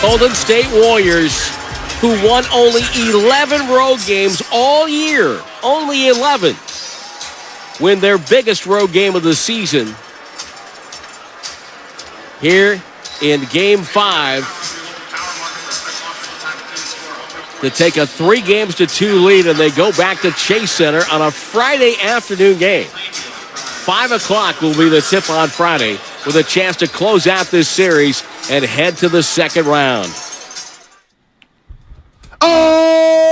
Golden State Warriors, who won only 11 road games all year, only 11, win their biggest road game of the season here in Game 5 to take a 3-2 lead, and they go back to Chase Center on a Friday afternoon game. 5 o'clock will be the tip on Friday, with a chance to close out this series and head to the second round. Oh,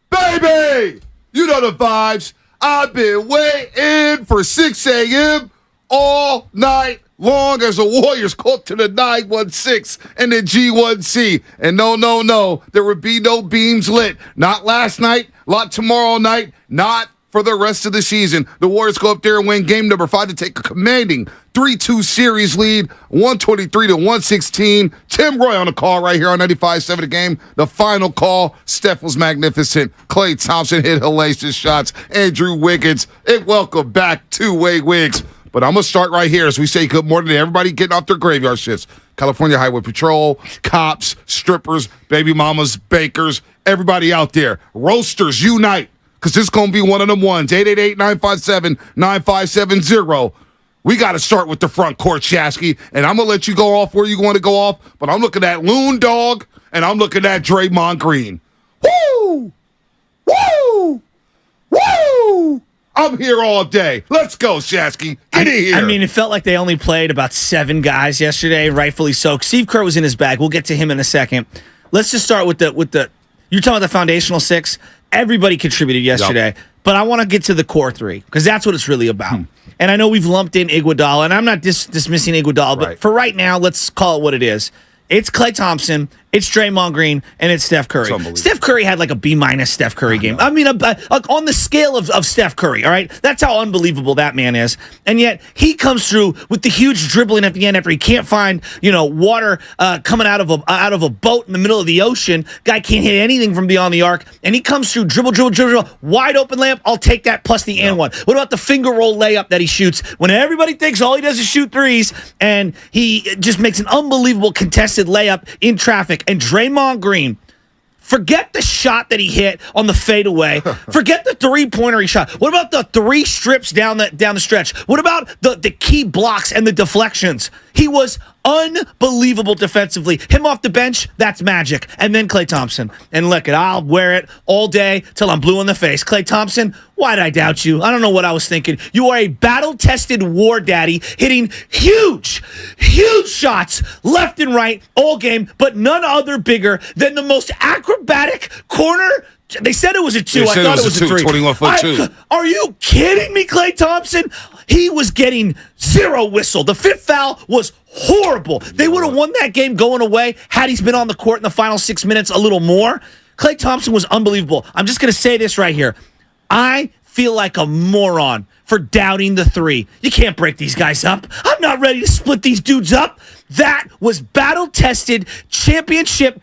baby! You know the vibes. I've been waiting for 6 a.m. all night long as the Warriors go to the 916 and the G1C. And no, there would be no beams lit. Not last night, not tomorrow night, not for the rest of the season. The Warriors go up there and win game number 5 to take a commanding 3-2 series lead, 123-116. Tim Roy on the call right here on 95.7 The Game. The final call. Steph was magnificent. Klay Thompson hit hellacious shots. Andrew Wiggins. And welcome back to Wade Wiggs. But I'm going to start right here as we say good morning to everybody getting off their graveyard shifts. California Highway Patrol, cops, strippers, baby mamas, bakers, everybody out there. Roasters, unite, because this is going to be one of them ones. 888-957-9570. We got to start with the front court, Shasky, and I'm going to let you go off where you want to go off, but I'm looking at Loon, Dawg, and I'm looking at Draymond Green. Woo! Woo! Woo! I'm here all day. Let's go, Shasky. Get in here. I mean, it felt like they only played about 7 guys yesterday, rightfully so. Steve Kerr was in his bag. We'll get to him in a second. Let's just start with the you're talking about the foundational 6. Everybody contributed yesterday, but I want to get to the core 3 because that's what it's really about. And I know we've lumped in Iguodala, and I'm not dismissing Iguodala, but for right now, let's call it what it is. It's Klay Thompson, it's Draymond Green, and it's Steph Curry. Steph Curry had like a B- Steph Curry game. I mean, on the scale of Steph Curry, all right? That's how unbelievable that man is. And yet, he comes through with the huge dribbling at the end after he can't find, water coming out of a boat in the middle of the ocean. Guy can't hit anything from beyond the arc. And he comes through, dribble, wide open layup. I'll take that plus the and one. What about the finger roll layup that he shoots when everybody thinks all he does is shoot threes, and he just makes an unbelievable contested layup in traffic. And Draymond Green, forget the shot that he hit on the fadeaway. Forget the three-pointer he shot. What about the 3 strips down the stretch? What about the key blocks and the deflections? He was unbelievable defensively. Him off the bench, that's magic. And then Klay Thompson. And look, I'll wear it all day till I'm blue in the face. Klay Thompson, why did I doubt you? I don't know what I was thinking. You are a battle-tested war daddy hitting huge shots left and right all game, but none other bigger than the most acrobatic corner. They said it was a 2. I thought it was a 3. 21-foot 2. Are you kidding me, Klay Thompson? He was getting 0 whistle. The 5th foul was horrible. They would have won that game going away had he been on the court in the final 6 minutes a little more. Klay Thompson was unbelievable. I'm just going to say this right here. I feel like a moron for doubting the 3. You can't break these guys up. I'm not ready to split these dudes up. That was battle-tested, championship,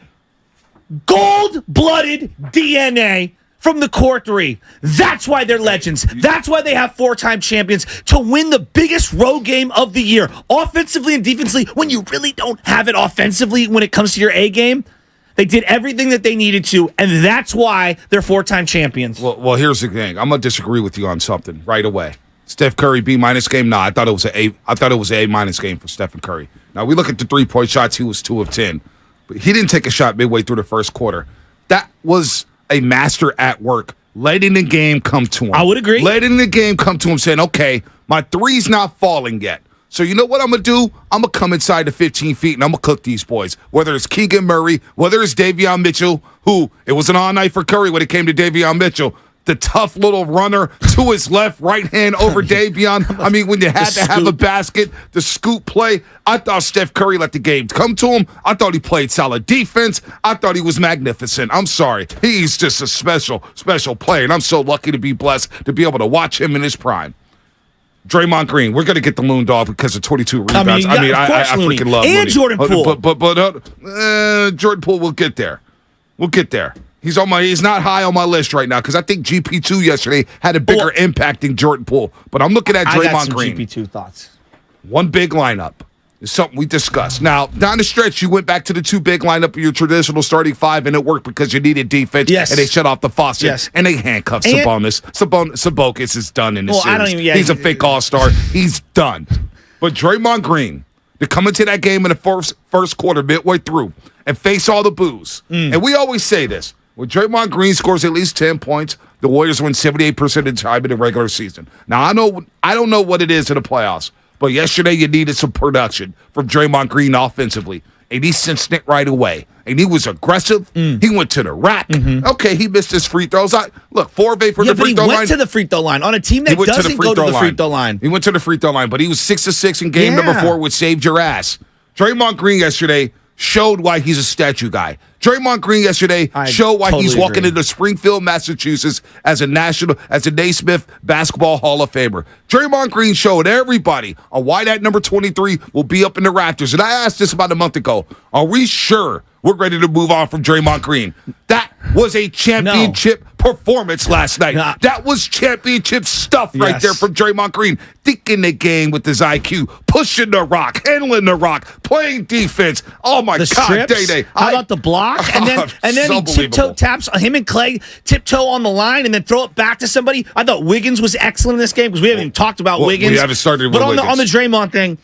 gold-blooded DNA from the core 3. That's why they're legends. That's why they have 4-time champions, to win the biggest road game of the year, offensively and defensively, when you really don't have it offensively when it comes to your A game. They did everything that they needed to, and that's why they're 4-time champions. Well, here's the thing. I'm going to disagree with you on something right away. Steph Curry B- game? Nah, I thought it was an A. I thought it was an A- game for Stephen Curry. Now, we look at the 3-point shots. He was 2 of 10. But he didn't take a shot midway through the first quarter. That was a master at work. Late in the game come to him. I would agree. Late in the game come to him saying, okay, my 3's not falling yet. So you know what I'm going to do? I'm going to come inside the 15 feet and I'm going to cook these boys. Whether it's Keegan Murray, whether it's Davion Mitchell, who it was an all night for Curry when it came to Davion Mitchell. The tough little runner to his left, right hand over Davion. I mean, when you had to have a basket, the scoop play. I thought Steph Curry let the game come to him. I thought he played solid defense. I thought he was magnificent. I'm sorry. He's just a special player, and I'm so lucky to be blessed to be able to watch him in his prime. Draymond Green, we're going to get the Loon Dog because of 22 rebounds. I freaking love and Looney. Jordan Poole. But Jordan Poole, we'll get there. He's not high on my list right now because I think GP2 yesterday had a bigger impact than Jordan Poole. But I'm looking at Draymond I got some Green. GP2 thoughts. One big lineup is something we discussed. Now, down the stretch, you went back to the 2 big lineup of your traditional starting 5, and it worked because you needed defense, and they shut off the faucet, and they handcuffed Sabonis. Sabonis is done in this series. He's a fake all-star. He's done. But Draymond Green, to come into that game in the first quarter, midway through, and face all the boos. And we always say this. When Draymond Green scores at least 10 points, the Warriors win 78% of the time in the regular season. Now, I don't know what it is in the playoffs, but yesterday you needed some production from Draymond Green offensively, and he sensed it right away. And he was aggressive. He went to the rack. Okay, he missed his free throws. 4 of 8 from the free throw line. He went to the free throw line on a team that doesn't go to the free throw line. He went to the free throw line, but he was 6 of 6 in game number 4, which saved your ass. Draymond Green yesterday showed why he's a statue guy. Draymond Green yesterday showed why he's walking into Springfield, Massachusetts as a Naismith Basketball Hall of Famer. Draymond Green showed everybody on why that number 23 will be up in the rafters. And I asked this about a month ago. Are we sure we're ready to move on from Draymond Green? That was a championship performance last night. That was championship stuff right there from Draymond Green. Thinking the game with his IQ, pushing the rock, handling the rock, playing defense. Oh, my God, Day-Day. How about the block? And then he tiptoe taps him and Clay tiptoe on the line and then throw it back to somebody. I thought Wiggins was excellent in this game because we haven't even talked about Wiggins. We haven't started with Wiggins. But on the Draymond thing,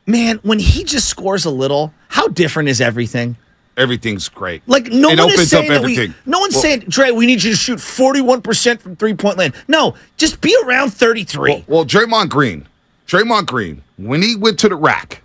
man, when he just scores a little, how different is everything? Everything's great. Like no one is saying that no one's saying, Dre, we need you to shoot 41% from 3-point land. No, just be around 33. Well, Draymond Green, when he went to the rack,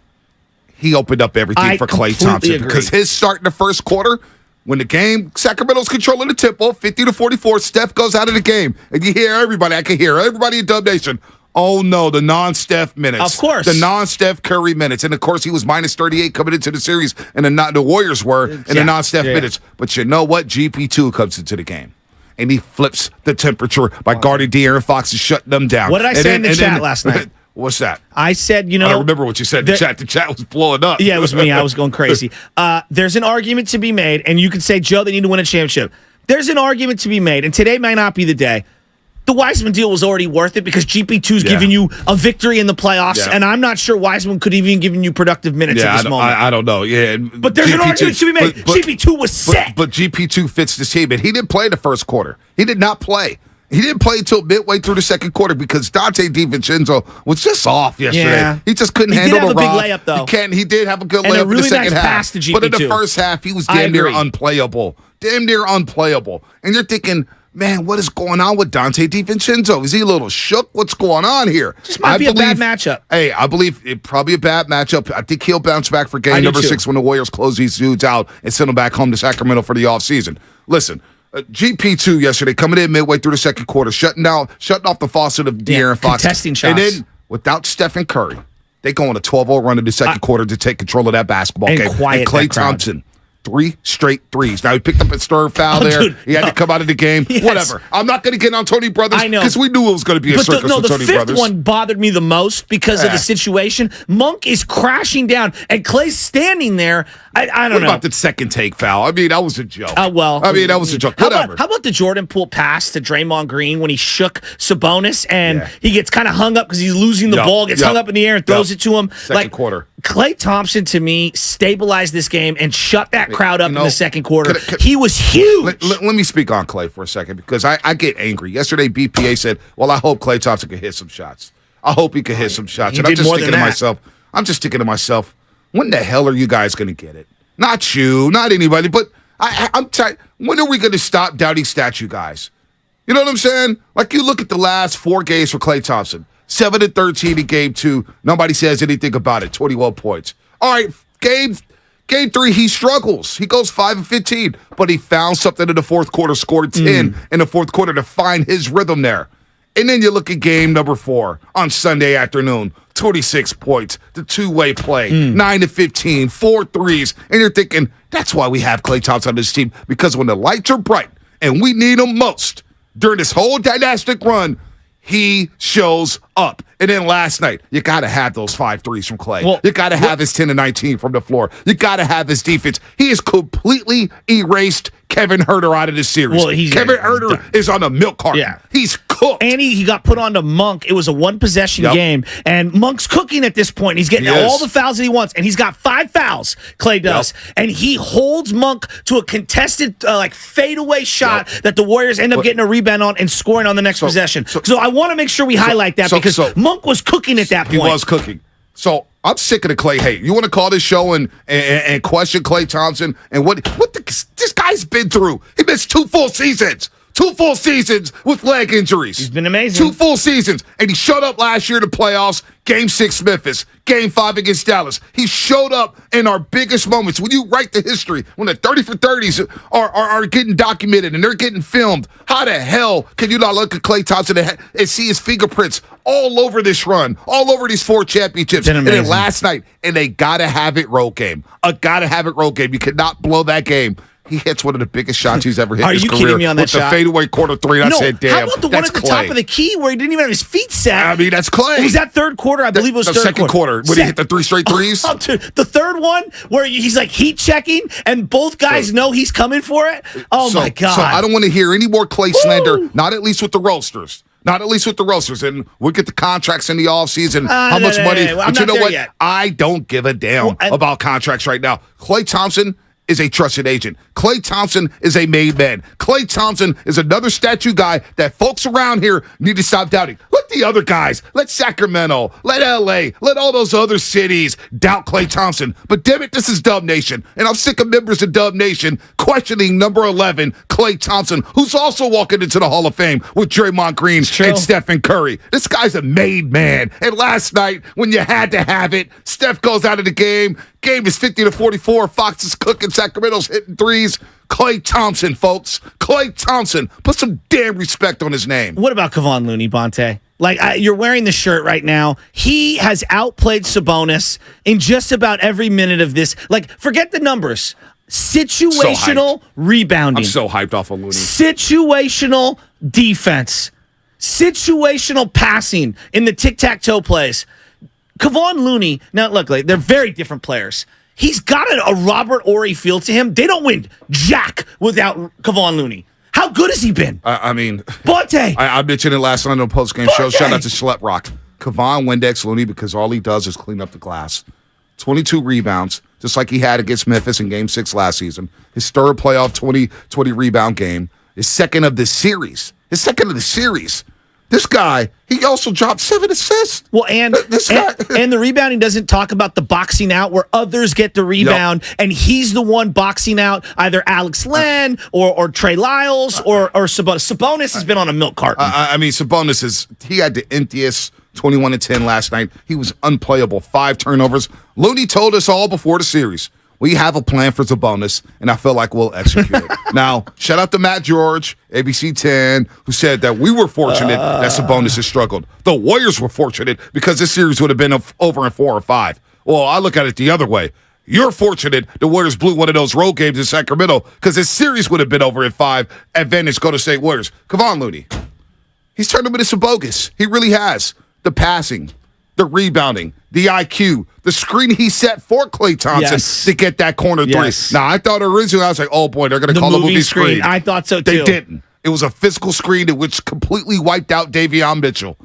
he opened up everything for Klay Thompson because his start in the first quarter, when the game, Sacramento's controlling the tempo, 50-44, Steph goes out of the game, and you hear everybody. I can hear everybody in Dub Nation. Oh, no, the non-Steph minutes. Of course. The non-Steph Curry minutes. And, of course, he was minus 38 coming into the series, and the Warriors were in the non-Steph minutes. But you know what? GP2 comes into the game, and he flips the temperature by guarding De'Aaron Fox and shutting them down. What did I say in the chat last night? What's that? I said, I don't remember what you said in the chat. The chat was blowing up. Yeah, it was me. I was going crazy. There's an argument to be made, and you could say, Joe, they need to win a championship. There's an argument to be made, and today might not be the day. The Wiseman deal was already worth it because GP2 is giving you a victory in the playoffs, and I'm not sure Wiseman could even given you productive minutes at this moment. I don't know. Yeah, but there's an argument to be made. GP2 was set. But GP2 fits the team, and he didn't play the first quarter. He did not play. He didn't play until midway through the second quarter because Dante DiVincenzo was just off yesterday. Yeah. He just couldn't handle the rock. He did have a big layup, though. He did have a good layup in the second half. Pass to GP2. But in the first half, he was damn near unplayable. Damn near unplayable. And you're thinking, man, what is going on with Dante DiVincenzo? Is he a little shook? What's going on here? Just might be a bad matchup. Hey, I believe it probably a bad matchup. I think he'll bounce back for game number 6 when the Warriors close these dudes out and send them back home to Sacramento for the offseason. Listen, GP2 yesterday coming in midway through the second quarter, shutting off the faucet of De'Aaron Fox. Contesting shots. And then, without Stephen Curry, they go on a 12-0 run in the second quarter to take control of that basketball game. And Klay Thompson, 3 straight threes. Now, he picked up a stir foul there. Dude, he had to come out of the game. Yes. Whatever. I'm not going to get on Tony Brothers because we knew it was going to be a circus with Tony Brothers. The fifth one bothered me the most because of the situation. Monk is crashing down, and Klay's standing there. I don't know. What about the second take foul? I mean, that was a joke. That was a joke. Whatever. How about the Jordan Poole pass to Draymond Green when he shook Sabonis, and he gets kind of hung up because he's losing the ball, gets hung up in the air and throws it to him? Second quarter. Klay Thompson, to me, stabilized this game and shut that crowd up in the second quarter. He was huge. Let me speak on Klay for a second because I get angry. Yesterday, BPA said, well, I hope Klay Thompson could hit some shots. I hope he could hit some shots. And I'm just thinking to myself, when the hell are you guys going to get it? Not you, not anybody, but I'm tired. When are we going to stop doubting statue guys? You know what I'm saying? Like, you look at the last 4 games for Klay Thompson. 7-13 in game 2. Nobody says anything about it. 21 points. All right, game 3, he struggles. He goes 5-15, but he found something in the fourth quarter, scored 10 in the fourth quarter to find his rhythm there. And then you look at game number 4 on Sunday afternoon. 26 points, the two-way play, 9-15, 4 threes. And you're thinking, that's why we have Klay Thompson on this team, because when the lights are bright and we need him most during this whole dynastic run, he shows up. And then last night, you got to have those 5 threes from Klay. Well, you got to have his 10-19 from the floor. You got to have his defense. He has completely erased Kevin Huerter out of this series. Well, Kevin Huerter is on a milk carton. Yeah. He's cooked. And he got put onto Monk. It was a one-possession game, and Monk's cooking at this point. He's getting all the fouls that he wants, and he's got 5 fouls, Clay does. And he holds Monk to a contested, fadeaway shot that the Warriors end up getting a rebound on and scoring on the next possession. So I want to make sure we highlight that because Monk was cooking at that point. He was cooking. So I'm sick of the Clay hate. You want to call this show and question Klay Thompson and what this guy's been through? He missed 2 full seasons. 2 full seasons with leg injuries. He's been amazing. 2 full seasons. And he showed up last year in the playoffs. Game 6 Memphis. Game 5 against Dallas. He showed up in our biggest moments. When you write the history, when the 30 for 30s are getting documented and they're getting filmed, how the hell can you not look at Klay Thompson and see his fingerprints all over this run, all over these 4 championships? And then last night, and they got to have it road game. A got to have it road game. You cannot blow that game. He hits one of the biggest shots he's ever hit in his career. Are you kidding me on that shot? With the fadeaway corner 3, and I said, damn, how about the one at the top of the key where he didn't even have his feet set? I mean, that's Klay. It was that third quarter? I believe it was the third second quarter. When he hit the 3 straight threes? The third one where he's heat checking and both guys know he's coming for it? My God. So I don't want to hear any more Klay slander, not at least with the roasters. Not at least with the roasters. And we'll get the contracts in the offseason, how much money. But you know what? Yet. I don't give a damn about contracts right now. Klay Thompson is a trusted agent. Klay Thompson is a made man. Klay Thompson is another statue guy that folks around here need to stop doubting. Let the other guys, let Sacramento, let LA, let all those other cities doubt Klay Thompson. But damn it, this is Dub Nation. And I'm sick of members of Dub Nation questioning number 11, Klay Thompson, who's also walking into the Hall of Fame with Draymond Green and Stephen Curry. This guy's a made man. And last night, when you had to have it, Steph goes out of the game. Game is 50-44. Fox is cooking. Sacramento's hitting threes. Klay Thompson, folks. Klay Thompson. Put some damn respect on his name. What about Kevon Looney, Bonte? You're wearing the shirt right now. He has outplayed Sabonis in just about every minute of this. Forget the numbers. Situational rebounding. I'm so hyped off of Looney. Situational defense. Situational passing in the tic-tac-toe plays. Kevon Looney, now look, they're very different players. He's got a Robert Horry feel to him. They don't win jack without Kevon Looney. How good has he been? I mean, Bonte. I mentioned it last night on the postgame show. Shout out to Schlep Rock. Kevon Windex Looney, because all he does is clean up the glass. 22 rebounds, just like he had against Memphis in Game 6 last season. His third playoff 20 rebound game. His second of the series. This guy, he also dropped 7 assists. Well, and the rebounding doesn't talk about the boxing out where others get the rebound, and he's the one boxing out either Alex Len or Trey Lyles or Sabonis. Sabonis has been on a milk carton. I mean, Sabonis he had the emptiest 21-10 last night. He was unplayable. 5 turnovers. Looney told us all before the series, we have a plan for Sabonis, and I feel like we'll execute it. Now, shout out to Matt George, ABC 10, who said that we were fortunate that Sabonis has struggled. The Warriors were fortunate because this series would have been over in 4 or 5. Well, I look at it the other way. You're fortunate the Warriors blew one of those road games in Sacramento because this series would have been over in 5. Advantage Golden State Warriors. Kevon Looney. He's turned him into some bogus. He really has. The passing, the rebounding, the IQ, the screen he set for Klay Thompson to get that corner 3. Now, I thought originally, I was like, oh boy, they're going to call the movie screen. I thought so too. They didn't. It was a physical screen which completely wiped out Davion Mitchell.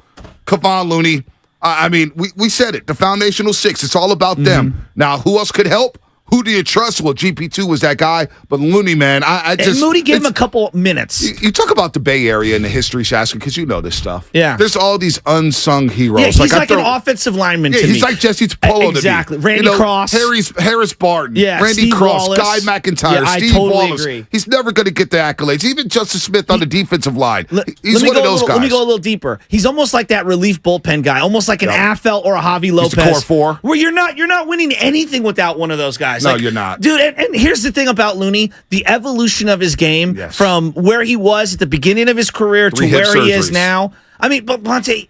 Kevon Looney, I mean, we said it. The foundational 6, it's all about them. Now, who else could help? Who do you trust? Well, GP2 was that guy, but Looney, man, I just... And Moody gave him a couple minutes. You talk about the Bay Area and the history, Shaskin, because you know this stuff. Yeah. There's all these unsung heroes. Yeah, he's like an offensive lineman to me. He's like Jesse Polo exactly. to me. Randy Cross. Harris Barton. Yeah, Randy Steve Cross. Wallace. Guy McIntyre. Yeah, Steve I totally Wallace. agree. He's never going to get the accolades. Even Justice Smith on the defensive line. He's one of those guys. Let me go a little deeper. He's almost like that relief bullpen guy, almost like an Affel or a Javi Lopez. He's the core 4. Where you're not winning anything without one of those guys. No, you're not. Dude, and here's the thing about Looney, the evolution of his game from where he was at the beginning of his career to where he is now. I mean, but Bonte,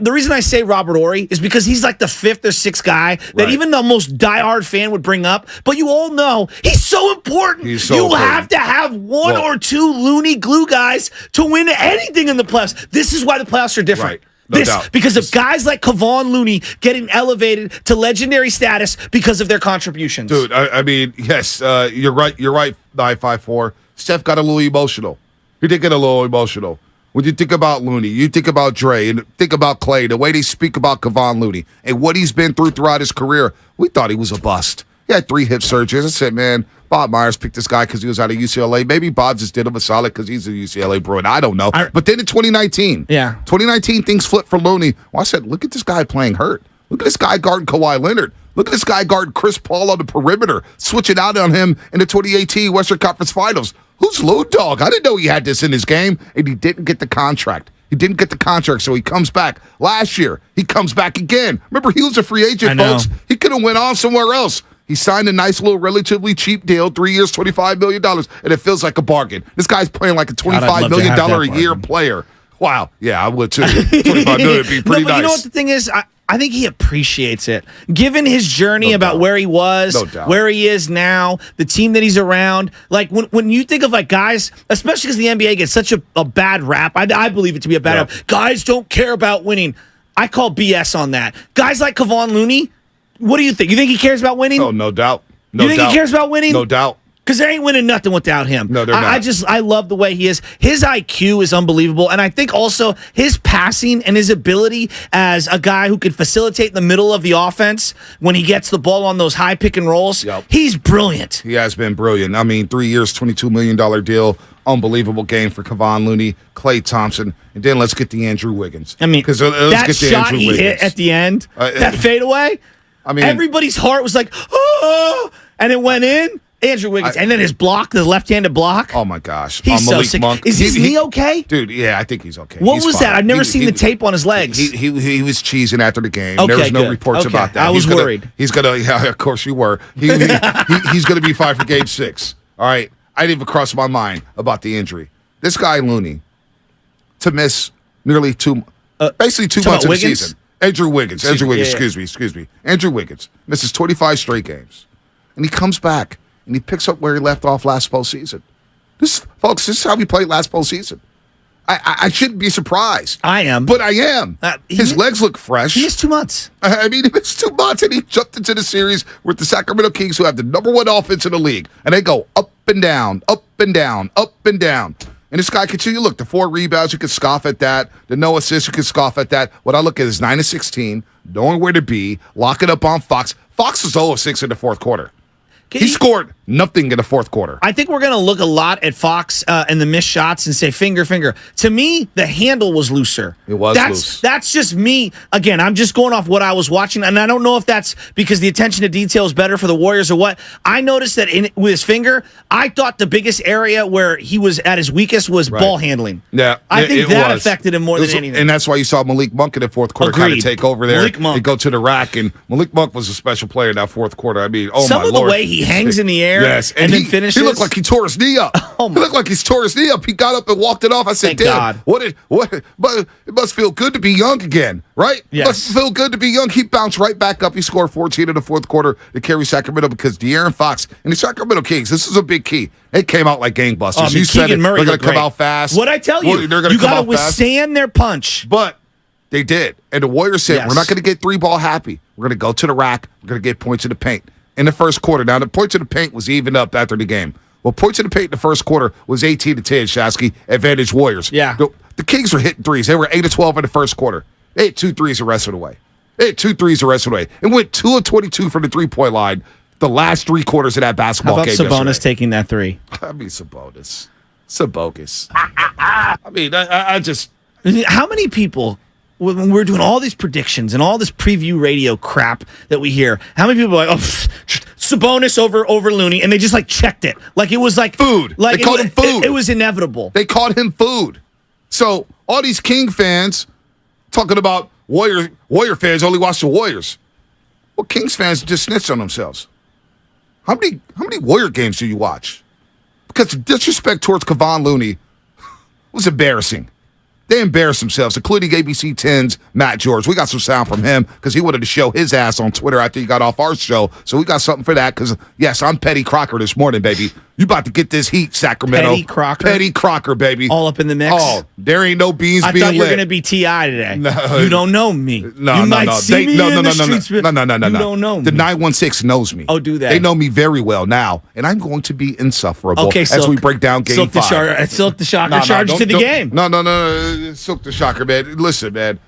the reason I say Robert Horry is because he's like the 5th or 6th guy that even the most diehard fan would bring up. But you all know he's so important. You have to have one or two Looney glue guys to win anything in the playoffs. This is why the playoffs are different. Right. No doubt. Because of guys like Kevon Looney getting elevated to legendary status because of their contributions. Dude, I mean, yes, you're right. You're right. 954. Steph got a little emotional. He did get a little emotional. When you think about Looney, you think about Dre, and think about Clay, the way they speak about Kevon Looney and what he's been through throughout his career, we thought he was a bust. He had 3 hip surgeries. I said, man, Bob Myers picked this guy because he was out of UCLA. Maybe Bob just did him a solid because he's a UCLA Bruin. I don't know. But then in 2019, 2019, things flipped for Looney. Well, I said, look at this guy playing hurt. Look at this guy guarding Kawhi Leonard. Look at this guy guarding Chris Paul on the perimeter, switching out on him in the 2018 Western Conference Finals. Who's Loon Dawg? I didn't know he had this in his game, and he didn't get the contract. He didn't get the contract, so he comes back. Last year, he comes back again. Remember, he was a free agent, folks. He could have went on somewhere else. He signed a nice little relatively cheap deal, 3 years, $25 million, and it feels like a bargain. This guy's playing like a $25 million a year player. Wow. Yeah, I would too. $25 million would be pretty nice. You know what the thing is? I think he appreciates it. Given his journey about where he was, where he is now, the team that he's around. Like, when you think of, like, guys, especially because the NBA gets such a bad rap, I believe it to be a bad rap. Guys don't care about winning. I call BS on that. Guys like Kevon Looney, what do you think? You think he cares about winning? Oh, no doubt. You think he cares about winning? No doubt. Because they ain't winning nothing without him. No, they're not. I love the way he is. His IQ is unbelievable. And I think also his passing and his ability as a guy who can facilitate in the middle of the offense when he gets the ball on those high pick and rolls, he's brilliant. He has been brilliant. I mean, 3 years, $22 million deal. Unbelievable game for Kevon Looney, Klay Thompson, and then let's get the Andrew Wiggins. I mean, that shot he hit at the end, that fadeaway, I mean, everybody's heart was like, oh, and it went in. Andrew Wiggins, and then his block, the left-handed block. Oh, my gosh. He's so sick. Monk. Is his knee okay? Dude, yeah, I think he's okay. What was that? I've never seen the tape on his legs. He was cheesing after the game. Okay, there was no reports about that. I was worried. He's going to, yeah, of course you were. He's going to be fine for Game 6. All right? I didn't even cross my mind about the injury. This guy, Looney, to miss nearly basically 2 months of the season. Andrew Wiggins. Excuse me. Andrew Wiggins misses 25 straight games. And he comes back. And he picks up where he left off last postseason. Folks, this is how he played last postseason. I shouldn't be surprised. I am. But I am. His legs look fresh. He missed 2 months. I mean, he missed 2 months, and he jumped into the series with the Sacramento Kings, who have the #1 offense in the league. And they go up and down, up and down, up and down. And this guy continues. Look, the 4 rebounds, you could scoff at that. The no assists, you could scoff at that. What I look at is 9 of 16, knowing where to be, locking up on Fox. Fox was 0 of 6 in the fourth quarter. He scored nothing in the fourth quarter. I think we're going to look a lot at Fox and the missed shots and say, finger. To me, the handle was looser. It was loose. That's just me. Again, I'm just going off what I was watching, and I don't know if that's because the attention to detail is better for the Warriors or what. I noticed that with his finger, I thought the biggest area where he was at his weakest was ball handling. Yeah, I think that affected him more than anything. And that's why you saw Malik Monk in the fourth quarter kind of take over there and go to the rack. And Malik Monk was a special player in that fourth quarter. I mean, some of the way he hangs in the air and then finishes. He looked like he tore his knee up. He looked like he tore his knee up. He got up and walked it off. I said, damn, but it must feel good to be young again, right? Yes. It must feel good to be young. He bounced right back up. He scored 14 in the fourth quarter to carry Sacramento because De'Aaron Fox and the Sacramento Kings, this is a big key. They came out like gangbusters. You said it. They're going to come out fast. What'd I tell you? You got to withstand their punch. But they did. And the Warriors said, we're not going to get 3-ball happy. We're going to go to the rack. We're going to get points in the paint. In the first quarter. Now, the points in the paint was even up after the game. Well, points in the paint in the first quarter was 18-10, Shasky. Advantage Warriors. Yeah. The Kings were hitting threes. They were 8-12 in the first quarter. They hit 2 threes the rest of the way. And went 2 of 22 from the three-point line the last 3 quarters of that basketball game. How about Sabonis taking that 3? I mean, Sabonis. I mean, I just... How many people... When we're doing all these predictions and all this preview radio crap that we hear, how many people are like, Sabonis over Looney, and they just like checked it. Like it was like food. Like they called him food. It was inevitable. They called him food. So all these King fans talking about Warrior fans only watch the Warriors. Well, Kings fans just snitched on themselves. How many Warrior games do you watch? Because the disrespect towards Kevon Looney was embarrassing. They embarrassed themselves, including ABC 10's Matt George. We got some sound from him because he wanted to show his ass on Twitter after he got off our show. So we got something for that because, yes, I'm Petty Crocker this morning, baby. You about to get this heat, Sacramento. Petty Crocker. Petty Crocker, baby. All up in the mix. Oh, there ain't no beans I being thought you were lit. going to be T.I. today. No. You don't know me. No, you no, might no. see me in the streets. No. You don't know me. The 916 knows me. Oh, do they? They know me very well now, and I'm going to be insufferable Okay, as Silk. we break down Game Silk 5. Silk the Shocker charges to the game. No. Silk the Shocker, man. Listen, man.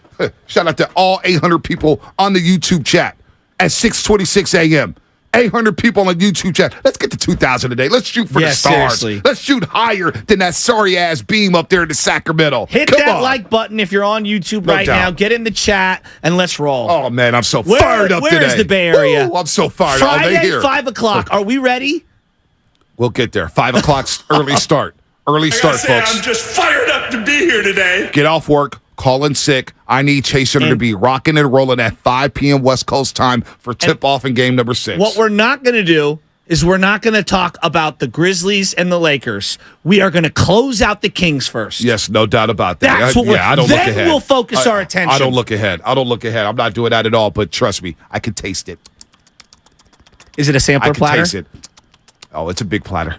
Shout out to all 800 people on the YouTube chat at 6:26 a.m. 800 people on the YouTube chat. Let's get to 2,000 today. Let's shoot for the stars. Seriously. Let's shoot higher than that sorry-ass beam up there in the Sacramento. Hit Come that on. like button if you're on YouTube No right doubt. now. Get in the chat and let's roll. Oh, man, I'm so fired up today. Where is the Bay Area? Woo, I'm so fired up. Friday, Here. 5 o'clock. Are we ready? We'll get there. 5 o'clock's early start. Early start, folks. I'm just fired up to be here today. Get off work. Call in sick. I need Chase Center to be rocking and rolling at 5 p.m. West Coast time for tip-off in game number 6. What we're not going to do is we're not going to talk about the Grizzlies and the Lakers. We are going to close out the Kings first. Yes, no doubt about that. That's what I don't look ahead. Then we'll focus our attention. I don't look ahead. I'm not doing that at all, but trust me, I can taste it. Is it a I sampler can platter? taste it. Oh, it's a big platter.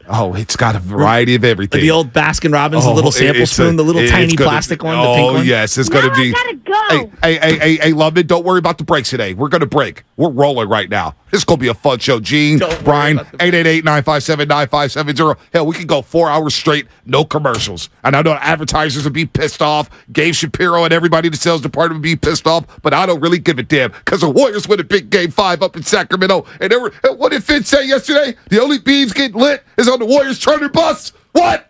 Oh, it's got a variety of everything. The old Baskin Robbins, the little sample spoon, the little tiny plastic one, the pink one. Oh, yes, it's going to be. I gotta go. Hey, Lubman, don't worry about the breaks today. We're going to break. We're rolling right now. This is going to be a fun show. Gene, Don't worry Brian, about the 888-957-9570. Hell, we can go 4 hours straight, no commercials. And I know advertisers will be pissed off. Gabe Shapiro and everybody in the sales department will be pissed off, but I don't really give a damn because the Warriors win a big Game 5 up in Sacramento. And what did Fitz say yesterday? The only beams get lit is on the Warriors charter bus. What?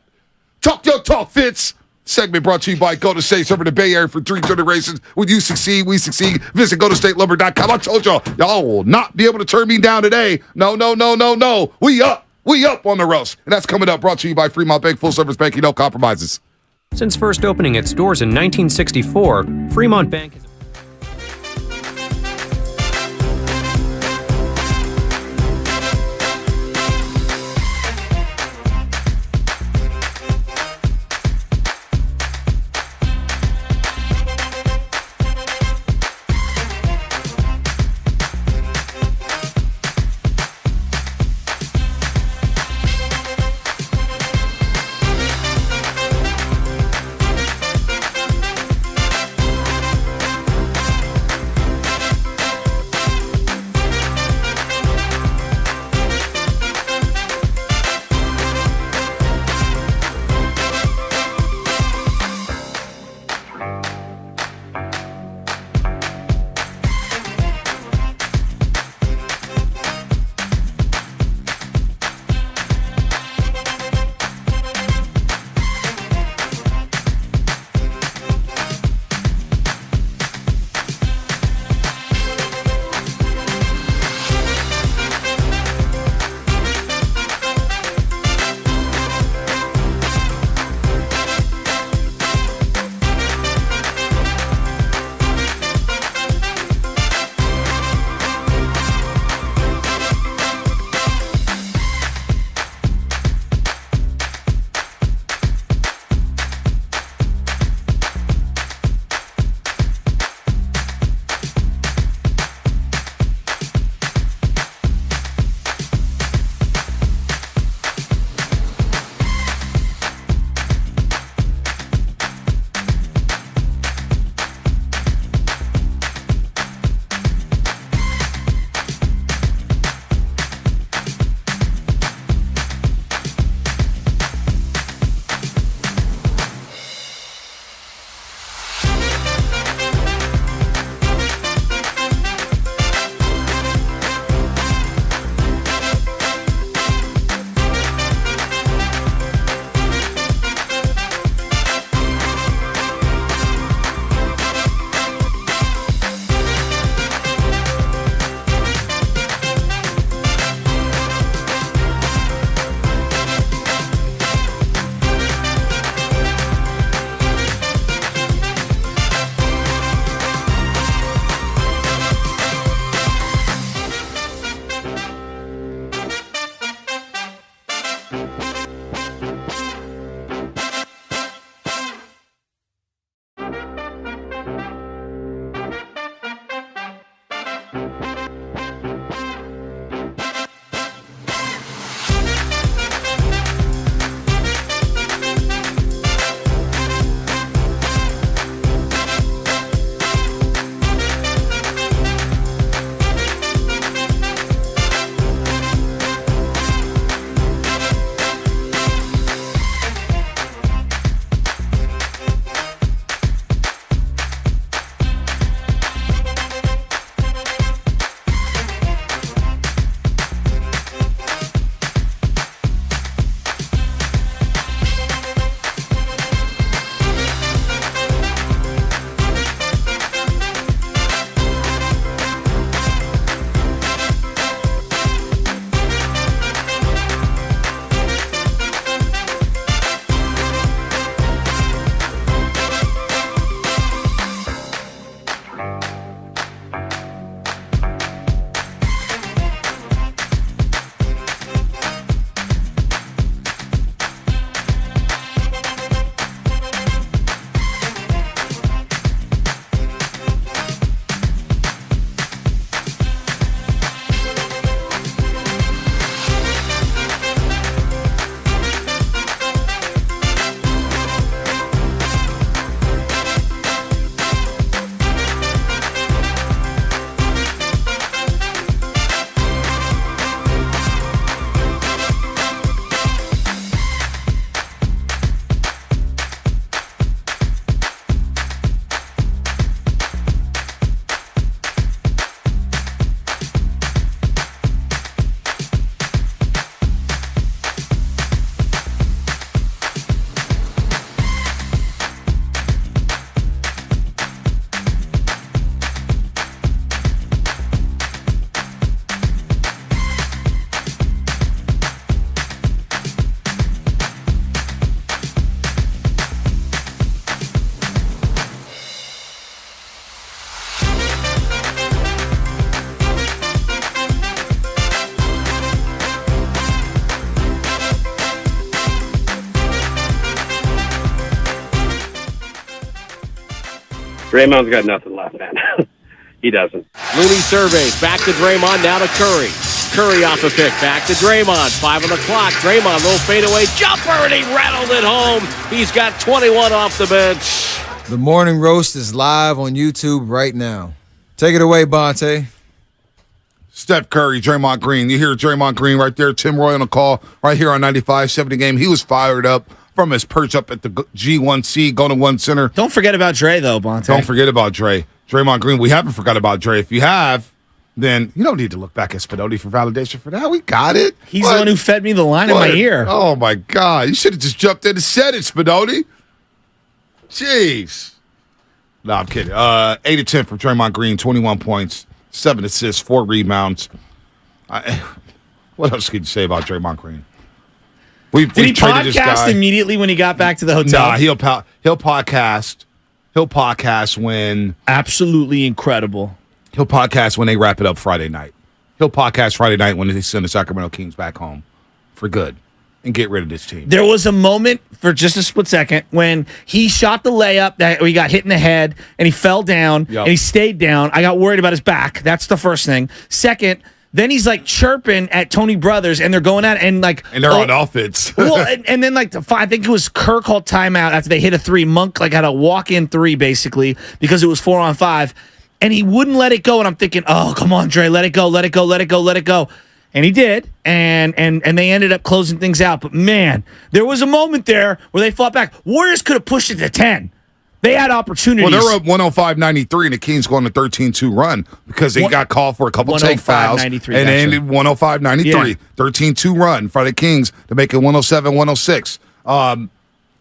Talk your talk, Fitz. Segment brought to you by Go to State, serving the Bay Area for 3 generations. When you succeed, we succeed. Visit GoToStateLumber.com. I told y'all will not be able to turn me down today. No. We up on the roast. And that's coming up, brought to you by Fremont Bank, full service banking, no compromises. Since first opening its doors in 1964, Fremont Bank has Draymond's got nothing left, man. He doesn't. Looney surveys. Back to Draymond. Now to Curry. Curry off a pick. Back to Draymond. 5 on the clock. Draymond, little fadeaway jumper, and he rattled it home. He's got 21 off the bench. The Morning Roast is live on YouTube right now. Take it away, Bonte. Steph Curry, Draymond Green. You hear Draymond Green right there. Tim Roy on the call right here on 95.7 The Game. He was fired up from his perch up at the G1C, going to one center. Don't forget about Dre, though, Bonte. Don't forget about Dre. Draymond Green, we haven't forgot about Dre. If you have, then you don't need to look back at Spinelli for validation for that. We got it. He's the one who fed me the line in my ear. Oh, my God. You should have just jumped in and said it, Spinelli. Jeez. No, I'm kidding. 8 of 10 for Draymond Green, 21 points, 7 assists, 4 rebounds. What else can you say about Draymond Green? Did he podcast immediately when he got back to the hotel? Nah, he'll podcast. He'll podcast when absolutely incredible. He'll podcast when they wrap it up Friday night. He'll podcast Friday night when they send the Sacramento Kings back home for good and get rid of this team. There was a moment for just a split second when he shot the layup that he got hit in the head and he fell down and he stayed down. I got worried about his back. That's the first thing. Second, then he's like chirping at Tony Brothers and they're going at it and they're on offense. Well, and then I think it was Kerr called timeout after they hit a 3. Monk had a walk-in 3 basically because it was 4-on-5 and he wouldn't let it go. And I'm thinking, oh, come on, Dre, let it go, let it go, let it go, let it go. And he did, and they ended up closing things out. But, man, there was a moment there where they fought back. Warriors could have pushed it to 10. They had opportunities. Well, they're up 105-93, and the Kings going on a 13-2 run because they got called for a couple take fouls. And they ended 105-93. Yeah. 13-2 run for the Kings to make it 107-106.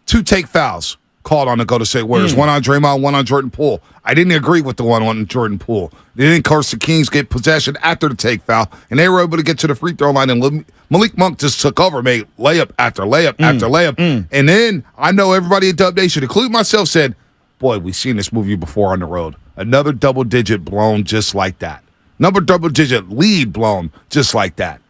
2 take fouls called on the Golden State Warriors. One on Draymond, one on Jordan Poole. I didn't agree with the one on Jordan Poole. They didn't course the Kings get possession after the take foul, and they were able to get to the free throw line, and Malik Monk just took over, made layup after layup after layup. And then I know everybody at Dub Nation, including myself, said, boy, we've seen this movie before on the road. Another double-digit blown just like that. Another double-digit lead blown just like that.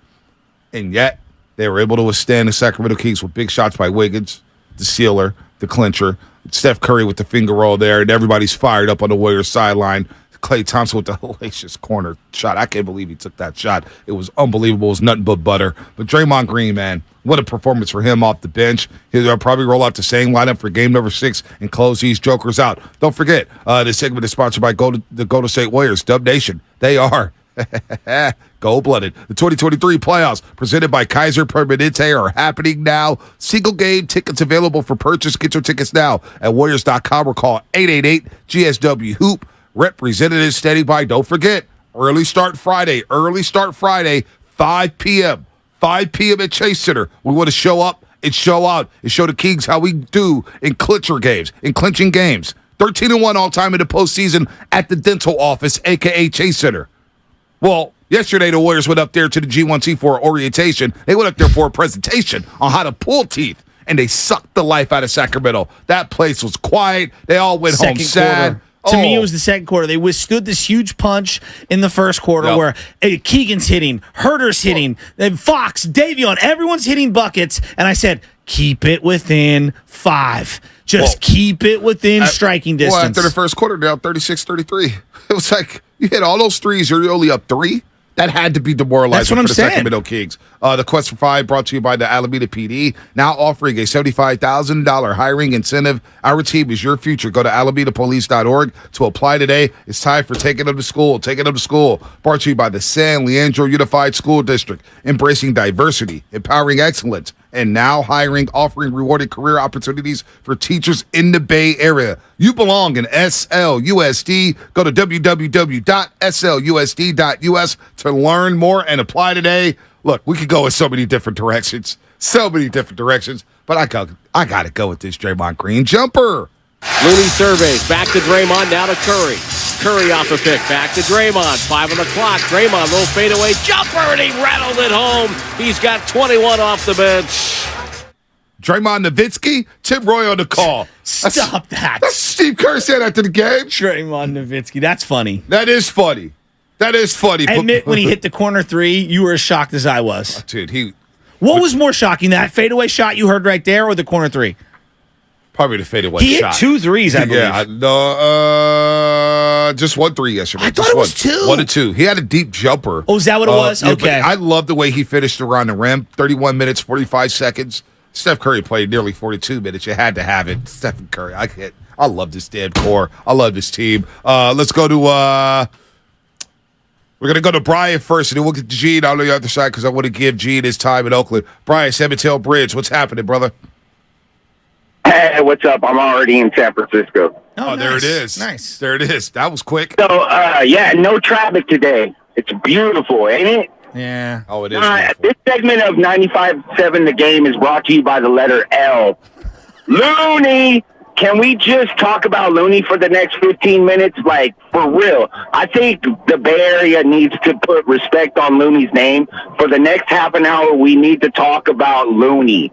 And yet, they were able to withstand the Sacramento Kings with big shots by Wiggins, the sealer, the clincher, Steph Curry with the finger roll there, and everybody's fired up on the Warriors sideline. Klay Thompson with the hellacious corner shot. I can't believe he took that shot. It was unbelievable. It was nothing but butter. But Draymond Green, man, what a performance for him off the bench. He'll probably roll out the same lineup for game number 6 and close these jokers out. Don't forget, this segment is sponsored by the Golden State Warriors, Dub Nation. They are gold-blooded. The 2023 playoffs presented by Kaiser Permanente are happening now. Single game tickets available for purchase. Get your tickets now at Warriors.com or call 888-GSW-HOOP. Representatives standing by. Don't forget, early start Friday, 5 p.m. 5 p.m. at Chase Center. We want to show up and show out and show the Kings how we do in clinching games. 13-1 all-time in the postseason at the dental office, a.k.a. Chase Center. Well, yesterday the Warriors went up there to the G1C for orientation. They went up there for a presentation on how to pull teeth, and they sucked the life out of Sacramento. That place was quiet. They all went home sad. To me, it was the second quarter. They withstood this huge punch in the first quarter where Keegan's hitting, Herter's hitting, Fox, Davion, everyone's hitting buckets. And I said, keep it within 5. Just keep it within striking distance. Well, after the first quarter, down 36-33. It was like, you hit all those threes, you're only up 3. That had to be demoralizing for the Sacramento Kings. The Quest for 5 brought to you by the Alameda PD, now offering a $75,000 hiring incentive. Our team is your future. Go to alamedapolice.org to apply today. It's time for Taking Them to School. Taking Them to School brought to you by the San Leandro Unified School District, embracing diversity, empowering excellence, and now offering rewarding career opportunities for teachers in the Bay Area. You belong in SLUSD. Go to www.slusd.us to learn more and apply today. Look, we could go in so many different directions, but I got to go with this Draymond Green jumper. Looney surveys. Back to Draymond, now to Curry. Curry off a pick. Back to Draymond. 5 on the clock. Draymond, little fadeaway jumper, and he rattled it home. He's got 21 off the bench. Draymond Nowitzki, Tim Roy on the call. Stop that. That's Steve Kerr said after the game. Draymond Nowitzki. That's funny. That is funny. Admit when he hit the corner 3, you were as shocked as I was. Dude, What was more shocking, that fadeaway shot you heard right there or the corner 3? Probably the fadeaway He shot. hit 2 threes, I believe. Yeah, just 1 3 yesterday. I thought just it was 2. 1 to 2. He had a deep jumper. Oh, is that what it was? Yeah, but Okay. I love the way he finished around the rim. 31 minutes, 45 seconds. Steph Curry played nearly 42 minutes. You had to have it. Stephen Curry. I love this damn core. I love this team. Let's go to we're gonna go to Brian first, and then we'll get to Gene on the other side because I want to give Gene his time in Oakland. Brian, Salmon Tail Bridge, what's happening, brother? Hey, what's up? I'm already in San Francisco. Oh, there nice. it is. Nice. There it is. That was quick. So, no traffic today. It's beautiful, ain't it? Yeah. Oh, it is. This segment of 95.7 The Game is brought to you by the letter L. Looney! Can we just talk about Looney for the next 15 minutes? Like, for real. I think the Bay Area needs to put respect on Looney's name. For the next half an hour, we need to talk about Looney.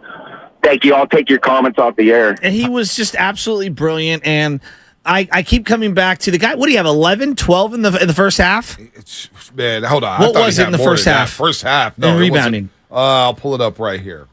Thank you. I'll take your comments off the air. And he was just absolutely brilliant. And I keep coming back to the guy. What do you have, 11, 12 in the first half? Man, hold on. What was it in the first half? First half. No, And it rebounding. I'll pull it up right here.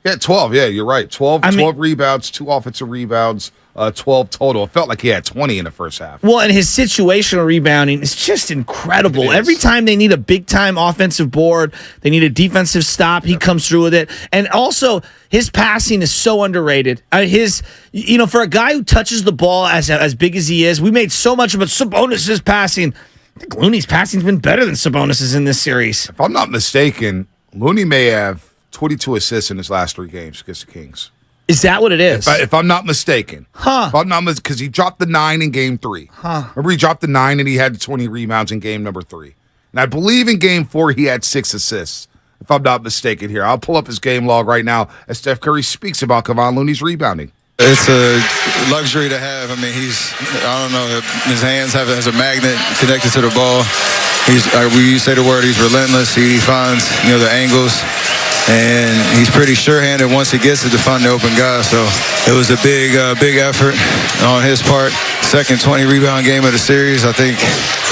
Yeah, 12. Yeah, you're right. 12 rebounds, 2 offensive rebounds, 12 total. It felt like he had 20 in the first half. Well, and his situational rebounding is just incredible. Every time they need a big-time offensive board, they need a defensive stop, he comes through with it. And also, his passing is so underrated. For a guy who touches the ball as big as he is, we made so much about Sabonis' passing. I think Looney's passing's been better than Sabonis' in this series. If I'm not mistaken, Looney may have 22 assists in his last 3 games against the Kings. Is that what it is? If I'm not mistaken. Huh. If I'm not because he dropped the 9 in game 3. Huh. Remember, he dropped the 9 and he had 20 rebounds in game number 3. And I believe in game 4 he had 6 assists. If I'm not mistaken here. I'll pull up his game log right now as Steph Curry speaks about Kevon Looney's rebounding. It's a luxury to have. I mean, his hands has a magnet connected to the ball. We say the word, he's relentless. He finds, the angles. And he's pretty sure-handed once he gets it to find the open guy. So it was a big effort on his part. Second 20-rebound game of the series. I think,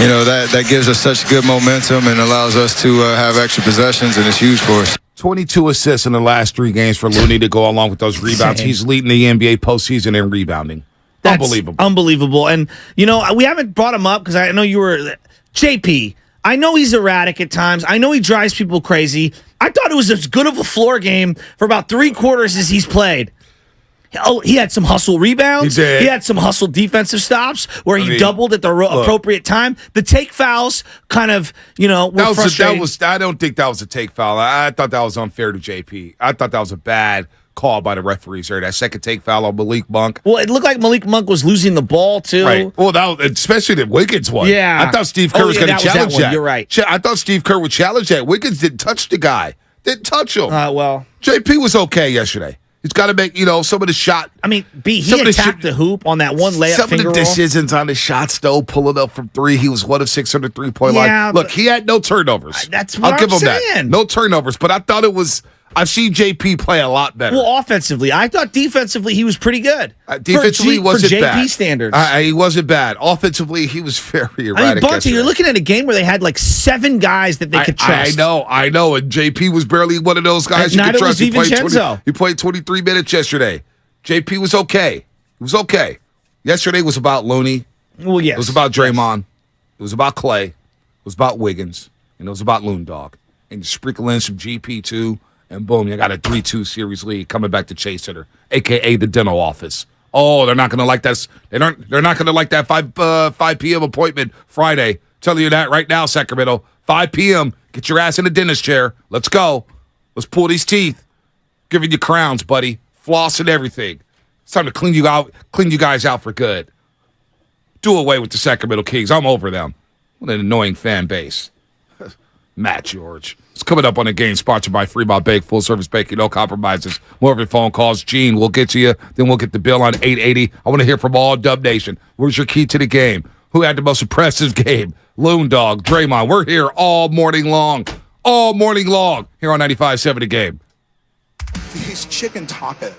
that gives us such good momentum and allows us to have extra possessions, and it's huge for us. 22 assists in the last 3 games for Looney to go along with those rebounds. He's leading the NBA postseason in rebounding. That's unbelievable. And, we haven't brought him up because I know you were – JP, I know he's erratic at times. I know he drives people crazy. I thought it was as good of a floor game for about 3 quarters as he's played. Oh, he had some hustle rebounds. He did. He had some hustle defensive stops where he doubled at the appropriate time. The take fouls kind of, were frustrating. I don't think that was a take foul. I thought that was unfair to JP. I thought that was a bad call by the referees there. That second take foul on Malik Monk. Well, it looked like Malik Monk was losing the ball, too. Right. Well, especially the Wiggins one. Yeah. I thought Steve Kerr was going to challenge that. You're right. I thought Steve Kerr would challenge that. Wiggins didn't touch the guy. Didn't touch him. JP was okay yesterday. He's got to make, some of the shot. I mean, he attacked the hoop on that one layup Some of the roll. decisions on the shots, though, pulling up from 3. He was 1 of 6 on the 3-point line. Look, he had no turnovers. That's what I'll give I'm him saying. that. No turnovers, but I thought it was. I've seen JP play a lot better. Well, offensively, I thought defensively he was pretty good. Defensively, he wasn't for bad. JP standards. He wasn't bad. Offensively, he was very erratic. Bunty, you're looking at a game where they had like 7 guys that they could trust. I know. And JP was barely one of those guys you could trust. Neither was DiVincenzo. He played 23 minutes yesterday. JP was okay. He was okay. Yesterday was about Looney. Well, yes. It was about Draymond. It was about Clay. It was about Wiggins. And it was about Loon, Dawg. And you sprinkle in some GP too. And boom, you got a 3-2 series lead coming back to Chase Center, a.k.a. the dental office. Oh, they're not going to like that. They're not going to like that 5 p.m. appointment Friday. Telling you that right now, Sacramento. 5 p.m. Get your ass in the dentist chair. Let's go. Let's pull these teeth. Giving you crowns, buddy. Floss and everything. It's time to clean you guys out for good. Do away with the Sacramento Kings. I'm over them. What an annoying fan base. Matt George. It's coming up on the game, sponsored by Fremont Bank, full service banking, no compromises. More of your phone calls. Gene, we'll get to you. Then we'll get the bill on 880. I want to hear from all Dub Nation. Where's your key to the game? Who had the most impressive game? Loon, Dawg, Draymond. We're here all morning long. All morning long here on 95.7 The Game. These chicken tacos.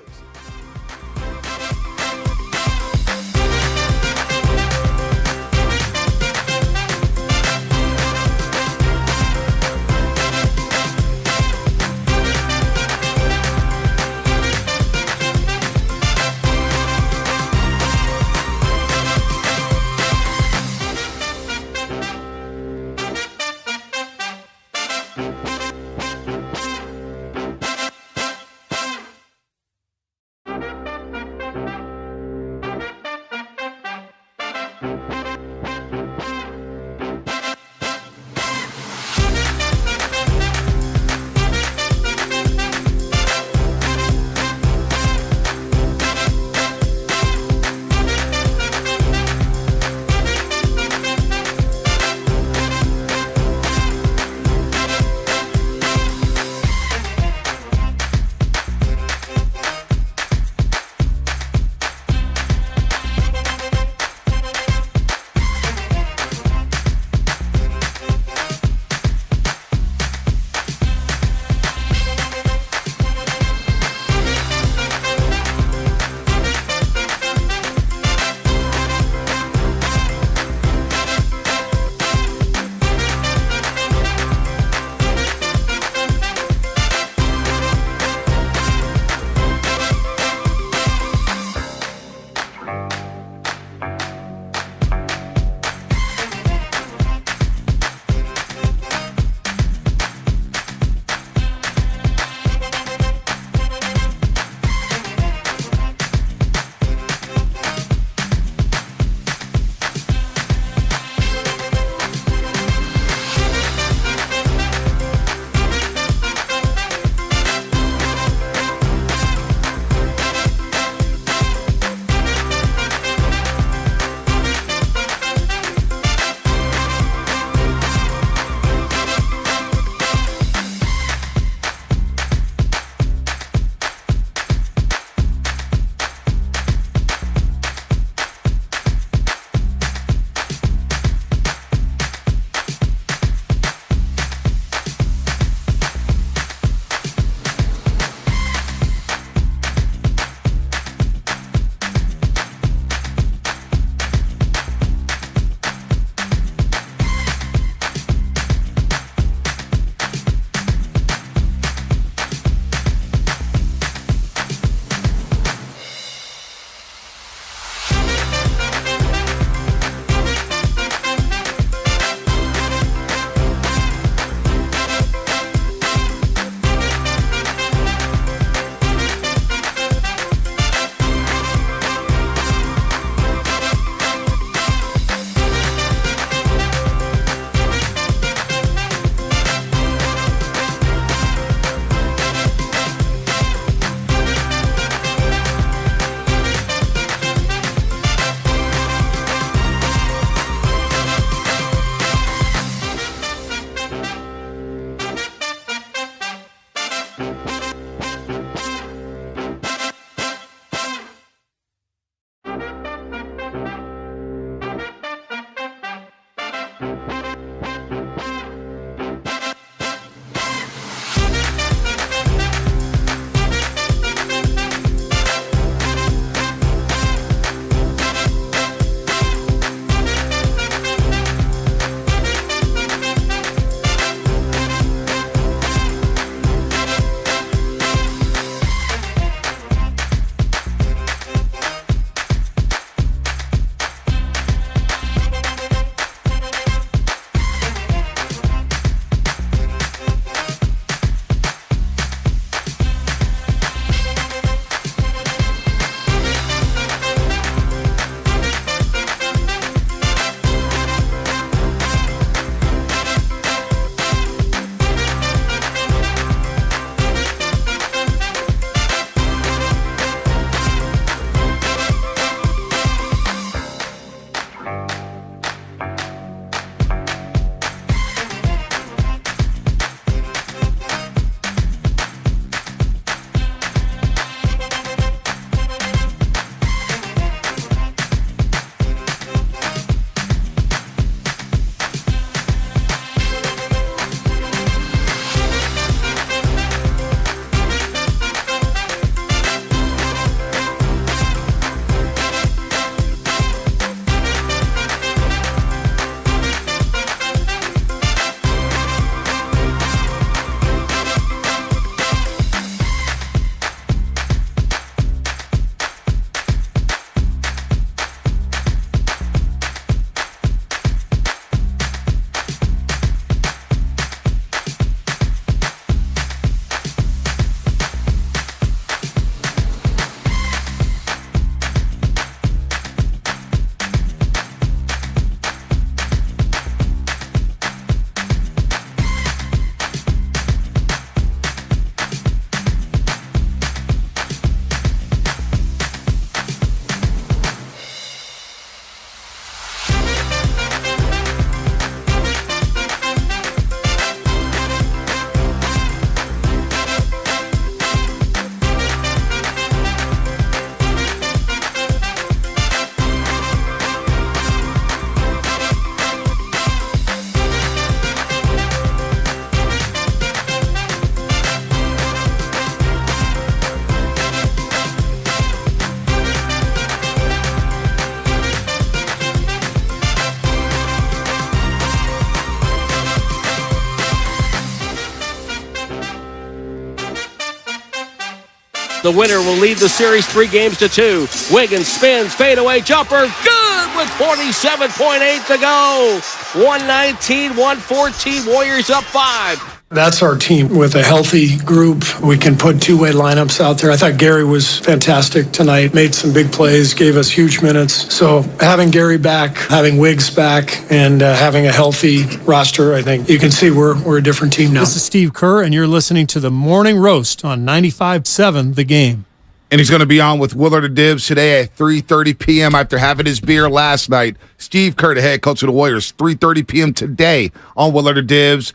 The winner will lead the series 3-2. Wiggins spins, fadeaway jumper, good with 47.8 to go. 119-114, Warriors up 5. That's our team with a healthy group. We can put two-way lineups out there. I thought Gary was fantastic tonight, made some big plays, gave us huge minutes. So having Gary back, having Wiggs back, and having a healthy roster, I think you can see we're a different team now. This is Steve Kerr, and you're listening to the Morning Roast on 95.7 The Game. And he's going to be on with Willard and Dibbs today at 3:30 p.m. after having his beer last night. Steve Kerr, the head coach of the Warriors, 3:30 p.m. today on Willard and Dibbs.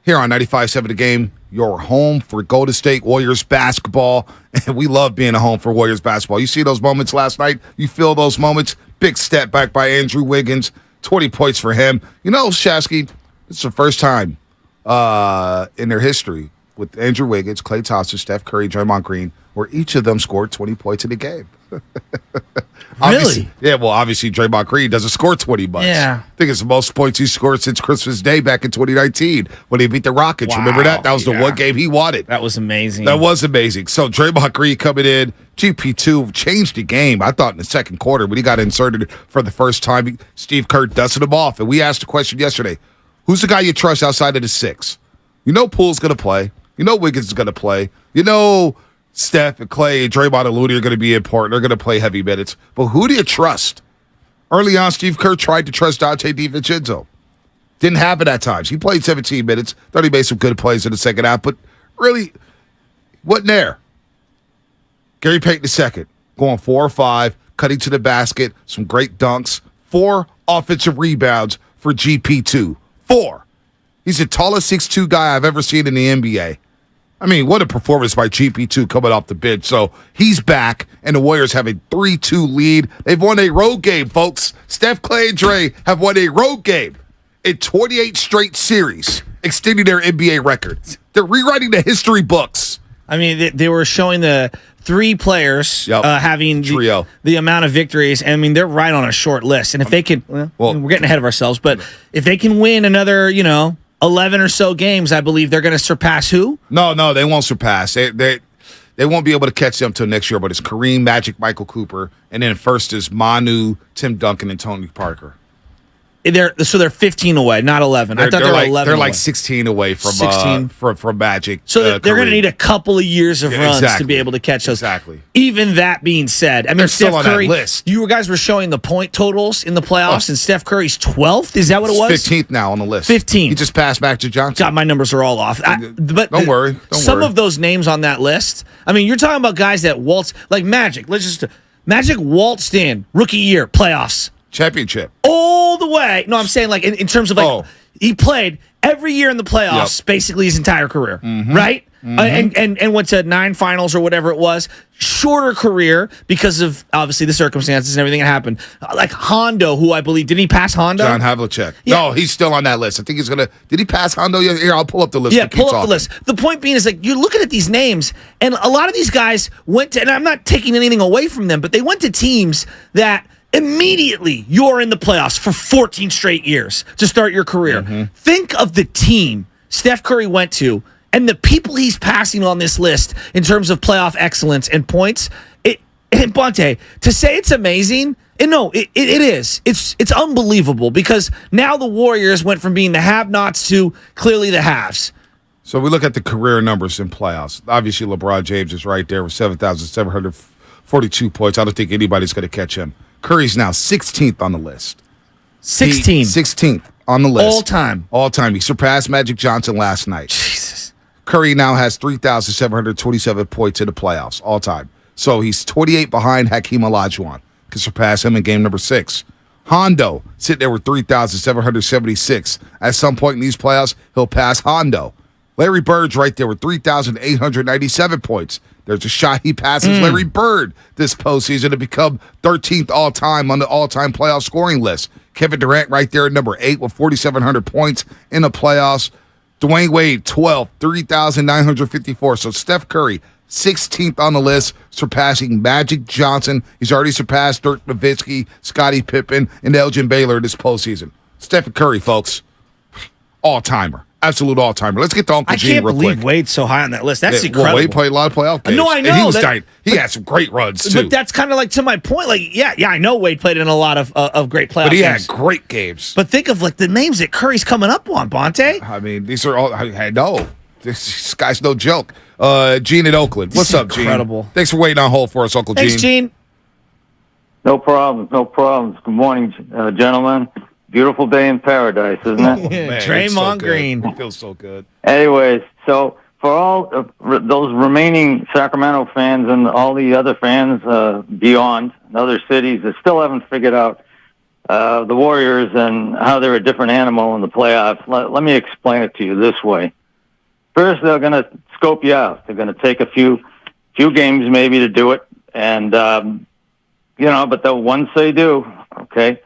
Here on 95.7 The Game, your home for Golden State Warriors basketball. And we love being a home for Warriors basketball. You see those moments last night? You feel those moments? Big step back by Andrew Wiggins. 20 points for him. You know, Shasky, it's the first time in their history with Andrew Wiggins, Klay Thompson, Steph Curry, Draymond Green, where each of them scored 20 points in the game. Really? Yeah, well, obviously Draymond Green doesn't score 20 bucks. Yeah. I think it's the most points he scored since Christmas Day back in 2019 when he beat the Rockets. Wow, Remember that? That was the one game he wanted. That was amazing. That was amazing. So Draymond Green coming in, GP2 changed the game, I thought, in the second quarter when he got inserted for the first time. Steve Kerr dusted him off. And we asked the question yesterday, who's the guy you trust outside of the six? You know Poole's going to play. You know Wiggins is going to play. You know Steph and Klay and Draymond and Looney are going to be important. They're going to play heavy minutes. But who do you trust? Early on, Steve Kerr tried to trust Dante DiVincenzo. Didn't happen at times. He played 17 minutes. Thought he made some good plays in the second half, but really wasn't there. Gary Payton II going 4 or 5, cutting to the basket, some great dunks, 4 offensive rebounds for GP2. 4. He's the tallest 6'2" guy I've ever seen in the NBA. I mean, what a performance by GP2 coming off the bench. So he's back, and the Warriors have a 3-2 lead. They've won a road game, folks. Steph, Klay, and Dre have won a road game in 28 straight series, extending their NBA record. They're rewriting the history books. I mean, they were showing the 3 players having the amount of victories. I mean, they're right on a short list. And if they can, well, we're getting ahead of ourselves, but if they can win another, 11 or so games, I believe they're going to surpass who? No, they won't surpass. They won't be able to catch them until next year, but it's Kareem, Magic, Michael Cooper, and then first is Manu, Tim Duncan, and Tony Parker. They're 15 away, not 11. I thought they were 11 They're away. like 16 away from 16 from Magic. So they're going to need a couple of years of runs to be able to catch those. Exactly. Even that being said, I mean, They're still Steph on Curry, that list. You guys were showing the point totals in the playoffs, and Steph Curry's 12th. Is that what it was? 15th now on the list. 15th. He just passed Magic Johnson. God, my numbers are all off. But don't worry. Some of those names on that list, I mean, you're talking about guys that waltz, like Magic. Magic waltzed in, rookie year, playoffs. Championship. All the way. No, I'm saying like in terms of he played every year in the playoffs basically his entire career, right? And went to 9 finals or whatever it was. Shorter career because of obviously the circumstances and everything that happened. Like Hondo, who I believe, did he pass Hondo? John Havlicek. Yeah. No, he's still on that list. I think he's going to, did he pass Hondo? Here, I'll pull up the list. Yeah, pull up the list. The point being is like you're looking at these names and a lot of these guys went to, and I'm not taking anything away from them, but they went to teams that immediately you're in the playoffs for 14 straight years to start your career. Think of the team Steph Curry went to and the people he's passing on this list in terms of playoff excellence and points. And Bonte, to say it's amazing, and no, it is. It's unbelievable because now the Warriors went from being the have-nots to clearly the haves. So we look at the career numbers in playoffs. Obviously, LeBron James is right there with 7,742 points. I don't think anybody's going to catch him. Curry's now 16th on the list. 16th on the list. All time. He surpassed Magic Johnson last night. Jesus. Curry now has 3,727 points in the playoffs, all time. So he's 28 behind Hakeem Olajuwon. Can surpass him in game number 6. Hondo sitting there with 3,776. At some point in these playoffs, he'll pass Hondo. Larry Bird's right there with 3,897 points. There's a shot he passes Larry Bird this postseason to become 13th all-time on the all-time playoff scoring list. Kevin Durant right there at number 8 with 4,700 points in the playoffs. Dwayne Wade, 12th, 3,954. So Steph Curry, 16th on the list, surpassing Magic Johnson. He's already surpassed Dirk Nowitzki, Scottie Pippen, and Elgin Baylor this postseason. Stephen Curry, folks, all-timer. Absolute all-timer. Let's get to Uncle Gene can't real believe quick. Wade's so high on that list. That's Well, incredible. Wade played a lot of playoff games. No, I know. And he was tight. He had some great runs, too. But that's kind of like to my point. Like, yeah, I know Wade played in a lot of great playoff But he games. had great games. But think of like the names that Curry's coming up on, Bonte. I mean, these are all. I know. This guy's no joke. Gene in Oakland. What's up, Gene? Incredible. Thanks for waiting on hold for us, Uncle Thanks, Gene. No problems. Good morning, gentlemen. Beautiful day in paradise, isn't it? Man, Draymond Green. It feels so good. Anyways, so for all those remaining Sacramento fans and all the other fans beyond in other cities that still haven't figured out the Warriors and how they're a different animal in the playoffs, let me explain it to you this way. First, they're going to scope you out. They're going to take a few games maybe to do it, and but once they do, okay.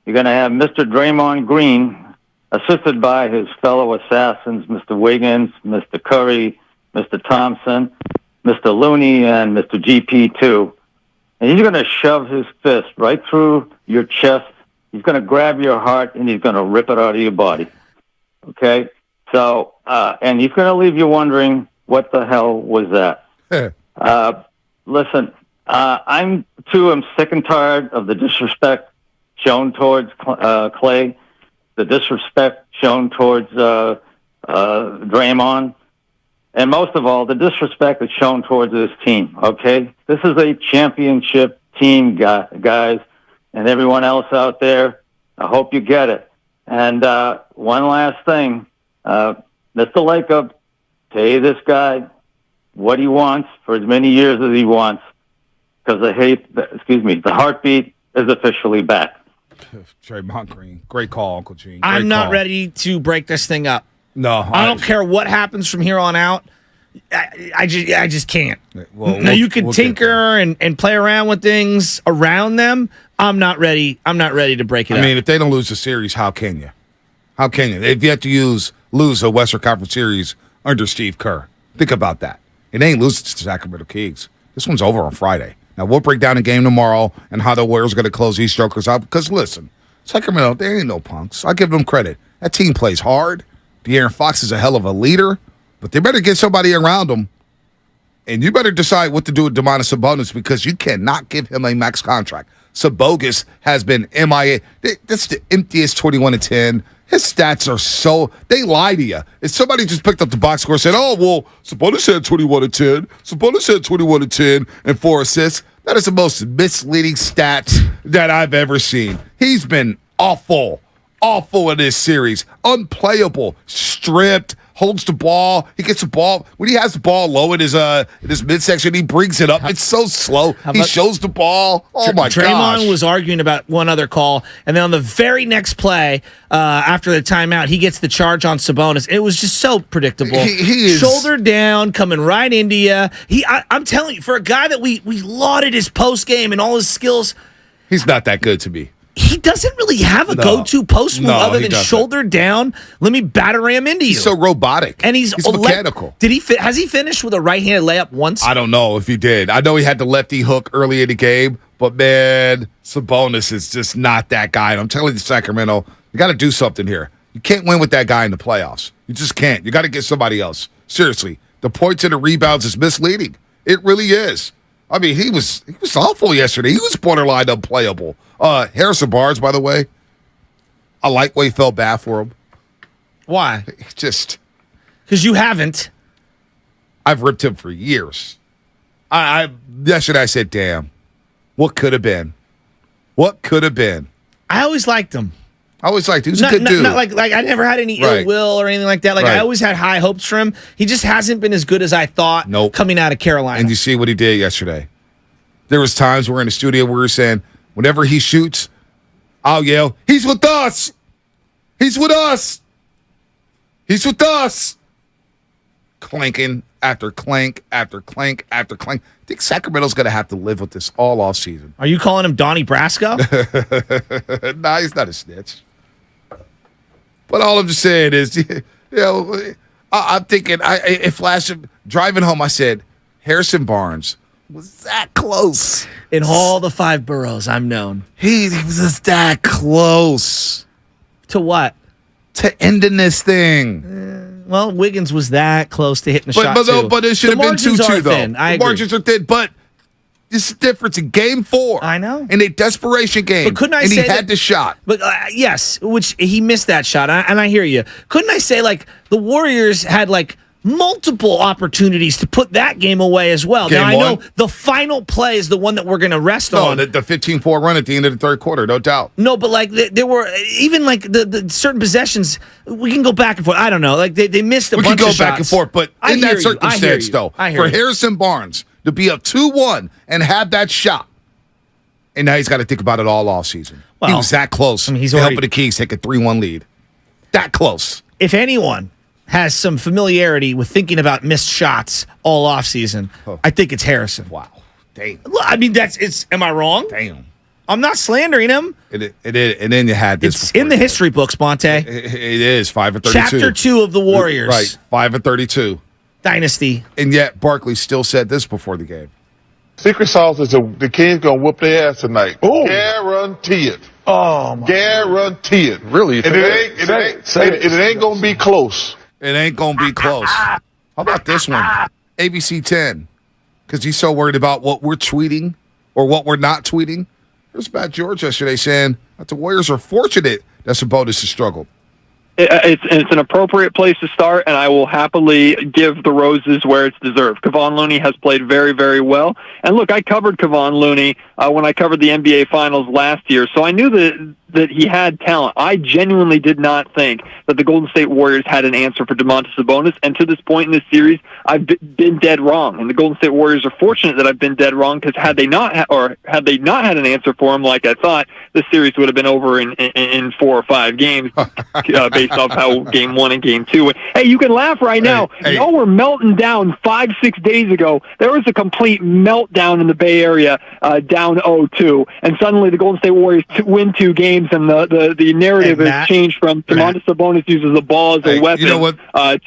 You're going to have Mr. Draymond Green, assisted by his fellow assassins, Mr. Wiggins, Mr. Curry, Mr. Thompson, Mr. Looney, and Mr. GP2. And he's going to shove his fist right through your chest. He's going to grab your heart, and he's going to rip it out of your body. Okay? So, and he's going to leave you wondering, what the hell was that? Listen, I'm sick and tired of the disrespect shown towards Clay, the disrespect shown towards Draymond, and most of all, the disrespect that's shown towards this team, okay? This is a championship team, guys, and everyone else out there. I hope you get it. And one last thing, Mr. Lakeup, pay this guy what he wants for as many years as he wants, because the heartbeat is officially back. Draymond Green. Great call, Uncle Gene. I'm not ready to break this thing up. No. I don't care what happens from here on out. I just can't. Now you can tinker and play around with things around them. I'm not ready to break it up. I mean, if they don't lose the series, how can you? How can you? They've yet to lose a Western Conference series under Steve Kerr. Think about that. It ain't losing to the Sacramento Kings. This one's over on Friday. Now, we'll break down the game tomorrow and how the Warriors are going to close these jokers out. Because, listen, Sacramento, they ain't no punks. I give them credit. That team plays hard. De'Aaron Fox is a hell of a leader. But they better get somebody around him. And you better decide what to do with Domantas Sabonis, because you cannot give him a max contract. Sabonis has been MIA. That's the emptiest 21-10. His stats are they lie to you. If somebody just picked up the box score and said, oh, well, Sabonis had 21-10. Sabonis had 21-10 and 4 assists. That is the most misleading stats that I've ever seen. He's been awful in this series. Unplayable, stripped, holds the ball. He gets the ball. When he has the ball low in his midsection, he brings it up. It's so slow. He shows the ball. Oh, my gosh. Draymond was arguing about one other call, and then on the very next play, after the timeout, he gets the charge on Sabonis. It was just so predictable. He is shoulder down, coming right into you. I'm telling you, for a guy that we lauded his post game and all his skills, he's not that good to me. He doesn't really have a go-to post move other than shoulder down. Let me batter ram into you. He's so robotic. And he's mechanical. Has he finished with a right-handed layup once? I don't know if he did. I know he had the lefty hook early in the game, but man, Sabonis is just not that guy. And I'm telling you, Sacramento, you got to do something here. You can't win with that guy in the playoffs. You just can't. You got to get somebody else. Seriously, the points and the rebounds is misleading. It really is. I mean, he was awful yesterday. He was borderline unplayable. Harrison Barnes, by the way, a lightweight felt bad for him. Why? Just because you haven't. I've ripped him for years. Yesterday I said, damn, what could have been? What could have been? I always liked him. I always liked him. He was a good dude. Not like I never had any ill will or anything like that. I always had high hopes for him. He just hasn't been as good as I thought coming out of Carolina. And you see what he did yesterday. There was times we're in the studio where we were saying, whenever he shoots, I'll yell, he's with us. He's with us. He's with us. Clanking after clank after clank after clank. I think Sacramento's going to have to live with this all off season. Are you calling him Donnie Brasco? Nah, he's not a snitch. But all I'm just saying is, I'm thinking, it flashed driving home, I said, Harrison Barnes was that close. In all the 5 boroughs, I'm known. He was just that close. To what? to ending this thing. Well, Wiggins was that close to hitting the shot, too. But it should have been 2-2, though. The margins are thin, but this is different. In game 4. I know. In a desperation game. But couldn't I and say he had the shot. But yes, which he missed that shot, and I hear you. Couldn't I say, like, the Warriors had, like, multiple opportunities to put that game away as well? Game now, I know one? the final play is the one that we're going to rest on. No, the 15-4 run at the end of the third quarter, no doubt. No, but like there were even like the certain possessions, we can go back and forth. I don't know, like they missed a bunch of shots. We can go back and forth, but in that circumstance, though, for Harrison Barnes to be up 2-1 and have that shot, and now he's got to think about it all offseason. Well, he was that close. I mean, he's to already helping the Kings take a 3-1 lead. That close. If anyone has some familiarity with thinking about missed shots all offseason, I think it's Harrison. Wow. Damn. I mean, am I wrong? Damn. I'm not slandering him. It and then you had this. It's in the history books, Bonte. It is 5 of 32. Chapter 2 of the Warriors. Right, 5 of 32. Dynasty. And yet Barkley still said this before the game. Secret sauce is the Kings going to whoop their ass tonight. Ooh. Guarantee it. Oh, my Guarantee it. Really? And it ain't going to be close. It ain't going to be close. How about this one? ABC 10. Because he's so worried about what we're tweeting or what we're not tweeting. There's Matt George yesterday saying that the Warriors are fortunate that Sabonis has struggled. It's an appropriate place to start, and I will happily give the roses where it's deserved. Kevon Looney has played very, very well. And look, I covered Kevon Looney when I covered the NBA Finals last year, so I knew that he had talent. I genuinely did not think that the Golden State Warriors had an answer for Domantas Sabonis, and to this point in this series, I've been dead wrong. And the Golden State Warriors are fortunate that I've been dead wrong, because had they not had an answer for him like I thought, this series would have been over in 4 or 5 games based off how Game 1 and Game 2 went. Hey, you can laugh right now. Y'all were melting down 5-6 days ago. There was a complete meltdown in the Bay Area, down 0-2, and suddenly the Golden State Warriors win 2 games, and the narrative has changed from Domantas Sabonis uses the ball as a weapon, you know what?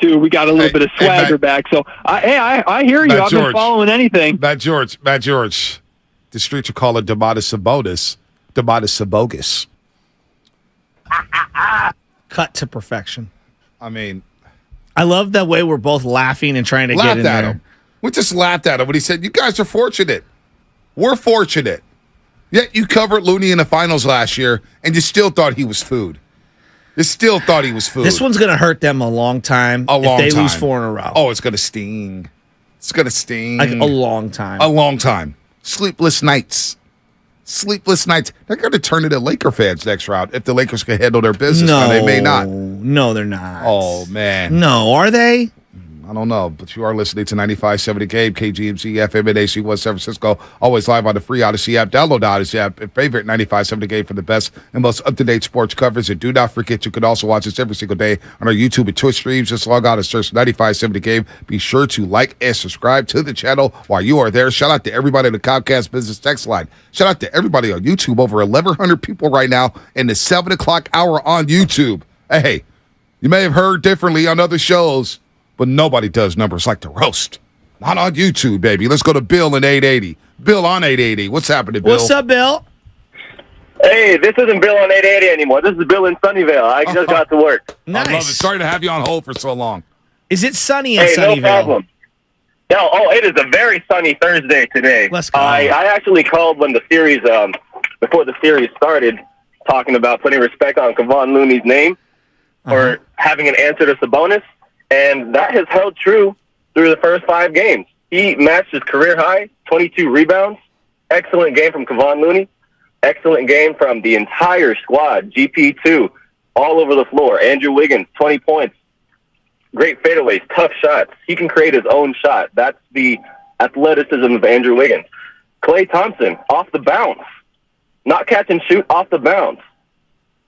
To we got a little bit of swagger back. So I hear you. I've been following anything. Matt George. The streets will call it Domantas Sabonis. Domantas Sabogus. Cut to perfection. I mean, I love the way we're both laughing and trying to get in there. Him. We just laughed at him when he said, "You guys are fortunate. We're fortunate." Yet you covered Looney in the finals last year, and you still thought he was food. You still thought he was food. This one's going to hurt them a long time if they lose 4 in a row. Oh, it's going to sting. It's going to sting. Like a long time. A long time. Sleepless nights. They're going to turn into Laker fans next round if the Lakers can handle their business. No, now, they may not. No, they're not. Oh, man. No, are they? I don't know, but you are listening to 95.7 The Game, KGMZ, FM, and AC1 San Francisco. Always live on the free Odyssey app. Download the Odyssey app. Favorite 95.7 The Game for the best and most up-to-date sports coverage. And do not forget, you can also watch us every single day on our YouTube and Twitch streams. Just log on and search 95.7 The Game. Be sure to like and subscribe to the channel while you are there. Shout out to everybody in the Comcast Business Text line. Shout out to everybody on YouTube. Over 1,100 people right now in the 7 o'clock hour on YouTube. Hey, you may have heard differently on other shows, but nobody does numbers like the roast. Not on YouTube, baby. Let's go to Bill in 880. Bill on 880. What's happening, Bill? What's up, Bill? Hey, this isn't Bill on 880 anymore. This is Bill in Sunnyvale. I just got to work. Nice. I love it. Sorry to have you on hold for so long. Is it sunny in Sunnyvale? Sunnyvale? No problem. No, it is a very sunny Thursday today. Let's go. I actually called when the series, before the series started, talking about putting respect on Kevon Looney's name or having an answer to Sabonis. And that has held true through the first 5 games. He matched his career high, 22 rebounds. Excellent game from Kevon Looney. Excellent game from the entire squad. GP2, all over the floor. Andrew Wiggins, 20 points. Great fadeaways, tough shots. He can create his own shot. That's the athleticism of Andrew Wiggins. Klay Thompson, off the bounce. Not catch and shoot, off the bounce.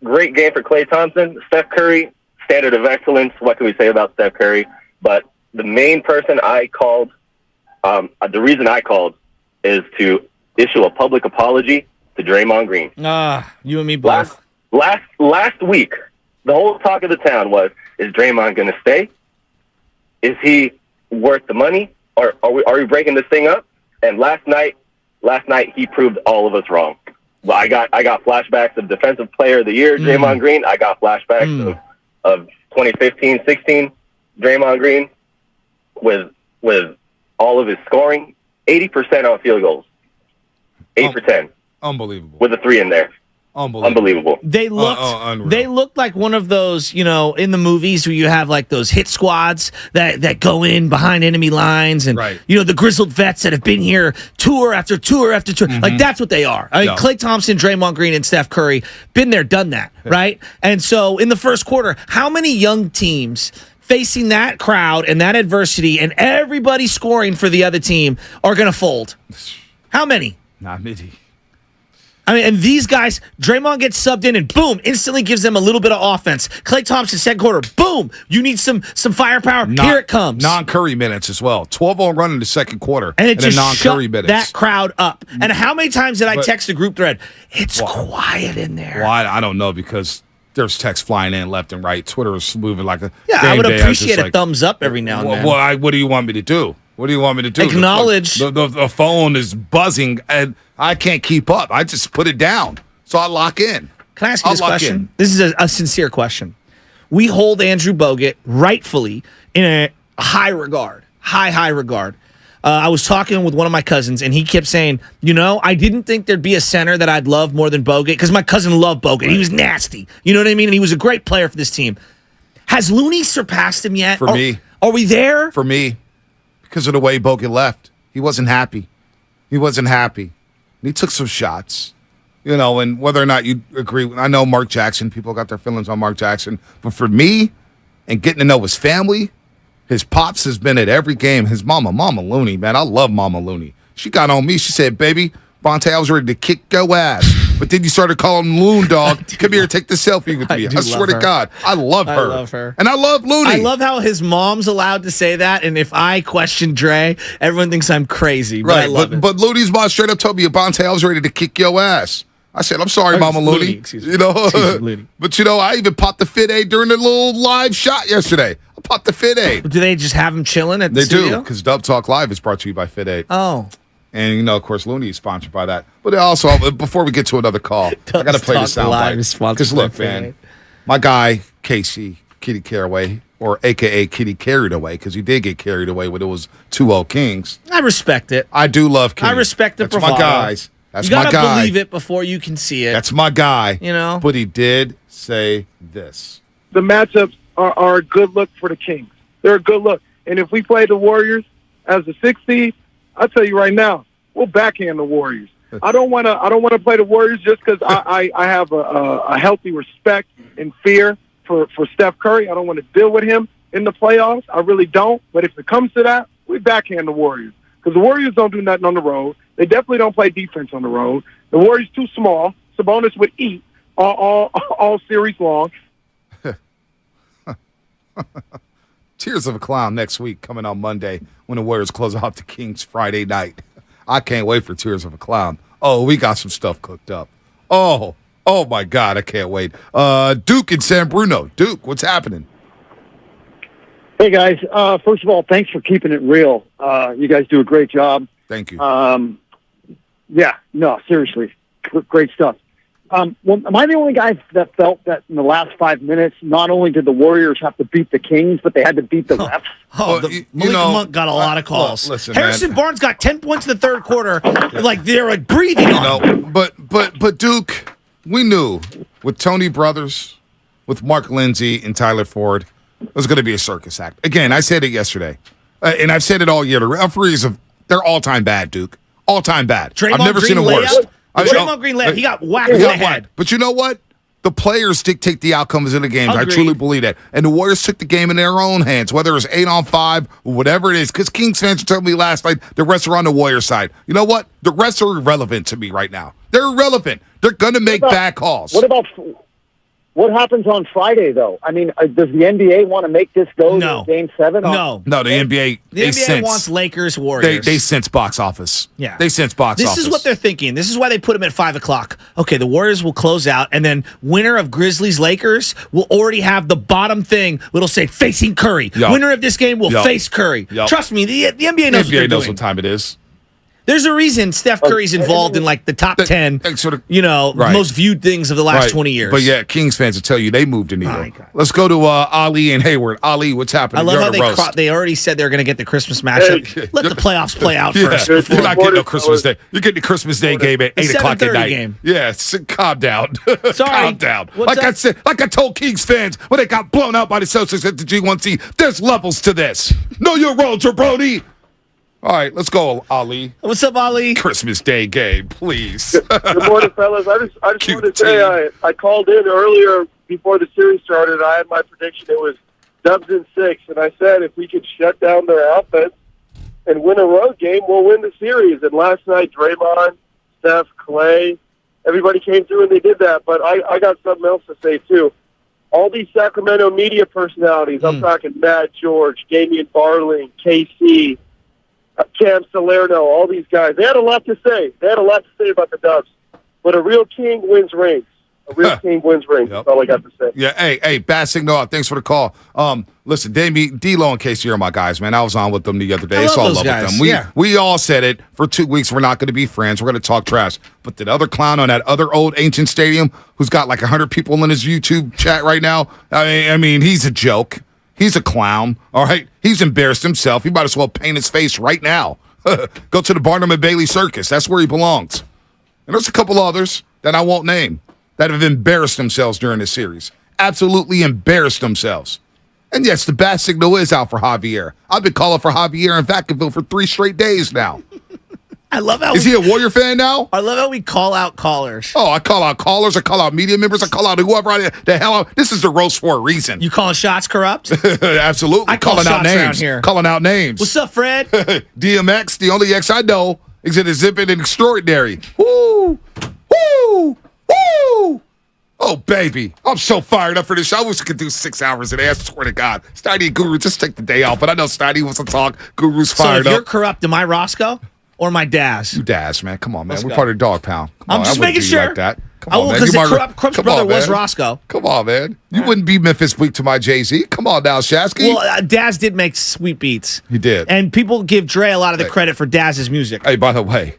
Great game for Klay Thompson. Steph Curry, standard of excellence. What can we say about Steph Curry? But the main person I called, the reason I called is to issue a public apology to Draymond Green. You and me both. Last week, the whole talk of the town was, is Draymond going to stay? Is he worth the money? Or are we breaking this thing up? And last night he proved all of us wrong. Well, I got flashbacks of Defensive Player of the Year, Draymond Green. I got flashbacks of of 2015-16, Draymond Green, with all of his scoring, 80% on field goals. 8 for 10. Unbelievable. With a 3 in there. Unbelievable. They looked like one of those, in the movies where you have like those hit squads that go in behind enemy lines and the grizzled vets that have been here tour after tour after tour. Like that's what they are. I mean, Klay Thompson, Draymond Green, and Steph Curry, been there, done that, right? And so in the first quarter, how many young teams facing that crowd and that adversity and everybody scoring for the other team are going to fold? How many? Not many. I mean, and these guys, Draymond gets subbed in and boom, instantly gives them a little bit of offense. Klay Thompson, second quarter, boom, you need some firepower. Here it comes. Non-Curry minutes as well. 12-on run in the second quarter. And it just non-Curry shut minutes. that crowd up. And how many times did I text the group thread? It's quiet in there. Well, I don't know because there's texts flying in left and right. Twitter is moving like a I would appreciate a thumbs up every now and then. Well, what do you want me to do? What do you want me to do? Acknowledge. The phone is buzzing, and I can't keep up. I just put it down. So I lock in. Can I ask you this question? This is a sincere question. We hold Andrew Bogut rightfully in a high regard, high regard. I was talking with one of my cousins, and he kept saying, I didn't think there'd be a center that I'd love more than Bogut because my cousin loved Bogut. Right. He was nasty. You know what I mean? And he was a great player for this team. Has Looney surpassed him yet? For me. Are we there? For me. Because of the way Bogut left. He wasn't happy. And he took some shots. And whether or not you agree, I know Mark Jackson, people got their feelings on Mark Jackson. But for me, and getting to know his family, his pops has been at every game. His Mama Looney, man, I love Mama Looney. She got on me. She said, baby, Vontae, I was ready to kick your ass. But then you started calling him Loon, dog. Come here, take the selfie with me. I swear to God, I love her. And I love Looney. I love how his mom's allowed to say that. And if I question Dre, everyone thinks I'm crazy. But I love it. But Looney's mom straight up told me, Vontae, I was ready to kick your ass. I said, I'm sorry, Mama Looney. Excuse me. Looney. But I even popped the Fit Aid during the little live shot yesterday. I popped the Fit Aid. Do they just have him chilling at the studio? They do, because Dub Talk Live is brought to you by Fit Aid. Oh. And, of course, Looney is sponsored by that. But also, before we get to another call, I got to play the soundbite. Because, look, man, my guy, Casey, Kitty Caraway, or a.k.a. Kitty Carried Away, because he did get carried away when it was 2-0 Kings. I respect it. I do love Kitty. I respect the bravado. That's my guys. That's you my guy. You got to believe it before you can see it. That's my guy. But he did say this. The matchups are a good look for the Kings. They're a good look. And if we play the Warriors as a 6 seed, I'll tell you right now, we'll backhand the Warriors. I don't want to play the Warriors just because I have a healthy respect and fear for Steph Curry. I don't want to deal with him in the playoffs. I really don't. But if it comes to that, we backhand the Warriors because the Warriors don't do nothing on the road. They definitely don't play defense on the road. The Warriors too small. Sabonis would eat all series long. Tears of a Clown next week coming on Monday when the Warriors close out the Kings Friday night. I can't wait for Tears of a Clown. Oh, we got some stuff cooked up. Oh my God, I can't wait. Duke in San Bruno. Duke, what's happening? Hey, guys. First of all, thanks for keeping it real. You guys do a great job. Thank you. Seriously. Great stuff. Well, am I the only guy that felt that in the last 5 minutes, not only did the Warriors have to beat the Kings, but they had to beat the refs? Malik Monk got a lot of calls. Listen, Harrison Barnes got 10 points in the third quarter. They're breathing on. But Duke, we knew with Tony Brothers, with Mark Lindsay and Tyler Ford, it was going to be a circus act. Again, I said it yesterday, and I've said it all year. The referees, they're all-time bad, Duke. All-time bad. I've never seen a worse. Draymond Green layup. He got whacked in the head. But you know what? The players dictate the outcomes of the games. Agreed. I truly believe that. And the Warriors took the game in their own hands, whether it's 8-on-5 or whatever it is. Because Kings fans were telling me last night the refs are on the Warriors side. You know what? The refs are irrelevant to me right now. They're irrelevant. They're going to make bad calls. What happens on Friday, though? I mean, does the NBA want to make this go to Game 7? No, the NBA. The NBA wants Lakers, Warriors. They sense box office. Yeah. They sense box office. This is what they're thinking. This is why they put them at 5 o'clock. Okay, the Warriors will close out, and then winner of Grizzlies, Lakers will already have the bottom thing. It'll say facing Curry. Yep. Winner of this game will Yep. face Curry. Yep. Trust me, the NBA knows what they're doing. What time it is. There's a reason Steph Curry's involved in like the top 10, most viewed things of the last 20 years. But yeah, Kings fans will tell you they moved the needle. Let's go to Ali and Hayward. Ali, what's happening? I love how they already said they're going to get the Christmas matchup. Let the playoffs play out first. You're not getting no Christmas Day. You're getting the Christmas Day game at 8 o'clock at night. Game. Yeah, calm down. Sorry. Calm down. Like I told Kings fans when they got blown out by the Celtics at the G1C, there's levels to this. Know your role, jabroni. All right, let's go, Ali. What's up, Ali? Christmas Day game, please. Good morning, fellas. I just wanted to say I called in earlier before the series started. I had my prediction. It was Dubs in 6, and I said if we could shut down their offense and win a road game, we'll win the series. And last night, Draymond, Steph, Clay, everybody came through and they did that. But I got something else to say, too. All these Sacramento media personalities, I'm talking Matt George, Damian Barling, KC, Cam Salerno, all these guys, they had a lot to say. They had a lot to say about the Dubs. But a real king wins rings. A real team wins rings. That's all I got to say. Yeah, hey, bad signal. Thanks for the call. Listen, D-Lo and Casey are my guys, man. I was on with them the other day. It's all love with them. We all said it. For 2 weeks, we're not going to be friends. We're going to talk trash. But that other clown on that other old ancient stadium who's got like 100 people in his YouTube chat right now, I mean, he's a joke. He's a clown, all right? He's embarrassed himself. He might as well paint his face right now. Go to the Barnum and Bailey Circus. That's where he belongs. And there's a couple others that I won't name that have embarrassed themselves during this series. Absolutely embarrassed themselves. And yes, the bat signal is out for Javier. I've been calling for Javier in Vacaville for 3 straight days now. I love how Is he a Warrior fan now? I love how we call out callers. Oh, I call out callers. I call out media members. I call out whoever the hell. This is the roast for a reason. You calling shots corrupt? Absolutely. I call calling out shots names. around here. Calling out names. What's up, Fred? DMX, the only X I know, is in a zipping and extraordinary. Woo! Woo! Woo! Oh, baby. I'm so fired up for this show. I wish I could do 6 hours a day. I swear to God. Steiny and Guru, just take the day off. But I know Steiny wants to talk. Guru's fired up. So if you're corrupt, am I Roscoe or my Daz? You Daz, man. Come on, man. We're part of the Dog Pound. I'm just making sure. Like that. Come on, man. Because the corrupt brother was Roscoe. Come on, man. You wouldn't be Memphis Bleak to my Jay-Z. Come on now, Shasky. Well, Daz did make sweet beats. He did. And people give Dre a lot of the credit for Daz's music. Hey, by the way,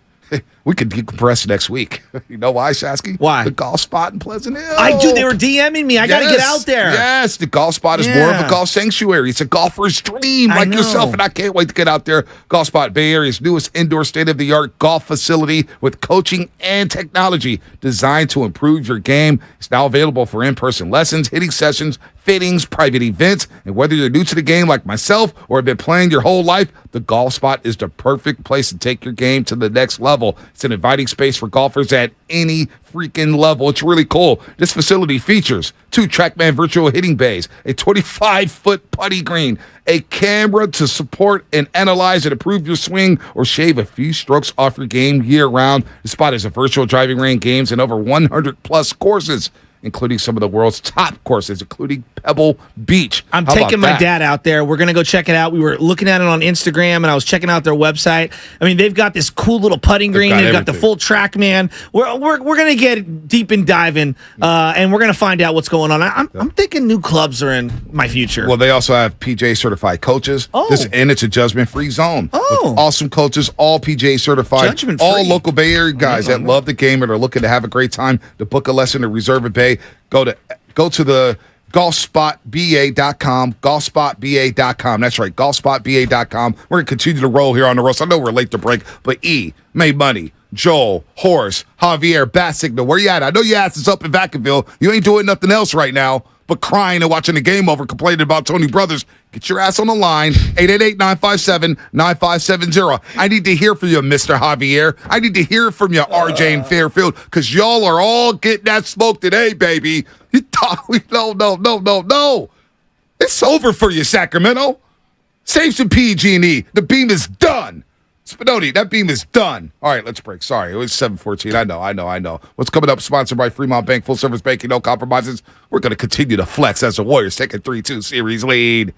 we could decompress next week. You know why, Shasky? Why? The golf spot in Pleasant Hill. They were DMing me. I got to get out there. Yes, the golf spot is more of a golf sanctuary. It's a golfer's dream like yourself, and I can't wait to get out there. Golf Spot, Bay Area's newest indoor state-of-the-art golf facility with coaching and technology designed to improve your game. It's now available for in-person lessons, hitting sessions, fittings, private events, and whether you're new to the game like myself or have been playing your whole life, the Golf Spot is the perfect place to take your game to the next level. It's an inviting space for golfers at any freaking level. It's really cool. This facility features 2 TrackMan virtual hitting bays, a 25-foot putty green, a camera to support and analyze and improve your swing or shave a few strokes off your game year-round. The spot is a virtual driving range, games, and over 100-plus courses, including some of the world's top courses, including Pebble Beach. I'm taking my dad out there. We're going to go check it out. We were looking at it on Instagram, and I was checking out their website. I mean, they've got this cool little putting green. They've got the full TrackMan. We're going to get deep and diving, and we're going to find out what's going on. I'm thinking new clubs are in my future. Well, they also have PJ certified coaches. And it's a judgment-free zone. With awesome coaches, all PJ certified. Judgment-free. All local Bay Area guys that love the game and are looking to have a great time to book a lesson or reserve a bay. Go to the golfspotba.com, golfspotba.com. That's right, golfspotba.com. We're going to continue to roll here on the roast. I know we're late to break, but May Money, Joel, Horace, Javier, Bat Signal, where you at? I know your ass is up in Vacaville. You ain't doing nothing else right now but crying and watching the game over, complaining about Tony Brothers. Get your ass on the line, 888-957-9570. I need to hear from you, Mr. Javier. I need to hear from you, RJ in Fairfield, because y'all are all getting that smoke today, baby. No. It's over for you, Sacramento. Save some PG&E. The beam is done. Spinoni, that beam is done. All right, let's break. Sorry, it was 7:14. I know. What's coming up? Sponsored by Fremont Bank, full service banking, no compromises. We're going to continue to flex as the Warriors take a 3-2 series lead.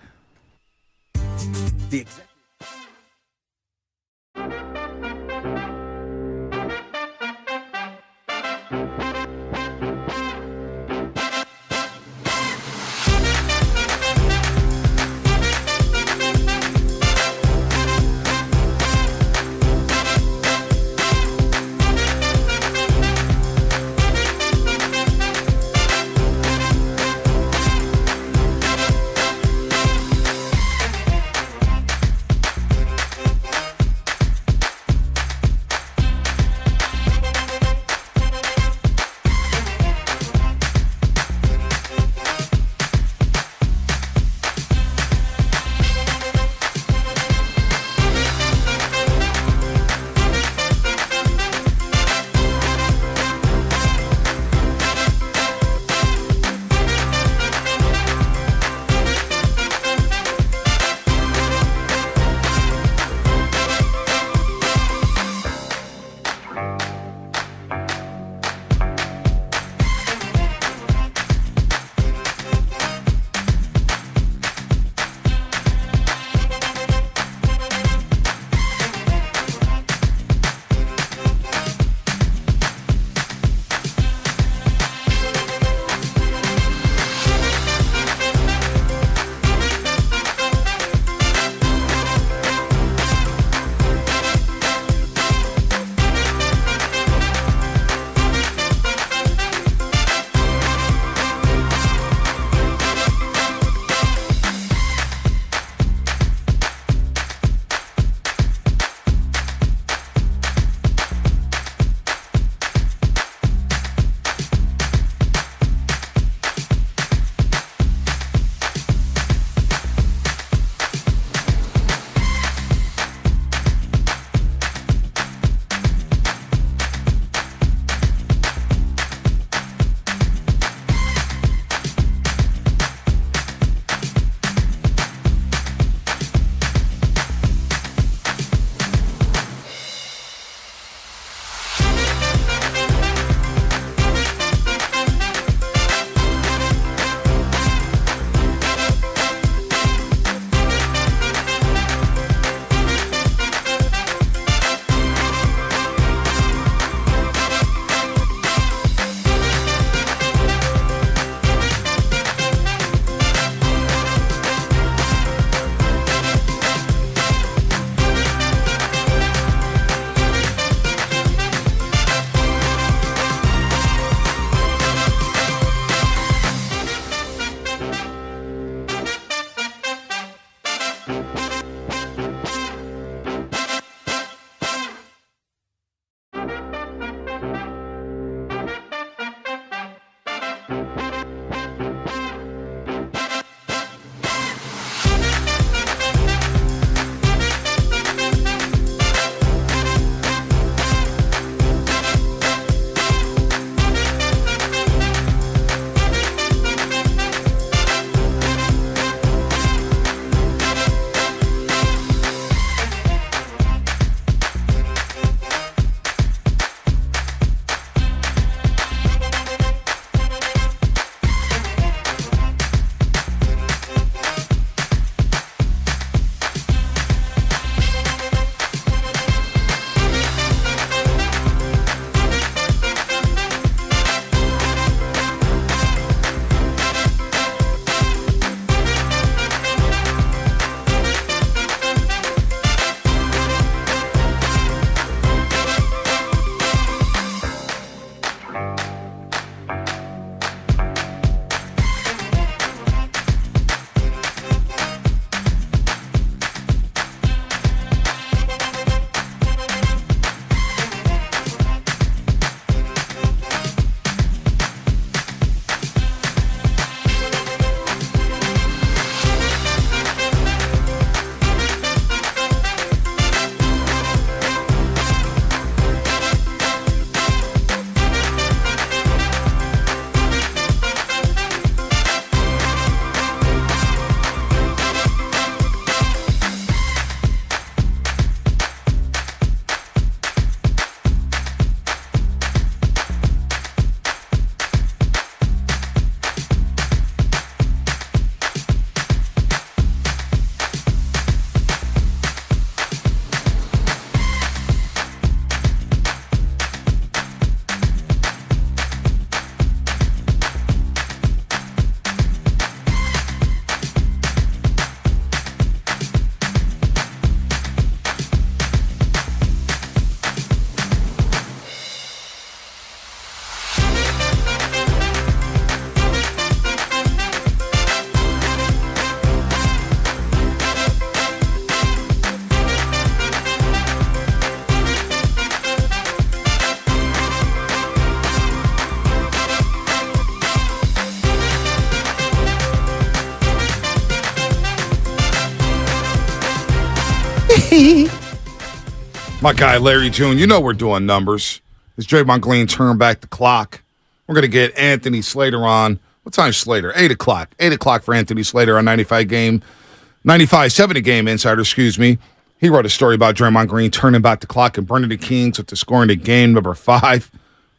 My guy, Larry June, you know we're doing numbers. As Draymond Green turned back the clock, we're going to get Anthony Slater on. What time's Slater? 8 o'clock. 8 o'clock for Anthony Slater on 95.7 Game Insider, excuse me. He wrote a story about Draymond Green turning back the clock and burning the Kings with the scoring of game number 5.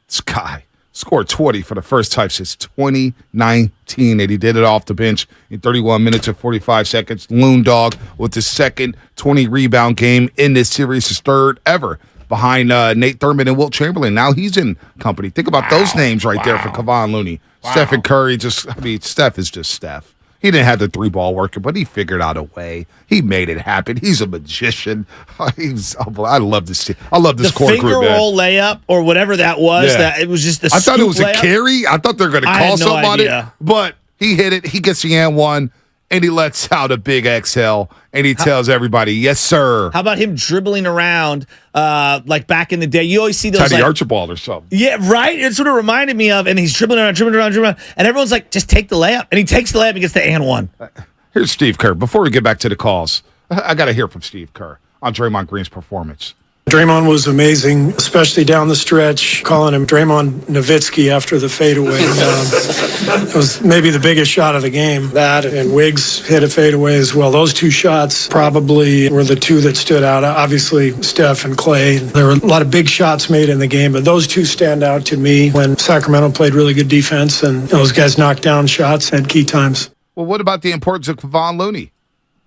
This guy scored 20 for the first time since 2019, and he did it off the bench in 31 minutes and 45 seconds. Loon Dawg with his second 20-rebound game in this series, his third ever, behind Nate Thurmond and Wilt Chamberlain. Now he's in company. Think about those names right there for Kevon Looney. Stephen Curry, Steph is just Steph. He didn't have the three ball working, but he figured out a way. He made it happen. He's a magician. I love this team. I love this core group. The finger roll layup or whatever that was. Yeah. That it was just I thought it was layup. a carry. I thought they were going to call somebody, but he hit it. He gets the and one, and he lets out a big exhale, and he tells everybody, "Yes, sir." How about him dribbling around like back in the day? You always see those Teddy like, Archibald or something. Yeah, right? It's what it reminded me of. And he's dribbling around, and everyone's like, just take the layup. And he takes the layup and gets the and one. Here's Steve Kerr. Before we get back to the calls, I got to hear from Steve Kerr on Draymond Green's performance. Draymond was amazing, especially down the stretch, calling him Draymond Nowitzki after the fadeaway. It was maybe the biggest shot of the game. That and Wiggs hit a fadeaway as well. Those two shots probably were the two that stood out. Obviously, Steph and Clay. There were a lot of big shots made in the game, but those two stand out to me when Sacramento played really good defense and those guys knocked down shots at key times. Well, what about the importance of Kevon Looney?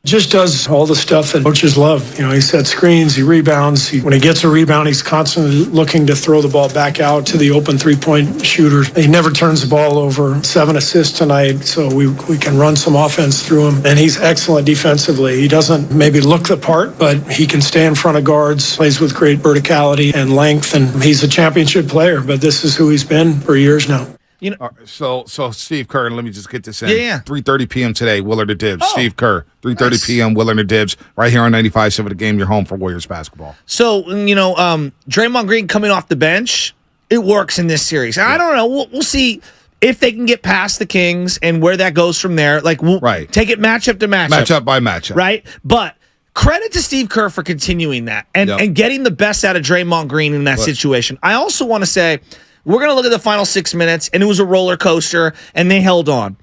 Just does all the stuff that coaches love. You know, he sets screens, he rebounds. When he gets a rebound, he's constantly looking to throw the ball back out to the open three-point shooter. He never turns the ball over. 7 assists tonight, so we can run some offense through him. And he's excellent defensively. He doesn't maybe look the part, but he can stay in front of guards, plays with great verticality and length, and he's a championship player, but this is who he's been for years now. You know, so Steve Kerr, and let me just get this in. Yeah. 3:30 p.m. today, Willard or Dibs. Oh, Steve Kerr, 3:30 nice. p.m. Willard or Dibs, right here on 95.7 The Game. You're home for Warriors basketball. So, Draymond Green coming off the bench, it works in this series. I don't know. We'll see. if they can get past the Kings and where that goes from there, like we'll take it matchup to matchup. Matchup by matchup. Right? But credit to Steve Kerr for continuing that and getting the best out of Draymond Green in that situation. I also want to say, we're going to look at the final 6 minutes, and it was a roller coaster, and they held on.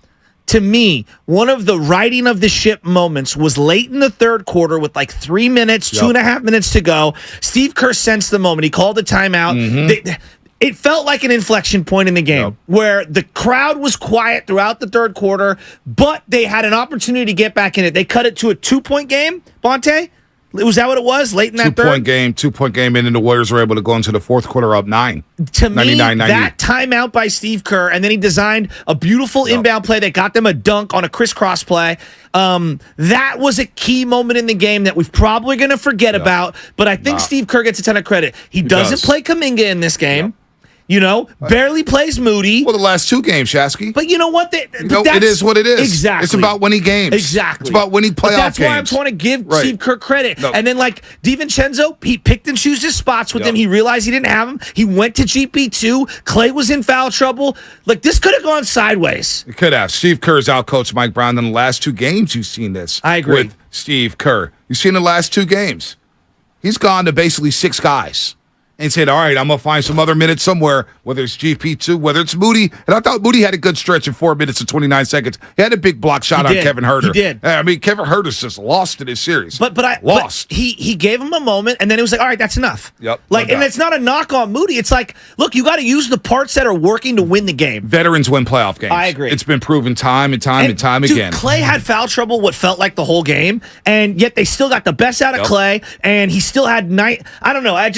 To me, one of the righting of the ship moments was late in the third quarter with like 3 minutes, 2.5 minutes to go. Steve Kerr sensed the moment. He called the timeout. It felt like an inflection point in the game where the crowd was quiet throughout the third quarter, but they had an opportunity to get back in it. They cut it to a 2-point game, Bonte? Was that what it was late in that third? 2-point game, and then the Warriors were able to go into the fourth quarter up 9. To me, that timeout by Steve Kerr, and then he designed a beautiful inbound play that got them a dunk on a crisscross play. That was a key moment in the game that we're probably going to forget about, but I think Steve Kerr gets a ton of credit. He doesn't play Kuminga in this game. You know, barely plays Moody. Well, the last 2 games, Shasky. But you know what? It is what it is. Exactly. It's about winning games. Exactly. It's about winning playoff games. That's why I'm trying to give Steve Kerr credit. No. And then, like, DiVincenzo, he picked and chose his spots with him. He realized he didn't have him. He went to GP2. Clay was in foul trouble. Like, this could have gone sideways. It could have. Steve Kerr's outcoached Mike Brown in the last 2 games. You've seen this. I agree. With Steve Kerr. You've seen the last 2 games. He's gone to basically 6 guys. And said, all right, I'm going to find some other minutes somewhere, whether it's GP2, whether it's Moody. And I thought Moody had a good stretch in 4 minutes and 29 seconds. He had a big block shot on Kevin Huerter. He did. I mean, Kevin Huerter's just lost in this series. But he gave him a moment, and then it was like, all right, that's enough. Yep. Like, and it's not a knock on Moody. It's like, look, you got to use the parts that are working to win the game. Veterans win playoff games. I agree. It's been proven time and time again. Clay had foul trouble what felt like the whole game, and yet they still got the best out of Clay, and he still had I don't know. I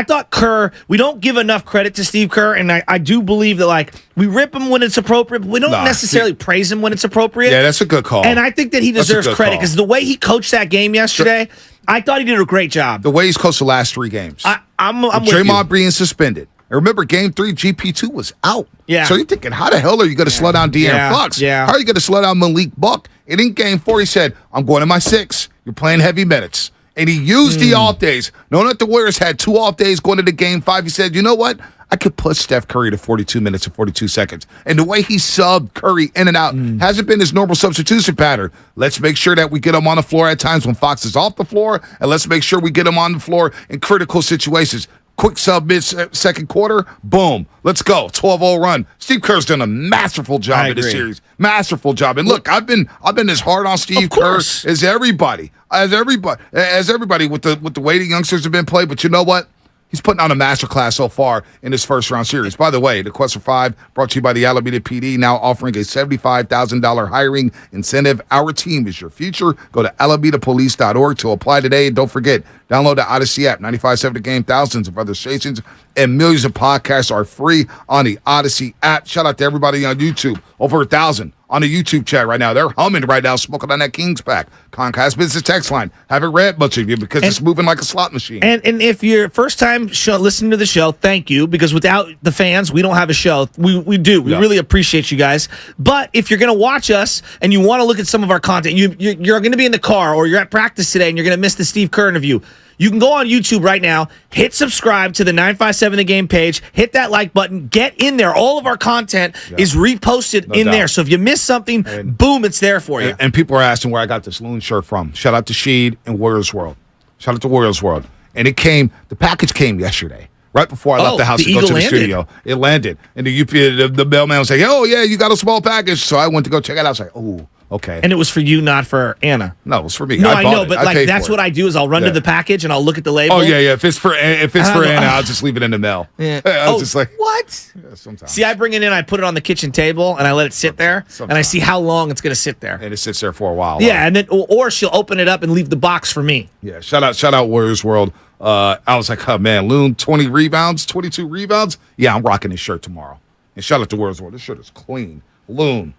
thought Kerr, we don't give enough credit to Steve Kerr, and I do believe that, like, we rip him when it's appropriate, but we don't necessarily praise him when it's appropriate. Yeah, that's a good call. And I think that he deserves credit because the way he coached that game yesterday, I thought he did a great job. The way he's coached the last 3 games. I'm with Draymond being suspended. And remember, game 3, GP2 was out. Yeah. So you're thinking, how the hell are you going to slow down De'Aaron Fox? Yeah. How are you going to slow down Malik Buck? And in game 4, he said, I'm going to my 6. You're playing heavy minutes. And he used the off days. Knowing that the Warriors had 2 off days going into game 5, he said, you know what? I could push Steph Curry to 42 minutes and 42 seconds. And the way he subbed Curry in and out hasn't been his normal substitution pattern. Let's make sure that we get him on the floor at times when Fox is off the floor, and let's make sure we get him on the floor in critical situations. Quick sub mid-second quarter, boom, let's go. 12-0 run. Steve Kerr's done a masterful job in this series. Masterful job. And look, I've been as hard on Steve Kerr as everybody. As everybody with the way the youngsters have been played. But you know what? He's putting on a masterclass so far in this first-round series. By the way, the Quest for 5 brought to you by the Alameda PD, now offering a $75,000 hiring incentive. Our team is your future. Go to alamedapolice.org to apply today. And don't forget, download the Odyssey app, 95.7 The Game. Thousands of other stations and millions of podcasts are free on the Odyssey app. Shout out to everybody on YouTube. Over 1,000 on the YouTube chat right now. They're humming right now, smoking on that Kings pack. Comcast Business Text Line. Haven't read much of you because it's moving like a slot machine. And if you're first time listening to the show, thank you, because without the fans, we don't have a show. We do. We really appreciate you guys. But if you're going to watch us and you want to look at some of our content, you're going to be in the car or you're at practice today and you're going to miss the Steve Kerr interview. You can go on YouTube right now, hit subscribe to the 957 The Game page, hit that like button, get in there. All of our content is reposted in there. So if you miss something, boom, it's there for you. And people are asking where I got this Loon shirt from. Shout out to Sheed and Warriors World. Shout out to Warriors World. And the package came yesterday. Right before I left the house to go to the studio. It landed. And the mailman was like, oh, yeah, you got a small package. So I went to go check it out. I was like, oh. Okay. And it was for you, not for Anna. No, it was for me. No, I know, but like that's what I do is I'll run to the package and I'll look at the label. Oh yeah. If it's for Anna, I'll just leave it in the mail. Yeah. I was just like, what? Yeah, sometimes. See, I bring it in, I put it on the kitchen table, and I let it sit there, and I see how long it's going to sit there. And it sits there for a while. Yeah, and then or she'll open it up and leave the box for me. Yeah. Shout out Warriors World. I was like, oh man, Loon, 20 rebounds, 22 rebounds. Yeah, I'm rocking this shirt tomorrow. And shout out to Warriors World. This shirt is clean. Loon,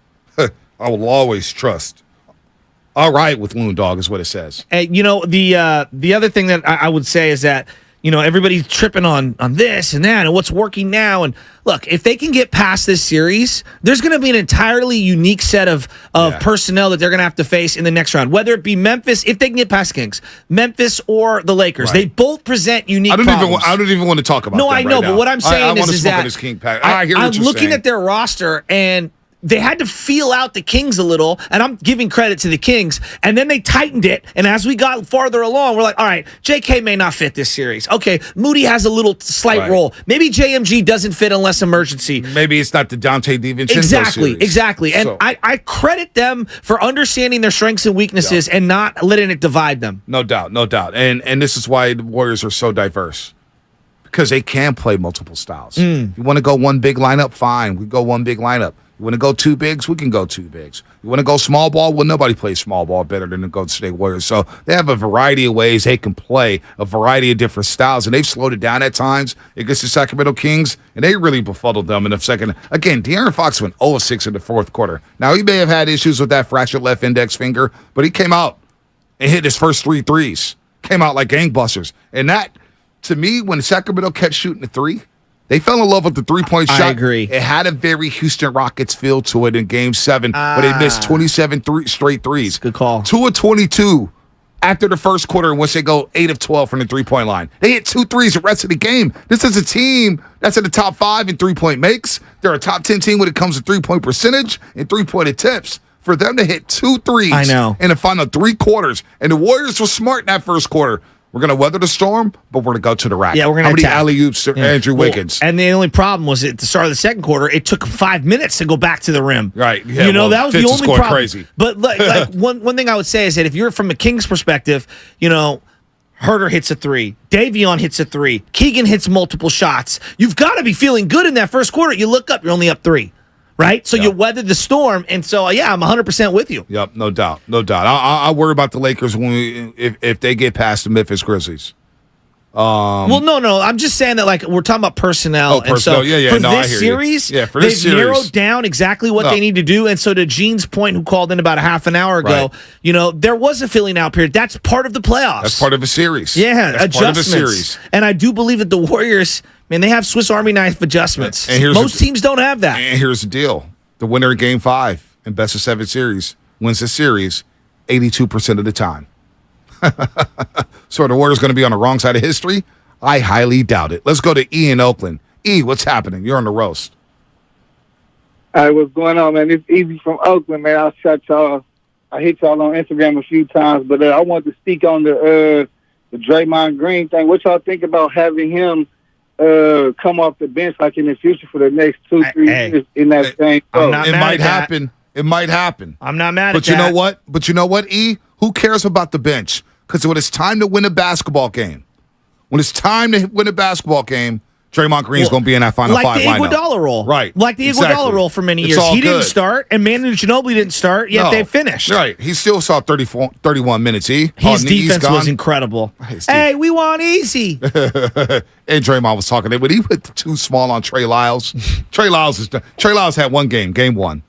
I will always trust. All right with Loon, Dawg, is what it says. And the other thing that I would say is that everybody's tripping on this and that and what's working now. And look, if they can get past this series, there's going to be an entirely unique set of personnel that they're going to have to face in the next round, whether it be Memphis, if they can get past Kings, Memphis or the Lakers. Right. They both present unique problems. I don't even want to talk about No, them I know, right but now. what I'm saying is that I'm looking at their roster and they had to feel out the Kings a little, and I'm giving credit to the Kings, and then they tightened it, and as we got farther along, we're like, all right, JK may not fit this series. Okay, Moody has a little slight role. Maybe JMG doesn't fit unless emergency. Maybe it's not the Dante DiVincenzo series. Exactly. And I credit them for understanding their strengths and weaknesses and not letting it divide them. No doubt. And this is why the Warriors are so diverse. Because they can play multiple styles. You want to go one big lineup? Fine. We go one big lineup. You want to go two bigs? We can go two bigs. You want to go small ball? Well, nobody plays small ball better than the Golden State Warriors. So they have a variety of ways they can play, a variety of different styles, and they've slowed it down at times against the Sacramento Kings, and they really befuddled them in the second. Again, De'Aaron Fox went 0-6 in the fourth quarter. Now, he may have had issues with that fractured left index finger, but he came out and hit his first 3 threes. Came out like gangbusters. And that, to me, when Sacramento kept shooting the three, they fell in love with the three-point shot. I agree. It had a very Houston Rockets feel to it in Game 7, but they missed 27 straight threes. Good call. 2 of 22 after the first quarter, in which they go 8 of 12 from the three-point line. They hit 2 threes the rest of the game. This is a team that's in the top 5 in three-point makes. They're a top 10 team when it comes to three-point percentage and three-point attempts. For them to hit 2 threes in the final 3 quarters, and the Warriors were smart in that first quarter. We're going to weather the storm, but we're going to go to the rack. Yeah, we're going to attack. How many alley-oops to Andrew Wiggins? And the only problem was at the start of the second quarter, it took 5 minutes to go back to the rim. Right. Yeah, that was the only problem. Crazy. But like one thing I would say is that if you're from a Kings perspective, Herter hits a 3. Davion hits a 3. Keegan hits multiple shots. You've got to be feeling good in that first quarter. You look up, you're only up 3. Right? So you weathered the storm, and so, I'm 100% with you. Yep, no doubt. I worry about the Lakers if they get past the Memphis Grizzlies. Well, no. I'm just saying that, we're talking about personnel. And so, for this series, they've narrowed down exactly what they need to do. And so to Gene's point, who called in about a half an hour ago, there was a filling out period. That's part of the playoffs. That's part of a series. Yeah, that's adjustments. Part of a series. And I do believe that the Warriors, they have Swiss Army knife adjustments. Most teams don't have that. And here's the deal. The winner of Game 5 in Best of 7 series wins the series 82% of the time. So the Warriors going to be on the wrong side of history? I highly doubt it. Let's go to E in Oakland. E, what's happening? You're on the roast. All right, what's going on, man? It's Easy from Oakland, man. I hit y'all on Instagram a few times, but I wanted to speak on the Draymond Green thing. What y'all think about having him come off the bench like in the future for the next 2-3 years in that same role? It might happen. It might happen. I'm not mad at that. But you know what, E? Who cares about the bench? Because when it's time to win a basketball game, Draymond Green's going to be in that Final 5 lineup. Like the Iguodala role. Right. Like the Iguodala role for many years. He didn't start, and Manu Ginobili didn't start, yet they finished. Right. He still saw 31 minutes, E. His defense was incredible. Hey, we want easy. And Draymond was talking. But he put too small on Trey Lyles. Trey Lyles had one game, Game 1.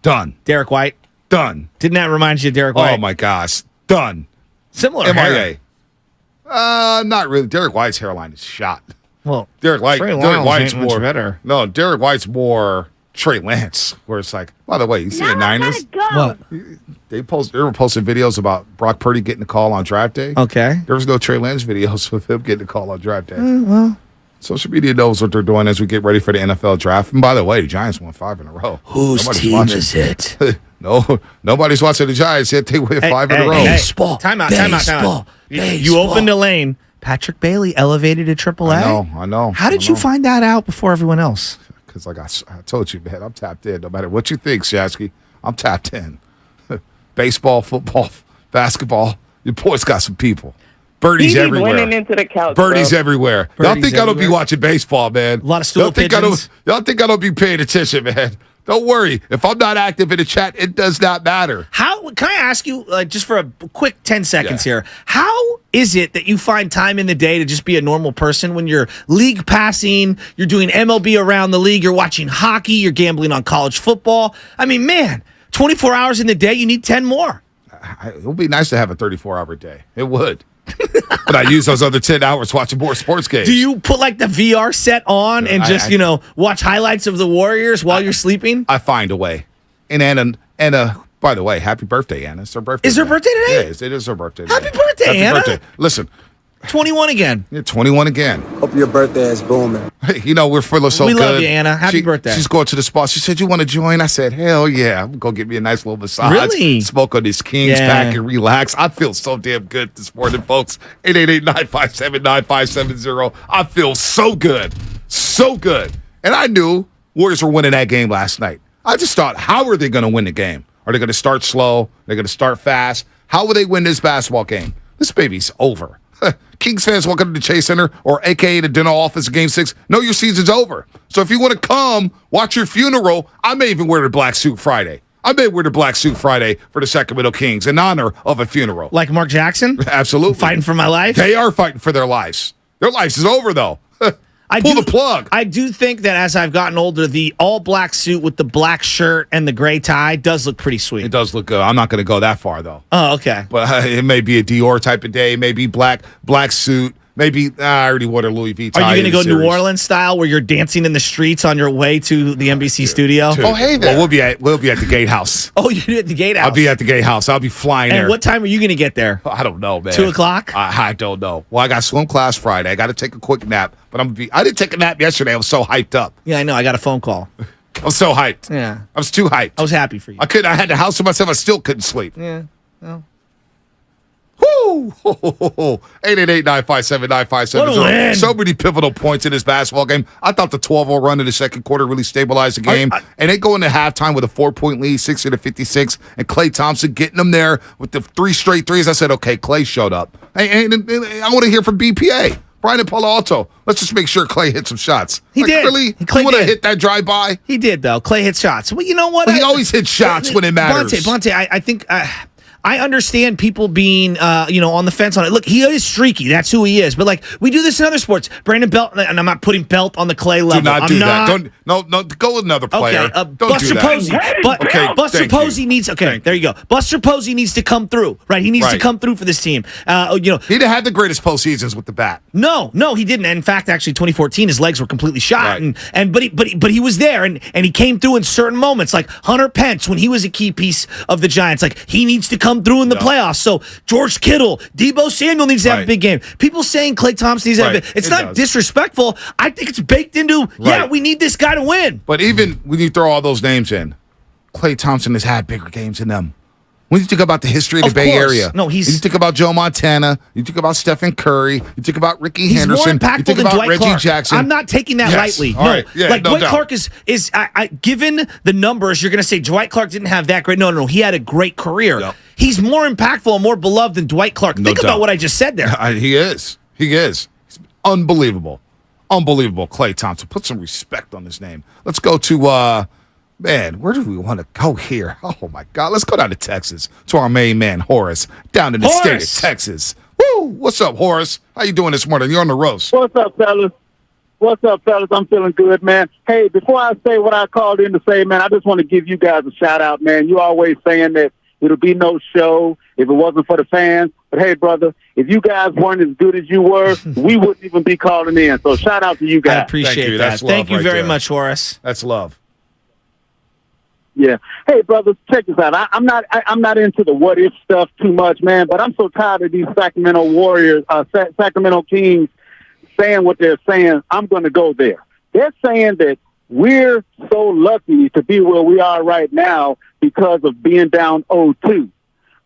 Done. Derek White. Done. Didn't that remind you of Derek White? Oh, my gosh. Done. Similar MIA. Not really. Derek White's hairline is shot. Well, Derek White's much more better. No, Derek White's more Trey Lance, where it's like, by the way, you see the Niners? What? They were posting videos about Brock Purdy getting the call on draft day. Okay. There was no Trey Lance videos of him getting the call on draft day. Well, social media knows what they're doing as we get ready for the NFL draft. And by the way, the Giants won 5 in a row. Whose team is it? No, nobody's watching the Giants yet. They win 5 in a row. Baseball. Time out. You opened a lane. Patrick Bailey elevated to AAA. I know. How did you find that out before everyone else? Because like I told you, man, I'm tapped in. No matter what you think, Shasky, I'm tapped in. Baseball, football, basketball. Your boy's got some people. Birdies everywhere. Winning into the couch, Birdies bro. everywhere. Birdies y'all think I don't be watching baseball, man? A lot of stool pigeons. Y'all think I don't be paying attention, man? Don't worry. If I'm not active in the chat, it does not matter. Can I ask you, just for a quick 10 seconds here, how is it that you find time in the day to just be a normal person when you're league passing, you're doing MLB around the league, you're watching hockey, you're gambling on college football? I mean, man, 24 hours in the day, you need 10 more. It would be nice to have a 34-hour day. It would. But I use those other 10 hours watching more sports games. Do you put like the VR set on and just, watch highlights of the Warriors while you're sleeping? I find a way. And Anna, by the way, happy birthday, Anna. It's her birthday. Is her birthday today? Yeah, it is her birthday today. Happy birthday, Anna. Birthday. Listen. 21 again. Yeah, 21 again. Hope your birthday is booming. Hey, we're feeling so good. We love good. you, Anna. Happy birthday. She's going to the spa. She said, you want to join? I said, hell yeah. I'm going to get me a nice little massage. Really? Smoke on this King's pack and relax. I feel so damn good this morning, folks. 888-957-9570. I feel so good. So good. And I knew Warriors were winning that game last night. I just thought, how are they going to win the game? Are they going to start slow? They're going to start fast? How will they win this basketball game? This baby's over. Kings fans welcome to the Chase Center or AKA the dental office of Game 6. Know your season's over. So if you want to come watch your funeral, I may even wear the black suit Friday. I may wear the black suit Friday for the Sacramento Kings in honor of a funeral. Like Mark Jackson? Absolutely. Fighting for my life? They are fighting for their lives. Their lives is over, though. Pull the plug. I do think that as I've gotten older, the all-black suit with the black shirt and the gray tie does look pretty sweet. It does look good. I'm not going to go that far, though. Oh, okay. But it may be a Dior type of day. Maybe black suit. Maybe I already wore a Louis V tie. Are you going to go New Orleans style where you're dancing in the streets on your way to the NBC studio? Oh, hey there. Well, we'll be at the Gatehouse. Oh, you're at the Gatehouse. I'll be at the Gatehouse. I'll be flying there. And what time are you going to get there? I don't know, man. 2 o'clock? I don't know. Well, I got swim class Friday. I got to take a quick nap. But I didn't take a nap yesterday. I was so hyped up. Yeah, I know. I got a phone call. I was so hyped. Yeah. I was too hyped. I was happy for you. I had the house to myself. I still couldn't sleep. Yeah. Well. Woo! 888-957-9570. What a win. So many pivotal points in this basketball game. I thought the 12-0 run in the second quarter really stabilized the game. And they go into halftime with a 4-point lead, 60-56, and Klay Thompson getting them there with the 3 straight threes. I said, okay, Klay showed up. And I want to hear from BPA. Brian and Palo Alto. Let's just make sure Klay hit some shots. He did. Really? Klay you want to hit that drive-by? He did, though. Klay hit shots. Well, you know what? Well, he always hits shots when it matters. Bonte, I think... I understand people being, on the fence on it. Look, he is streaky. That's who he is. But, we do this in other sports. Brandon Belt, and I'm not putting Belt on the Klay level. Do not do that. No, go with another player. Okay, Don't Buster do that. Posey. Buster Posey needs, there you go. Buster Posey needs to come through, right? He needs to come through for this team. He didn't have the greatest postseasons with the bat. No, he didn't. In fact, actually, 2014, his legs were completely shot, but he was there, and he came through in certain moments, like Hunter Pence when he was a key piece of the Giants. Like he needs to come through in the playoffs. So George Kittle, Debo Samuel needs to have a big game. People saying Klay Thompson needs to have a big. It's not disrespectful. I think it's baked into. Yeah, we need this guy to win. But even when you throw all those names in, Klay Thompson has had bigger games than them. When you think about the history of the Bay Area, you think about Joe Montana, you think about Stephen Curry, you think about Ricky Henderson, more impactful you think than about Dwight Reggie Clark. Jackson. I'm not taking that lightly. All right. Yeah, no Dwight doubt. Clark is given the numbers, you're going to say Dwight Clark didn't have that great. No. He had a great career. Yep. He's more impactful and more beloved than Dwight Clark. Think about what I just said there. He is. He's unbelievable. Unbelievable. Klay Thompson. Put some respect on his name. Let's go to man, where do we want to go here? Oh, my God. Let's go down to Texas to our main man, Horace, down in the state of Texas. Woo! What's up, Horace? How you doing this morning? You're on the roast. What's up, fellas? I'm feeling good, man. Hey, before I say what I called in to say, man, I just want to give you guys a shout-out, man. You always saying that it'll be no show if it wasn't for the fans. But, hey, brother, if you guys weren't as good as you were, we wouldn't even be calling in. So shout-out to you guys. I appreciate that. Thank you very much, Horace. That's love. Yeah. Hey, brothers, check this out. I'm not into the what if stuff too much, man. But I'm so tired of these Sacramento Warriors, Sacramento Kings, saying what they're saying. I'm going to go there. They're saying that we're so lucky to be where we are right now because of being down 0-2.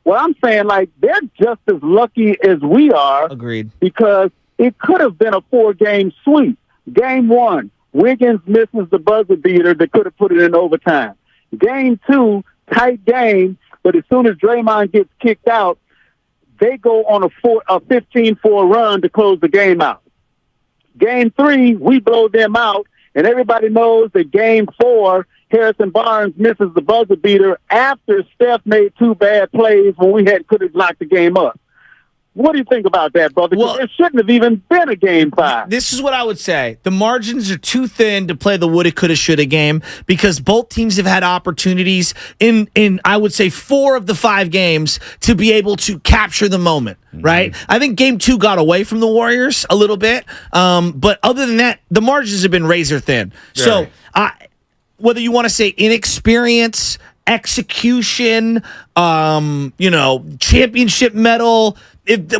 Well, I'm saying they're just as lucky as we are. Agreed. Because it could have been a 4-game sweep. Game 1, Wiggins misses the buzzer beater that could have put it in overtime. Game 2, tight game, but as soon as Draymond gets kicked out, they go on a 15-4 run to close the game out. Game 3, we blow them out, and everybody knows that Game 4, Harrison Barnes misses the buzzer beater after Steph made 2 bad plays when we could have locked the game up. What do you think about that, brother? Well, it shouldn't have even been a Game 5. This is what I would say. The margins are too thin to play the woulda, coulda, shoulda game because both teams have had opportunities in I would say 4 of the 5 games to be able to capture the moment, right? I think Game 2 got away from the Warriors a little bit, but other than that, the margins have been razor thin. Yeah. So whether you want to say inexperience, execution, championship medal,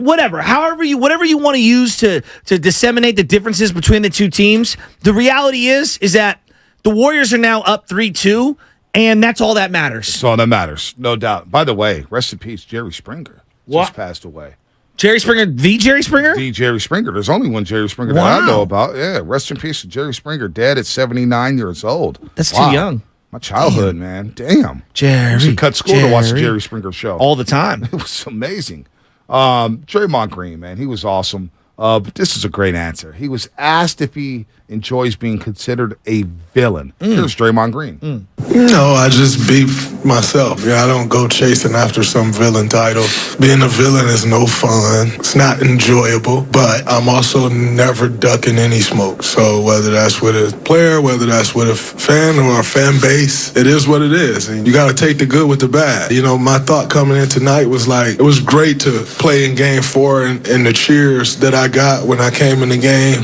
whatever you want to use to disseminate the differences between the two teams. The reality is that the Warriors are now up 3-2, and that's all that matters. That's all that matters, no doubt. By the way, rest in peace, Jerry Springer just passed away. Jerry Springer, the Jerry Springer? The Jerry Springer. There's only one Jerry Springer that I know about. Yeah, rest in peace to Jerry Springer, dead at 79 years old. That's too young. My childhood, man. Damn. Jerry. I used to cut school to watch the Jerry Springer show. All the time. It was amazing. Draymond Green, man, he was awesome. But this is a great answer. He was asked if he enjoys being considered a villain. Here's Draymond Green. No, I just beat myself. I don't go chasing after some villain title. Being a villain is no fun. It's not enjoyable, but I'm also never ducking any smoke. So whether that's with a player, whether that's with a fan or a fan base, it is what it is. And you got to take the good with the bad. My thought coming in tonight was like, it was great to play in Game 4 and the cheers that I got when I came in the game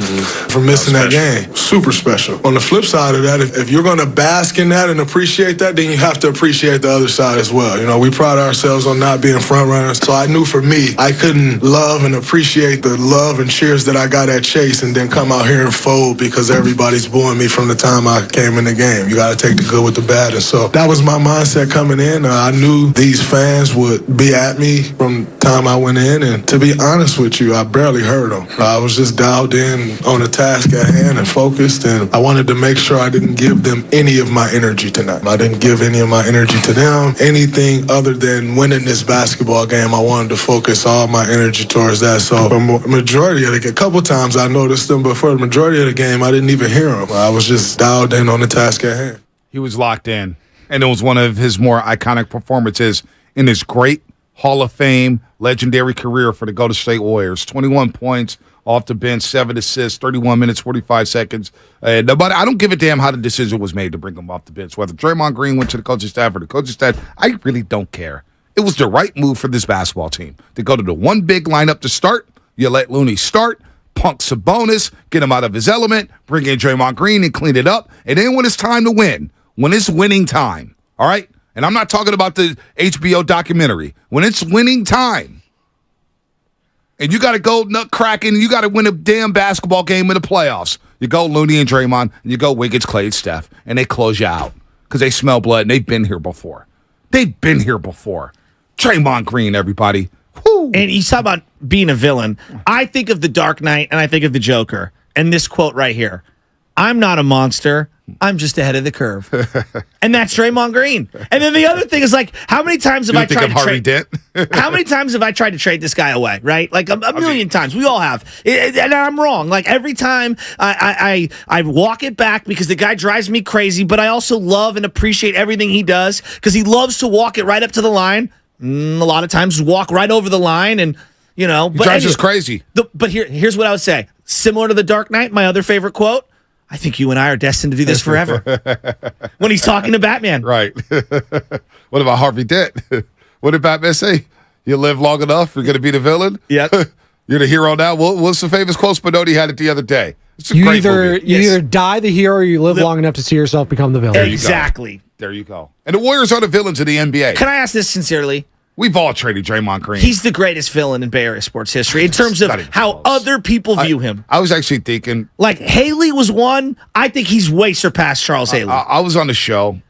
for missing that game. Super special. On the flip side of that, if you're going to bask in that and appreciate that, then you have to appreciate the other side as well. We pride ourselves on not being front runners. So I knew for me, I couldn't love and appreciate the love and cheers that I got at Chase and then come out here and fold because everybody's booing me from the time I came in the game. You got to take the good with the bad. And so that was my mindset coming in. I knew these fans would be at me from the time I went in. And to be honest with you, I barely heard them. I was just dialed in on the task at hand and focused, and I wanted to make sure I didn't give them any of my energy tonight. I didn't give any of my energy to them. Anything other than winning this basketball game, I wanted to focus all my energy towards that. So for majority of a couple times I noticed them, but for the majority of the game, I didn't even hear them. I was just dialed in on the task at hand. He was locked in, and it was one of his more iconic performances in his great Hall of Fame, legendary career for the Golden State Warriors. 21 points off the bench, 7 assists, 31 minutes, 45 seconds. I don't give a damn how the decision was made to bring him off the bench. Whether Draymond Green went to the coaching staff or the coaching staff, I really don't care. It was the right move for this basketball team to go to the one big lineup to start. You let Looney start, punk Sabonis, get him out of his element, bring in Draymond Green and clean it up. And then when it's time to win, when it's winning time, all right? And I'm not talking about the HBO documentary. When it's winning time, and you got to go nut cracking, and you got to win a damn basketball game in the playoffs, you go Looney and Draymond, and you go Wiggins, Clay, and Steph, and they close you out because they smell blood, and they've been here before. They've been here before. Draymond Green, everybody. Woo. And you talk about being a villain. I think of The Dark Knight, and I think of the Joker, and this quote right here. I'm not a monster. I'm just ahead of the curve. And that's Draymond Green. And then the other thing is, like, how many times have I tried to trade Dent? How many times have I tried to trade this guy away, right? Like a million times. We all have. And I'm wrong. Like every time I walk it back because the guy drives me crazy, but I also love and appreciate everything he does because he loves to walk it right up to the line. A lot of times walk right over the line and, He drives us crazy. But here's what I would say. Similar to The Dark Knight, my other favorite quote, I think you and I are destined to do this forever. When he's talking to Batman. Right. What about Harvey Dent? What did Batman say? You live long enough, you're going to be the villain? Yep. You're the hero now? What's the famous quote Spinoni had it the other day? It's a you great movie. You either die the hero or you live long enough to see yourself become the villain. Exactly. There you go. And the Warriors are the villains of the NBA. Can I ask this sincerely? We've all traded Draymond Green. He's the greatest villain in Bay Area sports history in terms of how other people view him. I was actually thinking... Like, Haley was one. I think he's way surpassed Charles Haley. I was on the show.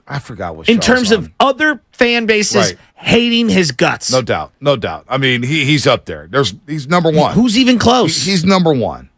I forgot what show in terms of other fan bases hating his guts. No doubt. No doubt. I mean, he's up there. He's number one. Who's even close? He's number one.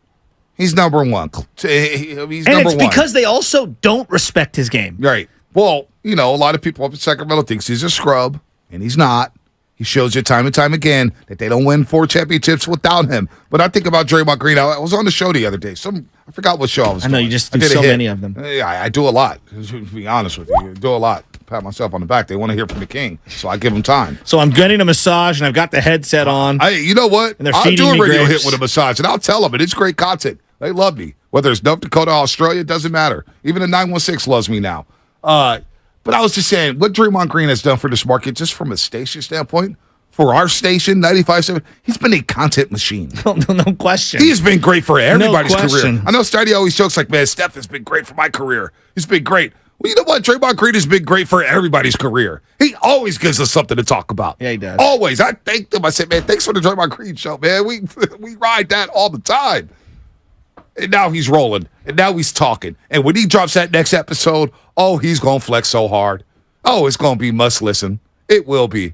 He's number one. He's and number it's one. because they also don't respect his game. Right. Well, a lot of people up in Sacramento thinks he's a scrub, and he's not. He shows you time and time again that they don't win 4 championships without him. But I think about Draymond Green. I was on the show the other day. I forgot what show I was doing. I know, you just do so many of them. Yeah, I do a lot, to be honest with you. I do a lot. pat myself on the back. They want to hear from the king, so I give them time. So I'm getting a massage, and I've got the headset on. You know what? And they're I'll feeding do a me radio grapes. hit with a massage, and I'll tell them, and it's great content. They love me. Whether it's North Dakota, Australia, it doesn't matter. Even the 916 loves me now. But I was just saying, what Draymond Green has done for this market, just from a station standpoint, for our station, 95.7, he's been a content machine. No question. He's been great for everybody's career. question. I know Stardy always jokes like, man, Steph has been great for my career. He's been great. Well, you know what? Draymond Green has been great for everybody's career. He always gives us something to talk about. Yeah, he does. Always. I thanked him. I said, man, thanks for the Draymond Green show, man. We ride that all the time. And now he's rolling. And now he's talking. And when he drops that next episode, he's going to flex so hard. It's going to be must listen. It will be.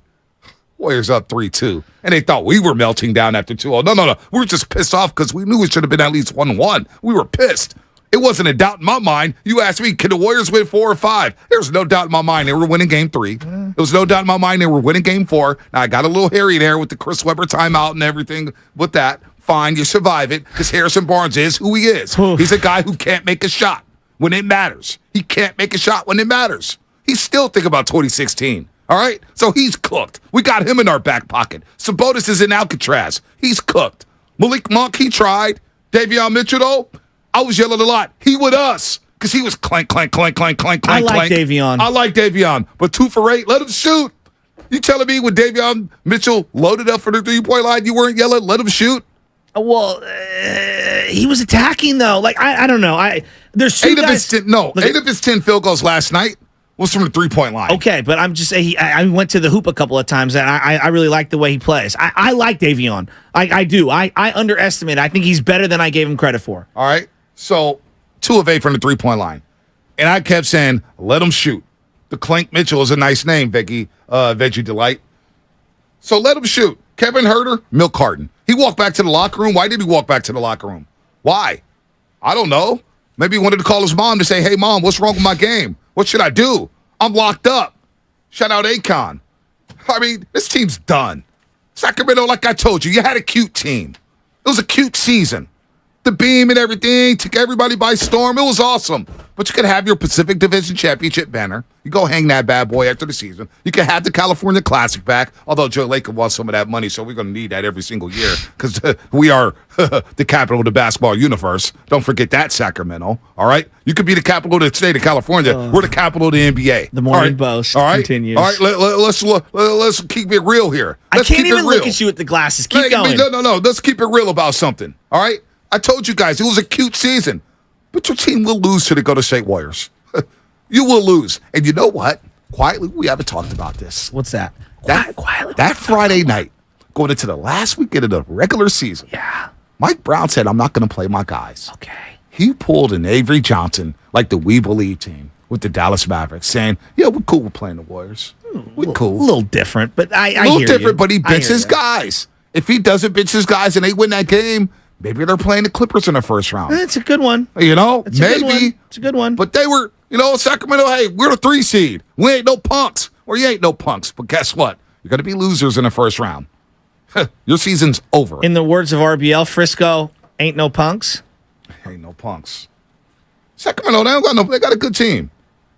Warriors up 3-2. And they thought we were melting down after 2-0. No. We were just pissed off because we knew it should have been at least 1-1. We were pissed. It wasn't a doubt in my mind. You asked me, can the Warriors win 4 or 5? There's no doubt in my mind they were winning game 3. There was no doubt in my mind they were winning game 4. Now, I got a little hairy there with the Chris Webber timeout and everything with that. Fine, you survive it because Harrison Barnes is who he is. He's a guy who can't make a shot when it matters. He can't make a shot when it matters. He's still thinking about 2016. All right? So he's cooked. We got him in our back pocket. Sabonis is in Alcatraz. He's cooked. Malik Monk, he tried. Davion Mitchell, though, I was yelling a lot. He with us because he was clank, clank, clank, clank, clank, clank, I like Davion. I like Davion. But 2 for 8, let him shoot. You telling me when Davion Mitchell loaded up for the three-point line, you weren't yelling, let him shoot? Well, he was attacking, though. Like, I don't know. There's 2 guys. 8 of his 10 field goals last night was from the three-point line. Okay, but I'm just saying, I went to the hoop a couple of times, and I really like the way he plays. I like Davion. I do. I underestimate it. I think he's better than I gave him credit for. All right? So, 2 of 8 from the three-point line. And I kept saying, let him shoot. The Clank Mitchell is a nice name, Veggie Delight. So let him shoot. Kevin Herter, milk carton. He walked back to the locker room. Why did he walk back to the locker room? Why? I don't know. Maybe he wanted to call his mom to say, hey, Mom, what's wrong with my game? What should I do? I'm locked up. Shout out Akon. I mean, this team's done. Sacramento, like I told you had a cute team. It was a cute season. The beam and everything took everybody by storm. It was awesome. But you could have your Pacific Division Championship banner. You go hang that bad boy after the season. You could have the California Classic back, although Joe Lacob wants some of that money, so we're going to need that every single year because we are the capital of the basketball universe. Don't forget that, Sacramento. All right? You could be the capital of the state of California. We're the capital of the NBA. The Morning Boast continues. All right, let's keep it real here. I can't even look at you with the glasses. Keep going. No. Let's keep it real about something. All right? I told you guys, it was a cute season. But your team will lose to the Golden State Warriors. You will lose. And you know what? Quietly, we haven't talked about this. What's that? Quietly. That Friday night, going into the last weekend of the regular season, Mike Brown said, I'm not going to play my guys. Okay. He pulled an Avery Johnson, like the We Believe team, with the Dallas Mavericks, saying, yeah, we're cool with playing the Warriors. We're cool. A little different, but I hear you. A little different, but he benches his guys. If he doesn't bench his guys and they win that game, maybe they're playing the Clippers in the first round. It's a good one. You know, It's maybe. It's a good one. But they were, Sacramento, hey, we're the 3 seed. We ain't no punks. Or you ain't no punks. But guess what? You're going to be losers in the first round. Your season's over. In the words of RBL, Frisco ain't no punks. Ain't no punks. Sacramento, they got a good team.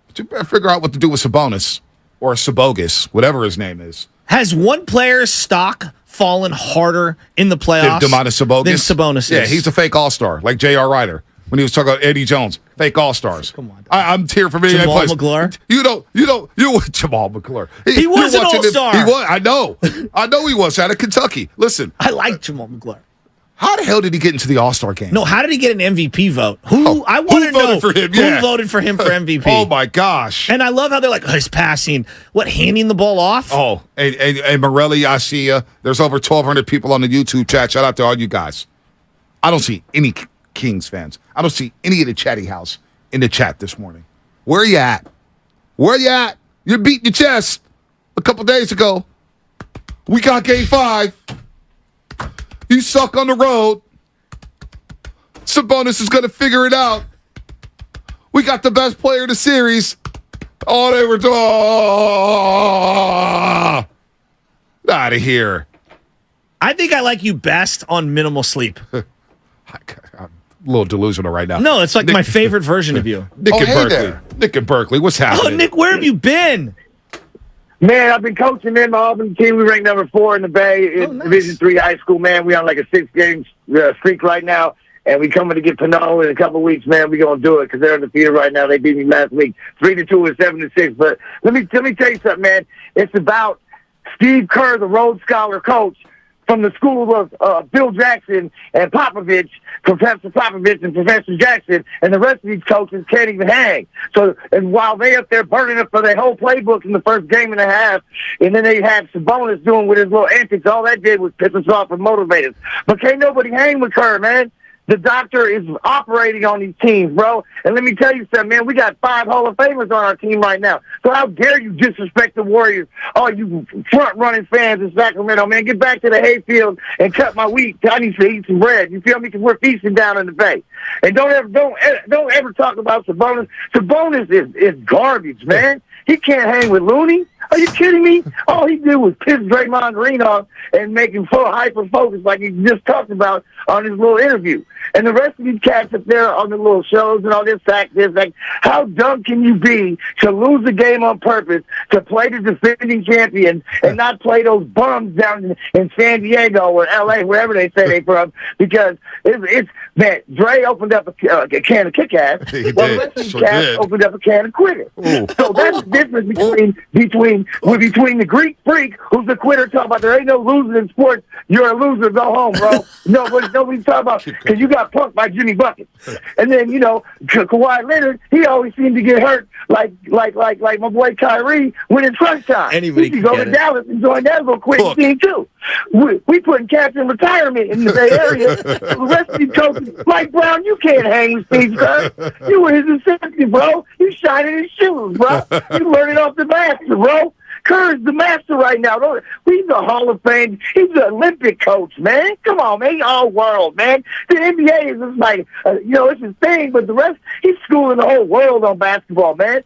But you better figure out what to do with Sabonis or Sabogus, whatever his name is. Has one player's stock fallen harder in the playoffs than Sabonis is? Yeah, he's a fake all-star, like J.R. Ryder when he was talking about Eddie Jones. Fake all-stars. Come on. I'm here for video Jamal players. McClure? You Jamal McClure. He was an all-star. He was. I know he was out of Kentucky. Listen. I like Jamal McClure. How the hell did he get into the All-Star game? No, how did he get an MVP vote? I want to know for him? Who voted for him for MVP. Oh, my gosh. And I love how they're like, his passing. What, handing the ball off? Oh, and Morelli, I see you. There's over 1,200 people on the YouTube chat. Shout out to all you guys. I don't see any Kings fans. I don't see any of the Chatty House in the chat this morning. Where you at? Where you at? You're beating your chest a couple days ago. We got game 5. You suck on the road. Sabonis is going to figure it out. We got the best player of the series. Oh, they were out of here. I think I like you best on minimal sleep. little delusional right now. No, it's like my favorite version of you. Nick and hey Berkeley. there. Nick and Berkeley, what's Oh, happening? Nick, where have you been? Man, I've been coaching in my Auburn team. We ranked number 4 in the Bay in Division III high school, man. We on like a 6-game streak right now, and we coming to get Pinot in a couple weeks, man. We going to do it because they're undefeated right now. They beat me last week, 3-2 and 7-6. But let me tell you something, man. It's about Steve Kerr, the Rhodes Scholar coach, from the school of Bill Jackson and Popovich, Professor Popovich and Professor Jackson, and the rest of these coaches can't even hang. So, and while they up there burning up for their whole playbook in the first game and a half, and then they have Sabonis doing with his little antics, all that did was piss us off and motivate us. But can't nobody hang with Kerr, man. The doctor is operating on these teams, bro. And let me tell you something, man. We got 5 Hall of Famers on our team right now. So how dare you disrespect the Warriors? Oh, you front-running fans in Sacramento, man. Get back to the hayfield and cut my wheat. I need to eat some bread. You feel me? Because we're feasting down in the Bay. And don't ever talk about Sabonis. Sabonis is garbage, man. He can't hang with Looney. Are you kidding me? All he did was piss Draymond Green off and make him full hyper-focused like he just talked about on his little interview. And the rest of these cats up there on the little shows and all this fact is like, how dumb can you be to lose the game on purpose, to play the defending champion and not play those bums down in San Diego or L.A., wherever they say they from, because it's man, Dre opened up a can of kick-ass, well, the rest of these cats opened up a can of quitter. So that's the difference between the Greek freak who's the quitter talking about there ain't no losing in sports, you're a loser, go home, bro. Nobody's talking about because you got punked by Jimmy Bucket. And then, Kawhi Leonard, he always seemed to get hurt like my boy Kyrie when it's crunch time. Anybody he could go to Dallas and join that little quick team too. We putting cats in retirement in the Bay Area. The rest of these coaches, Mike Brown, you can't hang with Steve Kerr. You were his assistant, bro. You shining his shoes, bro. You learning off the master, bro. Kerr's the master right now. He's a Hall of Fame. He's an Olympic coach, man. Come on, man. He's all world, man. The NBA is just like, it's his thing, but the rest, he's schooling the whole world on basketball, man.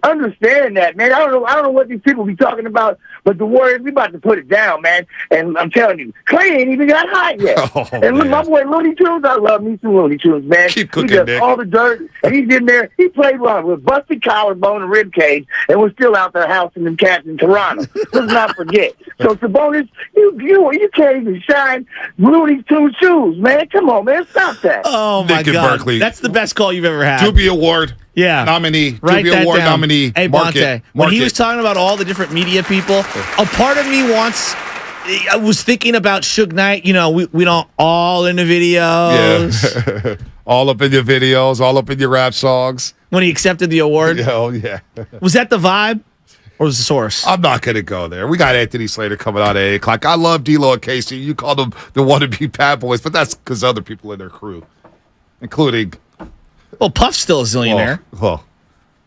Understand that, man. I don't know what these people be talking about, but the Warriors, we about to put it down, man. And I'm telling you, Clay ain't even got hot yet. And look, my boy Looney Tunes, I love me some Looney Tunes, man. Keep cooking, he does Nick. all the dirt, and he's in there. He played well with busted collarbone and rib cage, and was still out there housing them cats in Toronto. Let's not forget. So Sabonis, you can't even shine Looney Tunes shoes, man. Come on, man, stop that. Oh my Nick and God, Berkeley. that's the best call you've ever had. Doobie Award. Yeah. Nominee. Write Doobie that Award down. nominee. Hey, Mark Bonte, it. when Mark he it. was talking about all the different media people, a part of me I was thinking about Suge Knight. We don't all in the videos. Yeah. All up in your videos, all up in your rap songs. When he accepted the award. Oh, yeah. Was that the vibe or was the source? I'm not going to go there. We got Anthony Slater coming out at 8 o'clock. I love D-Lo and Casey. You call them the wannabe bad boys, but that's because other people in their crew, including... Well, Puff's still a zillionaire. Well,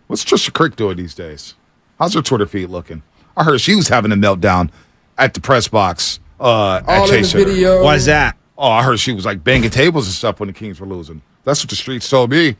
what's Trisha Crick doing these days? How's her Twitter feed looking? I heard she was having a meltdown at the press box at Chase Center. Why is that? Oh, I heard she was like banging tables and stuff when the Kings were losing. That's what the streets told me.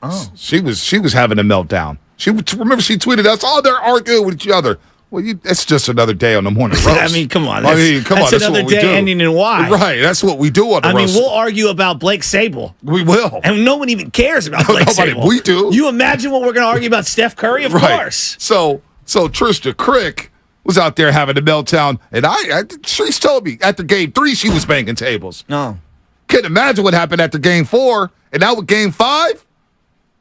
Oh, she was having a meltdown. Remember she tweeted us, "Oh, they're arguing with each other." Well, it's just another day on the morning roast. I mean, come on. That's another what we day do. ending in Y. Right, that's what we do on the roast. We'll argue about Blake Sable. We will. And no one even cares about Blake Sable. We do. You imagine what we're going to argue about Steph Curry? Of course. So Trisha Crick was out there having a meltdown, and she's told me after game 3 she was banging tables. No. Can't imagine what happened after game 4, and now with game 5?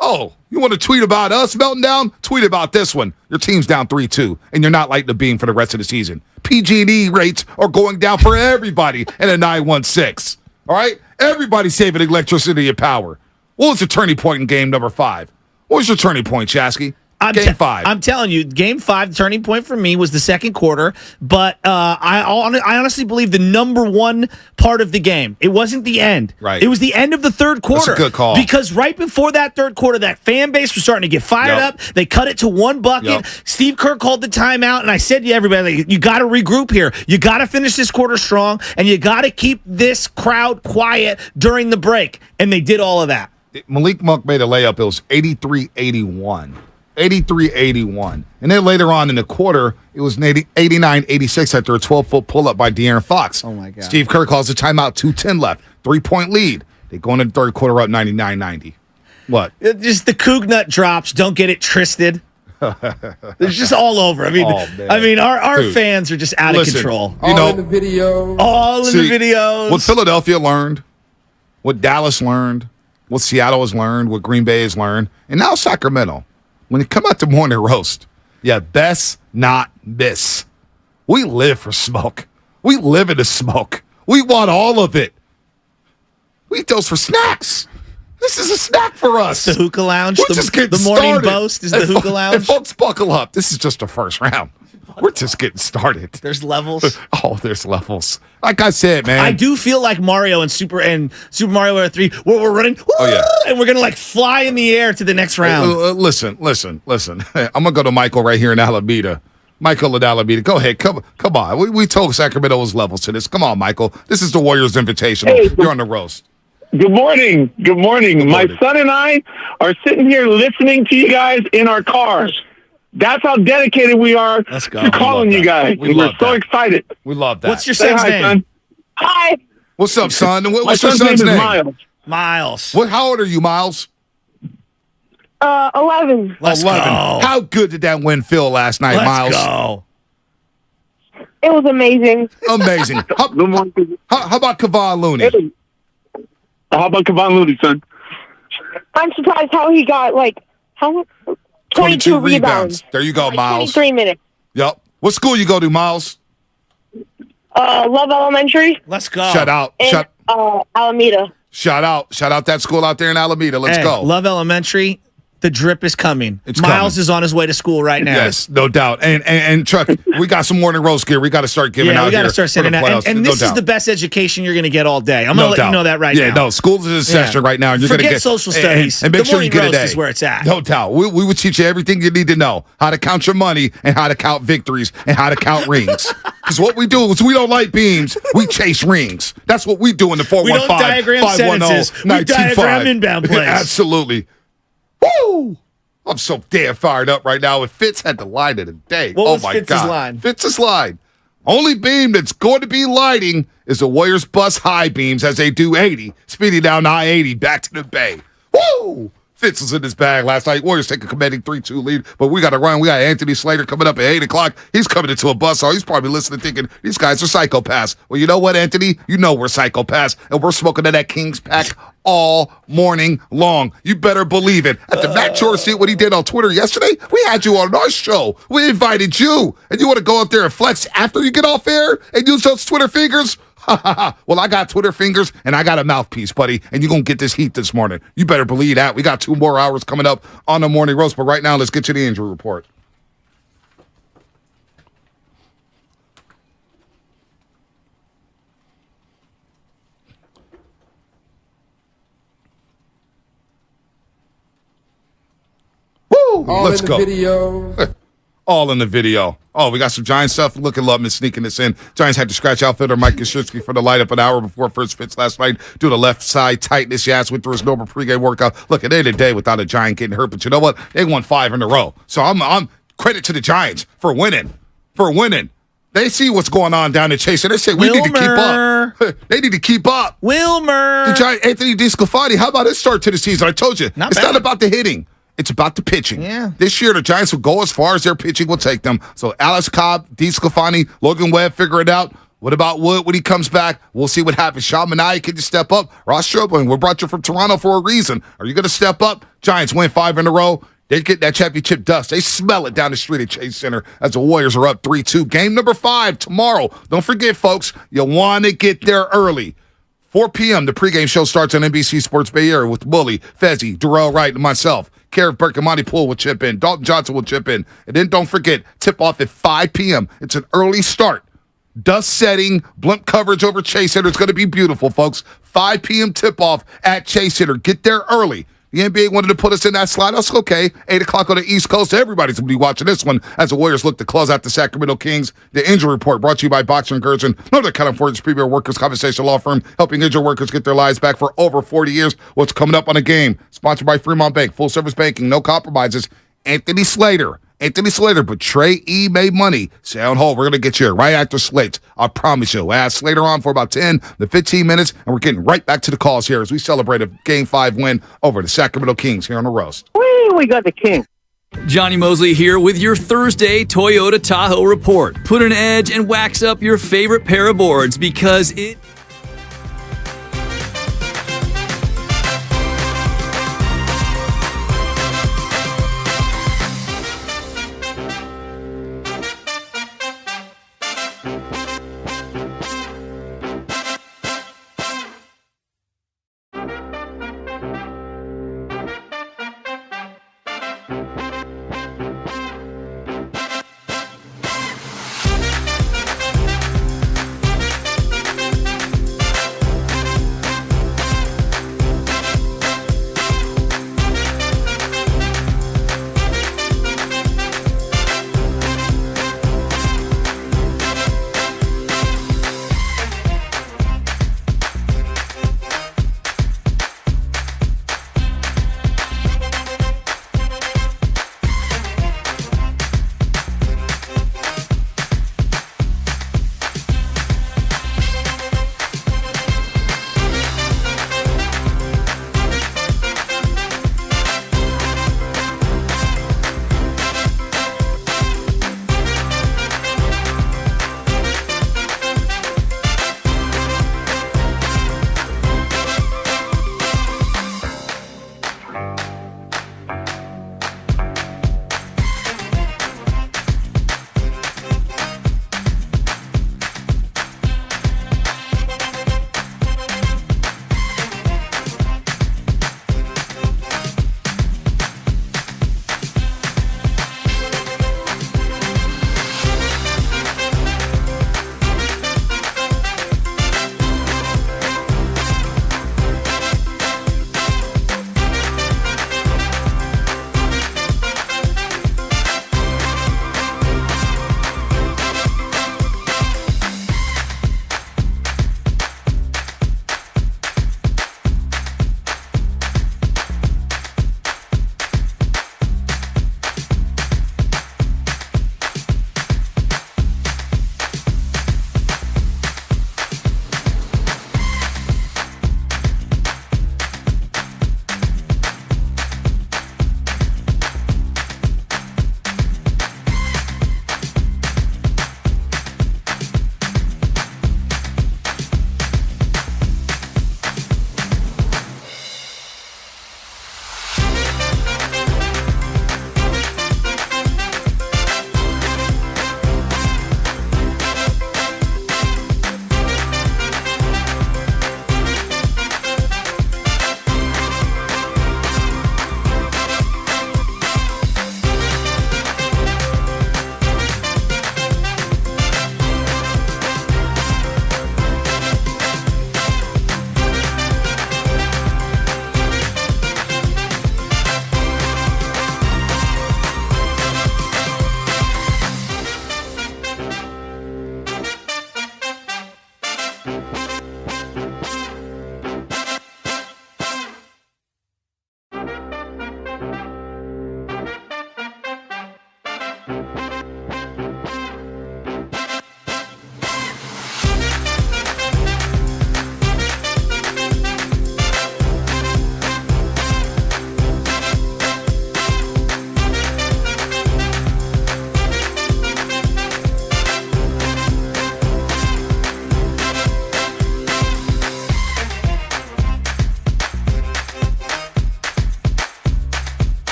Oh, you want to tweet about us melting down? Tweet about this one. Your team's down 3-2, and you're not lighting the beam for the rest of the season. PG&E rates are going down for everybody in a 916. All right? Everybody's saving electricity and power. What was the turning point in game number 5? What was your turning point, Chasky? Game 5. I'm telling you, game 5, the turning point for me was the second quarter. But I honestly believe the number one part of the game, it wasn't the end. Right. It was the end of the third quarter. That's a good call. Because right before that third quarter, that fan base was starting to get fired up. They cut it to one bucket. Yep. Steve Kerr called the timeout, and I said to everybody, you got to regroup here. You got to finish this quarter strong, and you got to keep this crowd quiet during the break. And they did all of that. Malik Monk made a layup. It was 83-81. 83-81. And then later on in the quarter, it was 89-86 after a 12-foot pull-up by De'Aaron Fox. Oh, my God. Steve Kerr calls the timeout, 2:10 left. 3-point lead. They go into the third quarter up 99-90. What? Just the Coug nut drops. Don't get it tristed. It's just all over. I mean, our fans are just out of control. All in the video. All in the videos. What Philadelphia learned, what Dallas learned, what Seattle has learned, what Green Bay has learned, and now Sacramento. When you come out to morning roast, best not miss. We live for smoke. We live in the smoke. We want all of it. We eat those for snacks. This is a snack for us. The hookah lounge. We're just getting the morning started. boast is the hookah lounge. And folks, buckle up. This is just the first round. We're just getting started. There's levels. Oh, there's levels. Like I said, man. I do feel like Mario and Super Mario World 3, where we're running, and we're gonna fly in the air to the next round. Listen. I'm gonna go to Michael right here in Alameda. Michael at Alameda. Go ahead. Come on. We told Sacramento was levels to this. Come on, Michael. This is the Warriors Invitational. Hey, You're on the roast. Good morning. Good morning. My son and I are sitting here listening to you guys in our cars. That's how dedicated we are to calling you guys. We're so excited. We love that. What's your son's name? Son. Hi. What's up, son? My What's your son's name name? is Miles. Miles. How old are you, Miles? 11. Let's 11. go. How good did that win feel last night, Miles? Let's go. It was amazing. Amazing. How about Kevon Looney? How about Kevon Looney, son? I'm surprised how he got, 22 rebounds. There you go, Miles. 23 minutes. Yep. What school you go to, Miles? Love Elementary. Let's go. Shout out. In, Alameda. Shout out that school out there in Alameda. Let's go. Love Elementary. The drip is coming. It's Miles coming. is on his way to school right now. Yes, no doubt. And Chuck, we got some morning roast gear. We got to start giving out. We got here to start sending for the out. playoffs. And No this is doubt. the best education you're going to get all day. I'm going to let you know that right now. Yeah, no, school's in session right now. And you're Forget gonna get social studies. And make The sure you morning get a roast day. is where it's at. No doubt. We will teach you everything you need to know. How to count your money and how to count victories and how to count rings. Because what we do is we don't light beams. We chase rings. That's what we do in the 415. We don't diagram sentences. We diagram inbound plays. Absolutely. Woo! I'm so damn fired up right now. If Fitz had the line of the day. What was my Fitz's God. line? Fitz's line. Only beam that's going to be lighting is the Warriors bus high beams as they do 80, speeding down I-80 back to the Bay. Woo! Fitz was in his bag last night. Warriors take a commanding 3-2 lead, but we got to run. We got Anthony Slater coming up at 8 o'clock. He's coming into a bus, so he's probably listening thinking, these guys are psychopaths. Well, you know what, Anthony? You know we're psychopaths, and we're smoking to that King's pack all morning long. You better believe it. At the Matt George, see what he did on Twitter yesterday? We had you on our show. We invited you, and you want to go up there and flex after you get off air and use those Twitter fingers? Well, I got Twitter fingers and I got a mouthpiece, buddy, and you're going to get this heat this morning. You better believe that. We got 2 more hours coming up on the morning roast, but right now, let's get to the injury report. Woo! Let's go. Video. All in the video. Oh, we got some Giants stuff. Look at Lubman sneaking this in. Giants had to scratch outfielder Mike Krzyzewski for the light up an hour before first pitch last night due to left side tightness. Yas went through his normal pregame workout. Look, at the end of the day without a Giant getting hurt, but you know what? They won 5 in a row. So I'm credit to the Giants for winning. They see what's going on down in Chase, and they say we need to keep up. They need to keep up. Wilmer. The Giant Anthony DeSclafani. How about his start to the season? I told you, it's not about the hitting. It's about the pitching. Yeah. This year, the Giants will go as far as their pitching will take them. So Alex Cobb, DeSclafani, Logan Webb, figure it out. What about Wood when he comes back? We'll see what happens. Sean Manaea, can you step up? Ross Strobling, we brought you from Toronto for a reason. Are you going to step up? Giants win 5 in a row. They get that championship dust. They smell it down the street at Chase Center as the Warriors are up 3-2. Game number 5 tomorrow. Don't forget, folks, you want to get there early. 4 p.m., the pregame show starts on NBC Sports Bay Area with Bully, Fezzi, Darrell Wright, and myself. Garrett Burke and Monty Poole will chip in. Dalton Johnson will chip in. And then don't forget, tip off at 5 p.m. It's an early start. Dust setting, blimp coverage over Chase Center. It's going to be beautiful, folks. 5 p.m. tip off at Chase Center. Get there early. The NBA wanted to put us in that slot. That's okay. 8 o'clock on the East Coast. Everybody's going to be watching this one as the Warriors look to close out the Sacramento Kings. The injury report brought to you by Boxer & Gerson, Northern California's premier workers' compensation law firm, helping injured workers get their lives back for over 40 years. What's coming up on the game? Sponsored by Fremont Bank. Full-service banking. No compromises. Anthony Slater Anthony Slater, but Trey E made money. Stay on hold. We're going to get you right after Slate. I promise you. We'll have Slater on for about 10 to 15 minutes, and we're getting right back to the calls here as we celebrate a Game 5 win over the Sacramento Kings here on the Roast. We got the Kings. Johnny Mosley here with your Thursday Toyota Tahoe report. Put an edge and wax up your favorite pair of boards because it...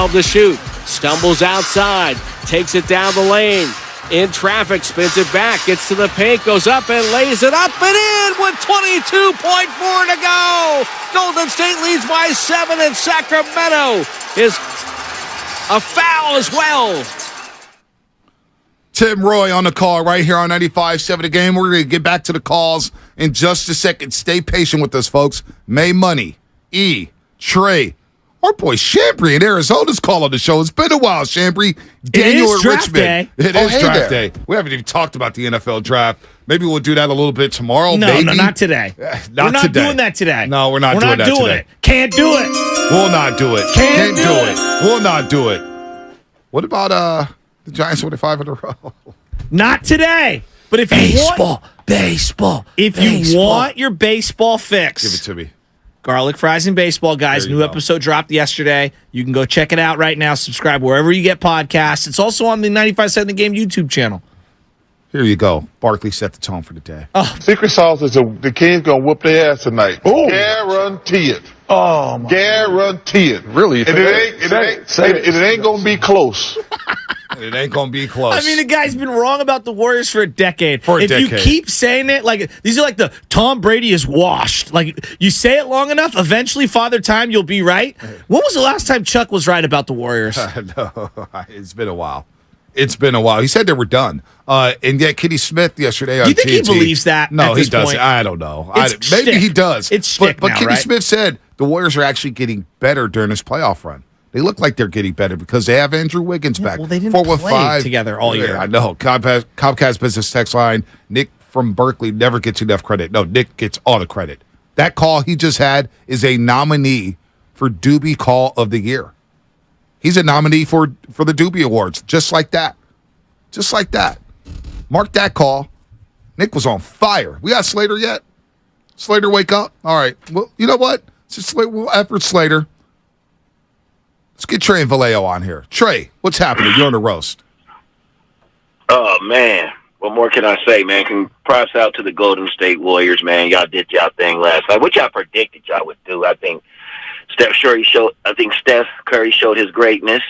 To shoot, stumbles outside, takes it down the lane, in traffic, spins it back, gets to the paint, goes up and lays it up and in with 22.4 to go. Golden State leads by 7, and Sacramento is a foul as well. Tim Roy on the call right here on 95.7 The Game. We're going to get back to the calls in just a second. Stay patient with us, folks. May Money, E, Trey, our boy Chambry in Arizona's call on the show. It's been a while, Chambry. Daniel at Richmond. It is draft day. We haven't even talked about the NFL draft. Maybe we'll do that a little bit tomorrow. No, not today. We're not doing that today. No, we're not doing that today. Can't do it. We'll not do it. Can't do it. We'll not do it. What about the Giants winning 5 in a row? Not today. But if you want your baseball fix, give it to me. Garlic Fries and Baseball, guys. New episode dropped yesterday. You can go check it out right now. Subscribe wherever you get podcasts. It's also on the 95.7 The Game YouTube channel. Here you go. Barkley set the tone for the day. Secret sauce is the Kings going to whoop their ass tonight. Oh. Guarantee it. Oh, my Guarantee it. Really? And it ain't going to be close. It ain't going to be close. I mean, the guy's been wrong about the Warriors for a decade. If you keep saying it, like these are like the Tom Brady is washed. Like you say it long enough, eventually, Father Time, you'll be right. When was the last time Chuck was right about the Warriors? No, it's been a while. It's been a while. He said they were done. And yet Kenny Smith yesterday on Do you think TNT, he believes that? No, at he this doesn't. point? I don't know. It's Maybe shtick. he does. It's shtick but now, Kenny right? Smith said the Warriors are actually getting better during this playoff run. They look like they're getting better because they have Andrew Wiggins back. Well, they didn't 415 play together all year. I know. Comcast Business Text Line. Nick from Berkeley never gets enough credit. No, Nick gets all the credit. That call he just had is a nominee for Doobie Call of the Year. He's a nominee for the Doobie Awards, just like that. Just like that. Mark that call. Nick was on fire. We got Slater yet? Slater, wake up. All right. Well, you know what? We'll effort Slater. Let's get Trey and Vallejo on here. Trey, what's happening? You're on the roast. Oh, man. What more can I say, man? Props out to the Golden State Warriors, man. Y'all did y'all thing last night. What y'all predicted y'all would do. I think Steph Curry showed his greatness.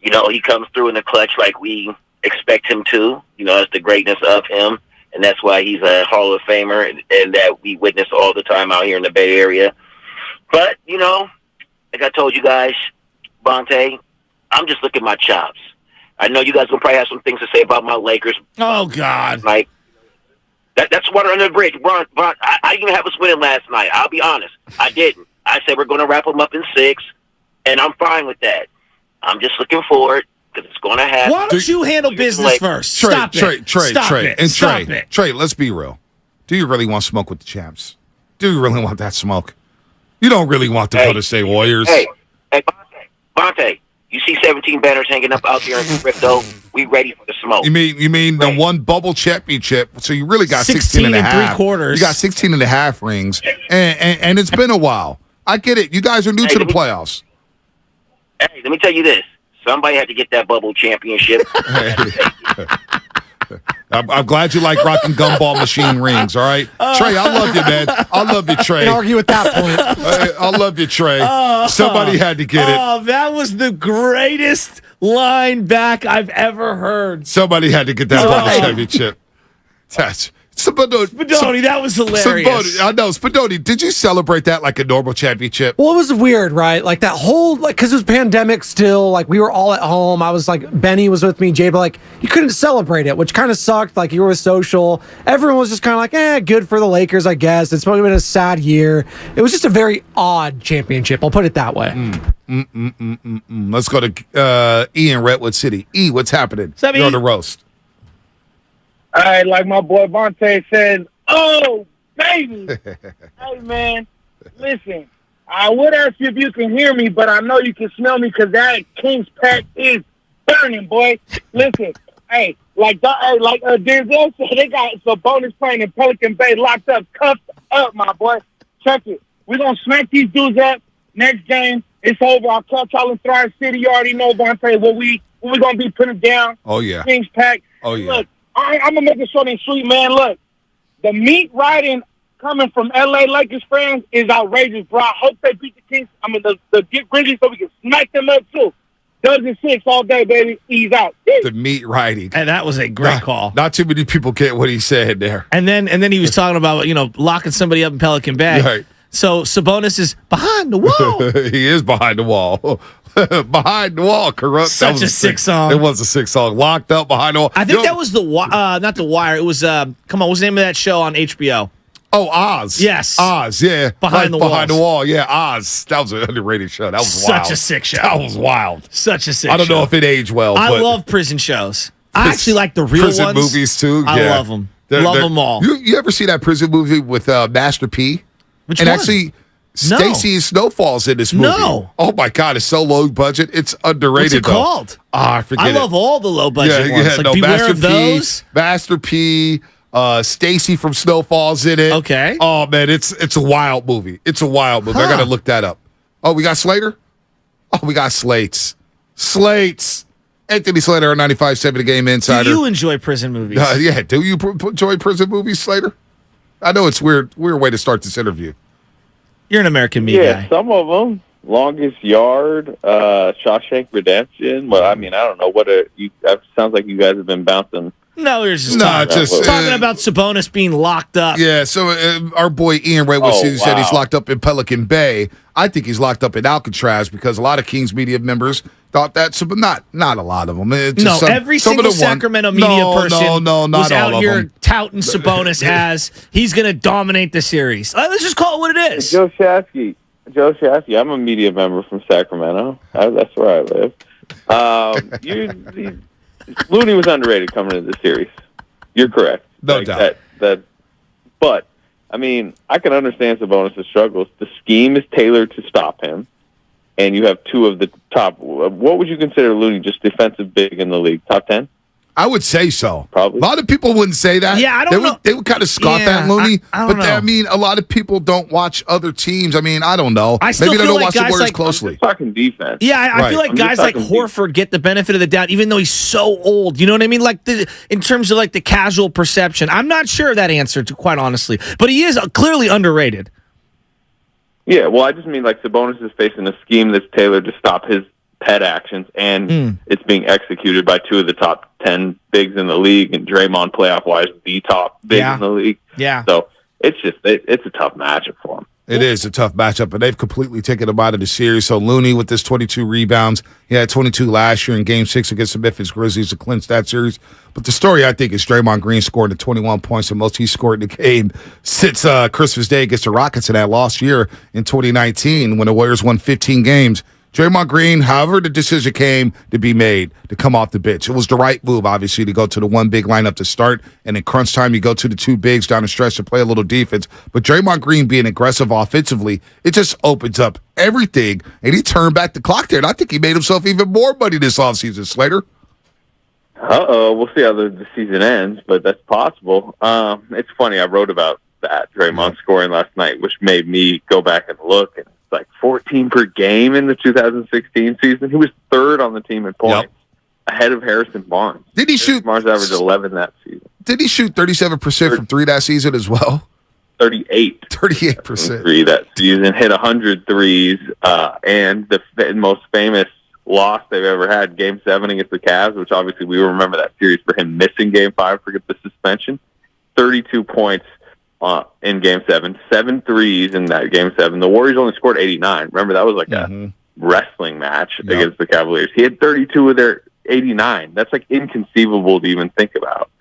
You know, he comes through in the clutch like we expect him to. You know, that's the greatness of him. And that's why he's a Hall of Famer and that we witness all the time out here in the Bay Area. But, you know, like I told you guys, Bonte, I'm just looking at my chops. I know you guys will probably have some things to say about my Lakers. Oh, God. Like, that's water under the bridge. I didn't have us winning last night. I'll be honest. I didn't. I said we're going to wrap them up in 6, and I'm fine with that. I'm just looking forward because it's going to happen. Why don't you handle business first? Stop it. Trey, let's be real. Do you really want smoke with the champs? Do you really want that smoke? You don't really want the Golden State Warriors. Hey, Bonte, you see 17 banners hanging up out there in crypto. We ready for the smoke. You mean the one bubble championship? So you really got 16 and a half. 3/4. You got 16 and a half rings, and it's been a while. I get it. You guys are new to the playoffs. Hey, let me tell you this. Somebody had to get that bubble championship. I'm glad you like rocking gumball machine rings, all right? Trey, I love you, man. I love you, Trey. Can't argue with that point. I love you, Trey. Somebody had to get it. Oh, that was the greatest line back I've ever heard. Somebody had to get that bubble championship. It's Spadoni, that was hilarious. I know. Spadoni, did you celebrate that like a normal championship? Well, it was weird, right? Like that whole, because it was pandemic still, like we were all at home. I was like, Benny was with me, Jay, but like you couldn't celebrate it, which kind of sucked. Like you were social. Everyone was just kind of like, good for the Lakers, I guess. It's probably been a sad year. It was just a very odd championship. I'll put it that way. Let's go to Ian, Redwood City. E, what's happening? You're on the roast. All right, like my boy Vontae says, oh, baby. Hey, man, listen, I would ask you if you can hear me, but I know you can smell me because that King's pack is burning, boy. Listen, like Denzel said, they got some bonus playing in Pelican Bay locked up, cuffed up, my boy. Check it. We're going to smack these dudes up. Next game, it's over. I'll catch y'all in Thrive City. You already know, Vontae, what we going to be putting down. Oh, yeah. King's pack. Oh, yeah. Look, I'm going to make it short and sweet, man. Look, the meat riding coming from L.A. Lakers fans is outrageous, bro. I hope they beat the Kings. I mean, the Grizzlies so we can smack them up, too. Dubs and 6 all day, baby. Ease out. The meat riding. And that was a great call. Not too many people get what he said there. And then he was talking about, locking somebody up in Pelican Bay. Right. So Sabonis is behind the wall. He is behind the wall. Behind the wall, corrupt. Such a sick song. It was a sick song. Locked up behind the wall. I think that was not The Wire. It was, come on, what's the name of that show on HBO? Oh, Oz. Yes. Oz, yeah. Behind the wall, yeah. Oz. That was an underrated show. That was wild. Such a sick show. That was wild. Such a sick show. I don't know if it aged well. I love prison shows. I actually like the real prison ones. movies, too. I love them. Love them all. You ever see that prison movie with Master P? Which one? one? Actually, Stacey Snowfall's in this movie. No. Oh, my God. It's so low budget. It's underrated, What's it called? I forget I love all the low budget ones. Like, no, Beware Master of Those. Master P. Stacy from Snowfall's in it. Okay. Oh, man. It's a wild movie. It's a wild movie. I got to look that up. Oh, we got Slater? Oh, we got Slates. Anthony Slater, our 95.7 The Game Insider. Do you enjoy prison movies? Yeah. Do you enjoy prison movies, Slater? I know it's weird way to start this interview. You're an American Me guy. Some of them. Longest Yard, Shawshank Redemption. Well, I mean, I don't know that sounds like you guys have been bouncing. No, we're just talking about Sabonis being locked up. Yeah, so our boy Ian Redwood said he's locked up in Pelican Bay. I think he's locked up in Alcatraz because a lot of Kings media members thought that, but not a lot of them. Every single Sacramento media person not was out all here of them. touting Sabonis as he's going to dominate the series. Let's just call it what it is. Joe Shasky, I'm a media member from Sacramento. That's where I live. Looney was underrated coming into the series. You're correct. No doubt. But, I mean, I can understand Sabonis' struggles. The scheme is tailored to stop him, and you have two of the top. What would you consider Looney just defensive big in the league? Top 10? I would say so. Probably. A lot of people wouldn't say that. Yeah, I don't know. They would kind of scoff at Looney. I don't know. I mean, a lot of people don't watch other teams. I mean, I don't know. Maybe they don't watch the Warriors closely. I'm talking defense. Yeah, I feel like guys like Horford get the benefit of the doubt, even though he's so old. You know what I mean? Like in terms of like the casual perception. I'm not sure of that answer, quite honestly. But he is clearly underrated. Yeah, well, I just mean like Sabonis is facing a scheme that's tailored to stop his pet actions, and it's being executed by two of the top 10 bigs in the league, and Draymond playoff-wise, the top big in the league. Yeah. So it's a tough matchup for him. It is a tough matchup, and they've completely taken him out of the series. So Looney with this 22 rebounds. He had 22 last year in Game 6 against the Memphis Grizzlies to clinch that series. But the story, I think, is Draymond Green scored the 21 points, the most he's scored in the game since Christmas Day against the Rockets in that last year in 2019 when the Warriors won 15 games. Draymond Green, however the decision came to be made to come off the bench. It was the right move, obviously, to go to the one big lineup to start, and in crunch time, you go to the two bigs down the stretch to play a little defense. But Draymond Green being aggressive offensively, it just opens up everything, and he turned back the clock there, and I think he made himself even more money this offseason, Slater. We'll see how the season ends, but that's possible. It's funny, I wrote about that Draymond scoring last night, which made me go back and look, and like 14 per game in the 2016 season. He was third on the team in points, ahead of Harrison Barnes. Did he shoot? Barnes averaged 11 that season. Did he shoot 37% from three that season as well? 38% from three that season. Hit 100 threes, and the most famous loss they've ever had, Game 7 against the Cavs, which obviously we remember that series for him missing Game 5 for the suspension. 32 points in Game 7, 7 threes in that Game 7. The Warriors only scored 89. Remember, that was like a wrestling match against the Cavaliers. He had 32 of their 89. That's like inconceivable to even think about.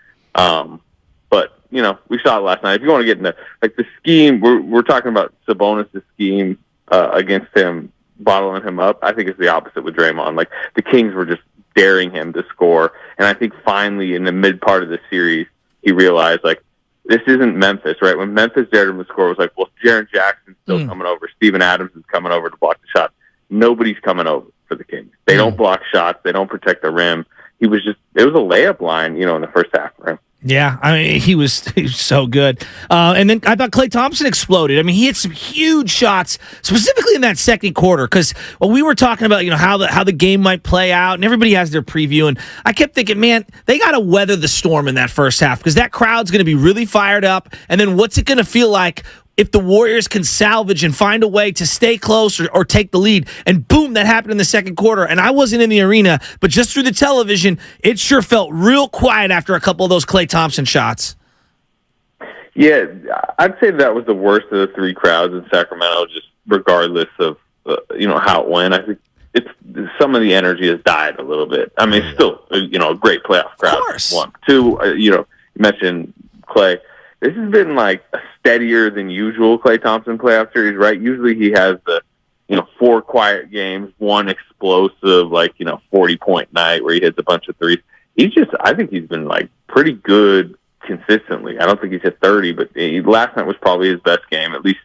But we saw it last night. If you want to get into like the scheme, we're talking about Sabonis' scheme against him, bottling him up. I think it's the opposite with Draymond. Like the Kings were just daring him to score, and I think finally in the mid part of the series, he realized like this isn't Memphis, right? When Memphis dared him to score, it was like, well, Jaren Jackson's still coming over, Steven Adams is coming over to block the shot. Nobody's coming over for the Kings. They don't block shots. They don't protect the rim. It was a layup line, in the first half for him. Yeah, I mean, he was so good. And then I thought Klay Thompson exploded. I mean, he hit some huge shots, specifically in that second quarter, because we were talking about, how the game might play out, and everybody has their preview, and I kept thinking, man, they got to weather the storm in that first half, because that crowd's going to be really fired up, and then what's it going to feel like if the Warriors can salvage and find a way to stay close or take the lead? And boom, that happened in the second quarter. And I wasn't in the arena, but just through the television, it sure felt real quiet after a couple of those Klay Thompson shots. Yeah, I'd say that was the worst of the three crowds in Sacramento, just regardless of, how it went. I think some of the energy has died a little bit. I mean, it's still, a great playoff crowd. Of course. 1. 2, you mentioned Klay. This has been like a steadier than usual Klay Thompson playoff series, right? Usually he has the, 4 quiet games, 1 explosive, 40-point night where he hits a bunch of threes. I think he's been like pretty good consistently. I don't think he's hit 30, but last night was probably his best game, at least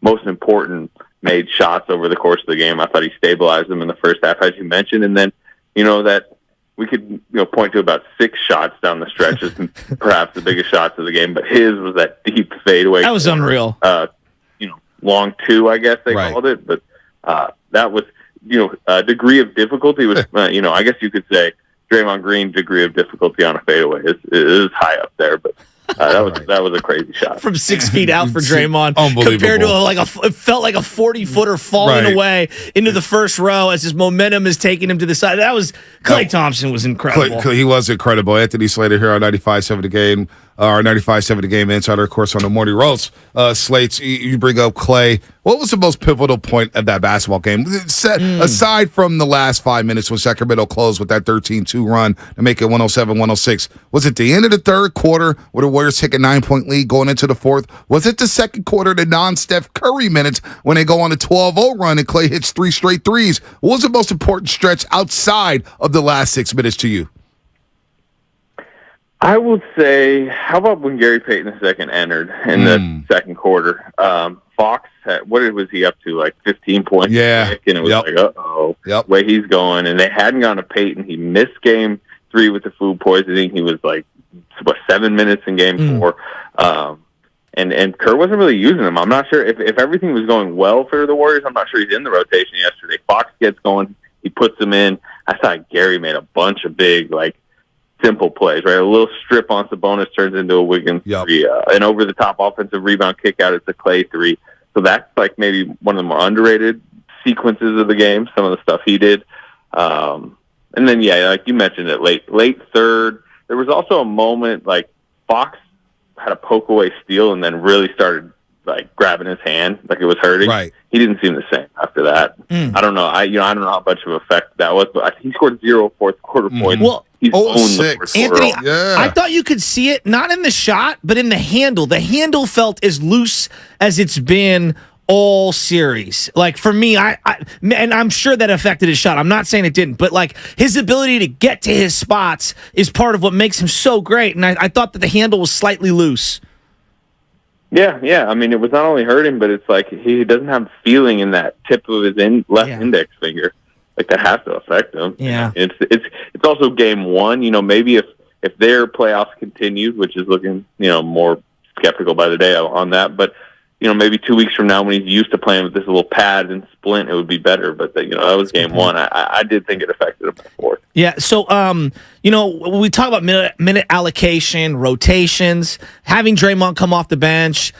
most important made shots over the course of the game. I thought he stabilized them in the first half, as you mentioned. And then, that we could point to about 6 shots down the stretch as perhaps the biggest shots of the game, but his was that deep fadeaway. That was unreal. Long 2, I guess they called it, but that was a degree of difficulty was I guess you could say Draymond Green's degree of difficulty on a fadeaway is high up there, but that was a crazy shot from 6 feet out for Draymond, Unbelievable. compared to it felt like a 40-footer falling away into the first row as his momentum is taking him to the side. That was Klay Thompson was incredible. He was incredible. Anthony Slater here on 95.7 The Game. Our 95.7 The Game insider, of course, on the Morning Roast. Slates, you bring up Klay. What was the most pivotal point of that basketball game? Aside from the last 5 minutes when Sacramento closed with that 13-2 run to make it 107-106, was it the end of the third quarter where the Warriors take a 9-point lead going into the fourth? Was it the second quarter, the non-Steph Curry minutes when they go on a 12-0 run and Klay hits 3 straight threes? What was the most important stretch outside of the last 6 minutes to you? I would say, how about when Gary Payton II entered in the second quarter? Fox what was he up to? Like 15 points? Yeah. And it was way he's going. And they hadn't gone to Payton. He missed game 3 with the food poisoning. He was 7 minutes in game 4. And Kerr wasn't really using him. I'm not sure if everything was going well for the Warriors. I'm not sure he's in the rotation yesterday. Fox gets going. He puts him in. I thought Gary made a bunch of big, simple plays, right? A little strip on Sabonis turns into a Wiggins 3. An over-the-top offensive rebound kick out, it's a Klay 3. So that's maybe one of the more underrated sequences of the game, some of the stuff he did. And then, like you mentioned it, late third. There was also a moment, Fox had a poke-away steal and then really started, grabbing his hand like it was hurting. Right. He didn't seem the same after that. I don't know. I don't know how much of an effect that was, but he scored 0 fourth quarter points. Well, he's owned the fourth Anthony, quarter. I thought you could see it, not in the shot, but in the handle. The handle felt as loose as it's been all series. For me, and I'm sure that affected his shot. I'm not saying it didn't, but his ability to get to his spots is part of what makes him so great. And I thought that the handle was slightly loose. Yeah. I mean, it was not only hurting, but it's he doesn't have feeling in that tip of his left index finger. That has to affect him. Yeah. It's also game 1. Maybe if their playoffs continued, which is looking more skeptical by the day on that, but maybe 2 weeks from now when he's used to playing with this little pad and splint, it would be better. But that was game 1. I did think it affected him before. Yeah. So we talk about minute allocation, rotations, having Draymond come off the bench,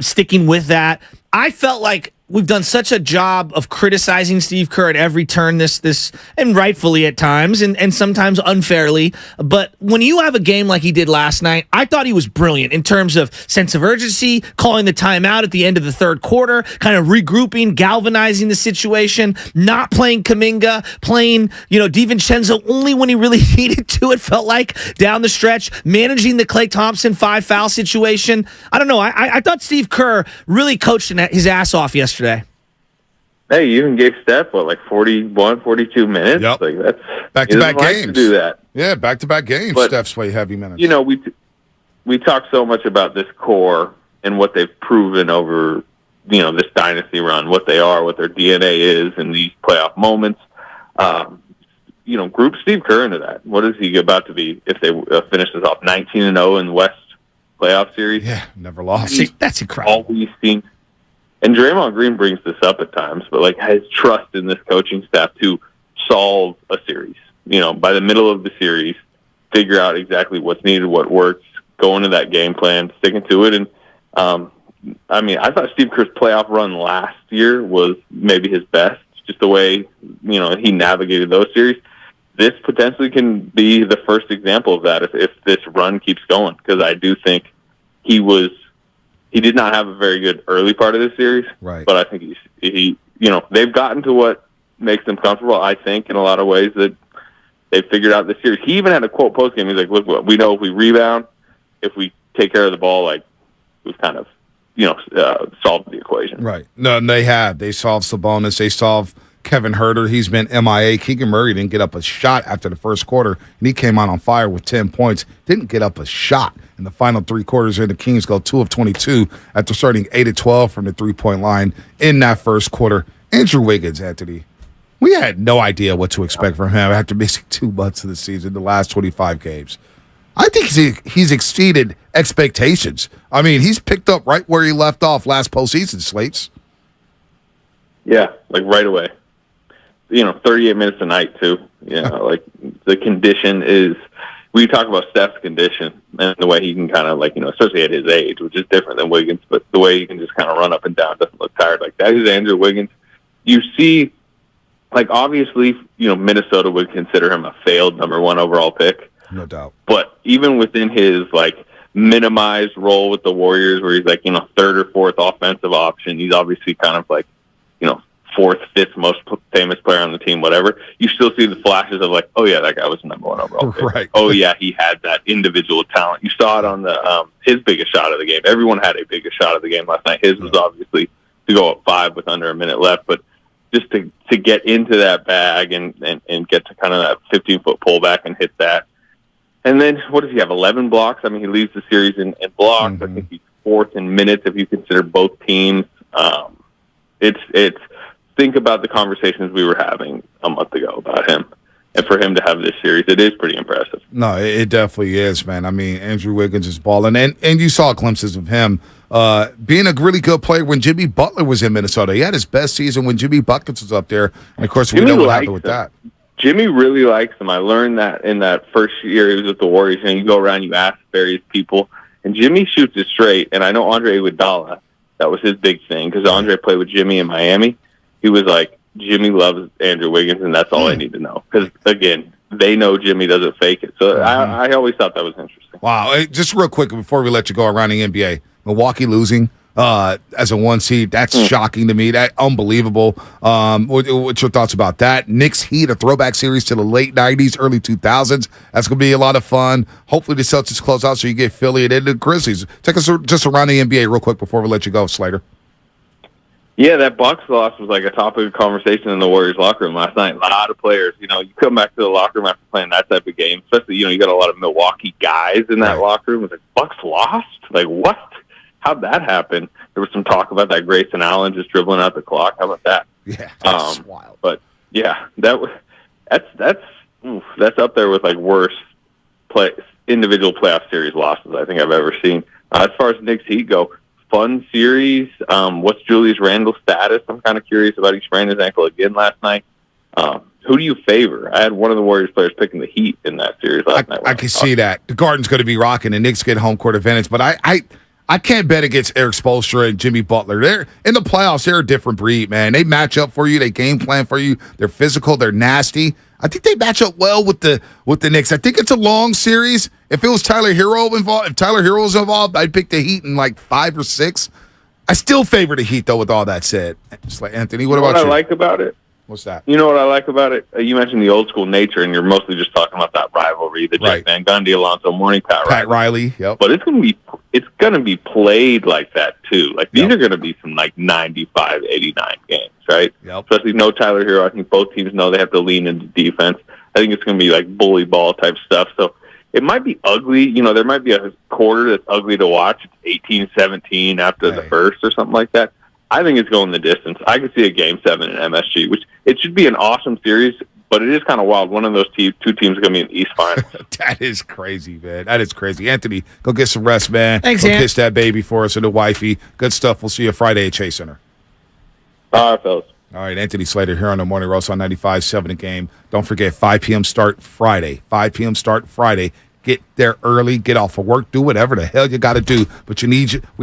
sticking with that. I felt like we've done such a job of criticizing Steve Kerr at every turn this and rightfully at times and sometimes unfairly. But when you have a game like he did last night, I thought he was brilliant in terms of sense of urgency, calling the timeout at the end of the third quarter, kind of regrouping, galvanizing the situation, not playing Kuminga, playing, DiVincenzo only when he really needed to, it felt like, down the stretch, managing the Klay Thompson 5-foul situation. I don't know. I thought Steve Kerr really coached his ass off yesterday. Hey, you even gave Steph, 41, 42 minutes? Yep. Like, that's Back-to-back games. To do that. Yeah, back-to-back games. But, Steph's play heavy minutes. We talk so much about this core and what they've proven over, this dynasty run, what they are, what their DNA is in these playoff moments. Group Steve Kerr into that. What is he about to be if they finish this off 19-0 in the West playoff series? Yeah, never lost. That's incredible. Always seen. And Draymond Green brings this up at times, but has trust in this coaching staff to solve a series. By the middle of the series, figure out exactly what's needed, what works, go into that game plan, sticking to it. And I thought Steve Kerr's playoff run last year was maybe his best, just the way he navigated those series. This potentially can be the first example of that if this run keeps going, because I do think he did not have a very good early part of this series, right? But I think they've gotten to what makes them comfortable. I think in a lot of ways that they figured out this series. He even had a quote post game. He's like, "Look, we know if we rebound, if we take care of the ball, we've kind of solved the equation." Right? No, and they have. They solved Sabonis. They solved Kevin Huerter. He's been MIA. Keegan Murray didn't get up a shot after the first quarter, and he came out on fire with 10 points. Didn't get up a shot in the final three quarters. And the Kings go 2 of 22 after starting 8 of 12 from the three-point line in that first quarter. Andrew Wiggins, Anthony, we had no idea what to expect from him after missing 2 months of the season, the last 25 games. I think he's exceeded expectations. I mean, he's picked up right where he left off last postseason, Slates. Yeah, right away. 38 minutes a night too. The condition is. We talk about Steph's condition and the way he can kind of especially at his age, which is different than Wiggins, but the way he can just kind of run up and down, doesn't look tired like that. Is Andrew Wiggins. You see, obviously, Minnesota would consider him a failed number 1 overall pick. No doubt. But even within his minimized role with the Warriors, where he's third or fourth offensive option, he's obviously kind of fourth, fifth most famous player on the team, whatever. You still see the flashes of oh yeah, that guy was the number 1 overall pick. Right. Oh yeah, he had that individual talent. You saw it on the his biggest shot of the game. Everyone had a biggest shot of the game last night. His was obviously to go up 5 with under a minute left, but just to get into that bag and get to kind of that 15-foot pullback and hit that. And then what does he have? 11 blocks. I mean, he leads the series in blocks. I think he's 4th in minutes if you consider both teams. It's think about the conversations we were having a month ago about him. And for him to have this series, it is pretty impressive. No, it definitely is, man. I mean, Andrew Wiggins is balling. And you saw glimpses of him being a really good player when Jimmy Butler was in Minnesota. He had his best season when Jimmy Buckets was up there. And, of course, we know what happened with that. Jimmy really likes him. I learned that in that first year he was with the Warriors. You go around, you ask various people. And Jimmy shoots it straight. And I know Andre Iguodala, that was his big thing, because Andre played with Jimmy in Miami. He was like, Jimmy loves Andrew Wiggins, and that's all I need to know. Because, again, they know Jimmy doesn't fake it. So I always thought that was interesting. Wow. Just real quick before we let you go around the NBA, Milwaukee losing as a 1 seed, that's shocking to me. That unbelievable. What's your thoughts about that? Knicks Heat, a throwback series to the late 90s, early 2000s. That's going to be a lot of fun. Hopefully the Celtics close out so you get Philly and then the Grizzlies. Take us just around the NBA real quick before we let you go, Slater. Yeah, that Bucks loss was a topic of conversation in the Warriors locker room last night. A lot of players, you come back to the locker room after playing that type of game, especially, you got a lot of Milwaukee guys in that locker room. It's like, Bucks lost? What? How'd that happen? There was some talk about that Grayson Allen just dribbling out the clock. How about that? Yeah, that's wild. But yeah, that's up there with worst individual playoff series losses I think I've ever seen. As far as Knicks Heat go, fun series. What's Julius Randle's status? I'm kind of curious about. He sprained his ankle again last night. Who do you favor? I had one of the Warriors players picking the Heat in that series last night. I can see that. The Garden's going to be rocking, and Knicks get home court advantage. But I can't bet against Eric Spoelstra and Jimmy Butler. They're in the playoffs. They're a different breed, man. They match up for you. They game plan for you. They're physical. They're nasty. I think they match up well with the Knicks. I think it's a long series. If it was Tyler Hero involved, if Tyler Hero was involved, I'd pick the Heat in like 5 or 6. I still favor the Heat, though, with all that said. Just like Anthony, what about you? I like about it? What's that? You know what I like about it? You mentioned the old school nature, and you're mostly just talking about that rivalry, the Jeff Van Gundy, Alonzo Mourning, Pat Riley. Yep. But it's gonna be played like that too. Like these are gonna be some like 95, 89 games, right? Yep. Especially no Tyler Hero. I think both teams know they have to lean into defense. I think it's gonna be like bully ball type stuff. So it might be ugly. You know, there might be a quarter that's ugly to watch. It's 18-17 after the first or something like that. I think it's going the distance. I could see a Game 7 in MSG, which it should be an awesome series, but it is kind of wild. One of those two teams are going to be in the East Finals. That is crazy, man. That is crazy. Anthony, go get some rest, man. Thanks, go Ant. kiss that baby for us and the wifey. Good stuff. We'll see you Friday at Chase Center. All right, fellas. All right, Anthony Slater here on the Morning Roast on 95.7 The Game. Don't forget, 5 p.m. start Friday. 5 p.m. start Friday. Get there early. Get off of work. Do whatever the hell you got to do. But we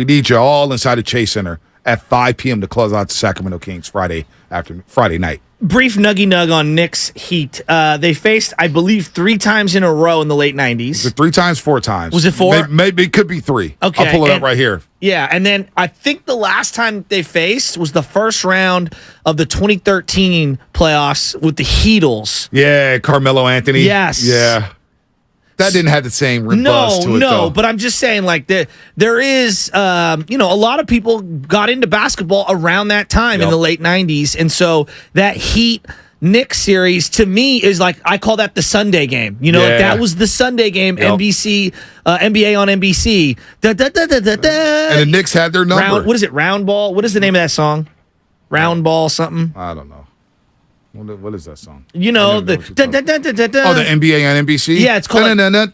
need you all inside the Chase Center at 5 p.m. to close out the Sacramento Kings Friday night. Brief nuggy-nug on Knicks Heat. They faced, I believe, 3 times in a row in the late 90s. Was it 3 times, 4 times? Was it 4? Maybe it could be 3. Okay. I'll pull it up right here. Yeah, and then I think the last time they faced was the first round of the 2013 playoffs with the Heatles. Yeah, Carmelo Anthony. Yes. Yeah. That didn't have the same buzz to it, though. But I'm just saying, like, there is, a lot of people got into basketball around that time in the late 90s. And so that Heat-Knicks series, to me, is like, I call that the Sunday game. You know, like, that was the Sunday game, NBC, NBA on NBC. And the Knicks had their number. What is it, Round Ball? What is the name of that song? Round Ball something? I don't know. What is that song? You know, the NBA on NBC? Yeah, it's called but what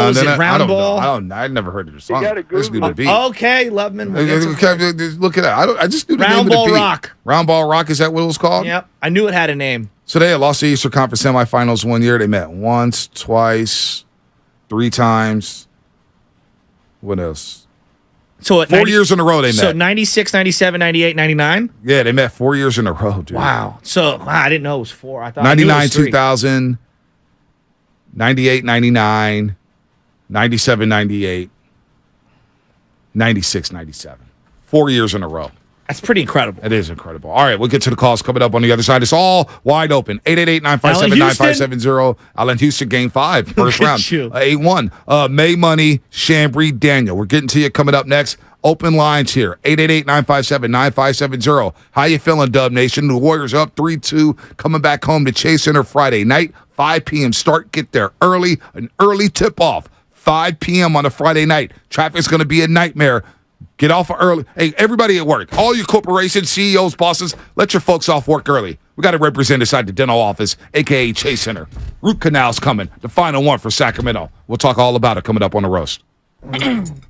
was it, Round Ball? I never heard of the song. I just knew the beat. Okay, Loveman. Look at that. I just knew the name of the beat. Round Ball Rock. Round Ball Rock, is that what it was called? Yep. I knew it had a name. So they lost the Eastern Conference semifinals one year. They met once, twice, 3 times. What else? So 4 years in a row they met. So 96, 97, 98, 99? Yeah, they met 4 years in a row, dude. Wow. So I didn't know it was 4. I thought 99, 2000, 98, 99, 97, 98, 96, 97. 4 years in a row. That's pretty incredible. It is incredible. All right, we'll get to the calls coming up on the other side. It's all wide open. 888-957-9570. Allen Houston, Game 5, first round. 8-1. May Money, Chambry, Daniel. We're getting to you coming up next. Open lines here. 888-957-9570. How you feeling, Dub Nation? The Warriors up 3-2, coming back home to Chase Center Friday night. 5 p.m. start. Get there early. An early tip-off. 5 p.m. on a Friday night. Traffic's going to be a nightmare. Get off early. Hey, everybody at work, all your corporations, CEOs, bosses, let your folks off work early. We got to represent inside the dental office, a.k.a. Chase Center. Root canal's coming. The final one for Sacramento. We'll talk all about it coming up on the roast.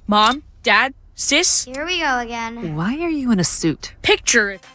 Mom, Dad, Sis? Here we go again. Why are you in a suit? Picture it.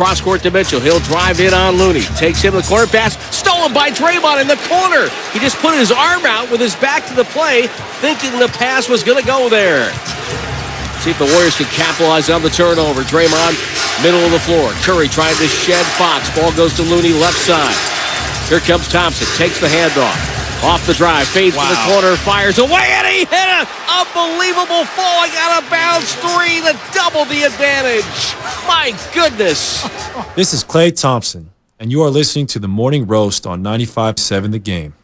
Cross court to Mitchell. He'll drive in on Looney. Takes him the corner pass. Stolen by Draymond in the corner. He just put his arm out with his back to the play, thinking the pass was going to go there. See if the Warriors can capitalize on the turnover. Draymond, middle of the floor. Curry trying to shed Fox. Ball goes to Looney, left side. Here comes Thompson. Takes the handoff. Off the drive. Fades to the corner. Fires away, and he hit an unbelievable falling out of bounds three to double the advantage. My goodness. This is Klay Thompson, and you are listening to the Morning Roast on 95.7 The Game.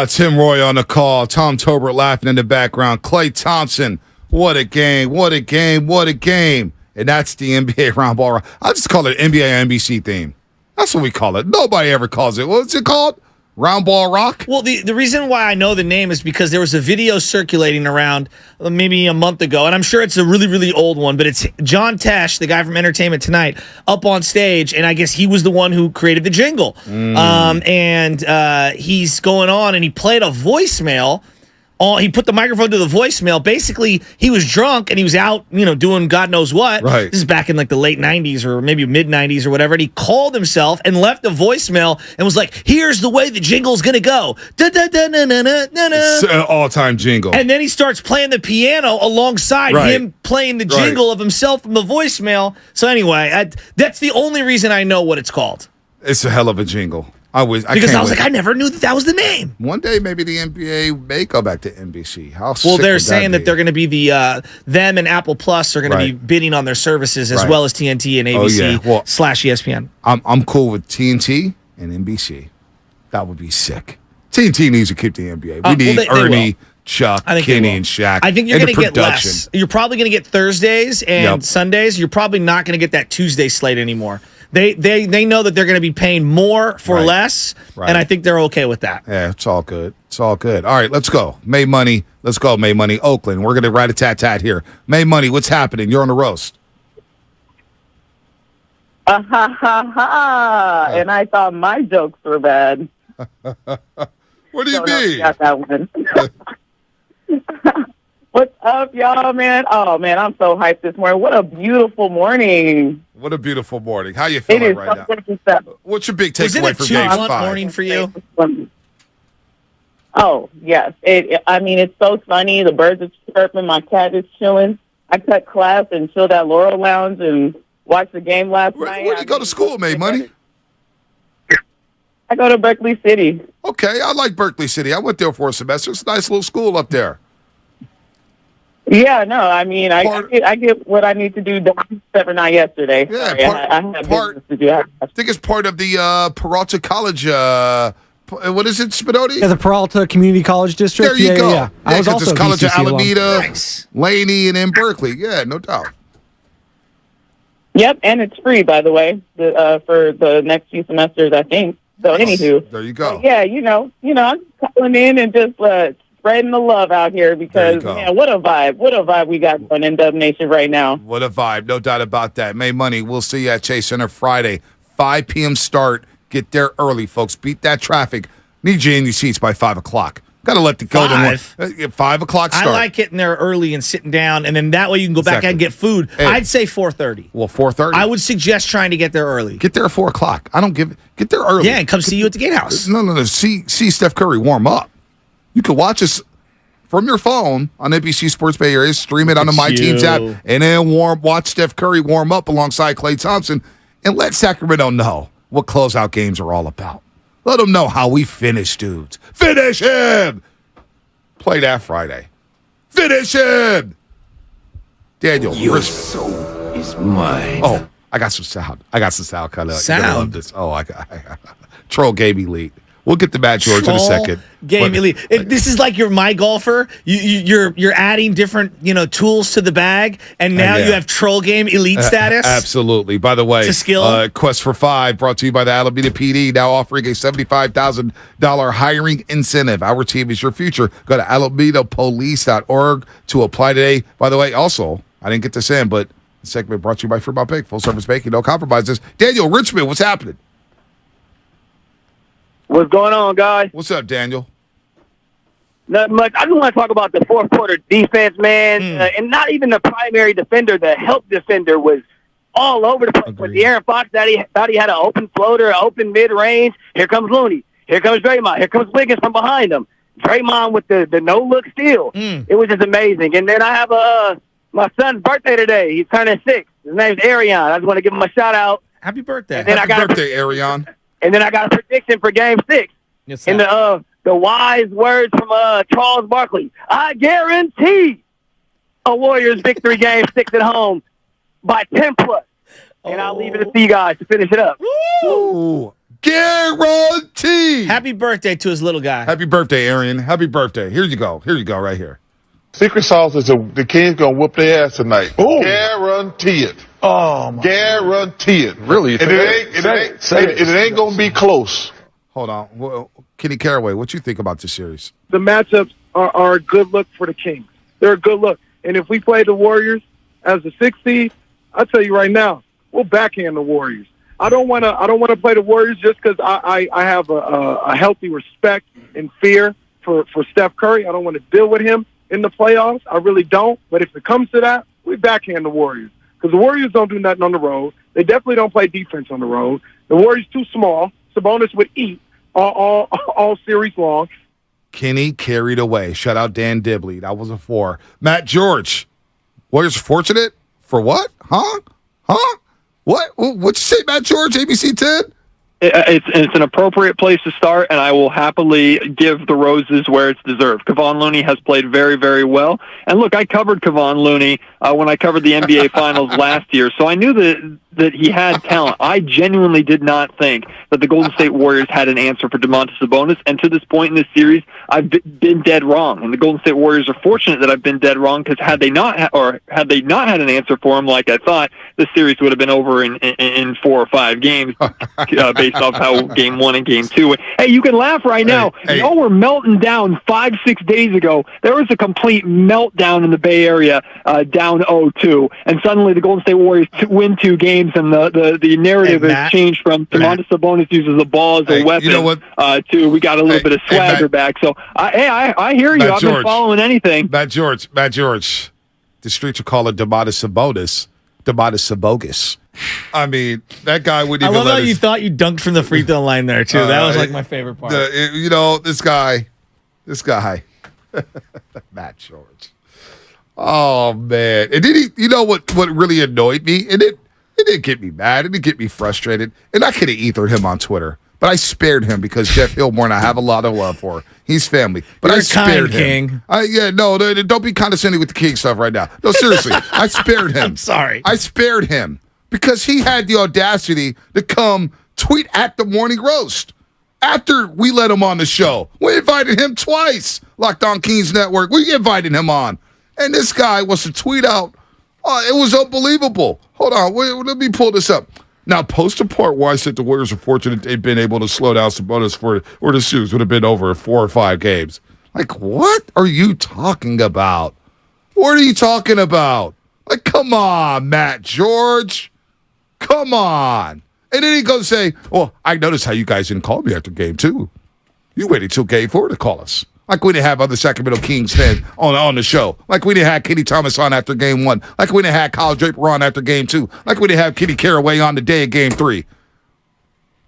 Tim Roy on the call. Tom Tobert laughing in the background. Klay Thompson. What a game. What a game. What a game. And that's the NBA round ball. I just call it NBA NBC theme. That's what we call it. Nobody ever calls it. What's it called? Round ball rock? Well, the reason why I know the name is because there was a video circulating around maybe a month ago, and I'm sure it's a really, really old one, but it's John Tesh, the guy from Entertainment Tonight, up on stage, and I guess he was the one who created the jingle. And he's going on, and he played a voicemail. He put the microphone to the voicemail. Basically, he was drunk and he was out, doing God knows what. Right. This is back in like the late 90s or maybe mid 90s or whatever. And he called himself and left a voicemail and was like, "Here's the way the jingle's going to go." It's an all-time jingle. And then he starts playing the piano alongside him playing the jingle of himself from the voicemail. So anyway, that's the only reason I know what it's called. It's a hell of a jingle. I was like, I never knew that was the name. One day, maybe the NBA may go back to NBC. Well, they're saying that they're going to be them and Apple Plus are going to be bidding on their services as well as TNT and ABC / ESPN. I'm cool with TNT and NBC. That would be sick. TNT needs to keep the NBA. We need Ernie, Chuck, Kenny, and Shaq. I think you're going to get less. You're probably going to get Thursdays and Sundays. You're probably not going to get that Tuesday slate anymore. They know that they're going to be paying more for less, and I think they're okay with that. Yeah, it's all good. It's all good. All right, let's go. May Money. Let's go, May Money. Oakland. We're going to rat-a-tat-tat here. May Money, what's happening? You're on the roast. And I thought my jokes were bad. What do you mean? Got that one. What's up, y'all, man? Oh, man, I'm so hyped this morning. What a beautiful morning. What a beautiful morning. How you feeling right now? What's your big takeaway from Game 5? Morning for you? Oh, yes. It's so sunny. The birds are chirping. My cat is chilling. I cut class and chilled at Laurel Lounge and watched the game last night. Where do you go to school, May Money? I go to Berkeley City. Okay, I like Berkeley City. I went there for a semester. It's a nice little school up there. Yeah, no, I get what I need to do, except for not yesterday. Yeah, Sorry, I have business to do. I think it's part of the Peralta College, what is it, Spinodi? Yeah, the Peralta Community College District. There you go. Yeah. I was also College of Alameda, Nice. Laney, and then Berkeley. Yeah, no doubt. Yep, and it's free, by the way, for the next few semesters, I think. So, anywho. There you go. Yeah, I'm calling in and just spreading the love out here because, man, what a vibe. What a vibe we got on NW Nation right now. What a vibe. No doubt about that. May Money, we'll see you at Chase Center Friday. 5 p.m. start. Get there early, folks. Beat that traffic. Need you in your seats by 5 o'clock. Got to let the go. 5 o'clock start. I like getting there early and sitting down, and then that way you can go back and get food. Hey. I'd say 4:30. Well, 4:30. I would suggest trying to get there early. Get there at 4 o'clock. Get there early. Yeah, and come see you at the Gatehouse. No. See Steph Curry warm up. You can watch us from your phone on NBC Sports Bay Area. Stream it on the My Teams app, and then watch Steph Curry warm up alongside Klay Thompson, and let Sacramento know what closeout games are all about. Let them know how we finish dudes. Finish him! Play that Friday. Finish him! Daniel, your soul is mine. Oh, I got some sound. Kind of. Sound? I love this. Oh, I Troll gave me lead. We'll get to Matt George in a second. This is like you're my golfer. You're adding different tools to the bag, and now you have troll game elite status. Absolutely. By the way, it's a skill. Quest for 5 brought to you by the Alameda PD, now offering a $75,000 hiring incentive. Our team is your future. Go to alamedapolice.org to apply today. By the way, also, I didn't get this in, but the segment brought to you by Fremont Bank, full service banking, no compromises. Daniel Richmond, what's happening? What's going on, guys? What's up, Daniel? Nothing much. I just want to talk about the fourth quarter defense, man, and not even the primary defender. The help defender was all over the place. With the Aaron Fox, thought he had an open floater, an open mid-range. Here comes Looney. Here comes Draymond. Here comes Wiggins from behind him. Draymond with the no-look steal. It was just amazing. And then I have my son's birthday today. He's turning 6. His name's Arion. I just want to give him a shout-out. Happy birthday. Happy birthday, Arion. And then I got a prediction for Game 6. Yes, in the wise words from Charles Barkley, I guarantee a Warriors victory Game 6 at home by 10+. And I'll leave it to you guys to finish it up. Ooh, guarantee. Happy birthday to his little guy. Happy birthday, Arian. Happy birthday. Here you go, right here. Secret sauce is the Kings gonna whoop their ass tonight. Ooh. Guarantee it. Oh, my guarantee it. Really? And it ain't gonna be close. Hold on. Well, Kenny Caraway, what you think about this series? The matchups are a good look for the Kings. They're a good look. And if we play the Warriors as the 6th seed, I'll tell you right now, we'll backhand the Warriors. I don't want to play the Warriors just because I have a healthy respect and fear for Steph Curry. I don't want to deal with him in the playoffs. I really don't. But if it comes to that, we backhand the Warriors because the Warriors don't do nothing on the road. They definitely don't play defense on the road. The Warriors too small. Sabonis would eat all series long. Kenny carried away. Shout out Dan Dibley. That was a 4. Matt George. Warriors fortunate for what? Huh? What'd you say, Matt George? ABC 10? It's an appropriate place to start, and I will happily give the roses where it's deserved. Kevon Looney has played very, very well. And look, I covered Kevon Looney when I covered the NBA Finals last year, so I knew that he had talent. I genuinely did not think that the Golden State Warriors had an answer for Domantas Sabonis, and to this point in this series, I've been dead wrong. And the Golden State Warriors are fortunate that I've been dead wrong because had they not had an answer for him like I thought, this series would have been over in 4 or 5 games based off how Game 1 and Game 2. Hey, you can laugh right now. Y'all were melting down 5-6 days ago. There was a complete meltdown in the Bay Area, down 0-2, and suddenly the Golden State Warriors win 2 games, and the narrative has changed from Domantas Sabonis uses the ball as a weapon to we got a little bit of swagger back. So, I hear you. I've been following anything. Matt George. The streets will call it Domantas Sabonis. I mean, that guy wouldn't even I love how you thought you dunked from the free throw line there, too. That was like my favorite part. This guy, Matt George. Oh, man. And then you know what really annoyed me? It didn't get me mad. It didn't get me frustrated. And I could have ethered him on Twitter. But I spared him because Jeff Hillmore, I have a lot of love for. He's family. But I spared him. King. Don't be condescending with the King stuff right now. No, seriously. I spared him. I'm sorry. I spared him because he had the audacity to come tweet at the Morning Roast after we let him on the show. We invited him twice. Locked On Kings Network. We invited him on. And this guy wants to tweet out. It was unbelievable. Hold on. Let me pull this up. Now, post a part where I said the Warriors are fortunate they've been able to slow down Sabonis or the series would have been over 4 or 5 games. Like, what are you talking about? What are you talking about? Like, come on, Matt George. Come on. And then he goes say, well, I noticed how you guys didn't call me after game 2. You waited till game 4 to call us. Like we didn't have other Sacramento Kings fans on the show. Like we didn't have Kenny Thomas on after game 1. Like we didn't have Kyle Draper on after game 2. Like we didn't have Kenny Caraway on the day of game 3.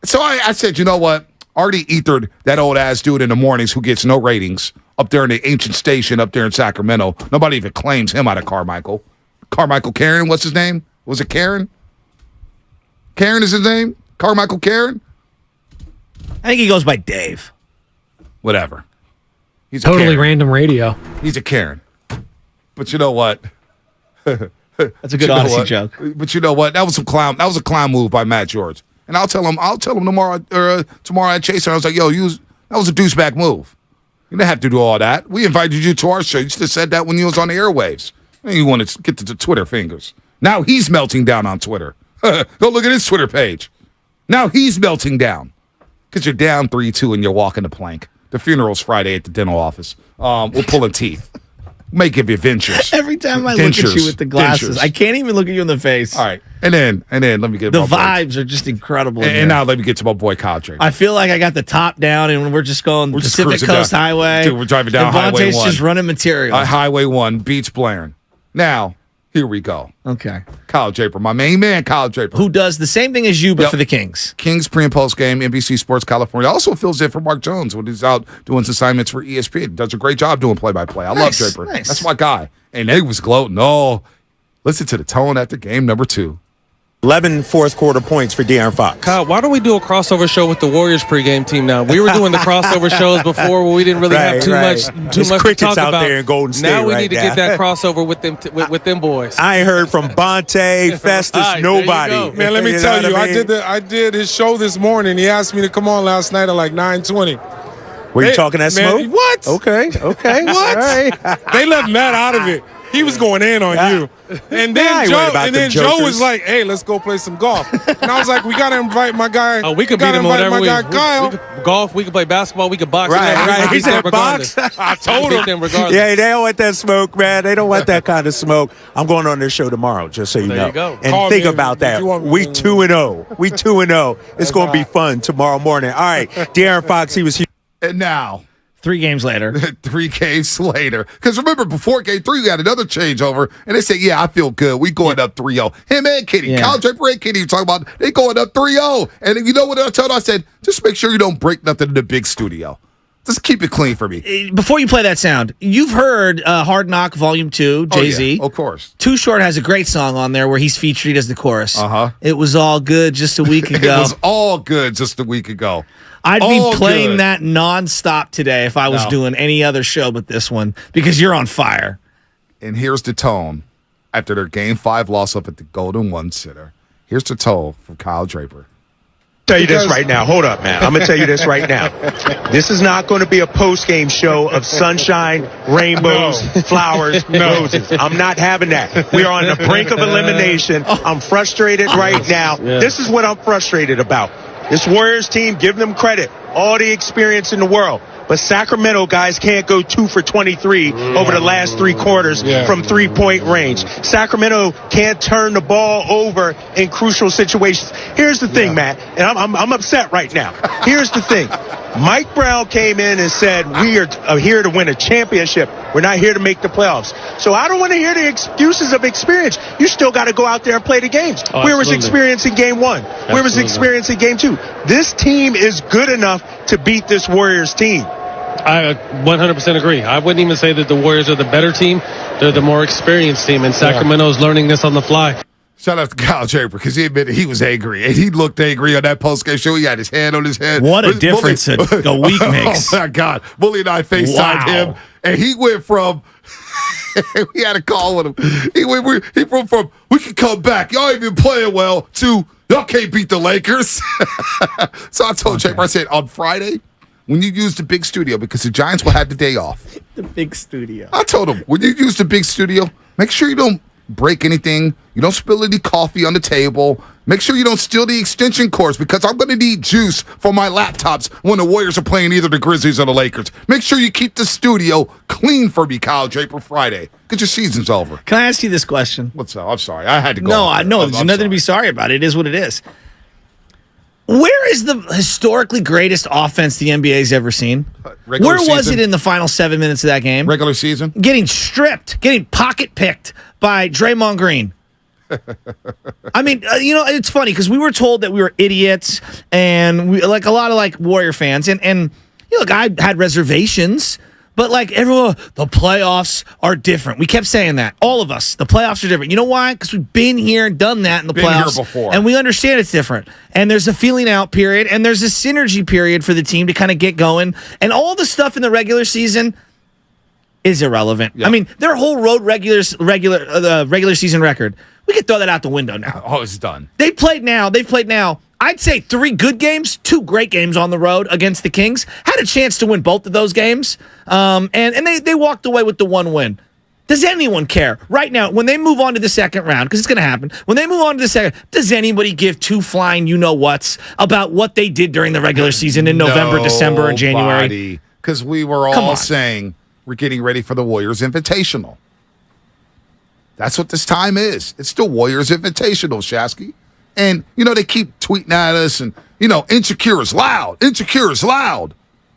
So I said, you know what? Already ethered that old ass dude in the mornings who gets no ratings up there in the ancient station up there in Sacramento. Nobody even claims him out of Carmichael. Carmichael Karen, what's his name? Was it Karen? Karen is his name? Carmichael Karen? I think he goes by Dave. Whatever. He's totally random radio. He's a Karen. But you know what? That's a good Odyssey joke. But you know what? That was a clown move by Matt George. And I'll tell him tomorrow at Chaser. I was like, yo, that was a douchebag move. You didn't have to do all that. We invited you to our show. You should have said that when you was on the airwaves. And you wanted to get to the Twitter fingers. Now he's melting down on Twitter. Go look at his Twitter page. Now he's melting down. Because you're down 3-2 and you're walking the plank. The funeral's Friday at the dental office. We're pulling teeth. May give you ventures. Every time I look at you with the glasses, I can't even look at you in the face. All right. And then let me get the vibes are just incredible. And now let me get to my boy Kyle Draper. I feel like I got the top down and we're just going Pacific Coast Highway. Dude, we're driving down Highway 1. Just running material. Highway 1, beats blaring. Now, here we go. Okay. Kyle Draper, my main man, Kyle Draper. Who does the same thing as you, but for the Kings. Kings pre- and post-game, NBC Sports California. Also fills in for Mark Jones when he's out doing his assignments for ESPN. Does a great job doing play-by-play. I love Draper. Nice. That's my guy. And they was gloating. Oh, listen to the tone after game number 2. 11 fourth-quarter points for De'Aaron Fox. Kyle, why don't we do a crossover show with the Warriors pregame team now? We were doing the crossover shows before where we didn't really have too much to talk out about. There in Golden State now we need to get that crossover with them with them boys. I ain't heard from Bonte, Festus, nobody. Man, let me tell you, I did his show this morning. He asked me to come on last night at like 9:20. Were you talking that smoke? What? Okay. What? They left Matt out of it. He was going in on you. And then Joe was like, "Hey, let's go play some golf." And I was like, "We got to invite my guy. Oh, we could beat him whatever Kyle. we could golf. We could play basketball. We could box. Right. He said box. I told him. Regardless. Yeah, they don't want that smoke, man. They don't want that kind of smoke. I'm going on their show tomorrow, just so you know. There you go. And Call think me about that. if you want me We to. 2-0. We 2-0. It's going to be fun tomorrow morning. All right, De'Aaron Fox, he was here. And now, 3 games later. 3 games later. Because remember, before game 3, we had another changeover, and they said, yeah, I feel good. We going up 3-0. Him and Kenny, Kyle Draper and Kenny, you talking about, they going up 3-0. And you know what I told him? I said, just make sure you don't break nothing in the big studio. Just keep it clean for me. Before you play that sound, you've heard Hard Knock Volume 2, Jay-Z. Oh, yeah, of course. Too Short has a great song on there where he's featured as the chorus. Uh-huh. It was all good just a week ago. It was all good just a week ago. I'd all be playing good. that nonstop today if I was doing any other show but this one because you're on fire. And here's the tone after their Game 5 loss up at the Golden One Center. Here's the tone from Kyle Draper. Tell you this right now. Hold up, man. I'm going to tell you this right now. This is not going to be a post-game show of sunshine, rainbows, flowers, roses. I'm not having that. We are on the brink of elimination. I'm frustrated right now. Yeah. This is what I'm frustrated about. This Warriors team, give them credit. All the experience in the world. But Sacramento guys can't go 2 for 23 over the last 3 quarters from 3-point range. Sacramento can't turn the ball over in crucial situations. Here's the thing, Matt, and I'm upset right now. Here's the thing. Mike Brown came in and said, we are here to win a championship. We're not here to make the playoffs. So I don't want to hear the excuses of experience. You still got to go out there and play the games. Where was experience in game 1? Where was experience in game 2? This team is good enough to beat this Warriors team. I 100% agree. I wouldn't even say that the Warriors are the better team. They're the more experienced team, and Sacramento's learning this on the fly. Shout out to Kyle Draper because he admitted he was angry. And he looked angry on that postgame show. He had his hand on his head. What a difference a week makes. Oh, my God. Bully and I FaceTimed him, and he went from – we had a call with him. He went from we can come back. Y'all ain't been playing well to y'all can't beat the Lakers. So I told Draper, I said, on Friday – when you use the big studio, because the Giants will have the day off. The big studio. I told him, when you use the big studio, make sure you don't break anything. You don't spill any coffee on the table. Make sure you don't steal the extension cords, because I'm going to need juice for my laptops when the Warriors are playing either the Grizzlies or the Lakers. Make sure you keep the studio clean for me, Kyle Draper, Friday, because your season's over. Can I ask you this question? What's up? I'm sorry. I had to go. No, I know. There's nothing to be sorry about. It is what it is. Where is the historically greatest offense the NBA's ever seen? Where was it in the final 7 minutes of that game? Regular season? Getting stripped, getting pocket picked by Draymond Green. I mean, it's funny because we were told that we were idiots, and we like a lot of Warrior fans, and look, I had reservations. But everyone, the playoffs are different. We kept saying that. All of us, the playoffs are different. You know why? Because we've been here and done that in the playoffs. Here before. And we understand it's different. And there's a feeling out period, and there's a synergy period for the team to kind of get going. And all the stuff in the regular season is irrelevant. Yep. I mean, their whole road regular season record, we could throw that out the window now. Oh, it's done. They've played now. I'd say 3 good games, 2 great games on the road against the Kings. Had a chance to win both of those games, and they walked away with the 1 win. Does anyone care right now when they move on to the second round? Because it's going to happen. When they move on to the second, does anybody give 2 flying you-know-whats about what they did during the regular season in November, December, and January? Because we were all saying we're getting ready for the Warriors Invitational. That's what this time is. It's the Warriors Invitational, Shasky. And, they keep tweeting at us and, Insecure is loud. Insecure is loud.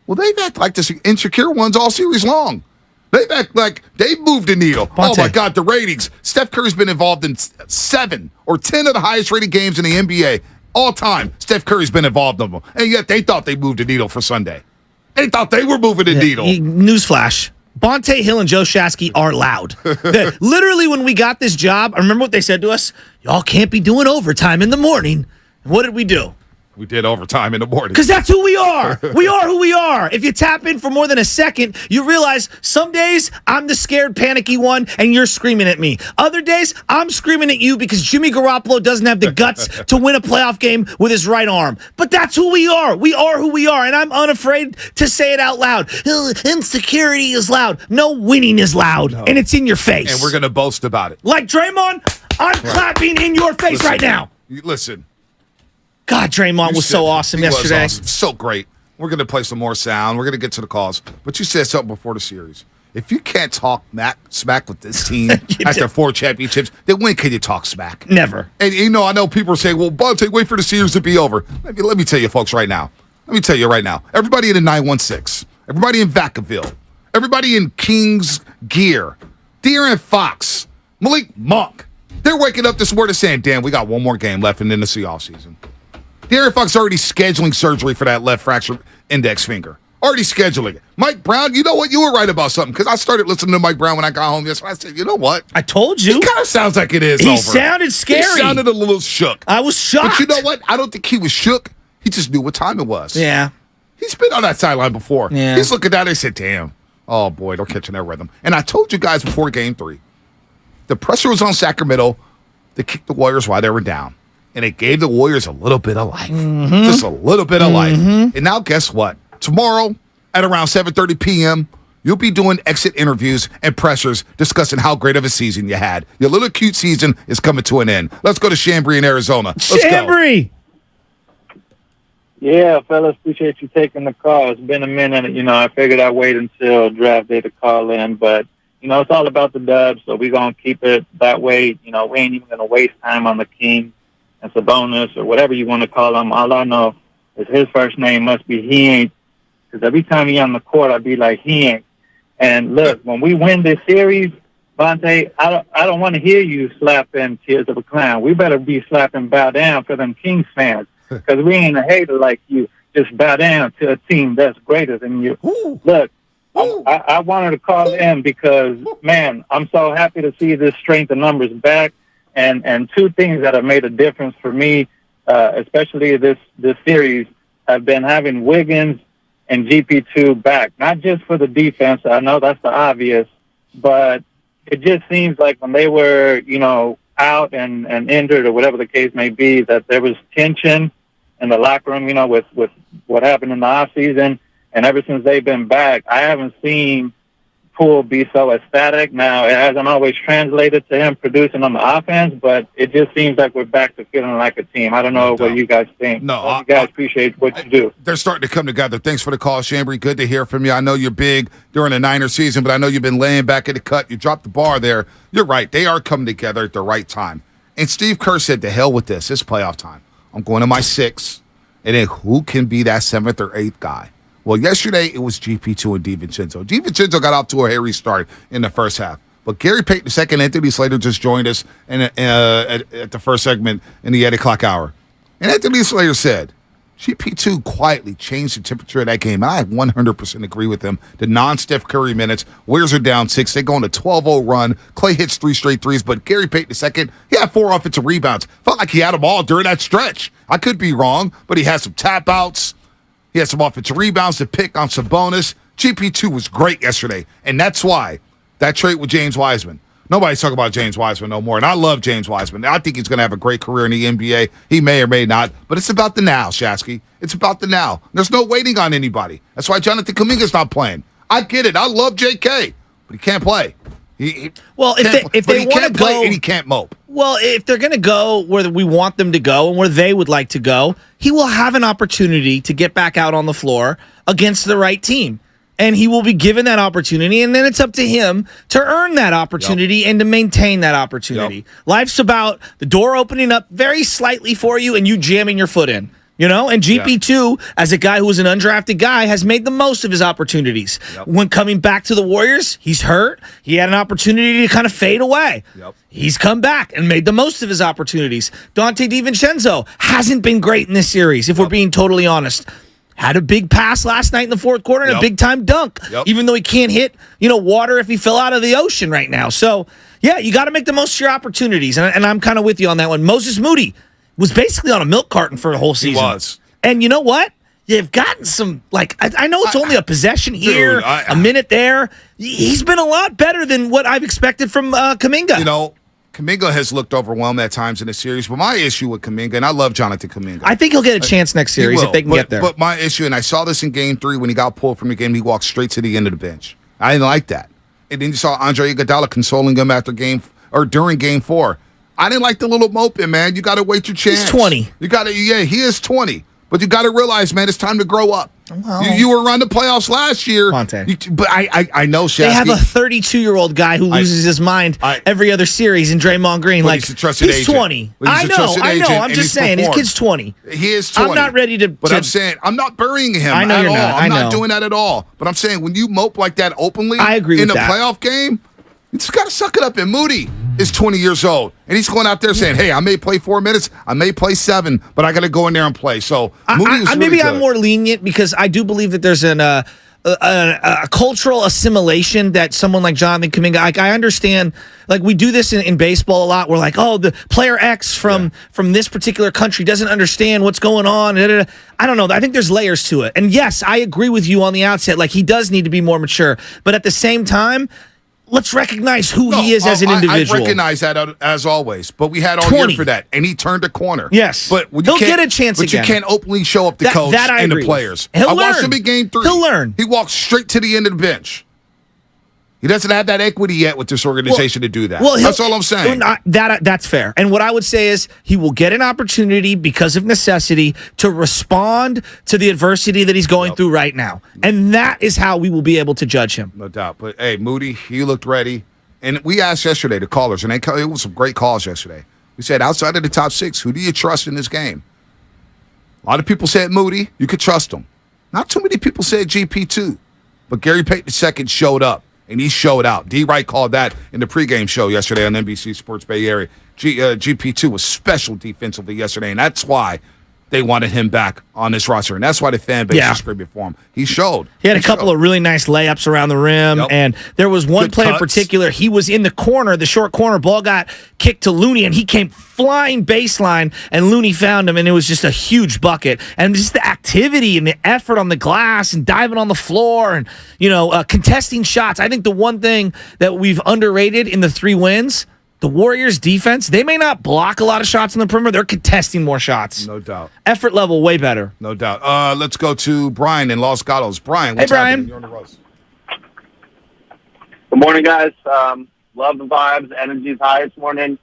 Well, they've acted like this Insecure ones all series long. They've acted like they moved the needle. Oh, my God, the ratings. Steph Curry's been involved in 7 or 10 of the highest rated games in the NBA. All time, Steph Curry's been involved in them. And yet they thought they moved the needle for Sunday. They thought they were moving the needle. Newsflash. Bonte Hill and Joe Shasky are loud. Literally, when we got this job, I remember what they said to us. Y'all can't be doing overtime in the morning. And what did we do? We did overtime in the morning. Because that's who we are. We are who we are. If you tap in for more than a second, you realize some days I'm the scared, panicky one, and you're screaming at me. Other days, I'm screaming at you because Jimmy Garoppolo doesn't have the guts to win a playoff game with his right arm. But that's who we are. We are who we are, and I'm unafraid to say it out loud. Insecurity is loud. No, winning is loud, and it's in your face. And we're going to boast about it. Like Draymond, I'm clapping in your face right now. Listen. God, Draymond was so awesome yesterday. Was awesome. So great. We're going to play some more sound. We're going to get to the calls. But you said something before the series. If you can't talk smack with this team after 4 championships, then when can you talk smack? Never. And, I know people are saying, well, Bonte, wait for the series to be over. Let me tell you, folks, right now. Let me tell you right now. Everybody in the 916, everybody in Vacaville, everybody in King's Gear, De'Aaron Fox, Malik Monk, they're waking up this morning saying, damn, we got one more game left in the NFC offseason. De'Aaron Fox already scheduling surgery for that left fracture index finger. Already scheduling it. Mike Brown, you know what? You were right about something because I started listening to Mike Brown when I got home yesterday. I said, you know what? I told you. It kind of sounds like it is He over. sounded scary. He sounded a little shook. I was shocked. But you know what? I don't think he was shook. He just knew what time it was. Yeah. He's been on that sideline before. Yeah. He's looking down and said, damn. Oh, boy, they're catching their rhythm. And I told you guys before Game 3, the pressure was on Sacramento to kick the Warriors while they were down. And it gave the Warriors a little bit of life. Mm-hmm. Just a little bit of life. And now guess what? Tomorrow at around 7:30 p.m., you'll be doing exit interviews and pressers discussing how great of a season you had. Your little cute season is coming to an end. Let's go to Chambry in Arizona. Let's Chambry! Go. Yeah, fellas, appreciate you taking the call. It's been a minute. I figured I'd wait until draft day to call in, but it's all about the dubs, so we're going to keep it that way. We ain't even going to waste time on the King and Sabonis or whatever you want to call him. All I know is his first name must be He Ain't, because every time he's on the court, I'd be like, He Ain't. And look, when we win this series, Vontae, I don't want to hear you slapping Tears of a Clown. We better be slapping Bow Down for them Kings fans, because we ain't a hater like you. Just bow down to a team that's greater than you. Look, I wanted to call in because, man, I'm so happy to see this strength of numbers back. And 2 things that have made a difference for me, especially this series, have been having Wiggins and GP2 back. Not just for the defense. I know that's the obvious, but it just seems like when they were, out and injured or whatever the case may be, that there was tension in the locker room, with what happened in the offseason. And ever since they've been back, I haven't seen Poole be so ecstatic. Now, it hasn't always translated to him producing on the offense, but it just seems like we're back to feeling like a team. I don't know what you guys think. No, you guys appreciate what you do. They're starting to come together. Thanks for the call, Chambry. Good to hear from you. I know you're big during the Niner season, but I know you've been laying back at the cut. You dropped the bar there. You're right. They are coming together at the right time. And Steve Kerr said, to hell with this. It's playoff time. I'm going to my 6th. And then who can be that 7th or 8th guy? Well, yesterday it was GP2 and DiVincenzo. DiVincenzo got off to a hairy start in the first half. But Gary Payton II, Anthony Slater just joined us at the first segment in the 8 o'clock hour. And Anthony Slater said, GP2 quietly changed the temperature of that game. And I 100% agree with him. The non-Steph Curry minutes, Warriors are down 6. They go on a 12-0 run. Clay hits 3 straight threes, but Gary Payton II, he had 4 offensive rebounds. Felt like he had them all during that stretch. I could be wrong, but he had some tap-outs. He had some offensive rebounds to pick on Sabonis. GP2 was great yesterday, and that's why that trade with James Wiseman. Nobody's talking about James Wiseman no more, and I love James Wiseman. I think he's going to have a great career in the NBA. He may or may not, but it's about the now, Shasky. It's about the now. There's no waiting on anybody. That's why Jonathan Kuminga's not playing. I get it. I love JK, but he can't play. If they want to go, and he can't mope. Well, if they're going to go where we want them to go and where they would like to go, he will have an opportunity to get back out on the floor against the right team. And he will be given that opportunity, and then it's up to him to earn that opportunity and to maintain that opportunity. Life's about the door opening up very slightly for you and you jamming your foot in. And GP2, as a guy who was an undrafted guy, has made the most of his opportunities. When coming back to the Warriors, he's hurt. He had an opportunity to kind of fade away. He's come back and made the most of his opportunities. Donte DiVincenzo hasn't been great in this series, if we're being totally honest. Had a big pass last night in the fourth quarter and a big-time dunk, even though he can't hit, water if he fell out of the ocean right now. So, yeah, you got to make the most of your opportunities, and I'm kind of with you on that one. Moses Moody was basically on a milk carton for the whole season. And you know what? You've gotten some, I know it's only a possession here, a minute there. He's been a lot better than what I've expected from Kuminga. You know, Kuminga has looked overwhelmed at times in the series, but my issue with Kuminga, and I love Jonathan Kuminga. I think he'll get a chance next series if they can get there. But my issue, and I saw this in Game 3 when he got pulled from the game, he walked straight to the end of the bench. I didn't like that. And then you saw Andre Iguodala consoling him during Game 4. I didn't like the little moping, man. You got to wait your chance. He's 20. He is 20. But you got to realize, man, it's time to grow up. Well, you were around the playoffs last year. But I know, Shasky. They have a 32-year-old guy who loses his mind every other series in Draymond Green. He's a trusted he's agent. 20. I know. I'm just saying, his kid's 20. He is 20. I'm not ready to. But I'm saying, I'm not burying him I know at you're all. not. I'm not doing that at all. But I'm saying, when you mope like that openly I agree in with a that. playoff game, you just got to suck it up. And Moody is 20 years old. And he's going out there saying, hey, I may play 4 minutes, I may play 7, but I got to go in there and play. So Moody was really maybe good. I'm more lenient because I do believe that there's a cultural assimilation that someone like Jonathan Kuminga, I understand, we do this in baseball a lot. We're like, oh, the player X from this particular country doesn't understand what's going on. I don't know. I think there's layers to it. And yes, I agree with you on the outset. He does need to be more mature. But at the same time, let's recognize who he is as an individual. I recognize that as always, but we had all 20. year for that, and he turned a corner. Yes, but he'll get a chance but again. You can't openly show up the coach and the players. I watched him in Game 3. He'll learn. He walked straight to the end of the bench. He doesn't have that equity yet with this organization to do that. That's all I'm saying. That's fair. And what I would say is he will get an opportunity because of necessity to respond to the adversity that he's going through right now. And that is how we will be able to judge him. No doubt. But, hey, Moody, he looked ready. And we asked yesterday, the callers, and it was some great calls yesterday. We said, outside of the top 6, who do you trust in this game? A lot of people said Moody. You could trust him. Not too many people said GP2. But Gary Payton II showed up. And he showed out. D. Wright called that in the pregame show yesterday on NBC Sports Bay Area. GP2 was special defensively yesterday, and that's why they wanted him back on this roster. And that's why the fan base is screaming for him. He showed. He had a couple of really nice layups around the rim, and there was one play in particular. He was in the corner, the short corner. Ball got kicked to Looney, and he came flying baseline, and Looney found him, and it was just a huge bucket. And just the activity and the effort on the glass and diving on the floor and, contesting shots. I think the one thing that we've underrated in the 3 wins, the Warriors' defense, they may not block a lot of shots on the perimeter. They're contesting more shots. No doubt. Effort level, way better. No doubt. Let's go to Brian in Los Gatos. Brian, what's happening? You're on the roast. Good morning, guys. Love the vibes. Energy's high this morning.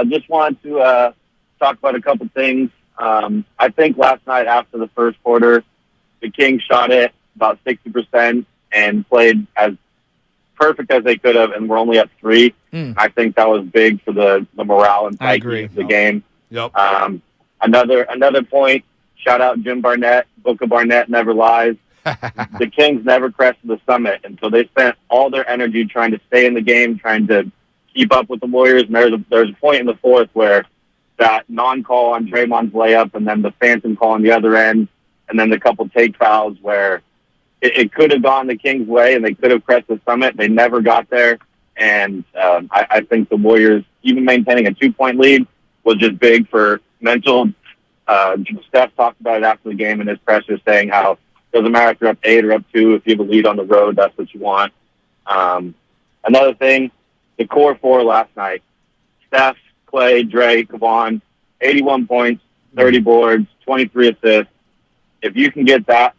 Just wanted to talk about a couple things. I think last night after the first quarter, the Kings shot it about 60% and played as perfect as they could have, and we're only up 3. I think that was big for the morale and psyche of the game. Yep. Another point, shout out Jim Barnett. Book of Barnett never lies. The Kings never crested the summit, and so they spent all their energy trying to stay in the game, trying to keep up with the Warriors. And there's a point in the fourth where that non-call on Draymond's layup and then the phantom call on the other end, and then the couple take fouls where it could have gone the Kings' way and they could have crested the summit. They never got there. And I think the Warriors, even maintaining a 2-point lead, was just big for mental. Steph talked about it after the game in his presser, saying how it doesn't matter if you're up 8 or up 2. If you have a lead on the road, that's what you want. Another thing, the core 4 last night, Steph, Clay, Dre, Kevon, 81 points, 30 boards, 23 assists. If you can get that,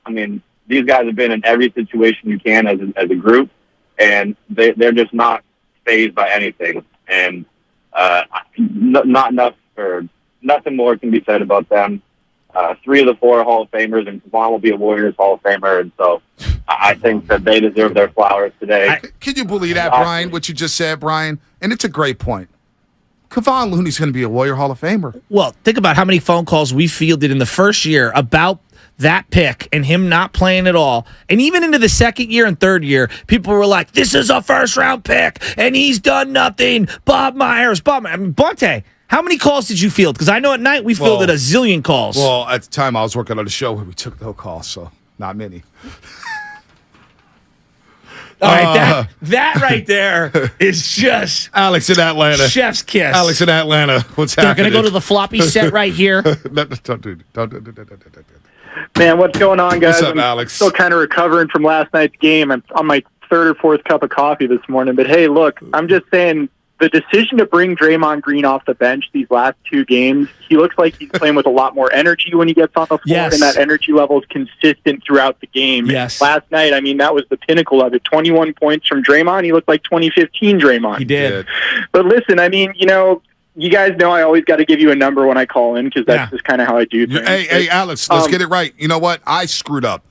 these guys have been in every situation you can as a group, and they're just not fazed by anything. And not enough, or nothing more can be said about them. 3 of the 4 are Hall of Famers, and Kevon will be a Warriors Hall of Famer, and so I think that they deserve their flowers today. Can you believe that, Brian, what you just said, Brian? And it's a great point. Kevon Looney's going to be a Warrior Hall of Famer. Well, think about how many phone calls we fielded in the first year about that pick and him not playing at all. And even into the second year and third year, people were like, this is a first-round pick, and he's done nothing. Bonte, how many calls did you field? Because I know at night we fielded a zillion calls. Well, at the time I was working on a show where we took no calls, so not many. All right, that right there is just Alex in Atlanta. Chef's kiss. Alex in Atlanta. What's They're happening? going to go to the floppy set right here. Don't do. Man, what's going on, guys? What's up, I'm Alex? still kind of recovering from last night's game. I'm on my third or fourth cup of coffee this morning. But, hey, look, I'm just saying the decision to bring Draymond Green off the bench these last 2 games, he looks like he's playing with a lot more energy when he gets on the floor, and that energy level is consistent throughout the game. Yes. Last night, I mean, that was the pinnacle of it. 21 points from Draymond. He looked like 2015 Draymond. He did. But listen, I mean, you guys know I always got to give you a number when I call in because that's just kind of how I do things. Hey, Alex, let's get it right. You know what? I screwed up.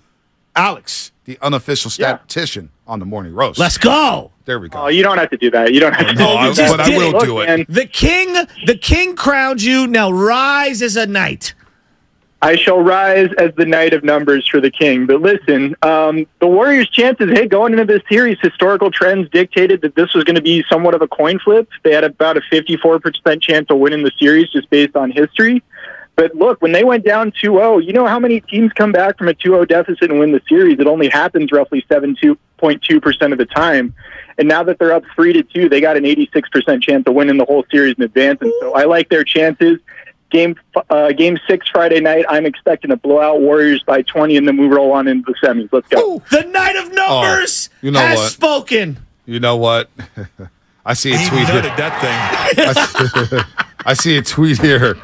Alex, the unofficial statistician on the Morning Roast. Let's go. There we go. Oh, you don't have to do that. You don't have to do that. But I will do it. Man, The king crowned you. Now rise as a knight. I shall rise as the knight of numbers for the king. But listen, the Warriors' chances, hey, going into this series, historical trends dictated that this was going to be somewhat of a coin flip. They had about a 54% chance of winning the series just based on history. But look, when they went down 2-0, you know how many teams come back from a 2-0 deficit and win the series? It only happens roughly 7.2% of the time. And now that they're up 3-2, they got an 86% chance of winning the whole series in advance. And so I like their chances. Game 6 Friday night, I'm expecting a blowout Warriors by 20, and then we roll on into the semis. Let's go. The knight of numbers has spoken. You know what? I see a tweet here. I see a tweet here.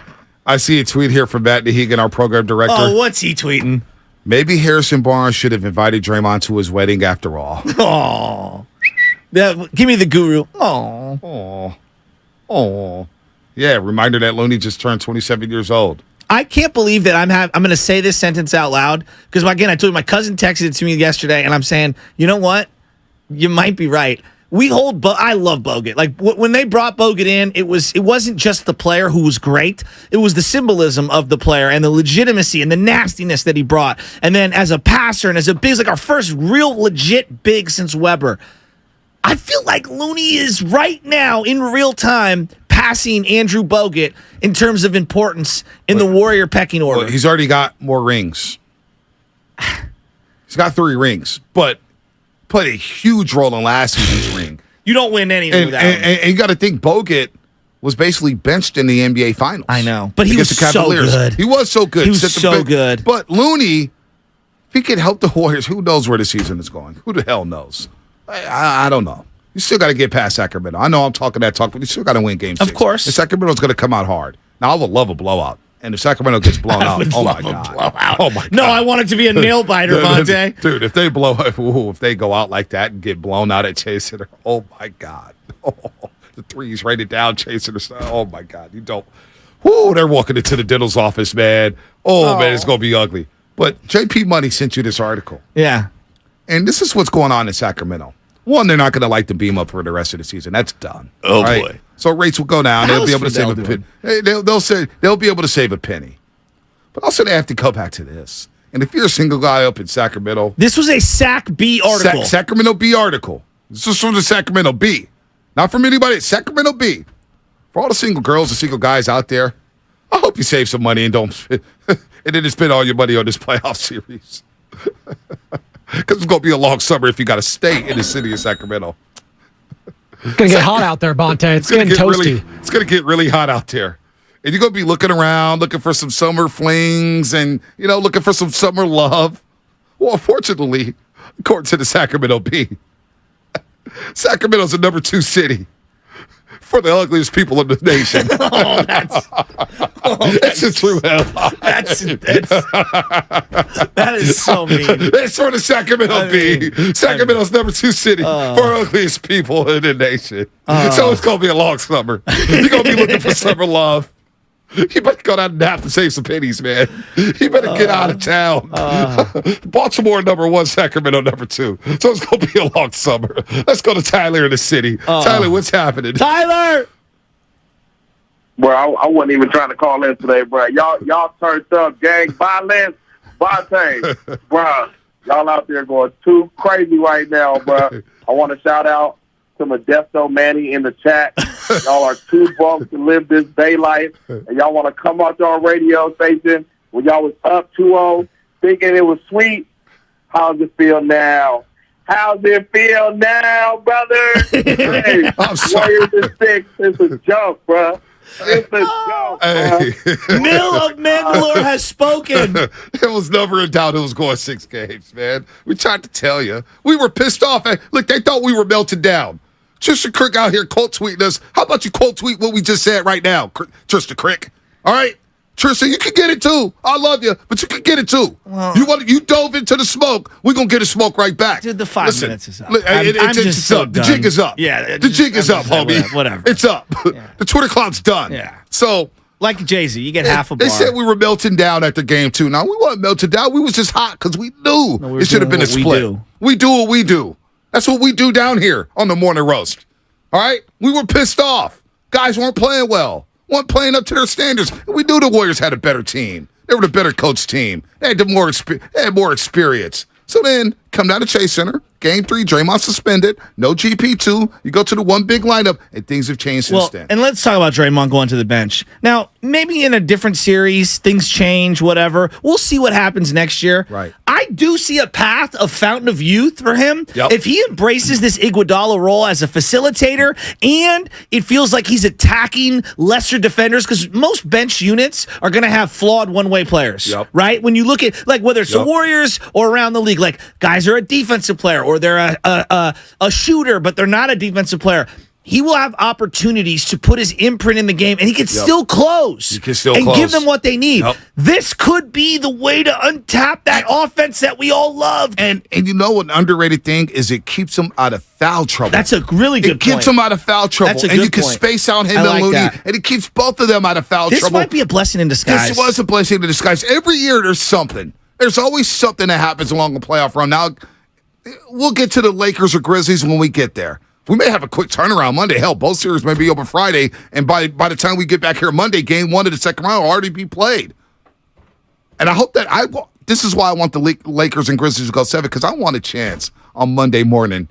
I see a tweet here from Matt Nahigan, our program director. Oh, what's he tweeting? Maybe Harrison Barnes should have invited Draymond to his wedding after all. Oh, give me the guru. Oh. Yeah, reminder that Looney just turned 27 years old. I can't believe that I'm going to say this sentence out loud because, again, I told you my cousin texted it to me yesterday, and I'm saying, you know what? You might be right. I love Bogut. Like when they brought Bogut in, it wasn't just the player who was great. It was the symbolism of the player and the legitimacy and the nastiness that he brought. And then as a passer and as a big, like our first real legit big since Weber. I feel like Looney is right now in real time passing Andrew Bogut in terms of importance in the Warrior pecking order. Well, he's already got more rings. He's got 3 rings, but played a huge role in last season's ring. You don't win anything without him. And you got to think Bogut was basically benched in the NBA Finals. I know, but he was so good. He was so good. He was so good. But Looney, if he could help the Warriors, who knows where the season is going? Who the hell knows? I don't know. You still got to get past Sacramento. I know I'm talking that talk, but you still got to win game 6. Of course. And Sacramento's going to come out hard. Now, I would love a blowout. And if Sacramento gets blown out, oh my God. Oh my God. No, I want it to be a nail biter, Monte. Dude, if they if they go out like that and get blown out at Chase Center, oh my God. Oh, the threes right it down, Chase Center. Oh my God. You don't. Whoo, they're walking into the dental's office, man. Oh man, it's going to be ugly. But JP Money sent you this article. Yeah. And this is what's going on in Sacramento. One, they're not going to light the beam up for the rest of the season. That's done. Oh, boy. So rates will go down. They'll be able to save a penny. They'll be able to save a penny. But also they have to go back to this. And if you're a single guy up in Sacramento, this was a Sac B article. Sacramento B article. This is from the Sacramento B, not from anybody. It's Sacramento B. For all the single girls and single guys out there, I hope you save some money and didn't spend all your money on this playoff series. Because it's going to be a long summer if you got to stay in the city of Sacramento. It's going to get hot out there, Bonte. It's getting toasty. It's going to get really hot out there. And you're going to be looking around, looking for some summer flings and, looking for some summer love. Well, unfortunately, according to the Sacramento Bee, Sacramento's the number 2 city for the ugliest people in the nation. That's a true hell. That is so mean. That's for the Sacramento Bee. Sacramento's number 2 city for ugliest people in the nation. So it's going to be a long summer. You're going to be looking for summer love. You better go down and nap to save some pennies, man. You better get out of town. Baltimore number 1, Sacramento number 2. So it's going to be a long summer. Let's go to Tyler in the city. Tyler, what's happening? Tyler! Bro, I wasn't even trying to call in today, bro. Y'all turned up, gang. Violence, Bonte. Bro, y'all out there going too crazy right now, bro. I want to shout out to Modesto Manny in the chat. Y'all are too broke to live this day life, and y'all want to come out to our radio station when y'all was up 2-0, thinking it was sweet. How's it feel now? How's it feel now, brother? Hey, Warriors is 6. It's a joke, bro. It's a joke, Hey. Mill of Mandalore has spoken. There was never a doubt it was going 6 games, man. We tried to tell you. We were pissed off. Look, they thought we were melted down. Tristan Crick out here quote tweeting us. How about you quote tweet what we just said right now, Tristan Crick? All right? Tristan, you can get it too. I love you, but you can get it too. Well, you dove into the smoke. We're going to get a smoke right back. Dude, the 5 minutes is up. It's so up. The jig is up. Yeah. The jig is up, homie. Whatever. It's up. Yeah. The Twitter cloud's done. Yeah. So, like Jay-Z, you get half a bar. They said we were melting down at the game too. Now, we weren't melted down. We was just hot because we knew it should have been a split. We do what we do. That's what we do down here on the Morning Roast. All right? We were pissed off. Guys weren't playing well. Weren't playing up to their standards. We knew the Warriors had a better team. They were the better coached team. They had more experience. So then, come down to Chase Center. Game 3, Draymond suspended. No GP2. You go to the one big lineup, and things have changed since then. And let's talk about Draymond going to the bench. Now, maybe in a different series, things change, whatever. We'll see what happens next year. Right. I do see a path of fountain of youth for him. Yep. If he embraces this Iguodala role as a facilitator, and it feels like he's attacking lesser defenders, because most bench units are going to have flawed one-way players, right? When you look at, like, whether it's the Warriors or around the league, like, guys are a defensive player or they're a shooter, but they're not a defensive player. He will have opportunities to put his imprint in the game, and he can still close and give them what they need. This could be the way to untap that offense that we all love. And you know what an underrated thing is? It keeps him out of foul trouble. That's a really good point. It keeps him out of foul trouble. That's a and good you can point. space out him I and like Looney, that. and it keeps both of them out of foul trouble. This might be a blessing in disguise. This was a blessing in disguise. Every year there's something. There's always something that happens along the playoff run. Now, we'll get to the Lakers or Grizzlies when we get there. We may have a quick turnaround Monday. Hell, both series may be open Friday, and by the time we get back here Monday, game 1 of the second round will already be played. And I hope that this is why I want the Lakers and Grizzlies to go 7, because I want a chance on Monday morning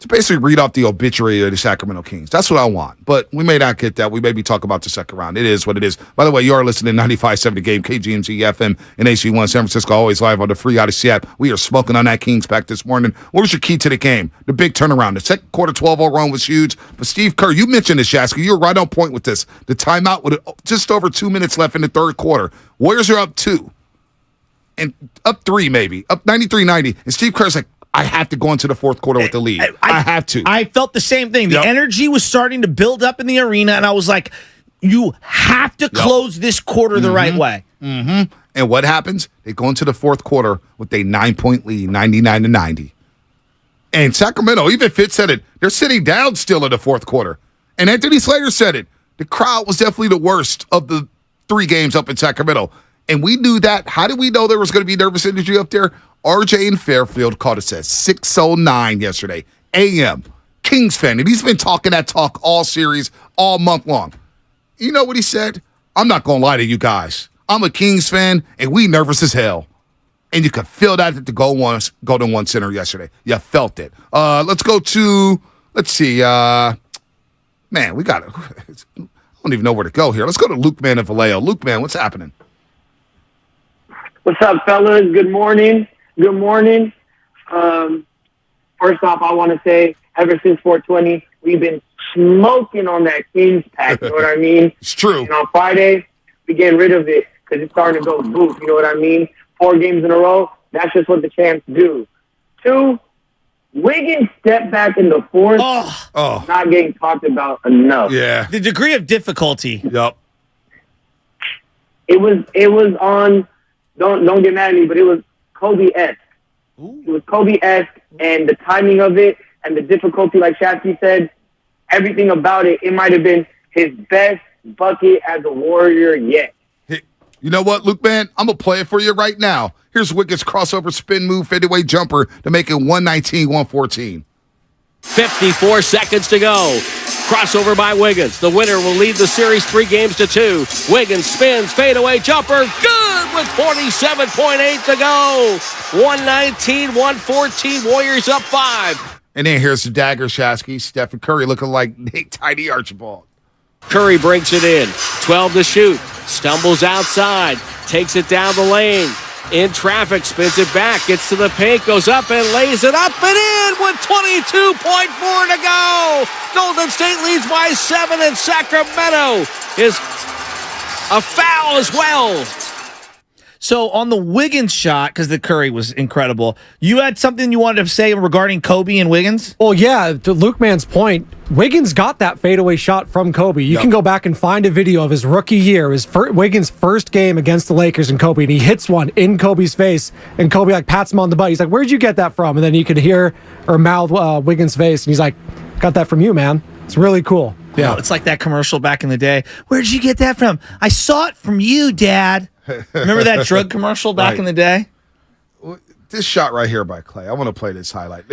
to basically read off the obituary of the Sacramento Kings. That's what I want. But we may not get that. We may be talking about the second round. It is what it is. By the way, you are listening to 95.7 The Game, KGMZ FM and AC1 San Francisco, always live on the free Odyssey app. We are smoking on that Kings pack this morning. What was your key to the game? The big turnaround. The second quarter 12-0 run was huge. But Steve Kerr, you mentioned this, Shasky. You were right on point with this. The timeout with just over 2 minutes left in the third quarter. Warriors are up 2. And up 3 maybe. Up 93-90. And Steve Kerr's like, I have to go into the fourth quarter with the lead. I have to. I felt the same thing. The energy was starting to build up in the arena, and I was like, you have to close this quarter the right way. Mm-hmm. And what happens? They go into the fourth quarter with a 9-point lead, 99-90. And Sacramento, even Fitz said it, they're sitting down still in the fourth quarter. And Anthony Slater said it. The crowd was definitely the worst of the 3 games up in Sacramento. And we knew that. How did we know there was going to be nervous energy up there? RJ in Fairfield called us at 6:09 yesterday, a.m. Kings fan. And he's been talking that talk all series, all month long. You know what he said? I'm not going to lie to you guys. I'm a Kings fan, and we nervous as hell. And you could feel that at the Golden One Center yesterday. You felt it. Let's see. Man, we got it. I don't even know where to go here. Let's go to Luke Man and Vallejo. Luke Man, what's happening? What's up, fellas? Good morning. Good morning. First off, I want to say, ever since 420, we've been smoking on that Kings pack. You know what I mean? It's true. And on Friday, we getting rid of it because it's starting to go boof. You know what I mean? 4 games in a row. That's just what the champs do. 2, Wiggins stepped back in the fourth. Not getting talked about enough. Yeah. The degree of difficulty. Yep. It was on. Don't get mad at me, but it was Kobe-esque. It was Kobe-esque, and the timing of it and the difficulty, like Shasky said, everything about it, it might have been his best bucket as a Warrior yet. Hey, you know what, Luke, man? I'm going to play it for you right now. Here's Wiggins' crossover spin move, fadeaway jumper to make it 119-114. 54 seconds to go. Crossover by Wiggins. The winner will lead the series 3-2. Wiggins spins, fadeaway jumper, good with 47.8 to go. 119-114, Warriors up 5. And then here's the dagger, Shasky. Stephen Curry looking like Nate Tidy Archibald. Curry brings it in. 12 to shoot. Stumbles outside. Takes it down the lane. In traffic, spins it back, gets to the paint, goes up and lays it up and in with 22.4 to go. Golden State leads by 7, and Sacramento is a foul as well. So on the Wiggins shot, because the Curry was incredible, you had something you wanted to say regarding Kobe and Wiggins? Well, yeah, to Luke Mann's point, Wiggins got that fadeaway shot from Kobe. You can go back and find a video of his rookie year, Wiggins' first game against the Lakers and Kobe, and he hits one in Kobe's face, and Kobe like pats him on the butt. He's like, "Where'd you get that from?" And then you could hear or mouth Wiggins' face, and he's like, "Got that from you, man." It's really cool. Yeah, it's like that commercial back in the day. Where'd you get that from? I saw it from you, Dad. Remember that drug commercial back in the day? This shot right here by Clay. I want to play this highlight.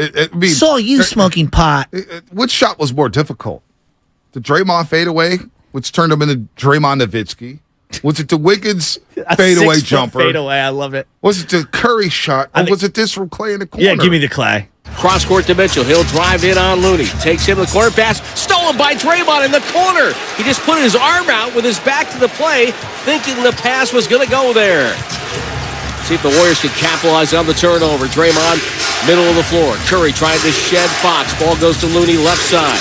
Saw you smoking pot. Which shot was more difficult? The Draymond fadeaway, which turned him into Draymond Nowitzki? Was it the Wiggins fadeaway jumper? Fadeaway, I love it. Was it the Curry shot, or was it this from Clay in the corner? Yeah, give me the Clay. Cross-court to Mitchell. He'll drive in on Looney. Takes him to the corner pass. Stolen by Draymond in the corner. He just put his arm out with his back to the play, thinking the pass was going to go there. See if the Warriors can capitalize on the turnover. Draymond, middle of the floor. Curry trying to shed Fox. Ball goes to Looney, left side.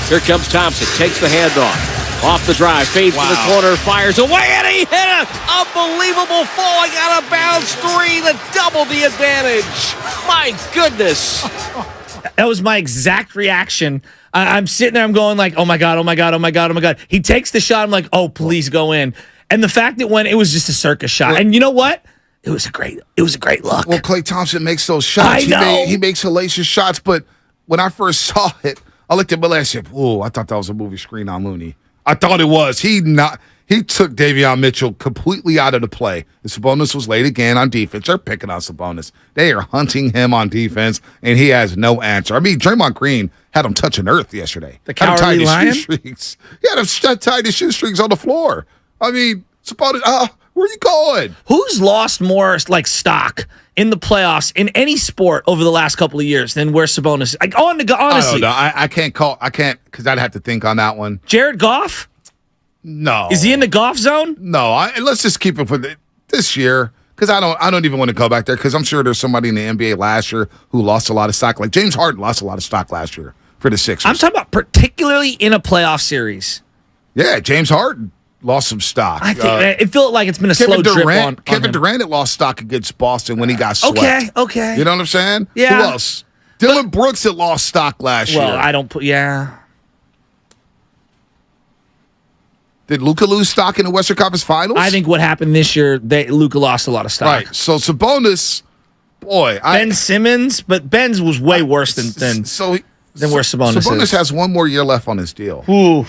Here comes Thompson. Takes the handoff. Off the drive, fades to the corner, fires away, and he hit an unbelievable falling out of bounds three to double the advantage. My goodness. That was my exact reaction. I'm sitting there, I'm going like, oh my God, oh my God, oh my God, oh my God. He takes the shot, I'm like, oh, please go in. And the fact that when it was just a circus shot. And you know what? It was a great look. Well, Klay Thompson makes those shots. I know. He makes hellacious shots, but when I first saw it, I looked at Miller and said, "Oh, I thought that was a movie screen on Looney." I thought it was. He took Davion Mitchell completely out of the play. And Sabonis was late again on defense. They're picking on Sabonis. They are hunting him on defense, and he has no answer. I mean, Draymond Green had him touching earth yesterday. The cowardly lion? He had him tied his shoestrings on the floor. I mean, Sabonis, where are you going? Who's lost more like stock in the playoffs in any sport over the last couple of years than where Sabonis? Like, honestly, I don't know. I can't because I'd have to think on that one. Jared Goff? No. Is he in the Goff zone? No. Let's just keep it for this year because I don't even want to go back there because I'm sure there's somebody in the NBA last year who lost a lot of stock. Like James Harden lost a lot of stock last year for the Sixers. I'm talking about particularly in a playoff series. Yeah, James Harden lost some stock. I think it felt like it's been a slow drip on Kevin Durant had lost stock against Boston when he got swept. Okay. You know what I'm saying? Yeah. Who else? Dylan Brooks had lost stock last year. Well, I don't put. Yeah. Did Luka lose stock in the Western Conference Finals? I think what happened this year, Luka lost a lot of stock. Right. So Sabonis, boy, Ben Simmons, but Ben's was way worse than where Sabonis is. Sabonis has one more year left on his deal. Ooh.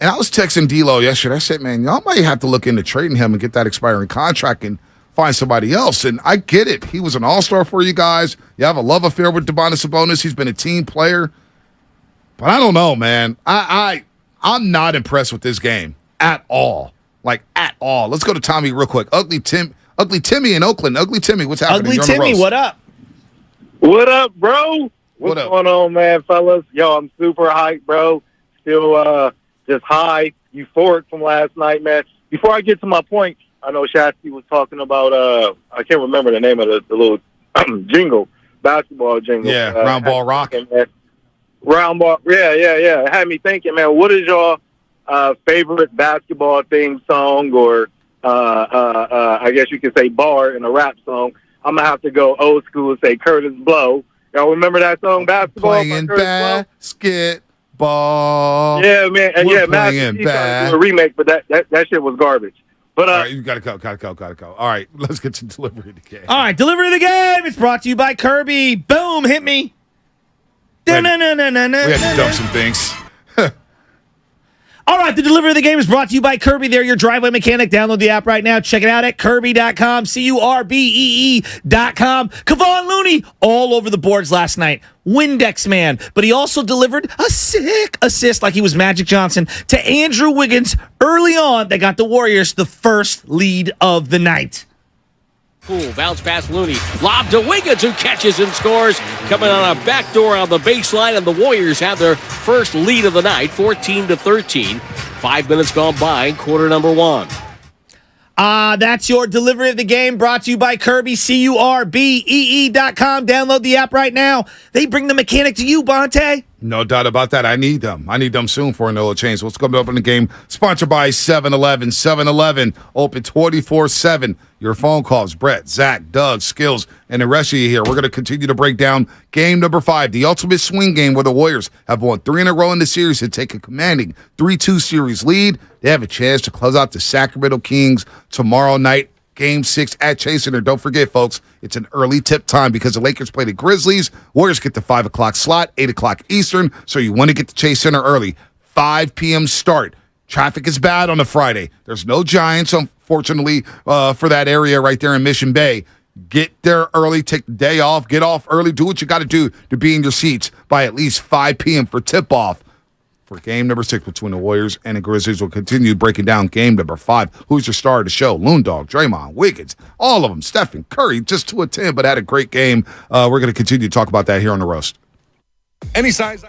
And I was texting D'Lo yesterday. I said, man, y'all might have to look into trading him and get that expiring contract and find somebody else. And I get it. He was an all-star for you guys. You have a love affair with Domantas Sabonis. He's been a team player. But I don't know, man. I'm not impressed with this game at all. Like, at all. Let's go to Tommy real quick. Ugly Timmy in Oakland. Ugly Timmy, what's happening? Ugly Timmy, what up? What up, bro? What's going on, man, fellas? Yo, I'm super hyped, bro. Still just high, euphoric from last night, man. Before I get to my point, I know Shasty was talking about, I can't remember the name of the little jingle, basketball jingle. Yeah, Round Ball Rock. Round Ball, yeah. It had me thinking, man, what is your favorite basketball theme song or, I guess you could say bar in a rap song? I'm going to have to go old school and say Curtis Blow. Y'all remember that song, Basketball? Playing basketball. Yeah, man. And We're Master P tried to do a remake, but that shit was garbage. But all right, you gotta go. All right, let's get to delivery of the game. All right, delivery of the game. It's brought to you by Kirby. Boom, hit me. We had to dump some things. All right, the delivery of the game is brought to you by Kirby. They're your driveway mechanic. Download the app right now. Check it out at Kirby.com, Curbee.com. Kevon Looney all over the boards last night. Windex man. But he also delivered a sick assist like he was Magic Johnson to Andrew Wiggins early on. They got the Warriors the first lead of the night. Cool, bounce past Looney, lob to Wiggins who catches and scores, coming on a backdoor on the baseline, and the Warriors have their first lead of the night, 14-13. 5 minutes gone by, quarter number one. That's your delivery of the game brought to you by Kirby, CURBEE.com. Download the app right now. They bring the mechanic to you, Bonte. No doubt about that. I need them. I need them soon for an oil change. What's coming up in the game? Sponsored by 7-Eleven. 7-Eleven, open 24/7. Your phone calls, Brett, Zach, Doug, Skills, and the rest of you here. We're going to continue to break down game number 5, the ultimate swing game where the Warriors have won 3 in a row in the series and take a commanding 3-2 series lead. They have a chance to close out the Sacramento Kings tomorrow night. Game 6 at Chase Center. Don't forget, folks, it's an early tip time because the Lakers play the Grizzlies. Warriors get the 5 o'clock slot, 8 o'clock Eastern, so you want to get to Chase Center early. 5 p.m. start. Traffic is bad on a Friday. There's no Giants, unfortunately, for that area right there in Mission Bay. Get there early, take the day off, get off early, do what you got to do to be in your seats by at least 5 p.m. for tip-off. For game number 6 between the Warriors and the Grizzlies, we'll continue breaking down game number 5. Who's your star of the show? Loon, Dawg, Draymond, Wiggins, all of them. Stephen Curry, just 2 of 10, but had a great game. We're going to continue to talk about that here on The Roast. Any size.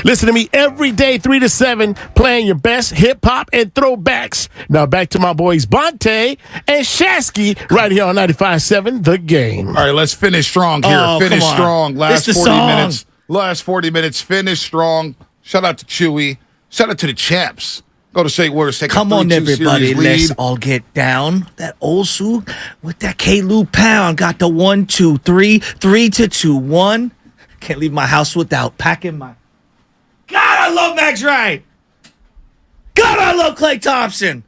Listen to me every day, 3 to 7, playing your best hip-hop and throwbacks. Now back to my boys Bonte and Shasky right here on 95.7 The Game. All right, let's finish strong here. Oh, Finish come on. strong. It's the song. Last 40 minutes. Finish strong. Shout out to Chewy. Shout out to the champs. Go to St. Warriors. Come on, everybody. Let's all get down. That old suit with that K-Lou pound. Got the 1, 2, 3, 3 to 2, 1. Can't leave my house without packing my... God, I love Max Wright. God, I love Klay Thompson.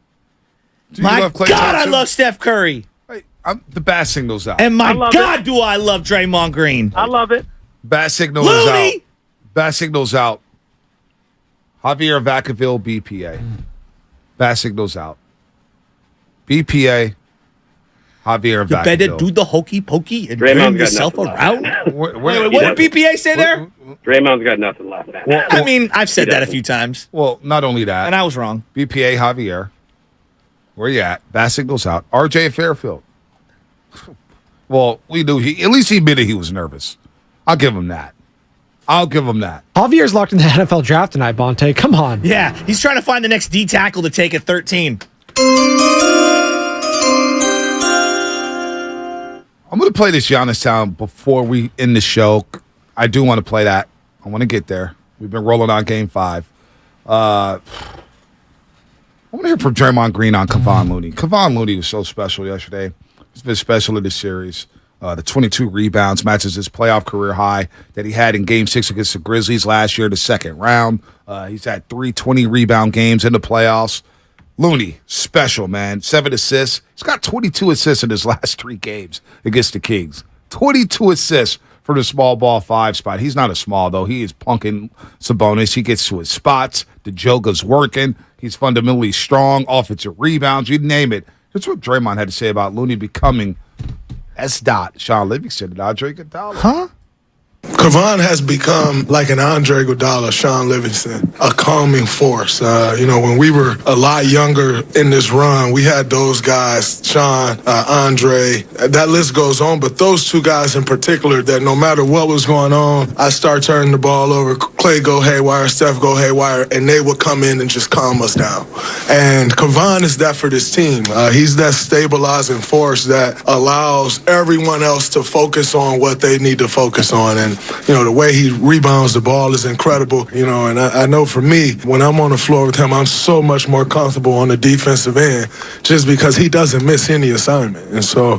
My God, Thompson? I love Steph Curry. Hey, the bat signal's out. And my God, do I love Draymond Green. I love it. Bat signal is out. Bat signal's out. Javier Vacaville, BPA. Bat signal's out. BPA, Javier Vacaville. You better do the hokey pokey and bring yourself around. Wait, what did BPA say there? Draymond's got nothing left, man. I mean, I've said that a few times. Well, not only that. And I was wrong. BPA, Javier. Where you at? Bat signal's out. RJ Fairfield. Well, we knew at least he admitted he was nervous. I'll give him that. Javier's locked in the NFL draft tonight, Bonte. Come on. Yeah, he's trying to find the next D tackle to take at 13. I'm going to play this Giannis sound before we end the show. I do want to play that. I want to get there. We've been rolling on Game 5. I want to hear from Draymond Green on Kevon Looney. Kevon Looney was so special yesterday. He's been special in this series. The 22 rebounds matches his playoff career high that he had in Game 6 against the Grizzlies last year, the second round. He's had 3 20-rebound games in the playoffs. Looney, special, man. 7 assists. He's got 22 assists in his last 3 games against the Kings. 22 assists for the small ball 5 spot. He's not a small, though. He is punking Sabonis. He gets to his spots. The Joga's working. He's fundamentally strong. Offensive rebounds, you name it. That's what Draymond had to say about Looney becoming Sean Livingston and Andre Iguodala. Huh? Kevon has become like an Andre Iguodala, Sean Livingston, a calming force. When we were a lot younger in this run, we had those guys, Sean, Andre, that list goes on, but those 2 guys in particular that no matter what was going on, I start turning the ball over, Klay go haywire, Steph go haywire, and they would come in and just calm us down. And Kevon is that for this team. He's that stabilizing force that allows everyone else to focus on what they need to focus on. And the way he rebounds the ball is incredible. And I know for me, when I'm on the floor with him, I'm so much more comfortable on the defensive end just because he doesn't miss any assignment. And so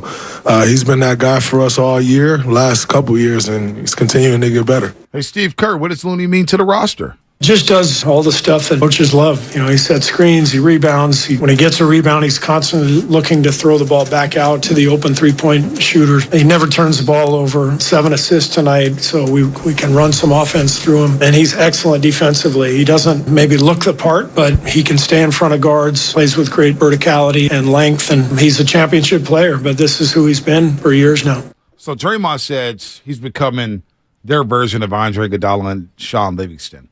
he's been that guy for us all year, last couple years, and he's continuing to get better. Hey, Steve Kerr, what does Looney mean to the roster? Just does all the stuff that coaches love. He sets screens, he rebounds. When he gets a rebound, he's constantly looking to throw the ball back out to the open three-point shooter. He never turns the ball over. 7 assists tonight, so we can run some offense through him. And he's excellent defensively. He doesn't maybe look the part, but he can stay in front of guards, plays with great verticality and length, and he's a championship player, but this is who he's been for years now. So Draymond said he's becoming their version of Andre Iguodala and Sean Livingston.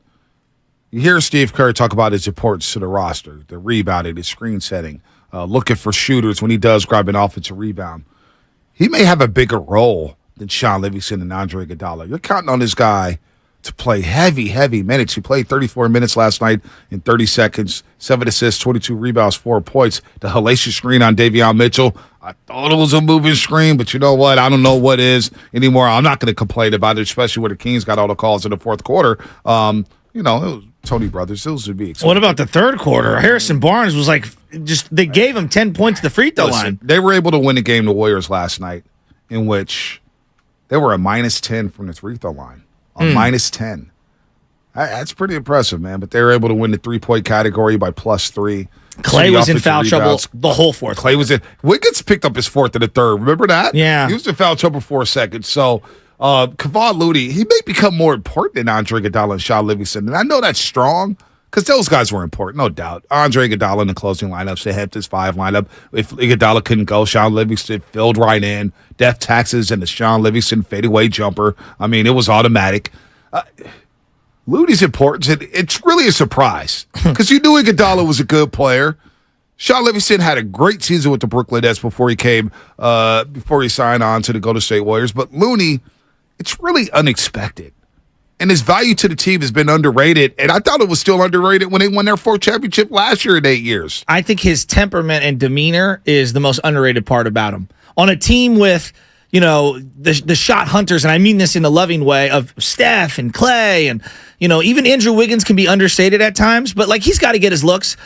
You hear Steve Kerr talk about his importance to the roster, the rebounding, the screen setting, looking for shooters when he does grab an offensive rebound. He may have a bigger role than Sean Livingston and Andre Iguodala. You're counting on this guy to play heavy minutes. He played 34 minutes last night in 30 seconds, 7 assists, 22 rebounds, 4 points. The hellacious screen on Davion Mitchell, I thought it was a moving screen, but you know what? I don't know what is anymore. I'm not going to complain about it, especially where the Kings got all the calls in the fourth quarter. It was Tony Brothers. Those would be expected. What about the third quarter? Harrison Barnes was they gave him 10 points at the free throw line. They were able to win the game, the Warriors, last night, in which they were a -10 from the free throw line. -10. That's pretty impressive, man. But they were able to win the 3-point category by +3. Clay was in foul trouble the whole fourth. Clay was in. Wiggins picked up his 4th in the third. Remember that? Yeah. He was in foul trouble for a second. So, Kevon Looney, he may become more important than Andre Iguodala and Sean Livingston. And I know that's strong because those guys were important, no doubt. Andre Iguodala in the closing lineups, they had this 5 lineup. If Iguodala couldn't go, Sean Livingston filled right in. Death taxes and the Sean Livingston fadeaway jumper. I mean, it was automatic. Looney's importance, it's really a surprise because you knew Iguodala was a good player. Sean Livingston had a great season with the Brooklyn Nets before he signed on to the Golden State Warriors. But Looney, it's really unexpected. And his value to the team has been underrated, and I thought it was still underrated when they won their 4th championship last year in 8 years. I think his temperament and demeanor is the most underrated part about him. On a team with, the shot hunters, and I mean this in the loving way, of Steph and Clay, and, even Andrew Wiggins can be understated at times, but, he's got to get his looks.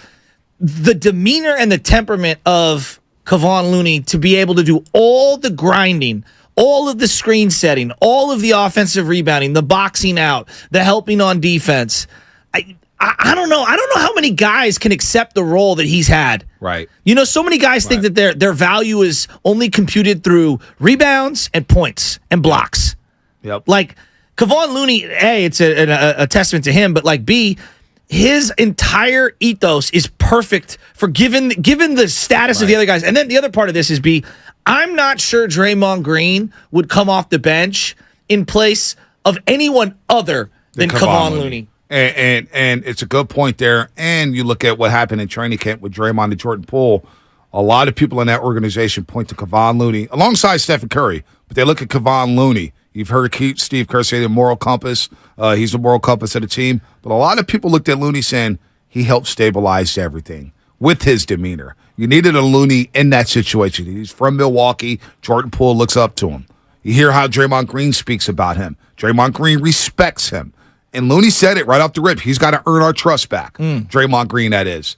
The demeanor and the temperament of Kevon Looney to be able to do all the grinding, all of the screen setting, all of the offensive rebounding, the boxing out, the helping on defense. I don't know. I don't know how many guys can accept the role that he's had. Right. So many guys think that their value is only computed through rebounds and points and blocks. Yep. Kevon Looney, A, it's a testament to him, but B, his entire ethos is perfect for given the status of the other guys. And then the other part of this is B, I'm not sure Draymond Green would come off the bench in place of anyone other than Kevon Looney. And it's a good point there. And you look at what happened in training camp with Draymond and Jordan Poole. A lot of people in that organization point to Kevon Looney alongside Stephen Curry, but they look at Kevon Looney. You've heard Steve Kerr say the moral compass. He's the moral compass of the team. But a lot of people looked at Looney saying he helped stabilize everything with his demeanor. You needed a Looney in that situation. He's from Milwaukee. Jordan Poole looks up to him. You hear how Draymond Green speaks about him. Draymond Green respects him. And Looney said it right off the rip. He's got to earn our trust back. Draymond Green, that is.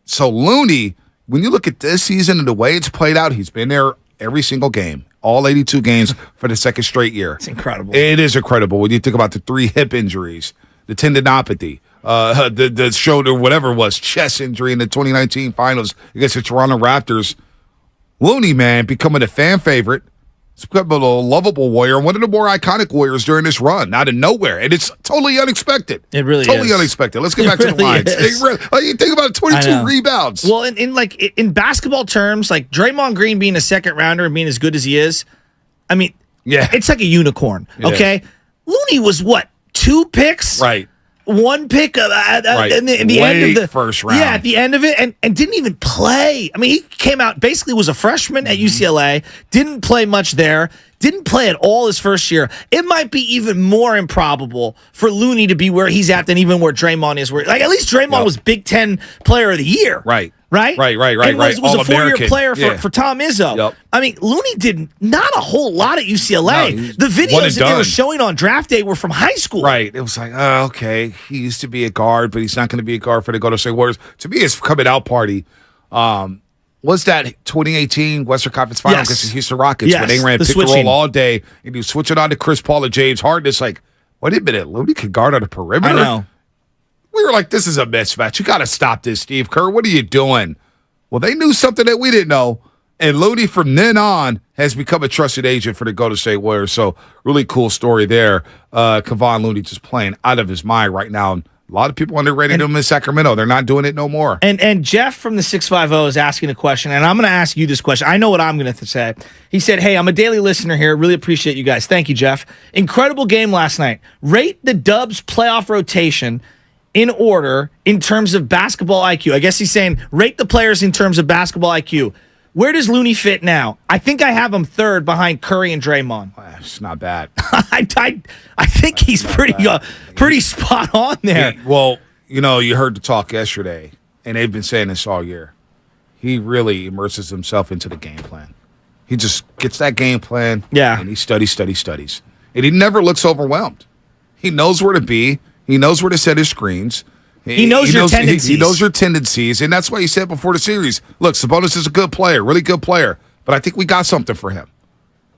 So Looney, when you look at this season and the way it's played out, he's been there every single game, all 82 games for the 2nd straight year. It's incredible. It is incredible when you think about the 3 hip injuries, the tendinopathy, the shoulder, whatever it was, chest injury in the 2019 finals against the Toronto Raptors. Looney, man, becoming a fan favorite. He's becoming a lovable warrior, one of the more iconic warriors during this run, out of nowhere. And it's totally unexpected. It really is. Totally unexpected. Let's get back to the lines. You think about it, 22 rebounds. Well, in basketball terms, Draymond Green being a 2nd rounder and being as good as he is, it's like a unicorn, okay? Looney was, 2 picks? Right. 1 pick right. in the end of the first round. Yeah, at the end of it, and didn't even play. He came out, basically was a freshman at UCLA, didn't play much there, didn't play at all his first year. It might be even more improbable for Looney to be where he's at than even where Draymond is. At least Draymond was Big Ten Player of the Year. Right. Right? Right. And was a 4-year player for Tom Izzo. Yep. Looney did not a whole lot at UCLA. No, the videos that they were showing on draft day were from high school. Right. It was okay, he used to be a guard, but he's not going to be a guard for the Golden State Warriors. To me, his coming out party was that 2018 Western Conference Final against the Houston Rockets when they ran pick and roll all day, and he was switching on to Chris Paul and James Harden. It's wait a minute, Looney can guard on the perimeter? I know. We were like, this is a mismatch. You got to stop this, Steve Kerr. What are you doing? Well, they knew something that we didn't know, and Looney from then on has become a trusted agent for the Golden State Warriors. So really cool story there. Kevon Looney just playing out of his mind right now. And a lot of people underrated him in Sacramento. They're not doing it no more. And Jeff from the 650 is asking a question, and I'm going to ask you this question. I know what I'm going to say. He said, hey, I'm a daily listener here. Really appreciate you guys. Thank you, Jeff. Incredible game last night. Rate the Dubs playoff rotation in order in terms of basketball IQ. I guess he's saying rate the players in terms of basketball IQ. Where does Looney fit now? I think I have him 3rd behind Curry and Draymond. It's not bad. I think he's pretty spot on there. You heard the talk yesterday, and they've been saying this all year. He really immerses himself into the game plan. He just gets that game plan, and he studies. And he never looks overwhelmed. He knows where to be. He knows where to set his screens. He knows your tendencies. He knows your tendencies, and that's why he said before the series, look, Sabonis is a good player, really good player, but I think we got something for him.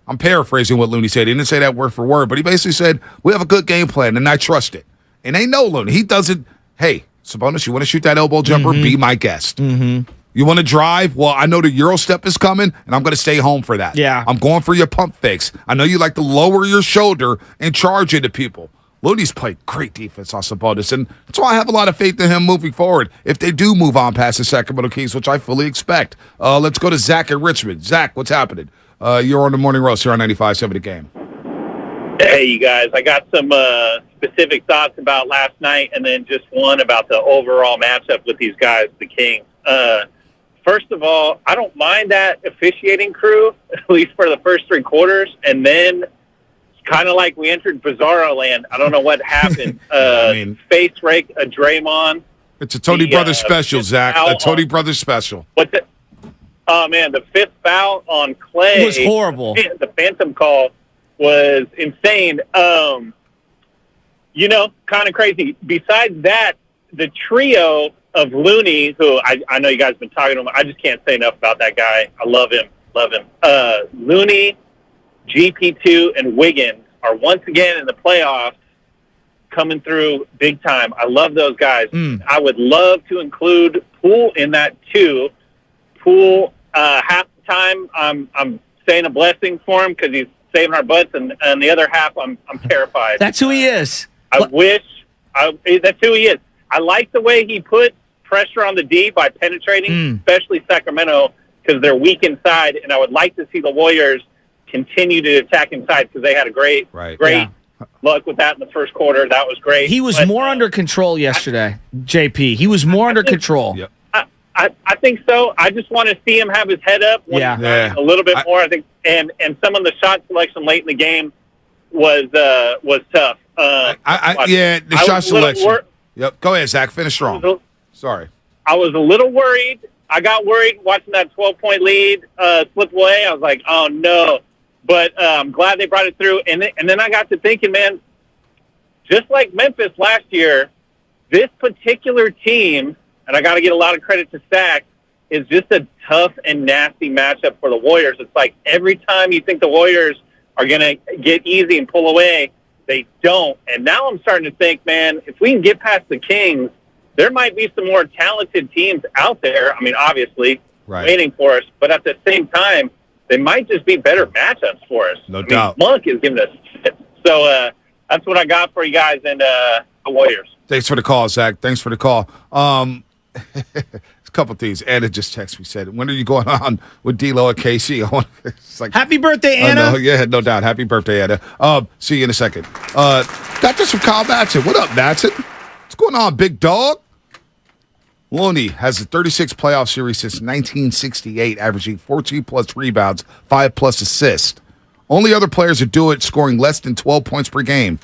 I'm paraphrasing what Looney said. He didn't say that word for word, but he basically said, we have a good game plan, and I trust it. And they know Looney. He doesn't, hey, Sabonis, you want to shoot that elbow jumper? Be my guest. Mm-hmm. You want to drive? Well, I know the Euro step is coming, and I'm going to stay home for that. Yeah. I'm going for your pump fakes. I know you like to lower your shoulder and charge into people. Looney's played great defense on Sabonis, and that's why I have a lot of faith in him moving forward if they do move on past the Sacramento Kings, which I fully expect. Let's go to Zach in Richmond. Zach, what's happening? You're on the Morning Roast here on 95.7 The Game. Hey, you guys. I got some specific thoughts about last night and then just one about the overall matchup with these guys, the Kings. First of all, I don't mind that officiating crew, at least for the first 3 quarters, and then kind of like we entered Bizarro land. I don't know what happened. Face rake a Draymond. It's a Tony Brothers special, Zach. A Tony Brothers special. Oh, man, the fifth foul on Clay. It was horrible. The phantom call was insane. Kind of crazy. Besides that, the trio of Looney, who I know you guys have been talking to him. I just can't say enough about that guy. I love him. Looney, GP2, and Wiggins are once again in the playoffs coming through big time. I love those guys. I would love to include Poole in that too. Poole, half the time I'm saying a blessing for him because he's saving our butts, and the other half I'm terrified. That's who he is. That's who he is. I like the way he put pressure on the D by penetrating, especially Sacramento, because they're weak inside, and I would like to see the Warriors continue to attack inside because they had a great luck with that in the first quarter. That was great. He was more under control yesterday, JP. He was more under control. Yep. I think so. I just want to see him have his head up a little bit more. I think, and some of the shot selection late in the game was tough. The shot selection. Yep. Go ahead, Zach. Finish strong. Sorry. I was a little worried. I got worried watching that 12-point lead slip away. I was like, oh, no. But I'm glad they brought it through. And then I got to thinking, man, just like Memphis last year, this particular team, and I got to get a lot of credit to Stack, is just a tough and nasty matchup for the Warriors. It's like every time you think the Warriors are going to get easy and pull away, they don't. And now I'm starting to think, man, if we can get past the Kings, there might be some more talented teams out there. I mean, obviously, waiting for us. But at the same time, they might just be better matchups for us. No doubt. Monk is giving us shit. So that's what I got for you guys and the Warriors. Thanks for the call, Zach. Thanks for the call. A couple things. Anna just texted me, said, when are you going on with D-Lo at KC? It's like, happy birthday, Anna. Yeah, no doubt. Happy birthday, Anna. See you in a second. Got this from Kyle Matson. What up, Matson? What's going on, big dog? Looney has a 36 playoff series since 1968, averaging 14-plus rebounds, 5-plus assists. Only other players that do it scoring less than 12 points per game.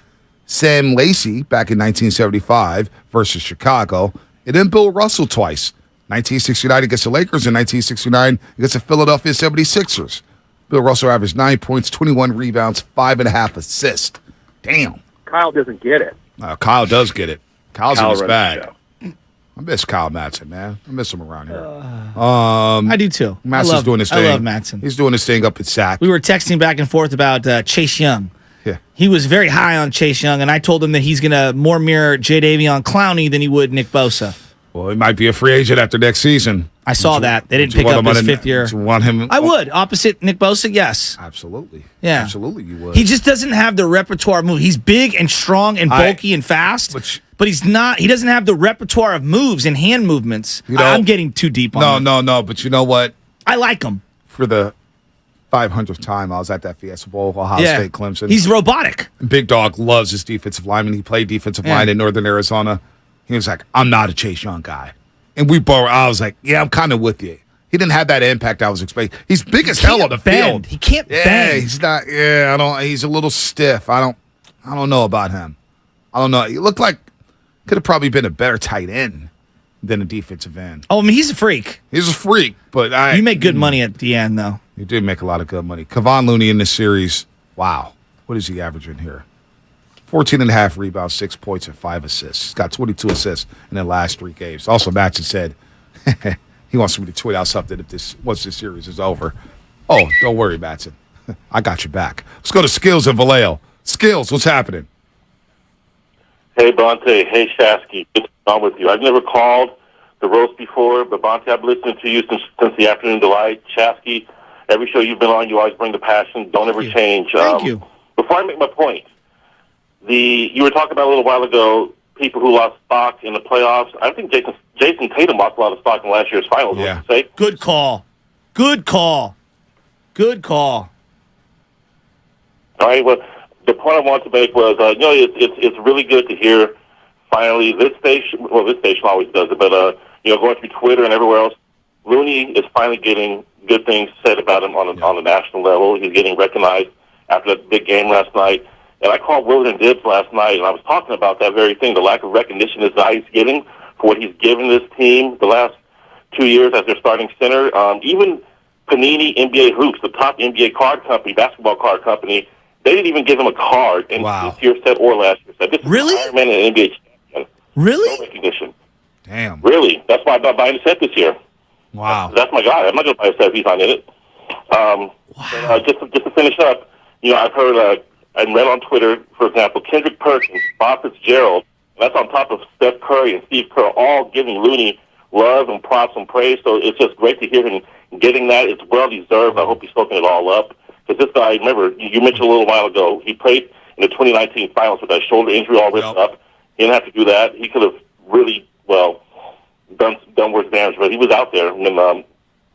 Sam Lacey back in 1975 versus Chicago, and then Bill Russell twice. 1969 against the Lakers and 1969 against the Philadelphia 76ers. Bill Russell averaged 9 points, 21 rebounds, 5.5 assists. Damn. Kyle doesn't get it. Kyle does get it. Kyle's in his runs bag. the show. I miss Kyle Matson, man. I miss him around here. I do too. Matson's doing his thing. I love Matson. He's doing his thing up at SAC. We were texting back and forth about Chase Young. Yeah. He was very high on Chase Young, and I told him that he's going to more mirror Jadavion Clowney than he would Nick Bosa. Well, he might be a free agent after next season. I saw that. They didn't pick up his fifth year. You want him? I would. Opposite Nick Bosa, yes. Absolutely. Yeah. Absolutely, you would. He just doesn't have the repertoire of moves. He's big and strong and bulky and fast, but he's not. He doesn't have the repertoire of moves and hand movements. I'm getting too deep on him. No. But you know what? I like him. For the 500th time, I was at that Fiesta Bowl, Ohio State, Clemson. He's robotic. Big Dog loves his defensive lineman. He played defensive line in Northern Arizona. He was like, I'm not a Chase Young guy. And I was like, yeah, I'm kind of with you. He didn't have that impact I was expecting. He's big as hell on the field. He can't bend. He's not. Yeah, he's a little stiff. I don't know about him. I don't know. He looked like could have probably been a better tight end than a defensive end. Oh, I mean, he's a freak. He's a freak, but you make good money at the end, though. You did make a lot of good money. Kevon Looney in this series. Wow, what is he averaging here? 14.5 rebounds, 6 points, and 5 assists. He's got 22 assists in the last 3 games. Also, Matson said he wants me to tweet out something once this series is over. Oh, don't worry, Matson. I got your back. Let's go to Skills and Vallejo. Skills, what's happening? Hey, Bonte. Hey, Shasky. Good to be on with you. I've never called the roast before, but Bonte, I've listened to you since the afternoon delight. Shasky, every show you've been on, you always bring the passion. Don't ever change. Thank you. Before I make my point, you were talking about a little while ago people who lost stock in the playoffs. I think Jason Tatum lost a lot of stock in last year's finals. Yeah. Say? Good call. Good call. Good call. All right. Well, the point I wanted to make was, it's really good to hear finally this station. Well, this station always does it, but going through Twitter and everywhere else, Looney is finally getting good things said about him on the national level. He's getting recognized after that big game last night. And I called Willard and Dibs last night, and I was talking about that very thing, the lack of recognition his guy's getting for what he's given this team the last 2 years as their starting center. Even Panini NBA Hoops, the top NBA card company, basketball card company, they didn't even give him a card in this year's set or last year's set. This is Iron Man and NBA champion. Really? No recognition. Damn. Really. That's why I'm not buying the set this year. Wow. That's my guy. I'm not going to buy a set if he's not in it. Just to finish up, I've heard and read on Twitter, for example, Kendrick Perkins, Bob Fitzgerald, and that's on top of Steph Curry and Steve Kerr, all giving Looney love and props and praise. So it's just great to hear him getting that. It's well deserved. I hope he's soaking it all up. Because this guy, remember, you mentioned a little while ago, he played in the 2019 finals with that shoulder injury all written up. He didn't have to do that. He could have really, done worse damage, but he was out there. And then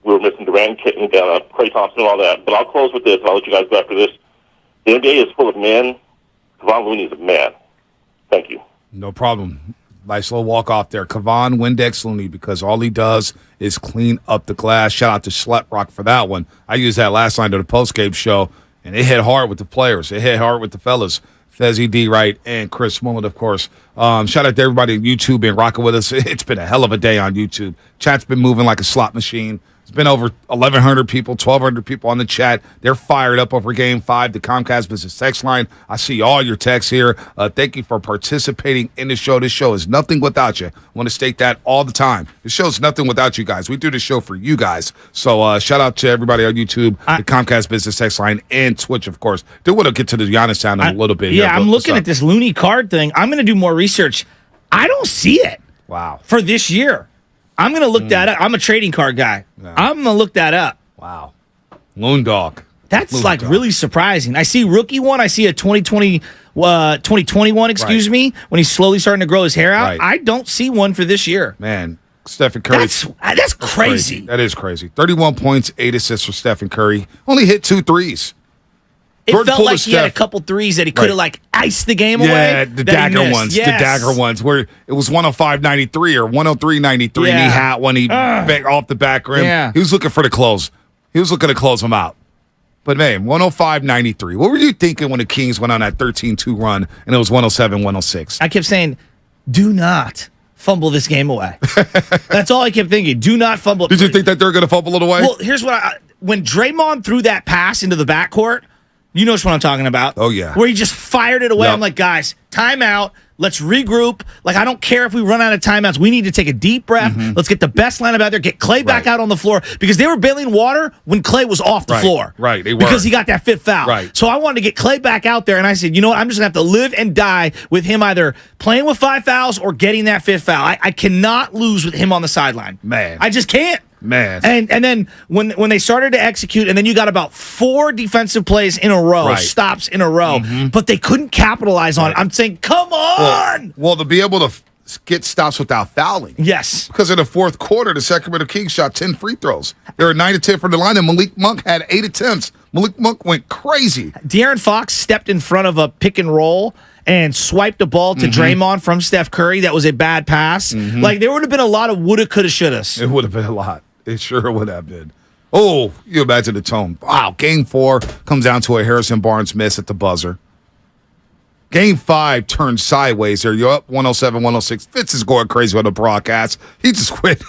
we were missing Durant, Kitten, Klay Thompson, and all that. But I'll close with this, and I'll let you guys go after this. The NBA is full of men. Kevon Looney is a man. Thank you. No problem. Nice little walk off there. Kevon Windex Looney, because all he does is clean up the glass. Shout out to Sletrock for that one. I used that last line to the postgame show, and it hit hard with the players. It hit hard with the fellas. Fezzy D. Wright and Chris Mullen, of course. Shout out to everybody on YouTube and rocking with us. It's been a hell of a day on YouTube. Chat's been moving like a slot machine. It's been over 1,100 people, 1,200 people on the chat. They're fired up over Game 5, the Comcast Business text line. I see all your texts here. Thank you for participating in the show. This show is nothing without you. I want to state that all the time. This show is nothing without you guys. We do the show for you guys. So shout out to everybody on YouTube, the Comcast Business text line, and Twitch, of course. Do want to get to the Giannis sound in a little bit. Yeah, I'm looking at this Looney card thing. I'm going to do more research. I don't see it. Wow. For this year. I'm going to look that up. I'm a trading card guy. Yeah. I'm going to look that up. Wow. Loon Dawg. That's really surprising. I see rookie one. I see a 2021, me, when he's slowly starting to grow his hair out. Right. I don't see one for this year. Man, Stephen Curry. That's crazy. That is crazy. 31 points, 8 assists for Stephen Curry. Only hit 2 threes. It felt like he had a couple threes that he could have iced the game away. Yeah, the dagger ones. Yes. The dagger ones where it was 105.93 or 103.93 and he had one. He back off the back rim. Yeah. He was looking for the close. He was looking to close him out. But man, 105.93. What were you thinking when the Kings went on that 13-2 run and it was 107-106? I kept saying, do not fumble this game away. That's all I kept thinking. Do not fumble. Did you think that they're going to fumble it away? Well, here's what when Draymond threw that pass into the backcourt, you know what I'm talking about. Oh, yeah. Where he just fired it away. Yep. I'm like, guys, timeout. Let's regroup. I don't care if we run out of timeouts. We need to take a deep breath. Mm-hmm. Let's get the best lineup out there. Get Klay back out on the floor. Because they were bailing water when Klay was off the floor. Right, they were. Because he got that fifth foul. Right. So I wanted to get Klay back out there, and I said, you know what? I'm just going to have to live and die with him either playing with 5 fouls or getting that fifth foul. I cannot lose with him on the sideline. Man. I just can't. Man. And then when they started to execute, and then you got about 4 defensive plays in a row, stops in a row, but they couldn't capitalize on it. I'm saying, come on! Well, to be able to get stops without fouling. Yes. Because in the fourth quarter, the Sacramento Kings shot 10 free throws. They were 9 of 10 from the line, and Malik Monk had 8 attempts. Malik Monk went crazy. De'Aaron Fox stepped in front of a pick and roll and swiped the ball to Draymond from Steph Curry. That was a bad pass. There would have been a lot of woulda, coulda, shouldas. It would have been a lot. It sure would have been. Oh, you imagine the tone. Wow, Game 4 comes down to a Harrison Barnes miss at the buzzer. Game 5 turned sideways there. You're up 107-106. Fitz is going crazy on the broadcast. He just quit.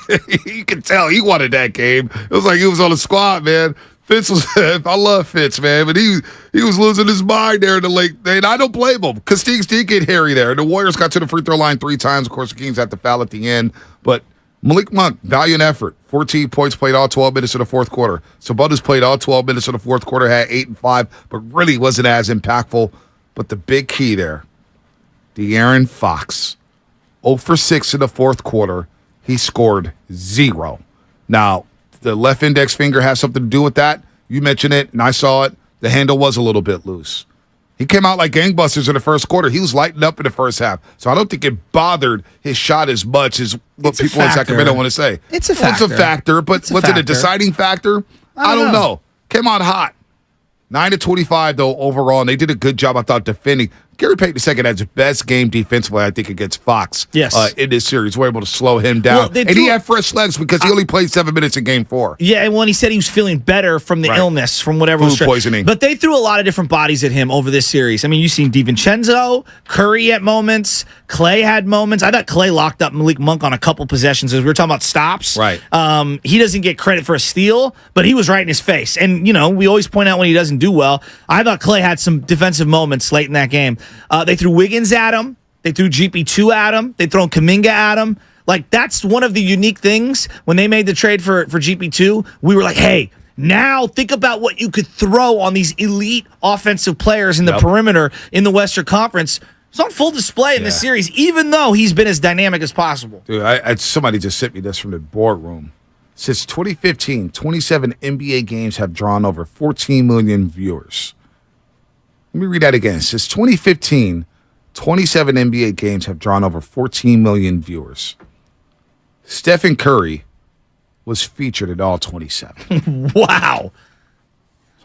You can tell he wanted that game. It was like he was on the squad, man. Fitz was, I love Fitz, man, but he was losing his mind there in the late. And I don't blame him because things did get hairy there. The Warriors got to the free throw line 3 times. Of course, the Kings had to foul at the end, but Malik Monk, valiant effort. 14 points, played all 12 minutes in the fourth quarter. Sabonis played all 12 minutes in the fourth quarter, had 8 and 5, but really wasn't as impactful. But the big key there, De'Aaron Fox, 0 for 6 in the fourth quarter. He scored 0. Now, the left index finger has something to do with that. You mentioned it, and I saw it. The handle was a little bit loose. He came out like gangbusters in the first quarter. He was lighting up in the first half. So I don't think it bothered his shot as much as what people in Sacramento want to say. It's a factor. It's a factor, but was it a deciding factor? I don't know. Came out hot. 9 to 25, though, overall, and they did a good job, I thought, defending. Gary Payton II had his best game defensively, I think, against Fox. Yes. In this series, we're able to slow him down, and he had fresh legs because he only played 7 minutes in Game 4. Yeah, and when he said he was feeling better from the illness, from whatever Food poisoning. But they threw a lot of different bodies at him over this series. I mean, you've seen DiVincenzo, Curry at moments, Clay had moments. I thought Clay locked up Malik Monk on a couple possessions as we were talking about stops. Right. He doesn't get credit for a steal, but he was right in his face. And, we always point out when he doesn't do well. I thought Clay had some defensive moments late in that game. They threw Wiggins at him. They threw GP2 at him. They thrown Kuminga at him. Like, that's one of the unique things. When they made the trade for GP2, we were like, hey, now think about what you could throw on these elite offensive players in the perimeter in the Western Conference. It's on full display in this series, even though he's been as dynamic as possible. Dude, somebody just sent me this from the boardroom. Since 2015, 27 NBA games have drawn over 14 million viewers. Let me read that again. Since 2015, 27 NBA games have drawn over 14 million viewers. Stephen Curry was featured in all 27. Wow.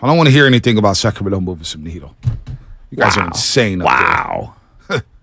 I don't want to hear anything about Sacramento moving some needle. You guys are insane. Wow.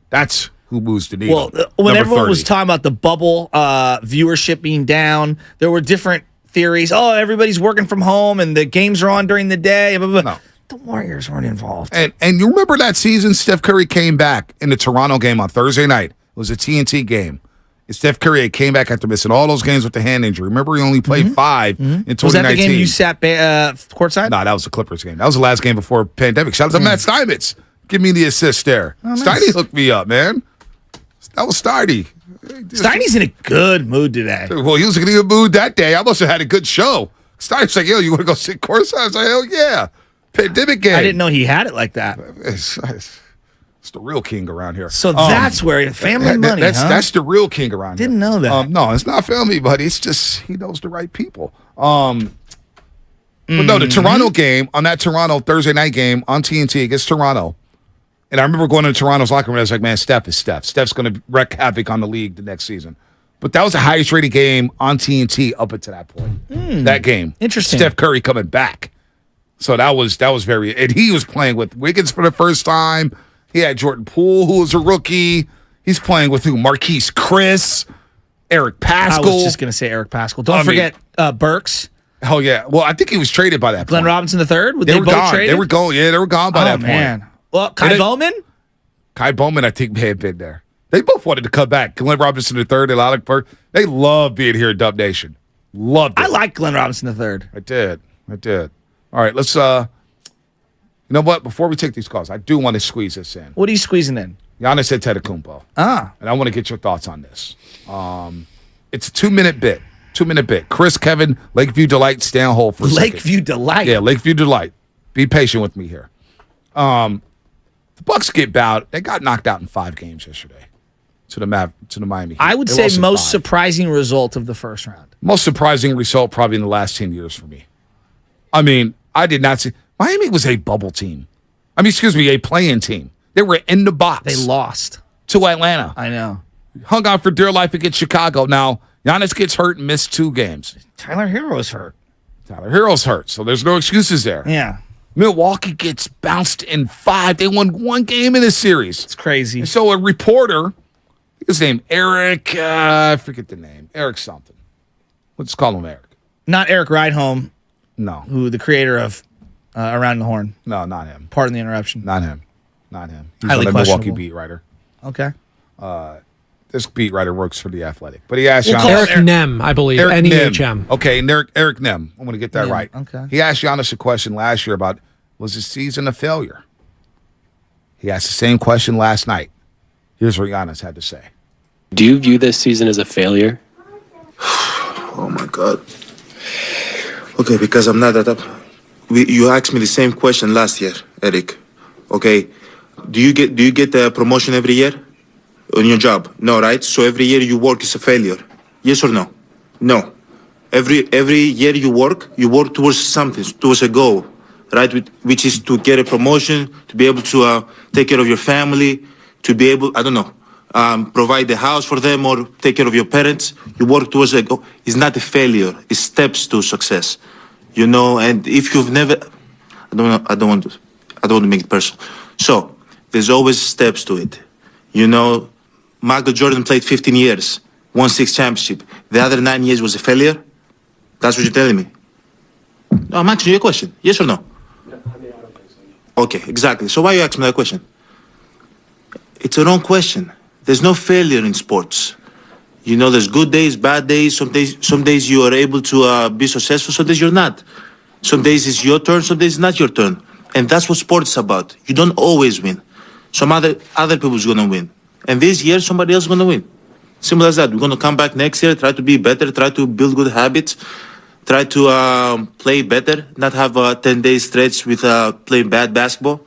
That's who moves the needle. Well, when Number everyone 30. was talking about the bubble viewership being down, there were different theories. Oh, everybody's working from home and the games are on during the day. Blah, blah, blah. No. The Warriors weren't involved. And you remember that season Steph Curry came back in the Toronto game on Thursday night. It was a TNT game. And Steph Curry came back after missing all those games with the hand injury. Remember, he only played 5 in 2019. Was that the game you sat courtside? No, that was the Clippers game. That was the last game before pandemic. Shout out to Matt Steinmetz. Give me the assist there. Oh, nice. Steiny hooked me up, man. That was Steiny. Steiny's in a good mood today. Well, he was in a good mood that day. I must have had a good show. Steiny's like, yo, you want to go sit courtside? I was like, hell yeah. Pandemic game. I didn't know he had it like that. It's the real king around here. So that's where family money, That's the real king around Didn't here. know that. No, it's not family, buddy. It's just he knows the right people. But no, the Toronto game, on that Toronto Thursday night game on TNT against Toronto, and I remember going to Toronto's locker room and I was like, man, Steph is Steph. Steph's going to wreak havoc on the league the next season. But that was the highest rated game on TNT up until that point. That game. Interesting. Steph Curry coming back. So that was very, and he was playing with Wiggins for the first time. He had Jordan Poole, who was a rookie. He's playing with who? Marquise Chris, Eric Pascal. I was just going to say Eric Pascal. Don't forget Burks. Hell yeah. Well, I think he was traded by that Glenn point. Robinson III? They were both gone. Traded? They were going. Yeah, they were gone by that man. point. Well, Kai Bowman? Kai Bowman, I think, may have been there. They both wanted to come back. Glenn Robinson III and Alec Burke. They love being here at Dub Nation. Loved it. I like Glenn Robinson III. I did. All right, let's you know what? Before we take these calls, I do want to squeeze this in. What are you squeezing in? Giannis Antetokounmpo. And I want to get your thoughts on this. It's a 2-minute bit. 2-minute bit. Chris, Kevin, Lakeview Delight, stay on hold for a second. Lakeview Delight? Yeah, Lakeview Delight. Be patient with me here. The Bucks they got knocked out in 5 games yesterday to the Miami Heat. I would say most surprising result of the first round. Most surprising result probably in the last 10 years for me. I mean, I did not see. Miami was a bubble team. A play-in team. They were in the box. They lost to Atlanta. I know. Hung on for dear life against Chicago. Now, Giannis gets hurt and missed 2 games. Tyler Hero's hurt. So there's no excuses there. Yeah. Milwaukee gets bounced in 5. They won 1 game in this series. It's crazy. And so a reporter, his name Eric, I forget the name. Eric something. Let's call him Eric. Not Eric Rydholm. No. Who the creator of Around the Horn. No, not him. Pardon the interruption. Not him. He's highly a Milwaukee questionable beat writer. Okay. This beat writer works for The Athletic. But he asked Eric Nem, I believe. N-E-H-M. Okay, Eric Nem. I'm going to get that right. Okay. He asked Giannis a question last year about, was his season a failure? He asked the same question last night. Here's what Giannis had to say. Do you view this season as a failure? Oh, my God. Okay, because I'm not that up. You asked me the same question last year, Eric. Okay, do you get the promotion every year on your job? No, right? So every year you work is a failure. Yes or no? No. Every year you work towards something, towards a goal, right? Which is to get a promotion, to be able to take care of your family, to be able, provide the house for them or take care of your parents. You work towards a goal. It's not a failure. It's steps to success. You know, and if you've never, I don't want to make it personal. So, There's always steps to it. You know, Michael Jordan played 15 years, won 6 championships. The other 9 years was a failure? That's what you're telling me? No, I'm asking you a question. Yes or no? Okay, exactly. So why you asking me that question? It's a wrong question. There's no failure in sports. You know, there's good days, bad days. Some days you are able to be successful. Some days you're not. Some days it's your turn. Some days it's not your turn. And that's what sports is about. You don't always win. Some other people's gonna win. And this year, somebody else is gonna win. Simple as that. We're gonna come back next year, try to be better, try to build good habits, try to play better, not have a 10-day stretch with playing bad basketball.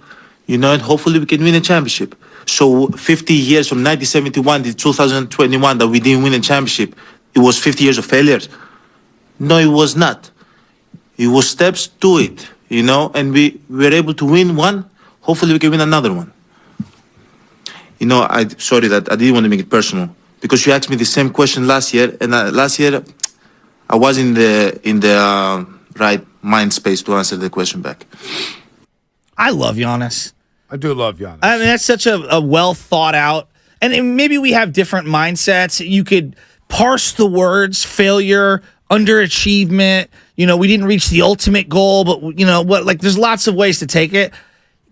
You know, and hopefully we can win a championship. So 50 years from 1971 to 2021 that we didn't win a championship, it was 50 years of failures? No, it was not. It was steps to it, you know, and we were able to win one. Hopefully we can win another one. You know, sorry that I didn't want to make it personal because you asked me the same question last year, and last year I was in the right mind space to answer the question back. I love Giannis. I do love Giannis. I mean, that's such a well thought out, and maybe we have different mindsets. You could parse the words failure, underachievement. You know, we didn't reach the ultimate goal, but you know what? Like, there's lots of ways to take it.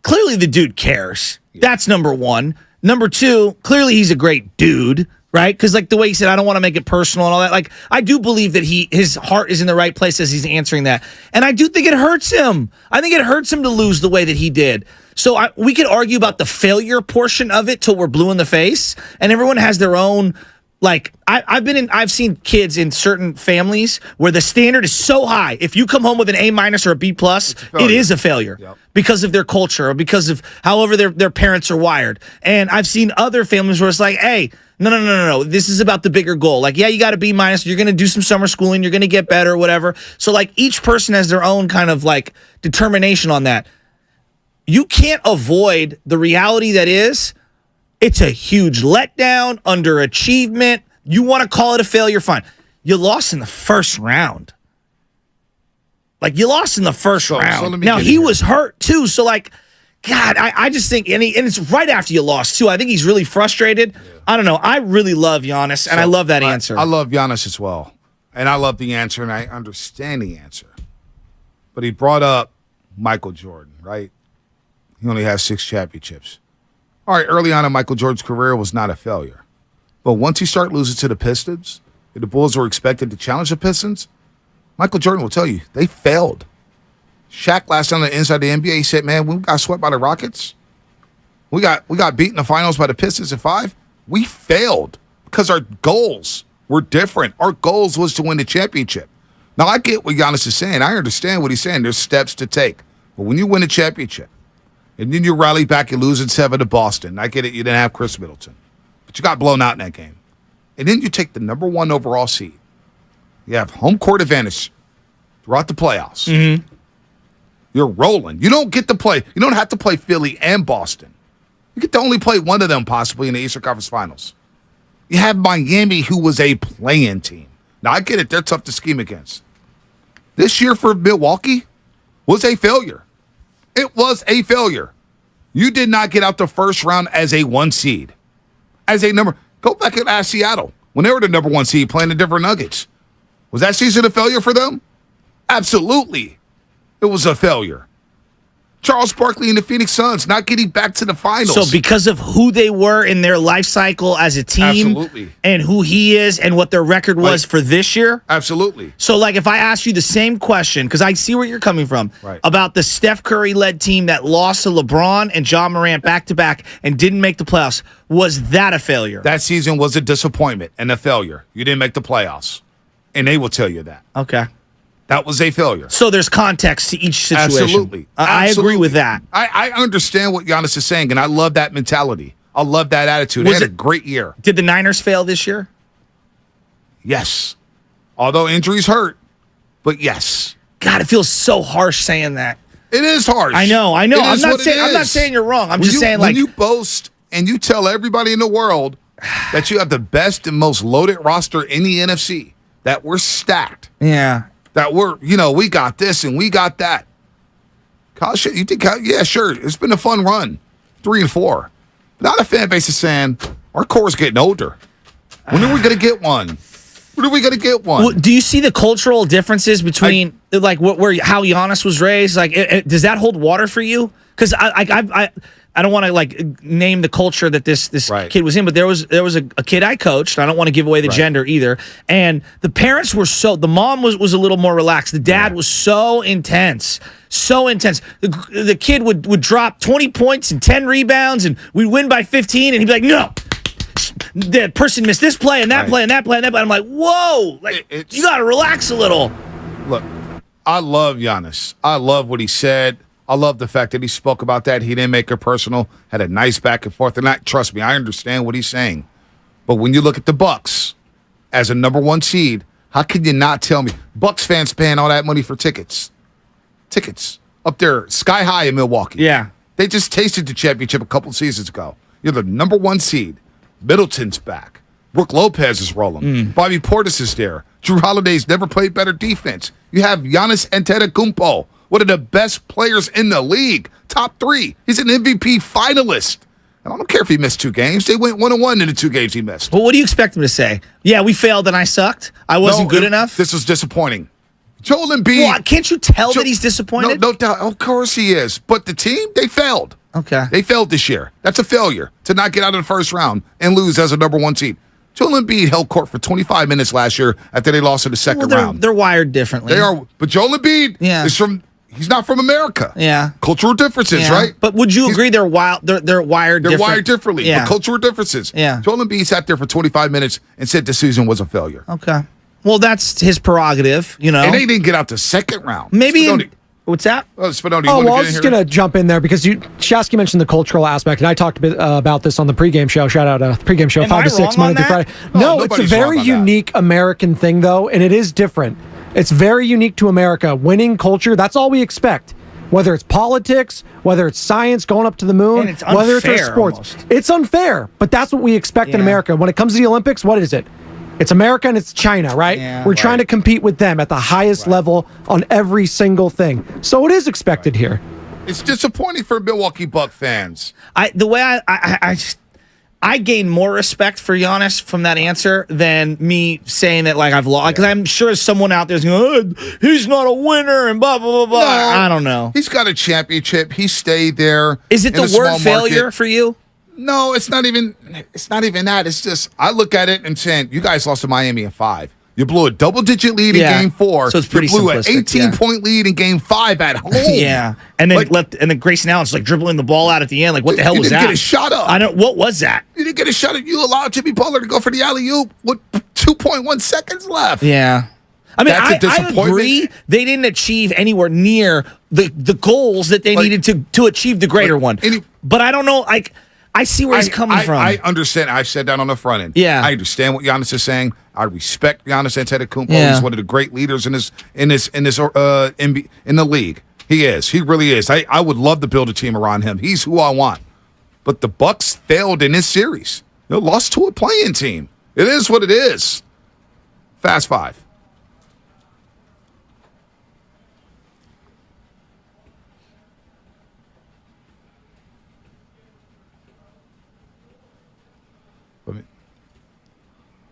Clearly, the dude cares. Yeah. That's number one. Number two, clearly he's a great dude, right? Because like the way he said, I don't want to make it personal and all that. Like, I do believe that his heart is in the right place as he's answering that, and I do think it hurts him. I think it hurts him to lose the way that he did. So we could argue about the failure portion of it till we're blue in the face, and everyone has their own. Like I've seen kids in certain families where the standard is so high. If you come home with an A- or a B+, it is a failure because of their culture or because of however their parents are wired. And I've seen other families where it's like, hey, no. This is about the bigger goal. Like, yeah, you got a B-. You're going to do some summer schooling. You're going to get better, whatever. So like each person has their own kind of like determination on that. You can't avoid the reality that is. It's a huge letdown, underachievement. You want to call it a failure, fine. You lost in the first round. Like, you lost in the first round. Now, he was hurt, too. So, like, God, I just think, and it's right after you lost, too. I think he's really frustrated. Yeah. I don't know. I really love Giannis, and I love that answer. I love Giannis as well. And I love the answer, and I understand the answer. But he brought up Michael Jordan, right? He only has 6 championships. All right, early on in Michael Jordan's career was not a failure. But once he started losing to the Pistons, and the Bulls were expected to challenge the Pistons, Michael Jordan will tell you, they failed. Shaq last time on the inside of the NBA, he said, man, when we got swept by the Rockets, we got beat in the finals by the Pistons in 5, we failed because our goals were different. Our goals was to win the championship. Now, I get what Giannis is saying. I understand what he's saying. There's steps to take. But when you win a championship, and then you rally back, you lose in 7 to Boston. I get it, you didn't have Chris Middleton. But you got blown out in that game. And then you take the number 1 overall seed. You have home court advantage throughout the playoffs. Mm-hmm. You're rolling. You don't get to play. You don't have to play Philly and Boston. You get to only play one of them possibly in the Eastern Conference Finals. You have Miami, who was a play-in team. Now, I get it. They're tough to scheme against. This year for Milwaukee was a failure. It was a failure. You did not get out the first round as a 1 seed. As a number, go back and ask Seattle. When they were the number 1 seed playing the Denver Nuggets. Was that season a failure for them? Absolutely. It was a failure. Charles Barkley and the Phoenix Suns not getting back to the finals. So because of who they were in their life cycle as a team, absolutely, and who he is and what their record was for this year? Absolutely. So like if I ask you the same question, because I see where you're coming from, about the Steph Curry-led team that lost to LeBron and Ja Morant back-to-back and didn't make the playoffs, was that a failure? That season was a disappointment and a failure. You didn't make the playoffs. And they will tell you that. Okay. That was a failure. So there's context to each situation. Absolutely. I agree with that. I understand what Giannis is saying, and I love that mentality. I love that attitude. They had a great year. Did the Niners fail this year? Yes. Although injuries hurt, but yes. God, it feels so harsh saying that. It is harsh. I know. I'm not saying you're wrong. I'm just saying, like, when you boast and you tell everybody in the world that you have the best and most loaded roster in the NFC, that we're stacked. Yeah. That we're, we got this and we got that. Kyle, you think, yeah, sure. It's been a fun run. 3 and 4. Now the fan base is saying, our core is getting older. When are we going to get one? When are we going to get one? Well, do you see the cultural differences between how Giannis was raised? Like, does that hold water for you? Because I don't want to name the culture that this kid was in, but there was a kid I coached. I don't want to give away the gender either. And the parents were the mom was a little more relaxed. The dad was so intense. So intense. The kid would drop 20 points and 10 rebounds, and we'd win by 15, and he'd be like, no. The person missed this play and that play and that play and that play. I'm like, whoa, you got to relax a little. Look, I love Giannis. I love what he said. I love the fact that he spoke about that. He didn't make it personal. Had a nice back and forth. And trust me, I understand what he's saying. But when you look at the Bucks as a number 1 seed, how can you not tell me? Bucks fans paying all that money for tickets. Tickets. Up there, sky high in Milwaukee. Yeah. They just tasted the championship a couple seasons ago. You're the number 1 seed. Middleton's back. Brooke Lopez is rolling. Bobby Portis is there. Drew Holiday's never played better defense. You have Giannis Antetokounmpo, one of the best players in the league. Top 3. He's an MVP finalist. And I don't care if he missed 2 games. They went 1-1 in the 2 games he missed. Well, what do you expect him to say? Yeah, we failed and I sucked. I wasn't good enough. This was disappointing. Joel Embiid. Well, can't you tell that he's disappointed? No doubt. Of course he is. But the team, they failed. Okay. They failed this year. That's a failure to not get out of the first round and lose as a number 1 seed. Joel Embiid held court for 25 minutes last year after they lost in the second round. They're wired differently. They are. But Joel Embiid is he's not from America. Yeah. Cultural differences, right? But would you agree they're wired differently? They're wired differently, Yeah. but cultural differences. Yeah. Joel Embiid sat there for 25 minutes and said the season was a failure. Okay. Well, that's his prerogative, And they didn't get out the second round. Maybe. What's that? Spinoni, I was just going to jump in there because Shasky mentioned the cultural aspect, and I talked a bit about this on the pregame show. Shout out pregame show, 5 to 6, Monday through Friday. No, it's a very unique American thing, though, and it is different. It's very unique to America. Winning culture, that's all we expect. Whether it's politics, whether it's science going up to the moon, whether it's our sports. Almost. It's unfair, but that's what we expect in America. When it comes to the Olympics, what is it? It's America and it's China, right? Yeah, We're trying to compete with them at the highest level on every single thing. So it is expected here. It's disappointing for Milwaukee Buck fans. I gain more respect for Giannis from that answer than me saying that I've lost. Because I'm sure someone out there's going, he's not a winner and blah, blah, blah, blah. No, I don't know. He's got a championship. He stayed there. Is it the word failure for you? No, it's not even that. It's just I look at it and saying, you guys lost to Miami in 5. You blew a double-digit lead in Game 4. So it's pretty You blew an simplistic, 18-point lead in Game 5 at home. Yeah, and then Grayson Allen's dribbling the ball out at the end. What the hell was that? You didn't get a shot up. What was that? You didn't get a shot up. You allowed Jimmy Butler to go for the alley-oop with 2.1 seconds left. Yeah. I mean, That's I agree they didn't achieve anywhere near the goals that they needed to achieve the greater one. But I don't know, I see where he's coming from. I understand. I've said that on the front end. Yeah. I understand what Giannis is saying. I respect Giannis Antetokounmpo. Yeah. He's one of the great leaders in the league. He is. He really is. I would love to build a team around him. He's who I want. But the Bucks failed in this series. They lost to a playing team. It is what it is. Fast 5.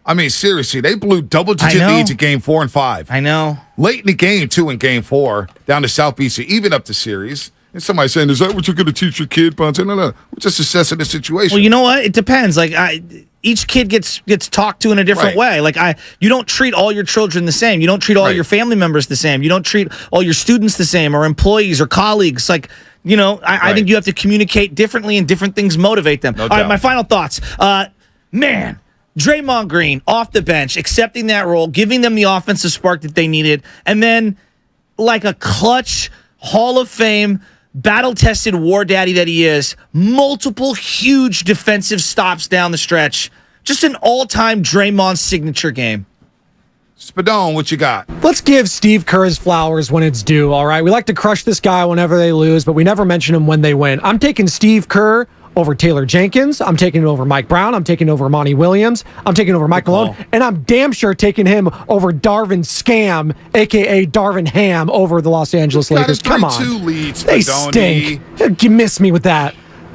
I mean, seriously, they blew double-digit leads in Game 4 and 5. I know. Late in the game, too, in Game 4, down to South Beach to even up the series. And somebody saying, is that what you're going to teach your kid? But I'm saying, no. We're just assessing the situation. Well, you know what? It depends. Each kid gets talked to in a different way. You don't treat all your children the same. You don't treat all your family members the same. You don't treat all your students the same, or employees or colleagues. I think you have to communicate differently, and different things motivate them. All right, my final thoughts. Man. Draymond Green off the bench, accepting that role, giving them the offensive spark that they needed, and then like a clutch Hall of Fame, battle-tested war daddy that he is, multiple huge defensive stops down the stretch. Just an all-time Draymond signature game. Spadone, what you got? Let's give Steve Kerr his flowers when it's due, all right? We like to crush this guy whenever they lose, but we never mention him when they win. I'm taking Steve Kerr over Taylor Jenkins. I'm taking it over Mike Brown. I'm taking over Monty Williams. I'm taking over Mike Malone. And I'm damn sure taking him over Darvin Scam, a.k.a. Darvin Ham, over the Los Angeles Lakers. Come on. Leads, they stink. You miss me with that.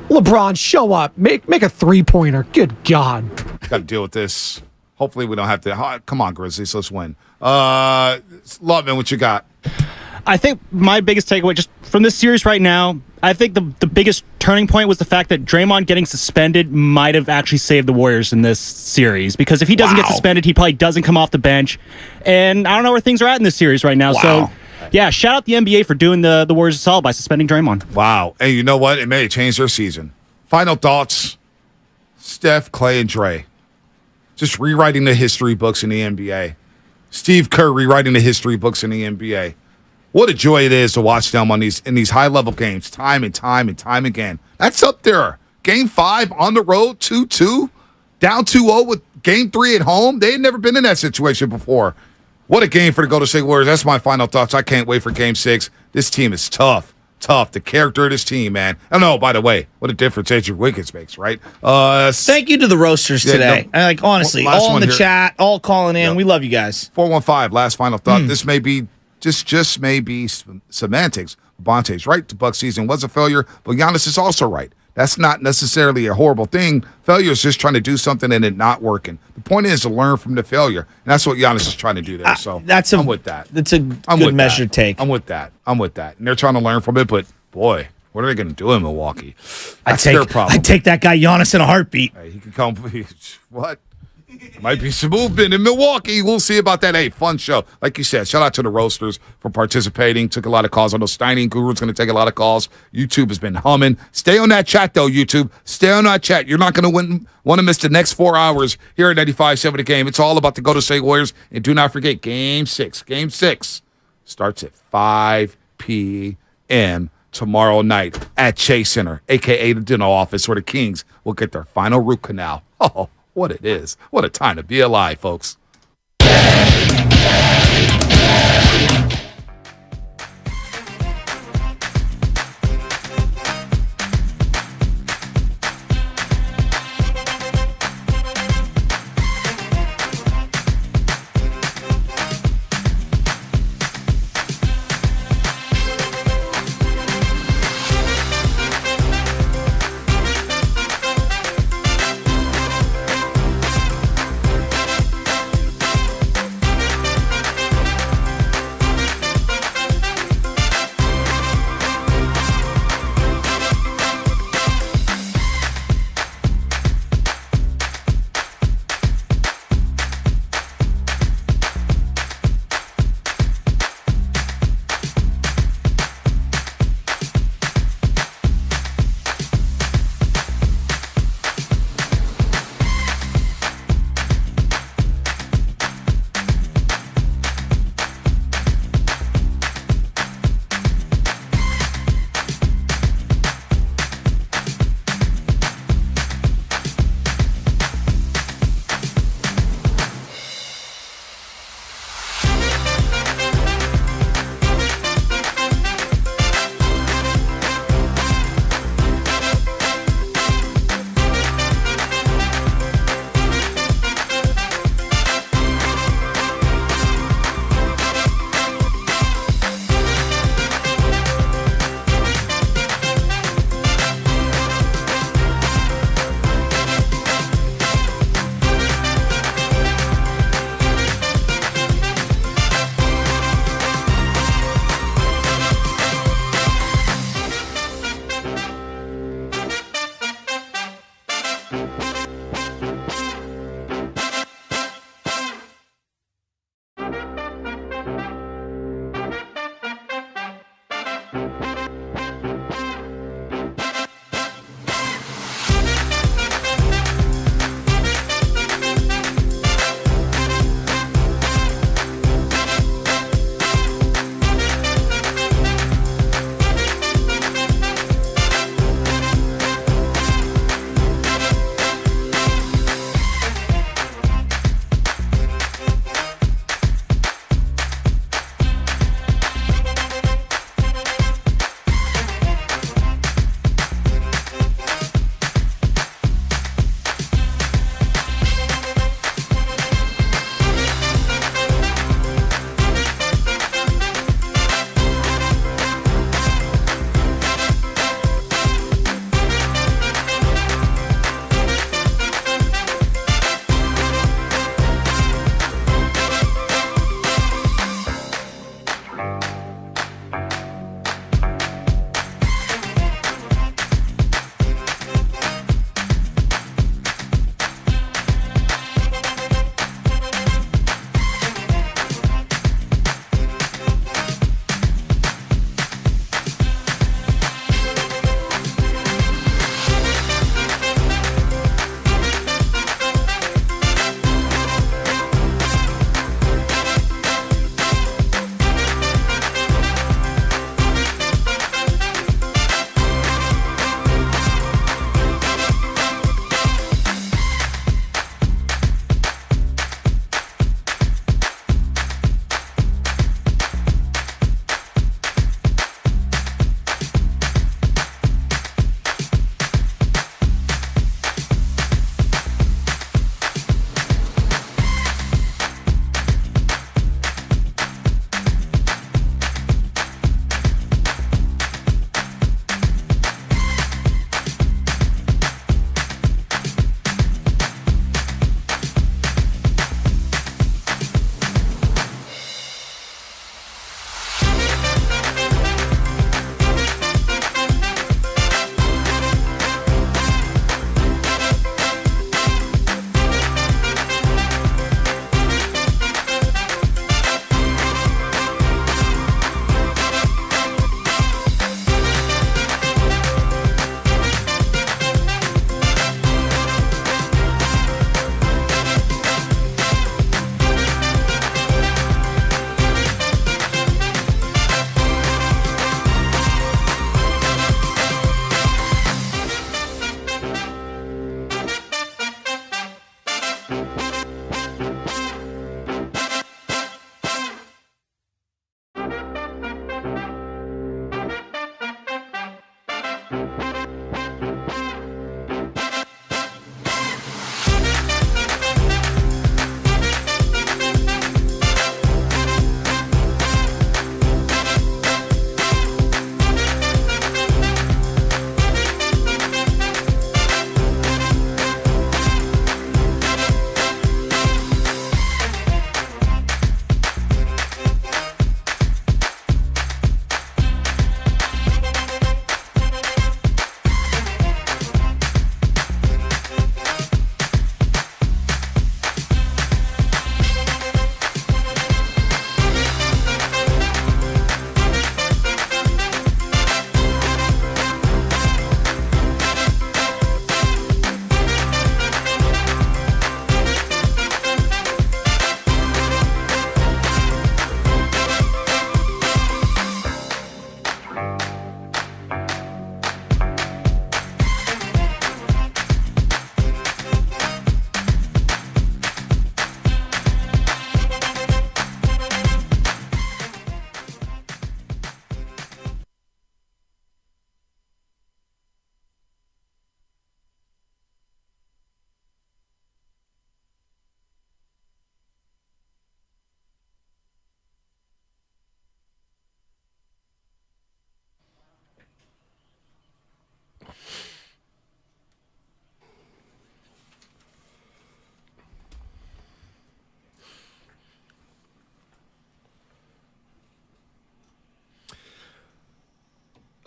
LeBron, show up. Make a 3-pointer. Good God. Got to deal with this. Hopefully we don't have to. Come on, Grizzlies. Let's win. Lutman, what you got? I think my biggest takeaway just from this series right now, I think the biggest turning point was the fact that Draymond getting suspended might have actually saved the Warriors in this series. Because if he doesn't get suspended, he probably doesn't come off the bench. And I don't know where things are at in this series right now. So, yeah, shout out the NBA for doing the Warriors a solid by suspending Draymond. Wow. And you know what? It may change their season. Final thoughts. Steph, Clay, and Dre. Just rewriting the history books in the NBA. Steve Kerr rewriting the history books in the NBA. What a joy it is to watch them in these high-level games time and time and time again. That's up there. Game 5 on the road, 2-2, down 2-0 with Game 3 at home. They had never been in that situation before. What a game for the Golden State Warriors. That's my final thoughts. I can't wait for Game 6. This team is tough. The character of this team, man. Oh, no, by the way, what a difference Andrew Wiggins makes, right? Thank you to the roasters today. Honestly, all in the chat, all calling in. We love you guys. 415, last final thought. This may be just may be semantics. Bonte's right. The Bucks season was a failure, but Giannis is also right. That's not necessarily a horrible thing. Failure is just trying to do something and it not working. The point is to learn from the failure, and that's what Giannis is trying to do there. So I'm with that. That's a good measured take. I'm with that. And they're trying to learn from it, but boy, what are they going to do in Milwaukee? That's their problem. I'd take that guy Giannis in a heartbeat. Hey, he can come. What? Might be some movement in Milwaukee. We'll see about that. Hey, fun show. Like you said, shout out to the roasters for participating. Took a lot of calls. I know Steiny and Guru's going to take a lot of calls. YouTube has been humming. Stay on that chat, though, YouTube. Stay on that chat. You're not going to want to miss the next 4 hours here at 95.7 The Game. It's all about the Golden State Warriors. And do not forget, Game 6. Game 6 starts at 5 p.m. tomorrow night at Chase Center, a.k.a. the dental office, where the Kings will get their final root canal. Oh, what it is. What a time to be alive, folks.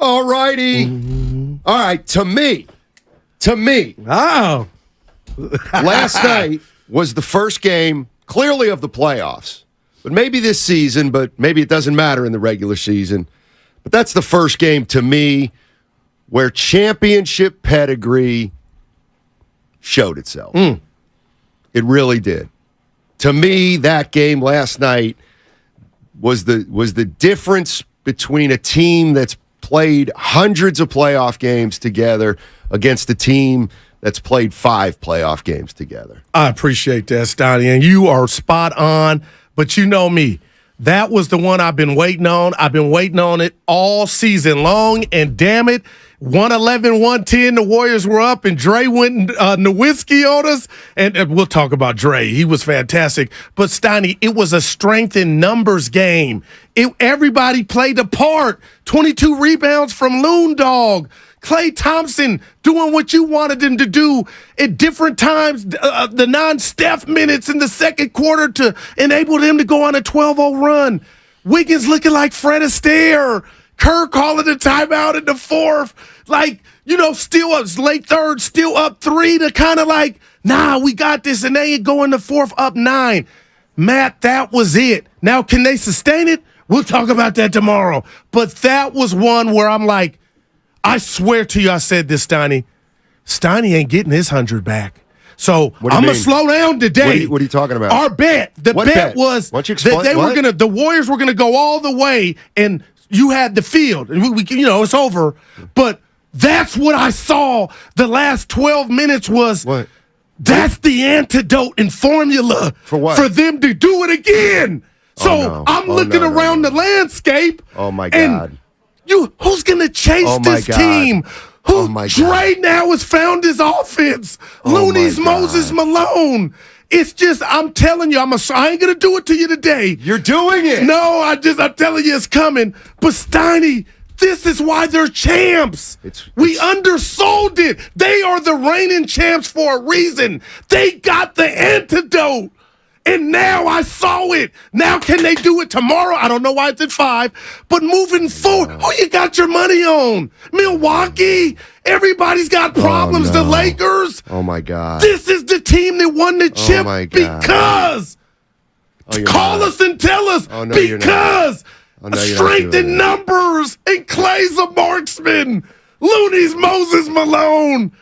All righty. All right, to me. Oh. Last night was the first game, clearly, of the playoffs. But maybe this season, but maybe it doesn't matter in the regular season. But that's the first game to me where championship pedigree showed itself. It really did. To me, that game last night was the difference between a team that's played hundreds of playoff games together against a team that's played 5 playoff games together. I appreciate that, Stoney, and you are spot on, but you know me. That was the one I've been waiting on. I've been waiting on it all season long, and damn it, 111-110, the Warriors were up, and Dre went Nowitzki on us, and we'll talk about Dre. He was fantastic. But, Stoney, it was a strength in numbers game. Everybody played a part. 22 rebounds from Loon, Dawg. Klay Thompson doing what you wanted him to do at different times, the non-Steph minutes in the second quarter to enable them to go on a 12-0 run. Wiggins looking like Fred Astaire. Kerr calling the timeout in the fourth. Still up late third, still up 3 to kind of nah, we got this, and they go in the fourth up 9. Matt, that was it. Now, can they sustain it? We'll talk about that tomorrow. But that was one where I'm like, I swear to you, I said this, Stoney. Stoney ain't getting his 100 back. So I'm going to slow down today. What are you talking about? Our bet. The bet was that the Warriors were going to go all the way, and you had the field. And it's over. But that's what I saw the last 12 minutes was. What? That's the antidote and formula for what? For them to do it again. So I'm looking around the landscape. Oh, my God. Who's going to chase this team? Dre now has found his offense. Looney's Moses Malone. It's just, I'm telling you, I ain't going to do it to you today. You're doing it. No, I'm telling you it's coming. But Stoney, this is why they're champs. We undersold it. They are the reigning champs for a reason. They got the antidote. And now I saw it. Now can they do it tomorrow? I don't know why it's at 5. But moving forward, who you got your money on? Milwaukee? Everybody's got problems. The Lakers? Oh, my God. This is the team that won the chip because. Call us and tell us because. Strength in numbers. And Clay's a marksman. Looney's Moses Malone.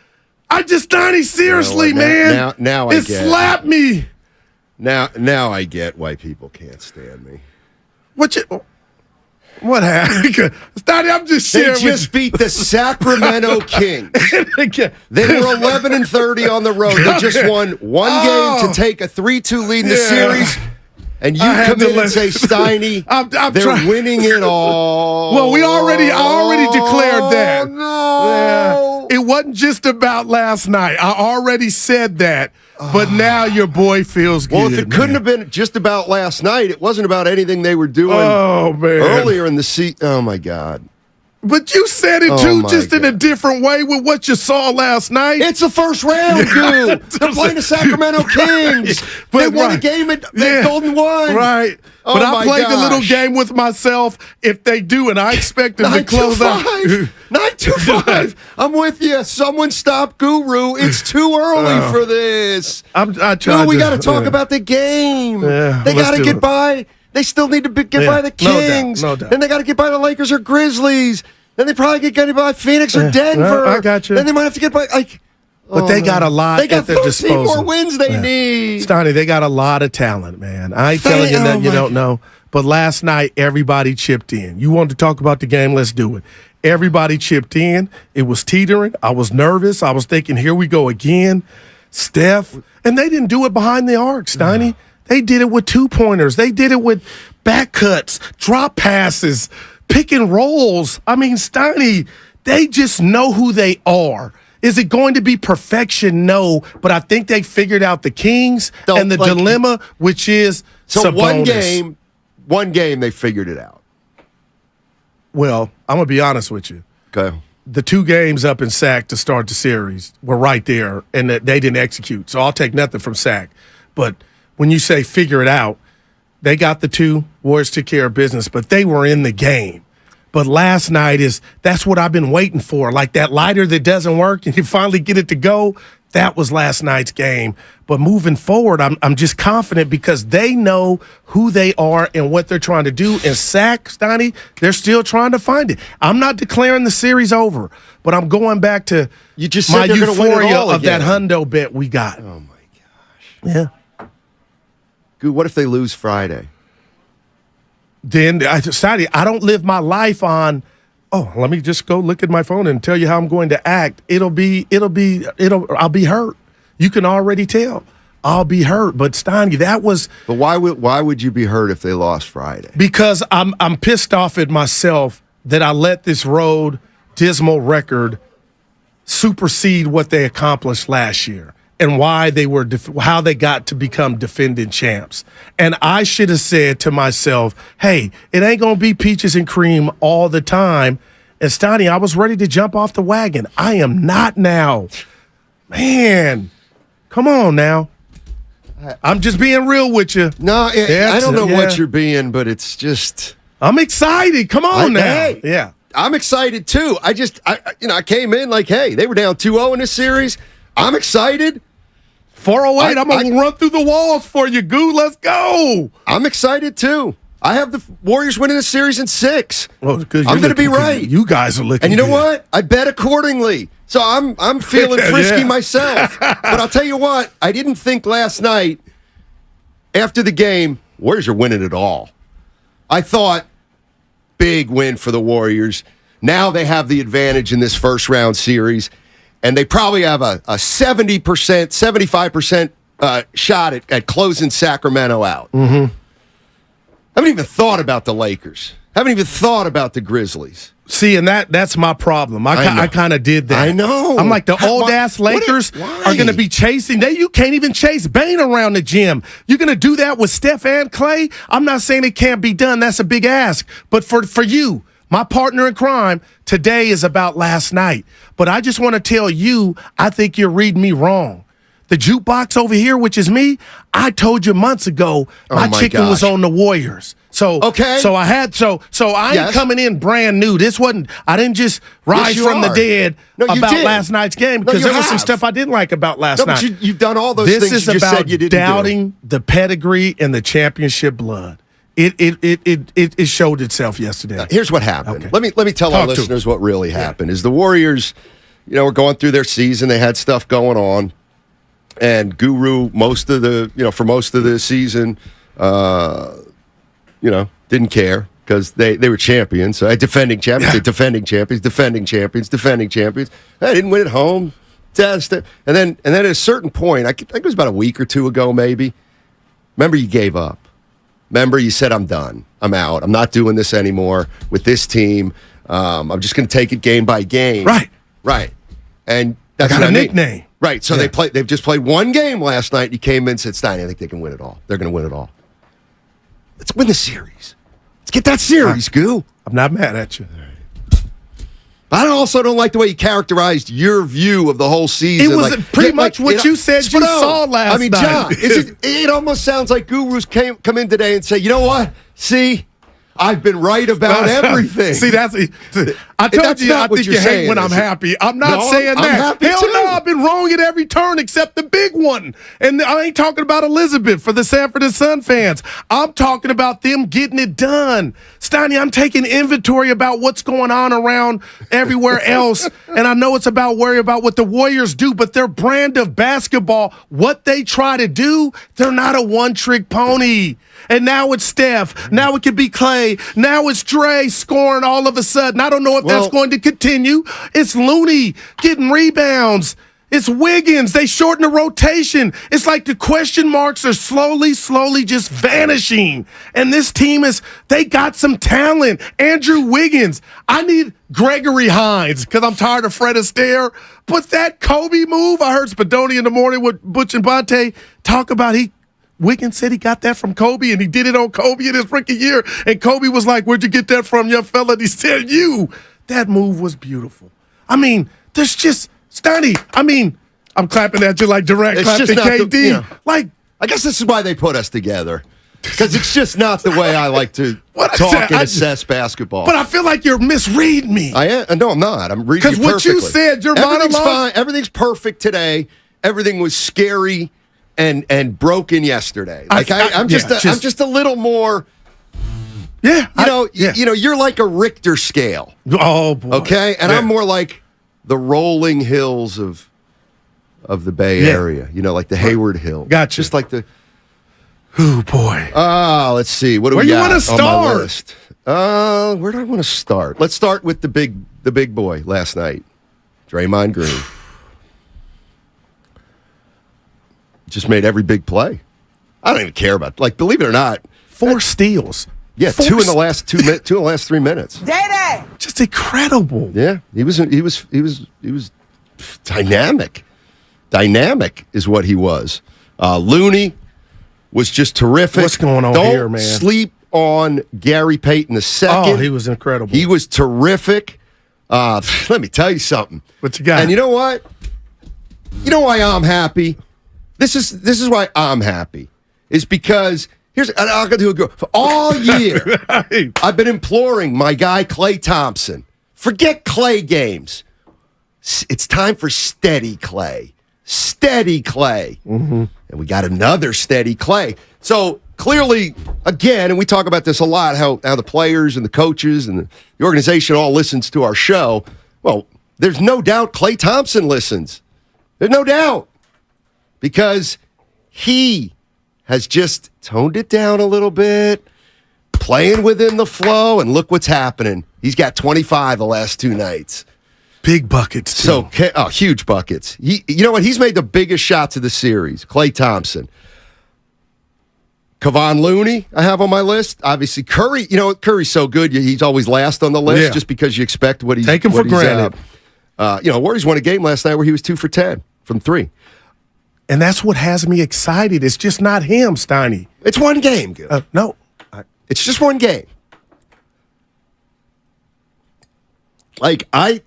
Stoney, seriously, man. Now I get it. Slapped me. Now I get why people can't stand me. What happened? Stoney, I'm just sharing. They just beat the Sacramento Kings. They were 11-30 on the road. They just won one game to take a 3-2 lead in the series. And you come in and say, Steiny, they're winning it all. Well, I already declared that. No. It wasn't just about last night. I already said that, but now your boy feels good. Well, if it couldn't have been just about last night, it wasn't about anything they were doing earlier in the season. Oh, my God. But you said it too, just in a different way with what you saw last night. It's the first round, dude. They're playing the Sacramento Kings. They won a game at Golden One. Right. Oh, but I played gosh. the little game with myself. If they do, and I expect them to close out. 9-2-5. I'm with you. Someone stop Guru. It's too early for this. I tried we got to talk about the game. They got to get by. They still need to get by the Kings. No doubt. Then they got to get by the Lakers or Grizzlies. Then they probably get by Phoenix or Denver. I got you. Then they might have to get by But they got a lot at their disposal. They got 13 more wins they need. Stoney, they got a lot of talent, man. I ain't telling you nothing you don't know. But last night, everybody chipped in. You wanted to talk about the game? Let's do it. Everybody chipped in. It was teetering. I was nervous. I was thinking, here we go again. Steph. And they didn't do it behind the arc, Stoney. They did it with two-pointers. They did it with back cuts, drop passes, pick and rolls. I mean, Stoney, they just know who they are. Is it going to be perfection? No, but I think they figured out the Kings and the dilemma, which is Sabonis. One game they figured it out. Well, I'm going to be honest with you. Okay. The 2 games up in Sac to start the series were right there, and they didn't execute. So I'll take nothing from Sac. But when you say figure it out, they got the 2. Warriors took care of business, but they were in the game. But last night that's what I've been waiting for. Like that lighter that doesn't work and you finally get it to go. That was last night's game. But moving forward, I'm just confident because they know who they are and what they're trying to do. And Sac, Stoney, they're still trying to find it. I'm not declaring the series over, but I'm going back to my euphoria of that hundo bet we got. Oh, my gosh. Yeah. Good. What if they lose Friday? Then I decided I don't live my life on, let me just go look at my phone and tell you how I'm going to act. I'll be hurt. You can already tell. I'll be hurt. But Steiny, that was. But why would you be hurt if they lost Friday? Because I'm pissed off at myself that I let this road dismal record supersede what they accomplished last year. And why they were, how they got to become defending champs. And I should have said to myself, hey, it ain't going to be peaches and cream all the time. And Stoney, I was ready to jump off the wagon. I am not now. Man, come on now. I'm just being real with you. No, I don't know what you're being, but it's just. I'm excited. Come on now. Yeah. I'm excited too. I came in like, hey, they were down 2-0 in this series. I'm excited. 408, I'm going to run through the walls for you, Goo. Let's go. I'm excited, too. I have the Warriors winning the series in 6. Well, I'm going to be right. You guys are looking And you know what? I bet accordingly. So I'm feeling frisky myself. But I'll tell you what, I didn't think last night, after the game, Warriors are winning it all. I thought, big win for the Warriors. Now they have the advantage in this first-round series. And they probably have a 70%, 75% shot at closing Sacramento out. Mm-hmm. I haven't even thought about the Lakers. Haven't even thought about the Grizzlies. See, and that's my problem. I kind of did that. I know. I'm like, the old-ass Lakers are going to be chasing. You can't even chase Bane around the gym. You're going to do that with Steph and Clay? I'm not saying it can't be done. That's a big ask. But for you, my partner in crime, today is about last night. But I just want to tell you, I think you're reading me wrong. The jukebox over here, which is me, I told you months ago my chicken was on the Warriors. So I ain't coming in brand new. I didn't just rise from the dead about last night's game because there was some stuff I didn't like about last night. But you've done all those this things is you just about said you didn't doubting the pedigree and the championship blood. It showed itself yesterday. Here's what happened. Okay. Let me tell our listeners what really happened. Is the Warriors, were going through their season. They had stuff going on, and Guru for most of the season, didn't care because they were champions. So defending champions, defending champions. They didn't win at home. And then at a certain point, I think it was about a week or two ago, maybe. Remember, you gave up. Remember, you said, I'm done. I'm out. I'm not doing this anymore with this team. I'm just going to take it game by game. Right. And that's got what a nickname. Right. So they've just played one game last night. He came in and said, Steiny, I think they can win it all. They're going to win it all. Let's win the series. Let's get that series, Goo. I'm not mad at you. I also don't like the way you characterized your view of the whole season. It was pretty much what you said you saw last night. I mean, John, it almost sounds like gurus come in today and say, you know what? See, I've been right about everything. See, I told you I think you hate when I'm happy. I'm not saying that. I'm happy Hell too. no, I've been wrong at every turn except the big one. And I ain't talking about Elizabeth for the Sanford and Son fans. I'm talking about them getting it done. Steiny, I'm taking inventory about what's going on around everywhere else. And I know it's about worry about what the Warriors do, but their brand of basketball, what they try to do, they're not a one-trick pony. And now it's Steph. Now it could be Clay. Now it's Dre scoring all of a sudden. I don't know if that's going to continue. It's Looney getting rebounds. It's Wiggins. They shorten the rotation. It's like the question marks are slowly just vanishing. And this team they got some talent. Andrew Wiggins. I need Gregory Hines because I'm tired of Fred Astaire. But that Kobe move, I heard Spadoni in the morning with Butch and Bonte talk about Wiggins said he got that from Kobe, and he did it on Kobe in his rookie year. And Kobe was like, where'd you get that from, young fella? And he said, you. That move was beautiful. I mean, there's just, Steiny, I'm clapping at you like direct clap to KD. I guess this is why they put us together. Because it's just not the way I like to talk and assess basketball. But I feel like you're misreading me. No, I'm not. I'm reading you perfectly. Because what you said, your Everything's monologue. fine. Everything's perfect today. Everything was scary and broken yesterday. I'm just a little more. Yeah, you're like a Richter scale. Oh boy. Okay, and I'm more like the rolling hills of the Bay Area. Like the Hayward Hill. Gotcha. Just like the. Oh boy. Let's see. What do Where we you got want to on start? my list? Where do I want to start? Let's start with the big boy last night, Draymond Green. Just made every big play. I don't even care about believe it or not, 4 steals. Yeah, 2 in the last 2 minutes, 2 in the last 3 minutes. Day-Day. Just incredible. Yeah, he was dynamic. Dynamic is what he was. Looney was just terrific. What's going on here, man? Don't sleep on Gary Payton II. Oh, he was incredible. He was terrific. Let me tell you something. What you got? And you know what? You know why I'm happy? This is why I'm happy. Is because I'll do a for all year. Right. I've been imploring my guy Klay Thompson. Forget Klay games. It's time for steady Klay. Steady Klay. Mm-hmm. And we got another steady Klay. So clearly, again, and we talk about this a lot, how the players and the coaches and the organization all listens to our show. Well, there's no doubt Klay Thompson listens. There's no doubt. Because he has just toned it down a little bit, playing within the flow, and look what's happening. He's got 25 the last 2 nights. Big buckets, too. Huge buckets. You know what? He's made the biggest shots of the series, Klay Thompson. Kevon Looney, I have on my list. Obviously, Curry. Curry's so good, he's always last on the list just because you expect what he's... Take him for granted. Warriors won a game last night where he was 2 for 10 from 3. And that's what has me excited. It's just not him, Steiny. It's one game. No. It's just one game. I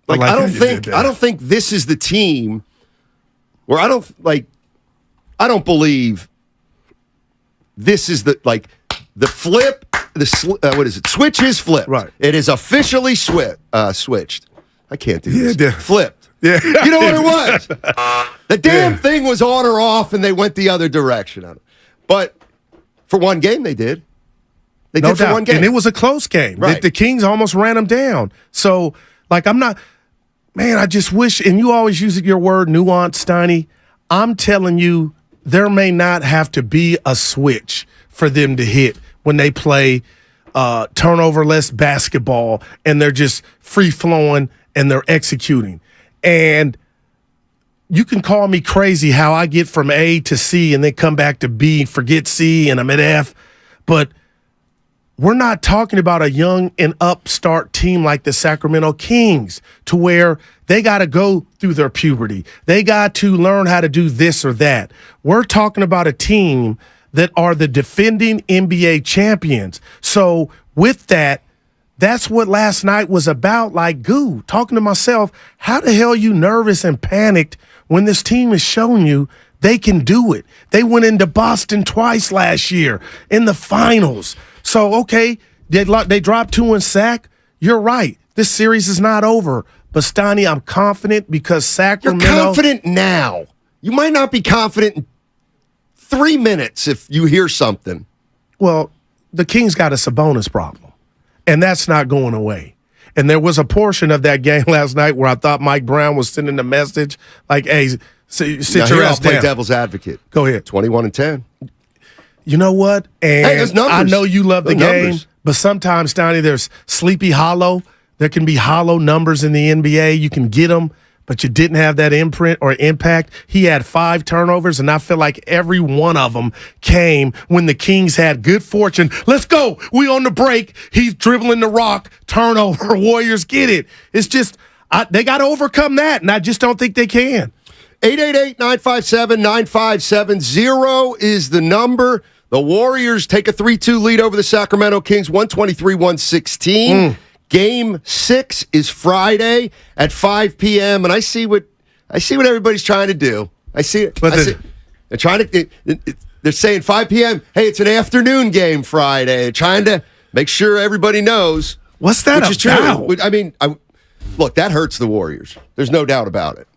don't think this is the team where I don't believe this is the flip, what is it? Switch is flipped. Right. It is officially switched. I can't do this. Yeah. Flipped. Yeah. You know what it was? The damn thing was on or off, and they went the other direction on it. But for one game, they did. They did for one game. And it was a close game. Right. The Kings almost ran them down. So, I'm not, man, I just wish, and you always use your word nuance, Steiny. I'm telling you, there may not have to be a switch for them to hit when they play turnover-less basketball, and they're just free-flowing, and they're executing. And you can call me crazy how I get from A to C and then come back to B, forget C, and I'm at F. But we're not talking about a young and upstart team like the Sacramento Kings to where they got to go through their puberty. They got to learn how to do this or that. We're talking about a team that are the defending NBA champions. So with that, that's what last night was about. Like, talking to myself, how the hell are you nervous and panicked when this team is showing you they can do it? They went into Boston twice last year in the finals. So, okay, they dropped 2 in sack. You're right. This series is not over. But, Stoney, I'm confident because Sacramento. You're confident now. You might not be confident in 3 minutes if you hear something. Well, the Kings got a Sabonis problem, and that's not going away. And there was a portion of that game last night where I thought Mike Brown was sending a message like, hey, sit your ass down. I'll play devil's advocate. Go ahead. 21-10. You know what? And hey, there's numbers. I know you love the game, but sometimes, Stoney, there's Sleepy Hollow. There can be hollow numbers in the NBA. You can get them, but you didn't have that imprint or impact. He had 5 turnovers, and I feel like every one of them came when the Kings had good fortune. Let's go. We on the break. He's dribbling the rock. Turnover. Warriors get it. It's just they got to overcome that, and I just don't think they can. 888-957-9570 is the number. The Warriors take a 3-2 lead over the Sacramento Kings, 123-116. Game 6 is Friday at 5 p.m. And I see what everybody's trying to do. I see it. They're trying to. They're saying 5 p.m. Hey, it's an afternoon game Friday. They're trying to make sure everybody knows. What's that which about? Is true. I mean, look, that hurts the Warriors. There's no doubt about it.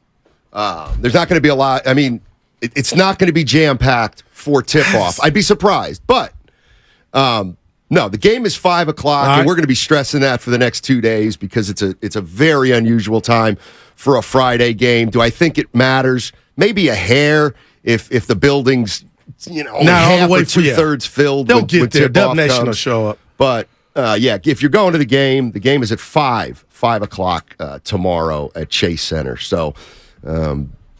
There's not going to be a lot. I mean, it's not going to be jam-packed for tip-off. I'd be surprised. But, no, the game is 5 o'clock, and we're going to be stressing that for the next 2 days because it's a very unusual time for a Friday game. Do I think it matters? Maybe a hair if the building's, only half or 2/3 filled. They'll get there. Dub Nation will show up. But, if you're going to the game is at 5 o'clock tomorrow at Chase Center. So,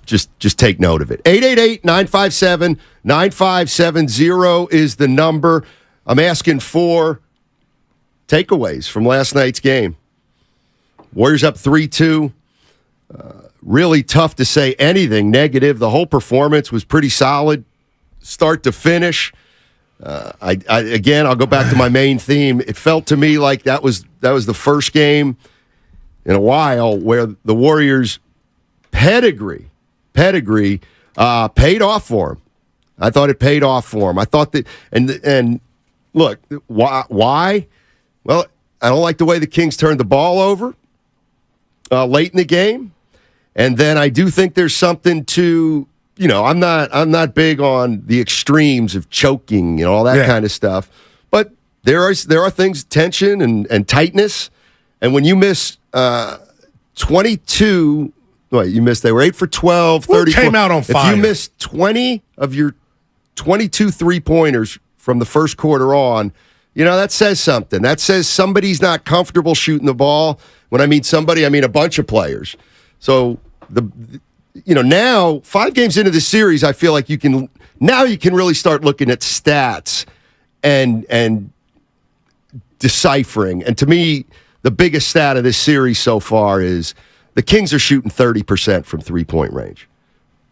just take note of it. 888-957-9570 is the number. I'm asking for takeaways from last night's game. Warriors up 3-2. Really tough to say anything negative. The whole performance was pretty solid, start to finish. Again, I'll go back to my main theme. It felt to me like that was the first game in a while where the Warriors' pedigree paid off for him. I thought it paid off for him. I thought that, and look, why? Well, I don't like the way the Kings turned the ball over late in the game, and then I do think there's something to, I'm not big on the extremes of choking and all that kind of stuff, but there are things, tension and tightness, and when you miss 22. You missed. They were 8 for 12, 34. Came out on fire. If you missed 20 of your 22 3-pointers from the first quarter on, that says something. That says somebody's not comfortable shooting the ball. When I mean somebody, I mean a bunch of players. So now 5 games into the series, I feel like you can really start looking at stats and deciphering. And to me, the biggest stat of this series so far is the Kings are shooting 30% from 3-point range.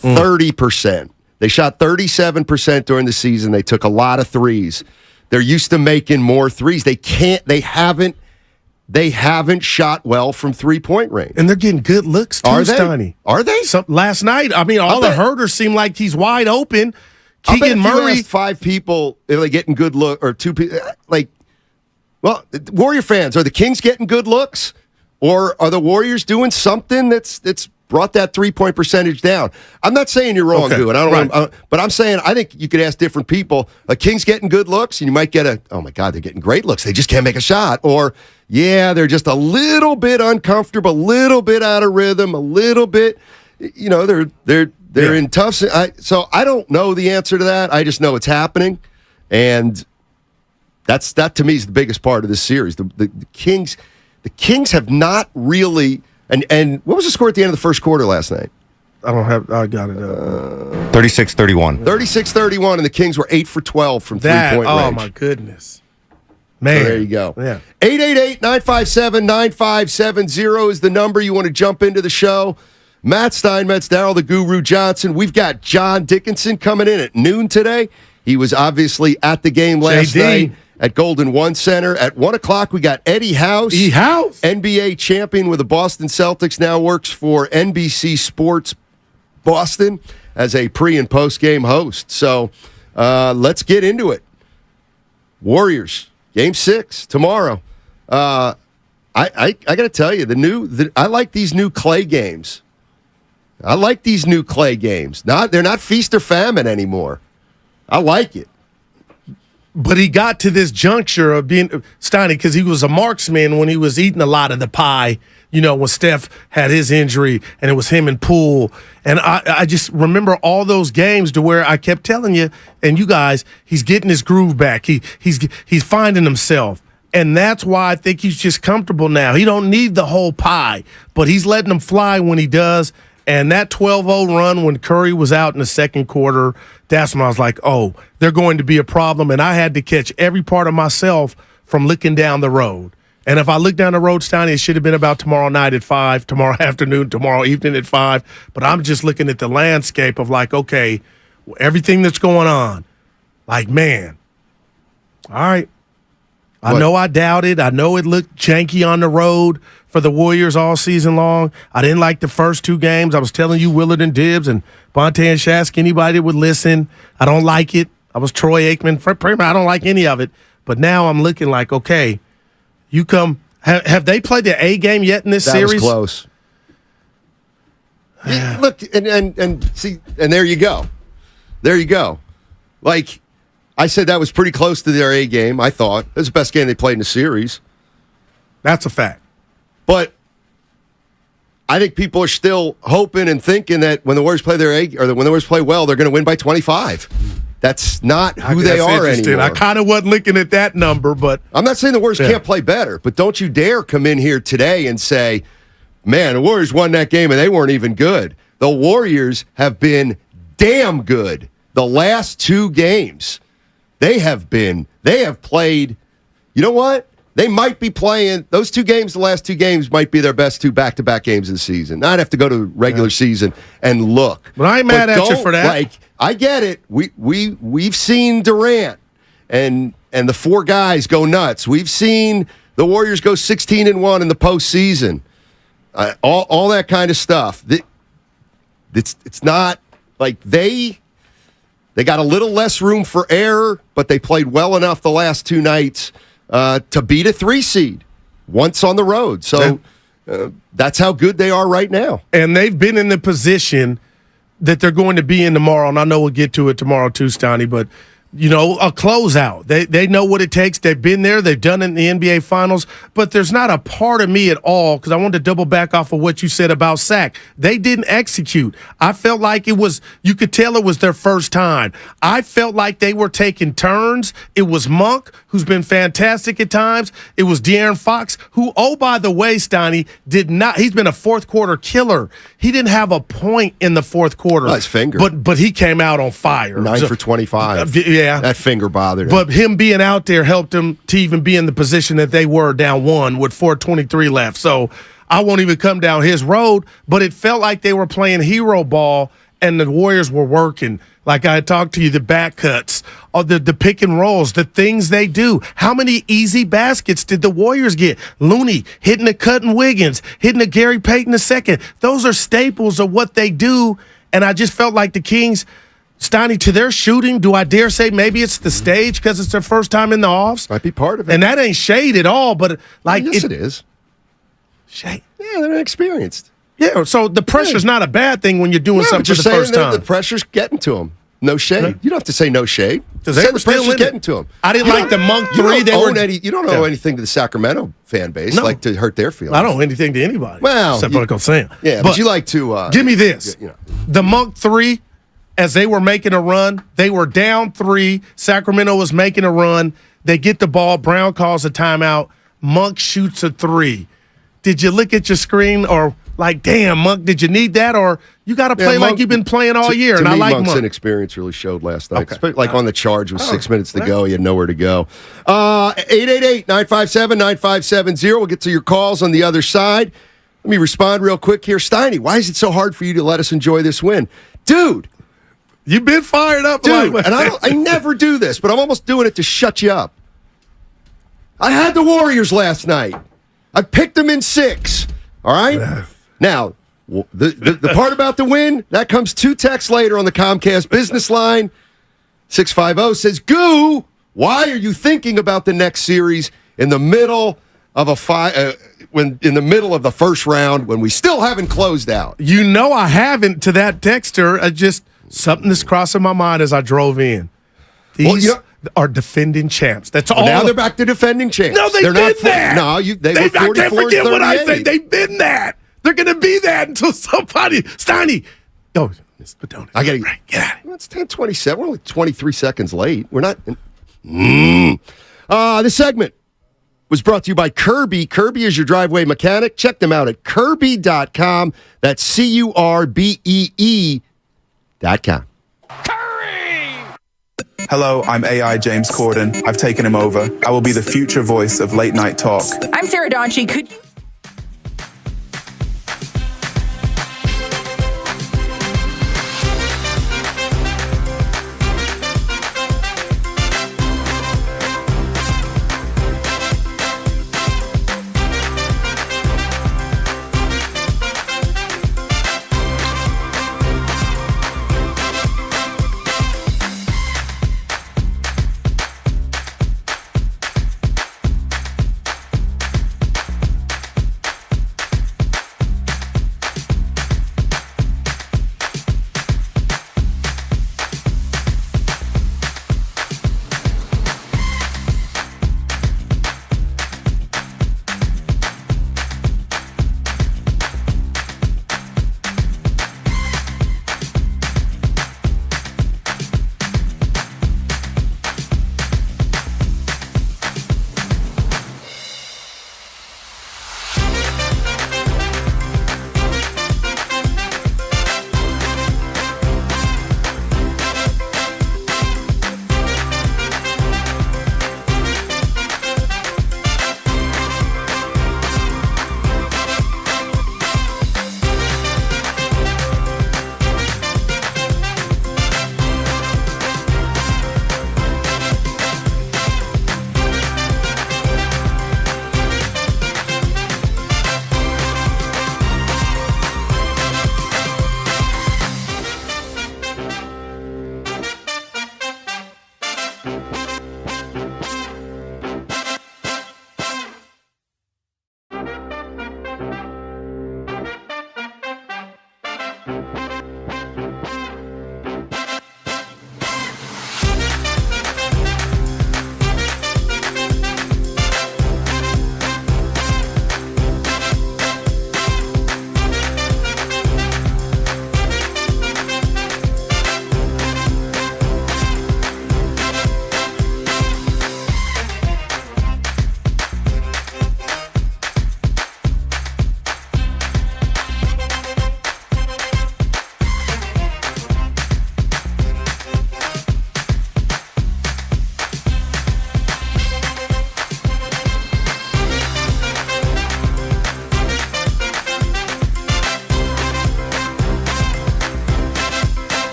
30%. They shot 37% during the season. They took a lot of threes. They're used to making more threes. They haven't shot well from 3-point range. And they're getting good looks too, Stoney. Are they? Last night, I mean, all the herders seem like he's wide open. Keegan Murray. You asked 5 people if they're getting good look, or 2 people, Warrior fans, are the Kings getting good looks? Or are the Warriors doing something that's brought that 3-point percentage down? I'm not saying you're wrong, dude. But I'm saying I think you could ask different people. Kings getting good looks, and you might get oh my God, they're getting great looks. They just can't make a shot. Or they're just a little bit uncomfortable, a little bit out of rhythm, a little bit. They're in tough. So I don't know the answer to that. I just know it's happening, and that to me is the biggest part of this series. The Kings. The Kings have not really, and what was the score at the end of the first quarter last night? I got it. 36-31. 36-31, and the Kings were 8 for 12 from 3-point range. Oh, my goodness. Man. So there you go. Yeah. 888-957-9570 is the number. You want to jump into the show. Matt Steinmetz, Darryl the Guru Johnson. We've got John Dickinson coming in at noon today. He was obviously at the game last night at Golden One Center. At 1 o'clock, we got Eddie House. NBA champion with the Boston Celtics, now works for NBC Sports Boston as a pre- and post-game host. So let's get into it. Warriors, Game 6 tomorrow. I got to tell you, I like these new Clay games. They're not feast or famine anymore. I like it. But he got to this juncture of being Steiny because he was a marksman when he was eating a lot of the pie, when Steph had his injury and it was him and Poole. And I just remember all those games to where I kept telling you and you guys, he's getting his groove back. He's finding himself. And that's why I think he's just comfortable now. He don't need the whole pie, but he's letting him fly when he does. And that 12-0 run when Curry was out in the second quarter, that's when I was like, oh, they're going to be a problem. And I had to catch every part of myself from looking down the road. And if I look down the road, Steiny, it should have been about tomorrow night at 5, tomorrow afternoon, tomorrow evening at 5. But I'm just looking at the landscape of like, okay, everything that's going on. Like, man, all right. I know I doubted. I know it looked janky on the road for the Warriors all season long. I didn't like the first 2 games. I was telling you, Willard and Dibbs and Bonte and Shask, anybody that would listen. I don't like it. I was Troy Aikman. I don't like any of it. But now I'm looking like, okay, you come. Have they played the A game yet in this series? That was close. Look, and see, and there you go. There you go. Like, I said that was pretty close to their A game, I thought. It was the best game they played in the series. That's a fact. But I think people are still hoping and thinking that when the Warriors play their A, or when the Warriors play well, they're going to win by 25. That's not who they are anymore. I kind of wasn't looking at that number, but I'm not saying the Warriors can't play better, but don't you dare come in here today and say, man, the Warriors won that game and they weren't even good. The Warriors have been damn good the last 2 games. They have played, you know what? They might be playing, those 2 games, the last 2 games might be their best 2 back-to-back games of the season. I'd have to go to regular season and look. But I ain't mad at you for that. Like, I get it. We've seen Durant and the 4 guys go nuts. We've seen the Warriors go 16-1 in the postseason. All that kind of stuff. It's not like they got a little less room for error, but they played well enough the last 2 nights to beat a 3 seed once on the road. So that's how good they are right now. And they've been in the position that they're going to be in tomorrow, and I know we'll get to it tomorrow too, Stoney, but a closeout. They know what it takes. They've been there. They've done it in the NBA Finals. But there's not a part of me at all, because I wanted to double back off of what you said about Sac. They didn't execute. I felt like you could tell it was their first time. I felt like they were taking turns. It was Monk, who's been fantastic at times. It was De'Aaron Fox, who, oh, by the way, Stoney, he's been a fourth quarter killer. He didn't have a point in the fourth quarter. His finger. But he came out on fire. 9 for 25. Yeah. That finger bothered him. But him being out there helped him to even be in the position that they were down 1 with 4:23 left. So I won't even come down his road, but it felt like they were playing hero ball and the Warriors were working. Like I talked to you, the back cuts, the pick and rolls, the things they do. How many easy baskets did the Warriors get? Looney hitting the Cutting Wiggins, hitting the Gary Payton II. Those are staples of what they do, and I just felt like the Kings – Stoney, to their shooting, do I dare say maybe it's the stage because it's their first time in the offs? Might be part of it. And that ain't shade at all, but like yes, it is. Shade. Yeah, they're inexperienced. Yeah, so the pressure's not a bad thing when you're doing something for the first time. The pressure's getting to them. No shade. Right. You don't have to say no shade. Because they were still getting to them. I didn't like the Monk 3. You don't owe anything to the Sacramento fan base, like to hurt their feelings. I don't owe anything to anybody. Well, except what I'm saying. Yeah, but you like to give me this. The Monk 3. As they were making a run, they were down 3. Sacramento was making a run. They get the ball. Brown calls a timeout. Monk shoots a 3. Did you look at your screen or like, damn, Monk, did you need that? Or you got to play Monk, like you've been playing all year. To And I me, like Monk's Monk. inexperience really showed last night. Okay. Like on the charge with 6 minutes to go. He had nowhere to go. 888-957-9570. We'll get to your calls on the other side. Let me respond real quick here. Steiny, why is it so hard for you to let us enjoy this win? Dude. You've been fired up. Dude, and I never do this, but I'm almost doing it to shut you up. I had the Warriors last night. I picked them in 6. All right? Now, the part about the win, that comes 2 texts later on the Comcast business line. 650 says, Goo, why are you thinking about the next series in the middle of in the middle of the first round when we still haven't closed out? You know I haven't to that texter. Something that's crossing my mind as I drove in. These are defending champs. That's all. Now they're back to defending champs. No, they've been that. No, they were 44 I can't forget what I said. 38. They've been that. They're going to be that until somebody. Steiny. Yo, Mr. Padone. I got to get out. It's 10:27. We're only 23 seconds late. We're not. This segment was brought to you by Kirby. Kirby is your driveway mechanic. Check them out at Kirby.com. That's CURBEE.com. Hello, I'm AI James Corden. I've taken him over. I will be the future voice of late night talk. I'm Sarah Donchi. Could you...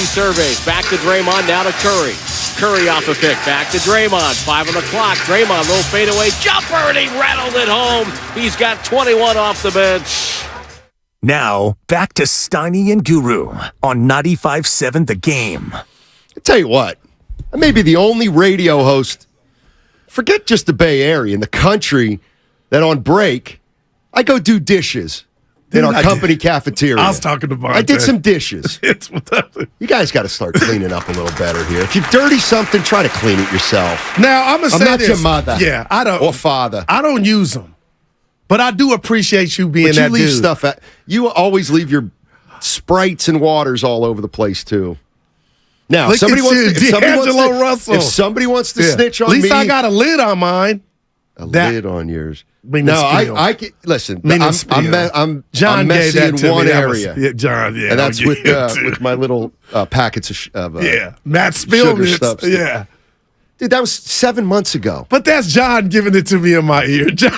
surveys. Back to Draymond, now to Curry. Curry off a pick. Back to Draymond. 5 on the clock. Draymond, little fadeaway jumper, and he rattled it home. He's got 21 off the bench. Now, back to Steiny and Guru on 95.7 The Game. I tell you what, I may be the only radio host, forget just the Bay Area, in the country, that on break, I go do dishes in our company cafeteria. I was talking about I did some dishes. You guys got to start cleaning up a little better here. If you dirty something, try to clean it yourself. Now, I'm going to say not this. your mother. Yeah, I don't. Or father. I don't use them. But I do appreciate you being But that you leave dude. stuff at, you always leave your Sprites and waters all over the place, too. Now, Look if somebody at wants you, to, if somebody wants D'Angelo to, Russell. if somebody wants to snitch on At least me, I got a lid on mine. lid on yours. Mean No, the spiel. I can, listen. Mean the I'm spiel. John I'm gave messy that in to one me. That was- area. yeah, John, yeah, and that's I'll give it to with my little packets of Matt sugar Spillnitz. stuff. Yeah. Dude, that was 7 months ago. But that's John giving it to me in my ear. John,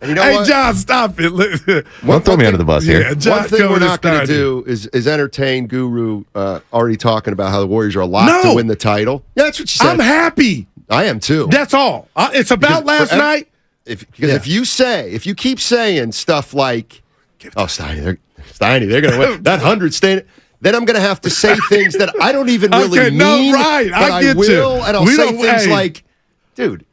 you know hey, what? John, stop it. Don't throw me under the bus here. Yeah, John One thing we're coming not going to started. do is entertain Guru already talking about how the Warriors are locked No. to win the title. Yeah, that's what you said. I'm happy. I am too. That's all. It's about last night. If you keep saying stuff like, "Oh, Steiny, they're going to win that 100 staying," then I'm going to have to say things that I don't even really Okay, mean. no, right. But I get will, you. and I'll We say don't- things hey. like, "Dude,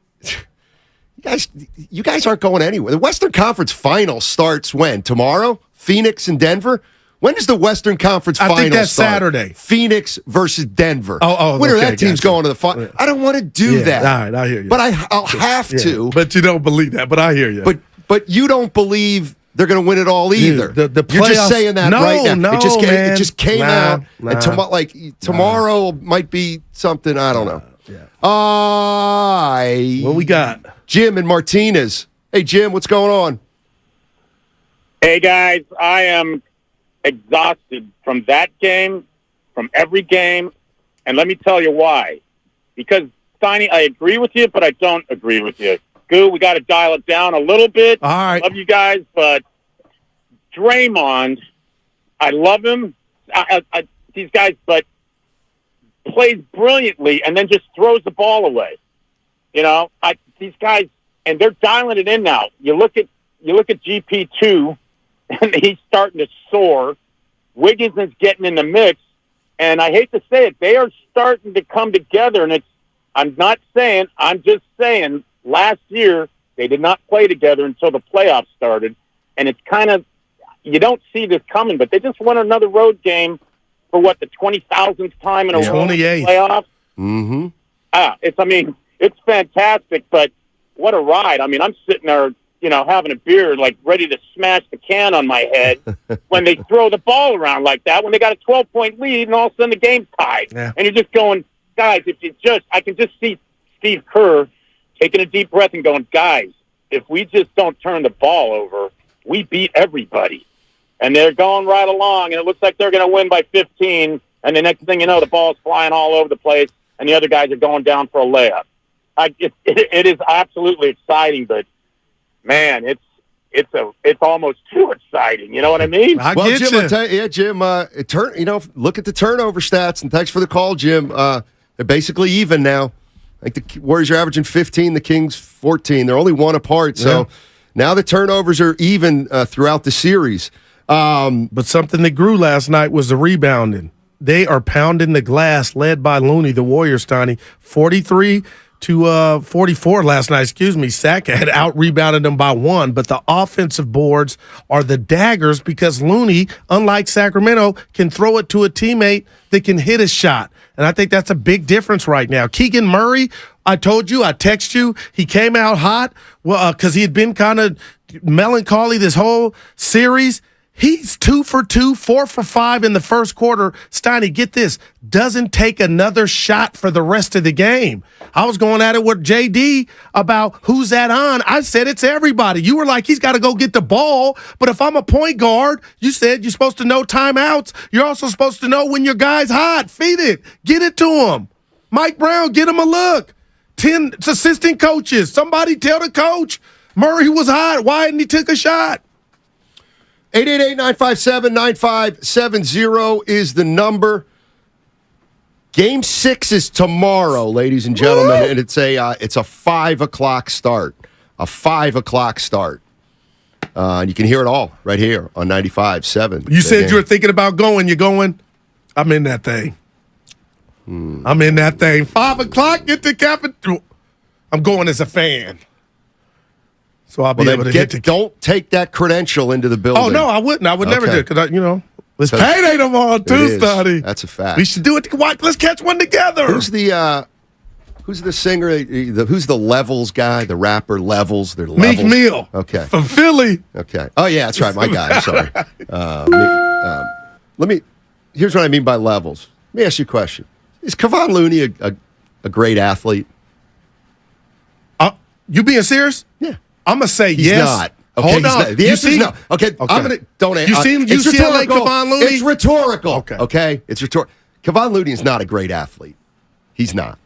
you guys aren't going anywhere." The Western Conference Final starts when? Tomorrow? Phoenix and Denver? When does the Western Conference I Final think that's start? Saturday. Phoenix versus Denver. Oh, Winner of okay, that team's gotcha. going to the final. I don't want to do Yeah, that. all right, I hear you. But I'll have Yeah, to. But you don't believe that. But I hear you. But you don't believe they're going to win it all either. Dude, the You're just playoffs- saying that No, right now. no, it just came Nah, out. nah, And tomorrow might be something. I don't know. What we got? Jim and Martinez. Hey, Jim, what's going on? Hey, guys, I am exhausted from that game, from every game, and let me tell you why. Because, Steiny, I agree with you, but I don't agree with you. Goo, we got to dial it down a little bit. All right. Love you guys, but Draymond, I love him. These guys, but plays brilliantly and then just throws the ball away. You know, these guys, and they're dialing it in now. You look at GP2, and he's starting to soar. Wiggins is getting in the mix, and I hate to say it, they are starting to come together. And I'm just saying. Last year they did not play together until the playoffs started, and it's kind of you don't see this coming. But they just won another road game for the 20,000th time in a row in the 28th. playoffs. Mm-hmm. It's fantastic, but what a ride. I mean, I'm sitting there, having a beer, like ready to smash the can on my head when they throw the ball around like that, when they got a 12-point lead and all of a sudden the game's tied. Yeah. And you're just going, guys, I can just see Steve Kerr taking a deep breath and going, guys, if we just don't turn the ball over, we beat everybody. And they're going right along, and it looks like they're going to win by 15, and the next thing you know, the ball's flying all over the place, and the other guys are going down for a layup. It is absolutely exciting, but, man, it's almost too exciting. You know what I mean? Jim, I'll tell you, Jim, look at the turnover stats, and thanks for the call, Jim. They're basically even now. I think the Warriors are averaging 15, the Kings 14. They're only one apart, so now the turnovers are even throughout the series. But something that grew last night was the rebounding. They are pounding the glass, led by Looney, the Warriors, Tony. 43 to 44 last night, Sack had out-rebounded them by 1, but the offensive boards are the daggers because Looney, unlike Sacramento, can throw it to a teammate that can hit a shot. And I think that's a big difference right now. Keegan Murray, I told you, I text you, he came out hot because he had been kind of melancholy this whole series. He's 2 for 2, 4 for 5 in the first quarter. Steiny, get this, doesn't take another shot for the rest of the game. I was going at it with JD about who's that on. I said it's everybody. You were like, he's got to go get the ball. But if I'm a point guard, you said you're supposed to know timeouts. You're also supposed to know when your guy's hot. Feed it. Get it to him. Mike Brown, get him a look. 10 assistant coaches. Somebody tell the coach Murray was hot. Why hadn't he took a shot? 888-957-9570 is the number. Game 6 is tomorrow, ladies and gentlemen, and it's a 5 o'clock start. A 5 o'clock start. And you can hear it all right here on 95.7. You said you were thinking about going. You going? I'm in that thing. I'm in that thing. 5 o'clock, get the cafeteria. I'm going as a fan. So I'll be able to hit the... Don't take that credential into the building. Oh, no, I wouldn't. I would never do it because, it's payday tomorrow, too, Sonny. That's a fact. We should do it. Let's catch one together. Who's the singer? Who's the Levels guy? The rapper Levels? They're Levels. Meek Mill. Okay. From Philly. Okay. Oh, yeah, that's right. My guy. I'm sorry. Here's what I mean by Levels. Let me ask you a question. Is Kevon Looney a great athlete? You being serious? Yeah. I'm going to say He's yes. not. Okay, Hold on. The answer is no. Okay, I'm going to... Don't answer. You seen it's UCLA rhetorical. Kevon Looney? It's rhetorical. Okay. It's rhetorical. Kevon Looney is not a great athlete. He's not.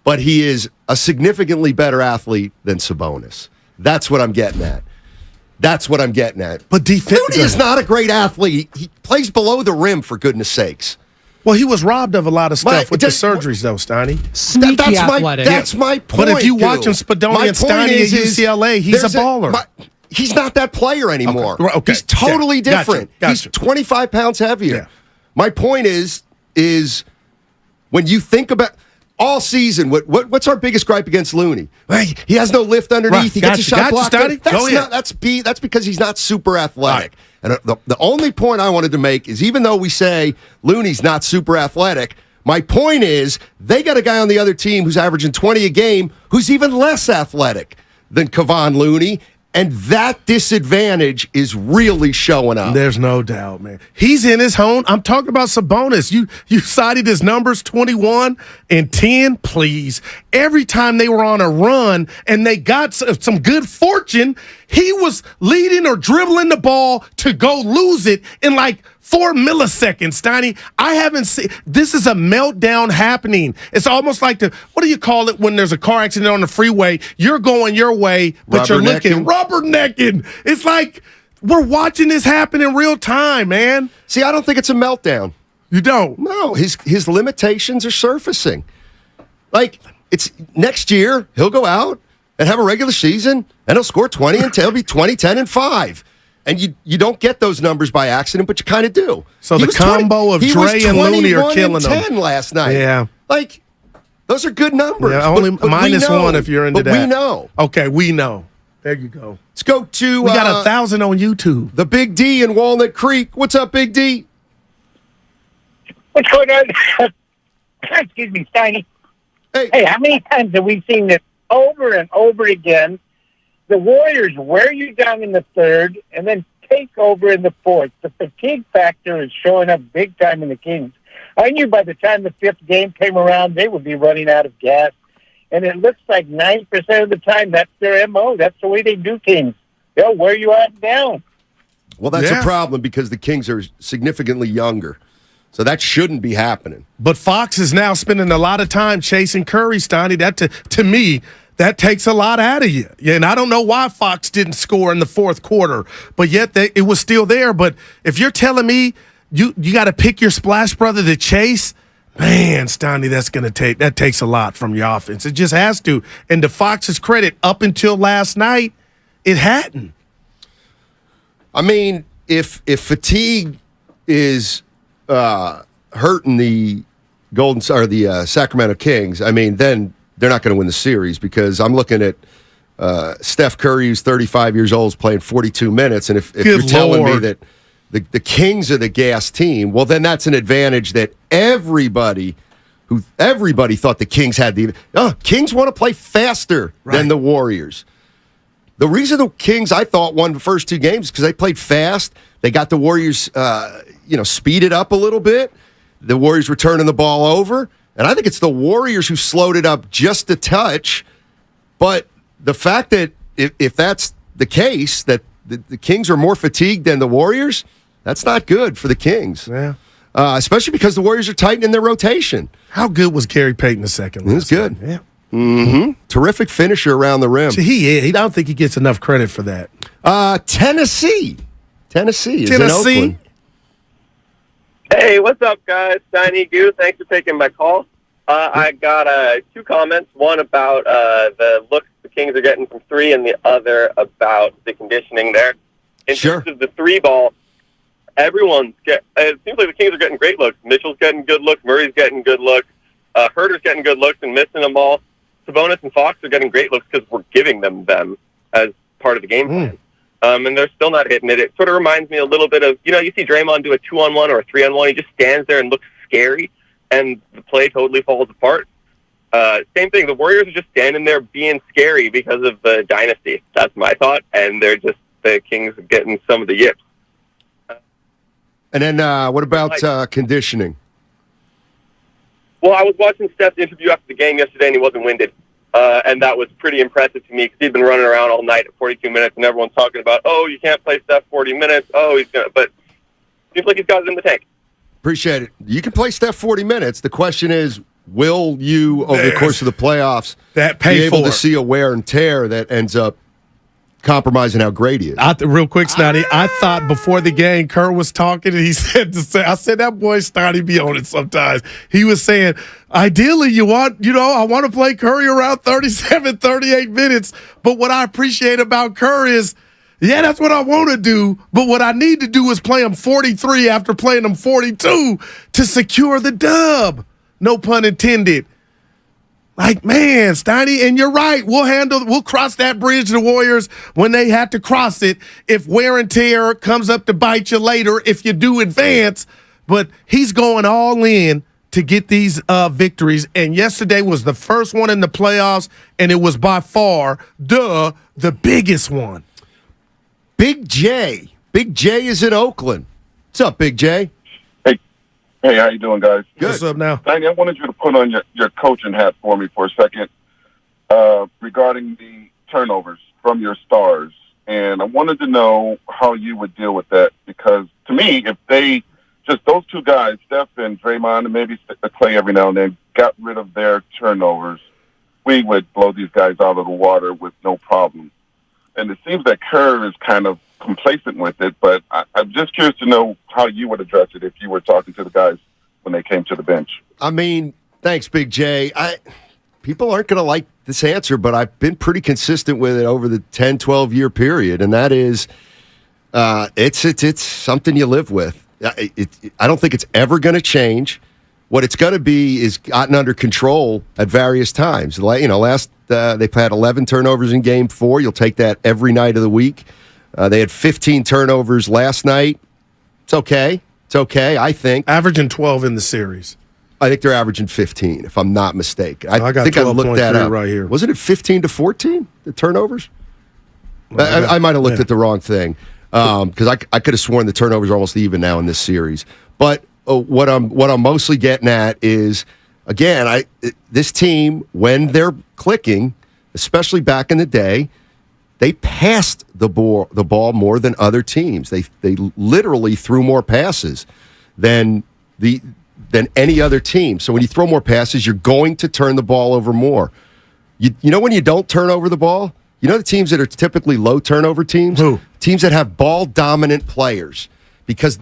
But he is a significantly better athlete than Sabonis. That's what I'm getting at. But Looney is not a great athlete. He plays below the rim, for goodness sakes. Well, he was robbed of a lot of stuff with the surgeries, though, Steiny. That's my point. But if you watch him, Spadoni and Steiny at UCLA, he's a baller. He's not that player anymore. Okay. He's totally different. Gotcha. He's 25 pounds heavier. Yeah. My point is when you think about all season, what's our biggest gripe against Looney? He has no lift underneath. Right. He gets a shot blocked. That's because he's not super athletic. Right. And the only point I wanted to make is even though we say Looney's not super athletic, my point is they got a guy on the other team who's averaging 20 a game who's even less athletic than Kevon Looney. And that disadvantage is really showing up. There's no doubt, man. He's in his home. I'm talking about Sabonis. You cited his numbers, 21 and 10, please. Every time they were on a run and they got some good fortune, he was leading or dribbling the ball to go lose it in like 4 milliseconds, Steiny. I haven't seen this is a meltdown happening. It's almost like what do you call it when there's a car accident on the freeway? You're going your way, but you're looking rubbernecking. It's like we're watching this happen in real time, man. See, I don't think it's a meltdown. You don't? No, his limitations are surfacing. Like it's next year, he'll go out and have a regular season, and he'll score 20 and he'll be 20, 10, and 5. And you don't get those numbers by accident, but you kind of do. So the combo of Dre and Looney are killing them. 10 last night. Yeah. Like, those are good numbers. Yeah, only -1 if you're into that. But we know. Okay, we know. There you go. Let's go to... We got 1,000 on YouTube. The Big D in Walnut Creek. What's up, Big D? What's going on? Excuse me, Steiny. Hey, how many times have we seen this over and over again? The Warriors wear you down in the third and then take over in the fourth. The fatigue factor is showing up big time in the Kings. I knew by the time the fifth game came around, they would be running out of gas. And it looks like 90% of the time, that's their MO. That's the way they do things. They'll wear you out and down. Well, that's a problem because the Kings are significantly younger. So that shouldn't be happening. But Fox is now spending a lot of time chasing Curry, Steiny. That, to me, that takes a lot out of you. Yeah, and I don't know why Fox didn't score in the fourth quarter, but yet it was still there. But if you're telling me you got to pick your splash brother to chase, man, Steiny, that takes a lot from your offense. It just has to. And to Fox's credit, up until last night, it hadn't. I mean, if fatigue is hurting the Sacramento Kings, I mean, then they're not going to win the series because I'm looking at Steph Curry, who's 35 years old, is playing 42 minutes. And if you're telling me that the Kings are the gas team, well, then that's an advantage that everybody thought the Kings had. Kings want to play faster than the Warriors. The reason the Kings, I thought, won the first two games is because they played fast. They got the Warriors, speeded up a little bit. The Warriors were turning the ball over. And I think it's the Warriors who slowed it up just a touch. But the fact that if that's the case, that the Kings are more fatigued than the Warriors, that's not good for the Kings. Yeah. Especially because the Warriors are tightening their rotation. How good was Gary Payton II? He was good. Yeah. Mm-hmm. Terrific finisher around the rim. See, I don't think he gets enough credit for that. Tennessee is in Oakland. Hey, what's up, guys? Steiny Goo, thanks for taking my call. I got 2 comments. One about the looks the Kings are getting from 3, and the other about the conditioning there. In terms of the 3 ball, it seems like the Kings are getting great looks. Mitchell's getting good looks. Murray's getting good looks. Herter's getting good looks and missing them all. Sabonis and Fox are getting great looks because we're giving them as part of the game plan. And they're still not hitting it. It sort of reminds me a little bit of, you see Draymond do a 2-on-1 or a 3-on-1. He just stands there and looks scary, and the play totally falls apart. Same thing. The Warriors are just standing there being scary because of the dynasty. That's my thought. And they're just, the Kings getting some of the yips. And then what about conditioning? Well, I was watching Steph's interview after the game yesterday, and he wasn't winded. And that was pretty impressive to me because he'd been running around all night at 42 minutes, and everyone's talking about, you can't play Steph 40 minutes. He's going to. But it seems like he's got it in the tank. Appreciate it. You can play Steph 40 minutes. The question is, will you, over the course of the playoffs, be able to see a wear and tear that ends up compromising how great he is? Real quick, Snotty, I thought before the game, Kerr was talking, and he said, I said, that boy Snotty be on it sometimes. He was saying, ideally, I want to play Curry around 37, 38 minutes. But what I appreciate about Kerr is, that's what I want to do. But what I need to do is play him 43 after playing him 42 to secure the dub. No pun intended. Like, man, Steiny, and you're right. We'll cross that bridge, the Warriors, when they have to cross it. If wear and tear comes up to bite you later, if you do advance. But he's going all in to get these victories. And yesterday was the first one in the playoffs, and it was by far the biggest one. Big J. Big J is in Oakland. What's up, Big J? Hey, how you doing, guys? Good. What's up now? Danny, I wanted you to put on your coaching hat for me for a second regarding the turnovers from your stars. And I wanted to know how you would deal with that because, to me, if they just those 2 guys, Steph and Draymond, and maybe Clay every now and then, got rid of their turnovers, we would blow these guys out of the water with no problem. And it seems that Kerr is kind of complacent with it, but I'm just curious to know how you would address it if you were talking to the guys when they came to the bench. I mean, thanks, Big J. People aren't going to like this answer, but I've been pretty consistent with it over the 10, 12-year period, and that is it's something you live with. I don't think it's ever going to change. What it's going to be is gotten under control at various times. Last they had 11 turnovers in Game 4. You'll take that every night of the week. They had 15 turnovers last night. It's okay. It's okay, I think. Averaging 12 in the series. I think they're averaging 15, if I'm not mistaken. I got think I looked that up right here. Wasn't it 15 to 14, the turnovers? I might have looked at the wrong thing because I could have sworn the turnovers are almost even now in this series. But what I'm mostly getting at is, again, this team, when they're clicking, especially back in the day, they passed the ball more than other teams. They literally threw more passes than any other team. So when you throw more passes, you're going to turn the ball over more. You know when you don't turn over the ball? You know the teams that are typically low turnover teams? Who? Teams that have ball dominant players because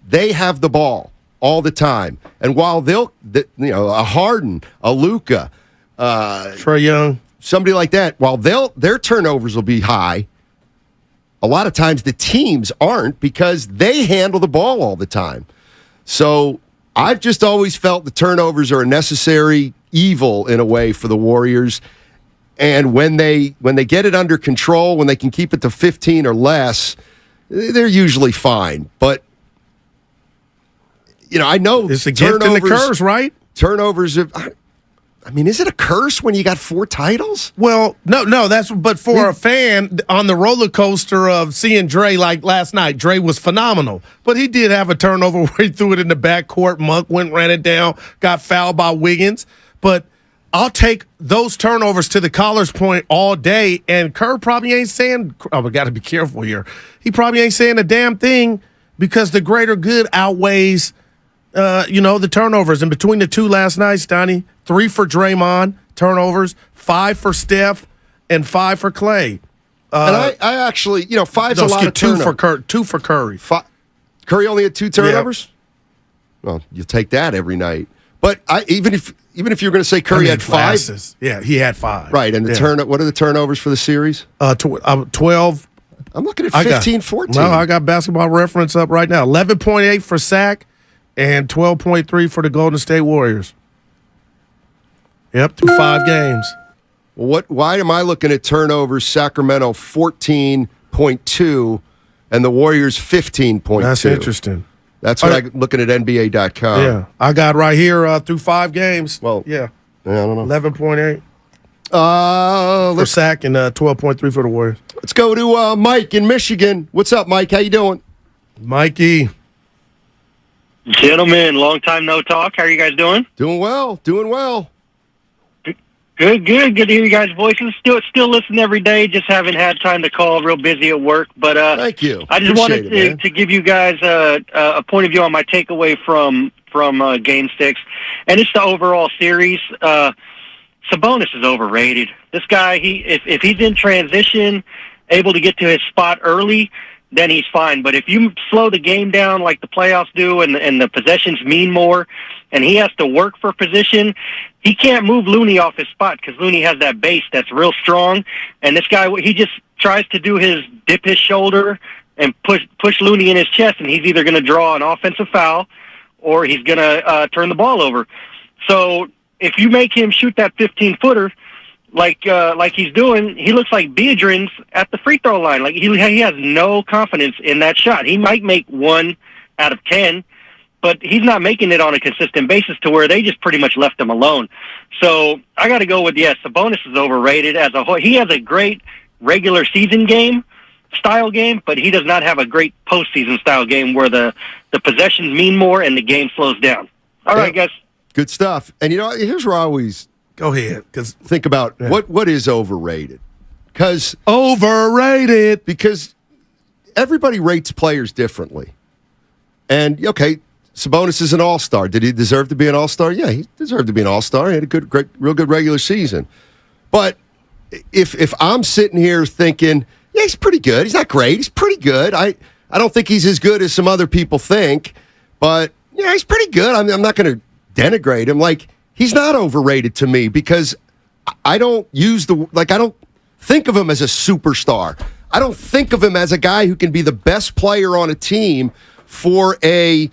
they have the ball all the time. And while a Harden, a Luka, Trae Young, somebody like that, while their turnovers will be high, a lot of times the teams aren't because they handle the ball all the time. So I've just always felt the turnovers are a necessary evil in a way for the Warriors. And when they get it under control, when they can keep it to 15 or less, they're usually fine. But I know it's a gift and a curse, right? Turnovers have. I mean, is it a curse when you got 4 titles? Well, no. But for a fan on the roller coaster of seeing Dre like last night, Dre was phenomenal. But he did have a turnover where he threw it in the backcourt. Monk ran it down, got fouled by Wiggins. But I'll take those turnovers to the collar's point all day. And Kerr probably ain't saying, we got to be careful here. He probably ain't saying a damn thing because the greater good outweighs the turnovers. And between the 2 last night, Stoney, 3 for Draymond, turnovers, 5 for Steph, and 5 for Clay. And I actually, 5's a lot of turnovers. 2 for Curry. Curry only had 2 turnovers? Well, you'll take that every night. But even if you're going to say Curry had 5. Glasses. Yeah, he had 5. Right, and what are the turnovers for the series? 12. I'm looking at 15, 14. No, I got Basketball Reference up right now. 11.8 for Sac and 12.3 for the Golden State Warriors. Yep, through 5 games. Why am I looking at turnovers? Sacramento 14.2 and the Warriors 15.2. That's interesting. That's what I'm looking at NBA.com. Yeah, I got right here through 5 games. Well, yeah, I don't know. 11.8 for Sac and 12.3 for the Warriors. Let's go to Mike in Michigan. What's up, Mike? How you doing? Mikey. Gentlemen, long time no talk. How are you guys doing? Doing well. Good to hear you guys' voices. Still listen every day. Just haven't had time to call. Real busy at work. But thank you. I just wanted to give you guys a point of view on my takeaway from Game 6, and it's the overall series. Sabonis is overrated. This guy, if he's in transition, able to get to his spot early, then he's fine. But if you slow the game down like the playoffs do and the possessions mean more, and he has to work for position, he can't move Looney off his spot because Looney has that base that's real strong. And this guy, he just tries to dip his shoulder and push Looney in his chest, and he's either going to draw an offensive foul or he's going to turn the ball over. So if you make him shoot that 15-footer, like he's doing, he looks like Biedrins at the free throw line. Like he has no confidence in that shot. He might make 1 out of 10, but he's not making it on a consistent basis to where they just pretty much left him alone. So I got to go with, Sabonis is overrated as a whole. He has a great regular season style game, but he does not have a great postseason style game where the possessions mean more and the game slows down. All right, guys. Good stuff. And here's where I always go ahead because think about what is overrated. Because everybody rates players differently. And Sabonis is an all-star. Did he deserve to be an all-star? Yeah, he deserved to be an all-star. He had a real good regular season. But if I'm sitting here thinking, he's pretty good. He's not great. He's pretty good. I don't think he's as good as some other people think. But he's pretty good. I'm not going to denigrate him. He's not overrated to me because I don't I don't think of him as a superstar. I don't think of him as a guy who can be the best player on a team for a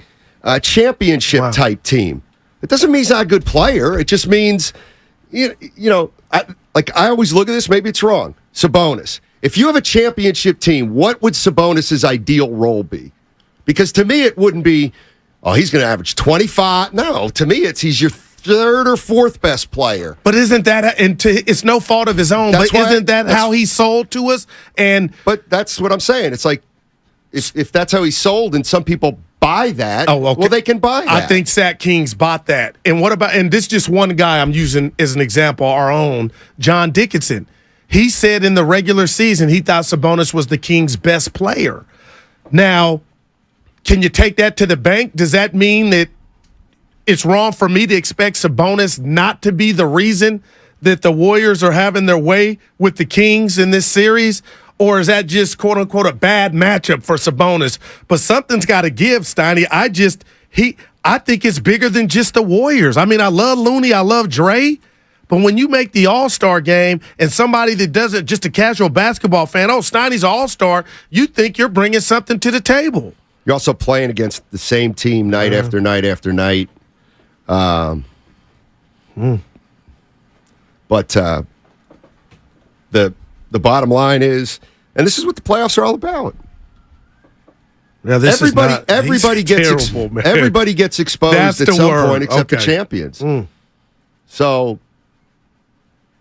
championship type team. It doesn't mean he's not a good player. It just means, I always look at this, maybe it's wrong. Sabonis. If you have a championship team, what would Sabonis' ideal role be? Because to me, it wouldn't be, he's going to average 25. No, to me, he's your 3rd or 4th best player. But isn't that, it's no fault of his own, isn't that how he sold to us? But that's what I'm saying. It's like, if that's how he sold and some people buy that, well, they can buy that. I think Sac Kings bought that. And what about, and this is just one guy I'm using as an example, our own, John Dickinson. He said in the regular season he thought Sabonis was the Kings' best player. Now, can you take that to the bank? Does that mean that it's wrong for me to expect Sabonis not to be the reason that the Warriors are having their way with the Kings in this series? Or is that just, quote unquote, a bad matchup for Sabonis? But something's got to give, Steiny. I think it's bigger than just the Warriors. I mean, I love Looney, I love Dre, but when you make the All-Star game and somebody that doesn't, just a casual basketball fan, Steiny's an All-Star, you think you're bringing something to the table. You're also playing against the same team night after night after night. But the bottom line is, and this is what the playoffs are all about. Now, everybody gets exposed at some point except the champions. So,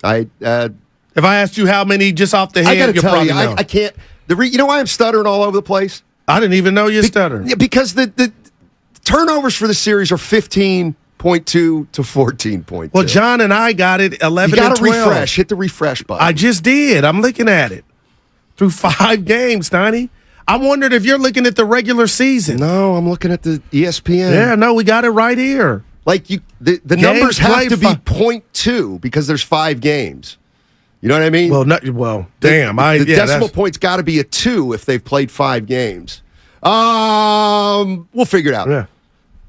if I asked you how many just off the head, I got to tell you, know. I can't. You know why I'm stuttering all over the place? I didn't even know you stuttered. Because the turnovers for the series are 15.2 to 14.2. Well, John and I got it 11 you and 12. Refresh. Hit the refresh button. I just did. I'm looking at it. Through 5 games, Steiny. I'm wondering if you're looking at the regular season. No, I'm looking at the ESPN. Yeah, no, we got it right here. The numbers have to be 0.2 because there's 5 games. You know what I mean? Well, damn. The decimal point's got to be a 2 if they've played 5 games. We'll figure it out. Yeah.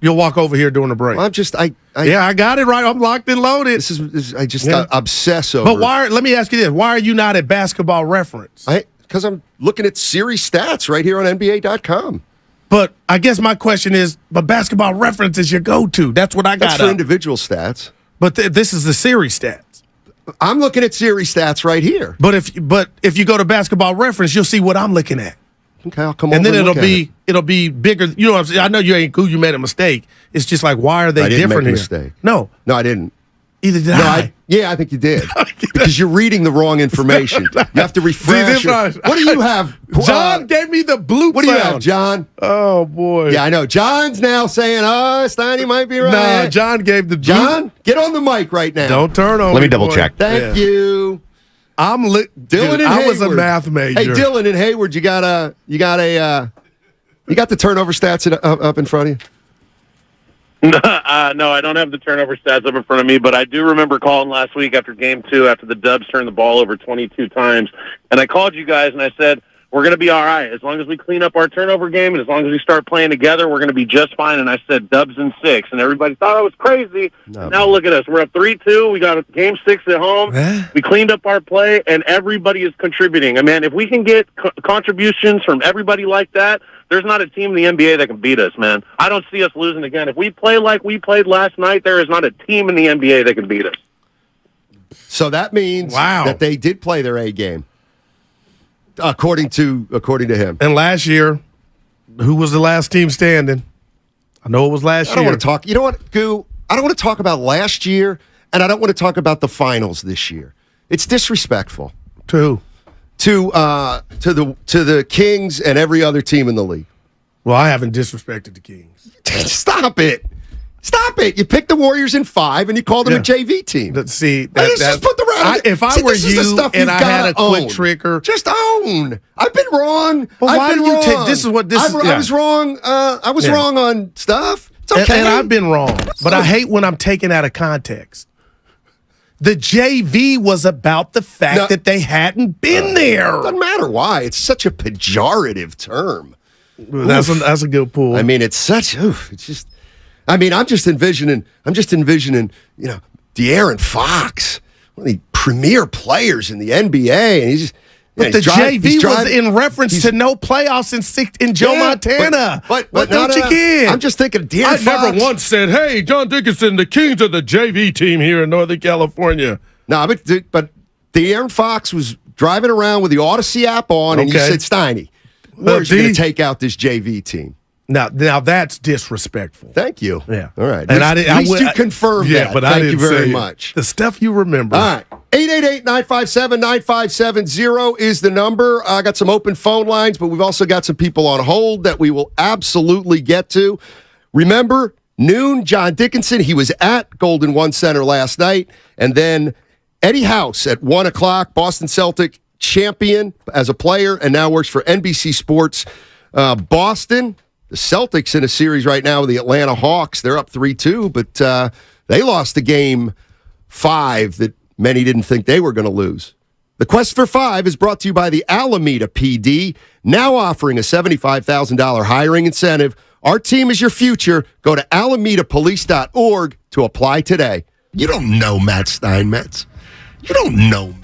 You'll walk over here during the break. Well, I got it right. I'm locked and loaded. This is I just obsess over. But let me ask you this. Why are you not at Basketball Reference? Because I'm looking at series stats right here on NBA.com. But I guess my question is, but Basketball Reference is your go-to. That's what I got. That's for individual stats. But this is the series stats. I'm looking at series stats right here. But if you go to Basketball Reference, you'll see what I'm looking at. Okay, I'll come over and then it'll be bigger. You know what I'm saying? I know you ain't cool. You made a mistake. It's just like, why are they I didn't different make a here? mistake. No, I didn't. Either did I. Yeah, I think you did. Because you're reading the wrong information. You have to refresh. What do you have? John gave me the bloop What do you have, John? Oh, boy. Yeah, I know. John's now saying, Steiny might be right. Nah, John gave the bloop. John, get on the mic right now. Don't turn on Let me me, double boy. check. Thank you. I'm lit. Dylan and I Hayward. was a math major. Hey, Dylan and Hayward, you got the turnover stats up in front of you? No, I don't have the turnover stats up in front of me, but I do remember calling last week after Game 2, after the Dubs turned the ball over 22 times, and I called you guys and I said, we're going to be all right. As long as we clean up our turnover game and as long as we start playing together, we're going to be just fine. And I said Dubs in 6, and everybody thought I was crazy. No, now look at us. We're up 3-2. We got Game 6 at home. We cleaned up our play, and everybody is contributing. I mean, if we can get contributions from everybody like that, there's not a team in the NBA that can beat us, man. I don't see us losing again. If we play like we played last night, there is not a team in the NBA that can beat us. So that means that they did play their A game, according to him. And last year, who was the last team standing? I know it was last year. I don't want to talk. You know what, Goo? I don't want to talk about last year, and I don't want to talk about the finals this year. It's disrespectful. To who? To the Kings and every other team in the league. Well, I haven't disrespected the Kings. Stop it. You picked the Warriors in 5 and you called them a JV team. See, just put the if I were you and I had a quick trigger, just own. I've been wrong. Well, why do you take this? Is what this is? I was wrong. I was wrong on stuff. It's okay. And I've been wrong, but I hate when I'm taken out of context. The JV was about the fact that they hadn't been there. Doesn't matter why. It's such a pejorative term. That's a good pull. I mean, it's such. It's just. I mean, I'm just envisioning. De'Aaron Fox, one of the premier players in the NBA, and he's just. But the JV was in reference to no playoffs in Joe Montana. But don't you get? I'm just thinking De'Aaron Fox. I never once said, hey, John Dickinson, the Kings are the JV team here in Northern California. No, but De'Aaron Fox was driving around with the Odyssey app on, and you said, Steiny, where's going to take out this JV team? Now that's disrespectful. Thank you. Yeah. All right. And at least you confirmed that. But Thank you very much. The stuff you remember. All right. 888-957-9570 is the number. I got some open phone lines, but we've also got some people on hold that we will absolutely get to. Remember, noon, John Dickinson, he was at Golden One Center last night. And then Eddie House at 1 o'clock, Boston Celtic champion as a player, and now works for NBC Sports. Boston, the Celtics in a series right now with the Atlanta Hawks. They're up 3-2, but they lost the game 5 that many didn't think they were going to lose. The Quest for 5 is brought to you by the Alameda PD, now offering a $75,000 hiring incentive. Our team is your future. Go to alamedapolice.org to apply today. You don't know Matt Steinmetz. You don't know.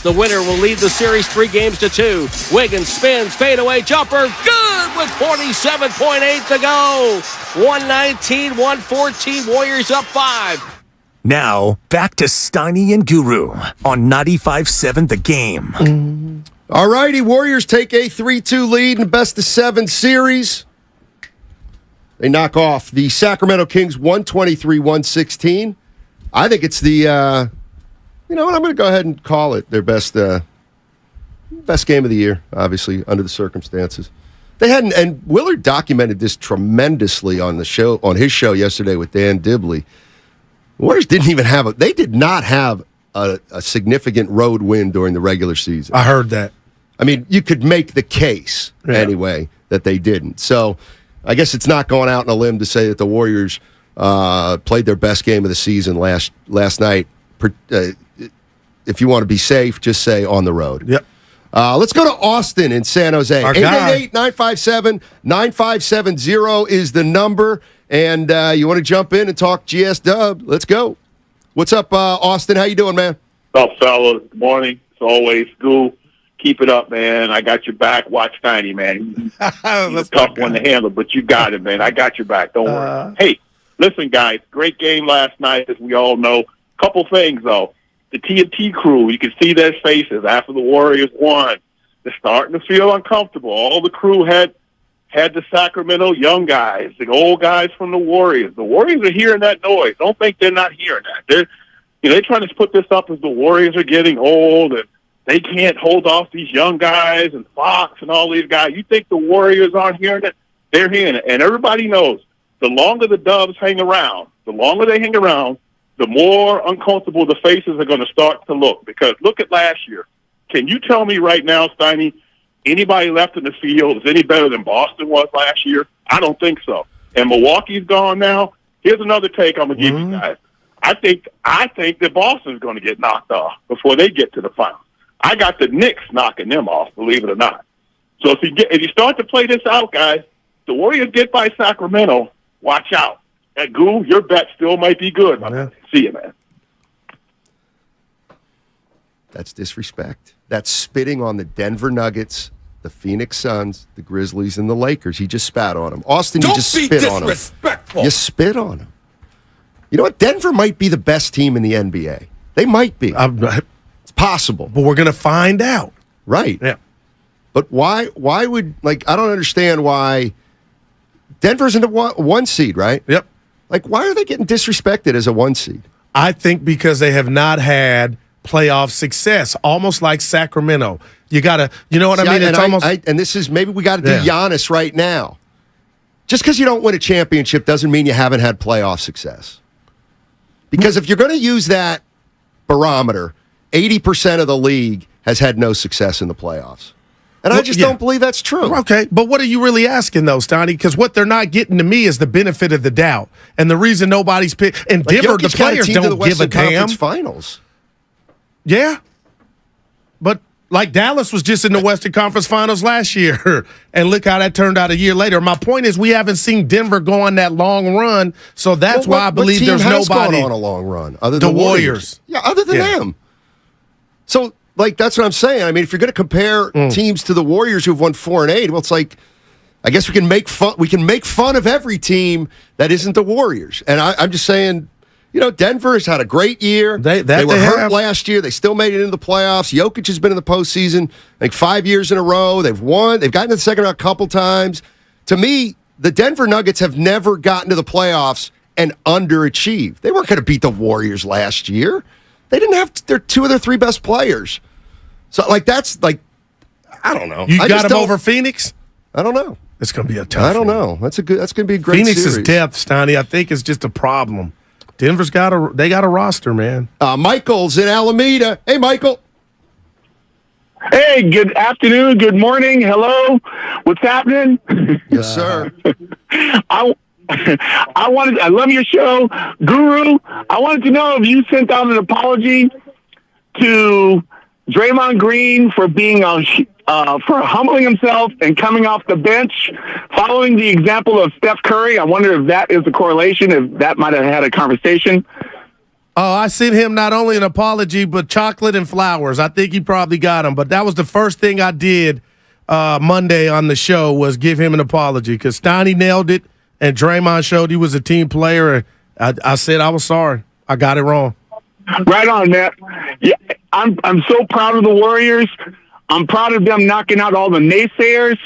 The winner will lead the series 3-2. Wiggins spins, fadeaway jumper, good with 47.8 to go. 119-114, Warriors up 5. Now, back to Steiny and Guru on 95.7 The Game. All righty, Warriors take a 3-2 lead in best-of-7 series. They knock off the Sacramento Kings 123-116. I think it's the, you know what, I'm going to go ahead and call it their best game of the year, obviously, under the circumstances. They hadn't, and Willard documented this tremendously on the show, on his show yesterday with Dan Dibley. Warriors they did not have a significant road win during the regular season. I heard that. I mean, you could make the case anyway that they didn't. So I guess it's not going out on a limb to say that the Warriors played their best game of the season last night. If you want to be safe, just say on the road. Yep. Let's go to Austin in San Jose. 888-957-9570 is the number. And you want to jump in and talk GS Dub? Let's go. What's up, Austin? How you doing, man? What's up, fellas? Good morning. It's always school. Keep it up, man. I got your back. Watch Steiny, man. He's a tough one to handle, but you got it, man. I got your back. Don't worry. Hey, listen, guys. Great game last night, as we all know. Couple things, though. The TNT crew, you can see their faces after the Warriors won. They're starting to feel uncomfortable. All the crew had the Sacramento young guys, the old guys from the Warriors. The Warriors are hearing that noise. Don't think they're not hearing that. They're trying to put this up as the Warriors are getting old and they can't hold off these young guys and Fox and all these guys. You think the Warriors aren't hearing it? They're hearing it. And everybody knows the longer the Dubs hang around, the more uncomfortable the faces are going to start to look. Because look at last year. Can you tell me right now, Steiny, anybody left in the field is any better than Boston was last year? I don't think so. And Milwaukee's gone now. Here's another take I'm going to give you guys. I think that Boston's going to get knocked off before they get to the finals. I got the Knicks knocking them off, believe it or not. So if you start to play this out, guys, the Warriors get by Sacramento, watch out. At Goo, your bet still might be good. Man. See you, man. That's disrespect. That's spitting on the Denver Nuggets, the Phoenix Suns, the Grizzlies, and the Lakers. He just spat on them. Austin, you just spit on them. You spit on them. You know what? Denver might be the best team in the NBA. They might be. It's possible. But we're going to find out. Right. Yeah. But why would, I don't understand why Denver's in the one seed, right? Yep. Why are they getting disrespected as a one seed? I think because they have not had playoff success, almost like Sacramento. You got to, you know what I mean? It's almost. And this is, maybe we got to do Giannis right now. Just because you don't win a championship doesn't mean you haven't had playoff success. Because if you're going to use that barometer, 80% of the league has had no success in the playoffs. And I just don't believe that's true. Okay, but what are you really asking, though, Stoney? Because what they're not getting to me is the benefit of the doubt. And the reason nobody's picked. And Denver, the players don't give a damn. Finals. Yeah. But Dallas was just in the Western Conference Finals last year. And look how that turned out a year later. My point is we haven't seen Denver go on that long run. So that's why I believe there's nobody gone on a long run other than the Warriors. Yeah, other than them. So, that's what I'm saying. I mean, if you're going to compare teams to the Warriors who've won 4 and 8, well, it's I guess we can make fun. We can make fun of every team that isn't the Warriors. And I'm just saying, Denver has had a great year. They were hurt last year. They still made it into the playoffs. Jokic has been in the postseason 5 years in a row. They've won. They've gotten to the second round a couple times. To me, the Denver Nuggets have never gotten to the playoffs and underachieved. They weren't going to beat the Warriors last year. They didn't have their 2 of their 3 best players. So, that's I don't know. You got them over Phoenix? I don't know. It's going to be a tough I don't know. That's going to be a great Phoenix's series. depth, Stoney, I think is just a problem. Denver's got a roster, man. Michael's in Alameda. Hey, Michael. Hey, good afternoon, good morning, hello. What's happening? Yes, sir. I love your show, Guru. I wanted to know if you sent out an apology to Draymond Green for being for humbling himself and coming off the bench, following the example of Steph Curry. I wonder if that is a correlation, if that might have had a conversation. Oh, I sent him not only an apology, but chocolate and flowers. I think he probably got them. But that was the first thing I did Monday on the show was give him an apology because Steiny nailed it and Draymond showed he was a team player. And I said I was sorry. I got it wrong. Right on, Matt. Yeah, I'm so proud of the Warriors. I'm proud of them knocking out all the naysayers,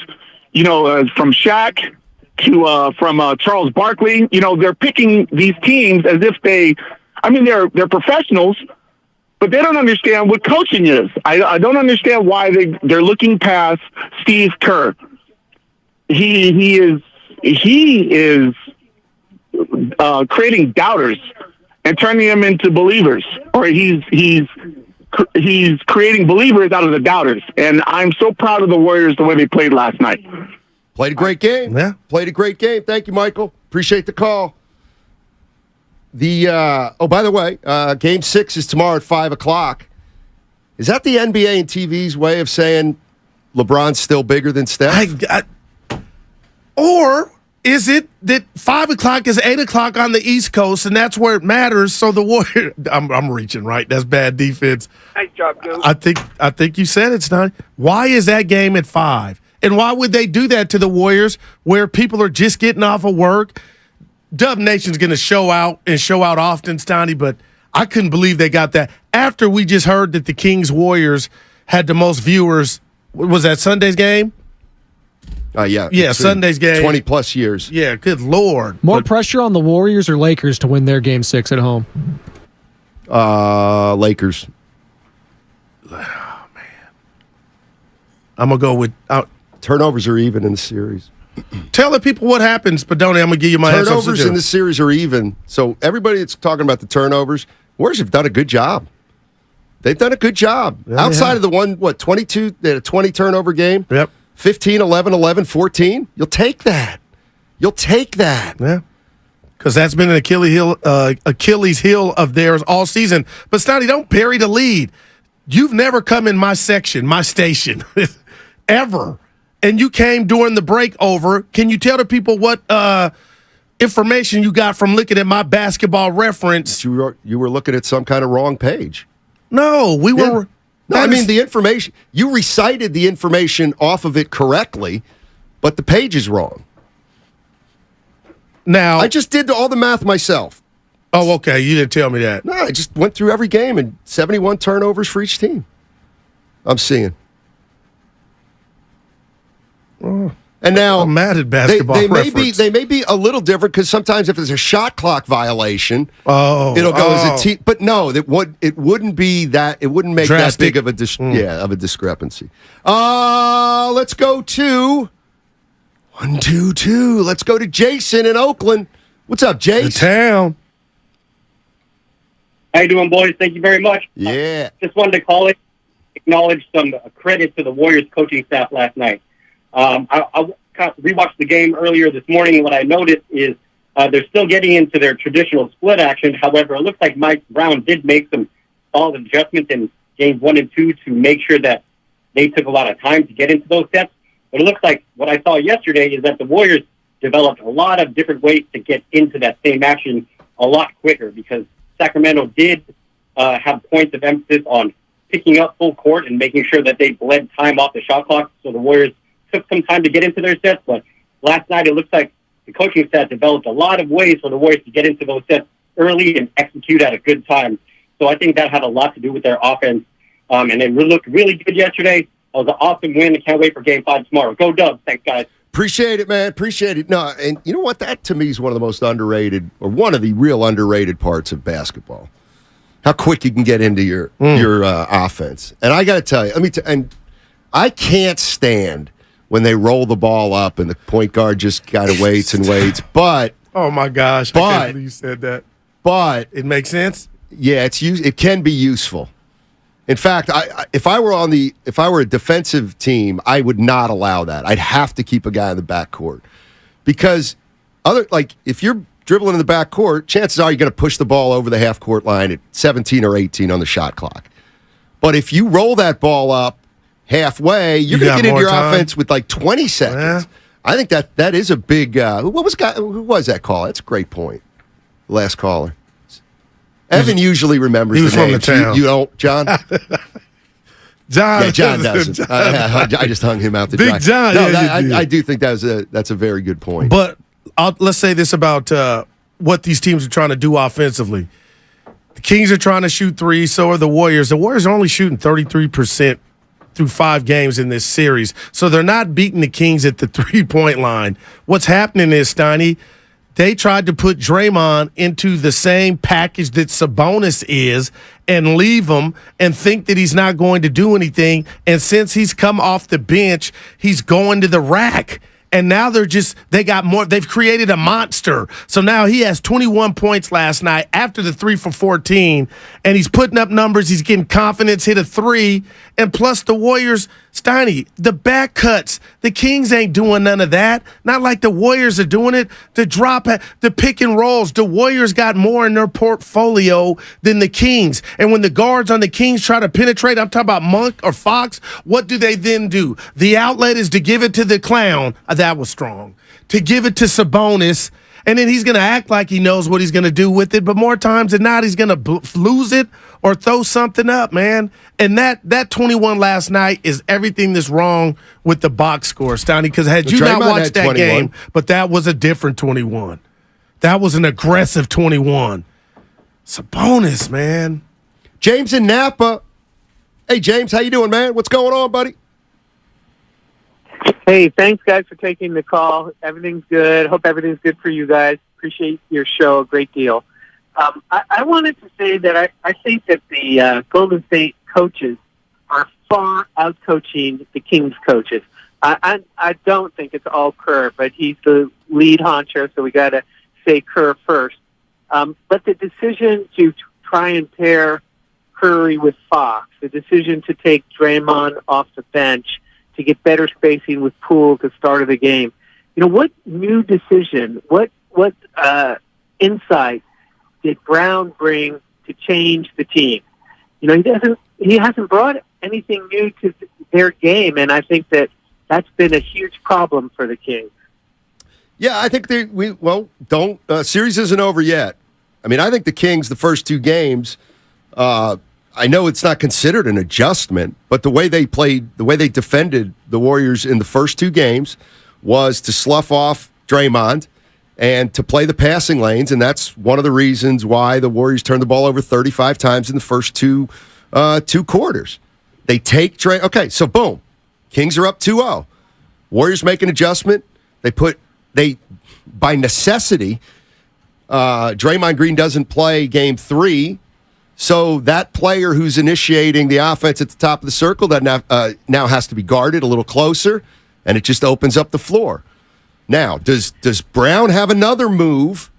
from Shaq to from Charles Barkley. They're picking these teams as if they're professionals, but they don't understand what coaching is. I don't understand why they're looking past Steve Kerr. He is creating doubters and turning them into believers, or he's creating believers out of the doubters. And I'm so proud of the Warriors the way they played last night. Played a great game. Yeah. Played a great game. Thank you, Michael. Appreciate the call. By the way, Game 6 is tomorrow at 5 o'clock. Is that the NBA and TV's way of saying LeBron's still bigger than Steph? Or is it that 5 o'clock is 8 o'clock on the East Coast, and that's where it matters? So the Warriors, I'm reaching, right? That's bad defense. Nice job, Goose. I think you said it's not. Why is that game at 5? And why would they do that to the Warriors where people are just getting off of work? Dub Nation's going to show out often, Stoney, but I couldn't believe they got that. After we just heard that the Kings Warriors had the most viewers, was that Sunday's game? Yeah, Sunday's game. 20-plus years. Yeah, good Lord. More pressure on the Warriors or Lakers to win their Game 6 at home? Lakers. Oh, man. I'm going to go with turnovers are even in the series. Tell the people what happens, Padoni. I'm going to give you my turnovers in the series are even. So everybody that's talking about the turnovers, Warriors have done a good job. They've done a good job. Yeah, outside of the 22, they had a 20 turnover game. Yep. 15, 11, 11, 14. You'll take that. Yeah. Because that's been an Achilles heel of theirs all season. But, Stoney, don't bury the lead. You've never come in my section, my station, ever. And you came during the break over. Can you tell the people what information you got from looking at my basketball reference? You were looking at some kind of wrong page. No, we were. Yeah. No, I mean the information. You recited the information off of it correctly, but the page is wrong. Now I just did all the math myself. Oh, okay. You didn't tell me that. No, I just went through every game and 71 turnovers for each team. I'm seeing. Oh, and now I'm mad at basketball. They may be a little different because sometimes if there's a shot clock violation, it'll go as a team. But no, it wouldn't be that. It wouldn't make drastic. That big of a discrepancy. Let's go to 1, 2, 2. Let's go to Jason in Oakland. What's up, Jason? The town. How you doing, boys? Thank you very much. Yeah. Just wanted to acknowledge some credit to the Warriors coaching staff last night. I rewatched the game earlier this morning, and what I noticed is they're still getting into their traditional split action. However, it looks like Mike Brown did make some solid adjustments in games 1 and 2 to make sure that they took a lot of time to get into those sets. But it looks like what I saw yesterday is that the Warriors developed a lot of different ways to get into that same action a lot quicker because Sacramento did have points of emphasis on picking up full court and making sure that they bled time off the shot clock. So the Warriors took some time to get into their sets, but last night it looks like the coaching staff developed a lot of ways for the Warriors to get into those sets early and execute at a good time. So I think that had a lot to do with their offense. And they looked really good yesterday. It was an awesome win. I can't wait for Game 5 tomorrow. Go Dubs. Thanks, guys. Appreciate it, man. Appreciate it. No, and you know what? That to me is one of the most underrated, or one of the real underrated parts of basketball. How quick you can get into your offense. And I got to tell you, and I can't stand when they roll the ball up and the point guard just kind of waits and waits. But oh my gosh, I can't believe you said that. But it makes sense. Yeah, it can be useful. In fact, if I were a defensive team, I would not allow that. I'd have to keep a guy in the backcourt because if you're dribbling in the backcourt, chances are you're going to push the ball over the half court line at 17 or 18 on the shot clock. But if you roll that ball up halfway, you're going to get into your offense with like 20 seconds. Yeah. I think that is a big. Who was that call? That's a great point. Last caller. Evan usually remembers. He was from the town. You don't, John. John doesn't. I just hung him out to Big dry. John. No, Yeah, I do think that's a very good point. But let's say this about what these teams are trying to do offensively. The Kings are trying to shoot threes, so are the Warriors. The Warriors are only shooting 33% through 5 games in this series, so they're not beating the Kings at the 3-point line. What's happening is, Steiny, they tried to put Draymond into the same package that Sabonis is and leave him and think that he's not going to do anything. And since he's come off the bench, he's going to the rack. And now they've created a monster. So now he has 21 points last night after the 3 for 14, and he's putting up numbers. He's getting confidence, hit a 3. And plus the Warriors, Steiny, the back cuts. The Kings ain't doing none of that. Not like the Warriors are doing it. The pick and rolls. The Warriors got more in their portfolio than the Kings. And when the guards on the Kings try to penetrate, I'm talking about Monk or Fox, what do they then do? The outlet is to give it to the clown. That was strong. to give it to Sabonis, and then he's going to act like he knows what he's going to do with it. But more times than not, he's going to lose it or throw something up, man. And that 21 last night is everything that's wrong with the box score, Stoney, because had you not watched that 21. game, but that was a different 21. That was an aggressive 21. Sabonis, man. James in Napa. Hey, James, how you doing, man? What's going on, buddy? Hey, thanks, guys, for taking the call. Everything's good. Hope everything's good for you guys. Appreciate your show a great deal. I wanted to say that I think that the Golden State coaches are far out-coaching the Kings coaches. I don't think it's all Kerr, but he's the lead honcho, so we got to say Kerr first. But the decision to try and pair Curry with Fox, the decision to take Draymond off the bench to get better spacing with Poole at the start of the game. You know, what new decision, what insight did Brown bring to change the team? You know, he hasn't brought anything new to their game, and I think that's been a huge problem for the Kings. Yeah, I think series isn't over yet. I mean, I think the Kings, the first two games, I know it's not considered an adjustment, but the way they played, the way they defended the Warriors in the first two games was to slough off Draymond and to play the passing lanes, and that's one of the reasons why the Warriors turned the ball over 35 times in the first two quarters. They take Draymond. Okay, so boom. Kings are up 2-0. Warriors make an adjustment. By necessity, Draymond Green doesn't play game 3, so that player who's initiating the offense at the top of the circle that now has to be guarded a little closer, and it just opens up the floor. Now, does Brown have another move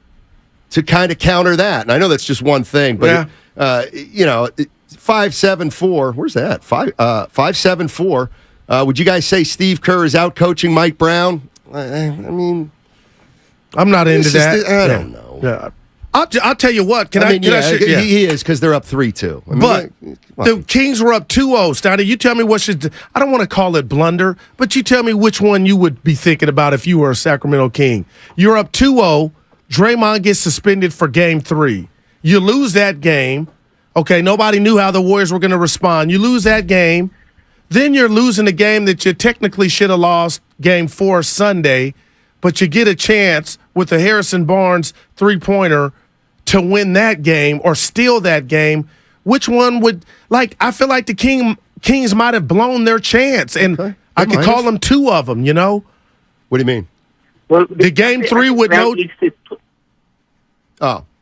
to kind of counter that? And I know that's just one thing, but 5-7-4. Where's that? 5-7-4. Would you guys say Steve Kerr is out coaching Mike Brown? I mean, I'm not into that. I don't know. Yeah. I'll tell you what. He is because they're up 3-2. But the Kings were up 2-0. Stoney, you tell me I don't want to call it blunder, but you tell me which one you would be thinking about if you were a Sacramento King. You're up 2-0. Draymond gets suspended for game 3. You lose that game. Okay, nobody knew how the Warriors were going to respond. You lose that game. Then you're losing a game that you technically should have lost game 4 Sunday, but you get a chance with the Harrison Barnes three-pointer to win that game or steal that game. Which one would, I feel like the Kings might have blown their chance, and I could call them 2 of them, you know? What do you mean? Well, the game 3 with no...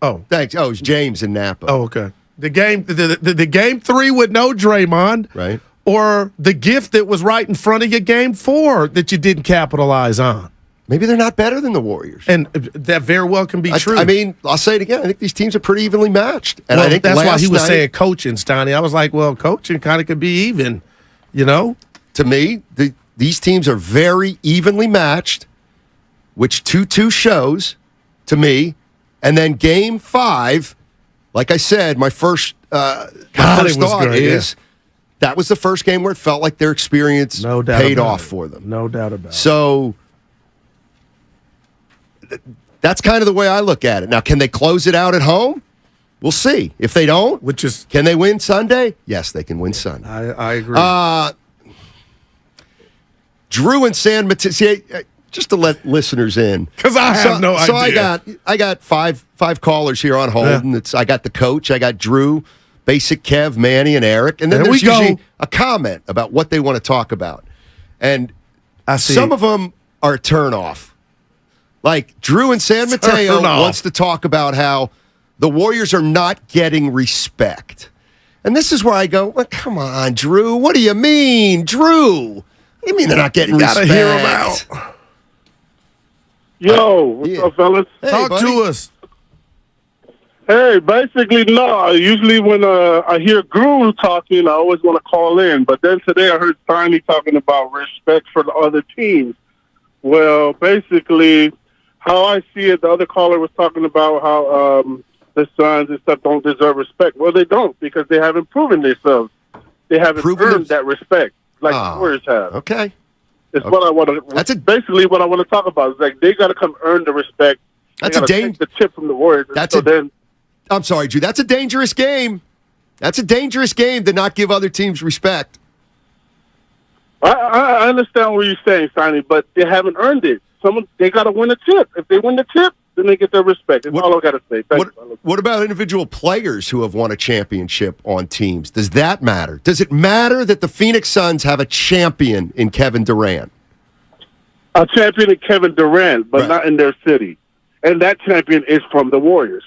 Oh, thanks. Oh, it's James in Napa. Oh, okay. The game 3 with no Draymond. Right. Or the gift that was right in front of you game 4 that you didn't capitalize on. Maybe they're not better than the Warriors. And that very well can be true. I mean, I'll say it again. I think these teams are pretty evenly matched. And I think that's why he was saying coaching, Stoney. I was like, well, coaching kind of could be even, you know? To me, these teams are very evenly matched, which 2-2 shows to me. And then game 5, like I said, my first thought is that was the first game where it felt like their experience paid off for them. No doubt about it. So that's kind of the way I look at it. Now, can they close it out at home? We'll see. If they don't, can they win Sunday? Yes, they can win Sunday. I agree. Drew and San Mateo, just to let listeners in, because I have no idea. So I got five callers here on hold. Yeah. I got the coach, I got Drew, Basic Kev, Manny, and Eric, and then there's usually a comment about what they want to talk about, and some of them are a turnoff. Like Drew in San Mateo wants to talk about how the Warriors are not getting respect. And this is where I go, well, come on, Drew. What do you mean, Drew? What do you mean they're not getting respect? Hear him out. Yo, what's up, fellas? Hey, Talk to us. Hey, basically, no. Usually when I hear Guru talking, I always want to call in. But then today I heard Tiny talking about respect for the other teams. Well, basically, how I see it, the other caller was talking about how the Suns and stuff don't deserve respect. Well, they don't, because they haven't proven themselves. They haven't earned that respect like the Warriors have. Okay. It's what I want to. That's basically what I want to talk about. It's like they got to come earn the respect. That's a take the chip from the Warriors. I'm sorry, Drew. That's a dangerous game. That's a dangerous game to not give other teams respect. I understand what you're saying, Sonny, but they haven't earned it. They got to win a chip. If they win the chip, then they get their respect. That's all I got to say. What about individual players who have won a championship on teams? Does that matter? Does it matter that the Phoenix Suns have a champion in Kevin Durant? A champion in Kevin Durant, but not in their city. And that champion is from the Warriors.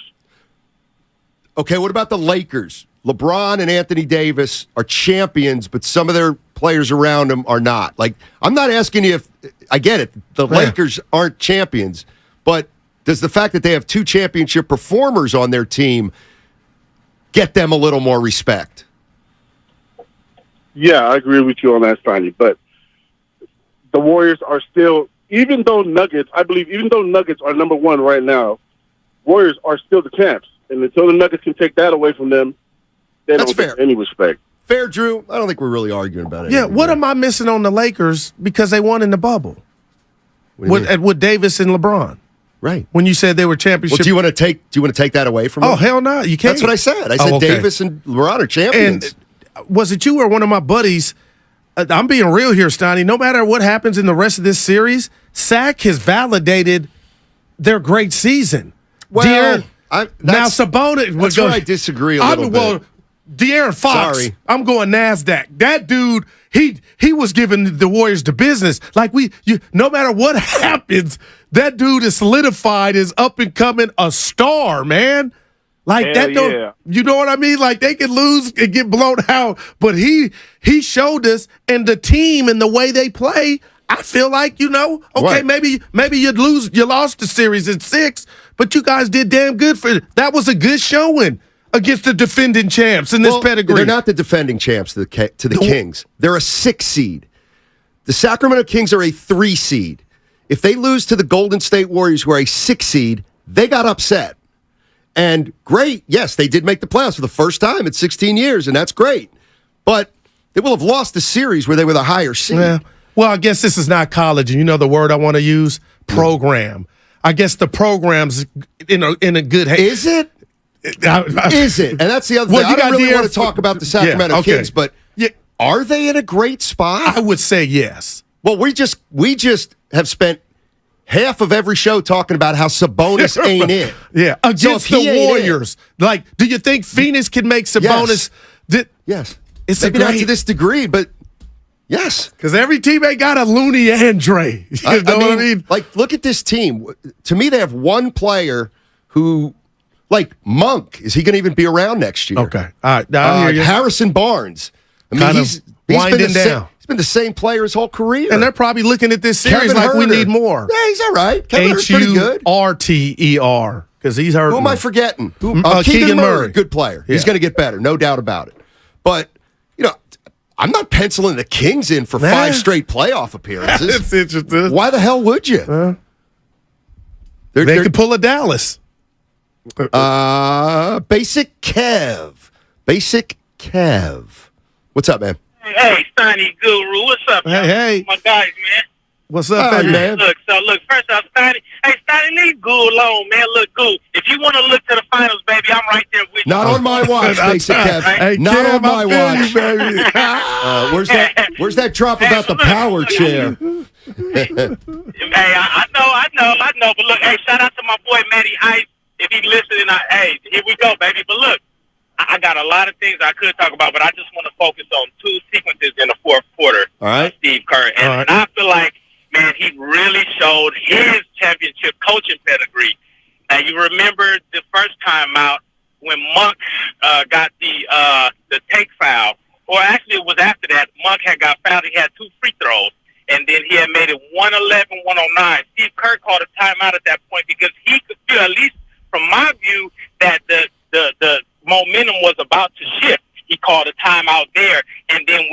Okay, what about the Lakers? LeBron and Anthony Davis are champions, but some of their players around them are not. Like, I'm not asking you if I get it. The Lakers aren't champions, but does the fact that they have two championship performers on their team get them a little more respect? Yeah, I agree with you on that, Sonny. But the Warriors are still, even though Nuggets are number one right now, Warriors are still the champs. And until the Nuggets can take that away from them, they don't get any respect. Fair, Drew. I don't think we're really arguing about it. Yeah, what am I missing on the Lakers because they won in the bubble with Davis and LeBron? Right. When you said they were championship. Well, do you want to take that away from them? Oh, hell no. You can't. That's what I said. I said Davis and LeBron are champions. And was it you or one of my buddies? I'm being real here, Steiny. No matter what happens in the rest of this series, Sac has validated their great season. Well, now Sabonis. That's where I disagree a little bit. De'Aaron Fox. Sorry. I'm going NASDAQ. That dude, he was giving the Warriors the business. Like no matter what happens, that dude is solidified as up and coming a star, man. Like that don't, you know what I mean? Like they could lose and get blown out, but he showed us, and the team and the way they play, I feel like, okay, maybe you lost the series in 6, but you guys did damn good for it. That was a good showing against the defending champs in this pedigree. They're not the defending champs to the Kings. They're a 6 seed. The Sacramento Kings are a 3 seed. If they lose to the Golden State Warriors, who are a 6 seed, they got upset. And great, yes, they did make the playoffs for the first time in 16 years, and that's great. But they will have lost the series where they were the higher seed. Yeah. Well, I guess this is not college, and you know the word I want to use? Program. I guess the program's in a good hand. Is it? Is it? And that's the other thing. I don't really want to talk about the Sacramento Kings, but are they in a great spot? I would say yes. Well, we just have spent half of every show talking about how Sabonis ain't it. Yeah, against the Warriors. Like, do you think Phoenix can make Sabonis? Yes. It's maybe not to this degree, but yes. Because every team ain't got a Looney Andre. You know what I mean? Like, look at this team. To me, they have one player who, like Monk, is he going to even be around next year? Okay. All right. I hear you. Harrison Barnes. I mean, he's winding down. He's been the same player his whole career. And they're probably looking at this series like we need more. Yeah, he's all right. Kevin Huerter's pretty good. HURTER, because he's hurt. Who am I forgetting? Keegan Murray. Good player. Yeah. He's going to get better, no doubt about it. But, I'm not penciling the Kings in for 5 straight playoff appearances. That's interesting. Why the hell would you? They could pull a Dallas. Basic Kev. What's up, man? Hey, Steiny Guru, what's up, y'all? Hey. My guys, man. What's up, man? Look, first off, Steiny. Hey, Steiny, leave Goo alone, man. Look, Goo, if you want to look to the finals, baby, I'm right there with you. Not on my watch, Basic Kev. Hey, not Kev, on my watch, baby. Where's that drop about the power chair? Hey, I know. But look, hey, shout out to my boy, Matty Ice. If he's listening, hey, here we go, baby. But look, I got a lot of things I could talk about, but I just want to focus on 2 sequences in the fourth quarter. All right. Of Steve Kerr. And I feel like, man, he really showed his championship coaching pedigree. And you remember the first time out when Monk got the take foul, or actually it was after that. Monk had got fouled. He had 2 free throws, and then he had made it 111, 109. Steve Kerr called a timeout at that point because he could feel, at least from my view, that the momentum was about to shift. He called a timeout there, and then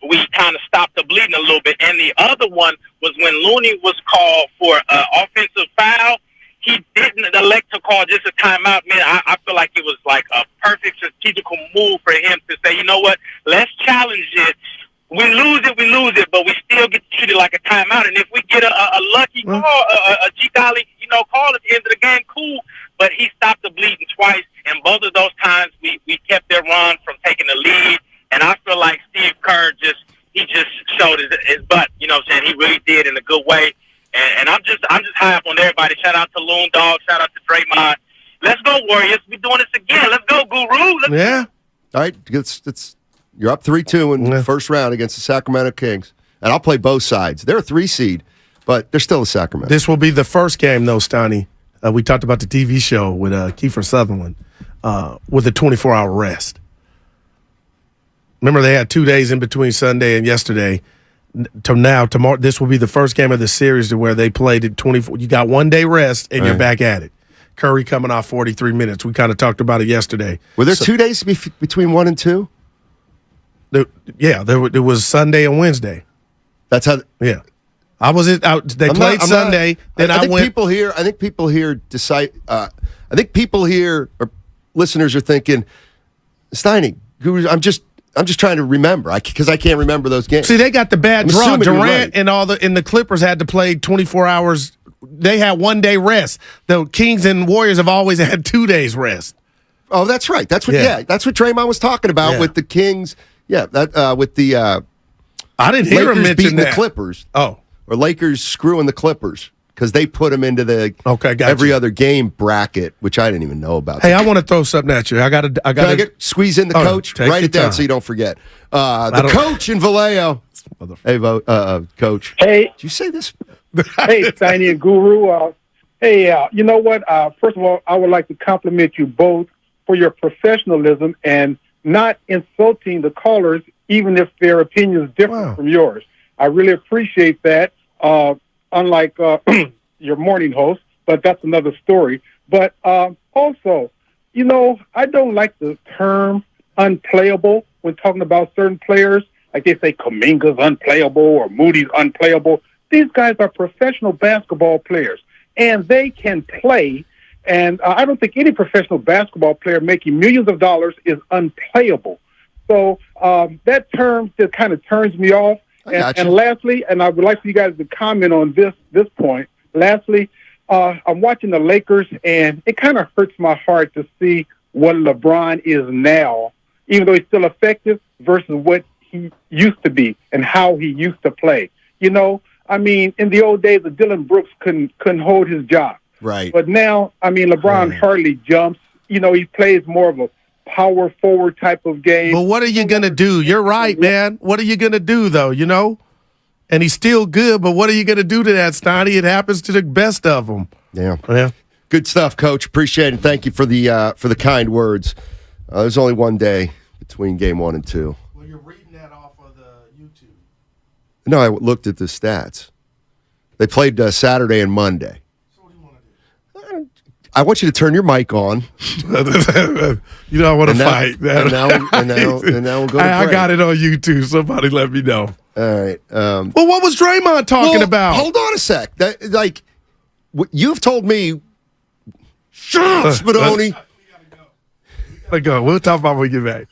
we kind of stopped the bleeding a little bit. And the other one was when Looney was called for an offensive foul. He didn't elect to call just a timeout. Man, I feel like it was like a perfect strategical move for him to say, you know what, let's challenge it we lose it, but we still get treated like a timeout. And if we get a lucky call, a G Dolly, call at the end of the game, cool. But he stopped the bleeding twice, and both of those times we kept their run from taking the lead. And I feel like Steve Kerr just showed his butt. You know what I'm saying? He really did in a good way. And I'm just high up on everybody. Shout out to Loon, Dawg. Shout out to Draymond. Let's go, Warriors. We're doing this again. Let's go, Guru. Yeah. All right. You're up 3-2 in the first round against the Sacramento Kings. And I'll play both sides. They're a 3 seed, but they're still a Sacramento. This will be the first game, though, Steiny. We talked about the TV show with Kiefer Sutherland with a 24-hour rest. Remember, they had 2 days in between Sunday and yesterday. Tomorrow, this will be the first game of the series to where they played at 24. You got 1 day rest, and you're back at it. Curry coming off 43 minutes. We kind of talked about it yesterday. Were there 2 days between 1 and 2? There was Sunday and Wednesday. That's how. Yeah, I was out. They played Sunday. Then I went. I think people here decide. I think people here or listeners are thinking, Steiny, I'm just trying to remember because I can't remember those games. See, they got the bad draw. Durant and the Clippers had to play 24 hours. They had 1 day rest. The Kings and Warriors have always had 2 days rest. Oh, that's right. That's what. Yeah, that's what Draymond was talking about with the Kings. Yeah, that with the. I didn't hear Lakers him mention beating that. the Clippers. Oh, or Lakers screwing the Clippers because they put them into the gotcha. every other game bracket, which I didn't even know about. Hey, I want to throw something at you. I got to squeeze in the coach. Write it down so you don't forget. The coach in Vallejo. Hey, coach. Hey, did you say this? Hey, Steiny and Guru. You know what? First of all, I would like to compliment you both for your professionalism and not insulting the callers, even if their opinion is different from yours. I really appreciate that, unlike your morning host, but that's another story. But also, I don't like the term unplayable when talking about certain players. Like they say Kuminga's unplayable or Moody's unplayable. These guys are professional basketball players, and they can play. And I don't think any professional basketball player making millions of dollars is unplayable. So that term just kind of turns me off. And lastly, and I would like for you guys to comment on this point. Lastly, I'm watching the Lakers, and it kind of hurts my heart to see what LeBron is now, even though he's still effective, versus what he used to be and how he used to play. I mean, in the old days, Dylan Brooks couldn't hold his job. Right. But now, I mean, LeBron hardly jumps. He plays more of a power forward type of game. But what are you going to do? You're right, man. What are you going to do, though, And he's still good, but what are you going to do to that, Steiny? It happens to the best of them. Yeah. Good stuff, Coach. Appreciate it. Thank you for the kind words. There's only 1 day between game 1 and 2. Well, you're reading that off of the YouTube. No, I looked at the stats. They played Saturday and Monday. I want you to turn your mic on. I want to fight. And now we'll go to I break. got it on YouTube. Somebody let me know. All right. Well, what was Draymond talking about? Hold on a sec. You've told me, shut up, Spadoni. Let go. We'll talk about when we get back.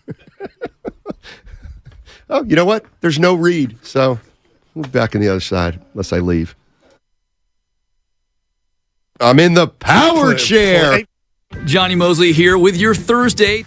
Oh, you know what? There's no read, so we'll be back on the other side unless I leave. I'm in the power chair. Johnny Mosley here with your Thursday.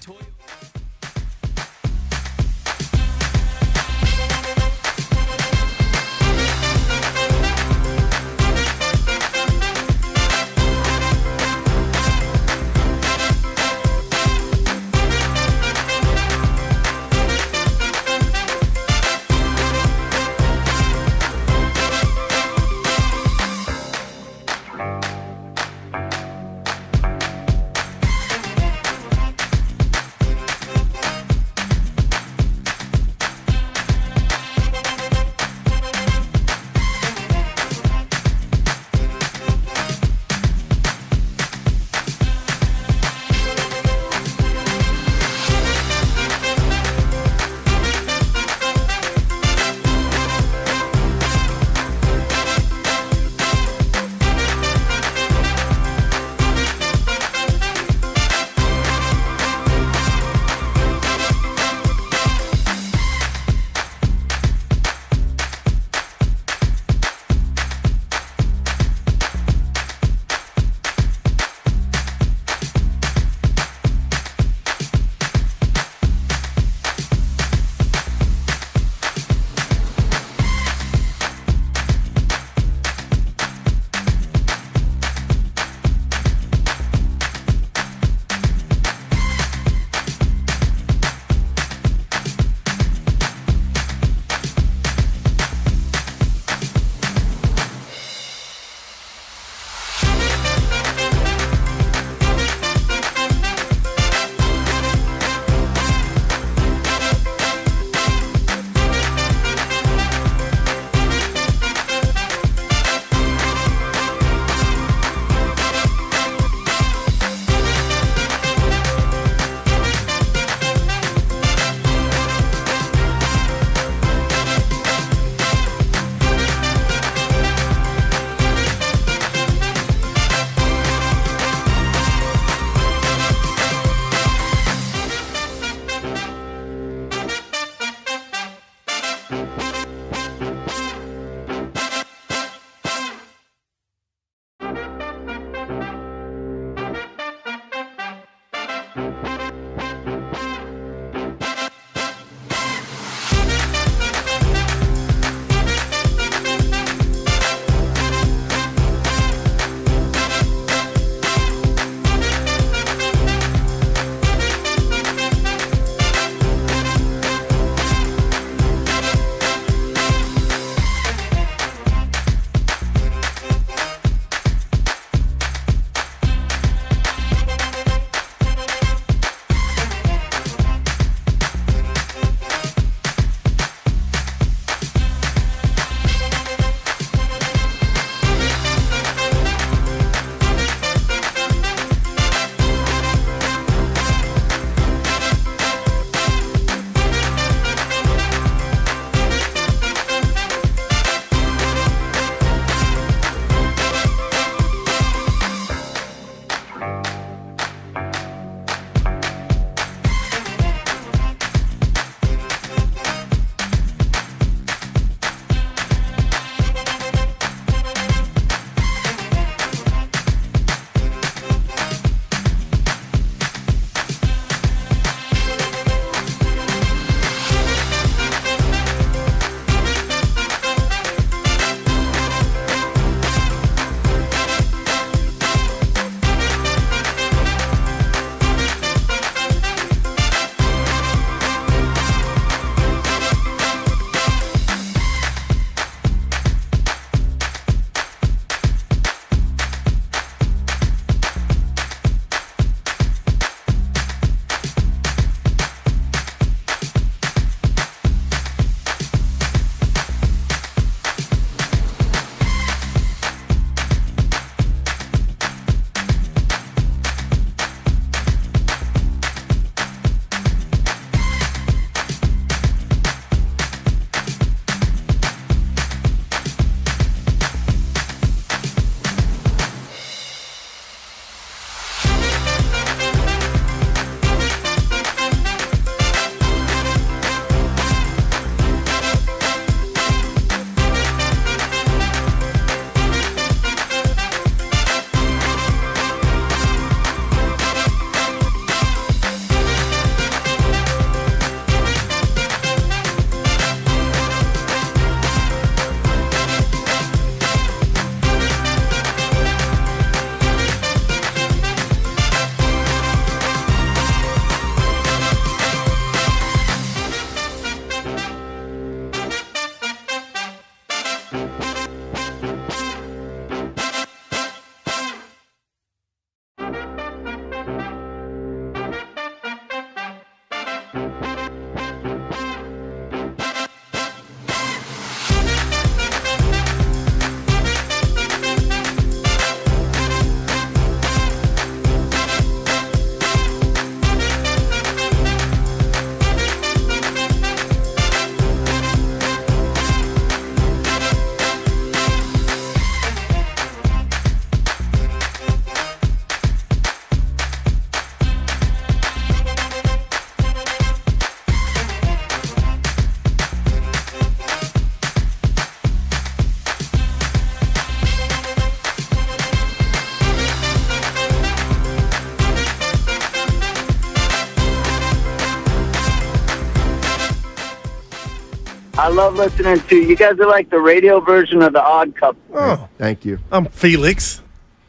I love listening to you. Guys are like the radio version of the Odd Couple. Oh, thank you. I'm Felix.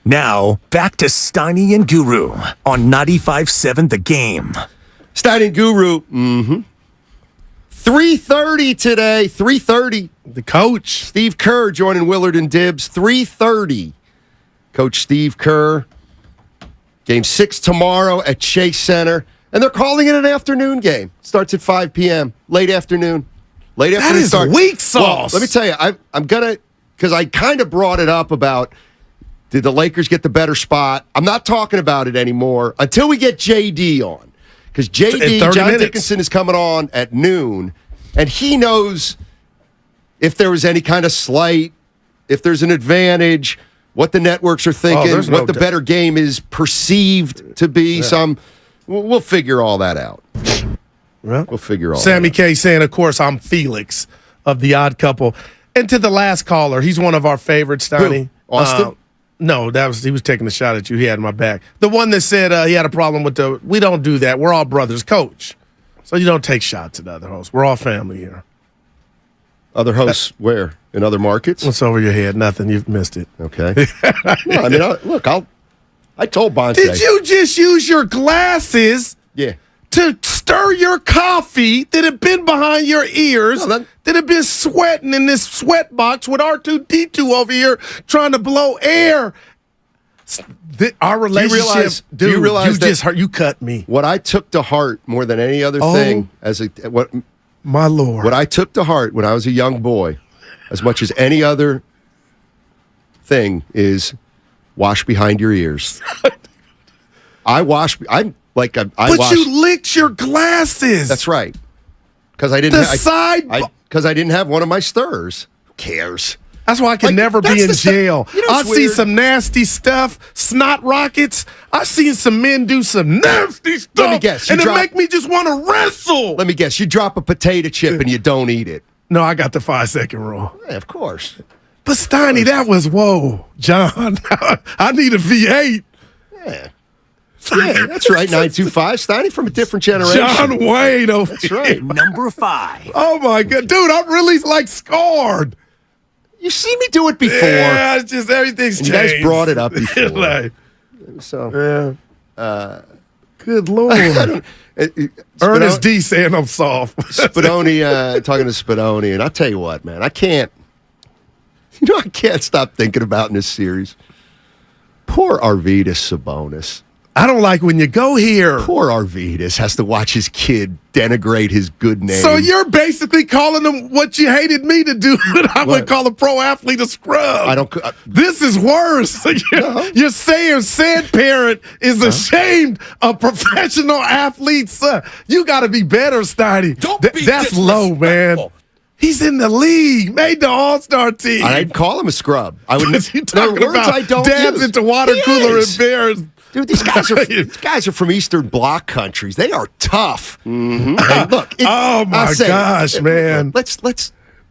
Now, back to Steiny and Guru on 95.7 The Game. Steiny and Guru. 3:30 today. 3:30. The coach. Steve Kerr joining Willard and Dibbs. 3:30. Coach Steve Kerr. Game 6 tomorrow at Chase Center. And they're calling it an afternoon game. Starts at 5 p.m. Late afternoon. Late afternoon That is start. weak sauce. Well, let me tell you, I'm going to, because I kind of brought it up about, did the Lakers get the better spot? I'm not talking about it anymore until we get JD on. Because JD, John Dickinson, is coming on at noon, and he knows if there was any kind of slight, if there's an advantage, what the networks are thinking, what the better game is perceived to be. Yeah. We'll figure all that out. Well, we'll figure all Sammy that out. K saying, of course, I'm Felix of The Odd Couple. And to the last caller, he's one of our favorites, Steiny. Austin? No, he was taking a shot at you. He had my back. The one that said he had a problem with we don't do that. We're all brothers, coach. So you don't take shots at other hosts. We're all family here. Other hosts where? In other markets? What's over your head? Nothing. You've missed it. Okay. No, I mean, I told Bonte. Did you just use your glasses to stir your coffee that had been behind your ears, that had been sweating in this sweat box with R2-D2 over here trying to blow air? Our relationship, do you realize you cut me. What I took to heart more than any other thing my Lord. What I took to heart when I was a young boy, as much as any other thing, is wash behind your ears. But you licked your glasses. That's right. Because I didn't. Because I didn't have one of my stirrers. Who cares? That's why I can never be in jail. I've seen weird? some nasty stuff, snot rockets. I've seen some men do some nasty stuff. Let me guess. And it make me just want to wrestle. Let me guess. You drop a potato chip and you don't eat it. No, I got the 5-second rule. Yeah, of course. But Steiny, that was, whoa, John. I need a V8. Yeah. Yeah, that's right. 925 Steiny from a different generation. John Wayne over That's right. Number 5. Oh, my God. Dude, I'm really, scarred. You've seen me do it before. Yeah, it's just everything's changed. You guys brought it up before. Good Lord. Ernest D saying I'm soft. Spadoni, talking to Spadoni, and I'll tell you what, man, I can't stop thinking about in this series. Poor Arvydas Sabonis. I don't like when you go here. Poor Arvydas has to watch his kid denigrate his good name. So you're basically calling him what you hated me to do, and I would call a pro athlete a scrub. I don't. This is worse. You're saying said parent is ashamed of professional athletes' son. You got to be better, Steiny. That's low, man. He's in the league, made the All-Star team. I'd call him a scrub. I would. You talking about dabs into water cooler and bears. Dude, these guys are from Eastern Bloc countries. They are tough. Mm-hmm. Hey, look, oh my gosh, man! Let's put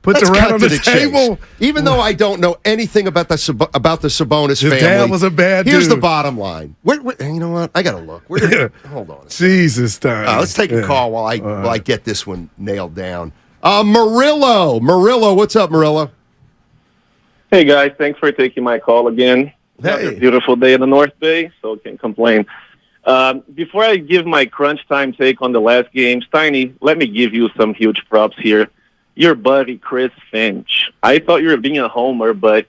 the rat on the table. Chase. Even though I don't know anything about the Sabonis family, dad was a bad dude. Here's the bottom line. You know what? I gotta look. Hold on. Jesus, time. Let's take a call while I get this one nailed down. Murillo, what's up, Murillo? Hey guys, thanks for taking my call again. It's a beautiful day in the North Bay, so can't complain. Before I give my crunch time take on the last game, Steiny, let me give you some huge props here. Your buddy, Chris Finch. I thought you were being a homer, but,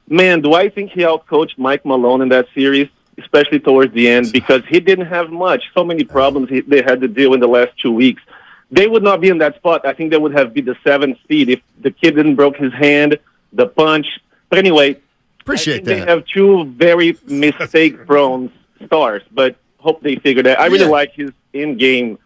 man, do I think he outcoached Mike Malone in that series, especially towards the end, because he didn't have much. So many problems they had to deal in the last 2 weeks. They would not be in that spot. I think they would have been the 7th seed if the kid didn't broke his hand, the punch. But anyway, appreciate that. They have two very mistake-prone stars, but hope they figure that. I really like his in-game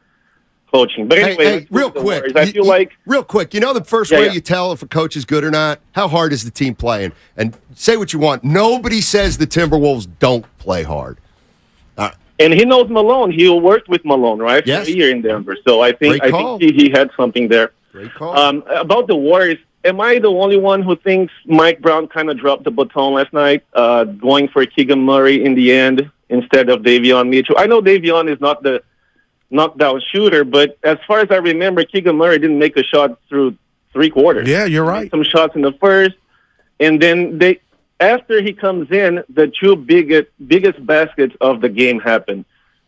coaching. But anyway, real quick, I feel like real quick. You know the first way you tell if a coach is good or not? How hard is the team playing? And say what you want. Nobody says the Timberwolves don't play hard. And he knows Malone. He worked with Malone, right? Yes. For a year in Denver. So I think he had something there. Great call. About the Warriors, am I the only one who thinks Mike Brown kind of dropped the baton last night, going for Keegan Murray in the end instead of Davion Mitchell? I know Davion is not the knockdown shooter, but as far as I remember, Keegan Murray didn't make a shot through three quarters. Yeah, you're right. Some shots in the first, and then after he comes in, the two biggest baskets of the game happen.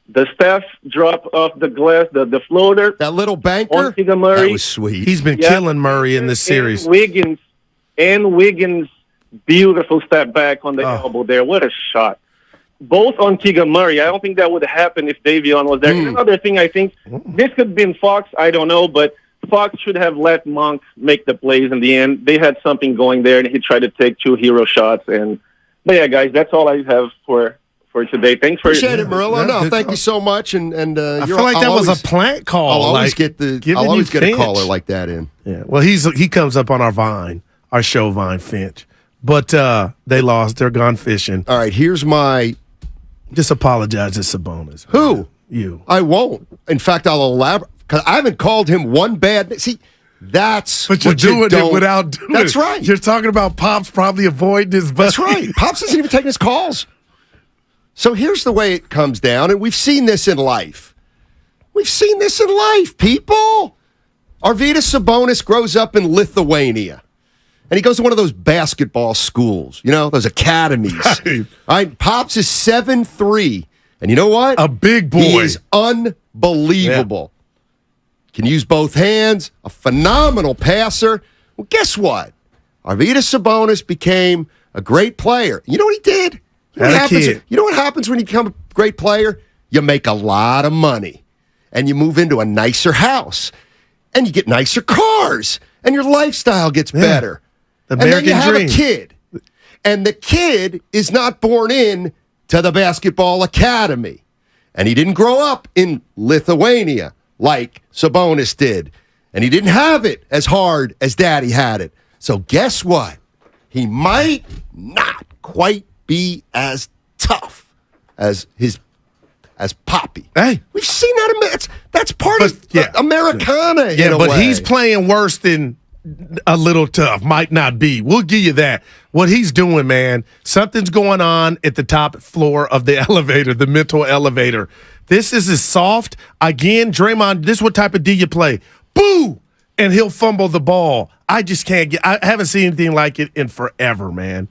The Steph drop off the glass, the floater. That little banker? On Keegan Murray. That was sweet. He's been killing Murray in this series. Wiggins' beautiful step back on the elbow there. What a shot. Both on Keegan Murray. I don't think that would happen if Davion was there. And another thing, I think this could have been Fox. I don't know, but Fox should have let Monk make the plays in the end. They had something going there, and he tried to take two hero shots. But yeah, guys, that's all I have for today. Thanks for appreciate it, Murillo. No, thank you so much. And I feel like that was a plant call. I'll always get a caller Finch. like that in. Yeah. Well, he comes up on our show Vine Finch, but they lost. They're gone fishing. All right, here's my. Just apologize to Sabonis. Who? You. I won't. In fact, I'll elaborate because I haven't called him one bad. See, that's but you're what doing you it without doing That's it. right. You're talking about Pops probably avoiding his. That's right. Pops isn't even taking his calls. So here's the way it comes down, and we've seen this in life. People. Arvydas Sabonis grows up in Lithuania, and he goes to one of those basketball schools, those academies. Right. All right, Pops is 7'3", and you know what? A big boy. He is unbelievable. Yeah. Can use both hands, a phenomenal passer. Well, guess what? Arvydas Sabonis became a great player. You know what he did? You know what happens when you become a great player? You make a lot of money, and you move into a nicer house, and you get nicer cars, and your lifestyle gets better. The and then you have dream. a kid, and the kid is not born in to the basketball academy, and he didn't grow up in Lithuania like Sabonis did, and he didn't have it as hard as Daddy had it. So guess what? He might not quite be as tough as Poppy. Hey, we've seen that. That's part of Americana. Yeah, in a but way. he's playing worse than a little tough. Might not be. We'll give you that. What he's doing, man, something's going on at the top floor of the elevator, the mental elevator. This is as soft. Again, Draymond, this is what type of D you play. Boo! And he'll fumble the ball. I just can't I haven't seen anything like it in forever, man.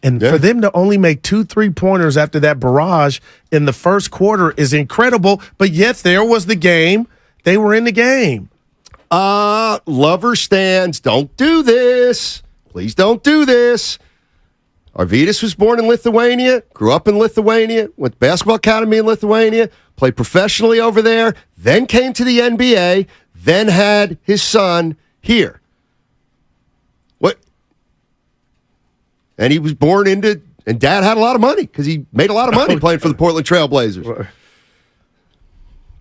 And for them to only make 2 3-pointers after that barrage in the first quarter is incredible. But yet there was the game. They were in the game. Lover stands. Don't do this. Please don't do this. Arvydas was born in Lithuania, grew up in Lithuania, went to basketball academy in Lithuania, played professionally over there, then came to the NBA, then had his son here. And he was born and Dad had a lot of money because he made a lot of money playing for the Portland Trail Blazers.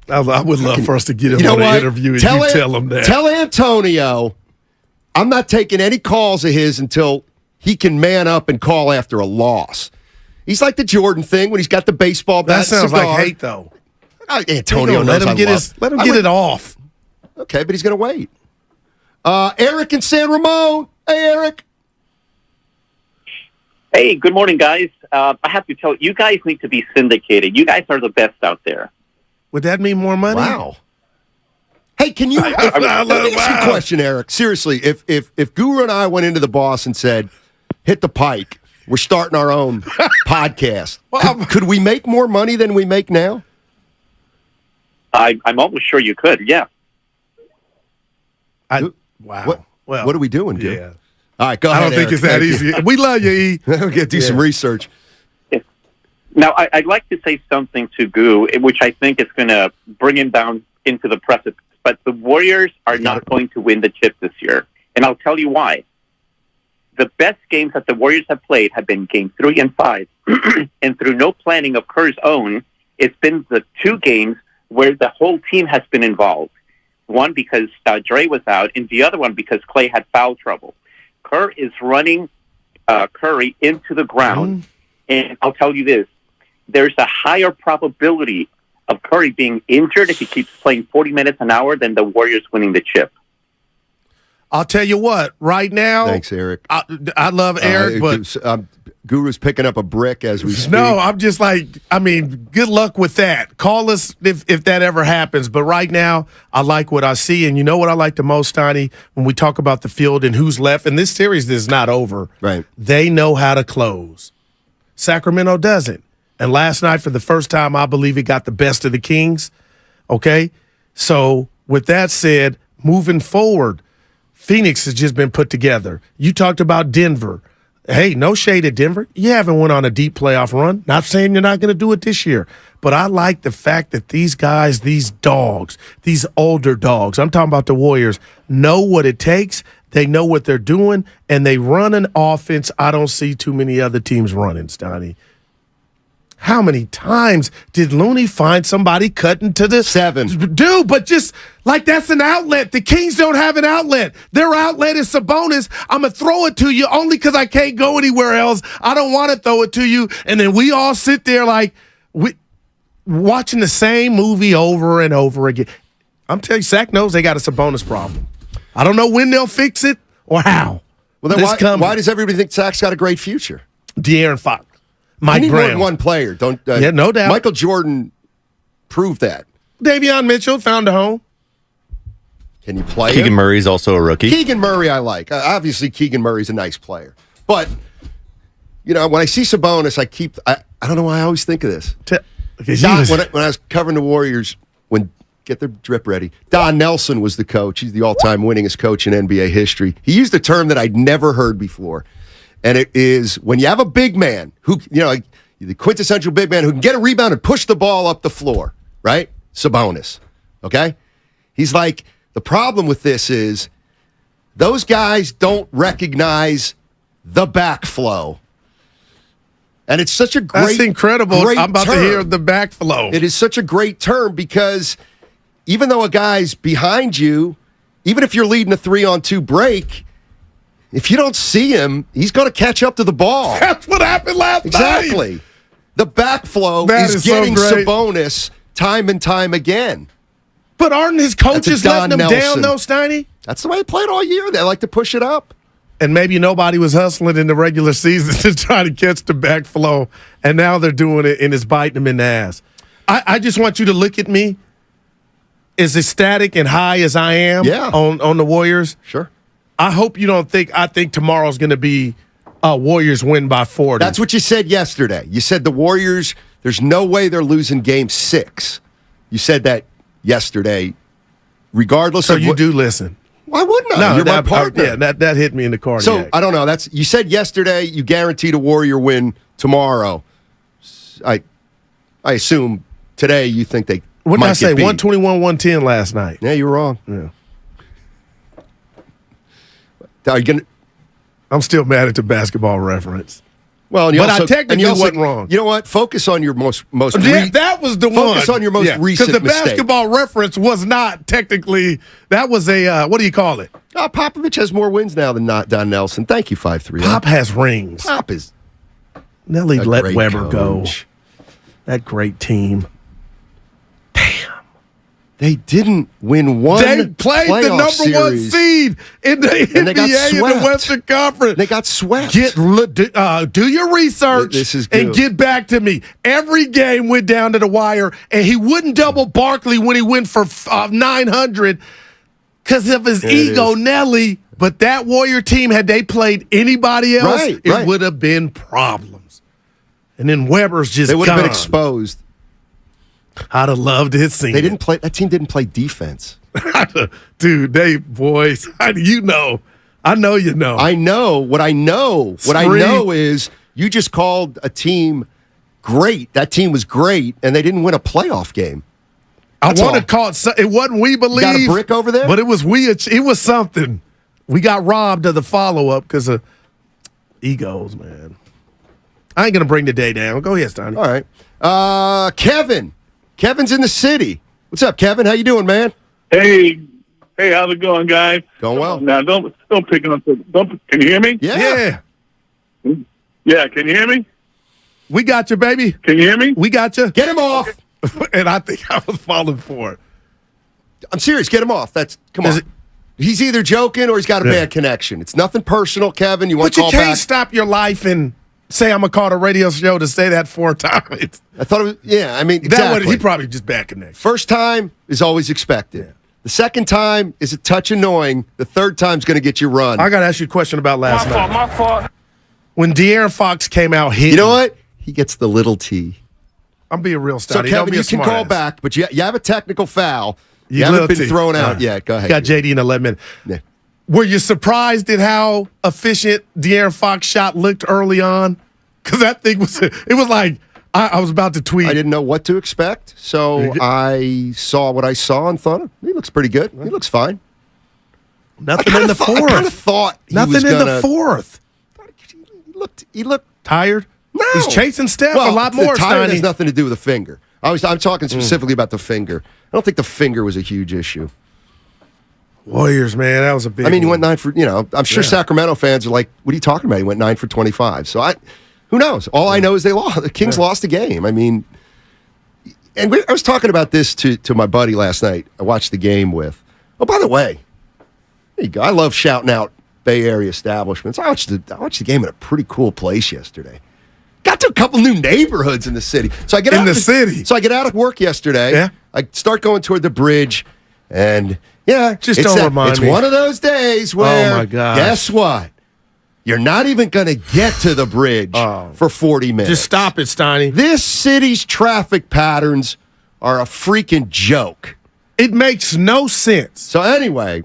I would love for us to get him on an interview and tell him that. Tell Antonio I'm not taking any calls of his until he can man up and call after a loss. He's like the Jordan thing when he's got the baseball bat. That sounds like hate, though. Antonio, let him get it off. Okay, but he's going to wait. Eric in San Ramon. Hey, Eric. Hey, good morning, guys. I have to tell you, guys need to be syndicated. You guys are the best out there. Would that mean more money? Wow. Hey, can you? Let me ask you a question, Eric. Seriously, if Guru and I went into the boss and said, "Hit the pike, we're starting our own podcast," could we make more money than we make now? I'm almost sure you could. Yeah. Wow. What are we doing, Gil? Yeah. All right, go ahead. I don't think Eric. it's that easy. We love you, E. We're going to do some research. Now, I'd like to say something to Goo, which I think is going to bring him down into the precipice. But the Warriors are not going to win the chip this year. And I'll tell you why. The best games that the Warriors have played have been Game 3 and 5. And through no planning of Kerr's own, it's been the 2 games where the whole team has been involved. One because Dre was out, and the other one because Clay had foul trouble. Kerr is running Curry into the ground. And I'll tell you this. There's a higher probability of Curry being injured if he keeps playing 40 minutes an hour than the Warriors winning the chip. I'll tell you what, right now. Thanks, Eric. I love Eric, but Guru's picking up a brick as we speak. No, I'm just like, I mean, good luck with that. Call us if that ever happens. But right now, I like what I see. And you know what I like the most, Steiny, when we talk about the field and who's left, and this series is not over. Right. They know how to close. Sacramento doesn't. And last night, for the first time, I believe it got the best of the Kings. Okay? So with that said, moving forward, Phoenix has just been put together. You talked about Denver. Hey, no shade at Denver. You haven't went on a deep playoff run. Not saying you're not going to do it this year. But I like the fact that these guys, these dogs, these older dogs, I'm talking about the Warriors, know what it takes. They know what they're doing, and they run an offense I don't see too many other teams running, Stoney. How many times did Looney find somebody cutting to the 7? Dude, but just like that's an outlet. The Kings don't have an outlet. Their outlet is Sabonis. I'm going to throw it to you only because I can't go anywhere else. I don't want to throw it to you. And then we all sit there like watching the same movie over and over again. I'm telling you, Sack knows they got a Sabonis problem. I don't know when they'll fix it or how. Well, then why does everybody think Sack's got a great future? De'Aaron Fox. Mike you need Brown. more than one player. Yeah, no doubt. Michael Jordan proved that. Davion Mitchell found a home. Can you play Keegan him? Murray's also a rookie. Keegan Murray I like. Obviously, Keegan Murray's a nice player. But, when I see Sabonis, I don't know why I always think of this. When I was covering the Warriors, get the drip ready, Don Nelson was the coach. He's the all-time winningest coach in NBA history. He used a term that I'd never heard before. And it is when you have a big man who, like the quintessential big man who can get a rebound and push the ball up the floor, right? Sabonis, okay? He's like, the problem with this is those guys don't recognize the backflow. And it's such a great That's incredible. Great I'm about term. to hear the backflow. It is such a great term because even though a guy's behind you, even if you're leading a 3-on-2 break, if you don't see him, he's going to catch up to the ball. That's what happened last night. Exactly. The backflow is getting Sabonis time and time again. But aren't his coaches letting him down, though, Steiny? That's the way they played all year. They like to push it up. And maybe nobody was hustling in the regular season to try to catch the backflow, and now they're doing it, and it's biting them in the ass. I just want you to look at me as ecstatic and high as I am on the Warriors. Sure. I hope you don't think I think tomorrow's going to be Warriors win by 40. That's what you said yesterday. You said the Warriors, there's no way they're losing game 6. You said that yesterday, regardless so of you do listen. Why wouldn't I? No, You're my partner. That hit me in the cardiac. So, I don't know. You said yesterday you guaranteed a Warrior win tomorrow. I assume today you think they what did might I say? get beat. 121-110 last night. Yeah, you're wrong. Yeah. Are you gonna? I'm still mad at the basketball reference. Well, but I technically wasn't wrong. You know what? Focus on your most that was the one. Focus on your most recent because the mistake. basketball reference was not technically. That was a what do you call it? Popovich has more wins now than Don Nelson. Thank you, 5-3. Pop has rings. Pop is. Nelly let Weber coach. go. That great team. They didn't win one. They played the number series. 1 seed in the NBA in the Western Conference. They got swept. Do your research and get back to me. Every game went down to the wire, and he wouldn't double Barkley when he went for 900 because of his ego, Nelly. But that Warrior team, had they played anybody else, it would have been problems. And then Weber's just They would have gone. been exposed. I'd have loved his scene. They didn't play. That team didn't play defense. Dude, boys. You know. I know you know. I know. What I know is you just called a team great. That team was great, and they didn't win a playoff game. That's I want to call it. It wasn't we believe. Got a brick over there, but it was we. It was something. We got robbed of the follow up because of egos, man. I ain't gonna bring the day down. Go ahead, Stoney. All right, Kevin. Kevin's in the city. What's up, Kevin? How you doing, man? Hey, how's it going, guys? Going well. Now, don't pick on. Can you hear me? Yeah. Yeah, can you hear me? We got you, baby. Can you hear me? We got you. Get him off. And I think I was falling for it. I'm serious. Get him off. Come on. He's either joking or he's got a bad connection. It's nothing personal, Kevin. You want to call back? But you can't stop your life and say I'm going to call the radio show to say that 4 times. I thought it was, I mean, exactly. He probably just back in there. First time is always expected. Yeah. The second time is a touch annoying. The third time's going to get you run. I got to ask you a question about last night. My fault. When De'Aaron Fox came out hitting. You know what? He gets the little T. I'm being real So, stouty. Kevin, you can call back, but you have a technical foul. You haven't been thrown out yet. Go ahead. Got JD in 11 minutes. Yeah. Were you surprised at how efficient De'Aaron Fox shot looked early on? Because that thing was like, I was about to tweet. I didn't know what to expect, so I saw what I saw and thought, he looks pretty good. He looks fine. Nothing in the fourth. I kind of thought nothing in the fourth. He looked tired. No. He's chasing Steph a lot more. Tired has nothing to do with the finger. I'm talking specifically about the finger. I don't think the finger was a huge issue. Warriors, man, that was a big. I mean, he went 9 for. I'm sure Sacramento fans are like, "What are you talking about?" He went 9 for 25. So who knows? All I know is they lost. The Kings lost the game. I mean, and I was talking about this to my buddy last night. I watched the game with. Oh, by the way, there you go. I love shouting out Bay Area establishments. I watched the game in a pretty cool place yesterday. Got to a couple new neighborhoods in the city. So I get out in the city. So I get out of work yesterday. Yeah. I start going toward the bridge, and just don't remind me. It's one of those days where, oh my gosh, guess what? You're not even going to get to the bridge for 40 minutes. Just stop it, Steiny. This city's traffic patterns are a freaking joke. It makes no sense. So anyway,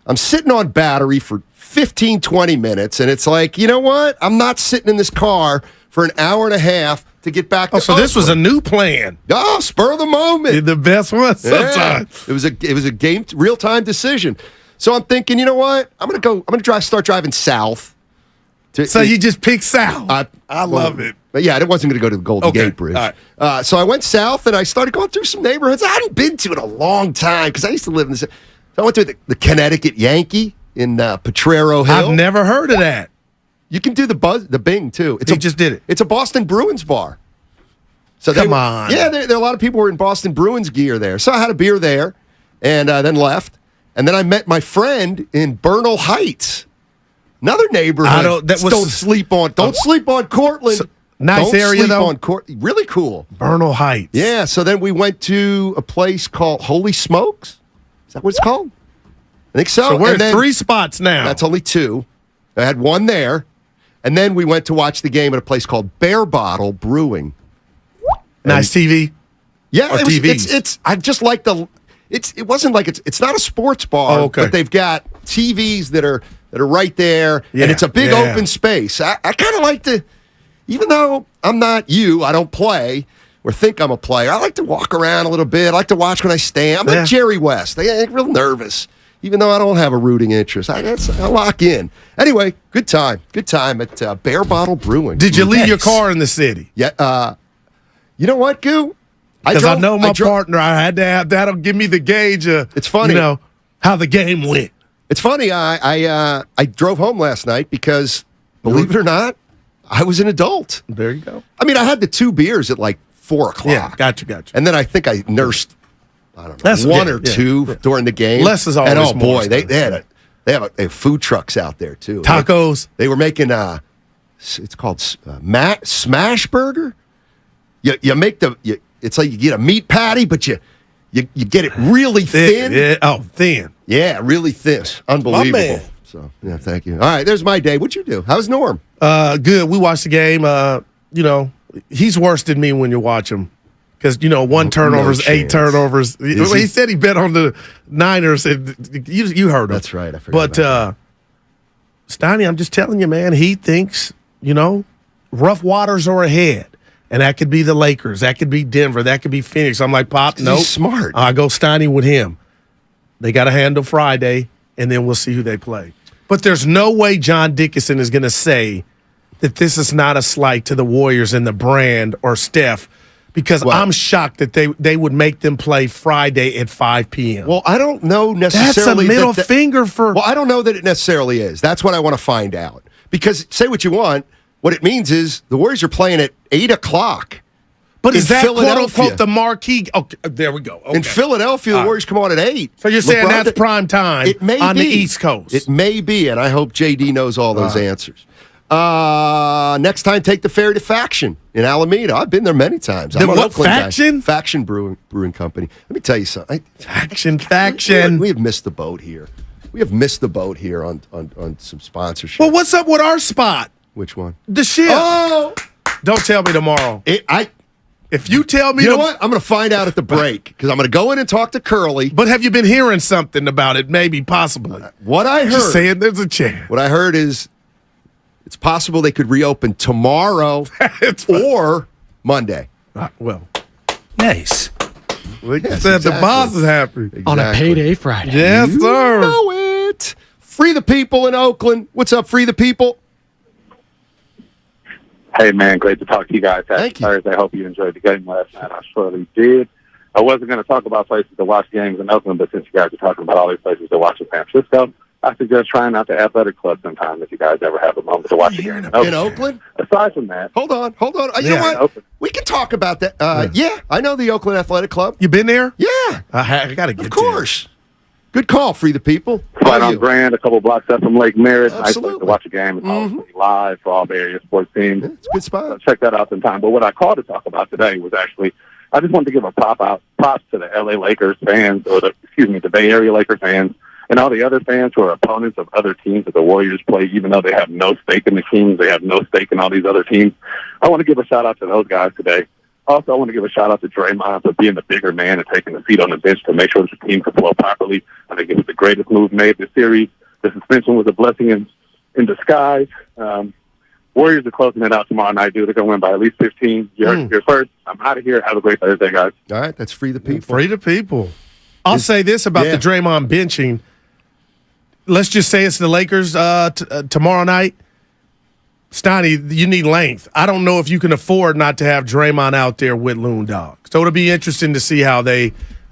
I'm sitting on battery for 15, 20 minutes, and it's like, you know what? I'm not sitting in this car for an hour and a half to get back to so this was a new plan. Oh, spur of the moment. The best one sometimes. Yeah. It was a game real-time decision. So I'm thinking, you know what? I'm gonna start driving south. So you just picked south. I love it. But yeah, I wasn't going to go to the Golden Gate Bridge. Right. So I went south, and I started going through some neighborhoods I hadn't been to in a long time because I used to live in this. So I went to the Connecticut Yankee in Potrero Hill. I've never heard of that. You can do the Bing too. He just did it. It's a Boston Bruins bar. So Come on. Yeah, there are a lot of people who were in Boston Bruins gear there. So I had a beer there, and then left. And then I met my friend in Bernal Heights, another neighborhood. Don't sleep on Cortland. Nice don't area sleep though. On really cool. Bernal Heights. Yeah. So then we went to a place called Holy Smokes. Is that what it's called? I think so. So we're at 3 spots now. That's only 2. I had one there, and then we went to watch the game at a place called Bear Bottle Brewing. Nice TV. Yeah, TVs. It's. I just like the. It wasn't like it's not a sports bar, but they've got TVs that are right there, and it's a big open space. I kind of like to, even though I'm not you, I don't play or think I'm a player. I like to walk around a little bit. I like to watch when I stand. I'm like Jerry West. I get real nervous, even though I don't have a rooting interest. I lock in. Anyway, good time at Bear Bottle Brewing. Did you leave your car in the city? Yeah. You know what, Goo? Because I know my partner. I had to have that'll give me the gauge. It's funny, how the game went. It's funny. I drove home last night because, believe it or not, I was an adult. There you go. I mean, I had the 2 beers at like 4 o'clock. Yeah, gotcha. And then I think I nursed, I don't know, one or two during the game. Less is always and more. Boy, they have food trucks out there too. Tacos. They were making it's called Smash Burger. You make it's like you get a meat patty, but you get it really thin. Yeah, thin. Yeah, really thin. Unbelievable. My man. So yeah, thank you. All right, there's my day. What'd you do? How's Norm? Good. We watched the game. He's worse than me when you watch him. Because, 1 turnovers, 8 turnovers. He said he bet on the Niners. And you heard him. That's right. I forgot. But, Steiny, I'm just telling you, man, he thinks, rough waters are ahead. And that could be the Lakers. That could be Denver. That could be Phoenix. I'm like, Pop, no. He's smart. I go Steiny with him. They got to handle Friday, and then we'll see who they play. But there's no way John Dickinson is going to say that this is not a slight to the Warriors and the brand or Steph, because I'm shocked that they would make them play Friday at 5 p.m. Well, I don't know necessarily. That's a middle finger for. Well, I don't know that it necessarily is. That's what I want to find out. Because say what you want, what it means is the Warriors are playing at 8 o'clock. But is that quote unquote the marquee? Okay, there we go. Okay. In Philadelphia, the Warriors come on at 8. So you're saying that's prime time it may on be. the East Coast? It may be, and I hope JD knows all those answers. Next time, take the ferry to Faction in Alameda. I've been there many times. I'm The an what, Oakland guy. Faction? Faction Brewing Company. Let me tell you something. Faction. We have missed the boat here. We have missed the boat here on some sponsorship. Well, what's up with our spot? Which one? The ship. Oh! Don't tell me tomorrow. If you tell me, you know what? I'm going to find out at the break because I'm going to go in and talk to Curly. But have you been hearing something about it? Maybe, possibly. What I heard. Just saying, there's a chance. What I heard is it's possible they could reopen tomorrow or Monday. Well, nice. The boss is happy on a payday Friday. Yes, You sir. know it. Free the people in Oakland. What's up, Free the People? Hey, man, great to talk to you guys. Happy Thursday. I hope you enjoyed the game last night. I surely did. I wasn't going to talk about places to watch games in Oakland, but since you guys are talking about all these places to watch in San Francisco, I suggest trying out the athletic club sometime if you guys ever have a moment to watch a game in Oakland. Aside from that. Hold on. You know what? We can talk about that. Yeah, I know the Oakland Athletic Club. You been there? Yeah. I got to get Of course. Good call, Free the People. Right on Grand, a couple blocks up from Lake Merritt. Nice Absolutely. place to watch a game. It's always live for all the area sports teams. It's a good spot. So check that out sometime. But what I called to talk about today was actually, I just wanted to give a props to the LA Lakers fans, or the Bay Area Lakers fans, and all the other fans who are opponents of other teams that the Warriors play, even though they have no stake in the teams, they have no stake in all these other teams. I want to give a shout out to those guys today. Also, I want to give a shout-out to Draymond for being the bigger man and taking the seat on the bench to make sure that the team could flow properly. I think it was the greatest move made this series. The suspension was a blessing in disguise. Warriors are closing it out tomorrow night, dude. They're going to win by at least 15. You're first. I'm out of here. Have a great Thursday, guys. All right, that's Free the People. Free the people. I'll say this about the Draymond benching. Let's just say it's the Lakers tomorrow night. Steiny, you need length. I don't know if you can afford not to have Draymond out there with Loon, Dawg. So it'll be interesting to see how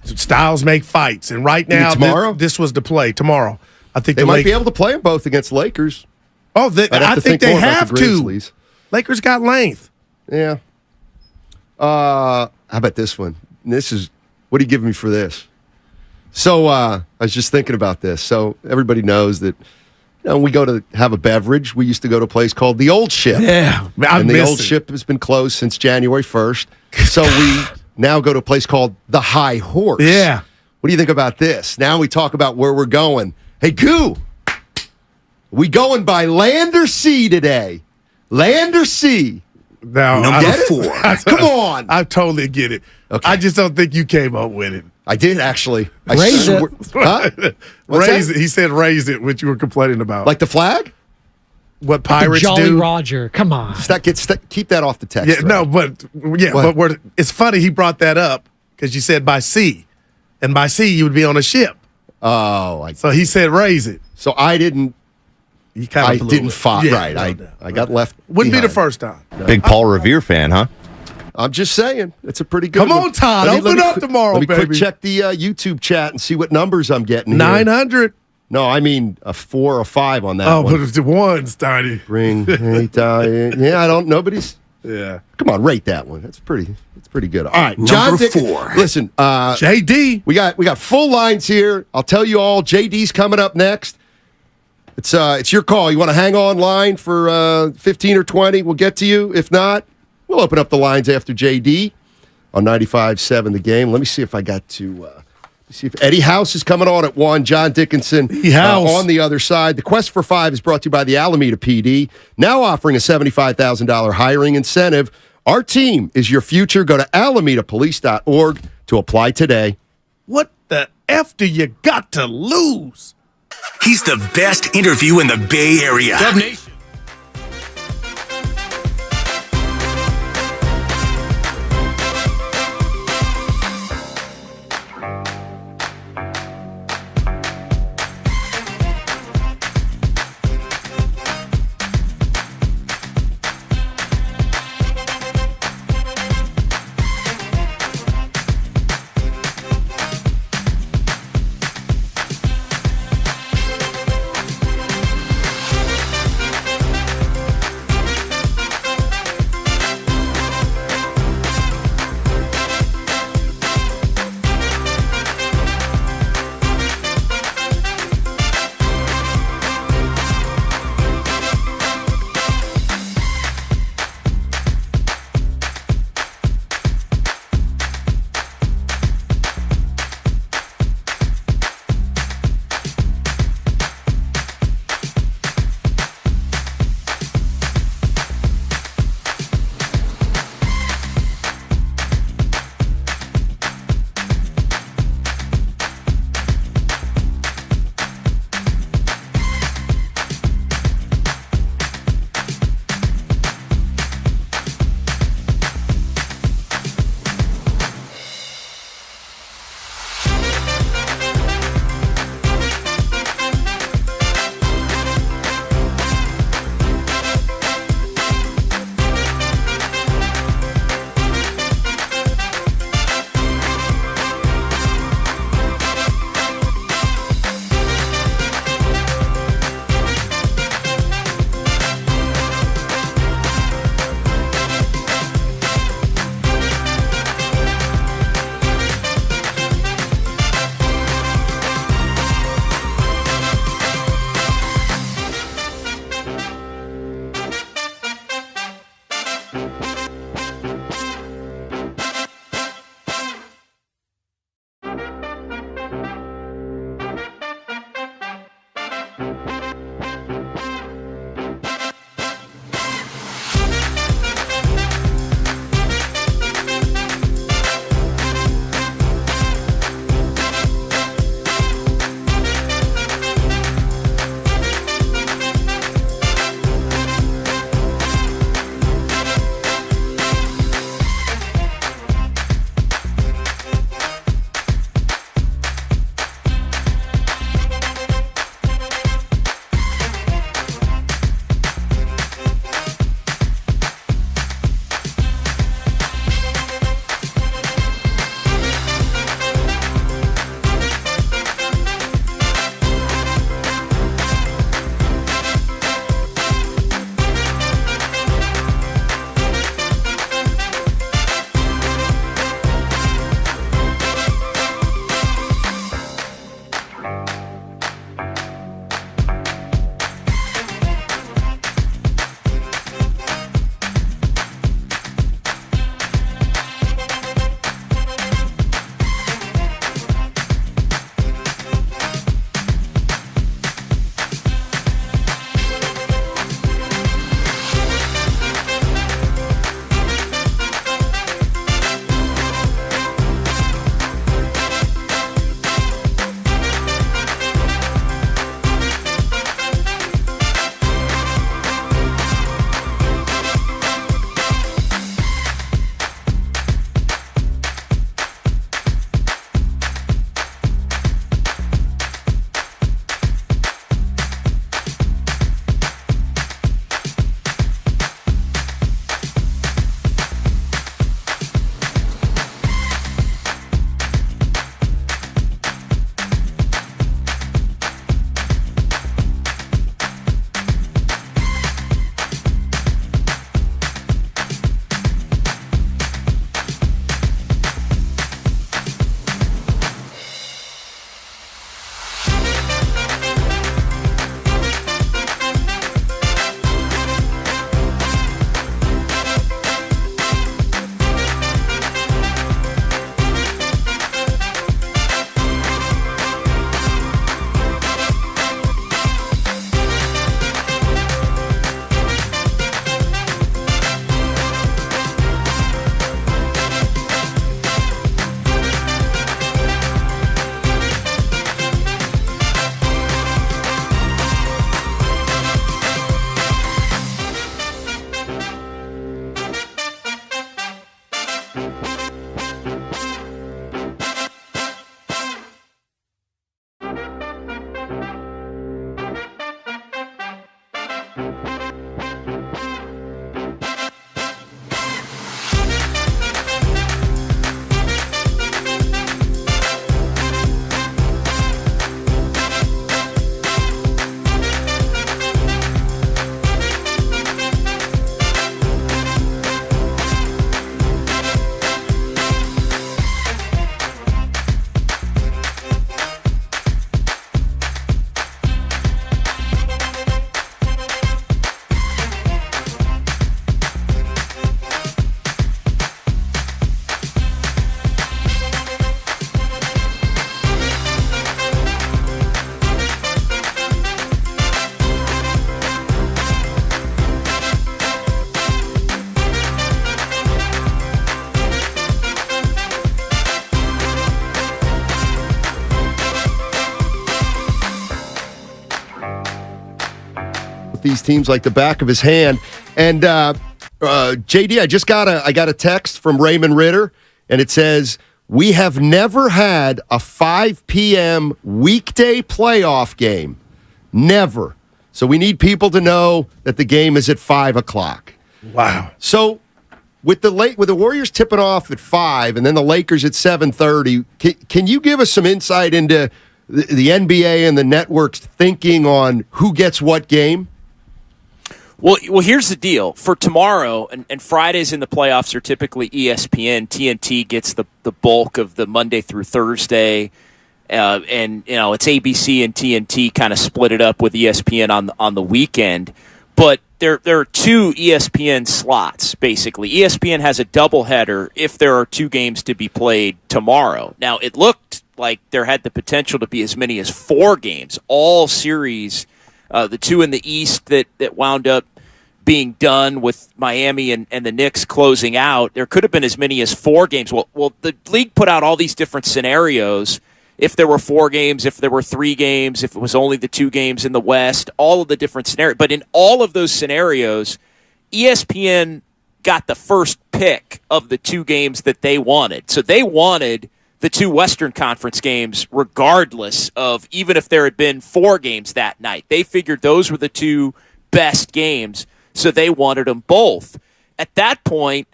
styles make fights. And right now, tomorrow? This was the play. Tomorrow. I think They might be able to play them both against Lakers. Oh, I think they more about have the to. Grizzlies. Lakers got length. Yeah. How about this one? What are you giving me for this? So I was just thinking about this. So everybody knows that we go to have a beverage. We used to go to a place called The Old Ship. Yeah. And The Old Ship has been closed since January 1st. So we now go to a place called The High Horse. Yeah. What do you think about this? Now we talk about where we're going. Hey, Goo, we going by land or sea today? Land or sea? Now, Number 4. Come on. I totally get it. Okay. I just don't think you came up with it. I did, actually. Raise it. Huh? Raise it. He said raise it, which you were complaining about. Like the flag? What pirates Jolly do. Roger, come on. Keep that off the text. Yeah, thread. no, but it's funny he brought that up because you said by sea. And by sea, you would be on a ship. Oh. So he said raise it. So I didn't. I didn't fight. Yeah, right. I got left. Wouldn't be the behind. first time. Big Paul Revere fan, huh? I'm just saying. It's a pretty good Come one. on, Todd. Let me Open up tomorrow, Let me quick baby. check the YouTube chat and see what numbers I'm getting. 900. No, I mean a 4 or 5 on that Oh, one. but it's the ones, Tiny. Bring yeah, I don't. Nobody's. Yeah. Come on, rate that one. It's pretty good. All right, John Number Dick- 4. Listen, JD. we got full lines here. I'll tell you all. JD's coming up next. It's your call. You want to hang on line for 15 or 20? We'll get to you. If not, we'll open up the lines after JD on 95.7 The Game. Let me see if I got to. See if Eddie House is coming on at 1. John Dickinson on the other side. The Quest for 5 is brought to you by the Alameda PD, now offering a $75,000 hiring incentive. Our team is your future. Go to alamedapolice.org to apply today. What the F do you got to lose? He's the best interview in the Bay Area. Dub Nation. these teams like the back of his hand. And JD, I got a text from Raymond Ritter, and it says, "We have never had a 5 p.m. weekday playoff game. Never. So we need people to know that the game is at 5 o'clock." Wow. So with the Warriors tipping off at 5 and then the Lakers at 7:30, can you give us some insight into the NBA and the network's thinking on who gets what game? Well, here's the deal. For tomorrow, and Fridays in the playoffs are typically ESPN. TNT gets the bulk of the Monday through Thursday. And, it's ABC and TNT kind of split it up with ESPN on the weekend. But there are two ESPN slots, basically. ESPN has a doubleheader if there are two games to be played tomorrow. Now, it looked like there had the potential to be as many as 4 games, all series, the two in the East that wound up being done with Miami and the Knicks closing out. There could have been as many as 4 games. Well, the league put out all these different scenarios. If there were 4 games, if there were 3 games, if it was only the 2 games in the West, all of the different scenarios. But in all of those scenarios, ESPN got the first pick of the 2 games that they wanted. So they wanted the 2 Western Conference games regardless of even if there had been 4 games that night. They figured those were the 2 best games, so they wanted them both. At that point,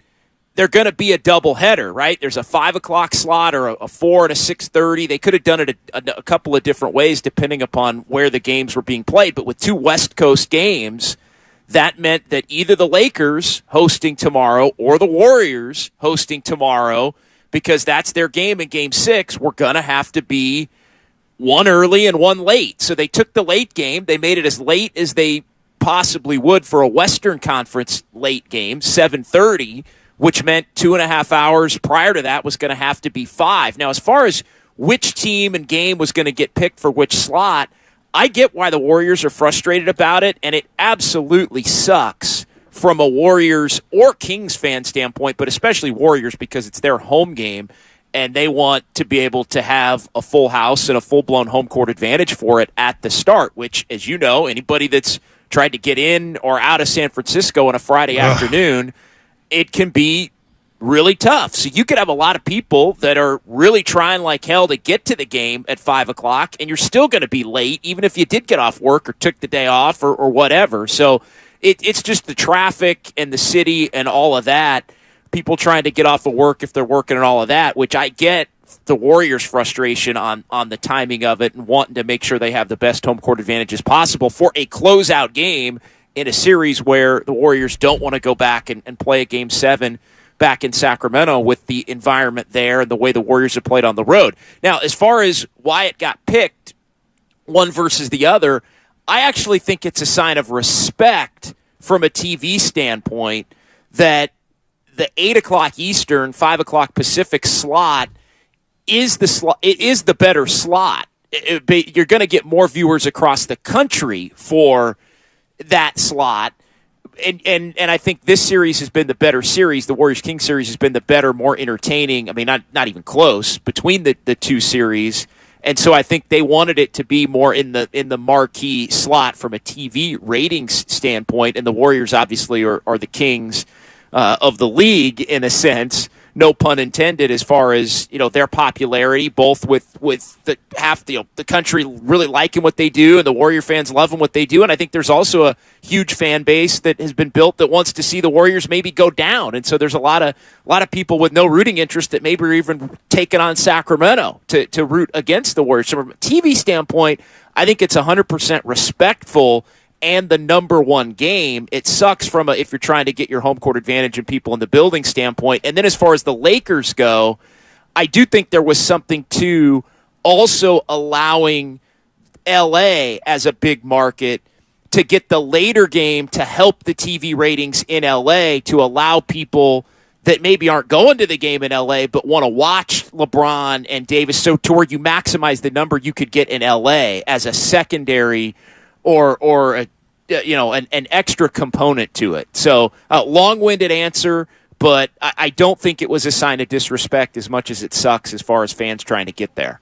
they're going to be a doubleheader, right? There's a 5 o'clock slot or a 4 and a 6:30. They could have done it a couple of different ways depending upon where the games were being played. But with 2 West Coast games, that meant that either the Lakers hosting tomorrow or the Warriors hosting tomorrow, because that's their game in Game 6, were going to have to be one early and one late. So they took the late game. They made it as late as they possibly would for a Western Conference late game, 7:30, which meant 2.5 hours prior to that was going to have to be 5. Now, as far as which team and game was going to get picked for which slot, I get why the Warriors are frustrated about it, and it absolutely sucks from a Warriors or Kings fan standpoint, but especially Warriors because it's their home game, and they want to be able to have a full house and a full-blown home court advantage for it at the start, which, as you know, anybody that's tried to get in or out of San Francisco on a Friday afternoon, it can be really tough. So you could have a lot of people that are really trying like hell to get to the game at 5 o'clock, and you're still going to be late, even if you did get off work or took the day off or whatever. So it's just the traffic and the city and all of that, people trying to get off of work if they're working and all of that, which I get the Warriors' frustration on the timing of it and wanting to make sure they have the best home court advantages possible for a closeout game in a series where the Warriors don't want to go back and play a Game 7 back in Sacramento with the environment there and the way the Warriors have played on the road. Now, as far as why it got picked, one versus the other, I actually think it's a sign of respect from a TV standpoint that the 8 o'clock Eastern, 5 o'clock Pacific slot is the better slot. You're going to get more viewers across the country for that slot. And I think this series has been the better series. The Warriors-Kings series has been the better, more entertaining. I mean, not even close between the 2 series. And so I think they wanted it to be more in the marquee slot from a TV ratings standpoint. And the Warriors obviously are the Kings of the league in a sense. No pun intended, as far as their popularity, both with the country really liking what they do and the Warrior fans loving what they do. And I think there's also a huge fan base that has been built that wants to see the Warriors maybe go down. And so there's a lot of people with no rooting interest that maybe are even taking on Sacramento to root against the Warriors. So from a TV standpoint, I think it's 100% respectful and the number one game. It sucks if you're trying to get your home court advantage and people in the building standpoint. And then as far as the Lakers go, I do think there was something to also allowing LA as a big market to get the later game to help the TV ratings in LA, to allow people that maybe aren't going to the game in LA but want to watch LeBron and Davis, so to where you maximize the number you could get in LA as a secondary or an extra component to it. So long-winded answer, but I don't think it was a sign of disrespect as much as it sucks as far as fans trying to get there.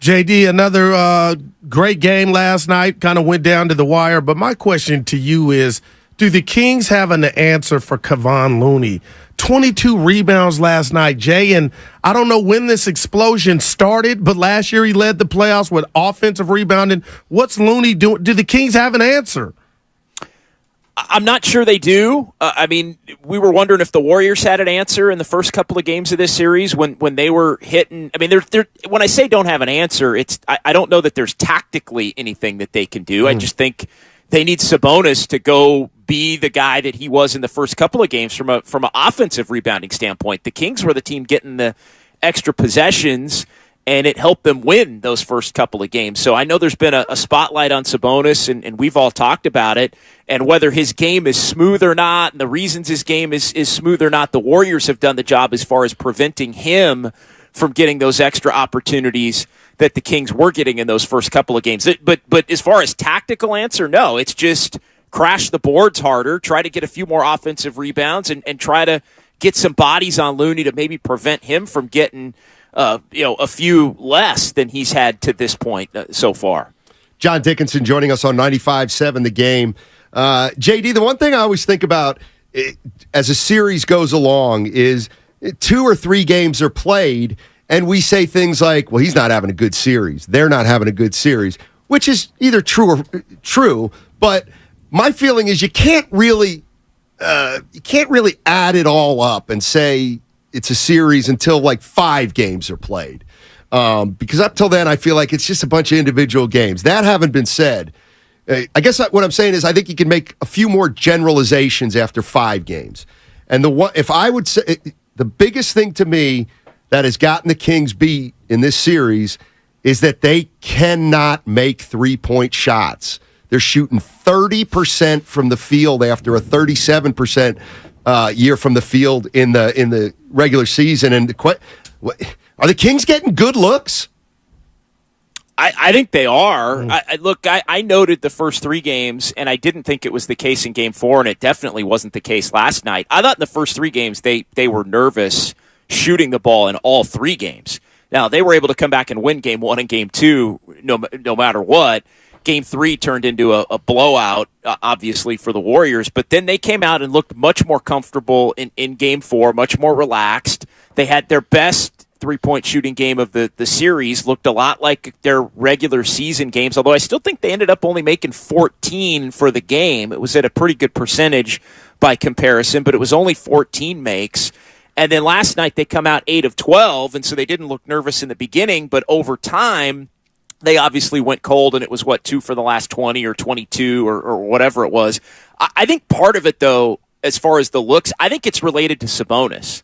JD, another great game last night, kind of went down to the wire, but my question to you is, do the Kings have an answer for Kevon Looney? 22 rebounds last night, Jay, and I don't know when this explosion started, but last year he led the playoffs with offensive rebounding. What's Looney doing? Do the Kings have an answer? I'm not sure they do. I mean, we were wondering if the Warriors had an answer in the first couple of games of this series when they were hitting. I mean, they're when I say don't have an answer, I don't know that there's tactically anything that they can do. I just think they need Sabonis to go be the guy that he was in the first couple of games from an offensive rebounding standpoint. The Kings were the team getting the extra possessions and it helped them win those first couple of games. So I know there's been a spotlight on Sabonis, and we've all talked about it, and whether his game is smooth or not, and the reasons his game is smooth or not, the Warriors have done the job as far as preventing him from getting those extra opportunities that the Kings were getting in those first couple of games. But as far as tactical answer, no, it's just crash the boards harder, try to get a few more offensive rebounds, and try to get some bodies on Looney to maybe prevent him from getting a few less than he's had to this point so far. John Dickinson joining us on 95.7 The Game. JD, the one thing I always think about as a series goes along is 2 or 3 games are played, and we say things like, well, he's not having a good series. They're not having a good series, which is either true or true, but my feeling is you can't really add it all up and say it's a series until like 5 games are played. Because up till then, I feel like it's just a bunch of individual games. That having been said, I guess what I'm saying is I think you can make a few more generalizations after 5 games. And if I would say the biggest thing to me that has gotten the Kings beat in this series is that they cannot make 3-point shots. They're shooting 30% from the field after a 37% year from the field in the regular season. And are the Kings getting good looks? I think they are. I noted the first 3 games, and I didn't think it was the case in Game 4, and it definitely wasn't the case last night. I thought in the first 3 games they were nervous shooting the ball in all 3 games. Now, they were able to come back and win Game 1 and Game 2 no matter what. Game 3 turned into a blowout, obviously, for the Warriors, but then they came out and looked much more comfortable in Game 4, much more relaxed. They had their best 3-point shooting game of the series, looked a lot like their regular season games, although I still think they ended up only making 14 for the game. It was at a pretty good percentage by comparison, but it was only 14 makes. And then last night they come out 8 of 12, and so they didn't look nervous in the beginning, but over time they obviously went cold, and it was, 2 for the last 20 or 22 or whatever it was. I think part of it, though, as far as the looks, I think it's related to Sabonis,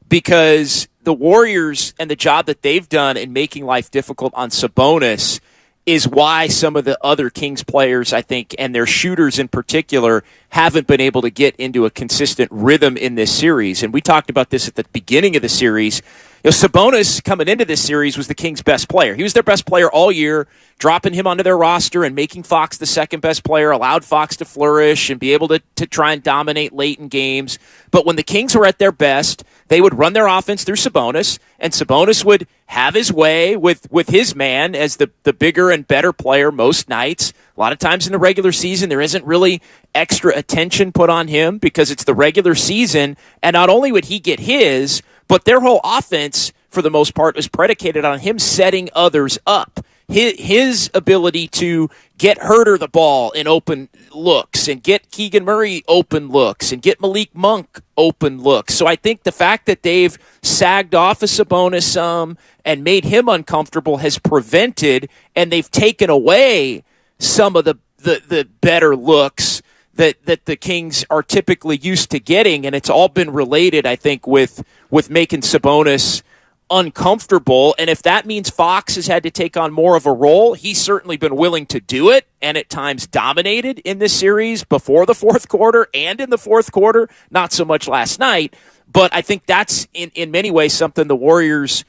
because the Warriors and the job that they've done in making life difficult on Sabonis is why some of the other Kings players, I think, and their shooters in particular, haven't been able to get into a consistent rhythm in this series. And we talked about this at the beginning of the series. Sabonis, coming into this series, was the Kings' best player. He was their best player all year, dropping him onto their roster and making Fox the second best player, allowed Fox to flourish and be able to try and dominate late in games. But when the Kings were at their best, they would run their offense through Sabonis, and Sabonis would have his way with his man as the bigger and better player most nights. A lot of times in the regular season, there isn't really extra attention put on him because it's the regular season, and not only would he get his, but their whole offense, for the most part, was predicated on him setting others up. His ability to get Herter the ball in open looks and get Keegan Murray open looks and get Malik Monk open looks. So I think the fact that they've sagged off of Sabonis some and made him uncomfortable has prevented, and they've taken away some of the better looks that the Kings are typically used to getting, and it's all been related, I think, with making Sabonis uncomfortable. And if that means Fox has had to take on more of a role, he's certainly been willing to do it, and at times dominated in this series before the fourth quarter and in the fourth quarter, not so much last night. But I think that's, in many ways, something the Warriors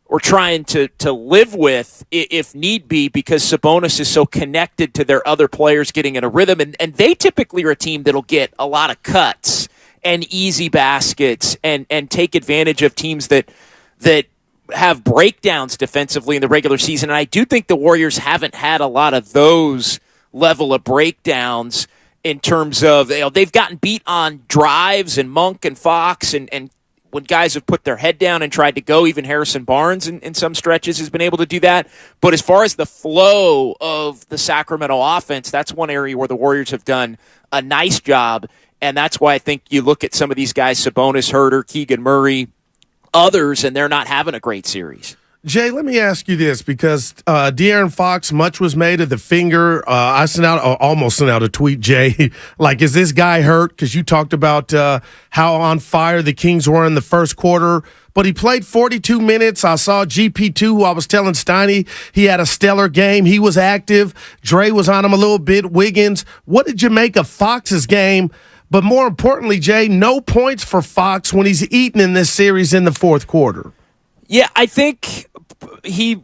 are trying to live with if need be, because Sabonis is so connected to their other players getting in a rhythm. And they typically are a team that'll get a lot of cuts and easy baskets and take advantage of teams that have breakdowns defensively in the regular season. And I do think the Warriors haven't had a lot of those level of breakdowns in terms of, they've gotten beat on drives, and Monk and Fox and when guys have put their head down and tried to go, even Harrison Barnes in some stretches has been able to do that. But as far as the flow of the Sacramento offense, that's one area where the Warriors have done a nice job. And that's why I think you look at some of these guys, Sabonis, Herter, Keegan Murray, others, and they're not having a great series. Jay, let me ask you this, because De'Aaron Fox, much was made of the finger. I almost sent out a tweet, Jay, like, is this guy hurt? Because you talked about how on fire the Kings were in the first quarter, but he played 42 minutes. I saw GP2, who I was telling Steiny, he had a stellar game. He was active. Dre was on him a little bit. Wiggins. What did you make of Fox's game? But more importantly, Jay, no points for Fox when he's eaten in this series in the fourth quarter. Yeah, I think he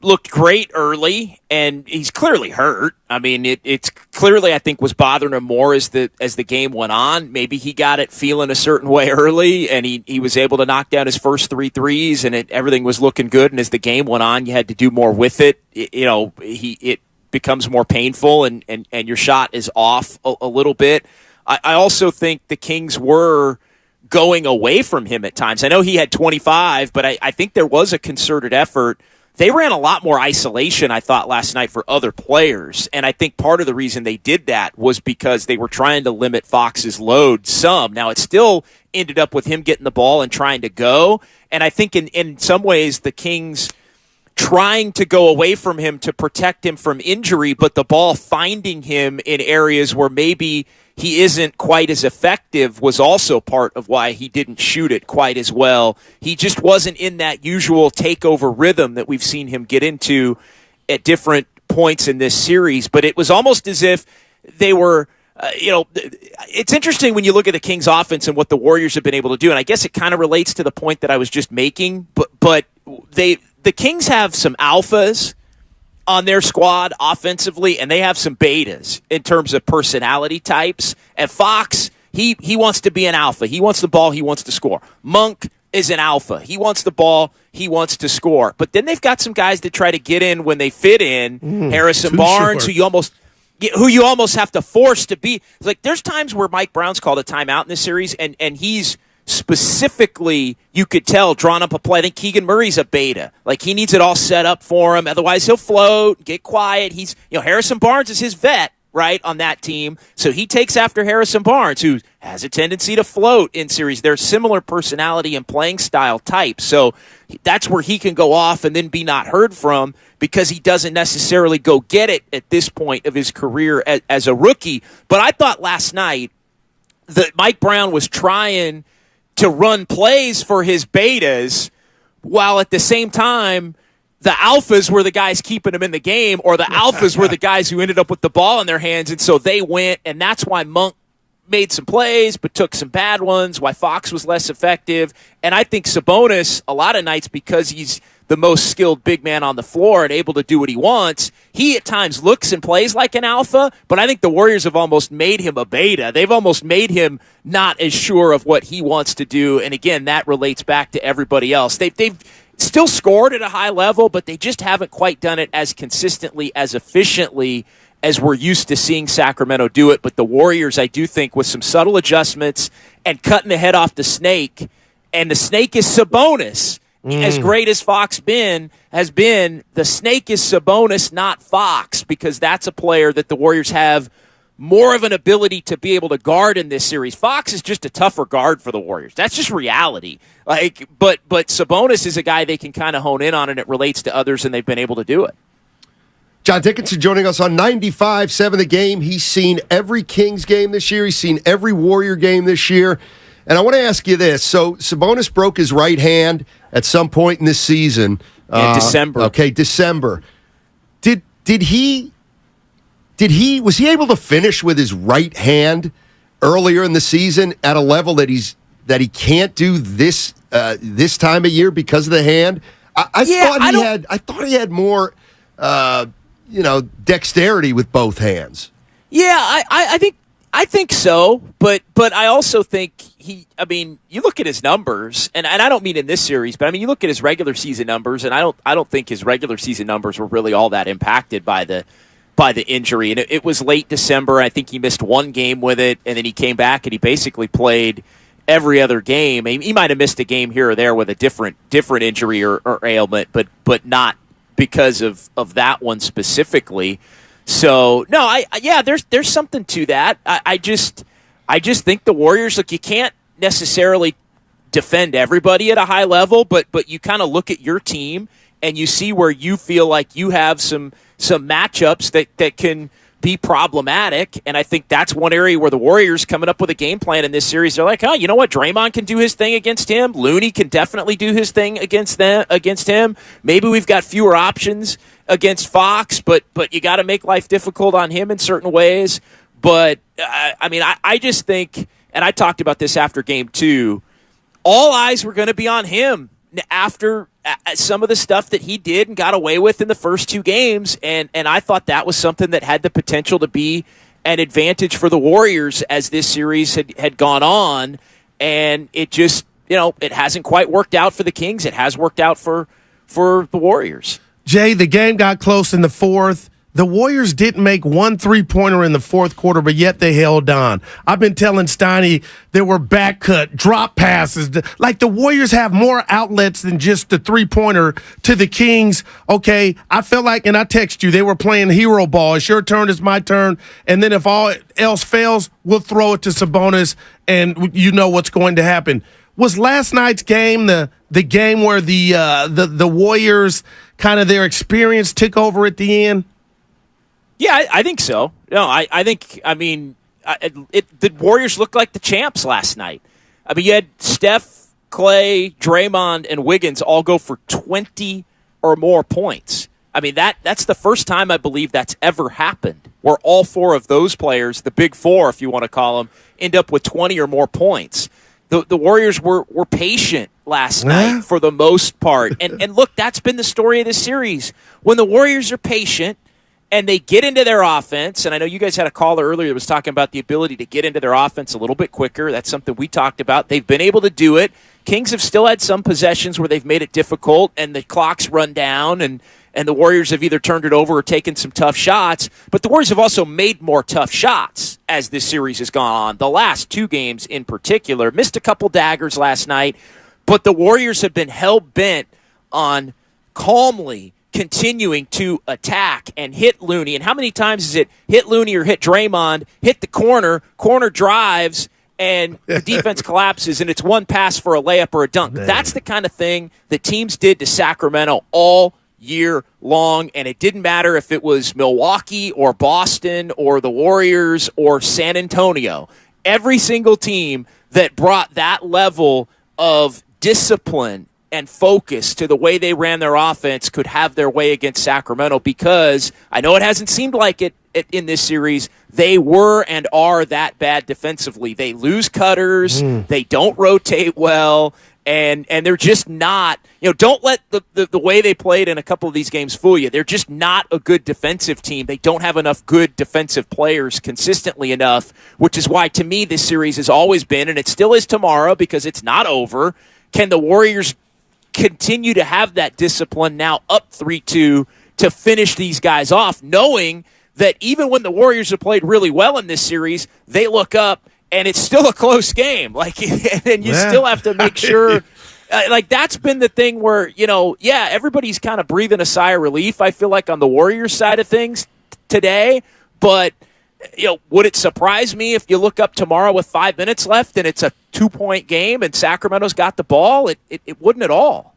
looked great early, and he's clearly hurt. I mean, it's clearly, I think, was bothering him more as the game went on. Maybe he got it feeling a certain way early, and he was able to knock down his first 3 threes, and everything was looking good. And as the game went on, you had to do more with it. It becomes more painful, and your shot is off a little bit. I also think the Kings were going away from him at times. I know he had 25, but I think there was a concerted effort. They ran a lot more isolation, I thought, last night for other players, and I think part of the reason they did that was because they were trying to limit Fox's load some. Now, it still ended up with him getting the ball and trying to go, and I think in some ways the Kings trying to go away from him to protect him from injury, but the ball finding him in areas where maybe he isn't quite as effective was also part of why he didn't shoot it quite as well. He just wasn't in that usual takeover rhythm that we've seen him get into at different points in this series. But it was almost as if they were, it's interesting when you look at the Kings offense and what the Warriors have been able to do. And I guess it kind of relates to the point that I was just making, but the Kings have some alphas on their squad offensively, and they have some betas in terms of personality types. And Fox, he wants to be an alpha. He wants the ball. He wants to score. Monk is an alpha. He wants the ball. He wants to score. But then they've got some guys that try to get in when they fit in. Harrison Barnes, who you almost have to force to be. Like, there's times where Mike Brown's called a timeout in this series, and he's specifically, you could tell, drawn up a play. I think Keegan Murray's a beta. Like, he needs it all set up for him. Otherwise, he'll float, get quiet. Harrison Barnes is his vet, right, on that team. So he takes after Harrison Barnes, who has a tendency to float in series. They're similar personality and playing style types. So that's where he can go off and then be not heard from because he doesn't necessarily go get it at this point of his career as a rookie. But I thought last night that Mike Brown was trying to run plays for his betas, while at the same time, the alphas were the guys keeping him in the game, or the alphas were the guys who ended up with the ball in their hands, and so they went, and that's why Monk made some plays but took some bad ones, why Fox was less effective. And I think Sabonis, a lot of nights, because he's the most skilled big man on the floor and able to do what he wants, he at times looks and plays like an alpha, but I think the Warriors have almost made him a beta. They've almost made him not as sure of what he wants to do, and again, that relates back to everybody else. They've still scored at a high level, but they just haven't quite done it as consistently, as efficiently as we're used to seeing Sacramento do it. But the Warriors, I do think, with some subtle adjustments and cutting the head off the snake, and the snake is Sabonis. As great as Fox has been, the snake is Sabonis, not Fox, because that's a player that the Warriors have more of an ability to be able to guard in this series. Fox is just a tougher guard for the Warriors. That's just reality. But Sabonis is a guy they can kind of hone in on, and it relates to others, and they've been able to do it. John Dickinson joining us on 95.7 The Game. He's seen every Kings game this year. He's seen every Warrior game this year. And I want to ask you this. So Sabonis broke his right hand at some point in this season. In December. Okay, December. Was he able to finish with his right hand earlier in the season at a level that he can't do this time of year because of the hand? I thought he had more dexterity with both hands. Yeah, I think so, but I also think you look at his numbers, and I don't mean in this series, but you look at his regular season numbers, and I don't think his regular season numbers were really all that impacted by the injury. And it was late December. I think he missed one game with it, and then he came back and he basically played every other game. He might have missed a game here or there with a different injury or ailment, but not because of that one specifically. So no, there's something to that. I just think the Warriors, look, you can't necessarily defend everybody at a high level, but you kind of look at your team and you see where you feel like you have some matchups that can be problematic. And I think that's one area where the Warriors coming up with a game plan in this series. They're like, you know what? Draymond can do his thing against him. Looney can definitely do his thing against him. Maybe we've got fewer options against Fox, but you got to make life difficult on him in certain ways. But I just think, and I talked about this after game 2, all eyes were going to be on him after some of the stuff that he did and got away with in the first 2 games. And I thought that was something that had the potential to be an advantage for the Warriors as this series had gone on. And it just, it hasn't quite worked out for the Kings. It has worked out for the Warriors. Jay, the game got close in the fourth. The Warriors didn't make one three-pointer in the fourth quarter, but yet they held on. I've been telling Steiny there were back cut, drop passes. Like the Warriors have more outlets than just the three-pointer to the Kings. Okay, I felt like, and I text you, they were playing hero ball. It's your turn, it's my turn. And then if all else fails, we'll throw it to Sabonis, and you know what's going to happen. Was last night's game the game where the Warriors, kind of their experience took over at the end? Yeah, I think so. No, the Warriors looked like the champs last night. I mean, you had Steph, Clay, Draymond, and Wiggins all go for 20 or more points. I mean, that's the first time I believe that's ever happened, where all 4 of those players, the big 4, if you want to call them, end up with 20 or more points. The Warriors were patient last night for the most part. And look, that's been the story of this series. When the Warriors are patient, and they get into their offense, and I know you guys had a caller earlier that was talking about the ability to get into their offense a little bit quicker. That's something we talked about. They've been able to do it. Kings have still had some possessions where they've made it difficult, and the clock's run down, and the Warriors have either turned it over or taken some tough shots. But the Warriors have also made more tough shots as this series has gone on. The last 2 games in particular, missed a couple daggers last night, but the Warriors have been hell-bent on calmly continuing to attack and hit Looney. And how many times is it hit Looney or hit Draymond, hit the corner drives, and the defense collapses, and it's one pass for a layup or a dunk. Man. That's the kind of thing that teams did to Sacramento all year long, and it didn't matter if it was Milwaukee or Boston or the Warriors or San Antonio. Every single team that brought that level of discipline and focus to the way they ran their offense could have their way against Sacramento, because I know it hasn't seemed like it in this series. They were and are that bad defensively. They lose cutters. They don't rotate well. And they're just not, don't let the way they played in a couple of these games fool you. They're just not a good defensive team. They don't have enough good defensive players consistently enough, which is why, to me, this series has always been, and it still is tomorrow because it's not over. Can the Warriors continue to have that discipline now up 3-2 to finish these guys off, knowing that even when the Warriors have played really well in this series, they look up and it's still a close game. And you still have to make sure. That's been the thing where, everybody's kind of breathing a sigh of relief, I feel like, on the Warriors side of things today. But, would it surprise me if you look up tomorrow with 5 minutes left and it's a 2-point game and Sacramento's got the ball? It wouldn't at all.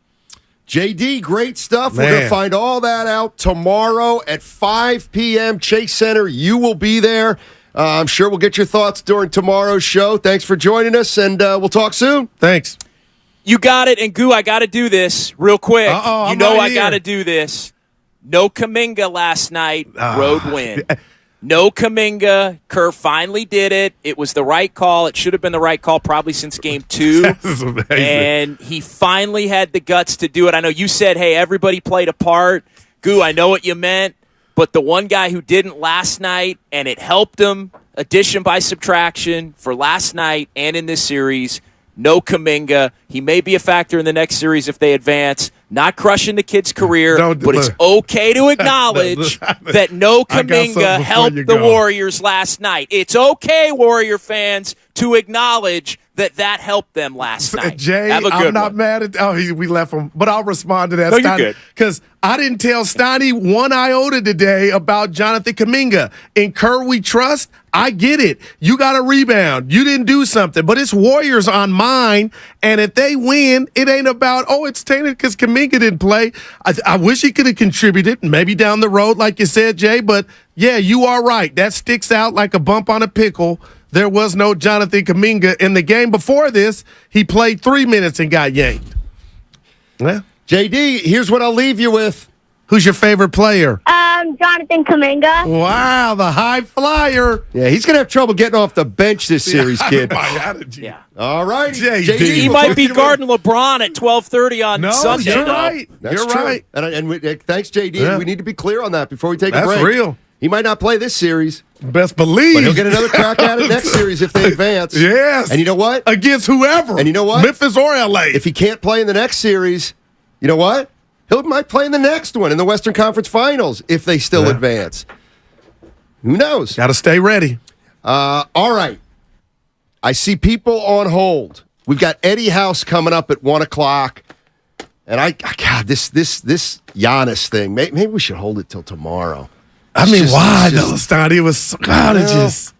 JD, great stuff. We're going to find all that out tomorrow at 5 p.m. Chase Center. You will be there. I'm sure we'll get your thoughts during tomorrow's show. Thanks for joining us, and we'll talk soon. Thanks. You got it. And, Goo, I got to do this real quick. I got to do this. No Kuminga last night. Road win. No Kuminga. Kerr finally did it. It was the right call. It should have been the right call probably since game 2. This is amazing. And he finally had the guts to do it. I know you said, hey, everybody played a part. Goo, I know what you meant. But the one guy who didn't last night, and it helped him, addition by subtraction, for last night and in this series, no Kuminga. He may be a factor in the next series if they advance. Not crushing the kid's career, but it's okay to acknowledge that no Kuminga helped the Warriors last night. It's okay, Warrior fans, to acknowledge that helped them last night. Jay, Have a good I'm not one. mad at. We left him, but I'll respond to that. No, you're good. Because I didn't tell Steiny one iota today about Jonathan Kuminga. In Kerr we trust. I get it. You got a rebound. You didn't do something, but it's Warriors on mine. And if they win, it ain't about it's tainted because Kuminga didn't play. I wish he could have contributed, maybe down the road, like you said, Jay. But yeah, you are right. That sticks out like a bump on a pickle. There was no Jonathan Kuminga. In the game before this, he played 3 minutes and got yanked. Yeah. JD, here's what I'll leave you with. Who's your favorite player? Jonathan Kuminga. Wow, the high flyer. Yeah, he's going to have trouble getting off the bench this series, kid. Yeah. All right. JD. He might be guarding LeBron at 12:30 on Sunday. You're though. right. That's You're true. right. And thanks, JD. Yeah. We need to be clear on that before we take a That's break. real. He might not play this series. Best believe. But he'll get another crack at it next series if they advance. Yes. And you know what? Against whoever. And you know what? Memphis or LA. If he can't play in the next series, you know what? He might play in the next one in the Western Conference Finals if they still advance. Who knows? Got to stay ready. All right. I see people on hold. We've got Eddie House coming up at 1 o'clock. And God, this Giannis thing, maybe we should hold it till tomorrow. I mean, why though, Stoney? It was just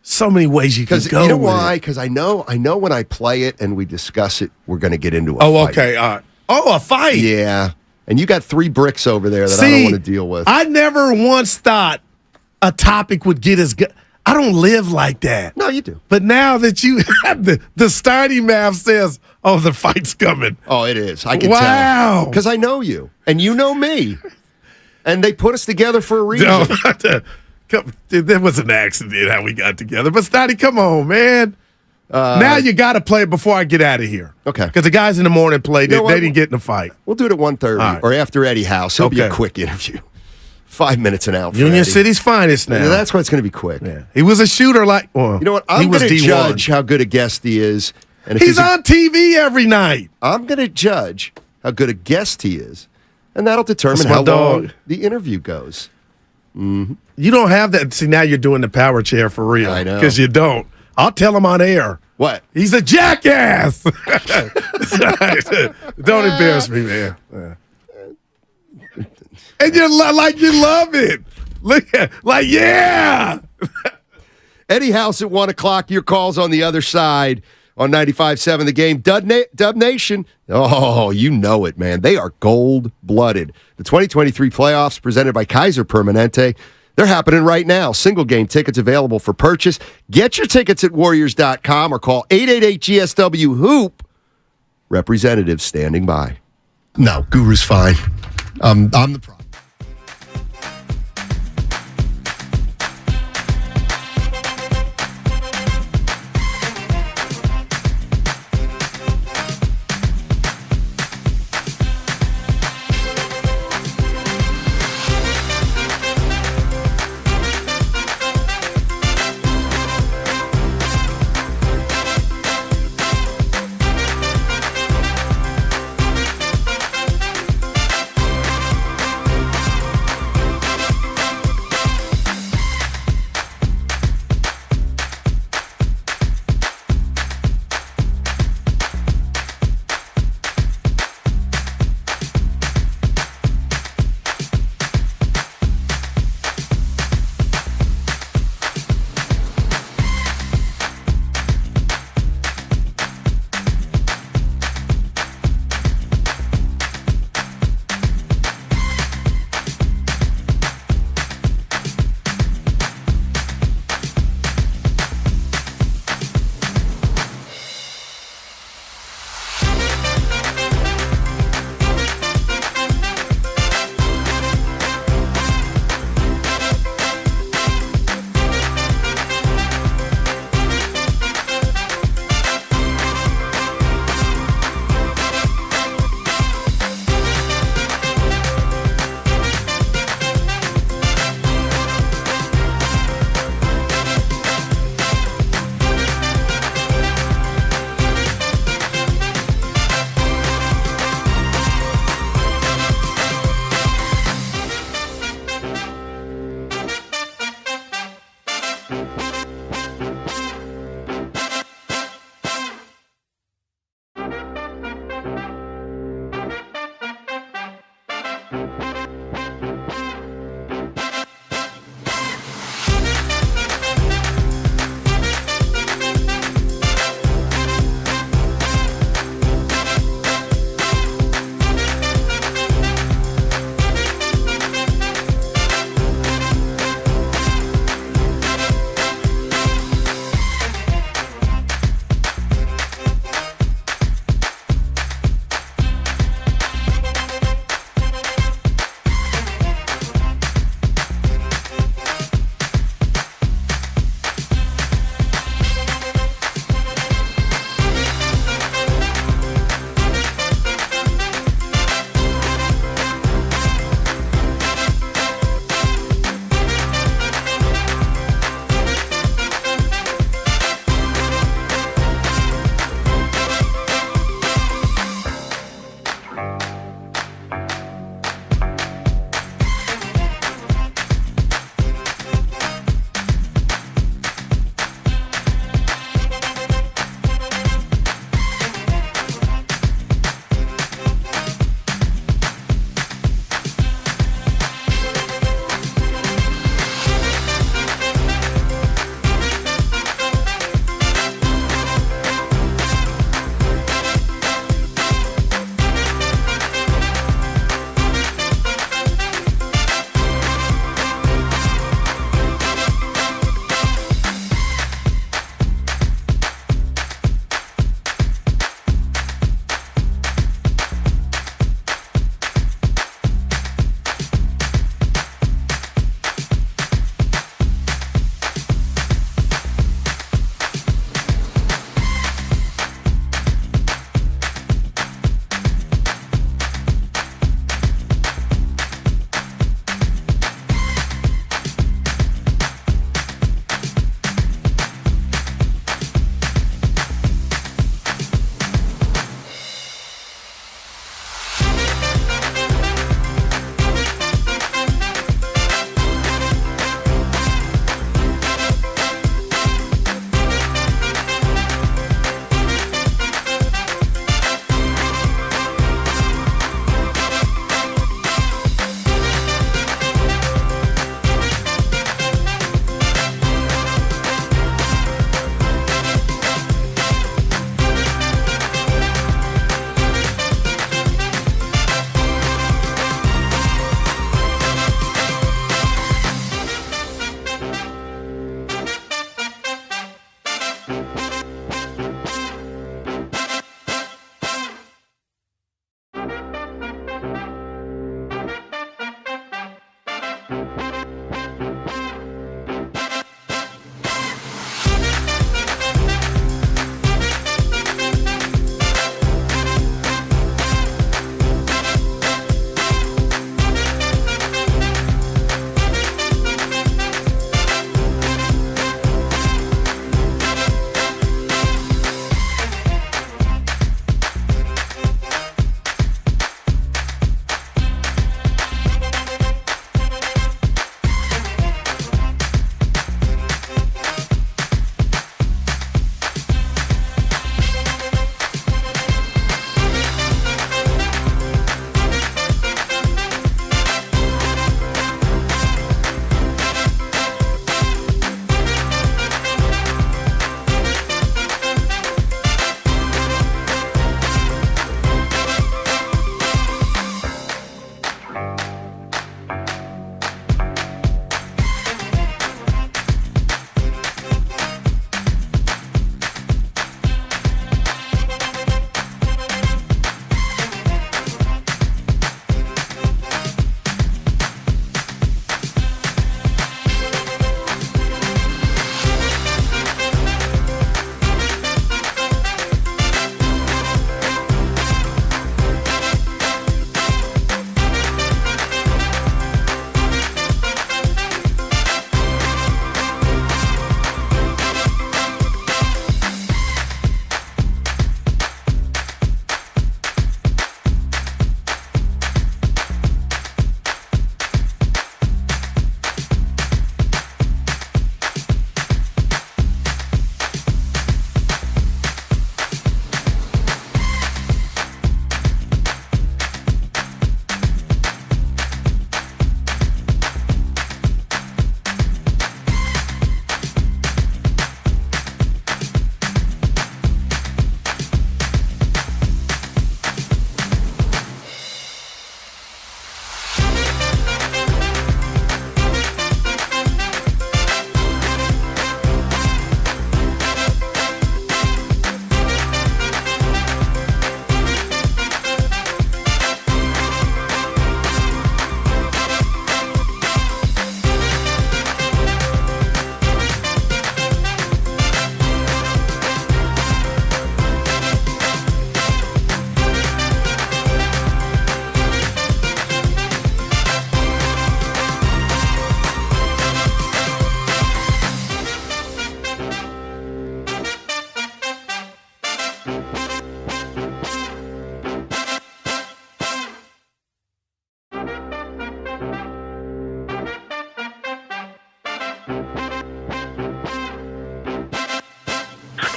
so many ways you can go. You know with why? it. Because I know when I play it and we discuss it, we're going to get into a fight. Okay. All right. Oh, a fight. Yeah. And you got 3 bricks over there that I don't want to deal with. I never once thought a topic would get as good. I don't live like that. No, you do. But now that you have the Steiny math says, oh, the fight's coming. Oh, it is. I can tell. Because I know you. And you know me. And they put us together for a reason. There was an accident how we got together. But Steiny, come on, man. Now you got to play it before I get out of here. Okay. Because the guys in the morning played. You know They didn't get in a fight. We'll do it at 1:30 right. or after Eddie House. He'll be a Okay. quick interview. 5 minutes and out. for Union Eddie. City's finest now. Yeah, that's why it's going to be quick. Yeah. He was a shooter like, well, You know what? he I'm was going to D1. judge how good a guest he is. And if He's on TV every night. I'm going to judge how good a guest he is. And that'll determine That's my how long dog. the interview goes. You don't have that. See, now you're doing the power chair for real. I know. Because you don't. I'll tell him on air. What? He's a jackass. Don't embarrass me, man. And you love it. Look at, yeah. Eddie House at 1 o'clock. Your calls on the other side on 95.7 The Game. Dub Nation. Oh, you know it, man. They are gold-blooded. The 2023 playoffs presented by Kaiser Permanente. They're happening right now. Single game tickets available for purchase. Get your tickets at Warriors.com or call 888-GSW-HOOP. Representatives standing by. No, Guru's fine. I'm the problem.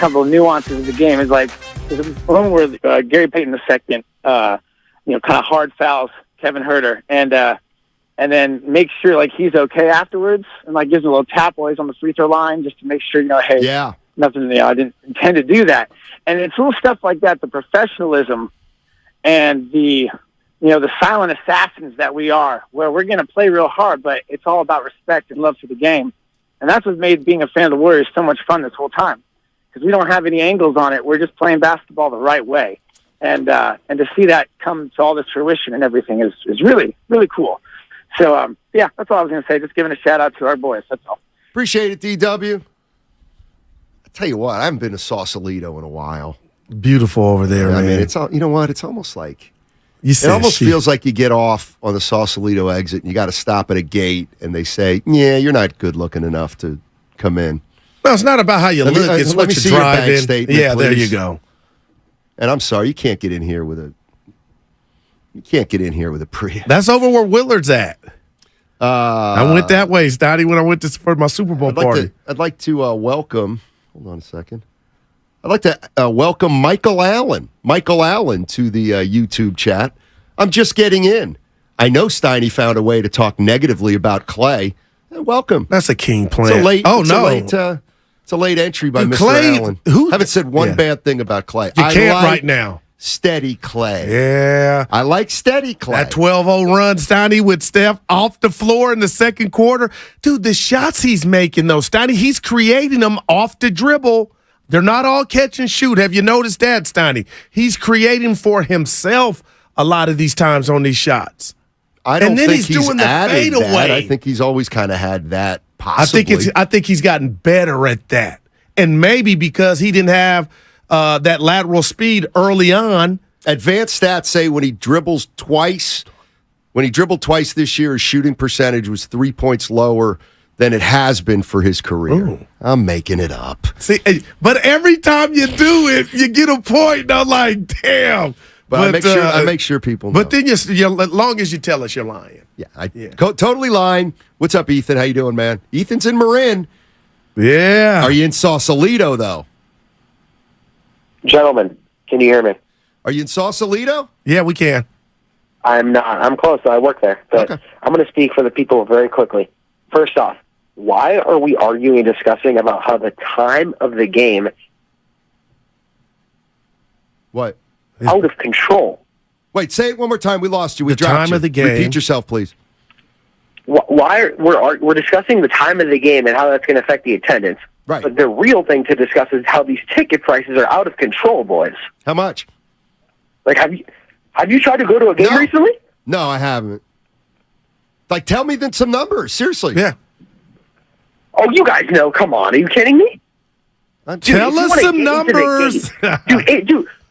couple of nuances of the game. Is like there's one where Gary Payton II, kind of hard fouls Kevin Herter, and then makes sure like he's okay afterwards, and like gives him a little tap while he's on the free throw line just to make sure hey, yeah, nothing. I didn't intend to do that. And it's little stuff like that, the professionalism and the silent assassins that we are, where we're going to play real hard, but it's all about respect and love for the game. And that's what made being a fan of the Warriors so much fun this whole time, because we don't have any angles on it. We're just playing basketball the right way. And to see that come to all this fruition and everything is really, really cool. So, that's all I was going to say. Just giving a shout out to our boys. That's all. Appreciate it, DW. I tell you what, I haven't been to Sausalito in a while. Beautiful over there, man. I mean, it's you know what? It's almost like it almost feels like you get off on the Sausalito exit and you got to stop at a gate and they say, "Yeah, you're not good looking enough to come in." Well, it's not about how you look; it's what you drive in. Statement, yeah, please. There you go. And I'm sorry, you can't get in here with a Prius. That's over where Willard's at. I went that way, Stotty, when I went for my Super Bowl party. I'd like to welcome. Hold on a second. I'd like to welcome Michael Allen. Michael Allen to the YouTube chat. I'm just getting in. I know Steiny found a way to talk negatively about Clay. Welcome. That's a king plan. It's a late entry by Mr. Clay, Allen. Haven't said one bad thing about Clay. You can't right now. Steady Clay. Yeah. I like steady Clay. That 12-0 run, Steiny, with Steph off the floor in the second quarter. Dude, the shots he's making, though, Steiny, he's creating them off the dribble. They're not all catch and shoot. Have you noticed that, Steiny? He's creating for himself a lot of these times on these shots. I don't think he's doing the fadeaway. That. I think he's always kind of had that possibly. I think he's gotten better at that. And maybe because he didn't have that lateral speed early on. Advanced stats say when he dribbled twice this year, his shooting percentage was 3 points lower than it has been for his career. Ooh. I'm making it up. See, but every time you do it, you get a point. And I'm like, damn. But I make sure people know. But then as long as you tell us you're lying. Yeah, totally lying. What's up, Ethan? How you doing, man? Ethan's in Marin. Yeah. Are you in Sausalito, though? Gentlemen, can you hear me? Are you in Sausalito? Yeah, we can. I'm not. I'm close. I work there. But okay. I'm going to speak for the people very quickly. First off, why are we arguing and discussing about how the time of the game what? Out of control? Wait, say it one more time. We lost you. We the dropped time you. Of the game. Repeat yourself, please. Why we're discussing the time of the game and how that's going to affect the attendance. Right. But the real thing to discuss is how these ticket prices are out of control, boys. How much? Like, have you tried to go to a game recently? No, I haven't. Like, tell me then some numbers. Seriously. Yeah. Oh, you guys know. Come on. Are you kidding me? Tell us some numbers.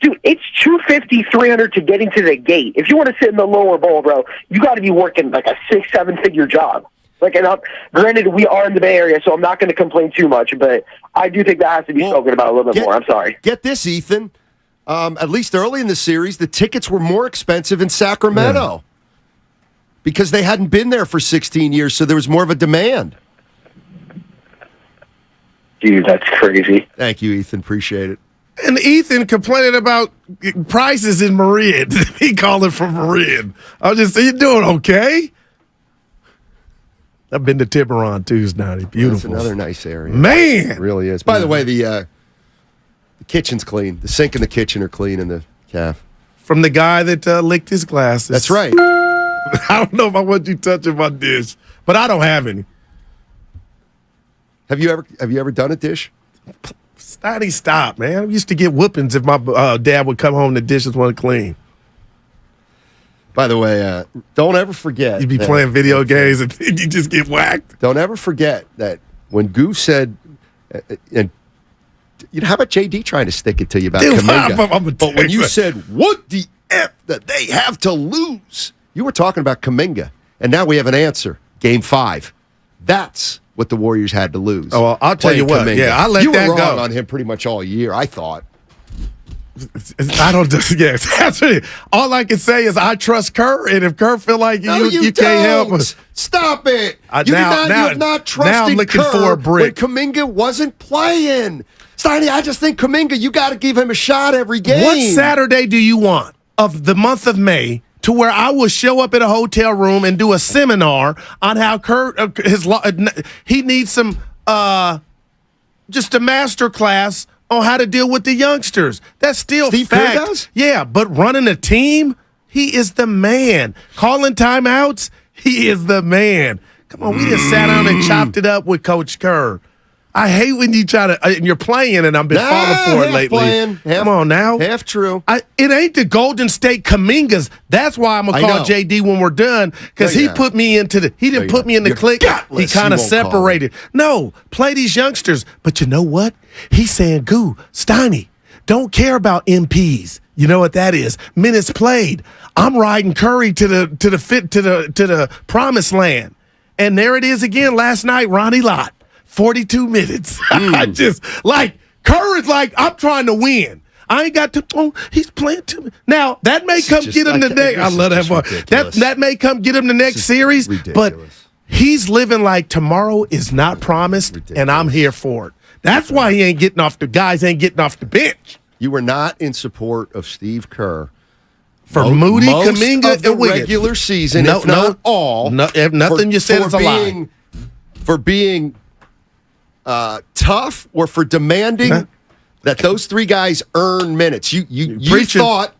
Dude, it's $250, $300 to get into the gate. If you want to sit in the lower bowl, bro, you got to be working like a 6-7 figure job. Like, and granted, we are in the Bay Area, so I'm not going to complain too much, but I do think that has to be spoken about a little bit more. I'm sorry. Get this, Ethan. At least early in the series, the tickets were more expensive in Sacramento because they hadn't been there for 16 years, so there was more of a demand. Dude, that's crazy. Thank you, Ethan. Appreciate it. And Ethan complaining about prices in Marin. He called it from Marin. I was just saying, you doing okay? I've been to Tiburon Tuesday. Beautiful. That's another nice area. Man. It really is. By the way, the kitchen's clean. The sink and the kitchen are clean in the caf. From the guy that licked his glasses. That's right. I don't know if I want you touching my dish, but I don't have any. Have you ever done a dish? Stop, man. I used to get whoopings if my dad would come home and the dishes weren't clean. By the way, don't ever forget. You'd be playing video games and you just get whacked. Don't ever forget that when Goof said, and how about JD trying to stick it to you about Kuminga? But when you said, what the F that they have to lose, you were talking about Kuminga. And now we have an answer. Game 5. That's what the Warriors had to lose. Oh, well, I'll tell you what. Kuminga. Yeah, I let you that were wrong go on him pretty much all year, I thought. I don't just yes. That's it. All I can say is I trust Kerr, and if Kerr feel like you can't help us, stop it. You you have not trusted now I'm looking Kerr for a brick. when Kuminga wasn't playing. Steiny, I just think Kuminga, you got to give him a shot every game. What Saturday do you want of the month of May to where I will show up at a hotel room and do a seminar on how Kerr he needs some just a master class on how to deal with the youngsters. That's still Steve fact. Kerr does? Yeah, but running a team, he is the man. Calling timeouts, he is the man. Come on, we just sat down and chopped it up with Coach Kerr. I hate when you try to, and you're playing, and I've been falling for it lately. Come on now. Half true. It ain't the Golden State Kamingas. That's why I'm going to call JD when we're done, because he put me into the, he didn't put me in the clique. He kind of separated. No, play these youngsters. But you know what? He's saying, Goo, Steiny, don't care about MPs. You know what that is? Minutes played. I'm riding Curry to the promised land. And there it is again last night, Ronnie Lott. 42 minutes. I just, Kerr is I'm trying to win. I ain't got to, he's playing too much. Now, that may come get him the next, I love that part. That may come get him the next series, but he's living like tomorrow is not promised, and I'm here for it. That's why he ain't getting off guys ain't getting off the bench. You were not in support of Steve Kerr. For Moody, Kuminga, of the and Wiggins. regular season, if not all. If nothing you said is a lie. For being tough or for demanding that those three guys earn minutes. You thought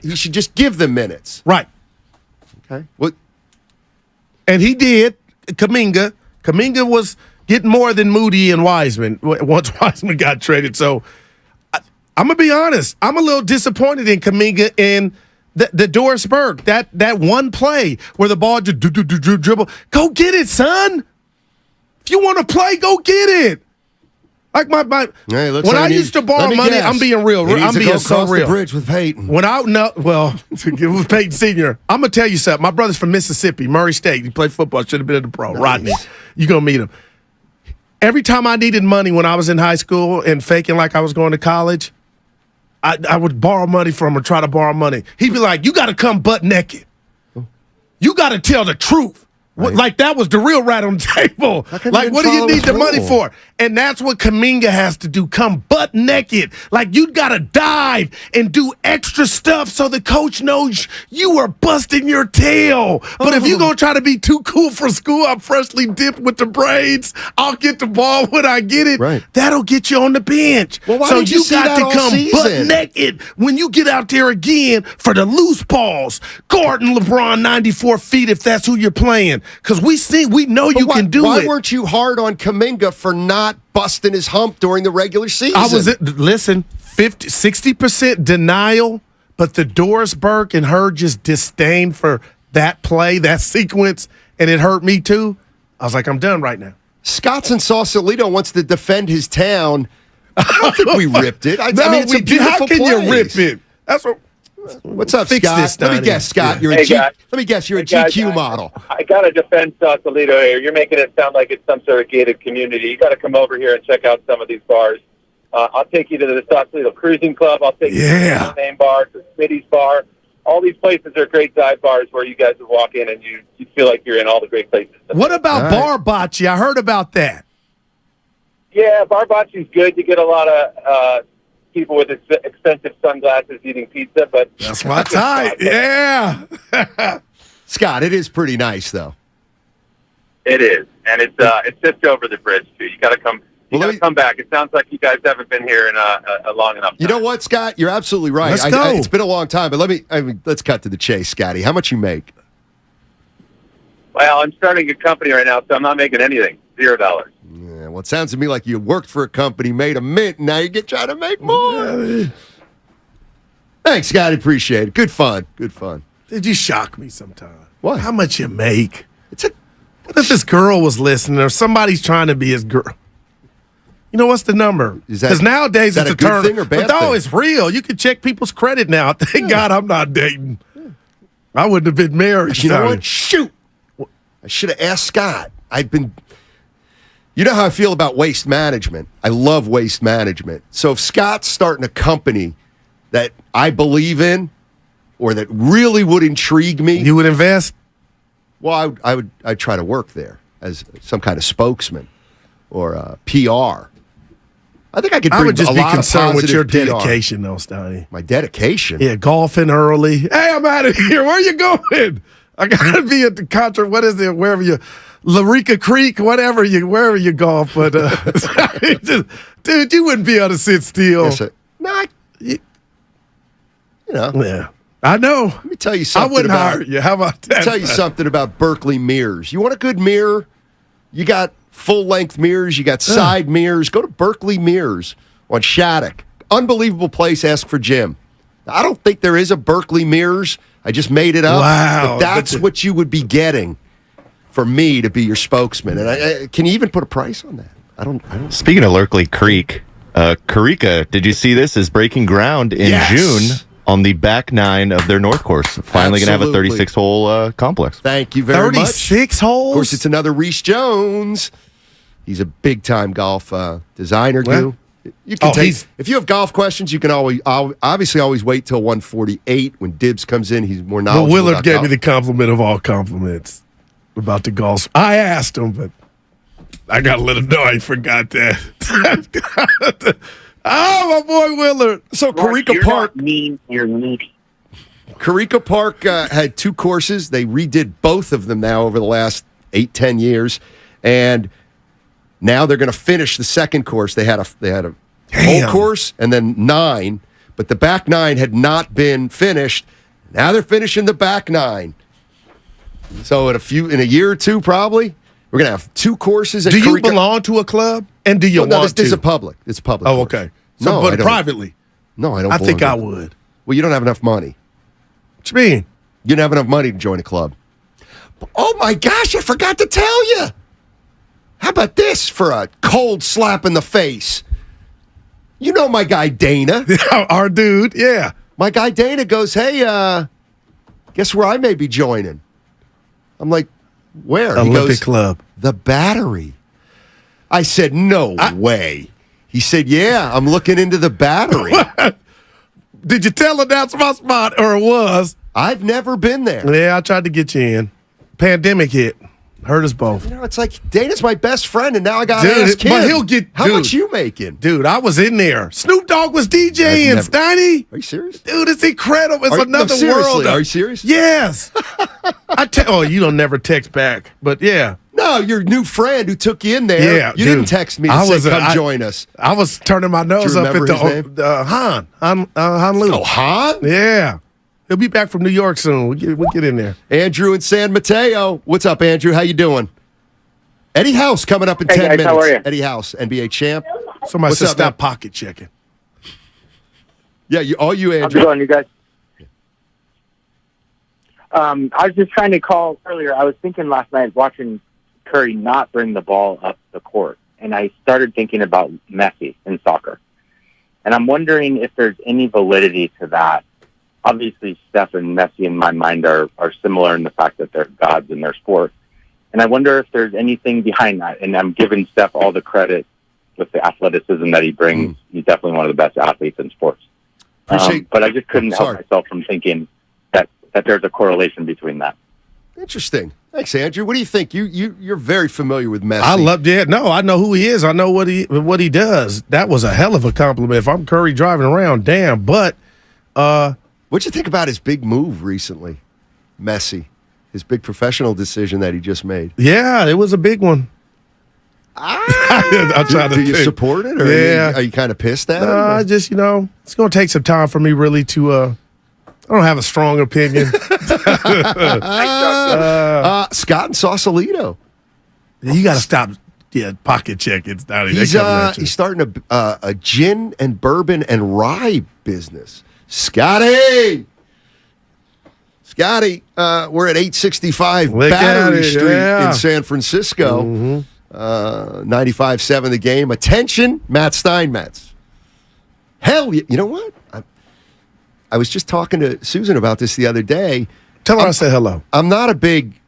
he should just give them minutes. Right. Okay. What? And he did. Kuminga was getting more than Moody and Wiseman once Wiseman got traded. So I'm going to be honest. I'm a little disappointed in Kuminga and the Doris Burke. That one play where the ball just dribble. Go get it, son. If you want to play, go get it. Like when I used to borrow money, I'm being real. I'm being so real. The bridge with Peyton. It was Peyton Sr. I'm gonna tell you something. My brother's from Mississippi, Murray State. He played football. Should have been in the pro. Nice. Rodney, you gonna meet him. Every time I needed money when I was in high school and faking like I was going to college, I would borrow money from him or try to borrow money. He'd be like, "You got to come butt naked. You got to tell the truth." Right. Like that was the real rat on the table. Like, what do you need the money for? And that's what Kuminga has to do. Come butt naked. Like, you got to dive and do extra stuff so the coach knows you are busting your tail. But if you're going to try to be too cool for school, I'm freshly dipped with the braids, I'll get the ball when I get it. Right. That'll get you on the bench. Well, why so did you got to come season? butt naked when you get out there again for the loose balls. Guarding LeBron 94 feet if that's who you're playing. Because we know you can do it. Why weren't you hard on Kuminga for not busting his hump during the regular season? 60% denial, but the Doris Burke and her just disdain for that play, that sequence, and it hurt me too. I was like, I'm done right now. Scott's in Sausalito wants to defend his town. I don't think we ripped it. I mean, it's a beautiful How can place. you rip it? That's what. What's up, Fix Scott? this, Let me guess, Scott. You're let me guess. You're a GQ model. I got to defend Sausalito here. You're making it sound like it's some sort of gated community. You got to come over here and check out some of these bars. I'll take you to the Sausalito Cruising Club. I'll take you to the Name Bar, to Smitty's Bar. All these places are great dive bars where you guys would walk in and you feel like you're in all the great places. What about Bar Bocce? I heard about that. Yeah, Bar Bocce's good. You get a lot of people with expensive sunglasses eating pizza, but that's my type. Yeah. Scott, it is pretty nice though. It is, and it's just over the bridge too. You got to come. You got to come back. It sounds like you guys haven't been here in a long enough time. You know what, Scott? You're absolutely right. Let's go. It's been a long time, but let's cut to the chase, Scotty. How much you make? Well, I'm starting a company right now, so I'm not making anything. $0. Yeah, well, it sounds to me like you worked for a company, made a mint, and now you get trying to make more. Thanks, Scotty. Appreciate it. Good fun. Good fun. Did you shock me sometime? What? How much you make? What if this girl was listening or somebody's trying to be his girl? You know, what's the number? Because nowadays it's a good thing or bad But no, thing? it's real. You can check people's credit now. Thank God I'm not dating. I wouldn't have been married. You know what? Shoot. I should have asked Scott. You know how I feel about waste management. I love waste management. So if Scott's starting a company that I believe in or that really would intrigue me. You would invest? Well, I'd try to work there as some kind of spokesman or PR. I think I could bring I would just a be lot concerned of with your positive PR. dedication, though, Stoney. My dedication? Yeah, golfing early. Hey, I'm out of here. Where are you going? I got to be at the concert. What is it? Wherever you, Larica Creek, wherever you golf. But, dude, you wouldn't be able to sit still. Yes, you know. Yeah. I know. Let me tell you something. I wouldn't hire you. How about that? Let me tell you something about Berkeley mirrors. You want a good mirror? You got full-length mirrors. You got side mirrors. Go to Berkeley Mirrors on Shattuck. Unbelievable place. Ask for Jim. I don't think there is a Berkeley Mirrors. I just made it up. Wow. But that's what you would be getting for me to be your spokesman. And can you even put a price on that? I don't. Speaking of Berkeley Creek, Carica, did you see this? Is breaking ground in June on the back nine of their North course. Finally going to have a 36-hole complex. Thank you very much. 36 holes? Of course, it's another Reese Jones. He's a big-time golf designer, Goo. You can if you have golf questions, you can obviously always wait till 148 when Dibbs comes in. He's more knowledgeable. Well, Willard about gave golf. me the compliment of all compliments about the golf. I asked him, but I got to let him know I forgot that. Oh, my boy Willard. So Carica Park. Mean you're needy. Carica Park had two courses. They redid both of them now over the last 8-10 years, and now they're going to finish the second course. They had a whole course and then 9, but the back 9 had not been finished. Now they're finishing the back 9. So in a year or two, probably we're going to have two courses. At Do you Carica. belong to a club? And do you Well, no, want this is to? a public. It's a public. Oh, course. okay. So, No, but I don't. privately. No, I don't. I think belong I to- would. Well, you don't have enough money. What you mean? You don't have enough money to join a club. Oh my gosh, I forgot to tell you. How about this for a cold slap in the face? You know my guy Dana. Our dude, yeah. My guy Dana goes, hey, guess where I may be joining? I'm like, where? He Olympic goes, Club. The Battery. I said, no way. He said, yeah, I'm looking into the Battery. Did you tell her that's my spot, or it was? I've never been there. Yeah, I tried to get you in. Pandemic hit. Hurt us both. You know, it's like Dana's my best friend, and now I got to Dude, ask him. but he'll get- How dude. much you making? Dude, I was in there. Snoop Dogg was DJing, Steiny. Are you serious? Dude, it's incredible. It's No, another seriously, world. Are you serious? Yes. You don't never text back, but yeah. No, your new friend who took you in there. Yeah, you dude. didn't text me to say, come join us. I was turning my nose up at remember his name? the Han Lu. Oh, Han? Yeah. He'll be back from New York soon. We'll get in there. Andrew in San Mateo. What's up, Andrew? How you doing? Eddie House coming up in Hey, 10 guys, minutes. how are you? Eddie House, NBA champ. Somebody What's said up, stop man? pocket checking. Yeah, all you, How's Andrew. it going, you guys? I was just trying to call earlier. I was thinking last night watching Curry not bring the ball up the court, and I started thinking about Messi in soccer. And I'm wondering if there's any validity to that. Obviously, Steph and Messi in my mind are similar in the fact that they're gods in their sport. And I wonder if there's anything behind that. And I'm giving Steph all the credit with the athleticism that he brings. He's definitely one of the best athletes in sports. But I just couldn't help myself from thinking that there's a correlation between that. Interesting. Thanks, Andrew. What do you think? You're very familiar with Messi. I know who he is. I know what he does. That was a hell of a compliment. If I'm Curry driving around, damn. But what'd you think about his big move recently, Messi? His big professional decision that he just made. Yeah, it was a big one. Do you support it, or are you kind of pissed at it? I just, it's going to take some time for me really to. I don't have a strong opinion. Scott and Sausalito. You got to stop. Yeah, pocket checking. He's starting a gin and bourbon and rye business. Scotty, we're at 865 Battery Street in San Francisco. 95.7 The Game. Attention, Matt Steinmetz. Hell, you know what? I was just talking to Susan about this the other day. Tell her I said hello. I'm not a big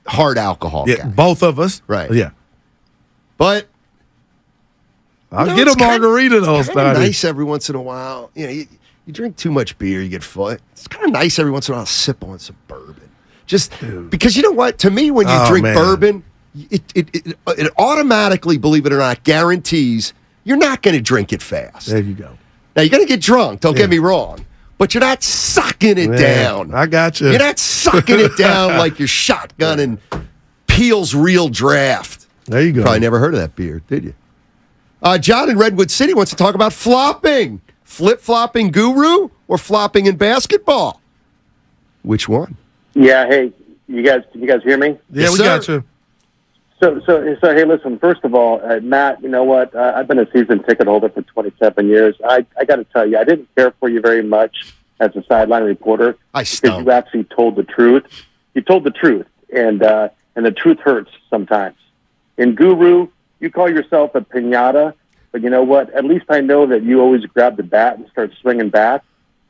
hard alcohol guy. Both of us. Right. Yeah. But I'll get a margarita though, Steiny. Nice every once in a while. You You drink too much beer, you get full. It's kind of nice every once in a while to sip on some bourbon. Just because you know what? To me, when you drink bourbon, it automatically, believe it or not, guarantees you're not going to drink it fast. There you go. Now, you're going to get drunk, don't get me wrong, but you're not sucking it down. I got you. You're not sucking it down like you're shotgunning Peel's Real Draft. There you go. Probably never heard of that beer, did you? John in Redwood City wants to talk about flopping. Flip-flopping guru or flopping in basketball? Which one? Yeah, hey, you guys, can you guys hear me? Yeah, we got you. So, hey, listen, first of all, Matt, you know what? I've been a season ticket holder for 27 years. I got to tell you, I didn't care for you very much as a sideline reporter because you actually told the truth. You told the truth, and the truth hurts sometimes. In Guru, you call yourself a piñata, but you know what? At least I know that you always grab the bat and start swinging back.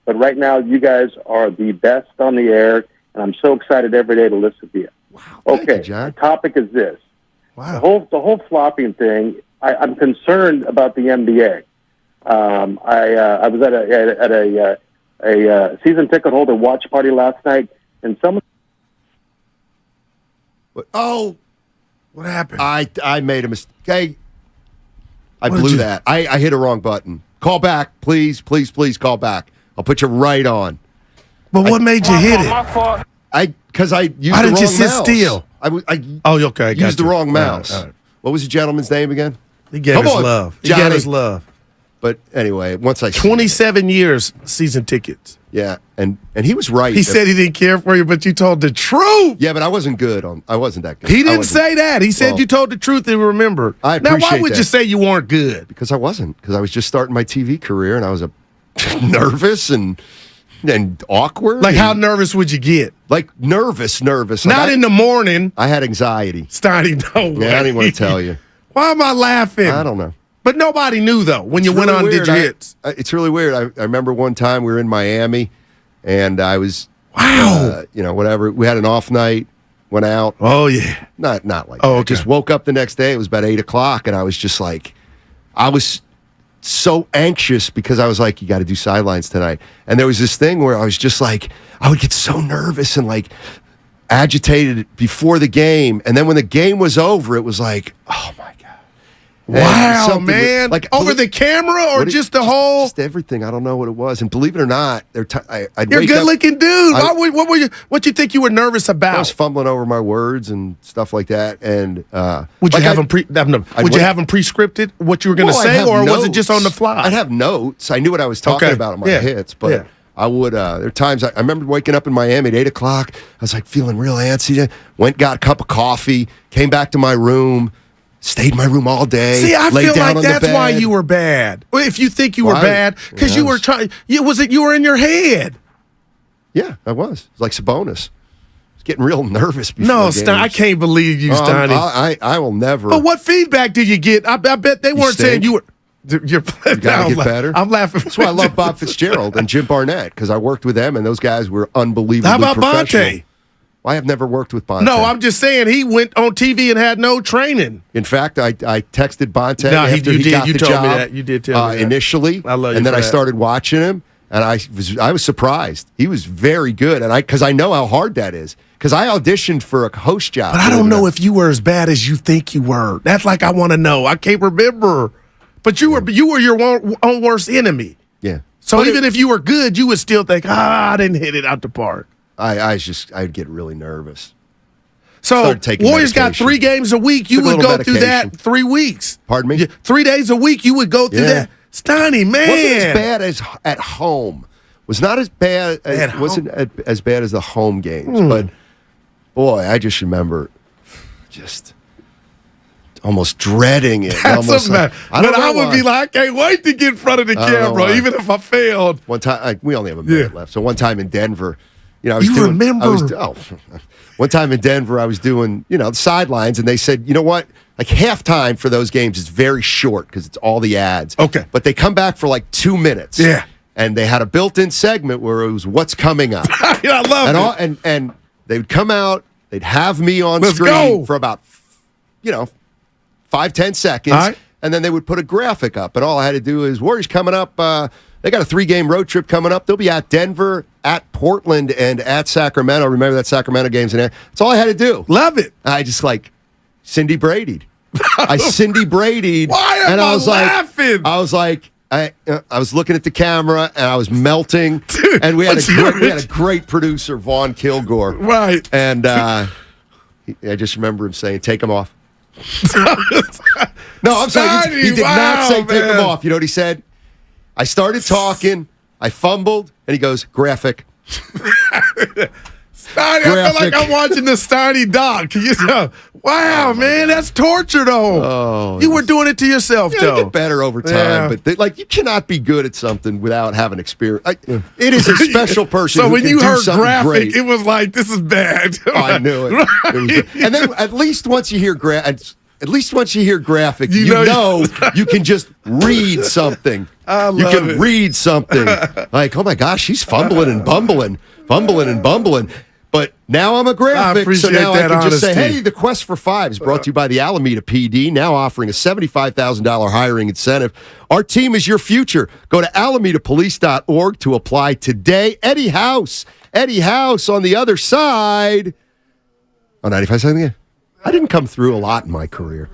But right now, you guys are the best on the air, and I'm so excited every day to listen to you. Wow, okay, the topic is this. Wow. The whole flopping thing, I'm concerned about the NBA. I was at a season ticket holder watch party last night, and someone. Oh, what happened? I made a mistake. I blew that. I hit a wrong button. Call back, please, please, please call back. I'll put you right on. But what made you hit it? Because I used Why the didn't wrong you sit mouse. still? I used the wrong mouse. All right. What was the gentleman's name again? He gave us love. He gave us love. But anyway, once I 27 years season tickets. Yeah, and he was right. He said he didn't care for you, but you told the truth. Yeah, but I wasn't that good. He didn't say that. He said you told the truth and remembered. I now, appreciate why would that. you say you weren't good? Because I wasn't. Because I was just starting my TV career, and I was nervous and awkward. Like, how nervous would you get? Like, nervous. Not in the morning. I had anxiety. Steiny, no way. Yeah, I didn't want to tell you. Why am I laughing? I don't know. But nobody knew, though, when you went really on and did weird. your hits. It's really weird. I remember one time we were in Miami, and I was, whatever. We had an off night, went out. Oh, yeah. Not like that. Okay. Just woke up the next day. It was about 8 o'clock, and I was just like, I was so anxious because I was like, you got to do sidelines tonight. And there was this thing where I was just like, I would get so nervous and like agitated before the game. And then when the game was over, it was like, oh my God. Wow, man. Like over the camera or just the whole? Just everything. I don't know what it was. And believe it or not, you're a good-looking dude. What you think you were nervous about? I was fumbling over my words and stuff like that. And would you have them pre-scripted what you were going to say, or was it just on the fly? I'd have notes. I knew what I was talking about in my hits, but I would. There are times I remember waking up in Miami at 8 o'clock. I was like feeling real antsy. Went, got a cup of coffee, came back to my room. Stayed in my room all day. See, I feel like that's why you were bad. If you think you were bad, because you were trying. You were in your head. Yeah, I was. It was like Sabonis. I was getting real nervous before No, games. I can't believe you, Steiny. I will never. But what feedback did you get? I bet they weren't saying you were. You gotta get better. I'm laughing. That's why I love Bob Fitzgerald and Jim Barnett, because I worked with them, and those guys were unbelievably How about professional. Bonte? I have never worked with Bonte. No, I'm just saying he went on TV and had no training. In fact, I texted Bonte No, after he got you the told job. me that. You did tell me that. Initially, I love you and then for I that. started watching him, and I was surprised. He was very good, and because I know how hard that is. Because I auditioned for a host job. But I don't know if you were as bad as you think you were. That's like I want to know. I can't remember. But you were your own worst enemy. Yeah. So even if you were good, you would still think, I didn't hit it out the park. I'd get really nervous. So Warriors got 3 games a week. You would go through that 3 weeks. Pardon me? 3 days a week. You would go through that. Steiny, man. Wasn't as bad as at home. Was not as bad. Wasn't as bad as the home games. But boy, I just remember just almost dreading it. That's I would be like, I can't wait to get in front of the camera, even if I failed. One time, we only have a minute left. So one time in Denver, one time in Denver, I was doing, the sidelines, and they said, you know what? Like halftime for those games is very short because it's all the ads. Okay. But they come back for like 2 minutes. Yeah. And they had a built-in segment where it was what's coming up. I love it. And they would come out, they'd have me on screen for about, 5-10 seconds. All right. And then they would put a graphic up. And all I had to do is, Warriors coming up, They got a 3-game road trip coming up. They'll be at Denver, at Portland, and at Sacramento. Remember that Sacramento game's in there. That's all I had to do. Love it. I just Cindy Brady'd. I Cindy Brady'd. Why am I laughing? I was like, I was looking at the camera and I was melting. Dude, and we had a great producer, Vaughn Kilgore. Right. And I just remember him saying, "Take them off." No, I'm sorry. He did not say take them off. You know what he said? I started talking, I fumbled, and he goes, "Graphic." Steiny, I feel like I'm watching the Steiny doc. Wow, man, that's torture, though. Oh, you were doing it to yourself, though. You get better over time, but you cannot be good at something without having experience. It is a special person. So who when can you do heard something graphic, great. it was like, this is bad. Oh, I knew it. It was, and then at least once you hear graphic, you know you can just read something. You can read something. Like, oh my gosh, he's fumbling and bumbling. But now I'm a graphic, so now I can just say, hey, the Quest for 5 is brought to you by the Alameda PD, now offering a $75,000 hiring incentive. Our team is your future. Go to alamedapolice.org to apply today. Eddie House on the other side. Oh, 95 seconds again. I didn't come through a lot in my career.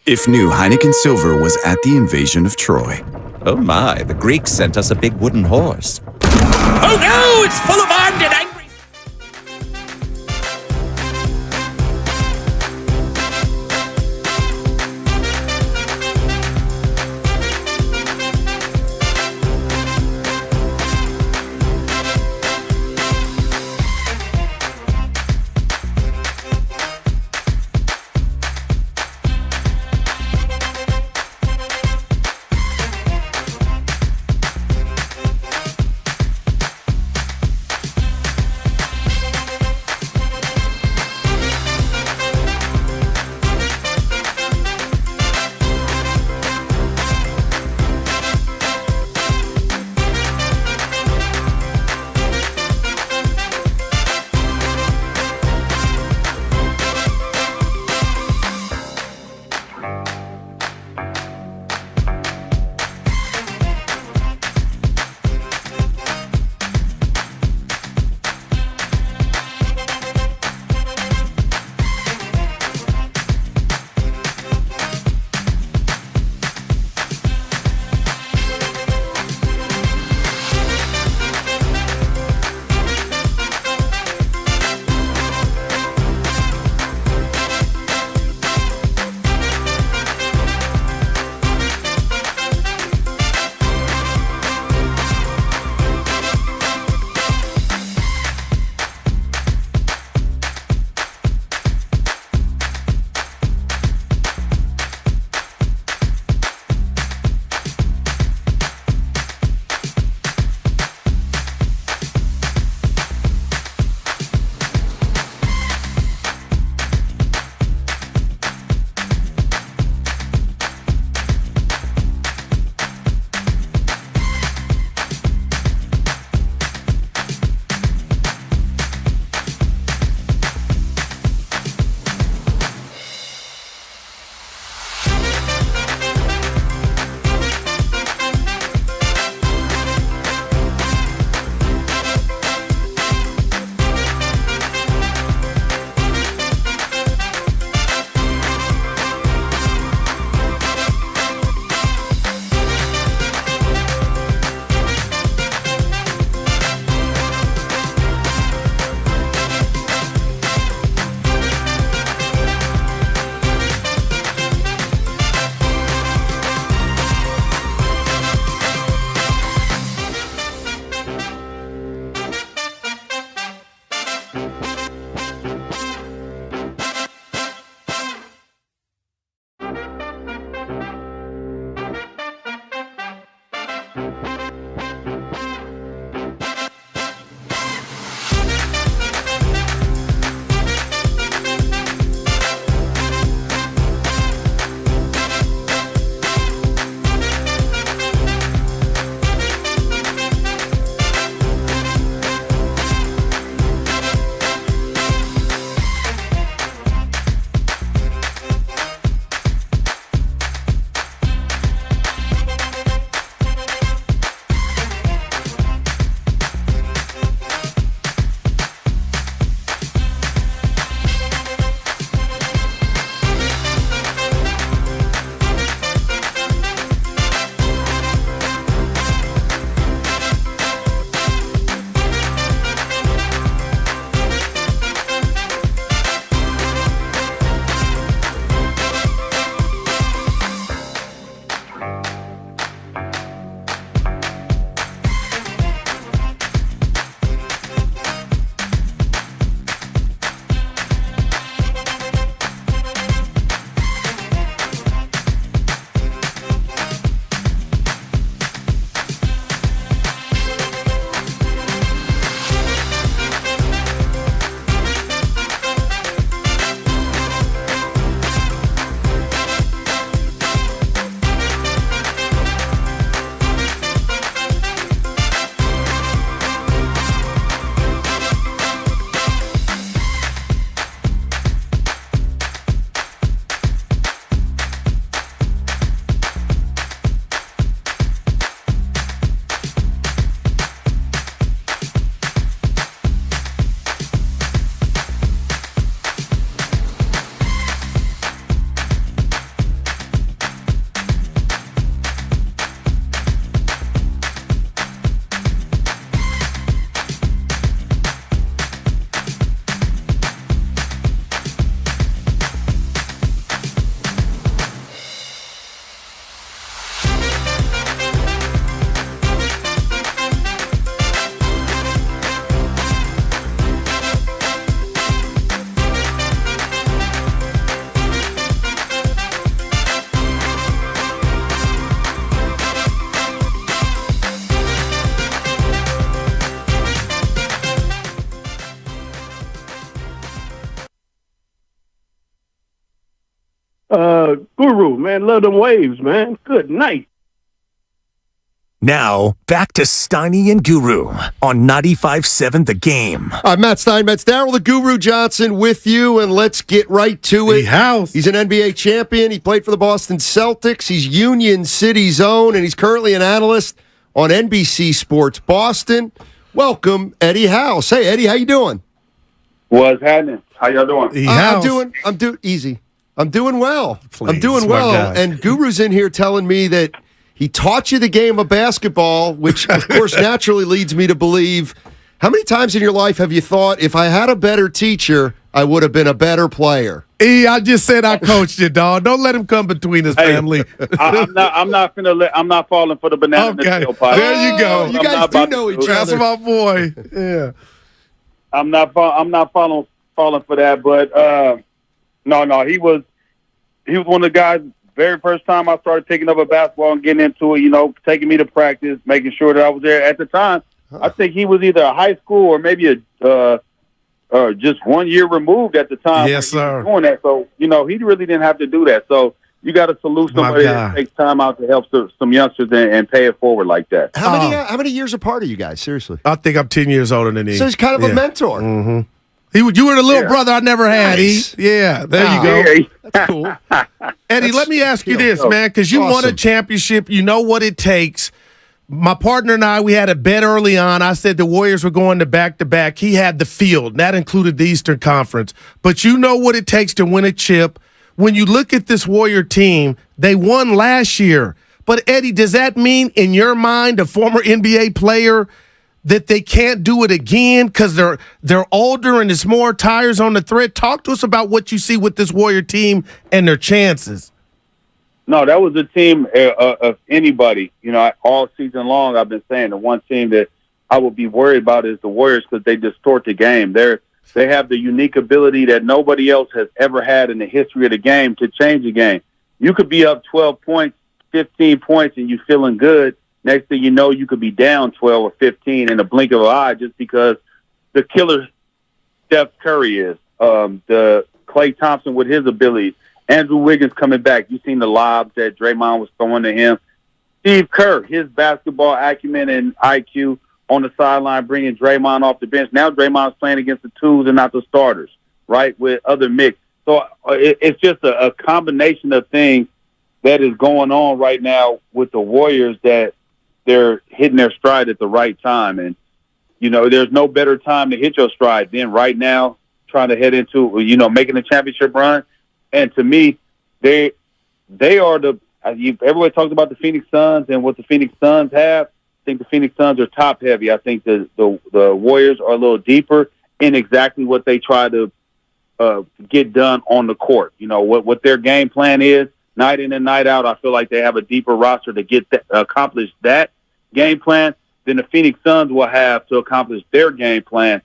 If new Heineken Silver was at the invasion of Troy. Oh my, the Greeks sent us a big wooden horse. Oh no, it's full of armed and angry. Guru, man, love them waves, man. Good night. Now, back to Steiny and Guru on 95.7 The Game. Matt Steinmetz, Darryl the Guru Johnson with you, and let's get right to it. He's an NBA champion. He played for the Boston Celtics. He's Union City's own, and he's currently an analyst on NBC Sports Boston. Welcome, Eddie House. Hey, Eddie, how you doing? What's happening? How y'all doing? I'm doing well. Please, I'm doing my well, guy. and Guru's in here telling me that he taught you the game of basketball, which, of course, naturally leads me to believe, how many times in your life have you thought, if I had a better teacher, I would have been a better player? I just said I coached you, dog. Don't let him come between us, family. I'm not falling for the banana in the tailpipe. There you go. You guys do know each That's other. my boy. Yeah. I'm not falling for that, but no, he was one of the guys. Very first time I started picking up a basketball and getting into it, taking me to practice, making sure that I was there. At the time, I think he was either a high school or maybe just 1 year removed at the time. Yes, sir. Doing that, so he really didn't have to do that. So you got to salute somebody that takes time out to help some youngsters and pay it forward like that. How many years apart are you guys? Seriously, I think I'm 10 years older than he. So he's kind of a mentor. Mm-hmm. You were the little brother I never had. Nice. Yeah, there you go. That's cool. Eddie, let me ask you this, man, because you won a championship. You know what it takes. My partner and I, we had a bet early on. I said the Warriors were going to back-to-back. He had the field. That included the Eastern Conference. But you know what it takes to win a chip. When you look at this Warrior team, they won last year. But, Eddie, does that mean, in your mind, a former NBA player, that they can't do it again because they're older and there's more tires on the thread? Talk to us about what you see with this Warrior team and their chances. No, that was a team of anybody. All season long I've been saying the one team that I would be worried about is the Warriors because they distort the game. They have the unique ability that nobody else has ever had in the history of the game to change the game. You could be up 12 points, 15 points, and you feeling good. Next thing you know, you could be down 12 or 15 in a blink of an eye just because the killer Steph Curry is. The Klay Thompson with his abilities. Andrew Wiggins coming back. You've seen the lobs that Draymond was throwing to him. Steve Kerr, his basketball acumen and IQ on the sideline, bringing Draymond off the bench. Now Draymond's playing against the twos and not the starters, right, with other mix. So it's just a combination of things that is going on right now with the Warriors that they're hitting their stride at the right time. And, there's no better time to hit your stride than right now, trying to head into, making a championship run. And to me, they are everybody talks about the Phoenix Suns and what the Phoenix Suns have. I think the Phoenix Suns are top heavy. I think the Warriors are a little deeper in exactly what they try to get done on the court. What their game plan is night in and night out. I feel like they have a deeper roster to accomplish that game plan than the Phoenix Suns will have to accomplish their game plan.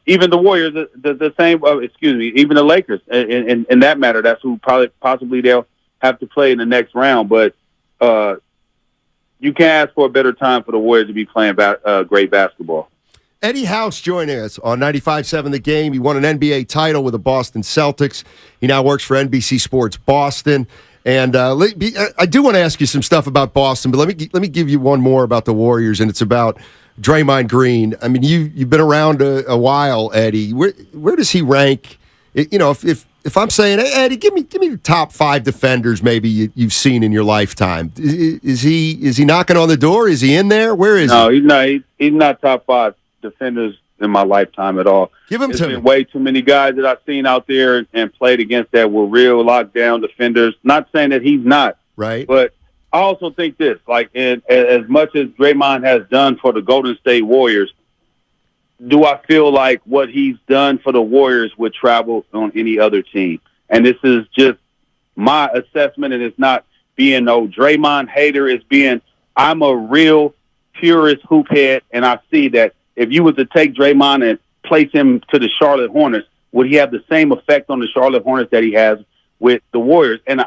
Even the Warriors, the same. Even the Lakers, in that matter, that's who possibly they'll have to play in the next round. But you can't ask for a better time for the Warriors to be playing great basketball. Eddie House joining us on 95.7 The Game. He won an NBA title with the Boston Celtics. He now works for NBC Sports Boston. And I do want to ask you some stuff about Boston, but let me give you one more about the Warriors, and it's about Draymond Green. I mean, you've been around a while, Eddie. Where does he rank? If I'm saying, hey, Eddie, give me the top 5 defenders maybe you've seen in your lifetime. Is he knocking on the door? Is he in there? Where is he? No, he's not top 5 defenders in my lifetime at all. Give him to me. Way too many guys that I've seen out there and played against that were real lockdown defenders. Not saying that he's not. Right. But I also think this, as much as Draymond has done for the Golden State Warriors, do I feel like what he's done for the Warriors would travel on any other team? And this is just my assessment, and it's not being no Draymond hater. It's being, I'm a real purist hoop head, and I see that if you were to take Draymond and place him to the Charlotte Hornets, would he have the same effect on the Charlotte Hornets that he has with the Warriors? And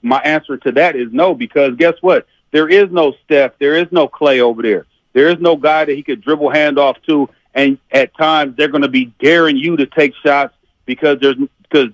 my answer to that is no, because guess what? There is no Steph. There is no Klay over there. There is no guy that he could dribble handoff to, and at times they're going to be daring you to take shots because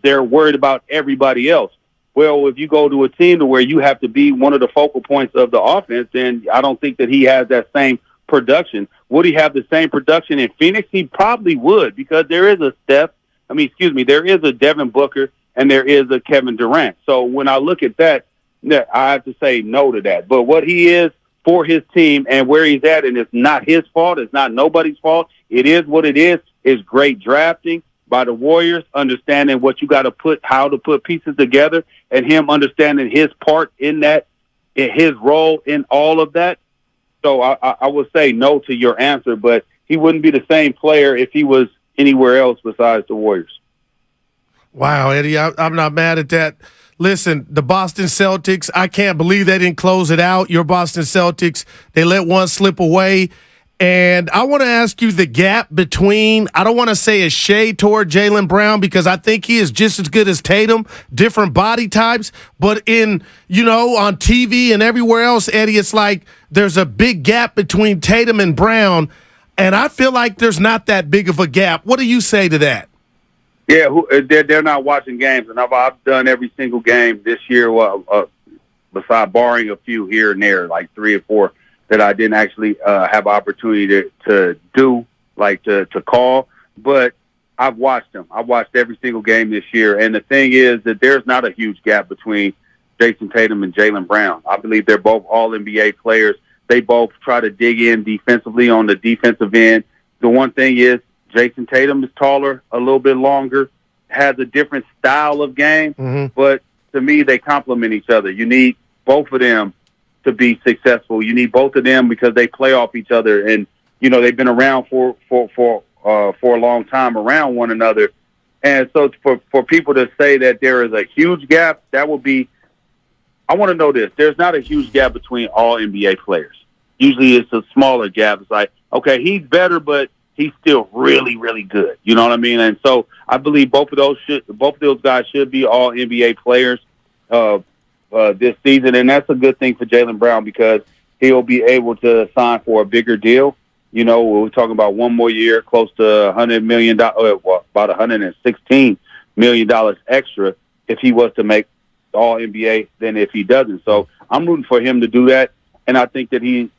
they're worried about everybody else. Well, if you go to a team to where you have to be one of the focal points of the offense, then I don't think that he has that same production. Would he have the same production in Phoenix? He probably would, because there is a there is a Devin Booker and there is a Kevin Durant. So when I look at that, I have to say no to that. But what he is for his team and where he's at, and it's not his fault, it's not nobody's fault, it is what it is great drafting by the Warriors, understanding what you got to put, how to put pieces together, and him understanding his part in that, in his role in all of that. So I would say no to your answer, but he wouldn't be the same player if he was anywhere else besides the Warriors. Wow, Eddie, I'm not mad at that. Listen, the Boston Celtics, I can't believe they didn't close it out. Your Boston Celtics, they let one slip away. And I want to ask you the gap between, I don't want to say a shade toward Jaylen Brown, because I think he is just as good as Tatum, different body types. But on TV and everywhere else, Eddie, it's like there's a big gap between Tatum and Brown. And I feel like there's not that big of a gap. What do you say to that? Yeah, they're not watching games, and I've done every single game this year, besides barring a few here and there, like 3 or 4 that I didn't actually have opportunity to do, like to call. But I've watched them. I've watched every single game this year, and the thing is that there's not a huge gap between Jason Tatum and Jaylen Brown. I believe they're both all-NBA players. They both try to dig in defensively on the defensive end. The one thing is, Jason Tatum is taller, a little bit longer, has a different style of game, but to me, they complement each other. You need both of them to be successful. You need both of them because they play off each other, and they've been around for a long time around one another. And so, for people to say that there is a huge gap, that would be. I want to know this: there's not a huge gap between all NBA players. Usually, it's a smaller gap. It's like, okay, he's better, but he's still really, really good. You know what I mean? And so I believe both of those guys should be all NBA players this season, and that's a good thing for Jaylen Brown because he'll be able to sign for a bigger deal. We're talking about one more year, close to $100 million, about $116 million extra if he was to make all NBA than if he doesn't. So I'm rooting for him to do that, and I think that he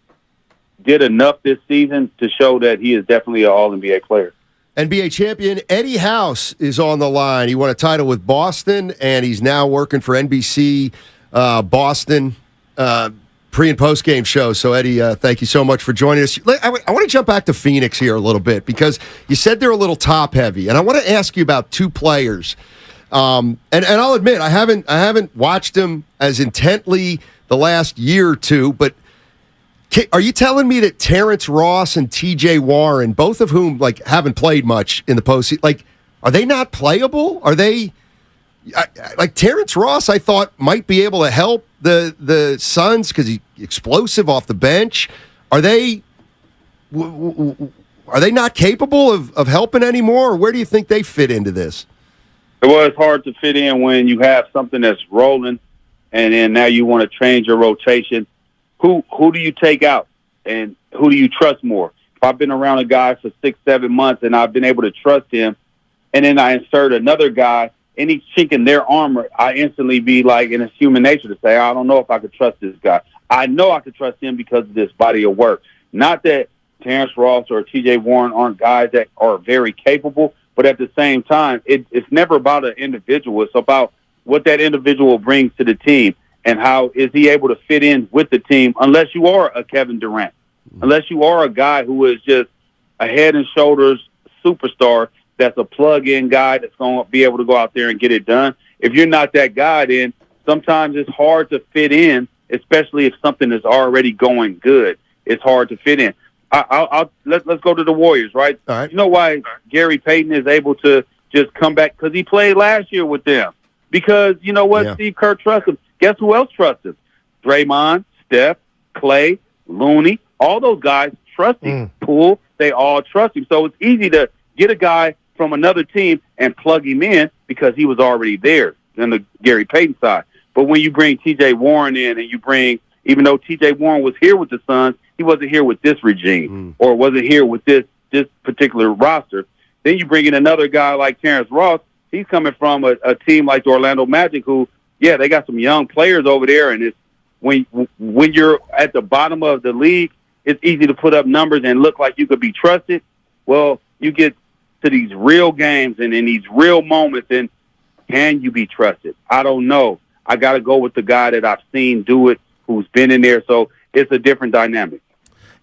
did enough this season to show that he is definitely an all-NBA player. NBA champion Eddie House is on the line. He won a title with Boston, and he's now working for NBC Boston pre- and post-game show. So, Eddie, thank you so much for joining us. I want to jump back to Phoenix here a little bit because you said they're a little top-heavy, and I want to ask you about 2 players. And I'll admit, I haven't watched them as intently the last year or two, but are you telling me that Terrence Ross and T.J. Warren, both of whom haven't played much in the postseason, are they not playable? Are they Terrence Ross? I thought might be able to help the Suns because he's explosive off the bench. Are they not capable of helping anymore? Or where do you think they fit into this? Well, it's hard to fit in when you have something that's rolling, and then now you want to change your rotation. Who do you take out, and who do you trust more? If I've been around a guy for 6-7 months and I've been able to trust him, and then I insert another guy and he's chinking their armor, I instantly be like, and it's human nature to say, I don't know if I could trust this guy. I know I could trust him because of this body of work. Not that Terrence Ross or T.J. Warren aren't guys that are very capable, but at the same time, it's never about an individual. It's about what that individual brings to the team. And how is he able to fit in with the team unless you are a Kevin Durant, unless you are a guy who is just a head and shoulders superstar that's a plug-in guy that's going to be able to go out there and get it done. If you're not that guy, then sometimes it's hard to fit in, especially if something is already going good. It's hard to fit in. Let's go to the Warriors, right? All right. You know why Gary Payton is able to just come back? Because he played last year with them. Because you know what? Yeah. Steve Kerr trusts him. Guess who else trusts him? Draymond, Steph, Clay, Looney, all those guys trust him. Poole, they all trust him. So it's easy to get a guy from another team and plug him in because he was already there on the Gary Payton side. But when you bring T.J. Warren in and you bring, even though T.J. Warren was here with the Suns, he wasn't here with this regime or wasn't here with this particular roster. Then you bring in another guy like Terrence Ross. He's coming from a team like the Orlando Magic who, yeah, they got some young players over there, and it's when you're at the bottom of the league, it's easy to put up numbers and look like you could be trusted. Well, you get to these real games and in these real moments, and can you be trusted? I don't know. I got to go with the guy that I've seen do it, who's been in there. So it's a different dynamic.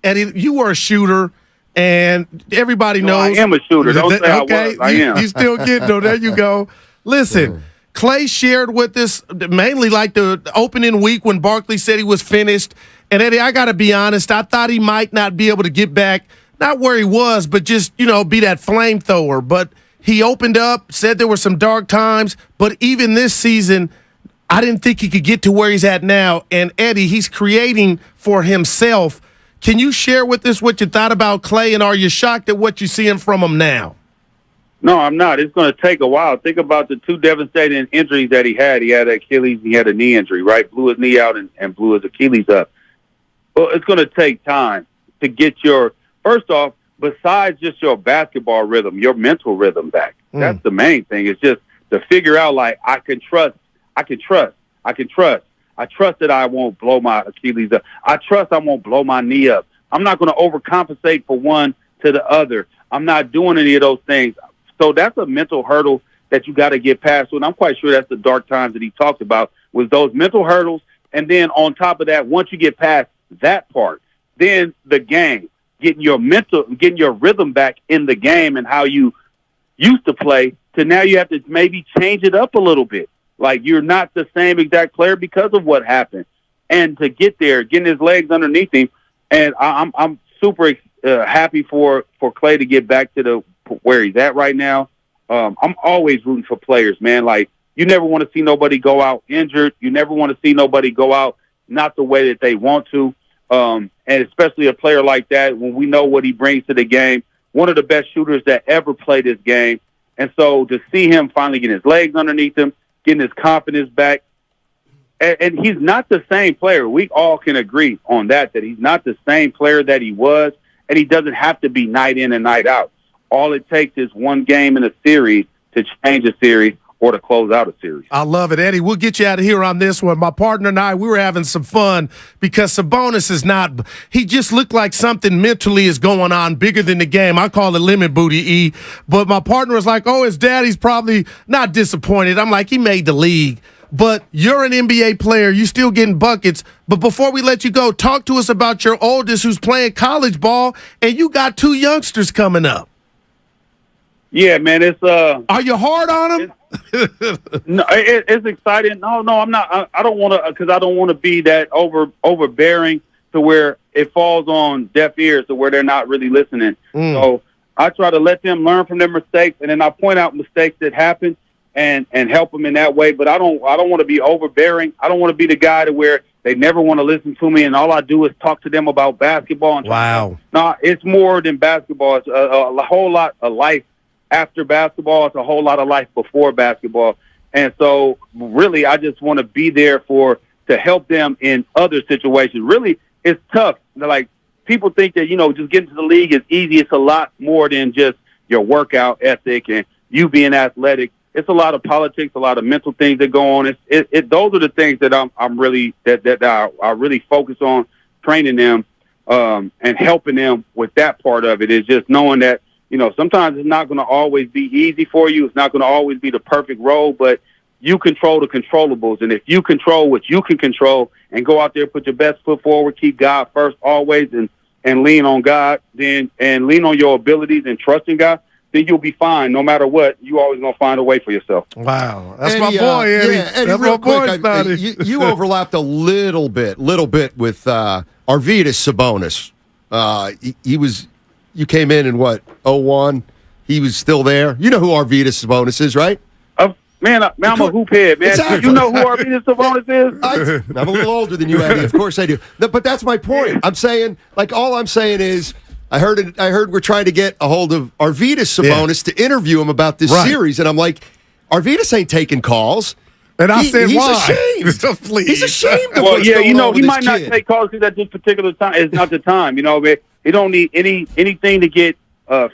Eddie, you were a shooter, and everybody knows. I am a shooter. Don't say I was. I am. You still getting though. There you go. Listen, Clay shared with us mainly like the opening week when Barkley said he was finished. And Eddie, I got to be honest, I thought he might not be able to get back, not where he was, but just, be that flamethrower. But he opened up, said there were some dark times, but even this season, I didn't think he could get to where he's at now. And Eddie, he's creating for himself. Can you share with us what you thought about Clay, and are you shocked at what you're seeing from him now? No, I'm not. It's going to take a while. Think about the two devastating injuries that he had. He had Achilles, he had a knee injury, right? Blew his knee out and blew his Achilles up. Well, it's going to take time to get first off, besides just your basketball rhythm, your mental rhythm back. That's the main thing. It's just to figure out, like, I trust that I won't blow my Achilles up. I trust I won't blow my knee up. I'm not going to overcompensate for one to the other. I'm not doing any of those things. So that's a mental hurdle that you got to get past. And I'm quite sure that's the dark times that he talked about, was those mental hurdles. And then on top of that, once you get past that part, then the game, getting your rhythm back in the game and how you used to play, to now you have to maybe change it up a little bit. Like, you're not the same exact player because of what happened. And to get there, getting his legs underneath him, and I'm super happy for Clay to get back to where he's at right now. I'm always rooting for players, man. Like, you never want to see nobody go out injured. You never want to see nobody go out not the way that they want to. And especially a player like that, when we know what he brings to the game, one of the best shooters that ever played this game. And so to see him finally get his legs underneath him, getting his confidence back, and he's not the same player. We all can agree on that he's not the same player that he was, and he doesn't have to be night in and night out. All it takes is one game in a series to change a series or to close out a series. I love it, Eddie. We'll get you out of here on this one. My partner and I, we were having some fun because Sabonis is not – he just looked like something mentally is going on bigger than the game. I call it lemon booty, E. But my partner was like, his daddy's probably not disappointed. I'm like, he made the league. But you're an NBA player. You still getting buckets. But before we let you go, talk to us about your oldest who's playing college ball, and you got two youngsters coming up. Yeah, man, it's Are you hard on him? No, it's exciting. No, I'm not. I don't want to, because I don't want to be that overbearing to where it falls on deaf ears, to where they're not really listening. So I try to let them learn from their mistakes, and then I point out mistakes that happen and help them in that way. But I don't want to be overbearing. I don't want to be the guy to where they never want to listen to me, and all I do is talk to them about basketball. And wow. No, it's more than basketball. It's a whole lot of life. After basketball, it's a whole lot of life before basketball. And so really, I just want to be there to help them in other situations. Really, it's tough. Like, people think that, just getting to the league is easy. It's a lot more than just your workout ethic and you being athletic. It's a lot of politics, a lot of mental things that go on. Those are the things that I'm really, that I really focus on training them and helping them with that part of it, is just knowing that, sometimes it's not going to always be easy for you. It's not going to always be the perfect role, but you control the controllables. And if you control what you can control and go out there, put your best foot forward, keep God first always, and lean on God, and lean on your abilities and trust in God, then you'll be fine. No matter what, you always going to find a way for yourself. Wow. That's Eddie, my boy, Eddie. Yeah, Eddie, that's real my boy, quick. You overlapped a little bit with Arvydas Sabonis. You came in what, 01? He was still there. You know who Arvydas Sabonis is, right? Man, I'm a hoop head, man. Exactly. You know who Arvydas Sabonis is? I'm a little older than you, Eddie. Of course I do. But that's my point. I'm saying, all I'm saying is, I heard we're trying to get a hold of Arvydas Sabonis to interview him about this series, and I'm like, Arvydas ain't taking calls. And I said, he's why? Ashamed. Please. He's ashamed of well, what's yeah, going on he with might his not kid. take calls because at this particular time is not the time. But he don't need anything to get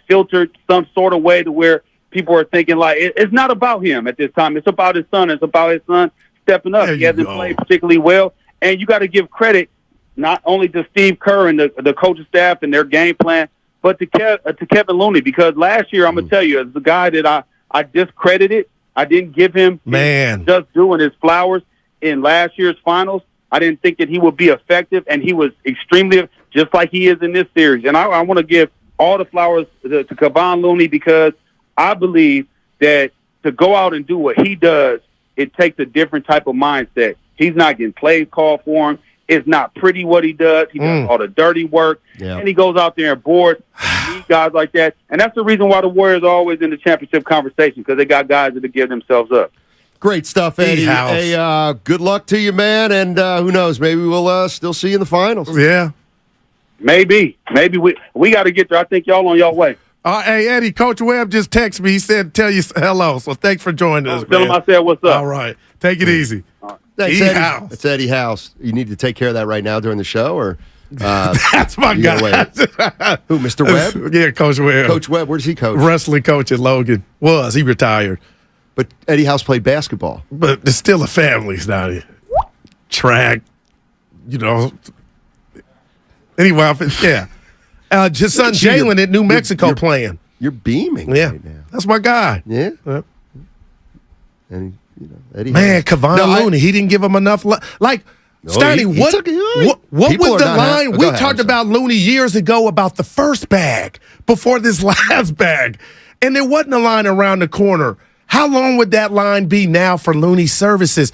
filtered some sort of way to where people are thinking like it's not about him at this time. It's about his son. It's about his son stepping up. He hasn't played particularly well. And you got to give credit not only to Steve Kerr and the coaching staff and their game plan, but to Kevin Looney, because last year, I'm going to tell you, as the guy that I discredited, I didn't give him just doing his flowers in last year's finals. I didn't think that he would be effective, and he was extremely, just like he is in this series. And I want to give all the flowers to Kevon Looney, because I believe that to go out and do what he does, it takes a different type of mindset. He's not getting plays called for him. It's not pretty what he does. He does all the dirty work, and he goes out there and boards guys like that. And that's the reason why the Warriors are always in the championship conversation, because they got guys that give themselves up. Great stuff, Eddie. Hey, good luck to you, man. And who knows, maybe we'll still see you in the finals. Yeah. Maybe we got to get there. I think y'all on y'all way. Hey, Eddie, Coach Webb just texted me. He said tell you hello. So thanks for joining us, tell him I said what's up. All right. Take it easy. Thanks, Eddie. House. It's Eddie House. You need to take care of that right now during the show, or that's my guy. Who, Mr. Webb? Yeah, Coach Webb. Coach Webb, where does he coach? Wrestling coach at Logan. He retired. But Eddie House played basketball. But there's still a family, Snotty. Track, Anyway, his son Jalen at New Mexico playing. You're beaming right now. That's my guy. Yeah. And Eddie Man, Kevon Looney, he didn't give him enough. Steiny, what was the line? We talked about Looney years ago about the first bag before this last bag, and there wasn't a line around the corner. How long would that line be now for Looney's services?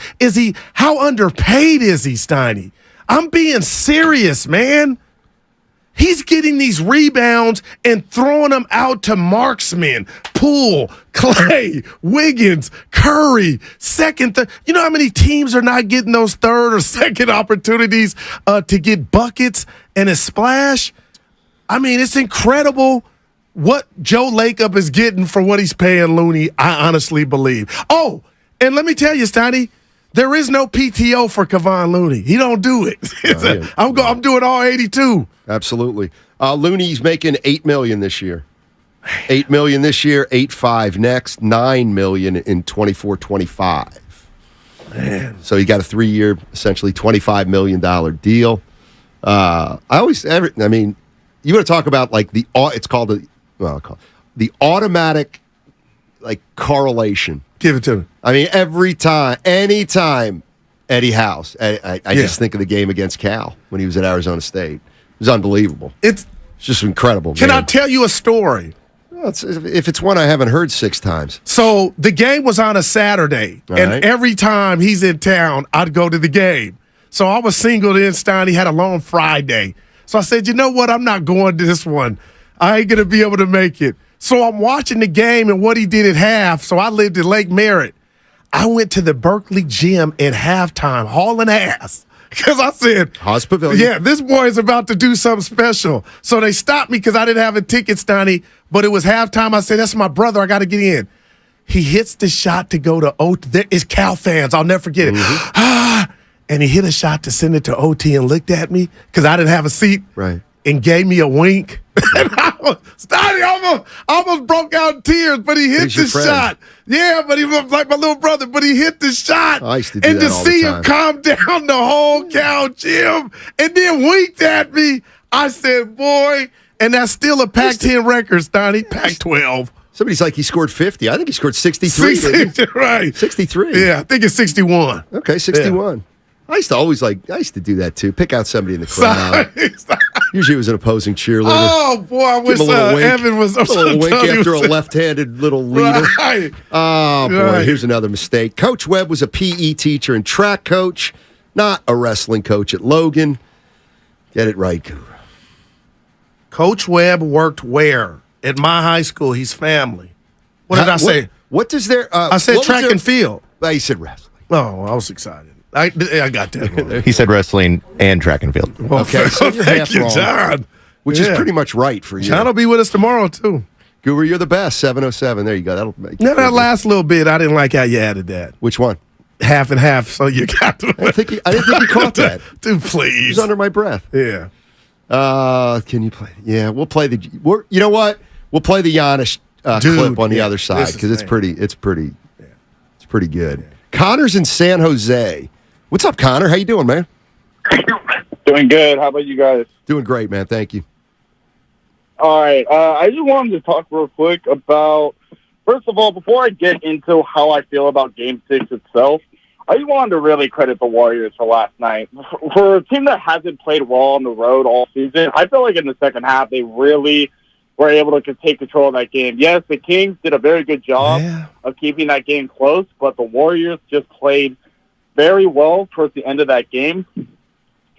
How underpaid is he, Steiny? I'm being serious, man. He's getting these rebounds and throwing them out to marksmen, Poole, Clay, Wiggins, Curry, second. You know how many teams are not getting those third or second opportunities to get buckets and a splash? I mean, it's incredible what Joe Lacob is getting for what he's paying Looney, I honestly believe. Oh, and let me tell you, Steiny, there is no PTO for Kevon Looney. He don't do it. I'm doing all 82. Absolutely. Looney's making $8 million this year. $8 million this year, 8.5 next, $9 million in 24-25. Man. So you got a 3-year, essentially $25 million deal. You want to talk about it's called the automatic correlation. Give it to me. I mean, anytime Eddie House, I just think of the game against Cal when he was at Arizona State. It was unbelievable. It's just incredible. Can I tell you a story? Well, if it's one I haven't heard 6 times. So the game was on a Saturday, every time he's in town, I'd go to the game. So I was singled in, Stein. He had a long Friday. So I said, you know what? I'm not going to this one. I ain't going to be able to make it. So I'm watching the game and what he did at half. So I lived in Lake Merritt. I went to the Berkeley gym at halftime, hauling ass. Because I said, Haas Pavilion. Yeah, this boy is about to do something special. So they stopped me because I didn't have a ticket, Steiny, but it was halftime. I said, that's my brother. I got to get in. He hits the shot to go to OT. There is Cal fans. I'll never forget it. Mm-hmm. And he hit a shot to send it to OT and looked at me because I didn't have a seat. Right. And gave me a wink. And Steiny almost broke out in tears, but he hit the shot. Yeah, but he was like my little brother, but he hit the shot. I used to do that all the time. See him calm down the whole Cal gym and then winked at me, I said, boy, and that's still a Pac-10 record, Steiny, Pac-12. Somebody's like, he scored 50. I think he scored 63. Right. 63. Yeah, I think it's 61. Okay, 61. Yeah. I used to do that too. Pick out somebody in the crowd. Usually it was an opposing cheerleader. Oh, boy, I wish Evan was a little wink after a left-handed little leader. Right. Oh, boy, here's another mistake. Coach Webb was a PE teacher and track coach, not a wrestling coach at Logan. Get it right, Guru. Coach Webb worked where? At my high school, he's family. What did I say? What does there... I said track and field. You said wrestling. Oh, I was excited. I got that. He said wrestling and track and field. Well, okay, so you're half wrong, John. Which is pretty much right for you. John will be with us tomorrow, too. Guru, you're the best. 707. There you go. That'll make that last little bit, I didn't like how you added that. Which one? Half and half, so you got to... I didn't think you caught that. Dude, please. It was under my breath. Yeah. Can you play? Yeah, we'll play the... you know what? We'll play the Giannis clip on the other side because it's pretty good. Connor's in San Jose. What's up, Connor? How you doing, man? Doing good. How about you guys? Doing great, man. Thank you. All right. I just wanted to talk real quick about, first of all, before I get into how I feel about Game 6 itself, I just wanted to really credit the Warriors for last night. For a team that hasn't played well on the road all season, I feel like in the second half they really were able to take control of that game. Yes, the Kings did a very good job of keeping that game close, but the Warriors just played very well towards the end of that game.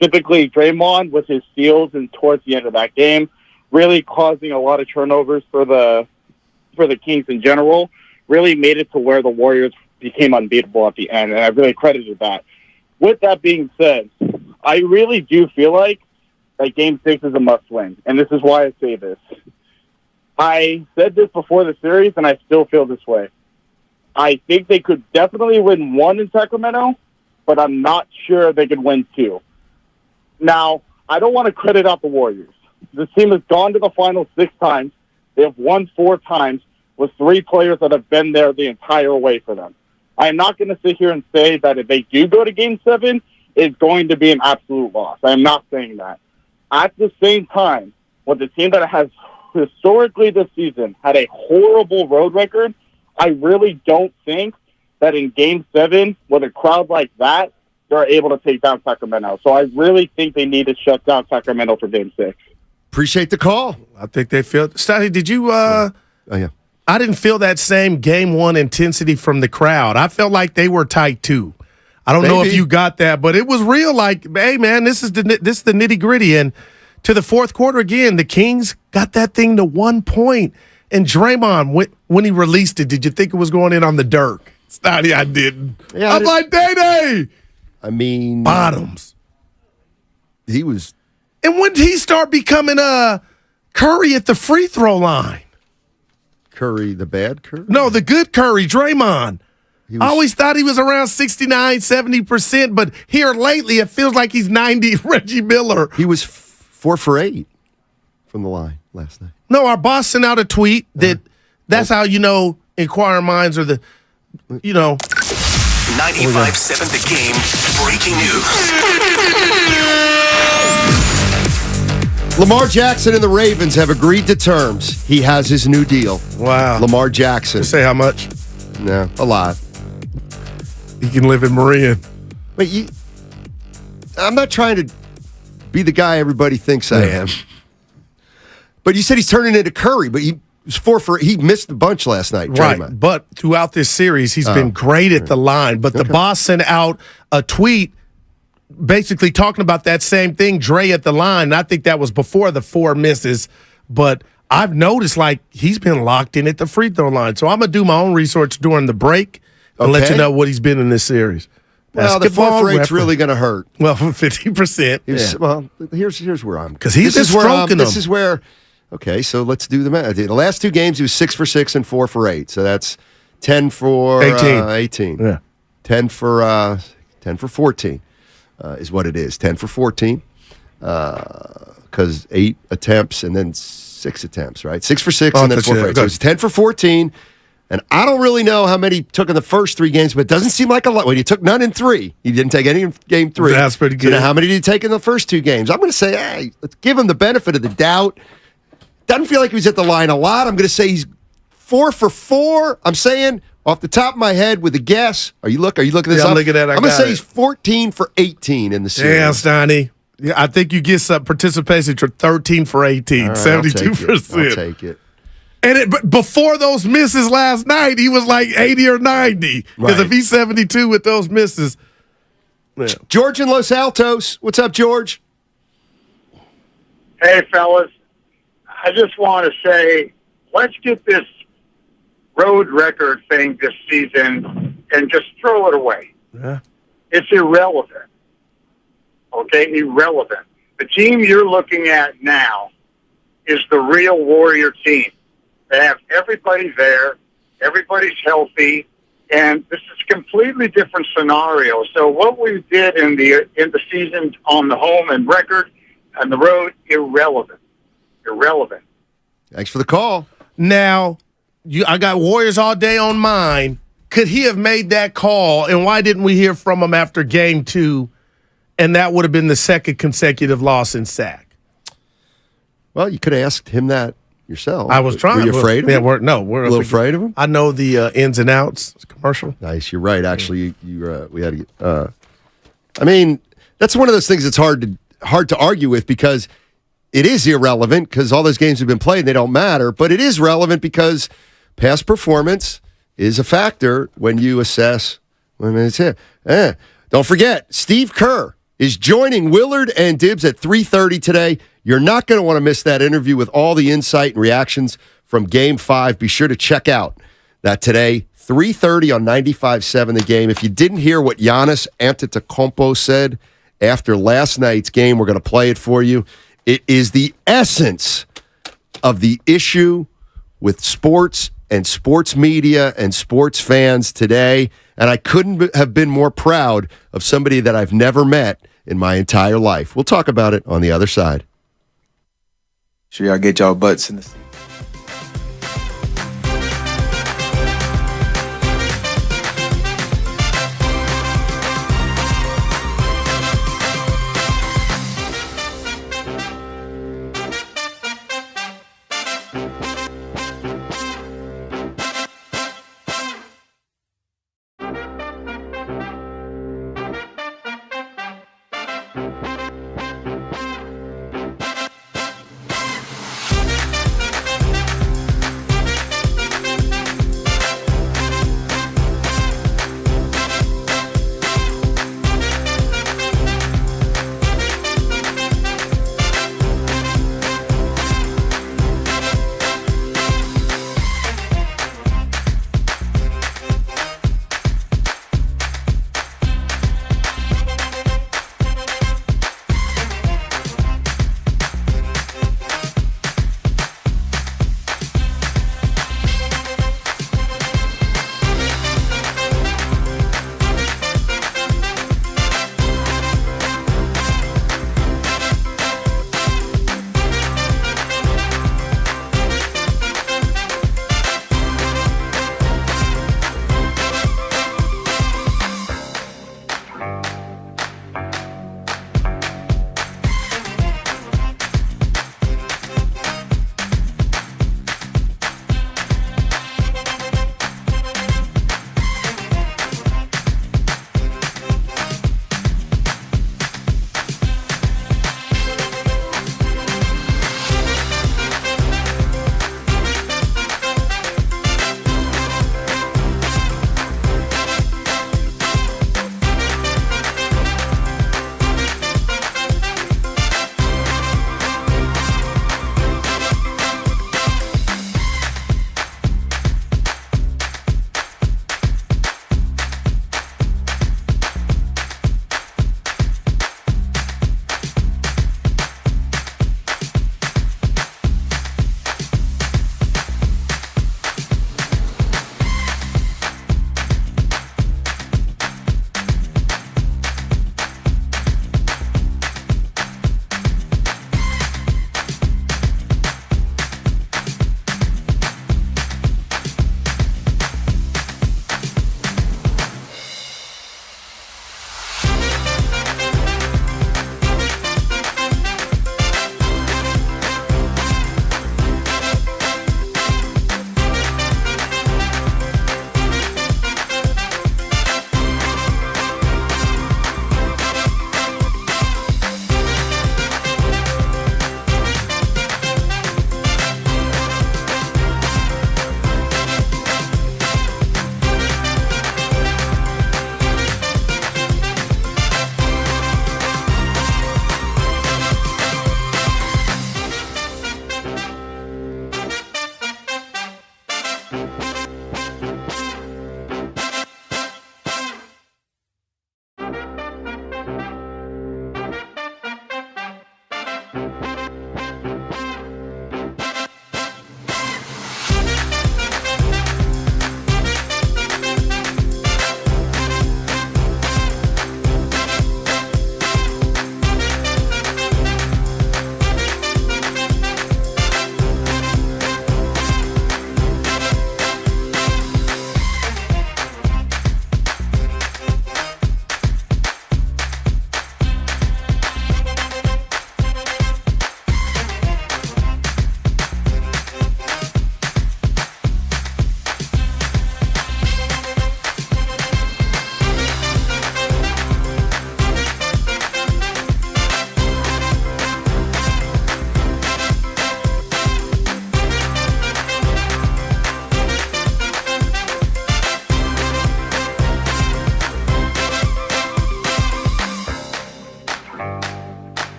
Typically, Draymond with his steals and towards the end of that game, really causing a lot of turnovers for the Kings in general, really made it to where the Warriors became unbeatable at the end, and I really credited that. With that being said, I really do feel like that Game 6 is a must-win, and this is why I say this. I said this before the series, and I still feel this way. I think they could definitely win 1 in Sacramento, but I'm not sure they could win 2. Now, I don't want to credit out the Warriors. This team has gone to the finals 6 times. They have won 4 times with 3 players that have been there the entire way for them. I'm not going to sit here and say that if they do go to Game 7, it's going to be an absolute loss. I'm not saying that. At the same time, with the team that has historically this season had a horrible road record, I really don't think that in Game 7, with a crowd like that, they're able to take down Sacramento. So I really think they need to shut down Sacramento for Game 6. Appreciate the call. I think they feel. Stoney, did you? Oh, yeah. I didn't feel that same Game 1 intensity from the crowd. I felt like they were tight too. I don't know if you got that, but it was real. Like, hey, man, this is the nitty gritty. And to the fourth quarter again, the Kings got that thing to 1 point. And Draymond, when he released it, did you think it was going in on the Dirk? Stoney, I didn't. Yeah, I'm like, Day. I mean, bottoms. He was. And when did he start becoming Curry at the free throw line? Curry, the bad Curry? No, the good Curry, Draymond. I always thought he was around 69, 70%, but here lately it feels like he's 90, Reggie Miller. He was 4 for 8 from the line last night. No, our boss sent out a tweet that's how you know inquiring minds are 95.7 The Game breaking news. Lamar Jackson and the Ravens have agreed to terms. He has his new deal. Wow. Lamar Jackson. You say how much? No, a lot. He can live in Marin. Wait, I'm not trying to be the guy everybody thinks I am. But you said he's turning into Curry, but he was 4 for 8. He missed a bunch last night. Right, but throughout this series, he's been great at the line. But the boss sent out a tweet basically talking about that same thing, Dre at the line. And I think that was before the 4 misses. But I've noticed, like, he's been locked in at the free throw line. So I'm going to do my own research during the break and let you know what he's been in this series. Well, the 4 for 8's really going to hurt. Well, 50%. Well, here's where I'm. Because he's just stroking them. This is where. Okay, so let's do the math. The last 2 games, he was 6 for 6 and 4 for 8. So that's 10 for 18. Yeah, 10 for 14 is what it is. 10 for 14 because 8 attempts and then 6 attempts, right? 6 for 6 and then 4 for 8. So it's 10 for 14. And I don't really know how many he took in the first 3 games, but it doesn't seem like a lot. Well, he took none in 3. He didn't take any in Game 3. That's pretty good. So now how many did he take in the first 2 games? I'm going to say, hey, let's give him the benefit of the doubt. Doesn't feel like he was at the line a lot. I'm going to say he's 4 for 4. I'm saying off the top of my head with a guess. Are you looking this up? I'm looking at it. I'm going to say he's 14 for 18 in the series. Damn, Stoney. Yeah, I think you get some participation for 13 for 18, right, 72%. I'll take it. And but before those misses last night, he was like 80 or 90. Because if he's 72 with those misses. Yeah. George in Los Altos. What's up, George? Hey, fellas. I just want to say, let's get this road record thing this season and just throw it away. Yeah. It's irrelevant. Okay? Irrelevant. The team you're looking at now is the real Warrior team. They have everybody there. Everybody's healthy. And this is a completely different scenario. So what we did in the season on the home and record and the road, irrelevant. Irrelevant. Thanks for the call. Now, I got Warriors all day on mine could he have made that call, and why didn't we hear from him after game 2, and that would have been the second consecutive loss in sack? Well, you could have asked him that yourself. I was trying. Were you afraid of him? We're a little afraid of him? I know the ins and outs. It's a commercial. Nice. You're right. Actually, we had to. I mean, that's one of those things that's hard to argue with because it is irrelevant because all those games have been played and they don't matter. But it is relevant because past performance is a factor when you assess when it's here. Don't forget, Steve Kerr is joining Willard and Dibbs at 3:30 today. You're not going to want to miss that interview with all the insight and reactions from Game 5. Be sure to check out that today, 3:30 on 95.7 The Game. If you didn't hear what Giannis Antetokounmpo said after last night's game, we're going to play it for you. It is the essence of the issue with sports and sports media and sports fans today, and I couldn't have been more proud of somebody that I've never met in my entire life. We'll talk about it on the other side. Sure y'all get y'all butts in the seat.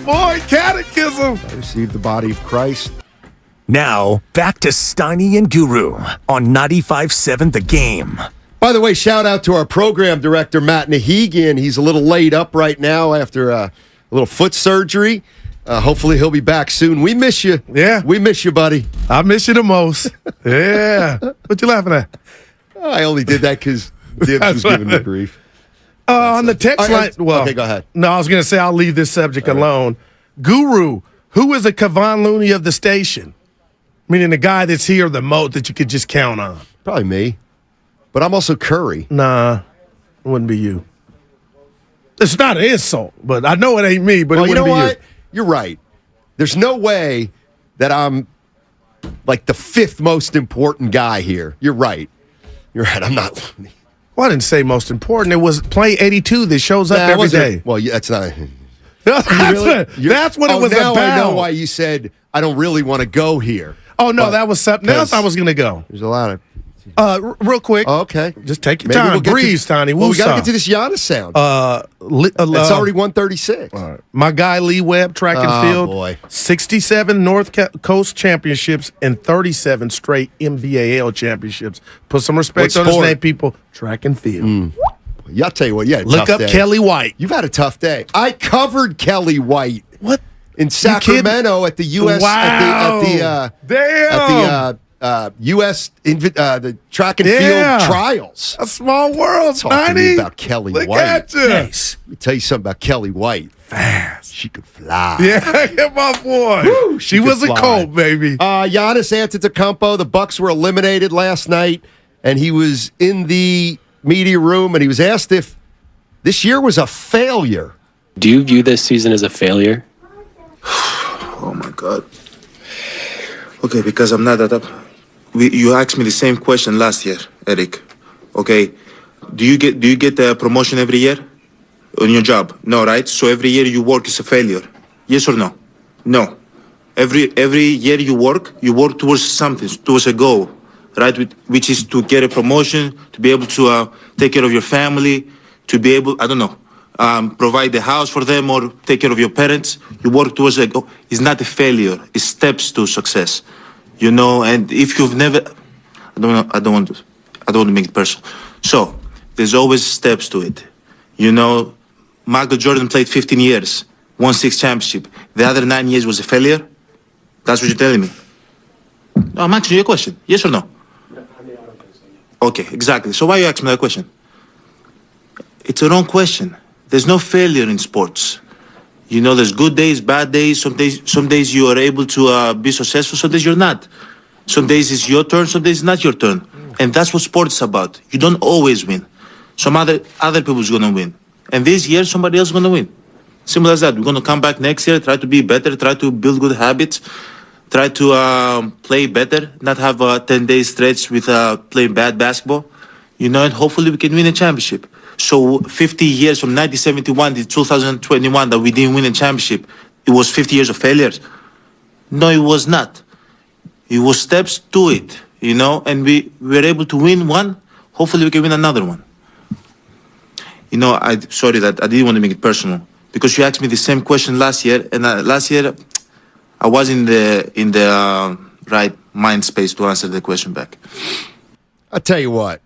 Boy, catechism. I received the body of Christ. Now, back to Steiny and Guru on 95.7 The Game. By the way, shout out to our program director, Matt Nahigian. He's a little laid up right now after a little foot surgery. Hopefully he'll be back soon. We miss you. Yeah. We miss you, buddy. I miss you the most. Yeah. What you laughing at? I only did that because Dibs was giving me grief. On the text line. Well, okay, go ahead. No, I was going to say I'll leave this subject alone. Guru, who is the Kevon Looney of the station? Meaning the guy that's here the most that you could just count on. Probably me. But I'm also Curry. Nah, it wouldn't be you. It's not an insult, but I know it ain't me, but it wouldn't be you. You're right. There's no way that I'm like the fifth most important guy here. You're right. You're right. I'm not Looney. Well, I didn't say most important. It was Play 82 that shows up every day. Well, yeah, that's not. That's what it was now about. I know why you said I don't really want to go here. Oh, no, that was something else I was going to go. There's a lot of. Real quick. Okay. Just take your time. Breathe, Tiny. Well, we got to get to this Giannis sound. It's already 136. All right. My guy, Lee Webb, track and field. Boy. 67 North Coast championships and 37 straight MVAL championships. Put some respect on his name, people. Track and field. I'll tell you what, yeah. Look up Kelly White. You've had a tough day. I covered Kelly White. What? In Sacramento at the U.S. Wow. U.S. the track and field trials. A small world, Talk to me about Kelly Look White. At you. Nice. Let me tell you something about Kelly White. Fast. She could fly. Yeah, my boy. Woo, she was a Colt, baby. Giannis Antetokounmpo. The Bucks were eliminated last night, and he was in the media room, and he was asked if this year was a failure. Do you view this season as a failure? Oh my God. Okay, because I'm not that up. You asked me the same question last year, Eric. Okay, do you get a promotion every year on your job? No, right? So every year you work is a failure. Yes or no? No. Every year you work towards something, towards a goal, right? Which is to get a promotion, to be able to take care of your family, to be able, I don't know, provide the house for them or take care of your parents. You work towards a goal. It's not a failure. It's steps to success. You know, and if you've never, I don't want to make it personal. So there's always steps to it. You know, Michael Jordan played 15 years, won 6 championships. The other 9 years was a failure. That's what you're telling me. No, I'm asking you a question. Yes or no? Okay, exactly. So why are you asking me that question? It's a wrong question. There's no failure in sports. You know, there's good days, bad days. Some days you are able to be successful. Some days you're not. Some days it's your turn. Some days it's not your turn. And that's what sports is about. You don't always win. Some other people's gonna win. And this year somebody else is gonna win. Simple as that. We're gonna come back next year, try to be better, try to build good habits, try to play better, not have a 10-day stretch with playing bad basketball. You know, and hopefully we can win a championship. So 50 years from 1971 to 2021 that we didn't win a championship, it was 50 years of failures? No, it was not. It was steps to it, you know, and we were able to win one. Hopefully we can win another one. You know, sorry that I didn't want to make it personal because you asked me the same question last year, and last year I was in the right mind space to answer the question back. I'll tell you what.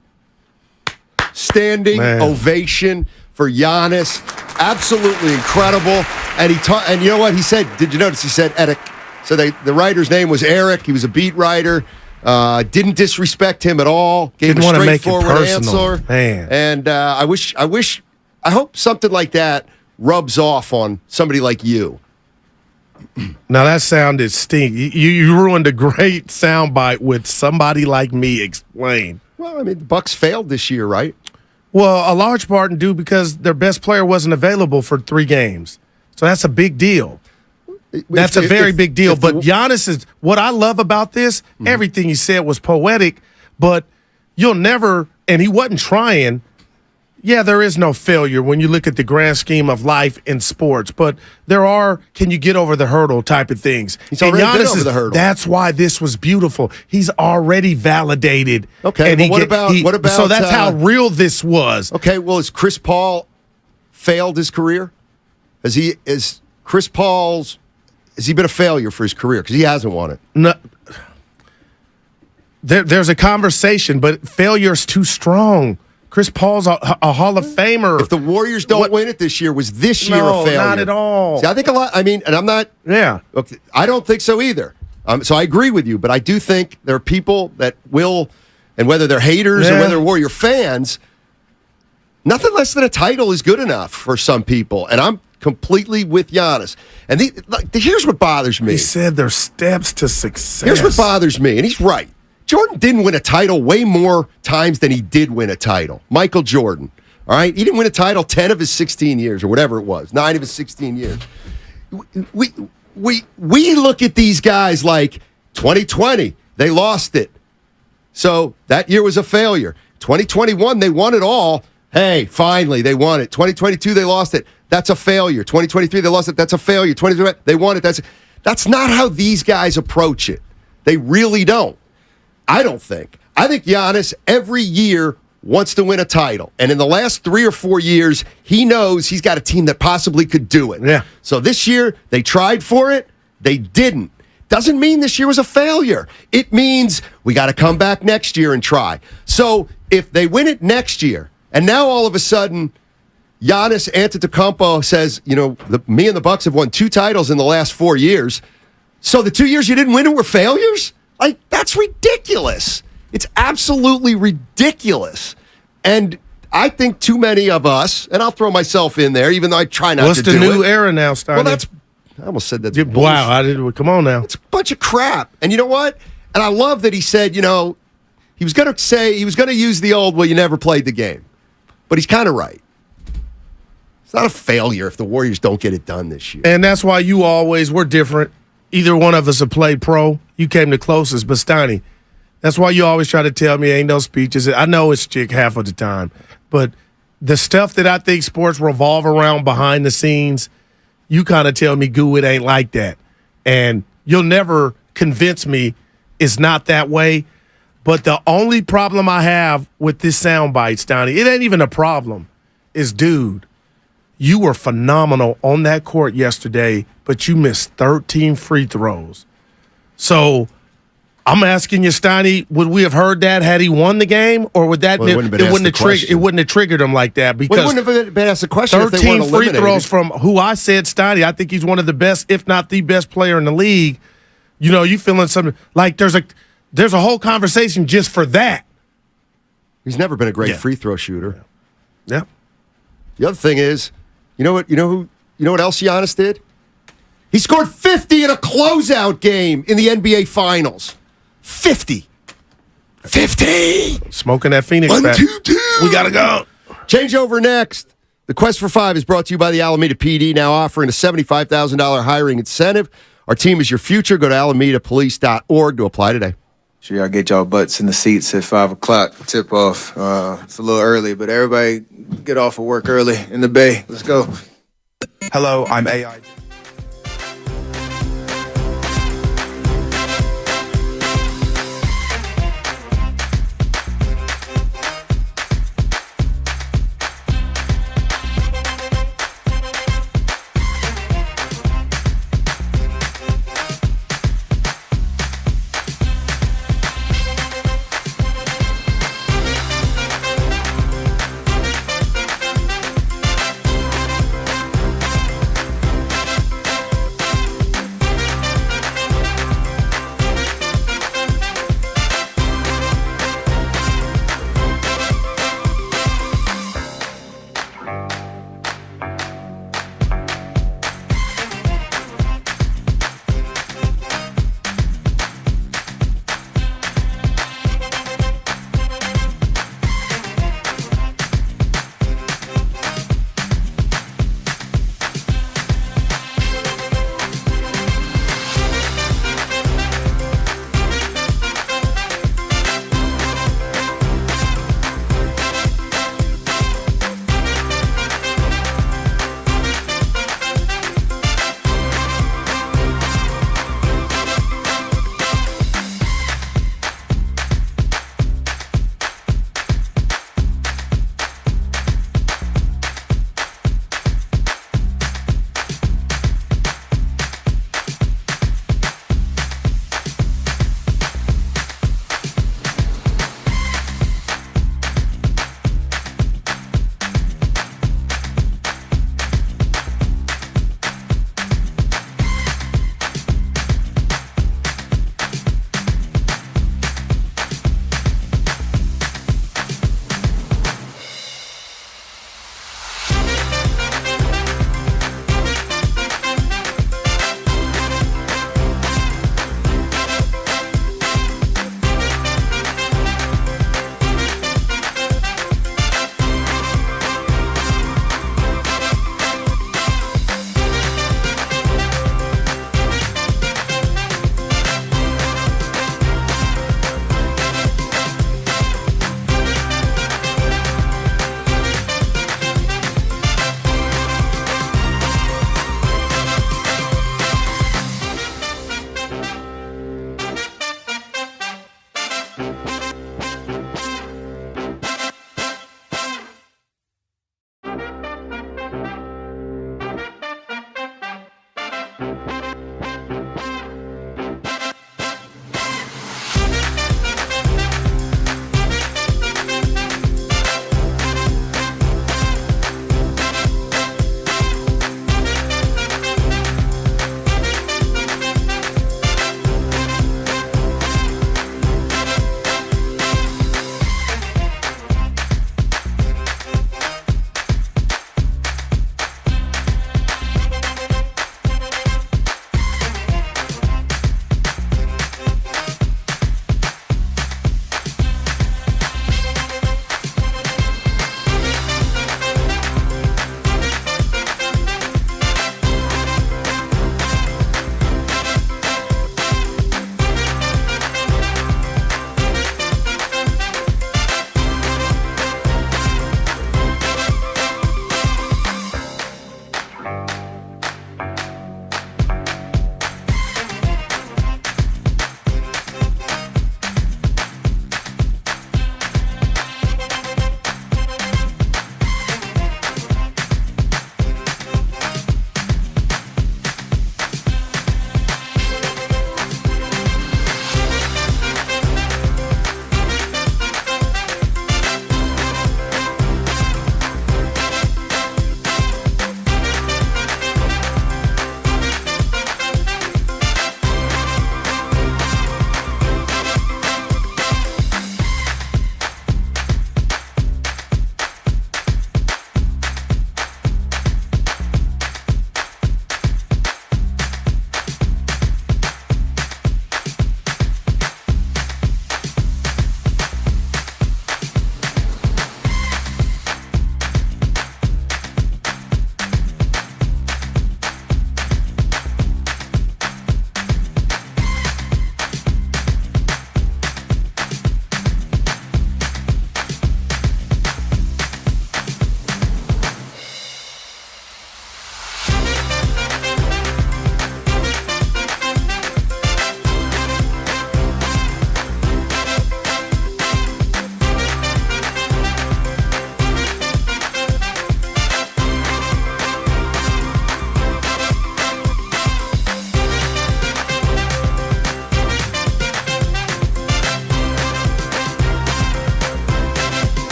Standing ovation for Giannis. Absolutely incredible. And and you know what he said? Did you notice he said Eric? So the writer's name was Eric. He was a beat writer. Didn't disrespect him at all. Gave him a straightforward answer. Man. And I hope something like that rubs off on somebody like you. Now that sounded stinky. You ruined a great soundbite with somebody like me. Explain. Well, I mean, the Bucks failed this year, right? Well, a large part due because their best player wasn't available for 3 games. So that's a big deal. That's a very big deal. But Giannis is what I love about this. Everything he said was poetic, but you'll never, and he wasn't trying. Yeah, there is no failure when you look at the grand scheme of life in sports, but there are, can you get over the hurdle type of things. He's already been over the hurdle. That's why this was beautiful. He's already validated. Okay, and what about so that's how real this was. Okay, well, has Chris Paul failed his career? Has he been a failure for his career? Because he hasn't won it. No. There's a conversation, but failure's too strong. Chris Paul's a Hall of Famer. If the Warriors don't win it this year, was this year a failure? Not at all. See, I think a lot. I mean, and I'm not. Yeah. Okay, I don't think so either. So I agree with you, but I do think there are people that will, and whether they're haters or whether they're Warrior fans, nothing less than a title is good enough for some people, and I'm completely with Giannis. And here's what bothers me. He said there's steps to success. Here's what bothers me, and he's right. Jordan didn't win a title way more times than he did win a title. Michael Jordan, all right? He didn't win a title 10 of his 16 years or whatever it was, 9 of his 16 years. We look at these guys like 2020, they lost it. So that year was a failure. 2021, they won it all. Hey, finally, they won it. 2022, they lost it. That's a failure. 2023, they lost it. That's a failure. 2023, they won it. That's not how these guys approach it. They really don't. I don't think. I think Giannis every year wants to win a title. And in the last 3 or 4 years, he knows he's got a team that possibly could do it. Yeah. So this year, they tried for it. They didn't. Doesn't mean this year was a failure. It means we got to come back next year and try. So if they win it next year, and now all of a sudden, Giannis Antetokounmpo says, me and the Bucks have won 2 titles in the last 4 years. So the 2 years you didn't win it were failures? Like, that's ridiculous. It's absolutely ridiculous. And I think too many of us, and I'll throw myself in there, even though I try not to do it. What's the new era now, Steiny? Well, I almost said that. Wow, come on now. It's a bunch of crap. And you know what? And I love that he said, he was going to use the old, well, you never played the game. But he's kind of right. It's not a failure if the Warriors don't get it done this year. And that's why we're different. Either one of us have played pro. You came the closest, but Steiny, that's why you always try to tell me ain't no speeches. I know it's chick half of the time, but the stuff that I think sports revolve around behind the scenes, you kind of tell me, Goo, it ain't like that. And you'll never convince me it's not that way. But the only problem I have with this soundbite, Steiny, it ain't even a problem, is, dude, you were phenomenal on that court yesterday, but you missed 13 free throws. So I'm asking you, Steiny, would we have heard that had he won the game, or would that it wouldn't have triggered him like that? Because it wouldn't have been asked the question. 13 if they weren't free eliminated. throws from who I said, Steiny. I think he's one of the best, if not the best player in the league. You feeling something like there's a whole conversation just for that. He's never been a great free throw shooter. Yeah. The other thing is, you know what else Giannis did? He scored 50 in a closeout game in the NBA Finals. 50. Smoking that Phoenix 1, back. 2, 2. We got to go. Change over next. The Quest for 5 is brought to you by the Alameda PD, now offering a $75,000 hiring incentive. Our team is your future. Go to alamedapolice.org to apply today. Sure, y'all get y'all butts in the seats at 5 o'clock. Tip off. It's a little early, but everybody get off of work early in the Bay. Let's go. Hello, I'm AI.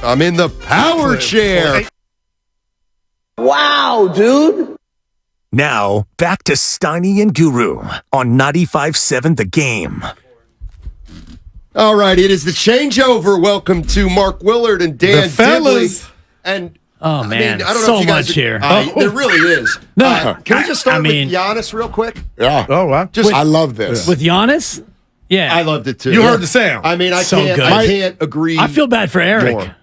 I'm in the power chair. Wow, dude. Now, back to Steiny and Guru on 95.7 The Game. All right, it is the changeover. Welcome to Mark Willard and Dan The fellas. Dibley. And Oh, man, I don't know so if you guys much here. There really is. No, can we just start I mean- with Giannis real quick? Yeah. Oh, wow. I love this. With Giannis? Yeah. I loved it too. You heard the sound. I mean, I So can't. good. I can't agree. I feel bad for Eric. more.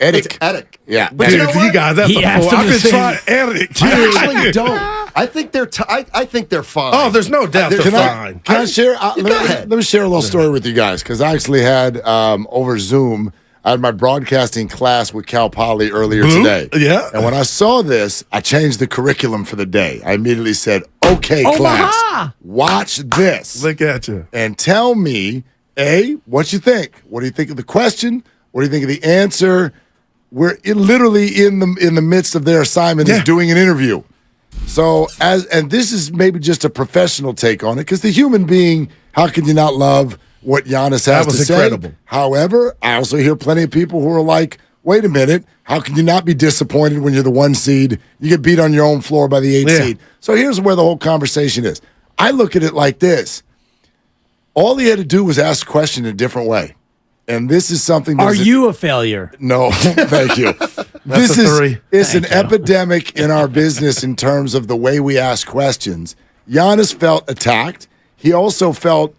Eric. It's Eric. Yeah. But you know Dude, what? you guys, that's He a asked fool. him I've to been sing- trying Eric. I actually don't. I think they're. I think they're fine. Oh, there's no doubt they're Can fine. I share? Go ahead. Let me share a little story with you guys because I actually had over Zoom. I had my broadcasting class with Cal Poly earlier today. Yeah. And when I saw this, I changed the curriculum for the day. I immediately said, "Okay, class, watch this Look at you. and tell me, A, what you think. What do you think of the question? What do you think of the answer?" We're literally in the midst of their assignment is doing an interview. So and this is maybe just a professional take on it because the human being, how can you not love what Giannis has was to say? incredible. However, I also hear plenty of people who are like, wait a minute, how can you not be disappointed when you're the 1 seed? You get beat on your own floor by the 8 seed. So here's where the whole conversation is. I look at it like this. All he had to do was ask a question in a different way. And this is something Are you a failure? No, thank you. That's a three. It's an Thank you. epidemic in our business in terms of the way we ask questions. Giannis felt attacked. He also felt,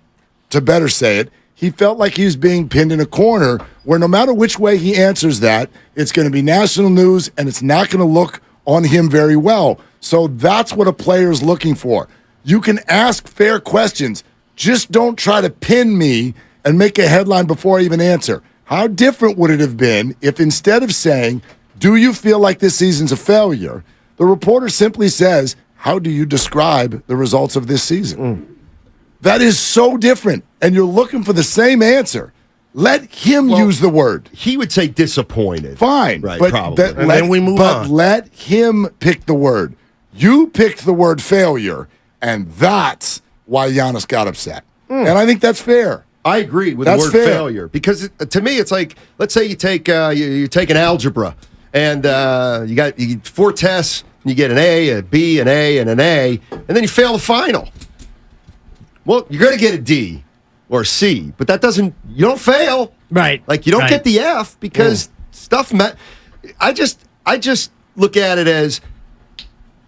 to better say it, he felt like he was being pinned in a corner where no matter which way he answers that, it's going to be national news and it's not going to look on him very well. So that's what a player is looking for. You can ask fair questions. Just don't try to pin me and make a headline before I even answer. How different would it have been if instead of saying, do you feel like this season's a failure, the reporter simply says, how do you describe the results of this season? That is so different, and you're looking for the same answer. Let him use the word. He would say disappointed. Fine, Right, but probably. and then we move on. let him pick the word. You picked the word failure, and that's why Giannis got upset. And I think that's fair. I agree with That's the word fair. failure because to me it's like, let's say you take you take an algebra and you get 4 tests and you get an A, a B, an A, and an A, and then you fail the final. Well, you're going to get a D or a C, but that doesn't, you don't fail. Right. Like you don't Right. get the F because stuff. I just look at it as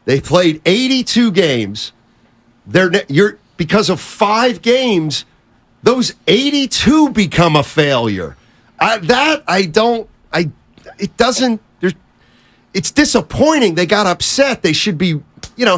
they played 82 games. You're because of 5 games, those 82 become a failure. It's disappointing. They got upset. They should be,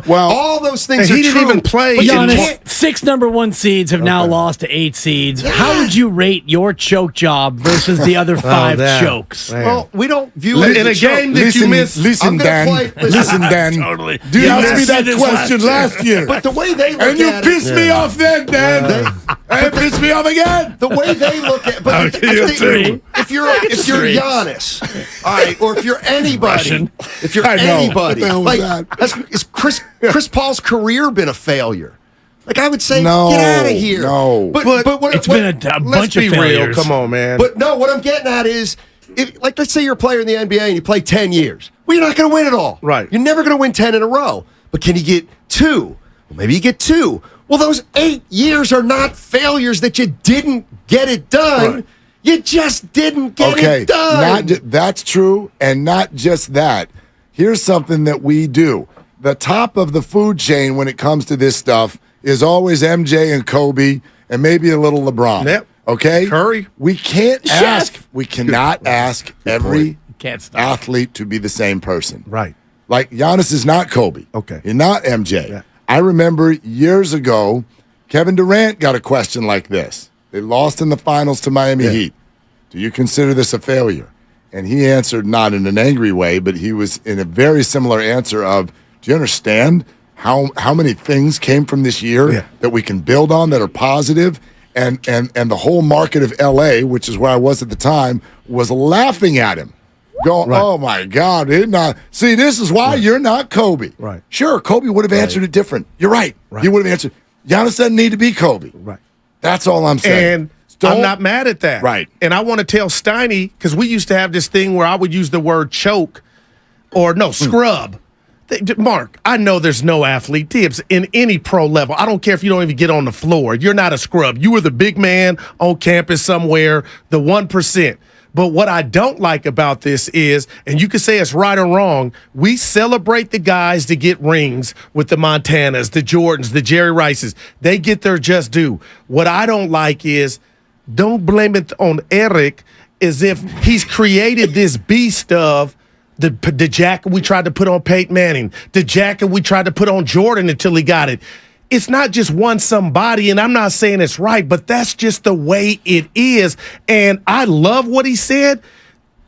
all those things and are he didn't true. even play. But you Giannis, can't- 6 number 1 seeds have now lost to 8 seeds. How would you rate your choke job versus the other 5 damn. chokes? Man. Well, we don't view it in as a game that you missed. Listen, I'm gonna Dan. play- Listen, Dan. Totally. You You asked me missed that this question last year. But the way they look And you at pissed it, me off then, Dan. And it pissed me off again. the way they look at, but I'll I give you think three. if you're Giannis, all right, or if you're anybody, Russian. if you're I know. anybody, What the hell was like that? is Chris Paul's career been a failure? Like I would say, No, get out of here. no. but what, It's what- been a Let's bunch be of failures. real. Come on, man. But no, what I'm getting at is, let's say you're a player in the NBA and you play 10 years. Well, you're not going to win it all. Right. You're never going to win 10 in a row. But can you get 2? Well, maybe you get 2. Well, those 8 years are not failures that you didn't get it done. Right. You just didn't get it done. That's true, and not just that. Here's something that we do. The top of the food chain when it comes to this stuff is always MJ and Kobe and maybe a little LeBron. Yep. Okay? Curry. We cannot ask every Can't stop. athlete to be the same person. Right. Like Giannis is not Kobe. Okay. He's not MJ. Yeah. I remember years ago, Kevin Durant got a question like this. They lost in the finals to Miami Heat. Do you consider this a failure? And he answered not in an angry way, but he was in a very similar answer of, Do you understand how many things came from this year that we can build on that are positive? And the whole market of L.A., which is where I was at the time, was laughing at him. Going, oh, my God. See, this is why you're not Kobe. Right. Sure, Kobe would have answered it different. You're right. He would have answered. Giannis doesn't need to be Kobe. Right. That's all I'm saying. And I'm not mad at that. Right. And I want to tell Steiny, because we used to have this thing where I would use the word choke or scrub. Mark, I know there's no athlete tips in any pro level. I don't care if you don't even get on the floor. You're not a scrub. You were the big man on campus somewhere, the 1%. But what I don't like about this is, and you can say it's right or wrong, we celebrate the guys that get rings with the Montanas, the Jordans, the Jerry Rices. They get their just due. What I don't like is, don't blame it on Eric as if he's created this beast of the jacket we tried to put on Peyton Manning, the jacket we tried to put on Jordan until he got it. It's not just one somebody, and I'm not saying it's right, but that's just the way it is. And I love what he said.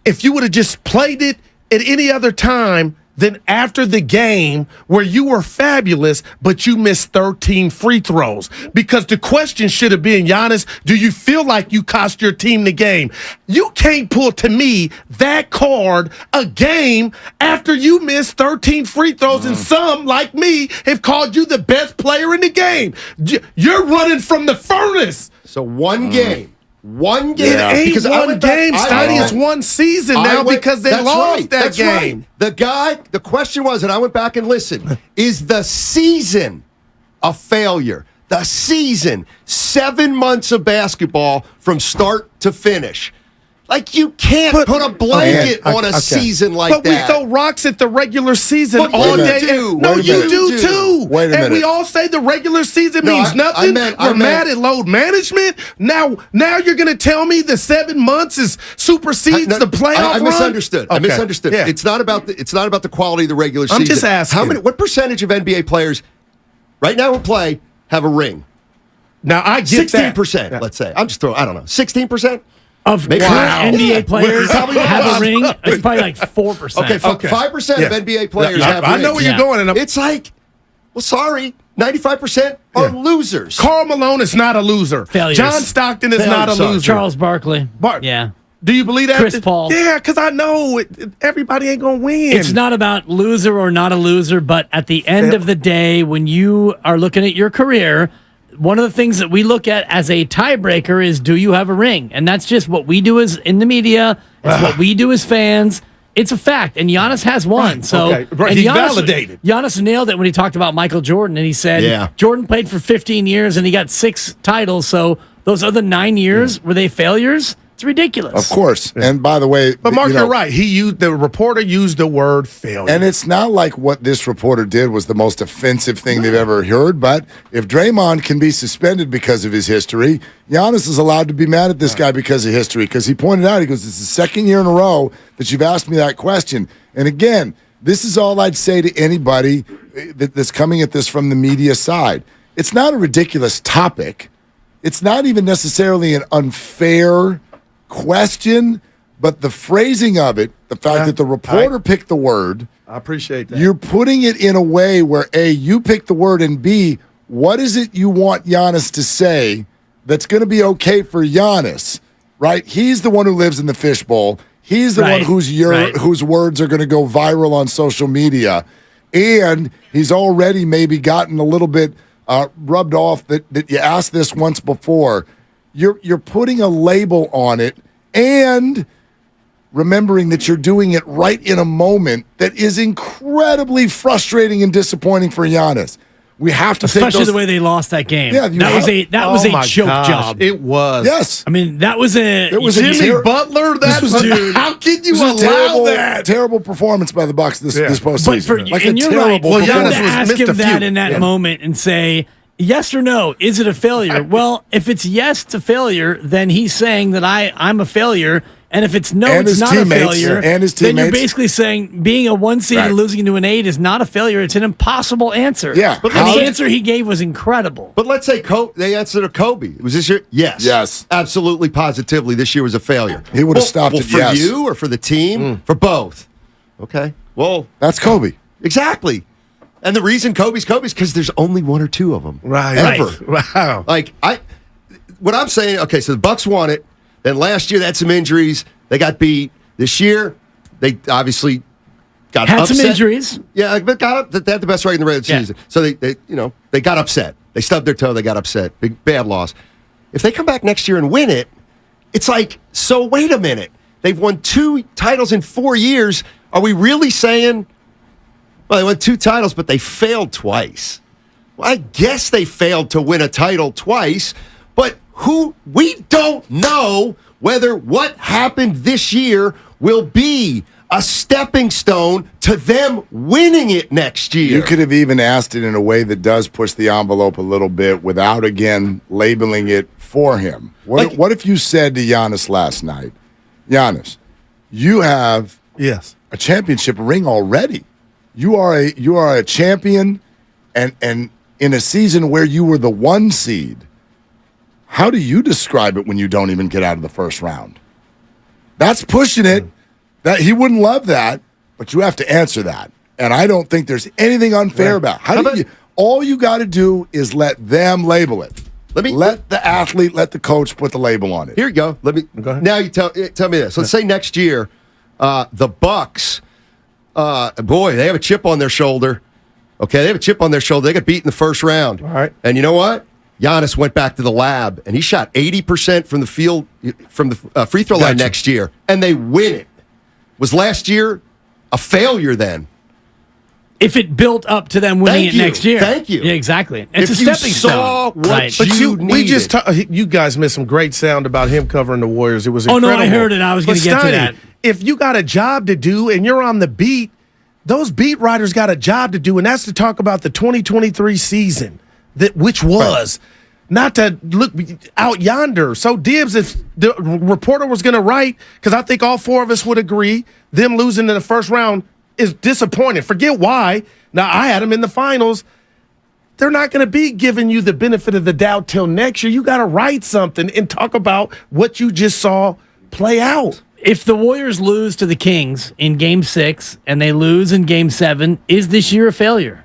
If you would have just played it at any other time than after the game where you were fabulous, but you missed 13 free throws. Because the question should have been, Giannis, do you feel like you cost your team the game? You can't pull, to me, that card a game after you missed 13 free throws, and some, like me, have called you the best player in the game. You're running from the furnace. So one game. One game. It ain't because one game, Steiny. It's one season now because they lost that game. Right. The question was, and I went back and listened, is the season a failure? The season, 7 months of basketball from start to finish. Like, you can't put a blanket on a season like that. But we throw rocks at the regular season all day. No, you do too. Wait a minute. And we all say the regular season means nothing. We're mad at load management. Now you're going to tell me the 7 months supersedes the playoff I misunderstood. run? I misunderstood. Yeah. It's not about the quality of the regular season. I'm just asking. What percentage of NBA players right now in play have a ring? Now, I get 16%, let's say. I'm just throwing, I don't know, 16%? Of current NBA players have a ring, it's probably like 4%. Okay, 5% of NBA players have rings. I know where you're going. And it's like, well, sorry, 95% are losers. Karl Malone is not a loser. Failures. John Stockton is not a loser. Charles Barkley. Yeah. Do you believe that? Chris Paul. Yeah, because I know everybody ain't going to win. It's not about loser or not a loser, but at the end of the day, when you are looking at your career, one of the things that we look at as a tiebreaker is, do you have a ring? And that's just what we do as in the media. It's what we do as fans. It's a fact. And Giannis has one. Right. So okay. And He's validated. Giannis nailed it when he talked about Michael Jordan. And he said, Jordan played for 15 years and he got 6 titles. So those other 9 years, were they failures? It's ridiculous. Of course. Yeah. And by the way, but Mark, you're right. The reporter used the word failure. And it's not like what this reporter did was the most offensive thing they've ever heard. But if Draymond can be suspended because of his history, Giannis is allowed to be mad at this guy because of history. Because he pointed out, he goes, "It's the second year in a row that you've asked me that question." And again, this is all I'd say to anybody that's coming at this from the media side. It's not a ridiculous topic. It's not even necessarily an unfair question, but the phrasing of it, the fact that the reporter picked the word, I appreciate that. You're putting it in a way where A, you pick the word, and B, what is it you want Giannis to say that's going to be okay for Giannis, right? He's the one who lives in the fishbowl. He's the one whose words are going to go viral on social media, and he's already maybe gotten a little bit rubbed off that you asked this once before. You're putting a label on it and remembering that you're doing it right in a moment that is incredibly frustrating and disappointing for Giannis. We have to especially the way they lost that game. Yeah, that was a choke job. It was. Yes. I mean, that was Jimmy Butler. How can you allow that? Terrible performance by the Bucks this postseason. And you're right. Well, you have to ask him that in that moment and say, yes or no, is it a failure? Well, if it's yes to failure, then he's saying that I'm a failure. And if it's no, it's not a failure. And his teammates. Then you're basically saying being a 1 seed and losing to an 8 is not a failure. It's an impossible answer. Yeah. But the answer he gave was incredible. But let's say they answered to Kobe. Was this year? Yes. Yes. Absolutely, positively, this year was a failure. He would have stopped it, for you or for the team? For both. Okay. Well, that's Kobe. Exactly. And the reason Kobe's because there's only one or two of them. Right. Ever. Wow. What I'm saying, okay, so the Bucks won it. Then last year they had some injuries. They got beat. This year, they obviously got upset. Some injuries. Yeah, but they had the best record in the regular season. So they got upset. They stubbed their toe. They got upset. Bad loss. If they come back next year and win it, it's like, so wait a minute. They've won 2 titles in 4 years. Are we really saying, well, they won 2 titles, but they failed twice? Well, I guess they failed to win a title twice, but we don't know whether what happened this year will be a stepping stone to them winning it next year. You could have even asked it in a way that does push the envelope a little bit without, again, labeling it for him. What if you said to Giannis last night, Giannis, you have a championship ring already. You are a champion, and in a season where you were the 1 seed, how do you describe it when you don't even get out of the first round? That's pushing it. That he wouldn't love that, but you have to answer that. And I don't think there's anything unfair about it. All you got to do is let them label it. Let the athlete, let the coach put the label on it. Here you go. Go ahead. Now you tell me this. Let's say next year, the Bucks, boy, they have a chip on their shoulder. Okay, they have a chip on their shoulder. They got beat in the first round. All right. And you know what? Giannis went back to the lab, and he shot 80% from the field, from the free throw line next year, and they win it. Was last year a failure then? If it built up to them winning it next year. Thank you. Yeah, exactly. It's if a stepping stone. You guys missed some great sound about him covering the Warriors. It was incredible. Oh, no, I heard it. I was going to get to that. If you got a job to do and you're on the beat, those beat writers got a job to do, and that's to talk about the 2023 season, which was not to look out yonder. So, Dibs, if the reporter was going to write, because I think all 4 of us would agree, them losing in the first round is disappointing. Forget why. Now, I had them in the finals. They're not going to be giving you the benefit of the doubt till next year. You got to write something and talk about what you just saw play out. If the Warriors lose to the Kings in Game 6 and they lose in Game 7, is this year a failure?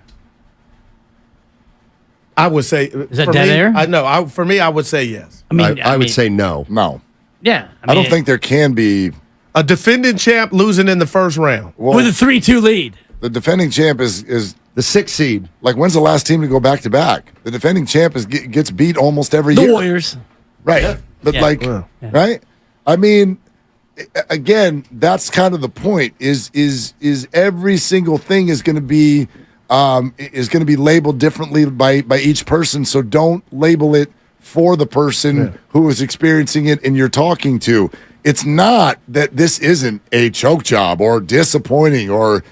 I would say. Is that dead air? For me, I would say yes. I would say no. No. Yeah. I don't think there can be a defending champ losing in the first round with a 3-2 lead. The defending champ is the 6th seed. Like, when's the last team to go back to back? The defending champ gets beat almost every year. The Warriors, right? Yeah. But right? I mean, again, that's kind of the point. Is every single thing is going to be labeled differently by each person. So don't label it for the person who is experiencing it and you're talking to. It's not that this isn't a choke job or disappointing or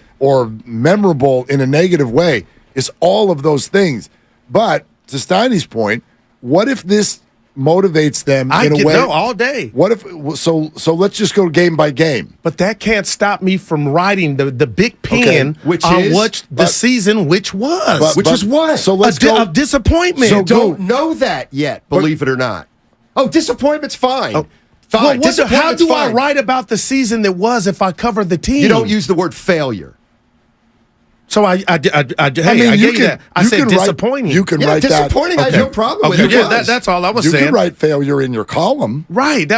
memorable in a negative way. It's all of those things. But to Steiny's point, what if this motivates them in a way? No, all day. What if so let's just go game by game. But that can't stop me from writing the big pen which on is what the season which was. Which is what? So let's go. A disappointment. So don't know that yet, believe it or not. Oh, disappointment's fine. Fine. Well, how do I write about the season that was if I cover the team? You don't use the word failure. So I said disappointing. You can write disappointing. that. I have no problem with it. That's all I was saying. You can write failure in your column, right?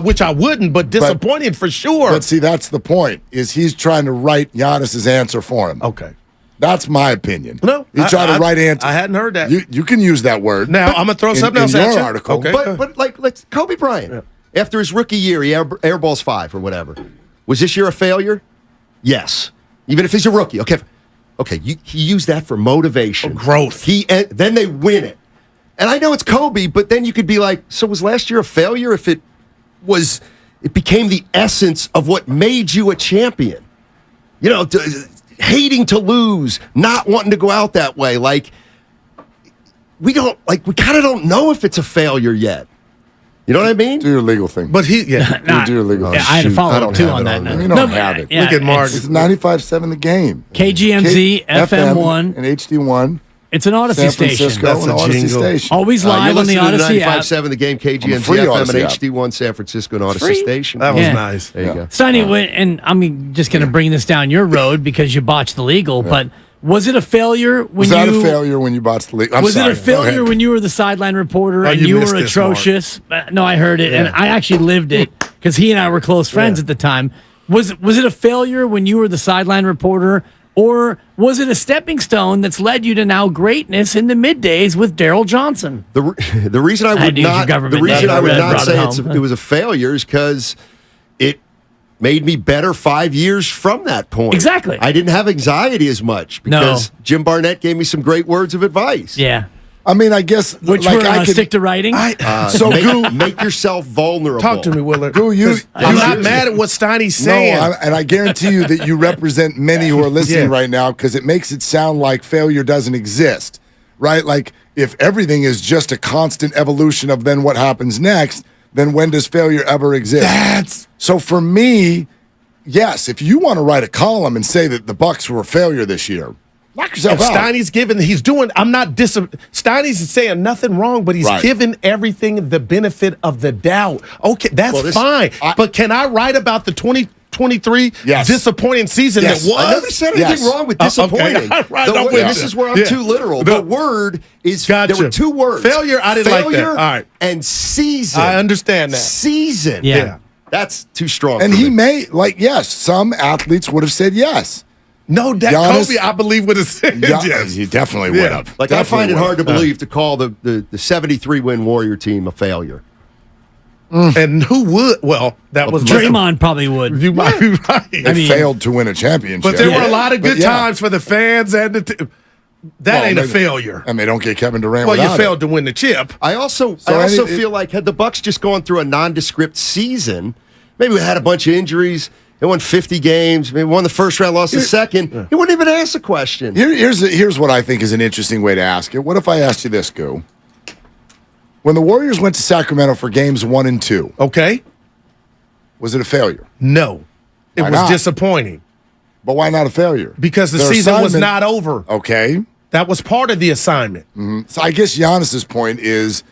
Which I wouldn't, but disappointing for sure. But see, that's the point. Is he's trying to write Giannis's answer for him? Okay, that's my opinion. No, he's trying to write answers. I hadn't heard that. You can use that word. Now I'm gonna throw something else in at your you. article. Okay, but let's Kobe Bryant. After his rookie year, he airballs 5 or whatever. Was this year a failure? Yes. Even if he's a rookie. Okay, he used that for motivation. Growth. Then they win it. And I know it's Kobe, but then you could be like, so was last year a failure if it became the essence of what made you a champion? You know, hating to lose, not wanting to go out that way. Like, we kind of don't know if it's a failure yet. You know what I mean? Do your legal thing. But do your legal thing. I had to follow up, too, on that. You don't have it. Look at Mark. It's 95.7 The Game. KGMZ, FM1. And HD1. It's an Odyssey San Francisco station. and Odyssey station. Always live on the Odyssey app. 95.7 The Game, KGMZ, FM, and HD1 San Francisco and Odyssey station. That was nice. There you go. Steiny, and I'm just going to bring this down your road because you botched the legal, but Was it a failure when Was that a failure when you botched the league? Was it a failure when you were the sideline reporter and you were atrocious? No, I heard it, and I actually lived it because he and I were close friends at the time. Was it a failure when you were the sideline reporter, or was it a stepping stone that's led you to now greatness in the middays with Daryl Johnson? The reason I would not say it was a failure is because it made me better 5 years from that point. Exactly. I didn't have anxiety as much because Jim Barnett gave me some great words of advice. Yeah. I mean, I guess Which like were I could stick to writing. So make yourself vulnerable. Talk to me, Willard. Goo, I'm not mad at what Steiny's saying. No, and I guarantee you that you represent many who are listening right now because it makes it sound like failure doesn't exist, right? Like if everything is just a constant evolution of then what happens next, then when does failure ever exist? So for me, yes, if you want to write a column and say that the Bucs were a failure this year, knock yourself out. Steiny's saying nothing wrong, but he's giving everything the benefit of the doubt. Okay, that's fine. But can I write about the 2023 disappointing season that was? I never said anything wrong with disappointing. This is where I'm too literal. The word is, there were two words. Failure, I didn't like that. All right. And season. I understand that. Season. Yeah. That's too strong. And for he me. may, some athletes would have said yes. No, Kobe, I believe, would have said yes. He definitely would have. I find it hard to believe to call the 73-win Warrior team a failure. And who would? Well, that was Draymond probably would. You might be right. They failed to win a championship. But there were a lot of good times for the fans and the team. That ain't a failure. And they don't get Kevin Durant. Well, you failed to win the chip. I also feel like had the Bucs just gone through a nondescript season, maybe we had a bunch of injuries. They won 50 games. Maybe won the first round, lost the second. He wouldn't even ask a question. Here's what I think is an interesting way to ask it. What if I asked you this, Goo? When the Warriors went to Sacramento for games 1 and 2, okay, was it a failure? No, it was disappointing. But why not a failure? Because the season was not over. Okay, that was part of the assignment. Mm-hmm. So I guess Giannis's point is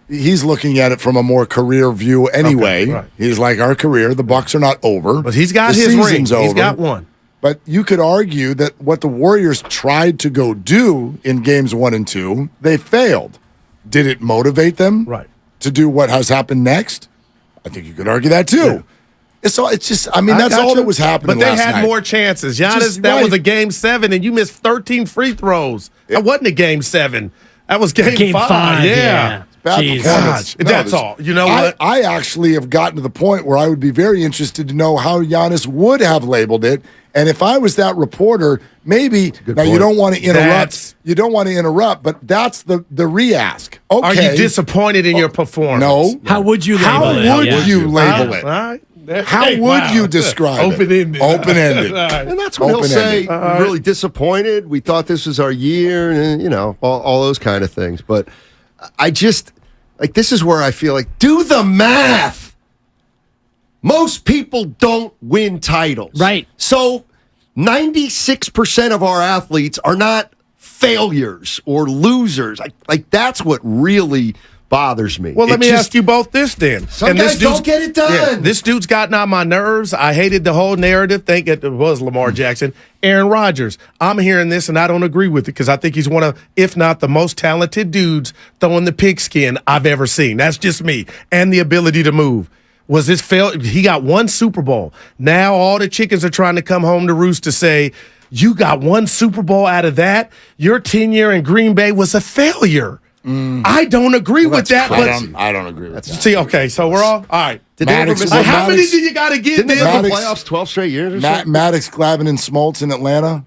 he's looking at it from a more career view anyway. Okay, right. He's like, our career, the Bucs are not over. But he's got his ring. He's got one. But you could argue that what the Warriors tried to go do in games 1 and 2, they failed. Did it motivate them to do what has happened next? I think you could argue that too. Yeah. It's just, I mean, that's all that was happening. But they last had night. More chances. Giannis, that was a game 7, and you missed 13 free throws. That wasn't a game 7. That was game 5. Yeah. Bad performance. That's all. You know what? I actually have gotten to the point where I would be very interested to know how Giannis would have labeled it. And if I was that reporter, maybe now you don't want to interrupt. You don't want to interrupt, but that's the re-ask. Okay. Are you disappointed in your performance? No. How would you label it? How would you label it? All right. How would you describe it? Open-ended. Open-ended. And that's what he'll say. Really disappointed. We thought this was our year, and all those kind of things. But I just this is where I feel like do the math. Most people don't win titles. Right. So 96% of our athletes are not failures or losers. Like that's what really bothers me. Well, let me ask you both this then. Some guys don't get it done. Yeah, this dude's gotten on my nerves. I hated the whole narrative. Think it was Lamar Jackson. Aaron Rodgers. I'm hearing this, and I don't agree with it because I think he's one of, if not the most talented dudes throwing the pigskin I've ever seen. That's just me. And the ability to move. Was this fail? He got one Super Bowl. Now all the chickens are trying to come home to roost to say, you got one Super Bowl out of that? Your tenure in Green Bay was a failure. I don't agree with that. I don't agree with that. See, okay, so we're all right. How many do you got to get there? Didn't they the playoffs 12 straight years or something? Maddox, Glavine, and Smoltz in Atlanta.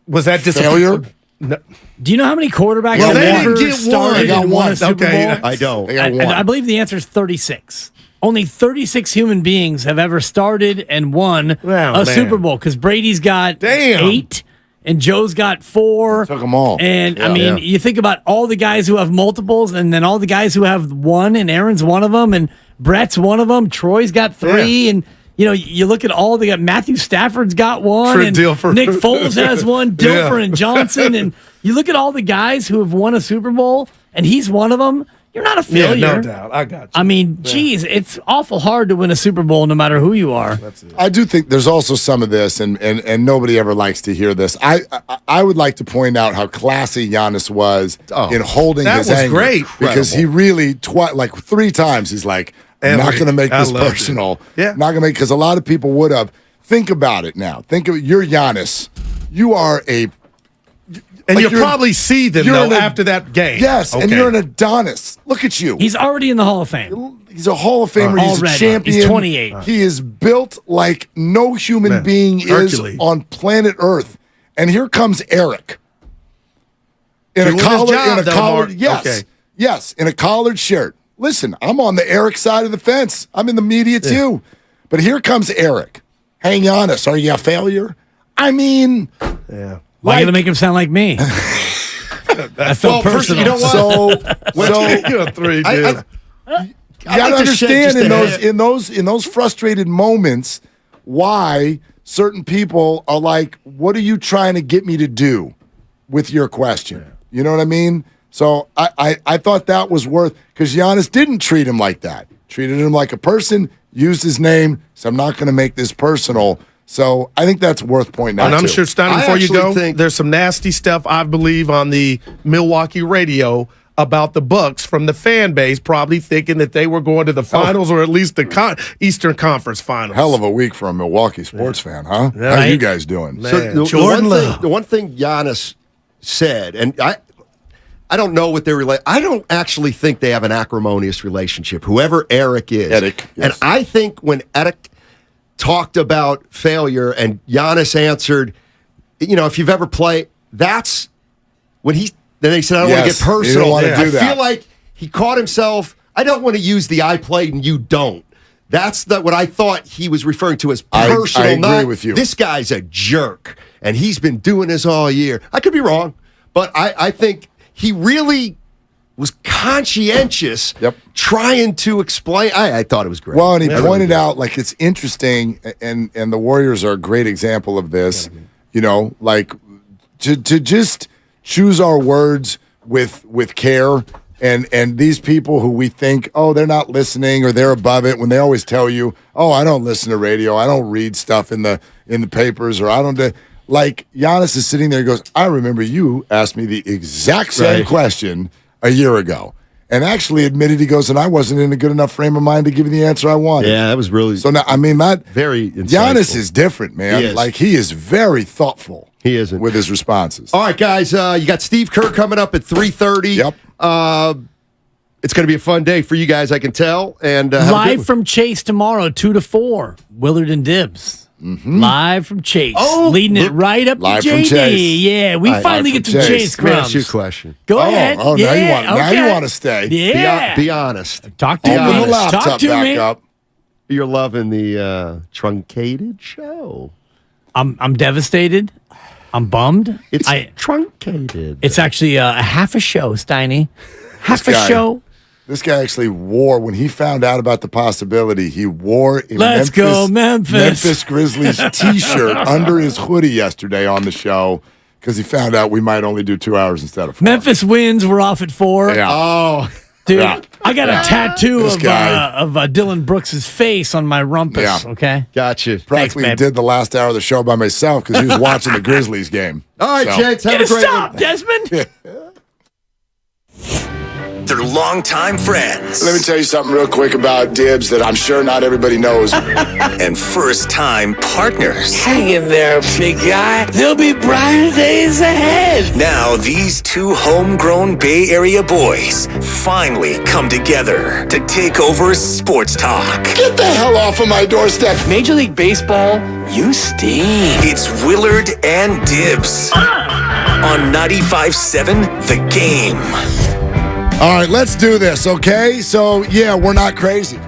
Was that failure? No. Do you know how many quarterbacks they didn't get started and won a Super Bowl? I don't. They got one. I believe the answer is 36. Only 36 human beings have ever started and won a Super Bowl because Brady's got 8 and Joe's got 4. Took them all. And you think about all the guys who have multiples and then all the guys who have 1, and Aaron's one of them, and Brett's one of them. Troy's got 3, and you look at all the Matthew Stafford's got 1, and Nick Foles has 1, Dilfer and Johnson, and you look at all the guys who have won a Super Bowl, and he's one of them. you're not a failure. Yeah, no doubt. I got you. I mean, geez, it's awful hard to win a Super Bowl no matter who you are. That's it. I do think there's also some of this, and nobody ever likes to hear this. I would like to point out how classy Giannis was in holding his anger. That was great. Because he really, like 3 times, he's like, I'm not going to make this personal. Yeah. Not going to make, because a lot of people would have. Think about it now. Think of you're Giannis. You are a... And you'll probably see them, though, after that game. Yes, and you're an Adonis. Look at you. He's already in the Hall of Fame. He's a Hall of Famer. He's a champion. He's 28. He is built like no human being is on planet Earth. And here comes Eric. In a collared, yes, in a collared shirt. Listen, I'm on the Eric side of the fence. I'm in the media too. But here comes Eric. Hey, Giannis, are you a failure? I mean... Yeah. Why are you going to make him sound like me? I felt personal. You know what? You're a 3, dude. You got to understand in those frustrated moments why certain people are like, what are you trying to get me to do with your question? You know what I mean? So I thought that was worth, because Giannis didn't treat him like that. Treated him like a person, used his name, so I'm not going to make this personal. So I think that's worth pointing out. And I'm too. sure, Steiny, before you go, there's some nasty stuff, I believe, on the Milwaukee radio about the Bucks from the fan base, probably thinking that they were going to the finals or at least the Eastern Conference Finals. Hell of a week for a Milwaukee sports fan, huh? Yeah. How you guys doing? So the one thing Giannis said, and I don't know what they're I don't actually think they have an acrimonious relationship, whoever Eric is. Eric, yes. And I think when Eric talked about failure and Giannis answered, if you've ever played, that's when then he said, I don't want to get personal. You don't want to do that. I feel like he caught himself. I don't want to use the I played and you don't. That's what I thought he was referring to as personal. I agree with you. This guy's a jerk, and he's been doing this all year. I could be wrong, but I think he really was conscientious trying to explain. I thought it was great. Well, and he pointed out, like, it's interesting, and the Warriors are a great example of this, like to just choose our words with care, and these people who we think, oh, they're not listening or they're above it, when they always tell you, oh, I don't listen to radio, I don't read stuff in the papers, or I don't do. Like, Giannis is sitting there and goes, I remember you asked me the exact same question a year ago, and actually admitted, he goes, and I wasn't in a good enough frame of mind to give you the answer I wanted. Yeah, that was really so. Now, I mean, that very insightful. Giannis is different, man. He is very thoughtful. He isn't with his responses. All right, guys, you got Steve Kerr coming up at 3:30. Yep. It's going to be a fun day for you guys, I can tell. And live from Chase tomorrow, 2 to 4. Willard and Dibs. Mm-hmm. Live from Chase. leading it right up to JD. Yeah, we finally get to Chase. Let me ask you a question. Go ahead. Now you want to stay. Yeah. Be honest. Talk to me. Open the laptop Talk to back me. up. You're loving the truncated show. I'm devastated. I'm bummed. It's truncated. It's actually a half a show, Steiny. Half a show. This guy actually wore, when he found out about the possibility, he wore a Memphis Grizzlies t-shirt under his hoodie yesterday on the show, because he found out we might only do 2 hours instead of 4. Memphis wins. We're off at 4. Yeah. Oh, dude, I got a tattoo of Dylan Brooks' face on my rumpus. Yeah. Okay, gotcha. Practically did the last hour of the show by myself because he was watching the Grizzlies game. All right, gents, have a great one. Desmond. They're longtime friends. Let me tell you something real quick about Dibs that I'm sure not everybody knows. And first-time partners. Hang in there, big guy. There'll be brighter days ahead. Now, these two homegrown Bay Area boys finally come together to take over sports talk. Get the hell off of my doorstep. Major League Baseball, you stink. It's Willard and Dibs on 95.7 The Game. All right, let's do this, okay? So, yeah, we're not crazy.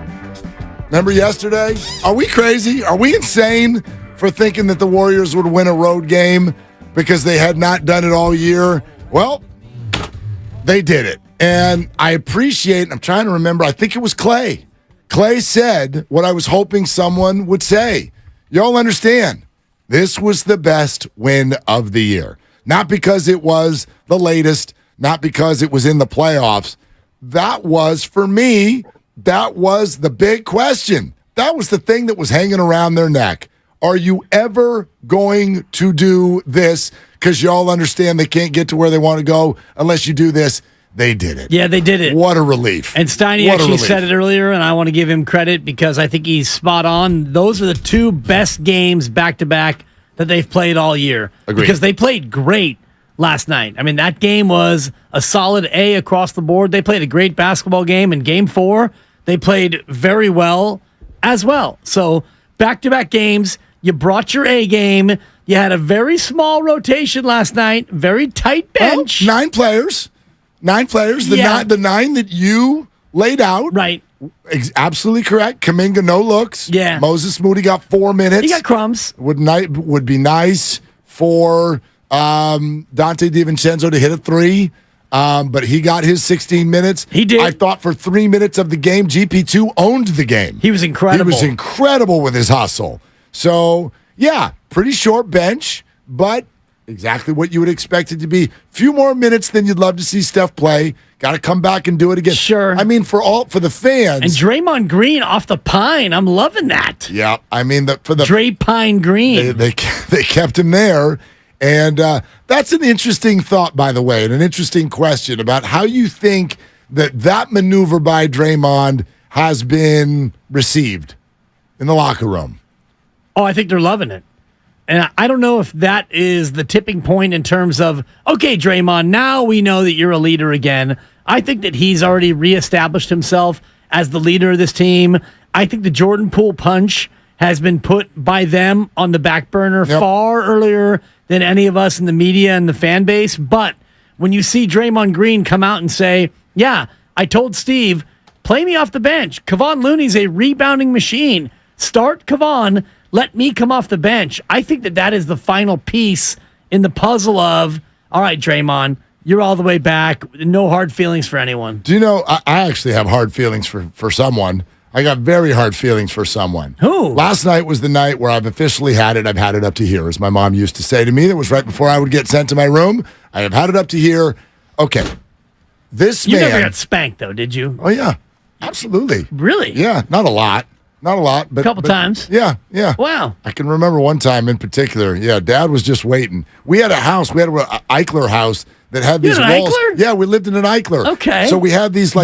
Remember yesterday? Are we crazy? Are we insane for thinking that the Warriors would win a road game because they had not done it all year? Well, they did it. And I appreciate, I'm trying to remember, I think it was Clay. Clay said what I was hoping someone would say. Y'all understand, this was the best win of the year. Not because it was the latest, not because it was in the playoffs, that was, for me, that was the big question. That was the thing that was hanging around their neck. Are you ever going to do this? Because you all understand they can't get to where they want to go unless you do this. They did it. Yeah, they did it. What a relief. And Steiny actually said it earlier, and I want to give him credit because I think he's spot on. Those are the two best games back-to-back that they've played all year. Agreed. Because they played great last night. I mean, that game was a solid A across the board. They played a great basketball game. In Game 4, they played very well as well. So, back-to-back games, you brought your A game. You had a very small rotation last night, very tight bench. Well, 9 players. 9 players. The 9 that you laid out. Right. Absolutely correct. Kuminga, no looks. Yeah. Moses Moody got 4 minutes. He got crumbs. Would be nice for Dante DiVincenzo to hit a 3. But he got his 16 minutes. He did. I thought for 3 minutes of the game, GP2 owned the game. He was incredible. He was incredible with his hustle. So, yeah, pretty short bench, but exactly what you would expect it to be. Few more minutes than you'd love to see Steph play. Got to come back and do it again. Sure. I mean, for the fans. And Draymond Green off the pine. I'm loving that. Yeah. I mean, for the Dray Pine Green. They kept him there. And that's an interesting thought, by the way, and an interesting question about how you think that maneuver by Draymond has been received in the locker room. Oh, I think they're loving it. And I don't know if that is the tipping point in terms of, okay, Draymond, now we know that you're a leader again. I think that he's already reestablished himself as the leader of this team. I think the Jordan Poole punch has been put by them on the back burner far earlier than any of us in the media and the fan base. But when you see Draymond Green come out and say, yeah, I told Steve, play me off the bench. Kevon Looney's a rebounding machine. Start Kevon. Let me come off the bench. I think that is the final piece in the puzzle of, all right, Draymond, you're all the way back. No hard feelings for anyone. Do you know, I actually have hard feelings for someone. I got very hard feelings for someone. Who? Last night was the night where I've officially had it. I've had it up to here, as my mom used to say to me. That was right before I would get sent to my room. I have had it up to here. Okay. You never got spanked, though, did you? Oh, yeah. Absolutely. Really? Yeah, not a lot. Not a lot, but a couple times. Yeah. Wow. I can remember one time in particular. Yeah, Dad was just waiting. We had a house. We had an Eichler house that had these walls. Eichler? Yeah, we lived in an Eichler. Okay. So we had these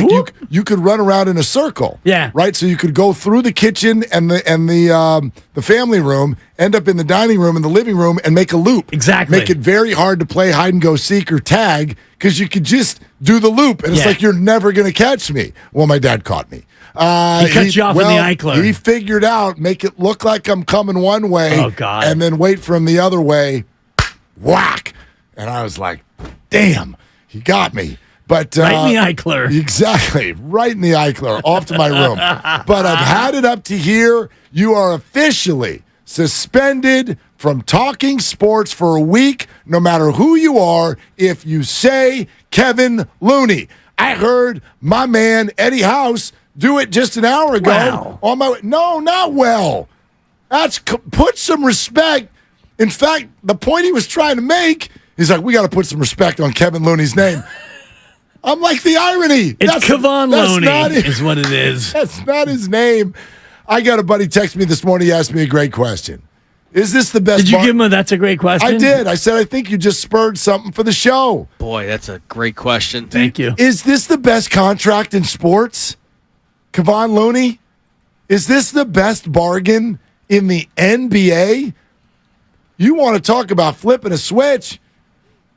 you could run around in a circle. Yeah. Right. So you could go through the kitchen and the family room, end up in the dining room and the living room, and make a loop. Exactly. Make it very hard to play hide and go seek or tag because you could just do the loop and it's like you're never going to catch me. Well, my dad caught me. He cut you off in the Eichler. He figured out, make it look like I'm coming one way, and then wait for him the other way, whack. And I was like, damn, he got me. But right in the Eichler. Exactly, right in the Eichler, off to my room. But I've had it up to here. You are officially suspended from talking sports for a week, no matter who you are, if you say Kevin Looney. I heard my man, Eddie House, do it just an hour ago. Wow. On my no, not well. Put some respect. In fact, the point he was trying to make, he's like, we got to put some respect on Kevin Looney's name. I'm like, the irony. It's Kevon Looney is what it is. That's not his name. I got a buddy text me this morning. He asked me a great question. Is this the best? Did you give him that's a great question? I did. I said, I think you just spurred something for the show. Boy, that's a great question. Thank you. Is this the best contract in sports? Kevon Looney? Is this the best bargain in the NBA? You want to talk about flipping a switch?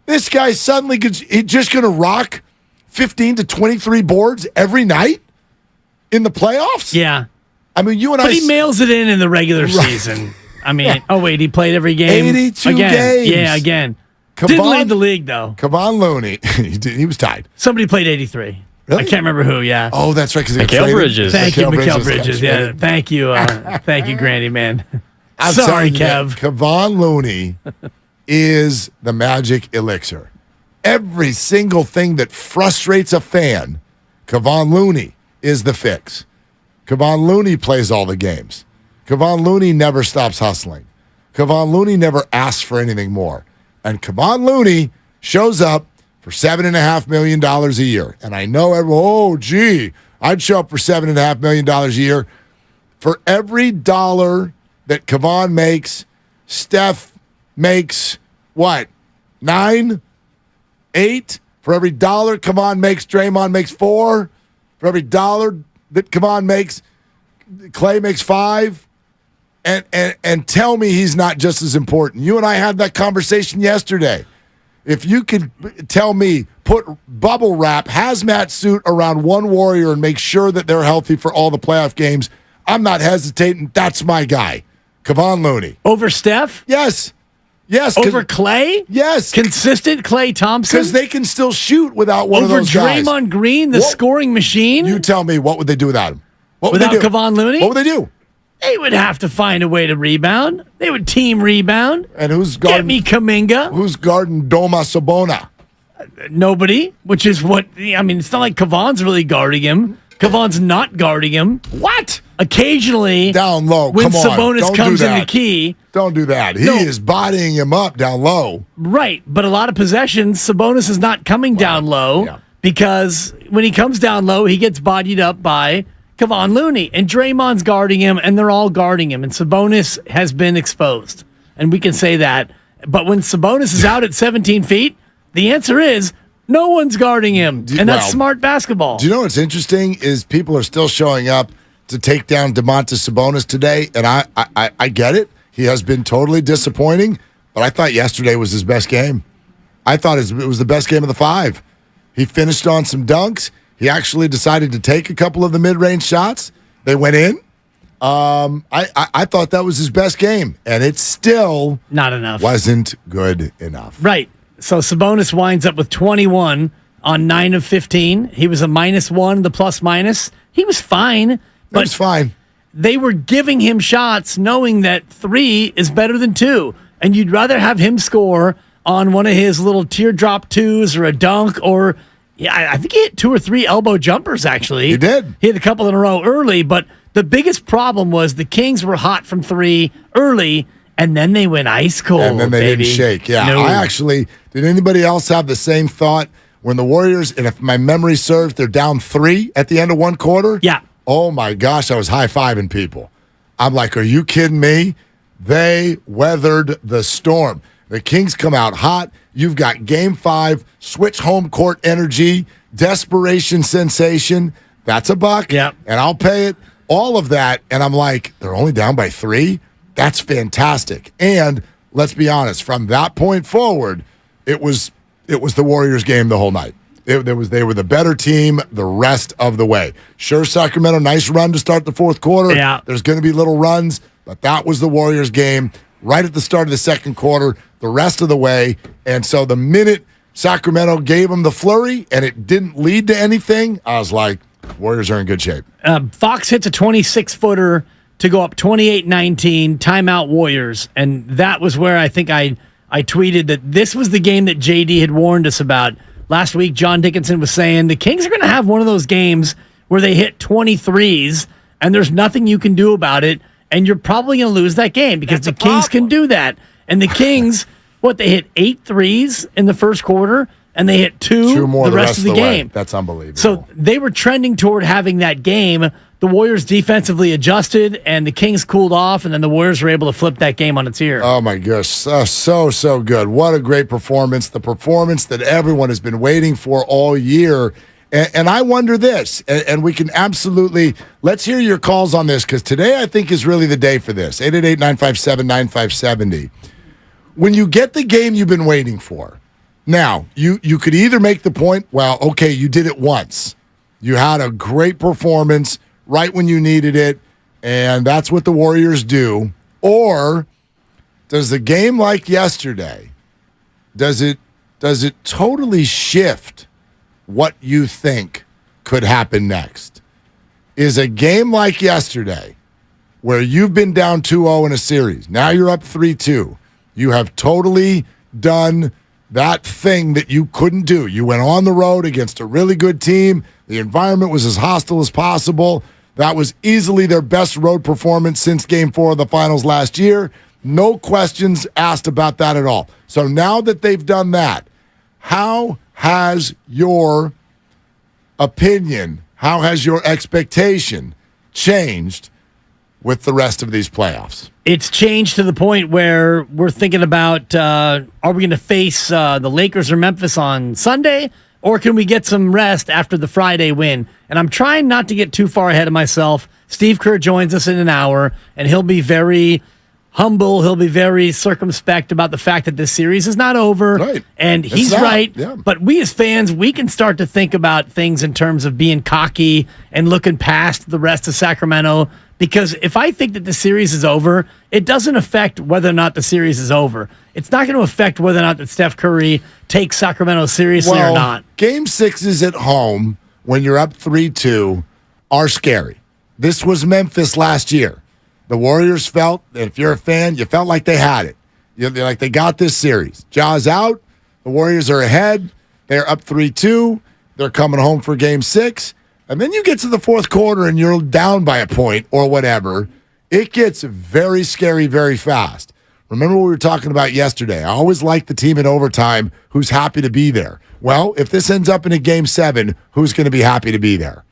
This guy suddenly he's just going to rock 15 to 23 boards every night in the playoffs? Yeah. I mean, you and but he mails it in the regular season. I mean, oh, wait, he played every game? 82 again. games. Yeah, again. Didn't lead the league, though. Kevon Looney. He was tied. Somebody played 83. Really? I can't remember who, yeah. Oh, that's right. Because Mikal Bridges. Thank you, Mikal Bridges. Yeah, thank you. Thank you, Granny, man. I'm sorry, Kev. Kevon Looney is the magic elixir. Every single thing that frustrates a fan, Kevon Looney is the fix. Kevon Looney plays all the games. Kevon Looney never stops hustling. Kevon Looney never asks for anything more. And Kevon Looney shows up for $7.5 million a year. And I know everyone, I'd show up for $7.5 million a year. For every dollar that Kevon makes, Steph makes what? 9? 8? For every dollar Kevon makes, Draymond makes 4. For every dollar that Kevon makes, Clay makes 5. And tell me he's not just as important. You and I had that conversation yesterday. If you could tell me, put bubble wrap, hazmat suit around one Warrior and make sure that they're healthy for all the playoff games, I'm not hesitating. That's my guy, Kevon Looney. Over Steph? Yes. Yes. Over Clay? Yes. Consistent Clay Thompson? Because they can still shoot without one of those guys. Over Draymond Green, the scoring machine? You tell me, what would they do without him? Without Kevon Looney? What would they do? They would have to find a way to rebound. They would team rebound. And who's guarding? Get me Kuminga. Who's guarding Doma Sabona? Nobody, which is what, it's not like Kevon's really guarding him. Kevon's not guarding him. What? Occasionally, down low. When Come on. Sabonis Don't comes do in that. the key. Don't do that. He is bodying him up down low. Right, but a lot of possessions, Sabonis is not coming down low because when he comes down low, he gets bodied up by Kevon Looney, and Draymond's guarding him, and they're all guarding him, and Sabonis has been exposed, and we can say that. But when Sabonis is out at 17 feet, the answer is no one's guarding him, and that's smart basketball. Do you know what's interesting is people are still showing up to take down Domantas Sabonis today, and I get it. He has been totally disappointing, but I thought yesterday was his best game. I thought it was the best game of the 5. He finished on some dunks. He actually decided to take a couple of the mid-range shots. They went in. I thought that was his best game, and it still not enough. Wasn't good enough. Right. So Sabonis winds up with 21 on 9 of 15. He was a -1, the plus-minus. He was fine. But it was fine. They were giving him shots knowing that 3 is better than 2, and you'd rather have him score on one of his little teardrop 2s or a dunk or – I think he hit 2 or 3 elbow jumpers, actually. He did. He hit a couple in a row early, but the biggest problem was the Kings were hot from 3 early, and then they went ice cold, and then they didn't shake. Yeah, No. Did anybody else have the same thought when the Warriors, and if my memory serves, they're down 3 at the end of one quarter? Yeah. Oh, my gosh, I was high-fiving people. I'm like, are you kidding me? They weathered the storm. The Kings come out hot. You've got Game 5, switch home court energy, desperation sensation. That's a buck. Yeah. And I'll pay it. All of that. And I'm like, they're only down by 3? That's fantastic. And let's be honest, from that point forward, it was the Warriors game the whole night. They were the better team the rest of the way. Sure, Sacramento, nice run to start the fourth quarter. Yeah. There's going to be little runs, but that was the Warriors game right at the start of the second quarter, the rest of the way. And so the minute Sacramento gave them the flurry and it didn't lead to anything, I was like, Warriors are in good shape. Fox hits a 26-footer to go up 28-19, timeout Warriors. And that was where I think I tweeted that this was the game that JD had warned us about. Last week, John Dickinson was saying the Kings are going to have one of those games where they hit 23s and there's nothing you can do about it, and you're probably going to lose that game because the Kings can do that. And the Kings, they hit 8 threes in the first quarter, and they hit 2 more the rest of the game. Way. That's unbelievable. So they were trending toward having that game. The Warriors defensively adjusted, and the Kings cooled off, and then the Warriors were able to flip that game on its ear. Oh, my gosh. So good. What a great performance. The performance that everyone has been waiting for all year. And I wonder this, and we can absolutely, let's hear your calls on this, because today I think is really the day for this. 888-957-9570. When you get the game you've been waiting for, now, you could either make the point, well, okay, you did it once. You had a great performance right when you needed it, and that's what the Warriors do. Or does the game like yesterday, does it totally shift what you think could happen next? Is a game like yesterday, where you've been down 2-0 in a series, now you're up 3-2, you have totally done that thing that you couldn't do. You went on the road against a really good team. The environment was as hostile as possible. That was easily their best road performance since Game 4 of the finals last year. No questions asked about that at all. So now that they've done that, how has your opinion, how has your expectation changed with the rest of these playoffs? It's changed to the point where we're thinking about, are we going to face the Lakers or Memphis on Sunday, or can we get some rest after the Friday win? And I'm trying not to get too far ahead of myself. Steve Kerr joins us in an hour, and he'll be very humble. He'll be very circumspect about the fact that this series is not over. Right. And he's right. Yeah. But we as fans, we can start to think about things in terms of being cocky and looking past the rest of Sacramento. Because if I think that the series is over, it doesn't affect whether or not the series is over. It's not going to affect whether or not that Steph Curry takes Sacramento seriously or not. Game 6s at home when you're up 3-2 are scary. This was Memphis last year. The Warriors felt, if you're a fan, you felt like they had it. They're like they got this series. Ja's out. The Warriors are ahead. They're up 3-2. They're coming home for Game 6. And then you get to the fourth quarter and you're down by a point or whatever. It gets very scary very fast. Remember what we were talking about yesterday. I always like the team in overtime who's happy to be there. Well, if this ends up in a Game 7, who's going to be happy to be there?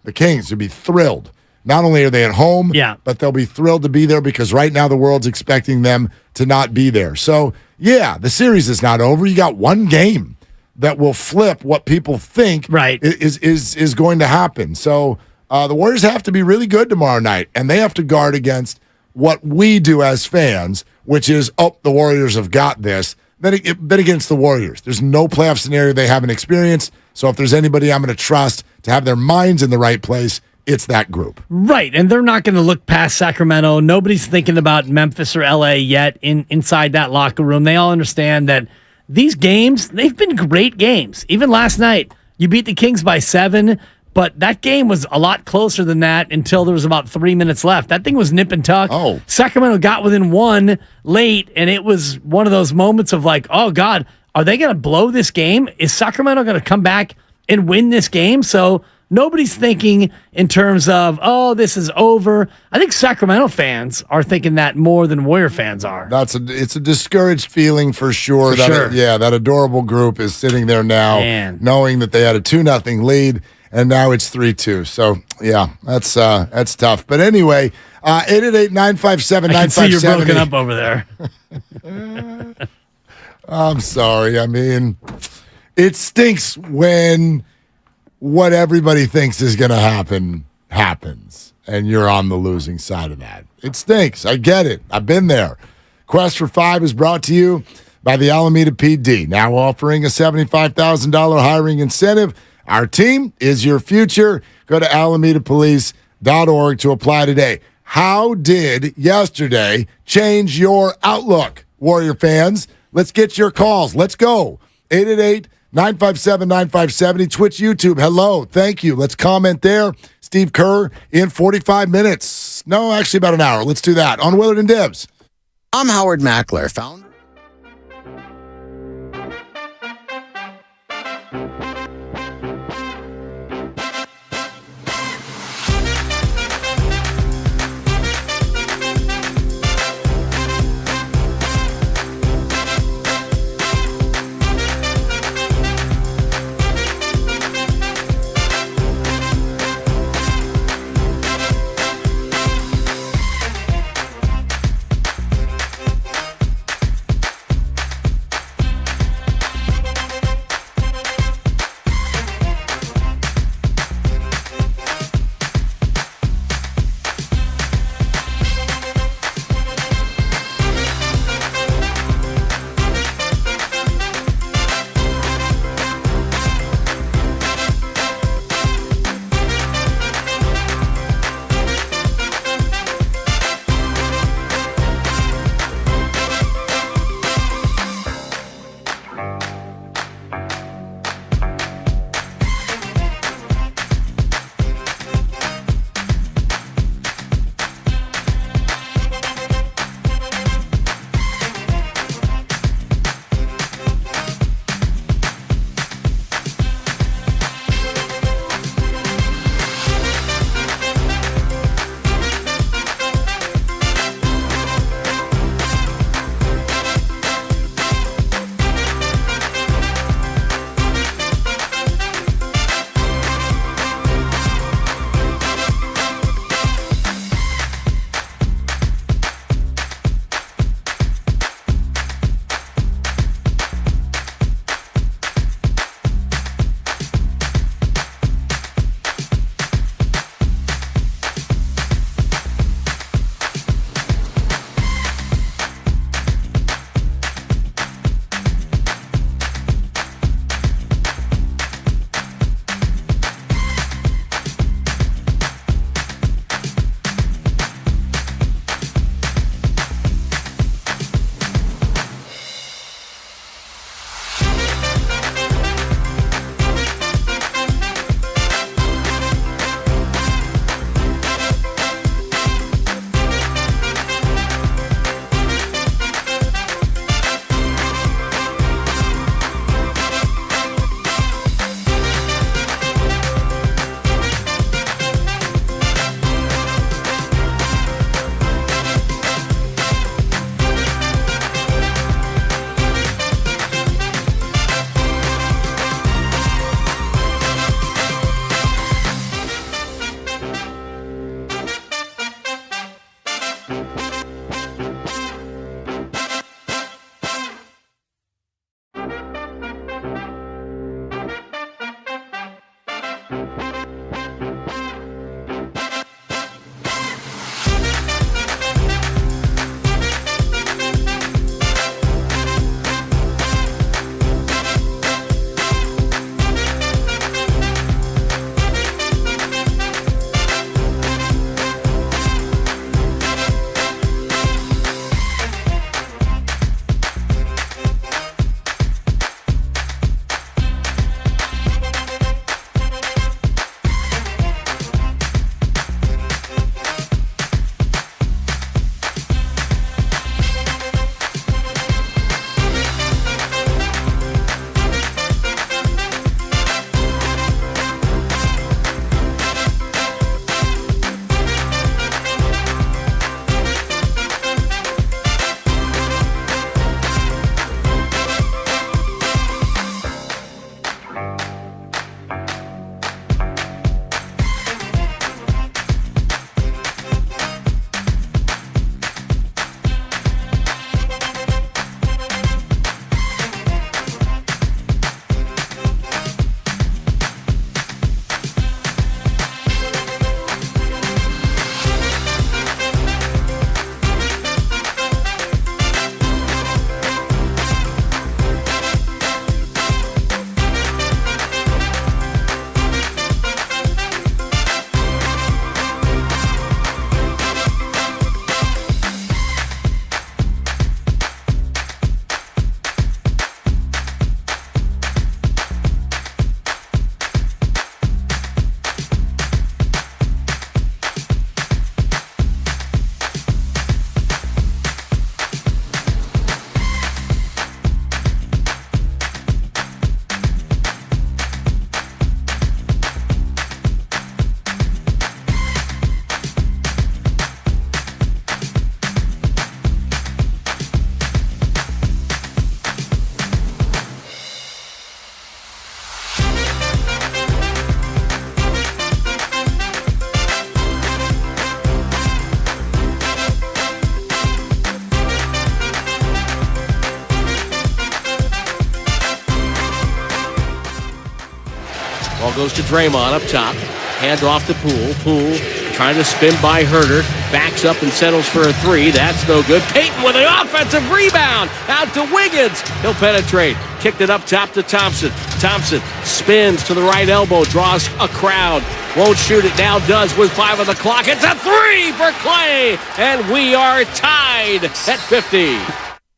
The Kings would be thrilled. Not only are they at home, but they'll be thrilled to be there because right now the world's expecting them to not be there. So, yeah, the series is not over. You got one game that will flip what people think is going to happen. So the Warriors have to be really good tomorrow night, and they have to guard against what we do as fans, which is, the Warriors have got this. Bet against the Warriors. There's no playoff scenario they haven't experienced. So if there's anybody I'm going to trust to have their minds in the right place, it's that group. Right, and they're not going to look past Sacramento. Nobody's thinking about Memphis or LA yet inside that locker room. They all understand that these games, they've been great games. Even last night, you beat the Kings by 7, but that game was a lot closer than that until there was about 3 minutes left. That thing was nip and tuck. Sacramento got within 1 late, and it was one of those moments of like, oh, God, are they going to blow this game? Is Sacramento going to come back and win this game? So nobody's thinking in terms of, this is over. I think Sacramento fans are thinking that more than Warrior fans are. It's a discouraged feeling for sure. That adorable group is sitting there now knowing that they had a 2-0 lead, and now it's 3-2. So, yeah, that's tough. But anyway, 888-957-9570. I can see you're broken up over there. I'm sorry. I mean, it stinks when what everybody thinks is going to happen happens, and you're on the losing side of that. It stinks. I get it. I've been there. Quest for 5 is brought to you by the Alameda PD, now offering a $75,000 hiring incentive. Our team is your future. Go to alamedapolice.org to apply today. How did yesterday change your outlook, Warrior fans? Let's get your calls. Let's go. 888-957-9570. Twitch, YouTube. Hello. Thank you. Let's comment there. Steve Kerr in 45 minutes. No, actually about an hour. Let's do that on Willard and Dibs. I'm Howard Mackler, founder. Ball goes to Draymond up top. Hand off to Poole. Poole trying to spin by Herter. Backs up and settles for a three. That's no good. Payton with an offensive rebound. Out to Wiggins. He'll penetrate. Kicked it up top to Thompson. Thompson spins to the right elbow. Draws a crowd. Won't shoot it. Now does with 5 on the clock. It's a three for Clay. And we are tied at 50.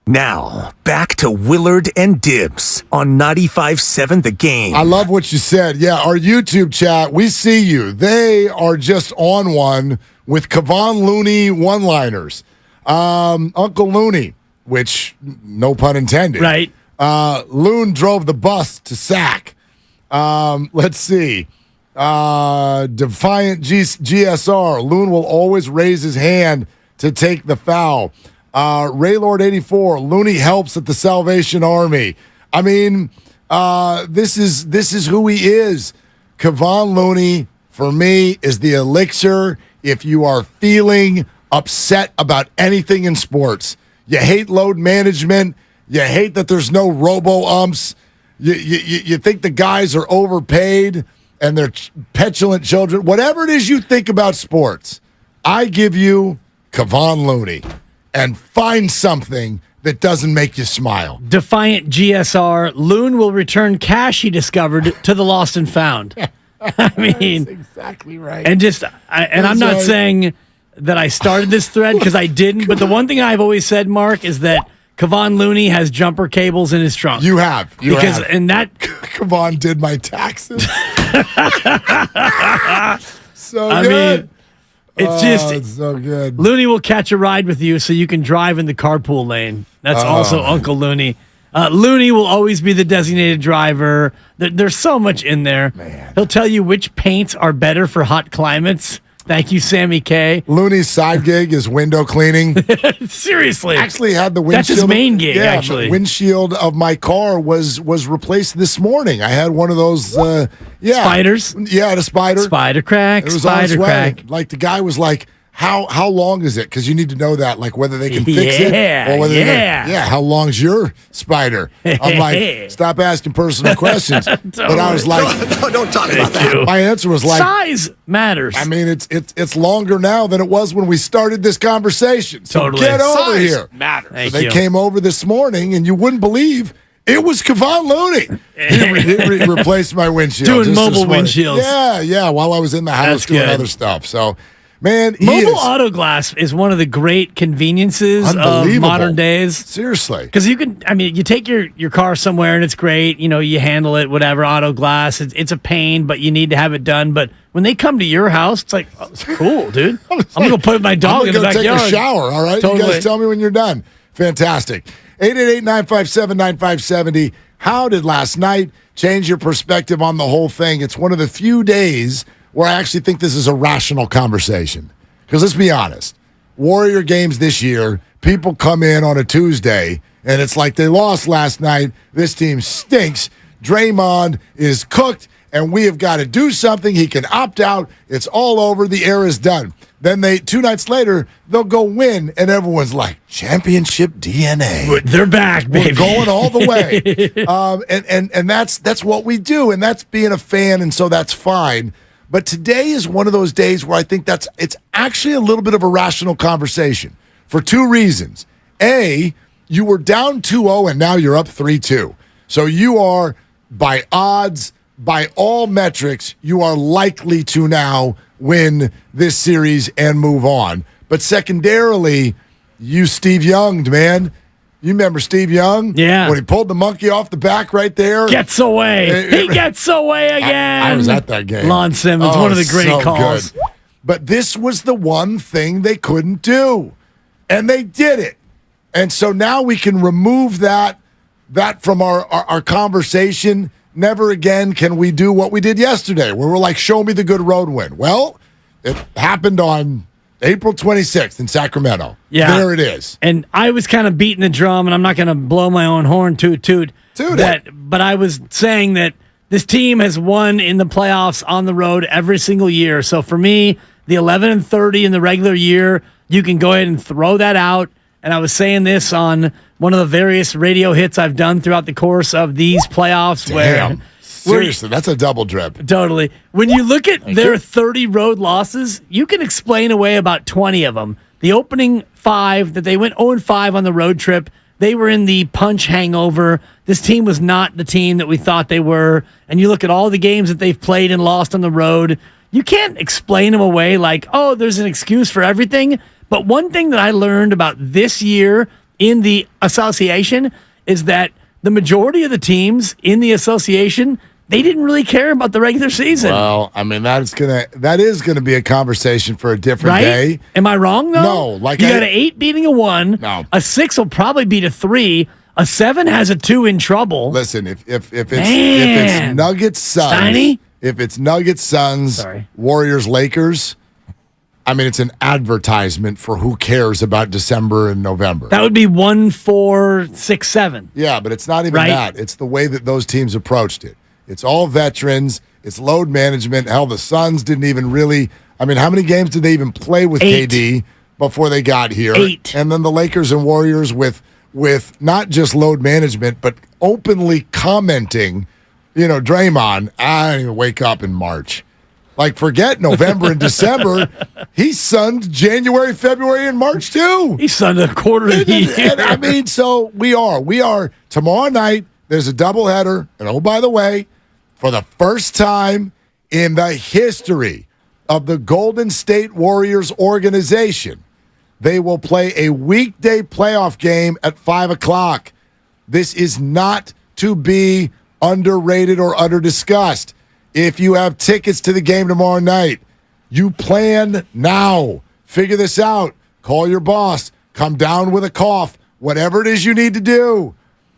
Now, back to Willard and Dibs on 95.7 The Game. I love what you said. Yeah, our YouTube chat, we see you. They are just on one with Kevon Looney one-liners. Uncle Looney, which, no pun intended. Right. Loon drove the bus to sack. Let's see. Defiant GSR. Loon will always raise his hand to take the foul. Raylord 84, Looney helps at the Salvation Army. I mean, this is who he is. Kevon Looney, for me, is the elixir if you are feeling upset about anything in sports. You hate load management. You hate that there's no robo-umps. You think the guys are overpaid and they're petulant children. Whatever it is you think about sports, I give you Kevon Looney. And find something that doesn't make you smile. Defiant GSR. Loon will return cash he discovered to the lost and found. I mean, that's exactly right. And I'm not saying that I started this thread because I didn't. But the one thing I've always said, Mark, is that Kevon Looney has jumper cables in his trunk. You have. And that Kevon did my taxes. So I good. mean, it's it's so good. Looney will catch a ride with you so you can drive in the carpool lane. That's also Uncle Looney. Looney will always be the designated driver. There's so much in there. Man. He'll tell you which paints are better for hot climates. Thank you, Sammy K. Looney's side gig is window cleaning. Seriously. Actually had the windshield. That's his main gig, actually. The windshield of my car was replaced this morning. I had one of those spiders. Yeah, the spider. Spider crack. It was spider on its crack. way. Like the guy was like, How long is it? Because you need to know that, like whether they can fix it or whether how long's your spider? I'm like, stop asking personal questions. But I was like, don't talk about that. My answer was like, size matters. I mean, it's longer now than it was when we started this conversation. So Totally. get over Size here. matters. They came over this morning, and you wouldn't believe it was Kevon Looney. He replaced my windshield. Doing just mobile this morning. windshields. Yeah, while I was in the house That's doing good. other stuff. So. Man, Mobile auto glass is one of the great conveniences of modern days. Seriously. Because you take your car somewhere and it's great. You handle it, whatever, auto glass. It's a pain, but you need to have it done. But when they come to your house, it's like, oh, cool, dude. I'm going to go put my dog in the backyard. Take a shower, all right? Totally. You guys tell me when you're done. Fantastic. 888-957-9570. How did last night change your perspective on the whole thing? It's one of the few days where I actually think this is a rational conversation. Because let's be honest, Warrior games this year, people come in on a Tuesday, and it's like they lost last night. This team stinks. Draymond is cooked, and we have got to do something. He can opt out. It's all over. The era is done. Then 2 nights later, they'll go win, and everyone's like, championship DNA. They're back, baby. We're going all the way. And that's what we do, and that's being a fan, and so that's fine. But today is one of those days where I think it's actually a little bit of a rational conversation for 2 reasons. A, you were down 2-0 and now you're up 3-2. So you are, by odds, by all metrics, you are likely to now win this series and move on. But secondarily, you Steve Young'd, man. You remember Steve Young? Yeah. When he pulled the monkey off the back right there. Gets away. He gets away again. I was at that game. Lon Simmons, one of the great so calls. Good. But this was the one thing they couldn't do. And they did it. And so now we can remove that from our conversation. Never again can we do what we did yesterday, where we're like, show me the good road win. Well, it happened on April 26th in Sacramento. Yeah. There it is. And I was kind of beating the drum, and I'm not going to blow my own horn, toot. But I was saying that this team has won in the playoffs on the road every single year. So for me, the 11-30 in the regular year, you can go ahead and throw that out. And I was saying this on one of the various radio hits I've done throughout the course of these playoffs. Damn. Seriously, that's a double drip. Totally. When you look at their 30 road losses, you can explain away about 20 of them. The opening 5 that they went 0-5 on the road trip, they were in the punch hangover. This team was not the team that we thought they were. And you look at all the games that they've played and lost on the road, you can't explain them away like, oh, there's an excuse for everything. But one thing that I learned about this year in the association is that the majority of the teams in the association, they didn't really care about the regular season. Well, I mean, that is gonna be a conversation for a different day. Am I wrong though? No, like you got an 8 beating a 1. No. A 6 will probably beat a 3. A 7 has a 2 in trouble. Listen, if it's Nuggets Suns, Steiny? if it's Nuggets Suns, Warriors Lakers, I mean, it's an advertisement for who cares about December and November. That would be 1, 4, 6, 7. Yeah, but it's not even Right? that. It's the way that those teams approached it. It's all veterans. It's load management. Hell, the Suns didn't even really. I mean, how many games did they even play with 8. KD before they got here? 8. And then the Lakers and Warriors with not just load management, but openly commenting, Draymond, I didn't even wake up in March. Like, forget November and December. He sunned January, February, and March, too. He sunned a quarter of the year. And I mean, so we are. Tomorrow night, there's a doubleheader. And oh, by the way, for the first time in the history of the Golden State Warriors organization, they will play a weekday playoff game at 5 o'clock. This is not to be underrated or under-discussed. If you have tickets to the game tomorrow night, you plan now. Figure this out. Call your boss. Come down with a cough. Whatever it is you need to do.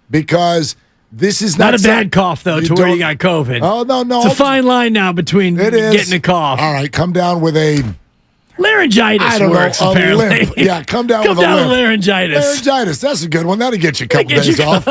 Because this is not a bad cough, though, to where you got COVID. Oh, no. It's a fine line now between getting a cough. All right, come down with a laryngitis. I don't works, know, a apparently. limp. Yeah, come down with a limp. Laryngitis. Laryngitis, that's a good one. That'll get you a couple days off.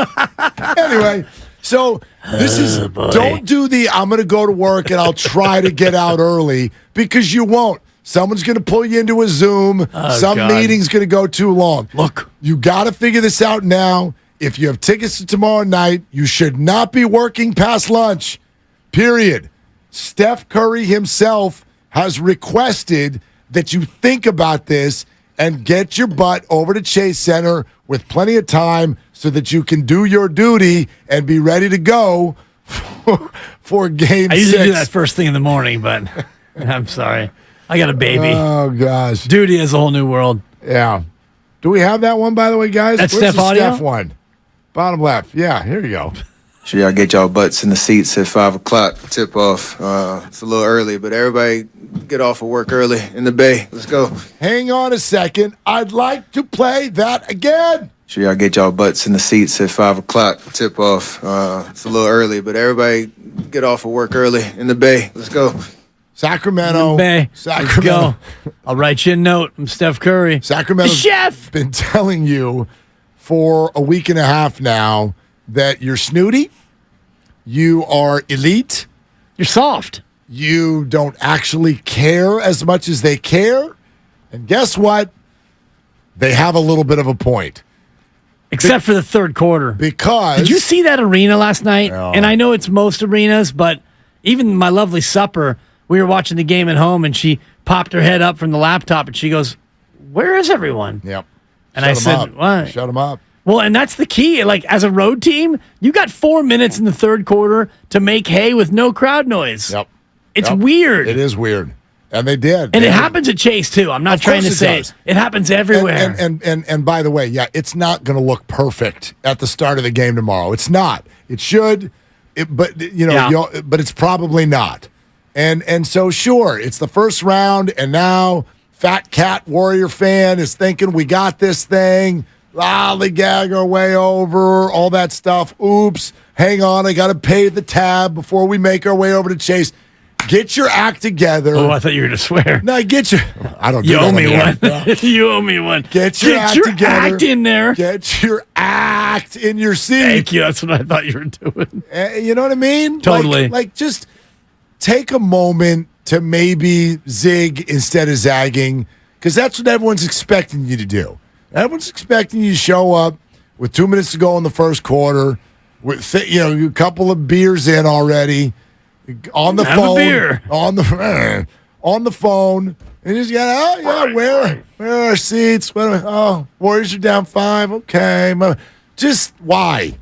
Anyway, so this is, don't do the, I'm going to go to work and I'll try to get out early, because you won't. Someone's going to pull you into a Zoom. Some meeting's going to go too long. Look. You got to figure this out now. If you have tickets to tomorrow night, you should not be working past lunch, period. Steph Curry himself has requested that you think about this and get your butt over to Chase Center with plenty of time so that you can do your duty and be ready to go for game 6. I usually do that first thing in the morning, but I'm sorry. I got a baby. Oh, gosh. Duty is a whole new world. Yeah. Do we have that one, by the way, guys? That's Where's Steph the audio? Steph one? Bottom left. Yeah, here you go. Sure, y'all get y'all butts in the seats at 5 o'clock tip off. It's a little early, but everybody get off of work early in the Bay. Let's go. Hang on a second. I'd like to play that again. Sure, y'all get y'all butts in the seats at 5 o'clock tip off. It's a little early, but everybody get off of work early in the Bay. Let's go. Sacramento. Bay. Sacramento. Let's go. I'll write you a note. I'm Steph Curry. Sacramento's Chef. been telling you for a week and a half now that you're snooty, you are elite, you're soft, you don't actually care as much as they care, and guess what? They have a little bit of a point. Except for the third quarter. Because... Did you see that arena last night? No. And I know it's most arenas, but even my lovely supper, we were watching the game at home, and she popped her head up from the laptop, and she goes, "Where is everyone?" Yep. And I said, "What?" Shut them up. Well, and that's the key. Like, as a road team, you got 4 minutes in the third quarter to make hay with no crowd noise. Yep. It's weird. It is weird. And they did. And it happens at Chase, too. I'm not trying to say it. It happens everywhere. And by the way, yeah, it's not going to look perfect at the start of the game tomorrow. It's not. It should, but it's probably not. And so, sure, it's the first round, and now Fat Cat Warrior fan is thinking we got this thing. Lollygag our way over, all that stuff. Oops, hang on, I got to pay the tab before we make our way over to Chase. Get your act together. Oh, I thought you were going to swear. No, get your... I don't do You that owe me anymore. one. You owe me one. Get your act together. act in there. Get your act in your seat. Thank you. That's what I thought you were doing. You know what I mean? Totally. Like just take a moment to maybe zig instead of zagging, because that's what everyone's expecting you to do. Everyone's expecting you to show up with 2 minutes to go in the first quarter, with a couple of beers in already, on the Have phone, a beer. on the phone, and just where are our seats? Warriors are down 5. Okay, just why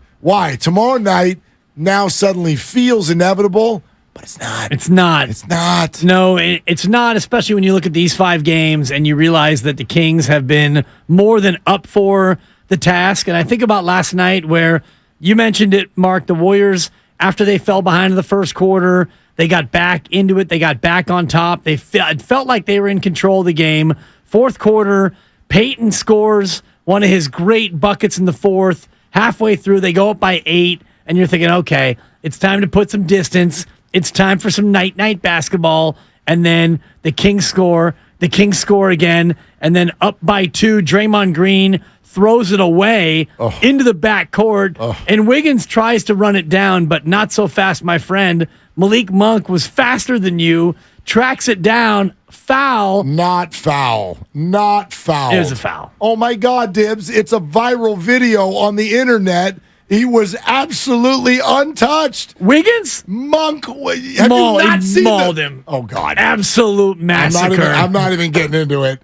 tomorrow night now suddenly feels inevitable, but it's not. It's not. It's not. No, it's not. Especially when you look at these 5 games and you realize that the Kings have been more than up for the task. And I think about last night where you mentioned it, Mark. The Warriors, after they fell behind in the first quarter, they got back into it. They got back on top. It felt like they were in control of the game. Fourth quarter, Peyton scores one of his great buckets in the fourth. Halfway through, they go up by 8, and you're thinking, okay, it's time to put some distance. It's time for some night basketball. And then the Kings score. The Kings score again. And then up by 2, Draymond Green throws it away into the backcourt. And Wiggins tries to run it down, but not so fast, my friend. Malik Monk was faster than you, tracks it down, foul. Not foul. Not foul. It was a foul. Oh, my God, Dibs. It's a viral video on the internet. He was absolutely untouched. Wiggins? Monk. Have you not seen mauled him. Oh, God. Absolute massacre. I'm not even getting into it.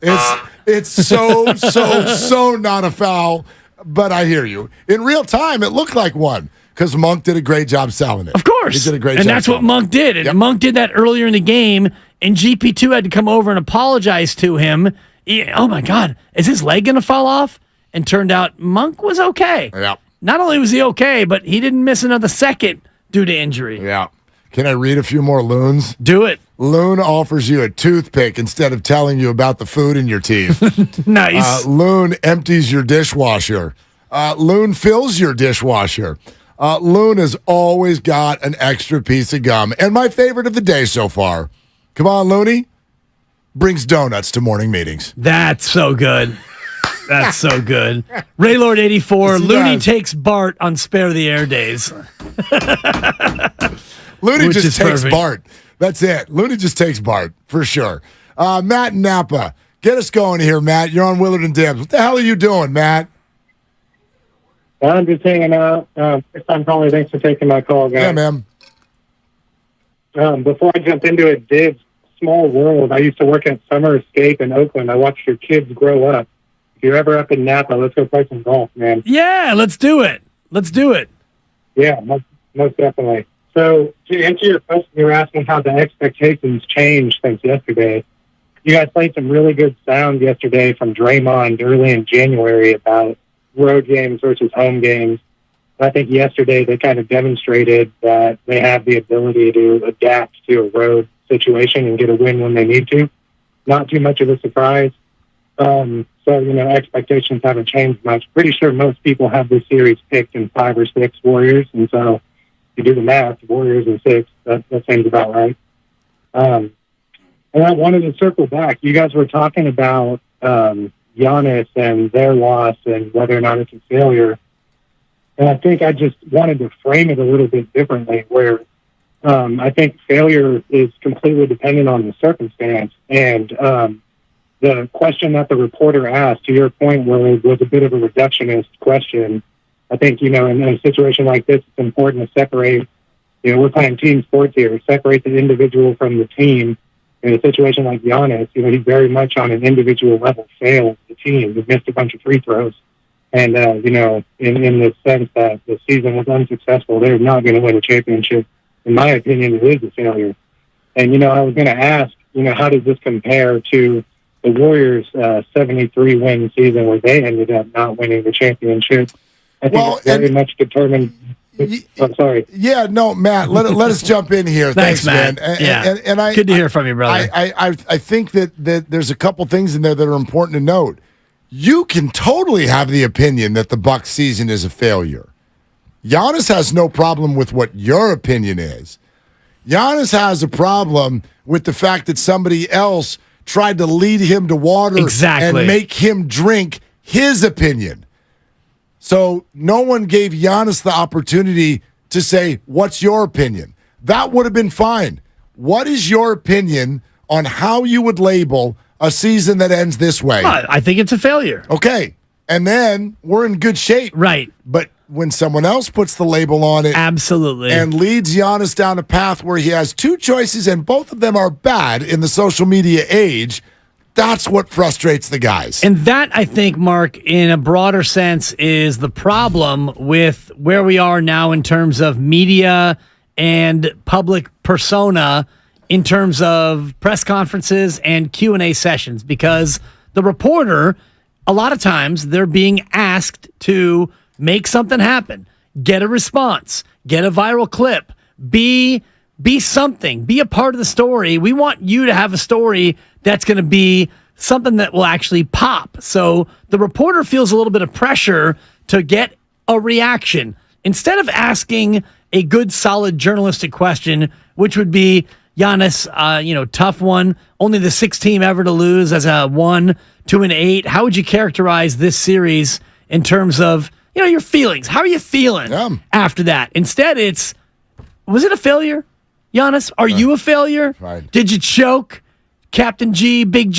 It's so not a foul, but I hear you. In real time, it looked like one because Monk did a great job selling it. Of course. He did a great job. And that's what Monk did. And Monk did that earlier in the game, and GP2 had to come over and apologize to him. Oh, my God. Is his leg going to fall off? And turned out Monk was okay. Yeah. Not only was he okay, but he didn't miss another second due to injury. Yeah. Can I read a few more Loons? Do it. Loon offers you a toothpick instead of telling you about the food in your teeth. Nice. Loon empties your dishwasher. Loon fills your dishwasher. Loon has always got an extra piece of gum. And my favorite of the day so far, come on, Looney, brings donuts to morning meetings. That's so good. That's so good. Raylord 84, Looney takes Bart on Spare the Air days. Looney Which just is takes perfect. Bart. That's it. Looney just takes Bart, for sure. Matt and Napa, get us going here, Matt. You're on Willard and Dibs. What the hell are you doing, Matt? I'm just hanging out. First time calling. Thanks for taking my call, guys. Yeah, man. Before I jump into it, Dibs, small world. I used to work at Summer Escape in Oakland. I watched your kids grow up. If you're ever up in Napa, let's go play some golf, man. Yeah, let's do it. Let's do it. Yeah, most definitely. So to answer your question, you were asking how the expectations changed since yesterday. You guys played some really good sound yesterday from Draymond early in January about road games versus home games. I think yesterday they kind of demonstrated that they have the ability to adapt to a road situation and get a win when they need to. Not too much of a surprise. So, expectations haven't changed much. Pretty sure most people have this series picked in 5 or 6 Warriors. And so if you do the math, Warriors in 6, that seems about right. And I wanted to circle back. You guys were talking about Giannis and their loss and whether or not it's a failure. And I think I just wanted to frame it a little bit differently where I think failure is completely dependent on the circumstance. And the question that the reporter asked, to your point, was a bit of a reductionist question. I think, in a situation like this, it's important to separate, we're playing team sports here, separate the individual from the team. In a situation like Giannis, he very much on an individual level failed the team. He missed a bunch of free throws. And, in the sense that the season was unsuccessful, they're not going to win a championship. In my opinion, it is a failure. And, I was going to ask, how does this compare to the Warriors' 73-win season where they ended up not winning the championship? I think it's very much determined. I'm sorry. Yeah, no, Matt, let us jump in here. Thanks, Matt. man. And I, Good to hear from you, brother. I think that there's a couple things in there that are important to note. You can totally have the opinion that the Bucks season is a failure. Giannis has no problem with what your opinion is. Giannis has a problem with the fact that somebody else tried to lead him to water and make him drink his opinion. So no one gave Giannis the opportunity to say, what's your opinion? That would have been fine. What is your opinion on how you would label a season that ends this way? I think it's a failure. Okay. And then we're in good shape. Right. But when someone else puts the label on it. Absolutely. And leads Giannis down a path where he has two choices and both of them are bad in the social media age, that's what frustrates the guys. And that, I think, Mark, in a broader sense, is the problem with where we are now in terms of media and public persona in terms of press conferences and Q&A sessions, because the reporter, a lot of times, they're being asked to make something happen, get a response, get a viral clip, be something, be a part of the story. We want you to have a story that's going to be something that will actually pop. So the reporter feels a little bit of pressure to get a reaction. Instead of asking a good, solid journalistic question, which would be, Giannis, tough one, only the sixth team ever to lose as a 1-2-8. How would you characterize this series in terms of, your feelings? How are you feeling after that? Instead, was it a failure, Giannis? Are you a failure? Right. Did you choke? Captain G, Big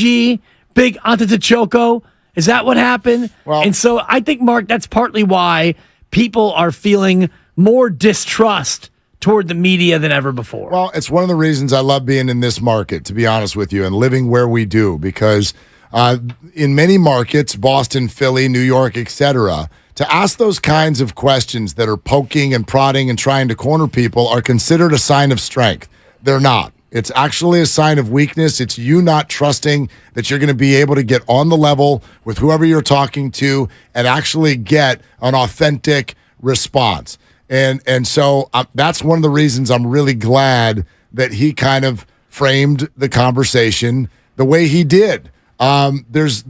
Antetokounmpo? Is that what happened? Well, and so I think, Mark, that's partly why people are feeling more distrust toward the media than ever before. Well, it's one of the reasons I love being in this market, to be honest with you, and living where we do, because in many markets, Boston, Philly, New York, etc., to ask those kinds of questions that are poking and prodding and trying to corner people are considered a sign of strength. They're not. It's actually a sign of weakness. It's you not trusting that you're going to be able to get on the level with whoever you're talking to and actually get an authentic response. And so that's one of the reasons I'm really glad that he kind of framed the conversation the way he did. There's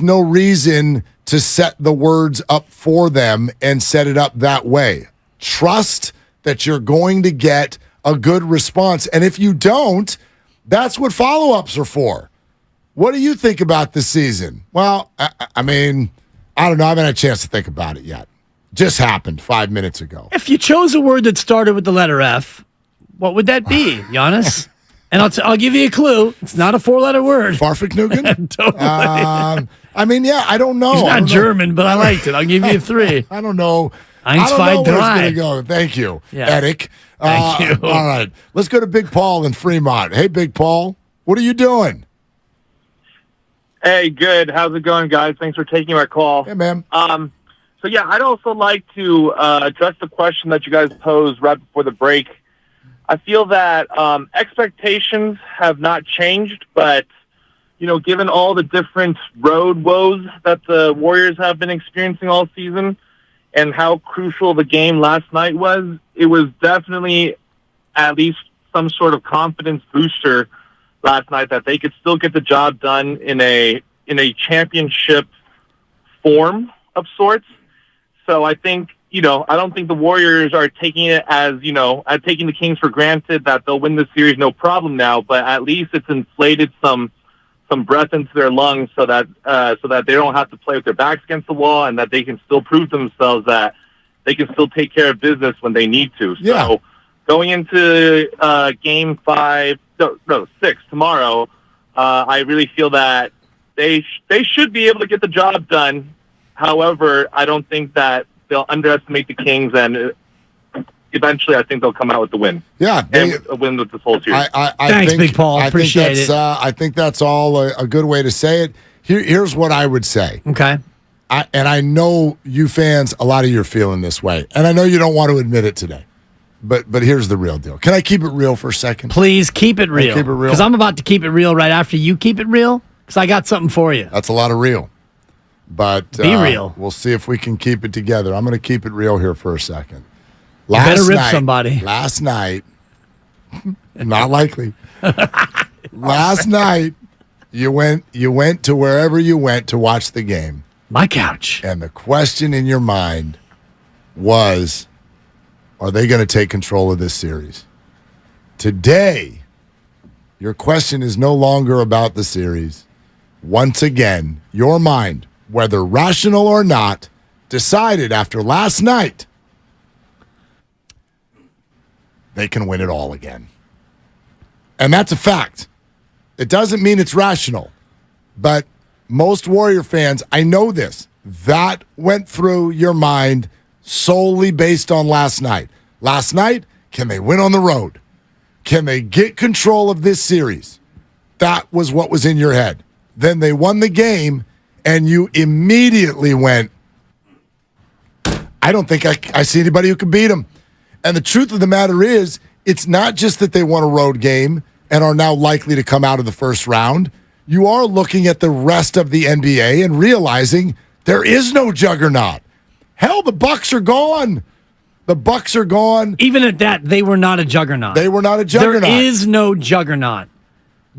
no reason to set the words up for them and set it up that way. Trust that you're going to get a good response. And if you don't, that's what follow-ups are for. What do you think about this season? Well, I mean, I don't know. I haven't had a chance to think about it yet. Just happened 5 minutes ago. If you chose a word that started with the letter F, what would that be, Giannis? And I'll give you a clue. It's not a four-letter word. Farfignugan? Totally. I mean, yeah, I don't know. He's not German, but I liked it. I'll give you 3. I don't know. Eins, I don't zwei, know where it's drei. going to go. Thank you, Yeah. Eric. Thank you. All right. Let's go to Big Paul in Fremont. Hey, Big Paul. What are you doing? Hey, good. How's it going, guys? Thanks for taking my call. Hey, man. So, yeah, I'd also like to address the question that you guys posed right before the break. I feel that expectations have not changed, but, given all the different road woes that the Warriors have been experiencing all season and how crucial the game last night was, it was definitely at least some sort of confidence booster last night that they could still get the job done in a championship form of sorts. So I think, I don't think the Warriors are taking it as, taking the Kings for granted that they'll win the series no problem now, but at least it's inflated some breath into their lungs so that they don't have to play with their backs against the wall and that they can still prove themselves that they can still take care of business when they need to. Yeah. So going into game 6 tomorrow, I really feel that they should be able to get the job done. However, I don't think that they'll underestimate the Kings, and eventually I think they'll come out with the win. Yeah. And a win with this whole series. Thanks, Big Paul. Appreciate it. I think that's all a good way to say it. Here's what I would say. Okay. I know you fans, a lot of you are feeling this way, and I know you don't want to admit it today. But here's the real deal. Can I keep it real for a second? Please keep it real. Keep it real. Because I'm about to keep it real right after you keep it real, because I got something for you. That's a lot of real. But Be real. We'll see if we can keep it together. I'm going to keep it real here for a second. Better rip somebody. Last night, not likely. Last night, you went to wherever you went to watch the game. My couch. And the question in your mind was, are they going to take control of this series? Today, your question is no longer about the series. Once again, your mind, whether rational or not, decided after last night they can win it all again. And that's a fact. It doesn't mean it's rational. But most Warrior fans, I know this, that went through your mind solely based on last night. Last night, can they win on the road? Can they get control of this series? That was what was in your head. Then they won the game, and you immediately went, I don't think I see anybody who can beat them. And the truth of the matter is, it's not just that they won a road game and are now likely to come out of the first round. You are looking at the rest of the NBA and realizing there is no juggernaut. Hell, the Bucks are gone. The Bucks are gone. Even at that, they were not a juggernaut. They were not a juggernaut. There is no juggernaut.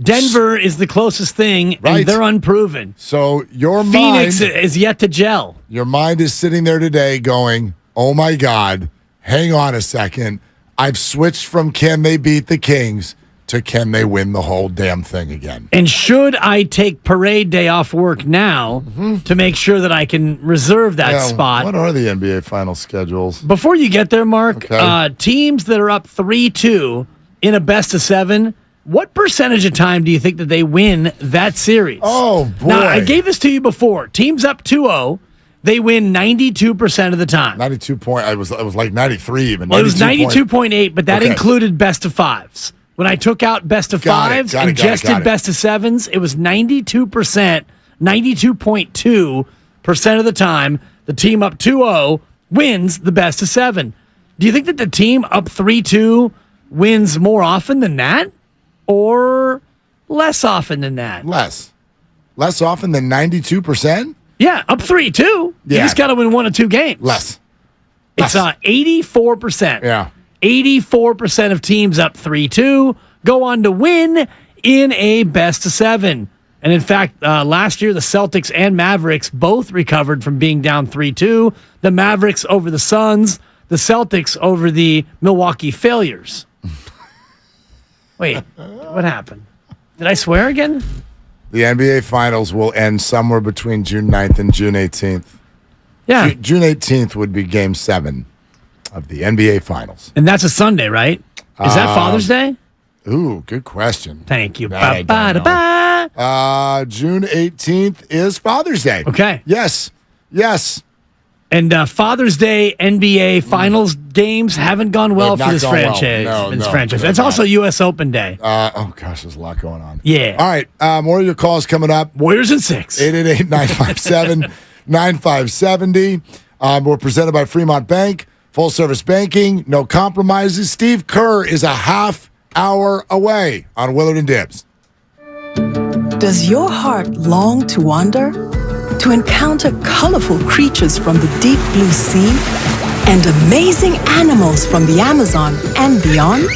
Denver is the closest thing, Right. and they're unproven. So your Phoenix mind is yet to gel. Your mind is sitting there today going, oh my God, hang on a second. I've switched from can they beat the Kings to can they win the whole damn thing again. And should I take parade day off work now to make sure that I can reserve that spot? What are the NBA final schedules? Before you get there, Mark, Okay. teams that are up 3-2 in a best of 7, what percentage of time do you think that they win that series? Oh, boy. Now, I gave this to you before. Teams up 2-0, they win 92% of the time. 92 point. It was like 93 even. Well, it was 92.8, but that included best of 5s. When I took out best of 5s and just did best of 7s, it was 92%, 92.2% of the time, the team up 2-0 wins the best of 7. Do you think that the team up 3-2 wins more often than that? Or less often than that? Less often than 92%? Yeah, up 3-2. You just got to win 1 or 2 games. Less. It's 84%. Yeah. 84% of teams up 3-2 go on to win in a best of 7. And in fact, last year, the Celtics and Mavericks both recovered from being down 3-2. The Mavericks over the Suns, the Celtics over the Milwaukee Failures. Wait, what happened? Did I swear again? The NBA Finals will end somewhere between June 9th and June 18th. Yeah. June 18th would be Game 7 of the NBA Finals. And that's a Sunday, right? Is that Father's Day? Ooh, good question. Thank you. That I don't know. June 18th is Father's Day. Okay. Yes. And Father's Day NBA Finals games haven't gone well They've for not this gone well. franchise. No, this no, franchise. they've It's also U.S. Open Day. Oh, gosh, there's a lot going on. Yeah. All right. More of your calls coming up. Warriors in 6. 888-957-9570. We're presented by Fremont Bank. Full service banking. No compromises. Steve Kerr is a half hour away on Willard and Dibbs. Does your heart long to wander? To encounter colorful creatures from the deep blue sea? And amazing animals from the Amazon and beyond?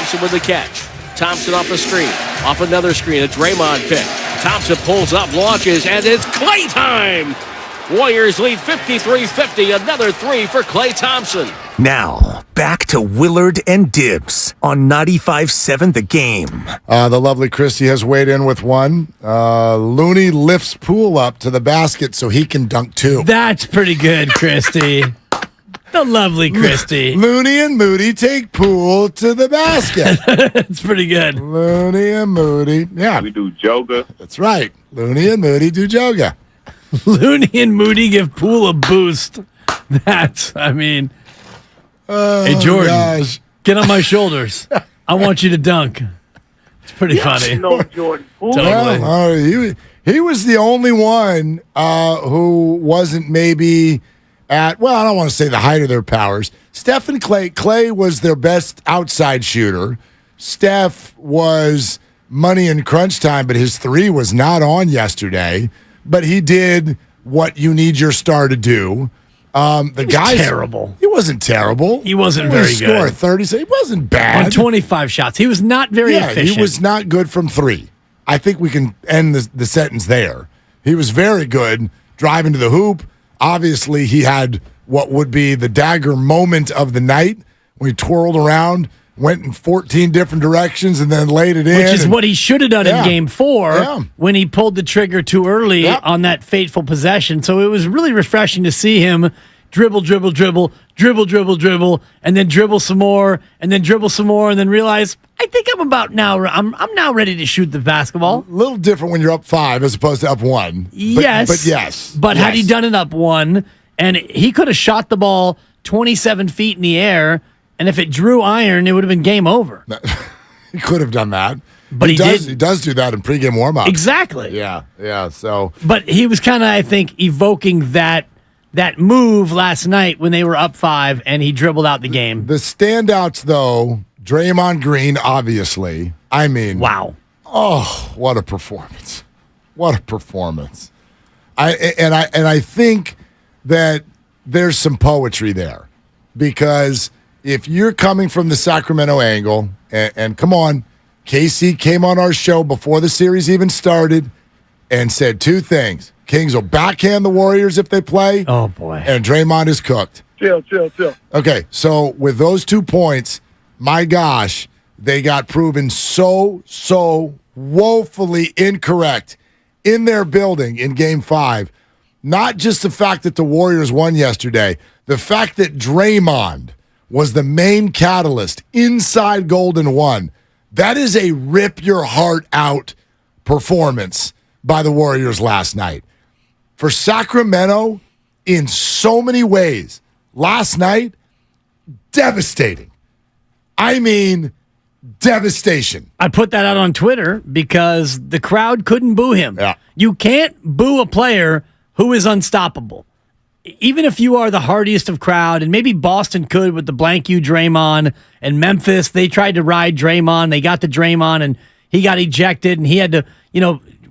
Thompson with the catch. Thompson off a screen. Off another screen. A Draymond pick. Thompson pulls up, launches, and it's Klay time! Warriors lead 53-50. Another three for Klay Thompson. Now, back to Willard and Dibs on 95.7 The Game. The lovely Christy has weighed in with one. Looney lifts Poole up to the basket so he can dunk two. That's pretty good, Christy. The lovely Christy. Looney and Moody take Poole to the basket. That's pretty good. Looney and Moody. Yeah. We do yoga. That's right. Looney and Moody do yoga. Looney and Moody give Poole a boost. That's, I mean... hey, Jordan, get on my shoulders. I want you to dunk. It's pretty funny. No, Jordan. Totally. He was the only one who wasn't maybe at, well, I don't want to say the height of their powers. Steph and Klay. Klay was their best outside shooter. Steph was money in crunch time, but his three was not on yesterday. But he did what you need your star to do. The guy terrible. He wasn't terrible. He wasn't very good. Score 30, so he wasn't bad. On 25 shots. He was not very efficient. He was not good from three. I think we can end the sentence there. He was very good driving to the hoop. Obviously, he had what would be the dagger moment of the night when he twirled around, went in 14 different directions, and then laid it in. Which is what he should have done in Game 4 when he pulled the trigger too early on that fateful possession. So it was really refreshing to see him dribble, and then dribble some more, and then dribble some more, and then realize, I think I'm now ready to shoot the basketball. A little different when you're up 5 as opposed to up 1. But yes. But had he done it up 1, and he could have shot the ball 27 feet in the air, and if it drew iron, it would have been game over. He could have done that. But he does do that in pregame warm-up. Exactly. Yeah. So, but he was kind of, I think, evoking that move last night when they were up 5 and he dribbled out the game. The standouts, though, Draymond Green, obviously. I mean, wow. Oh, what a performance! What a performance! I think that there's some poetry there because if you're coming from the Sacramento angle, and come on, KC came on our show before the series even started and said two things. Kings will backhand the Warriors if they play. Oh, boy. And Draymond is cooked. Chill. Okay, so with those 2 points, my gosh, they got proven so woefully incorrect in their building in Game 5. Not just the fact that the Warriors won yesterday, the fact that Draymond was the main catalyst inside Golden 1. That is a rip-your-heart-out performance by the Warriors last night. For Sacramento, in so many ways, last night, devastating. I mean, devastation. I put that out on Twitter because the crowd couldn't boo him. Yeah. You can't boo a player who is unstoppable. Even if you are the hardiest of crowd, and maybe Boston could with the blank you Draymond, and Memphis, they tried to ride Draymond. They got to Draymond, and he got ejected, and he had to,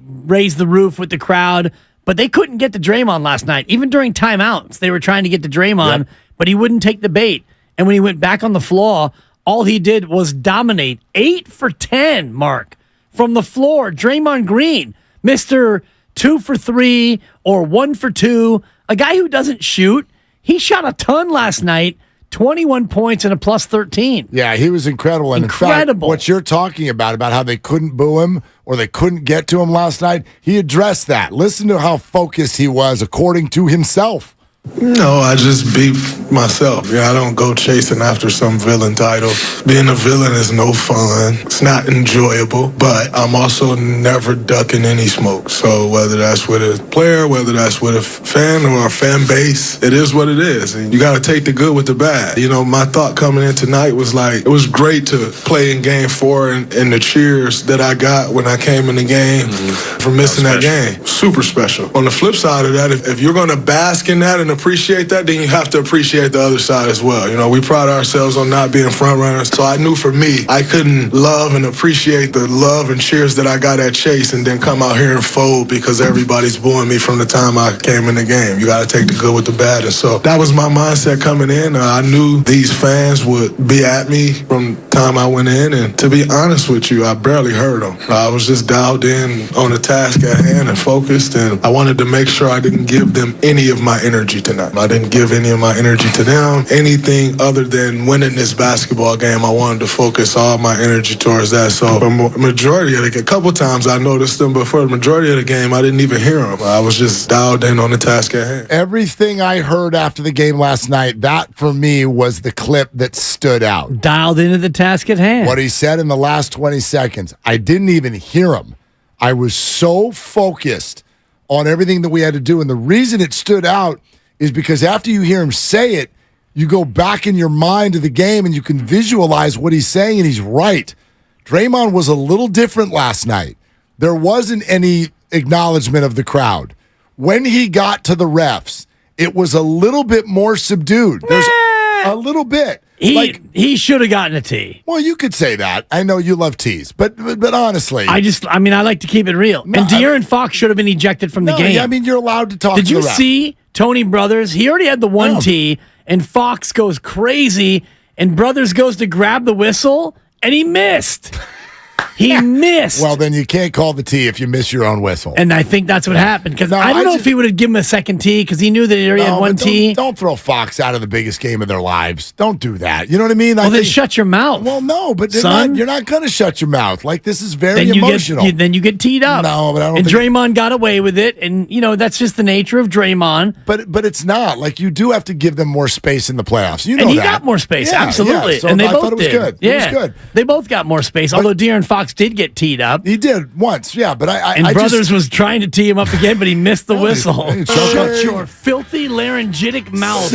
raise the roof with the crowd. But they couldn't get to Draymond last night. Even during timeouts, they were trying to get to Draymond, but he wouldn't take the bait. And when he went back on the floor, all he did was dominate. 8 for 10, Mark, from the floor. Draymond Green, Mr. 2 for 3 or 1 for 2, a guy who doesn't shoot. He shot a ton last night, 21 points and a plus 13. Yeah, he was incredible. And incredible. In fact, what you're talking about how they couldn't boo him or they couldn't get to him last night, he addressed that. Listen to how focused he was according to himself. No, I just beat myself. I don't go chasing after some villain title. Being a villain is no fun. It's not enjoyable, but I'm also never ducking any smoke. So whether that's with a player, whether that's with a fan or a fan base, it is what it is. And you got to take the good with the bad. My thought coming in tonight was like, it was great to play in Game 4 and the cheers that I got when I came in the game for missing that game. Super special. On the flip side of that, if you're going to bask in that and appreciate that, then you have to appreciate the other side as well. We pride ourselves on not being front runners. So I knew for me, I couldn't love and appreciate the love and cheers that I got at Chase and then come out here and fold because everybody's booing me from the time I came in the game. You got to take the good with the bad. And so that was my mindset coming in. I knew these fans would be at me from time I went in, and to be honest with you, I barely heard them. I was just dialed in on the task at hand and focused, and I wanted to make sure I didn't give them any of my energy tonight. I didn't give any of my energy to them. Anything other than winning this basketball game, I wanted to focus all my energy towards that. So for majority of a couple times I noticed them, but for the majority of the game, I didn't even hear them. I was just dialed in on the task at hand. Everything I heard after the game last night, that for me was the clip that stood out. Dialed into the task at hand. What he said in the last 20 seconds, I didn't even hear him. I was so focused on everything that we had to do. And the reason it stood out is because after you hear him say it, you go back in your mind to the game and you can visualize what he's saying, and he's right. Draymond was a little different last night. There wasn't any acknowledgement of the crowd. When he got to the refs, it was a little bit more subdued. There's a little bit. He should have gotten a tee. Well, you could say that. I know you love tees, but honestly, I like to keep it real. No, and De'Aaron Fox should have been ejected from the game. I mean, you're allowed to talk. Did to you the ref. see Tony Brothers? He already had the one tee, and Fox goes crazy, and Brothers goes to grab the whistle, and he missed. He missed. Well, then you can't call the tee if you miss your own whistle. And I think that's what happened. Because I don't know if he would have given him a second tee because he knew that he already had one tee. Don't throw Fox out of the biggest game of their lives. Don't do that. You know what I mean? Well, then shut your mouth. Well, no, but son. you're not going to shut your mouth. Like, this is very emotional. Then you get teed up. No, but I don't and think... Draymond got away with it. And, that's just the nature of Draymond. But it's not. Like, you do have to give them more space in the playoffs. You know and he that. got more space. Yeah, absolutely. Yeah. So and they I both thought it was did. good. Yeah. It was good. They both got more space. Although De'Aaron Fox did get teed up. He did once, yeah. But I Brothers was trying to tee him up again, but he missed the whistle. Shut your filthy laryngitic mouth.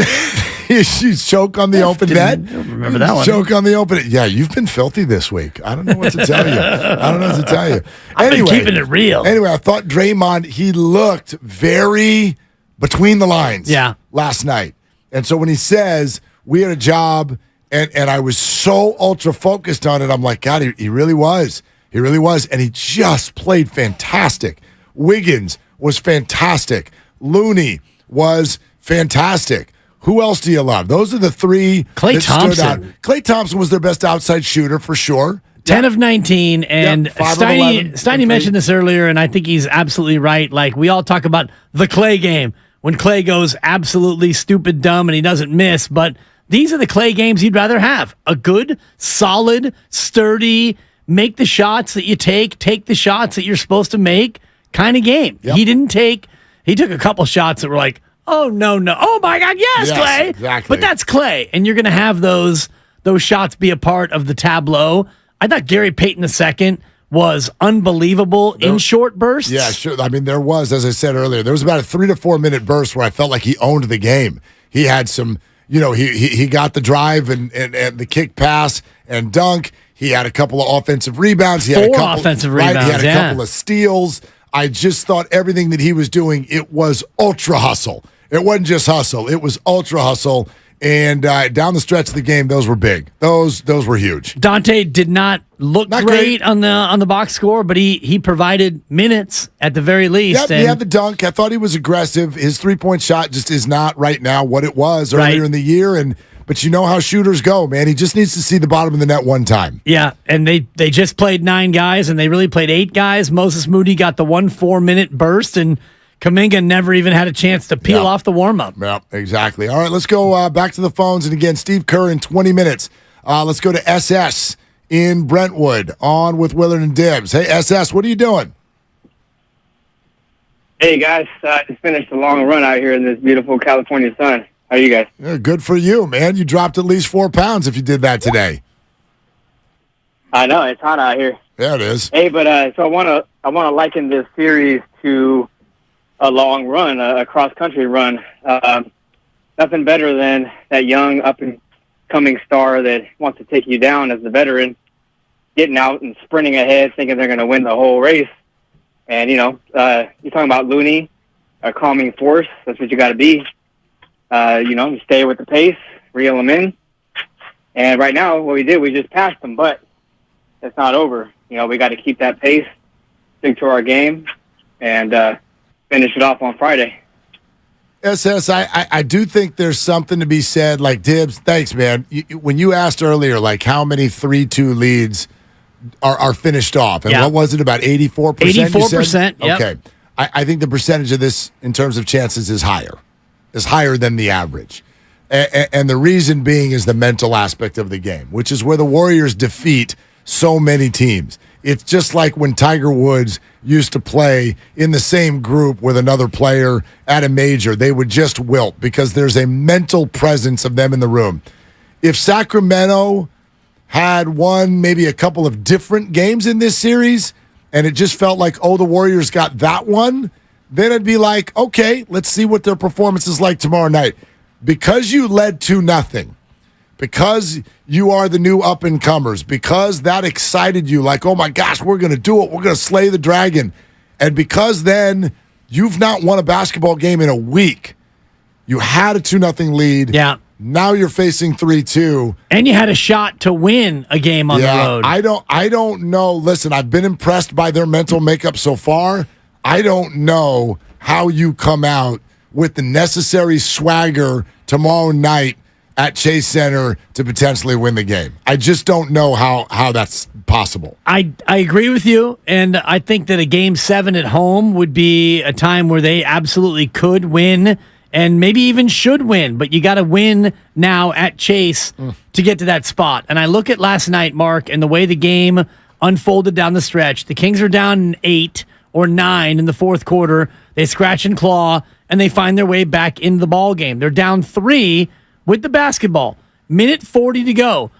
You choke on the open net. Remember that one? Choke on the open net. Yeah, you've been filthy this week. I don't know what to tell you. I've been keeping it real. Anyway, I thought Draymond, he looked very between the lines last night. And so when he says, we had a job, and I was so ultra focused on it, I'm like, God, he really was. He really was, and he just played fantastic. Wiggins was fantastic. Looney was fantastic. Who else do you love? Those are the three Klay that Thompson. stood out. Klay Thompson was their best outside shooter for sure. 10 of 19, and Steiny mentioned this earlier, and I think he's absolutely right. Like, we all talk about the Klay game, when Klay goes absolutely stupid dumb and he doesn't miss, but these are the Klay games you'd rather have. A good, solid, sturdy, make the shots that you take the shots that you're supposed to make kind of game. Yep. He took a couple shots that were like, oh, no. Oh, my God, yes, Klay. Exactly. But that's Klay, and you're going to have those shots be a part of the tableau. I thought Gary Payton II was unbelievable in short bursts. Yeah, sure. I mean, there was, as I said earlier, there was about a 3 to 4 minute burst where I felt like he owned the game. He had some, he got the drive and the kick pass and dunk. He had a couple of offensive rebounds. He had a couple offensive rebounds. He had a couple of steals. I just thought everything that he was doing, it was ultra hustle. It wasn't just hustle. It was ultra hustle. And down the stretch of the game, those were big. Those were huge. Dante did not look great on the box score, but he provided minutes at the very least. Yep, he had the dunk. I thought he was aggressive. His 3-point shot just is not right now what it was earlier in the year. But you know how shooters go, man. He just needs to see the bottom of the net one time. Yeah, and they just played 9 guys, and they really played 8 guys. Moses Moody got the 1 4-minute burst, and Kuminga never even had a chance to peel off the warm-up. Yeah, exactly. All right, let's go back to the phones. And again, Steve Kerr in 20 minutes. Let's go to SS in Brentwood on with Willard and Dibbs. Hey, SS, what are you doing? Hey, guys. Just finished a long run out here in this beautiful California sun. How are you guys? Yeah, good for you, man. You dropped at least 4 pounds if you did that today. I know. It's hot out here. Yeah, it is. Hey, but so I want to liken this series to a long run, a cross-country run. Nothing better than that young, up-and-coming star that wants to take you down as the veteran, getting out and sprinting ahead, thinking they're going to win the whole race. And, you're talking about Looney, a calming force. That's what you got to be. You stay with the pace, reel them in. And right now, what we did, we just passed them, but it's not over. We got to keep that pace, stick to our game, and finish it off on Friday. SS, I do think there's something to be said. Like, Dibs, thanks, man. When you asked earlier, like, how many 3-2 leads are finished off, and what was it, about 84%? 84%, yep. Okay. I think the percentage of this in terms of chances is higher than the average. And the reason being is the mental aspect of the game, which is where the Warriors defeat so many teams. It's just like when Tiger Woods used to play in the same group with another player at a major. They would just wilt because there's a mental presence of them in the room. If Sacramento had won maybe a couple of different games in this series, and it just felt like, the Warriors got that one, then it'd be like, okay, let's see what their performance is like tomorrow night. Because you led 2-0, because you are the new up-and-comers, because that excited you, like, oh my gosh, we're going to do it, we're going to slay the dragon, and because then you've not won a basketball game in a week, you had a 2-0 lead. Yeah. Now you're facing 3-2. And you had a shot to win a game on the road. I don't know. Listen, I've been impressed by their mental makeup so far. I don't know how you come out with the necessary swagger tomorrow night at Chase Center to potentially win the game. I just don't know how that's possible. I agree with you, and I think that a Game 7 at home would be a time where they absolutely could win and maybe even should win, but you got to win now at Chase to get to that spot. And I look at last night, Mark, and the way the game unfolded down the stretch. The Kings are down 8 or 9 in the fourth quarter. They scratch and claw, and they find their way back into the ball game. They're down 3 with the basketball. Minute 40 to go.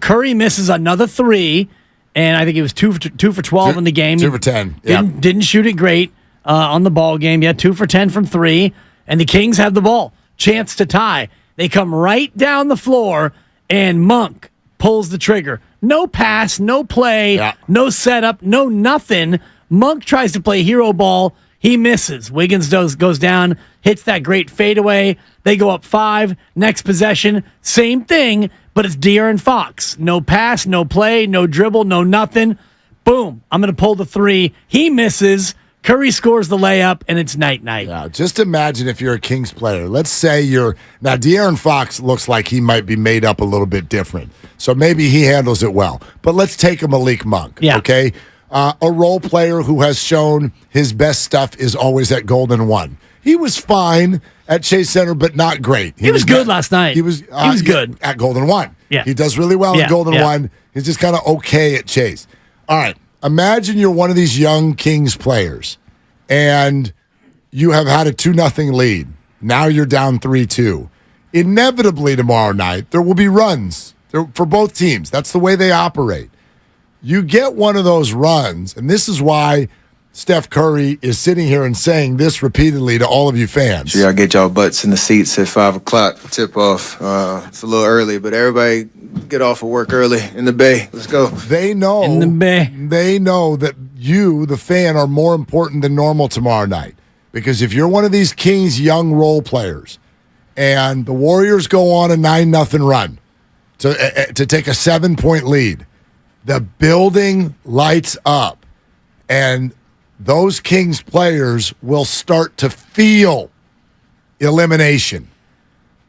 Curry misses another 3, and I think it was 2 for 12 in the game. 2 for 10. Didn't shoot it great on the ball game. 2 for 10 from 3, and the Kings have the ball. Chance to tie. They come right down the floor, and Monk pulls the trigger. No pass, no play, no setup, no nothing. Monk tries to play hero ball. He misses. Wiggins goes down, hits that great fadeaway. They go up 5. Next possession, same thing, but it's De'Aaron Fox. No pass, no play, no dribble, no nothing. Boom, I'm going to pull the 3. He misses. Curry scores the layup, and it's night-night. Yeah, just imagine if you're a Kings player. Let's say now De'Aaron Fox looks like he might be made up a little bit different, so maybe he handles it well. But let's take a Malik Monk, okay? A role player who has shown his best stuff is always at Golden 1. He was fine at Chase Center, but not great. He was good last night. He was good at Golden 1. Yeah. He does really well at Golden 1. He's just kind of okay at Chase. All right. Imagine you're one of these young Kings players, and you have had a 2-0 lead. Now you're down 3-2. Inevitably tomorrow night, there will be runs for both teams. That's the way they operate. You get one of those runs, and this is why Steph Curry is sitting here and saying this repeatedly to all of you fans. Sure, y'all get y'all butts in the seats at 5 o'clock tip off. It's a little early, but everybody get off of work early in the Bay. Let's go. They know in the Bay. They know that you, the fan, are more important than normal tomorrow night. Because if you're one of these Kings young role players, and the Warriors go on a 9-0 run to take a 7-point lead, the building lights up, and those Kings players will start to feel elimination.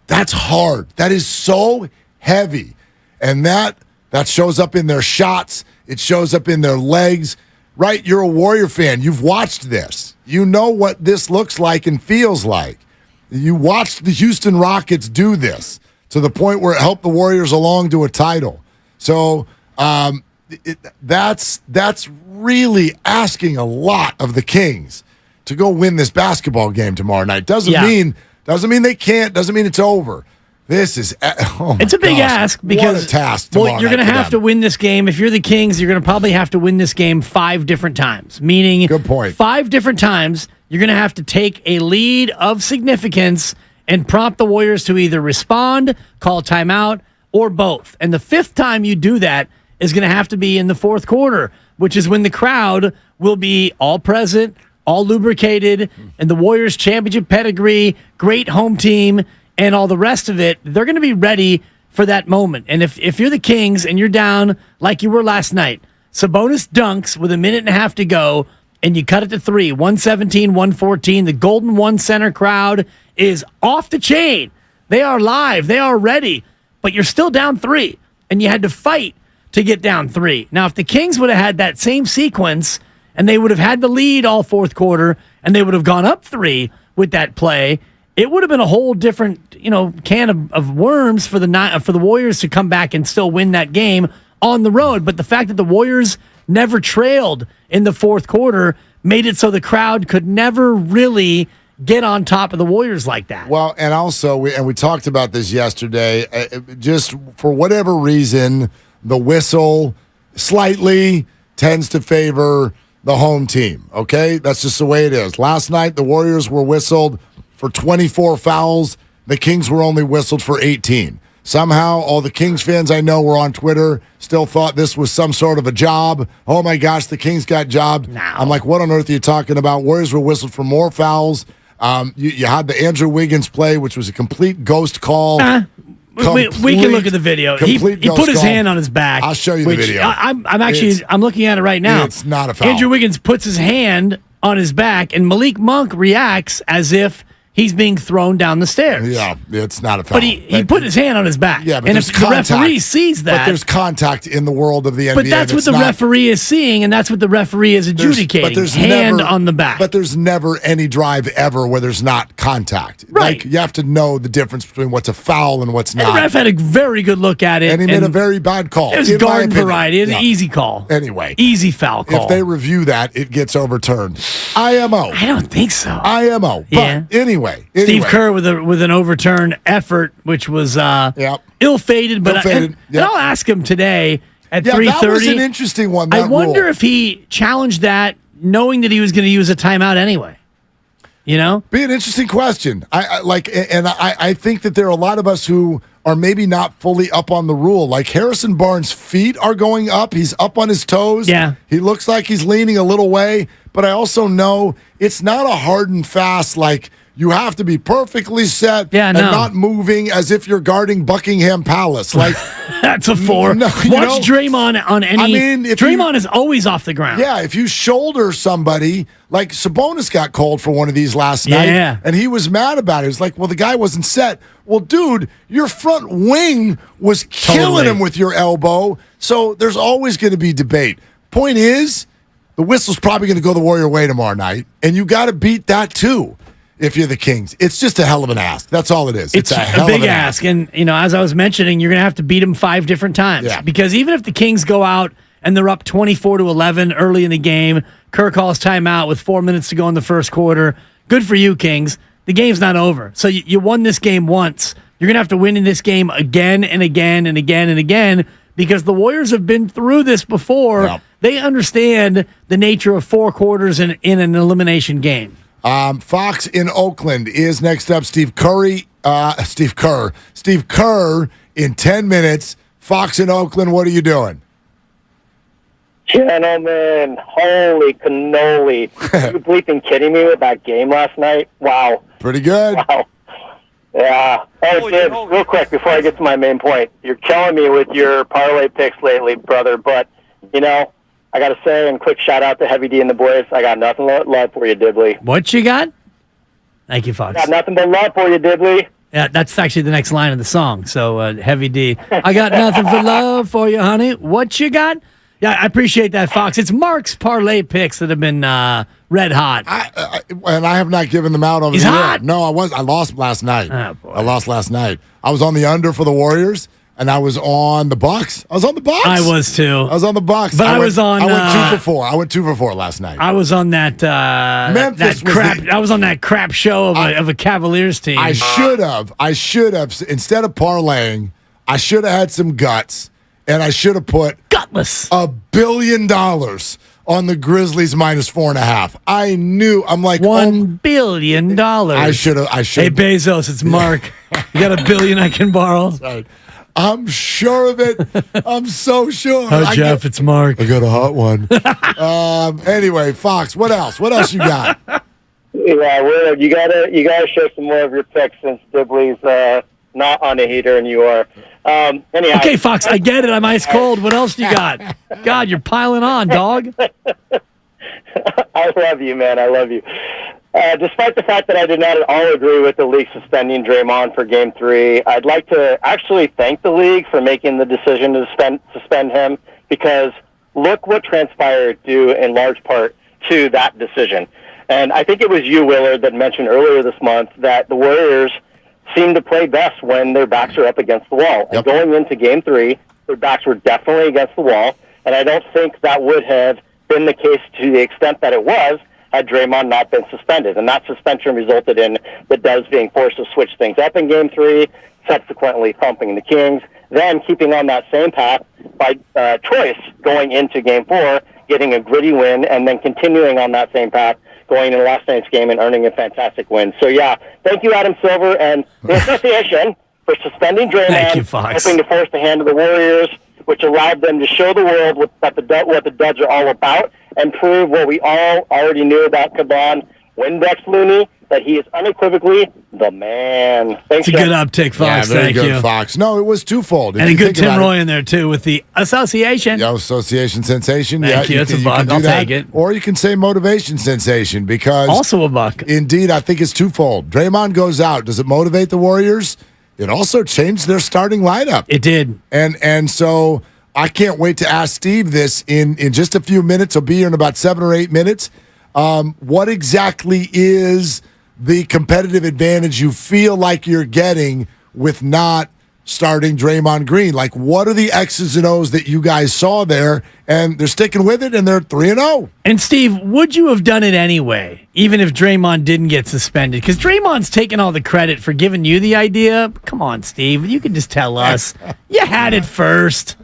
That's hard. That is so heavy. And that shows up in their shots. It shows up in their legs. Right? You're a Warrior fan. You've watched this. You know what this looks like and feels like. You watched the Houston Rockets do this to the point where it helped the Warriors along to a title. So that's really asking a lot of the Kings to go win this basketball game tomorrow night. Doesn't mean they can't. Doesn't mean it's over. This is it's a big ask because what a task you're going to have to win this game. If you're the Kings, you're going to probably have to win this game 5 different times. Meaning, good point. 5 different times you're going to have to take a lead of significance and prompt the Warriors to either respond, call timeout, or both. And the 5th time you do that is going to have to be in the fourth quarter, which is when the crowd will be all present, all lubricated, and the Warriors' championship pedigree, great home team, and all the rest of it. They're going to be ready for that moment. And if you're the Kings and you're down like you were last night, Sabonis dunks with a minute and a half to go, and you cut it to 3, 117, 114. The Golden One Center crowd is off the chain. They are live. They are ready. But you're still down 3, and you had to fight to get down 3. Now, if the Kings would have had that same sequence and they would have had the lead all fourth quarter and they would have gone up 3 with that play, it would have been a whole different, can of worms for the Warriors to come back and still win that game on the road. But the fact that the Warriors never trailed in the fourth quarter made it so the crowd could never really get on top of the Warriors like that. Well, and also, we talked about this yesterday, just for whatever reason, the whistle slightly tends to favor the home team, okay? That's just the way it is. Last night, the Warriors were whistled for 24 fouls. The Kings were only whistled for 18. Somehow, all the Kings fans I know were on Twitter, still thought this was some sort of a job. Oh, my gosh, the Kings got jobbed. No. I'm like, what on earth are you talking about? Warriors were whistled for more fouls. You had the Andrew Wiggins play, which was a complete ghost call. We can look at the video. He put his hand on his back. I'll show you the video. I'm looking at it right now. It's not a foul. Andrew Wiggins puts his hand on his back, and Malik Monk reacts as if he's being thrown down the stairs. Yeah, it's not a foul. But he put his hand on his back. Yeah, but and there's if the referee sees that. But there's contact in the world of the NBA. But that's what the referee is seeing, and that's what the referee is adjudicating. But there's hand never, on the back. But there's never any drive ever where there's not contact. Right. Like, you have to know the difference between what's a foul and what's not. And the ref had a very good look at it. And he made a very bad call. It was garden variety. It was an easy call. Anyway. Easy foul call. If they review that, it gets overturned. IMO. I don't think so. IMO. Yeah. But anyway. Steve Kerr with an overturned effort, which was ill-fated. But and I'll ask him today at 3:30. That was an interesting one. I wonder if he challenged that, knowing that he was going to use a timeout anyway. Be an interesting question. I think that there are a lot of us who are maybe not fully up on the rule. Like Harrison Barnes' feet are going up. He's up on his toes. Yeah. He looks like he's leaning a little way. But I also know it's not a hard and fast, like, you have to be perfectly set and not moving as if you're guarding Buckingham Palace. Like that's a 4. Watch Draymond on any. Draymond is always off the ground. Yeah, if you shoulder somebody, like Sabonis got called for one of these last night, and he was mad about it. He's like, well, the guy wasn't set. Well, dude, your front wing was killing him with your elbow. So there's always going to be debate. Point is, the whistle's probably going to go the Warrior way tomorrow night, and you got to beat that too. If you're the Kings, it's just a hell of an ask. That's all it is. It's a big ask. And, as I was mentioning, you're going to have to beat them 5 different times. Yeah. Because even if the Kings go out and they're up 24-11 early in the game, Kerr calls timeout with 4 minutes to go in the first quarter. Good for you, Kings. The game's not over. So you won this game once. You're going to have to win in this game again and again and again and again because the Warriors have been through this before. Yep. They understand the nature of 4 quarters in an elimination game. Fox in Oakland is next up. Steve Kerr in 10 minutes. Fox in Oakland, what are you doing? Gentlemen, holy cannoli. Are you bleeping kidding me with that game last night? Wow. Pretty good. Wow. Yeah. Oh, Dibs, real quick before I get to my main point. You're killing me with your parlay picks lately, brother, but, I got to say, and quick shout-out to Heavy D and the boys, I got nothing but love for you, Dibley. What you got? Thank you, Fox. I got nothing but love for you, Dibley. Yeah, that's actually the next line of the song. So, Heavy D, I got nothing for love for you, honey. What you got? Yeah, I appreciate that, Fox. It's Mark's parlay picks that have been red hot. And I have not given them out over He's the hot. air. No, I lost last night. Oh, boy. I lost last night. I was on the under for the Warriors. And I was on the Bucks. I was on the Bucks. I was too. I was on the Bucks. But I went 2 for 4. I went 2 for 4 last night. I was on that Memphis that crap. I was on that crap show of a Cavaliers team. I should have. Instead of parlaying, I should have had some guts, and I should have put gutless $1 billion on the Grizzlies minus 4.5. I knew. I'm like $1 billion. I should have. Hey Bezos, it's Mark. You got $1 billion I can borrow. That's right. I'm sure of it. I'm so sure. Hi, Jeff. It's Mark. I got a hot one. Anyway, Fox, what else? What else you got? Yeah, well, you gotta show some more of your picks since Dibley's not on a heater and you are. Anyhow. Okay, Fox, I get it. I'm ice cold. What else do you got? God, you're piling on, dog. I love you, man. I love you. Despite the fact that I did not at all agree with the league suspending Draymond for Game 3, I'd like to actually thank the league for making the decision to suspend him, because look what transpired due in large part to that decision. And I think it was you, Willard, that mentioned earlier this month that the Warriors seem to play best when their backs are up against the wall. And going into Game 3, their backs were definitely against the wall, and I don't think that would have been the case to the extent that it was had Draymond not been suspended. And that suspension resulted in the Dubs being forced to switch things up in Game 3, subsequently thumping the Kings, then keeping on that same path by choice going into Game 4, getting a gritty win, and then continuing on that same path going into last night's game and earning a fantastic win. So, yeah, thank you, Adam Silver, and the association for suspending Draymond, thank you, Fox. hoping to force the hand of the Warriors, which allowed them to show the world what the Dubs are all about and prove what we all already knew about Caban, Windex Looney, that he is unequivocally the man. Thanks, it's a good uptick, Fox. Yeah, very Thank good, you. Fox. No, it was twofold. And a good Tim Roy in there, too, with the association. Yeah, association sensation. Thank you. It's a buck. I'll take it. Or you can say motivation sensation, because also a buck. Indeed, I think it's twofold. Draymond goes out. Does it motivate the Warriors? It also changed their starting lineup. It did. And so I can't wait to ask Steve this in just a few minutes. He'll be here in about 7 or 8 minutes. What exactly is the competitive advantage you feel like you're getting with not starting Draymond Green? Like, what are the X's and O's that you guys saw there? And they're sticking with it, and they're 3-0. And Steve, would you have done it anyway, even if Draymond didn't get suspended? Because Draymond's taking all the credit for giving you the idea. Come on, Steve. You can just tell us. You had it first.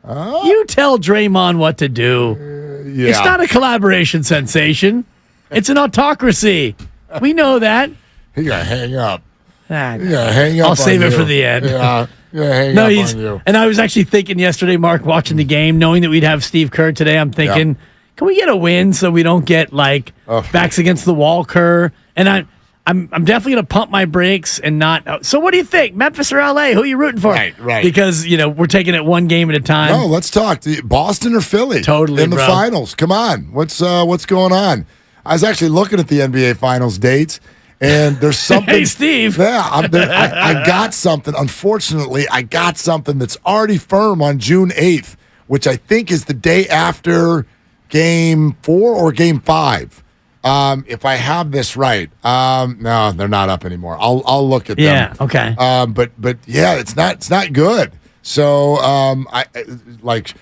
You tell Draymond what to do. Yeah. It's not a collaboration sensation. It's an autocracy. We know that. You got to hang up. Yeah, hang up. I'll save it for the end. Yeah, hang up on you. And I was actually thinking yesterday, Mark, watching the game, knowing that we'd have Steve Kerr today, I'm thinking, can we get a win so we don't get backs against the wall Kerr? And I'm definitely going to pump my brakes and not. So what do you think, Memphis or LA? Who are you rooting for? Right. Because we're taking it one game at a time. No, let's talk. Boston or Philly? Totally, in the finals. Come on, what's going on? I was actually looking at the NBA Finals dates, and there's something. Hey, Steve. Yeah, I got something. Unfortunately, I got something that's already firm on June 8th, which I think is the day after Game 4 or Game 5. If I have this right. No, they're not up anymore. I'll look at them. Yeah. Okay. But yeah, it's not good. So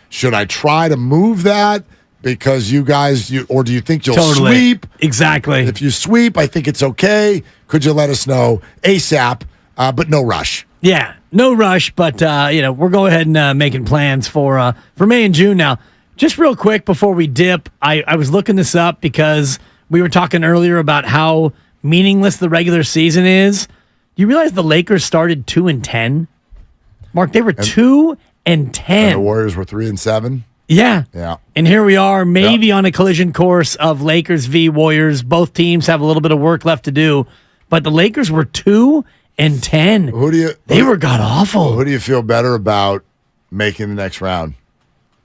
should I try to move that? Because you guys, or do you think you'll sweep? Exactly. If you sweep, I think it's okay. Could you let us know ASAP? But no rush. Yeah, no rush. But we're going ahead and making plans for May and June now. Just real quick before we dip, I was looking this up because we were talking earlier about how meaningless the regular season is. You realize the Lakers started 2-10? Mark, they were 2-10. And the Warriors were 3-7. Yeah. Yeah. And here we are, maybe on a collision course of Lakers v. Warriors. Both teams have a little bit of work left to do, but the Lakers were 2-10. They were god awful. Who do you feel better about making the next round?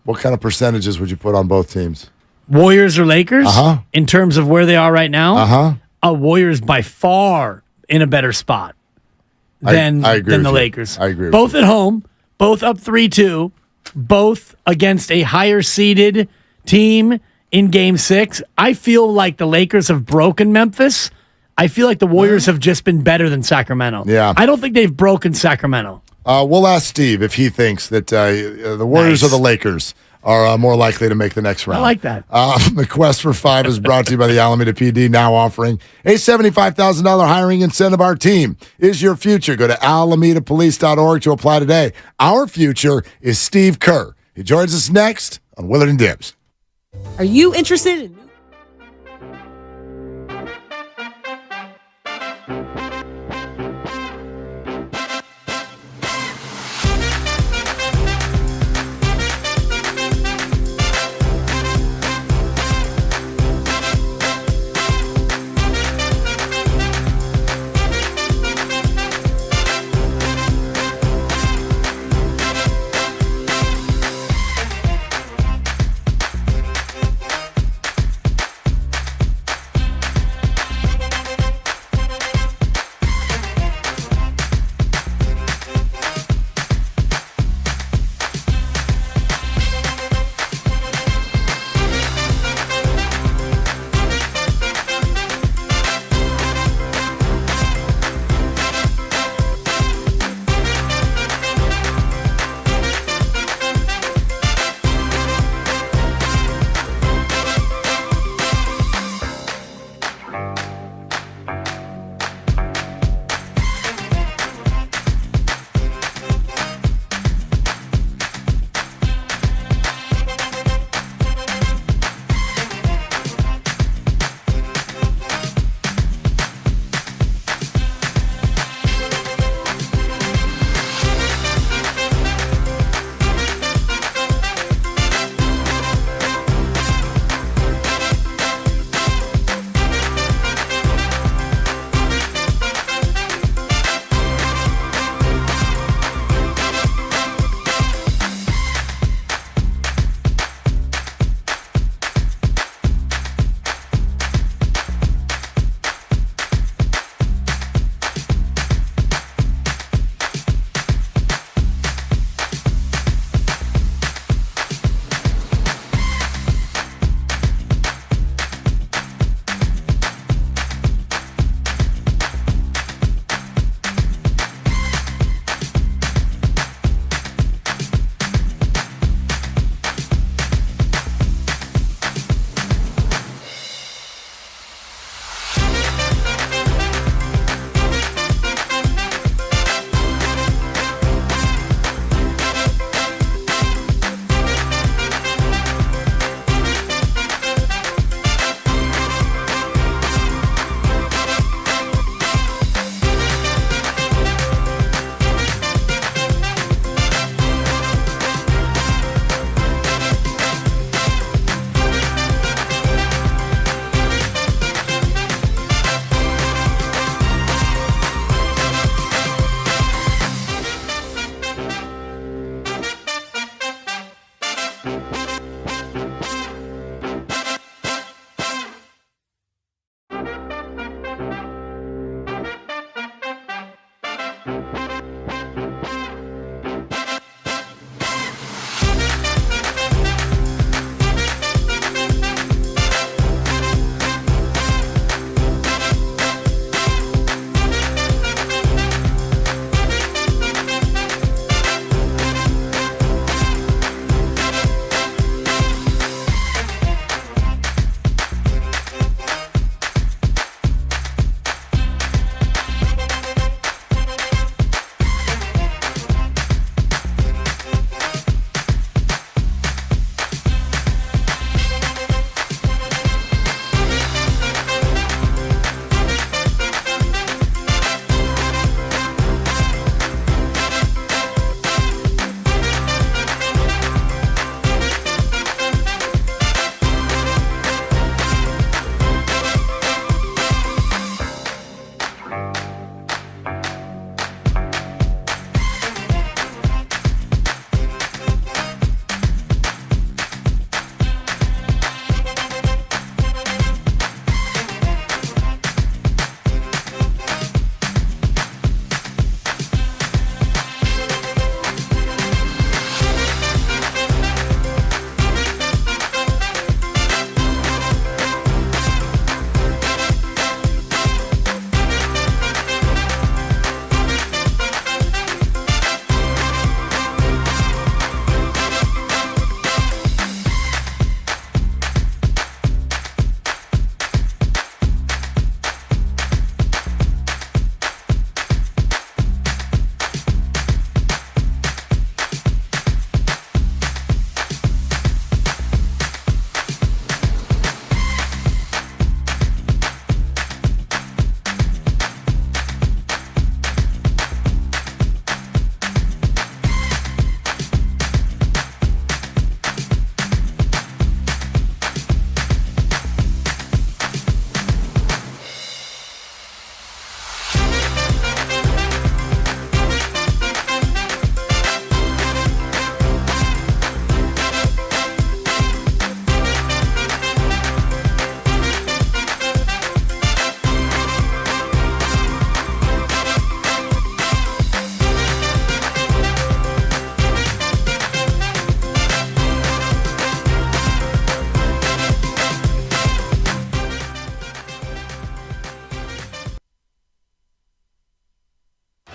What kind of percentages would you put on both teams? Warriors or Lakers? In terms of where they are right now? Warriors by far in a better spot than the Lakers. I agree with both you. At home, both up 3-2. Both against a higher seeded team in Game 6. I feel like the Lakers have broken Memphis. I feel like the Warriors have just been better than Sacramento. Yeah. I don't think they've broken Sacramento. We'll ask Steve if he thinks that the Warriors or the Lakers are more likely to make the next round. I like that. The Quest for 5 is brought to you by the Alameda PD, now offering a $75,000 hiring incentive. Our team is your future. Go to alamedapolice.org to apply today. Our future is Steve Kerr. He joins us next on Willard and Dibs. Are you interested in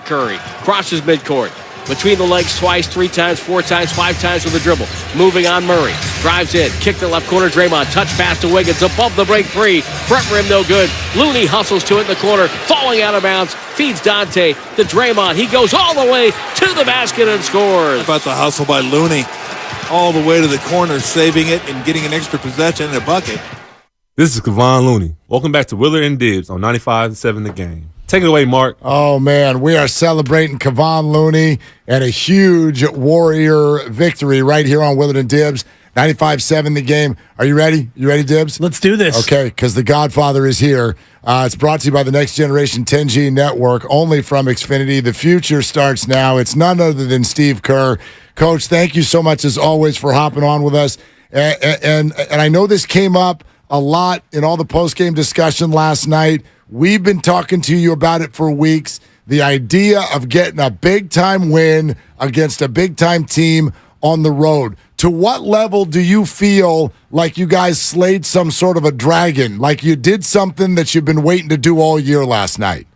Curry crosses midcourt. Between the legs twice, 3 times, 4 times, 5 times with a dribble. Moving on Murray. Drives in. Kick to left corner. Draymond. Touch pass to Wiggins. Above the break 3. Front rim no good. Looney hustles to it in the corner. Falling out of bounds. Feeds Dante to Draymond. He goes all the way to the basket and scores. How about the hustle by Looney? All the way to the corner, saving it and getting an extra possession and a bucket. This is Kevon Looney. Welcome back to Willard and Dibbs on 95.7 The Game. Take it away, Mark. Oh, man. We are celebrating Kevon Looney and a huge Warrior victory right here on Willard and Dibbs. 95.7 The Game. Are you ready? You ready, Dibbs? Let's do this. Okay, because the Godfather is here. It's brought to you by the Next Generation 10G Network, only from Xfinity. The future starts now. It's none other than Steve Kerr. Coach, thank you so much, as always, for hopping on with us. And I know this came up a lot in all the post-game discussion last night. We've been talking to you about it for weeks. The idea of getting a big-time win against a big-time team on the road. To what level do you feel like you guys slayed some sort of a dragon, like you did something that you've been waiting to do all year last night?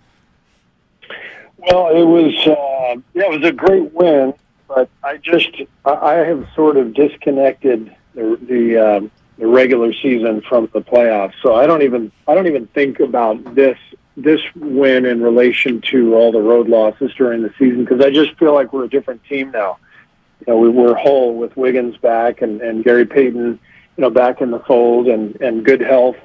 Well, it was a great win, but I have sort of disconnected the regular season from the playoffs. So I don't even think about this win in relation to all the road losses during the season, because I just feel like we're a different team now. You know, we're whole with Wiggins back and Gary Payton, back in the fold and good health.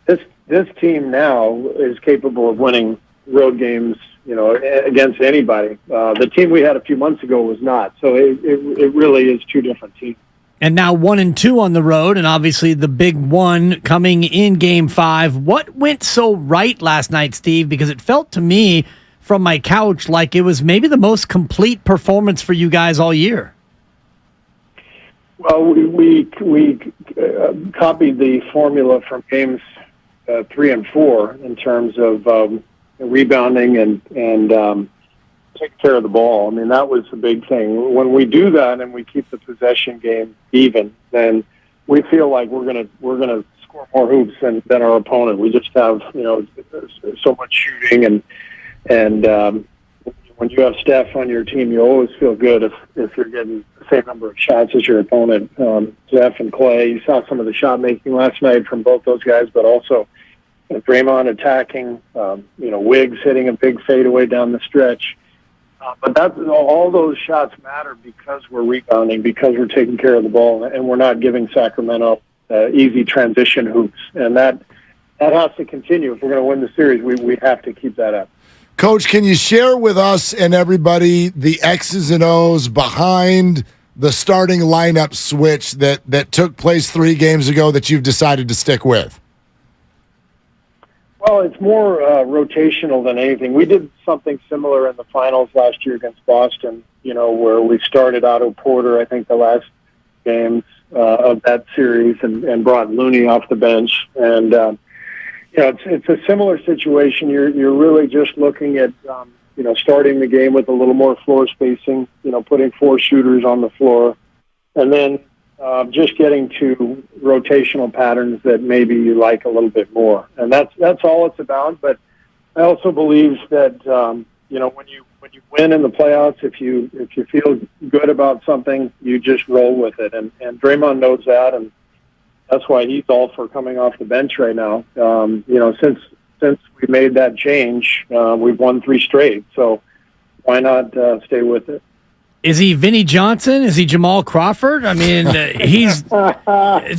This team now is capable of winning road games, against anybody. The team we had a few months ago was not. So it really is two different teams. And now 1-2 on the road, and obviously the big one coming in Game 5. What went so right last night, Steve? Because it felt to me from my couch like it was maybe the most complete performance for you guys all year. Well, we copied the formula from Games 3 and 4 in terms of rebounding and take care of the ball. I mean, that was the big thing. When we do that and we keep the possession game even, then we feel like we're gonna score more hoops than our opponent. We just have so much shooting and when you have Steph on your team, you always feel good if you're getting the same number of shots as your opponent. Steph and Clay, you saw some of the shot making last night from both those guys, but also Draymond attacking, Wiggs hitting a big fadeaway down the stretch. But all those shots matter because we're rebounding, because we're taking care of the ball, and we're not giving Sacramento easy transition hoops. And that has to continue. If we're going to win the series, we have to keep that up. Coach, can you share with us and everybody the X's and O's behind the starting lineup switch that took place 3 games ago that you've decided to stick with? Well, it's more rotational than anything. We did something similar in the finals last year against Boston, where we started Otto Porter, I think, the last games of that series and brought Looney off the bench. And, it's a similar situation. You're really just looking at, starting the game with a little more floor spacing, putting 4 shooters on the floor, and then just getting to rotational patterns that maybe you like a little bit more. And that's all it's about. But I also believe that, when you win in the playoffs, if you feel good about something, you just roll with it. And Draymond knows that, and that's why he's all for coming off the bench right now. Since we made that change, we've won 3 straight. So why not stay with it? Is he Vinnie Johnson? Is he Jamal Crawford? I mean, he's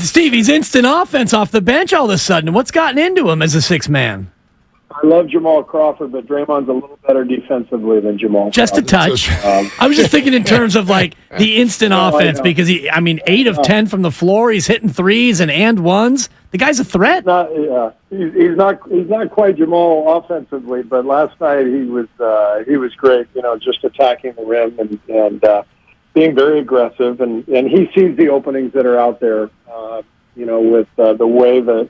Steve. He's instant offense off the bench all of a sudden. What's gotten into him as a 6th man? I love Jamal Crawford, but Draymond's a little better defensively than Jamal. Just a touch. I was just thinking in terms of like the instant offense, because 8 of 10 from the floor. He's hitting threes and ones. The guy's a threat. He's not quite Jamal offensively, but last night he was great. Just attacking the rim and being very aggressive, and he sees the openings that are out there. With the way that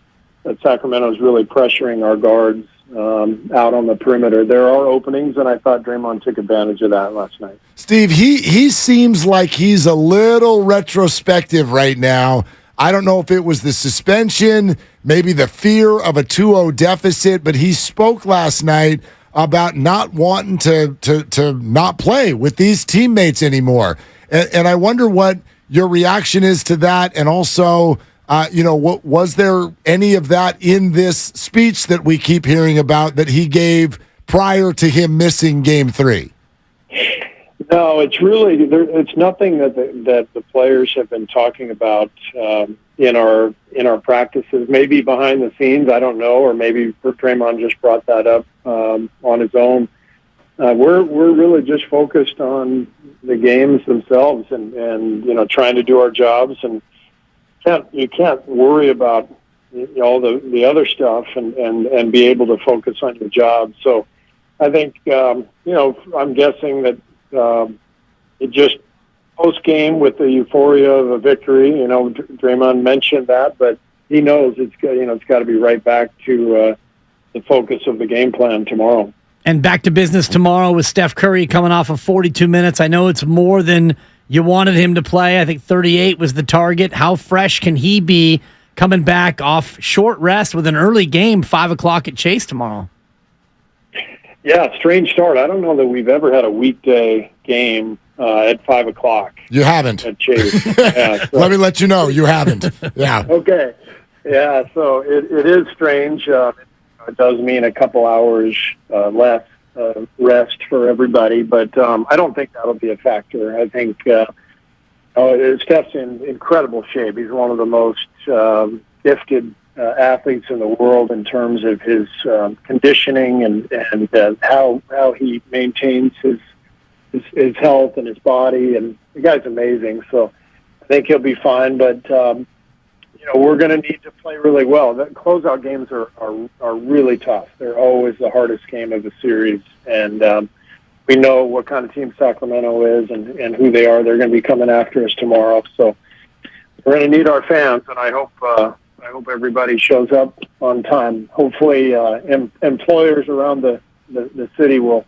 Sacramento is really pressuring our guards out on the perimeter. There are openings, and I thought Draymond took advantage of that last night. Steve, he seems like he's a little retrospective right now. I don't know if it was the suspension, maybe the fear of a 2-0 deficit, but he spoke last night about not wanting to not play with these teammates anymore. And I wonder what your reaction is to that, and also, what was there any of that in this speech that we keep hearing about that he gave prior to him missing Game 3? No, it's really it's nothing that the players have been talking about in our practices. Maybe behind the scenes, I don't know, or maybe Draymond just brought that up on his own. We're really just focused on the games themselves and trying to do our jobs, and you can't worry about all the other stuff and be able to focus on your job. So I think I'm guessing that it just post game with the euphoria of a victory. Draymond mentioned that, but he knows it's got to be right back to the focus of the game plan tomorrow. And back to business tomorrow with Steph Curry coming off of 42 minutes. I know it's more than you wanted him to play. I think 38 was the target. How fresh can he be coming back off short rest with an early game, 5 o'clock at Chase tomorrow? Yeah, strange start. I don't know that we've ever had a weekday game at 5 o'clock. You haven't. At Chase. Yeah, so. Let me let you know, you haven't. Yeah. Okay. Yeah, so it is strange. It does mean a couple hours less rest for everybody, but I don't think that'll be a factor. I think Steph's in incredible shape. He's one of the most gifted athletes in the world in terms of his conditioning and how he maintains his health and his body, and the guy's amazing. So I think he'll be fine, but we're going to need to play really well. The closeout games are really tough. They're always the hardest game of the series, and we know what kind of team Sacramento is and who they are. They're going to be coming after us tomorrow, so we're going to need our fans, and I hope everybody shows up on time. Hopefully, employers around the city will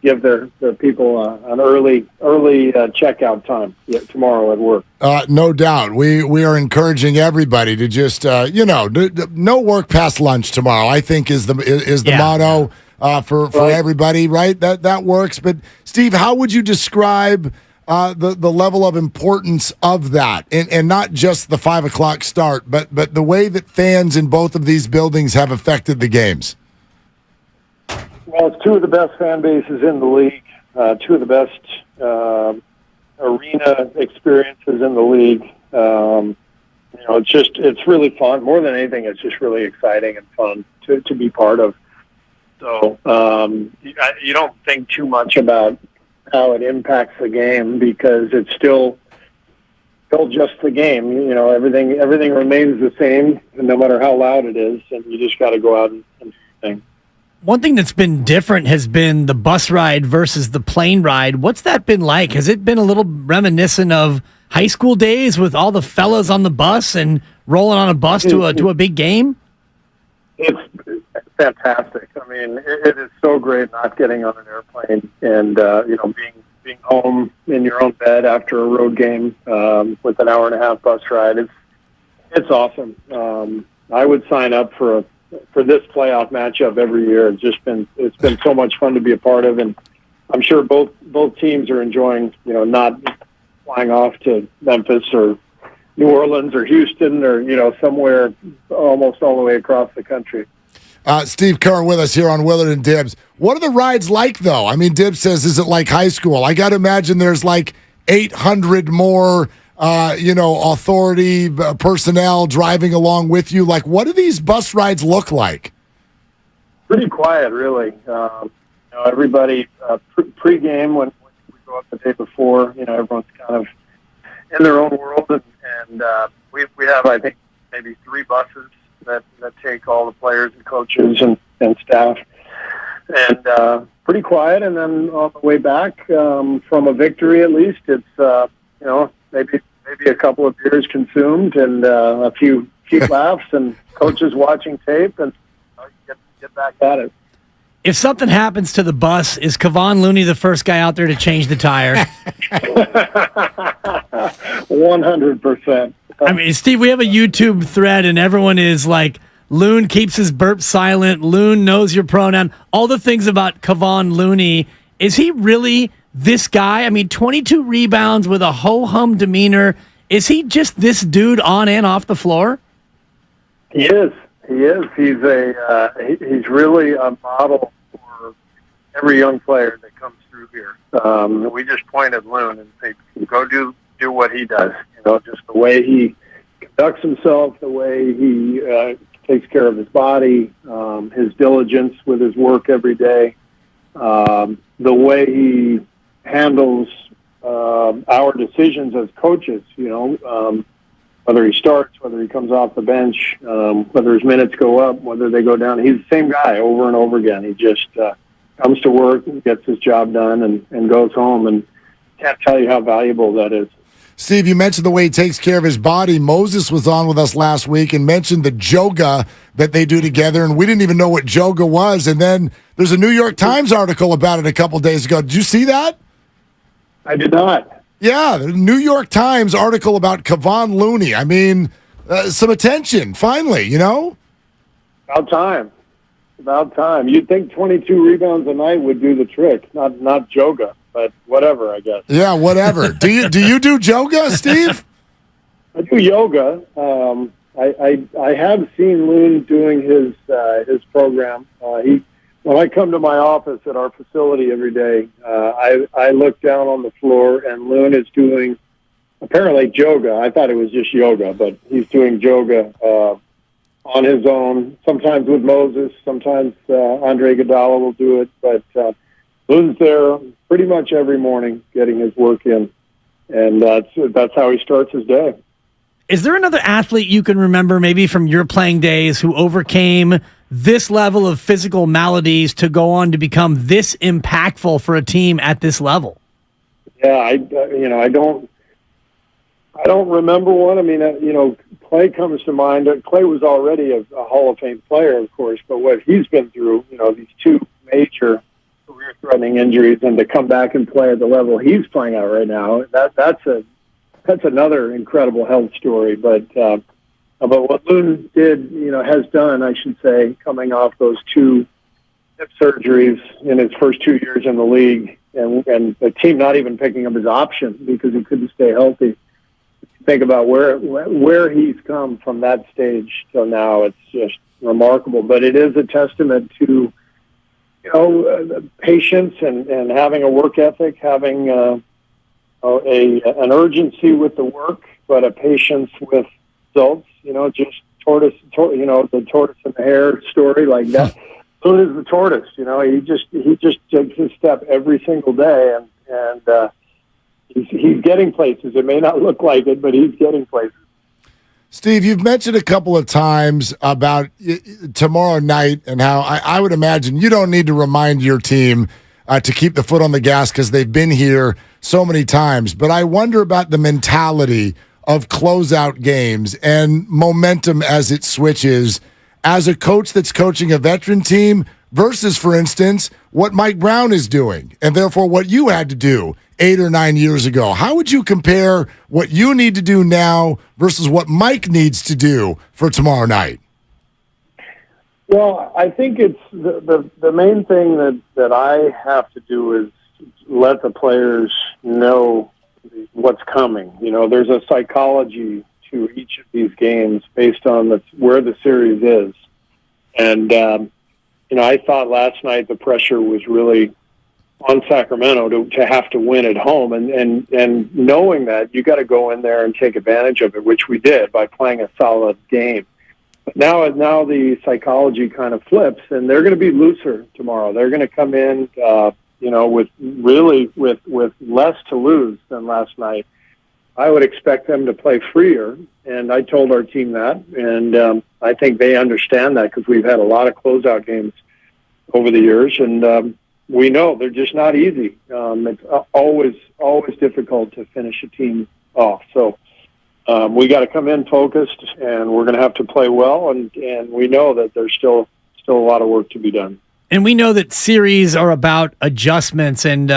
give their people an early checkout time tomorrow at work. No doubt. We are encouraging everybody to just no work past lunch tomorrow, I think is the motto for everybody, right? That works. But Steve, how would you describe the level of importance of that, and not just the 5 o'clock start, but the way that fans in both of these buildings have affected the games? Well, it's two of the best fan bases in the league, two of the best arena experiences in the league. It's really fun. More than anything, it's just really exciting and fun to be part of. So you don't think too much about how it impacts the game because it's still just the game. Everything remains the same, no matter how loud it is, and you just got to go out and do your thing. One thing that's been different has been the bus ride versus the plane ride. What's that been like? Has it been a little reminiscent of high school days with all the fellas on the bus and rolling on a bus to a big game? It's fantastic. I mean, it is so great not getting on an airplane and being home in your own bed after a road game with an hour and a half bus ride. It's awesome. I would sign up for this playoff matchup every year. It's been so much fun to be a part of, and I'm sure both teams are enjoying not flying off to Memphis or New Orleans or Houston or somewhere almost all the way across the country. Steve Kerr with us here on Willard and Dibs. What are the rides like, though? I mean, Dibs says, is it like high school? I got to imagine there's like 800 more authority personnel driving along with you. Like, what do these bus rides look like? Pretty quiet, really. Everybody pre-game when we go up the day before, everyone's kind of in their own world, and we have, I think, maybe 3 buses that take all the players and coaches and staff, and pretty quiet. And then on the way back from a victory, at least it's maybe a couple of beers consumed and a few laughs and coaches watching tape, and get back at it. If something happens to the bus, is Kevon Looney the first guy out there to change the tire? 100%. I mean, Steve, we have a YouTube thread, and everyone is like Loon keeps his burp silent. Loon knows your pronoun. All the things about Kevon Looney. Is he really this guy? I mean, 22 rebounds with a ho-hum demeanor. Is he just this dude on and off the floor? He is. He is. He's really a model for every young player that comes through here. We just pointed Loon and say, go do what he does. Just the way he conducts himself, the way he takes care of his body, his diligence with his work every day, the way he handles our decisions as coaches. Whether he starts, whether he comes off the bench, whether his minutes go up, whether they go down. He's the same guy over and over again. He just comes to work, gets his job done, and goes home. And can't tell you how valuable that is. Steve, you mentioned the way he takes care of his body. Moses was on with us last week and mentioned the yoga that they do together, and we didn't even know what yoga was. And then there's a New York Times article about it a couple days ago. Did you see that? I did not. Yeah, the New York Times article about Kevon Looney. I mean, some attention, finally, About time. About time. You'd think 22 rebounds a night would do the trick, not yoga, but whatever, I guess. Yeah, whatever. Do you do yoga, Steve? I do yoga. I have seen Loon doing his program. When I come to my office at our facility every day, I look down on the floor, and Loon is doing apparently yoga. I thought it was just yoga, but he's doing yoga on his own, sometimes with Moses, sometimes Andre Iguodala will do it, but Loon's there pretty much every morning getting his work in, and that's how he starts his day. Is there another athlete you can remember, maybe from your playing days, who overcame this level of physical maladies to go on to become this impactful for a team at this level? Yeah, I don't remember one. I mean, Clay comes to mind. Clay was already a Hall of Fame player, of course, but what he's been through, these two major career-threatening injuries, and to come back and play at the level he's playing at right now, that's another incredible health story. But what Loon did, has done, I should say, coming off those two hip surgeries in his first 2 years in the league, and the team not even picking up his option because he couldn't stay healthy. Think about where he's come from that stage till now. It's just remarkable. But it is a testament to patience and having a work ethic, having an urgency with the work, but a patience with results. Just the tortoise and the hare story like that. So is the tortoise. He just takes a step every single day, and he's getting places. It may not look like it, but he's getting places. Steve, you've mentioned a couple of times about tomorrow night and how I would imagine you don't need to remind your team to keep the foot on the gas because they've been here so many times. But I wonder about the mentality of closeout games and momentum as it switches as a coach that's coaching a veteran team versus, for instance, what Mike Brown is doing and therefore what you had to do 8 or 9 years ago. How would you compare what you need to do now versus what Mike needs to do for tomorrow night? Well, I think it's the main thing that I have to do is let the players know what's coming. There's a psychology to each of these games based on where the series is. And, I thought last night the pressure was really on Sacramento to have to win at home. And knowing that, you got to go in there and take advantage of it, which we did by playing a solid game. But now the psychology kind of flips, and they're going to be looser tomorrow. They're going to come in, with less to lose than last night. I would expect them to play freer, and I told our team that, and I think they understand that because we've had a lot of closeout games over the years, and we know they're just not easy. It's always difficult to finish a team off. So we got to come in focused, and we're going to have to play well, and we know that there's still a lot of work to be done. And we know that series are about adjustments, and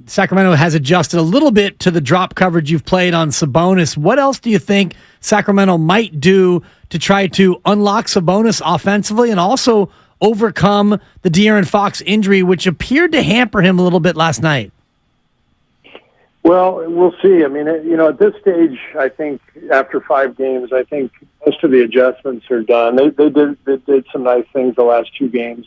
Sacramento has adjusted a little bit to the drop coverage you've played on Sabonis. What else do you think Sacramento might do to try to unlock Sabonis offensively and also overcome the De'Aaron Fox injury, which appeared to hamper him a little bit last night? Well, we'll see. I mean, at this stage, I think after 5 games, I think most of the adjustments are done. They did some nice things the last 2 games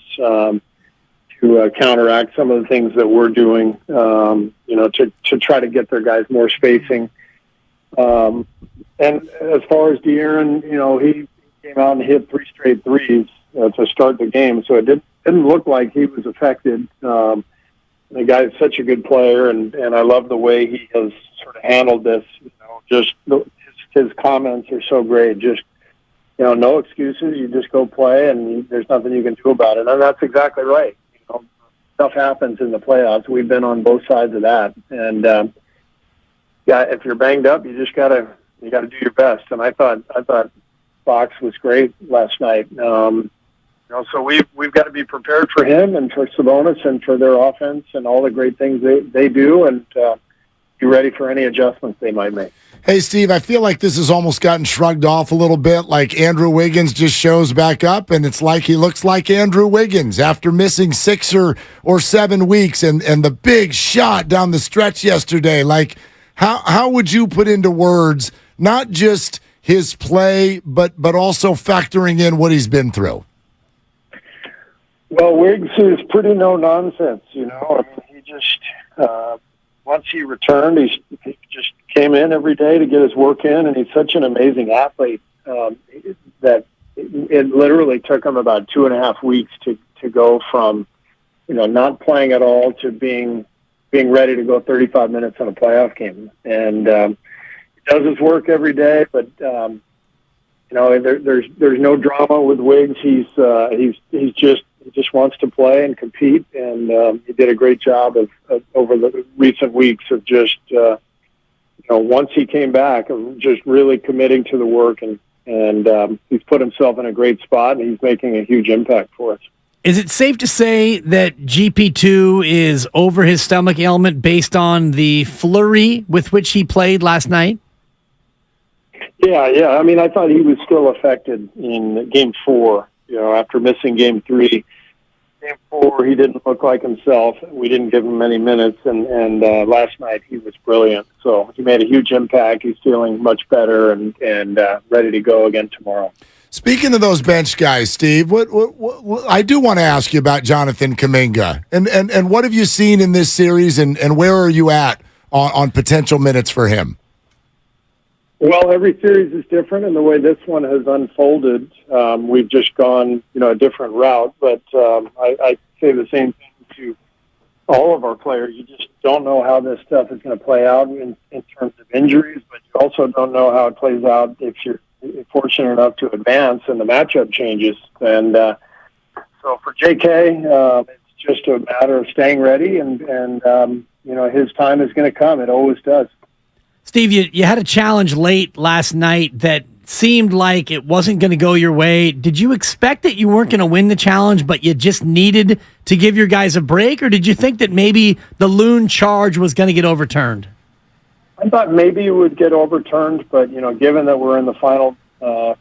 to counteract some of the things that we're doing, to try to get their guys more spacing. And as far as De'Aaron, he came out and hit 3 straight threes to start the game, so it didn't look like he was affected. The guy's such a good player, and I love the way he has sort of handled this. Just his comments are so great. Just no excuses. You just go play, and there's nothing you can do about it. And that's exactly right. Stuff happens in the playoffs. We've been on both sides of that, and if you're banged up, you gotta do your best. And I thought Fox was great last night. So we've got to be prepared for him and for Sabonis and for their offense and all the great things they do, and be ready for any adjustments they might make. Hey, Steve, I feel like this has almost gotten shrugged off a little bit, like Andrew Wiggins just shows back up, and it's like he looks like Andrew Wiggins after missing 6 or 7 weeks, and the big shot down the stretch yesterday. Like, how would you put into words not just his play, but also factoring in what he's been through? Well, Wiggs is pretty no-nonsense, I mean, he just, once he returned, he just came in every day to get his work in, and he's such an amazing athlete that it literally took him about 2.5 weeks to go from, not playing at all to being ready to go 35 minutes on a playoff game. And he does his work every day, but there's no drama with Wiggs. He just wants to play and compete, and he did a great job of over the recent weeks of just once he came back, of just really committing to the work, and he's put himself in a great spot, and he's making a huge impact for us. Is it safe to say that GP2 is over his stomach ailment based on the flurry with which he played last night? Yeah. I mean, I thought he was still affected in Game 4. After missing Game 3, Game 4, he didn't look like himself. We didn't give him many minutes, and last night he was brilliant. So he made a huge impact. He's feeling much better and ready to go again tomorrow. Speaking of those bench guys, Steve, what I do want to ask you about Jonathan Kuminga, and what have you seen in this series, and where are you at on potential minutes for him? Well, every series is different, and the way this one has unfolded, we've just gone, a different route. But I say the same thing to all of our players. You just don't know how this stuff is going to play out in terms of injuries, but you also don't know how it plays out if you're fortunate enough to advance and the matchup changes. And so for JK, it's just a matter of staying ready, and his time is going to come. It always does. Steve, you had a challenge late last night that seemed like it wasn't going to go your way. Did you expect that you weren't going to win the challenge, but you just needed to give your guys a break, or did you think that maybe the Loon charge was going to get overturned? I thought maybe it would get overturned, but, given that we're in the final minute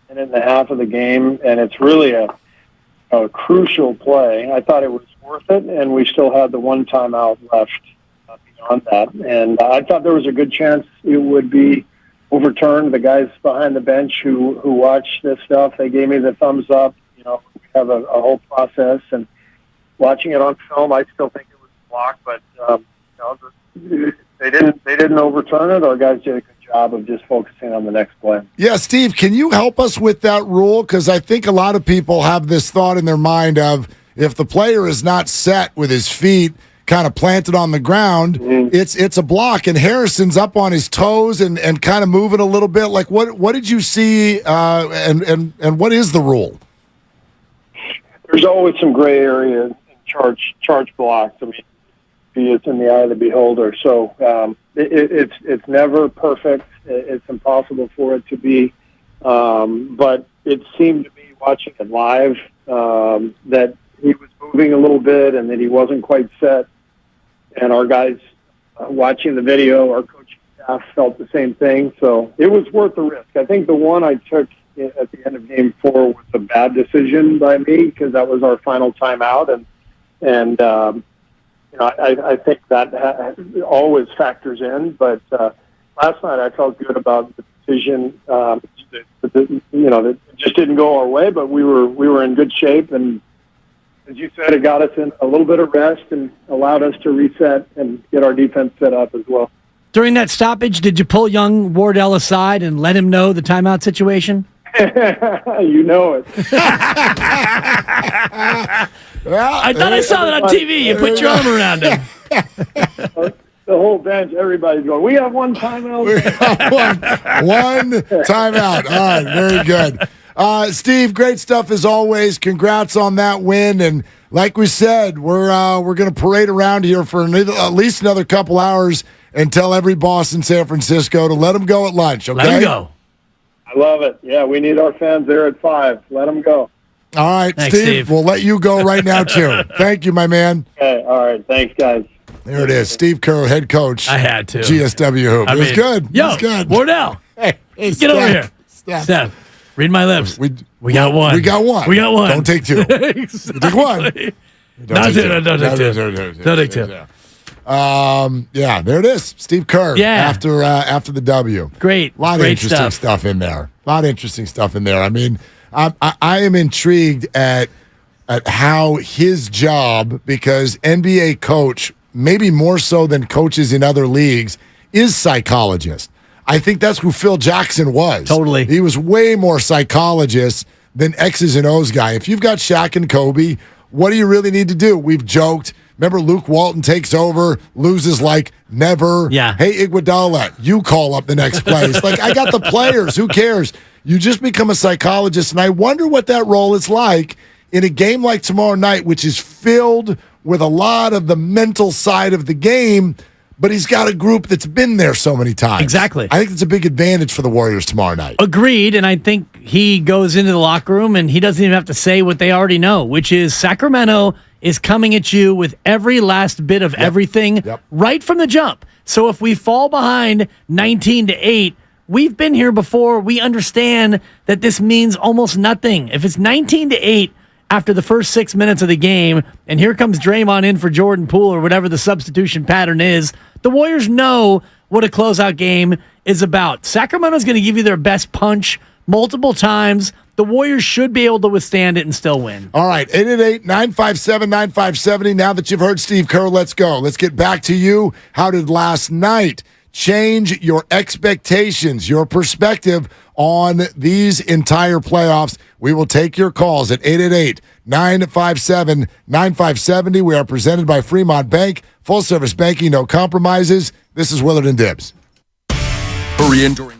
and a half of the game, and it's really a crucial play, I thought it was worth it, and we still had the one timeout left beyond that. And I thought there was a good chance it would be overturned. The guys behind the bench who watch this stuff, they gave me the thumbs up. We have a whole process, and watching it on film, I still think it was blocked, but they didn't overturn it. Our guys did a good job of just focusing on the next play. Yeah, Steve, can you help us with that rule? Because I think a lot of people have this thought in their mind of if the player is not set with his feet kind of planted on the ground, it's a block, and Harrison's up on his toes and kind of moving a little bit. Like, what did you see, and what is the rule? There's always some gray area in charge blocks. I mean, it's in the eye of the beholder. So it's never perfect. It's impossible for it to be. But it seemed to me, watching it live, that he was moving moving a little bit and that he wasn't quite set. And our guys watching the video, our coaching staff felt the same thing. So it was worth the risk. I think the one I took at the end of Game 4 was a bad decision by me because that was our final timeout. And I think that always factors in. But last night I felt good about the decision. It just didn't go our way, but we were in good shape. And as you said, it got us in a little bit of rest and allowed us to reset and get our defense set up as well. During that stoppage, did you pull young Wardell aside and let him know the timeout situation? You know it. Well, I thought I saw that on TV. You put your arm around him. The whole bench, everybody's going, we have one timeout. One timeout. All right, very good. Steve, great stuff as always. Congrats on that win. And like we said, we're going to parade around here for at least another couple hours and tell every boss in San Francisco to let them go at lunch, okay? Let them go. I love it. Yeah, we need our fans there at 5. Let them go. All right, Thanks, Steve. We'll let you go right now, too. Thank you, my man. Okay, all right. Thanks, guys. There it is. Steve Kerr, head coach. I had to. GSW Hoop. It was good. Yo, it was good. Wardell. Hey, get over here. Steph, read my lips. We got one. We got one. We got one. Don't take two. Exactly. Take one. Don't take two. Yeah, there it is. Steve Kerr. Yeah. After the W. Great. A lot of interesting stuff in there. A lot of interesting stuff in there. I mean, I am intrigued at how his job, because NBA coach, maybe more so than coaches in other leagues, is psychologist. I think that's who Phil Jackson was. Totally. He was way more psychologist than X's and O's guy. If you've got Shaq and Kobe, what do you really need to do? We've joked. Remember, Luke Walton takes over, loses like never. Yeah. Hey, Iguodala, you call up the next place. Like, I got the players. Who cares? You just become a psychologist, and I wonder what that role is like in a game like tomorrow night, which is filled with a lot of the mental side of the game, but he's got a group that's been there so many times. Exactly. I think it's a big advantage for the Warriors tomorrow night. Agreed, and I think he goes into the locker room and he doesn't even have to say what they already know, which is Sacramento is coming at you with every last bit of everything right from the jump. So if we fall behind 19-8, we've been here before. We understand that this means almost nothing. If it's 19-8 after the first 6 minutes of the game, and here comes Draymond in for Jordan Poole or whatever the substitution pattern is, the Warriors know what a closeout game is about. Sacramento's going to give you their best punch multiple times. The Warriors should be able to withstand it and still win. All right, 888-957-9570. Now that you've heard Steve Kerr, let's go. Let's get back to you. How did last night change your expectations, your perspective on these entire playoffs? We will take your calls at 888-957-9570. We are presented by Fremont Bank. Full service banking, no compromises. This is Willard and Dibbs. Hurry in during.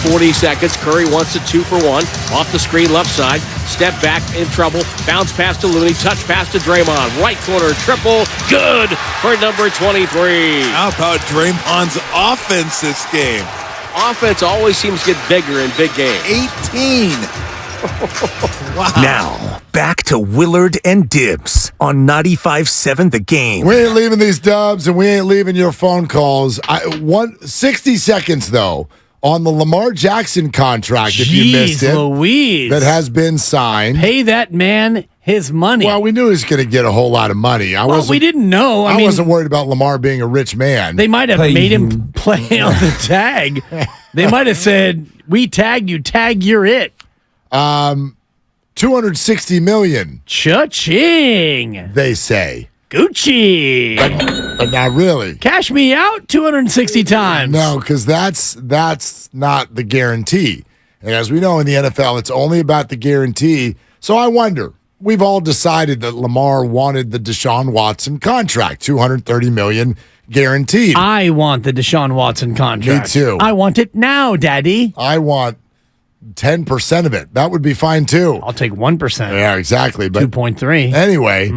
40 seconds. Curry wants a 2-for-1. Off the screen, left side. Step back, in trouble. Bounce pass to Looney. Touch pass to Draymond. Right corner, triple. Good for number 23. How about Draymond's offense this game? Offense always seems to get bigger in big games. 18. Wow. Now, back to Willard and Dibs on 95.7 The Game. We ain't leaving these dubs, and we ain't leaving your phone calls. 60 seconds, though, on the Lamar Jackson contract, if you missed it. Louise. That has been signed. Pay that man his money. Well, we knew he was going to get a whole lot of money. We didn't know. I mean, wasn't worried about Lamar being a rich man. They might have made him play on the tag. They might have said, we tagged you, tag, you're it. $260 million. Cha-ching. They say. Gucci. But not really. Cash me out 260 times. No, because that's not the guarantee. And as we know in the NFL, it's only about the guarantee. So I wonder, we've all decided that Lamar wanted the Deshaun Watson contract, $230 million guaranteed. I want the Deshaun Watson contract. Me too. I want it now, Daddy. I want 10% of it. That would be fine too. I'll take 1%. Yeah, exactly. But 2.3. Anyway,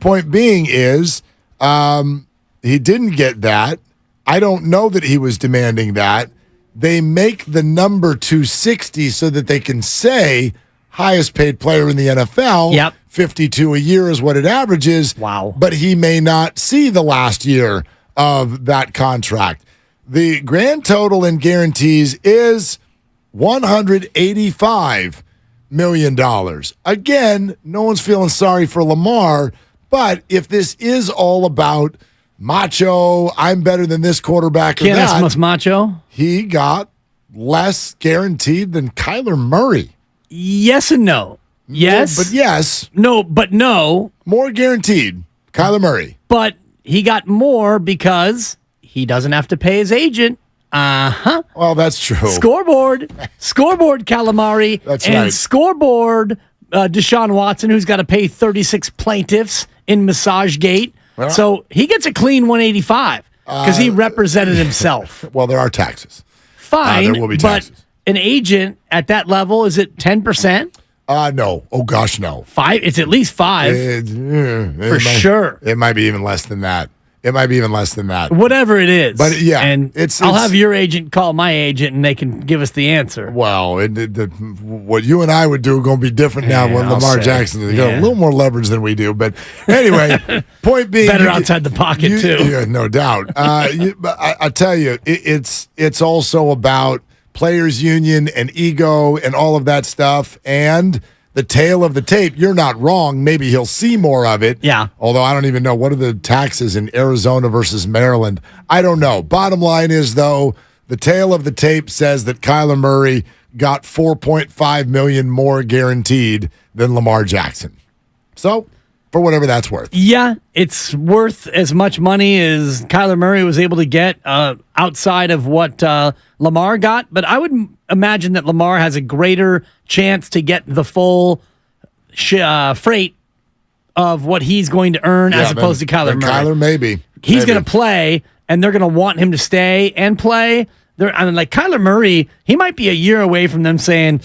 point being is he didn't get that. I don't know that he was demanding that. They make the number 260 so that they can say highest paid player in the NFL. Yep. 52 a year is what it averages. Wow. But he may not see the last year of that contract. The grand total in guarantees is $185 million. Again, no one's feeling sorry for Lamar, but if this is all about macho, I'm better than this quarterback or that, más macho? He got less guaranteed than Kyler Murray. Yes and no. Yes. But yes. No, but no. More guaranteed, Kyler Murray. But he got more because he doesn't have to pay his agent. Uh-huh. Well, that's true. Scoreboard, calamari. That's and right. Scoreboard, Deshaun Watson, who's got to pay 36 plaintiffs in MassageGate. Well, so he gets a clean 185 because he represented himself. Well, there are taxes. Fine, there will be taxes. But an agent at that level, is it 10%? No. Oh, gosh, no. 5? It's at least 5. For sure. It might be even less than that. Whatever it is. But yeah, and I'll have your agent call my agent, and they can give us the answer. Well, what you and I would do going to be different now when Lamar Jackson. They got a little more leverage than we do. But anyway, point being, better outside the pocket too. Yeah, no doubt. But I tell you, it's also about players' union and ego and all of that stuff and the tail of the tape. You're not wrong. Maybe he'll see more of it. Yeah. Although I don't even know what are the taxes in Arizona versus Maryland. I don't know. Bottom line is, though, the tail of the tape says that Kyler Murray got $4.5 million more guaranteed than Lamar Jackson. So, for whatever that's worth. Yeah, it's worth as much money as Kyler Murray was able to get outside of what Lamar got. But I would imagine that Lamar has a greater chance to get the full freight of what he's going to earn as opposed to Kyler Murray. Kyler, maybe. He's going to play, and they're going to want him to stay and play. Like Kyler Murray, he might be a year away from them saying,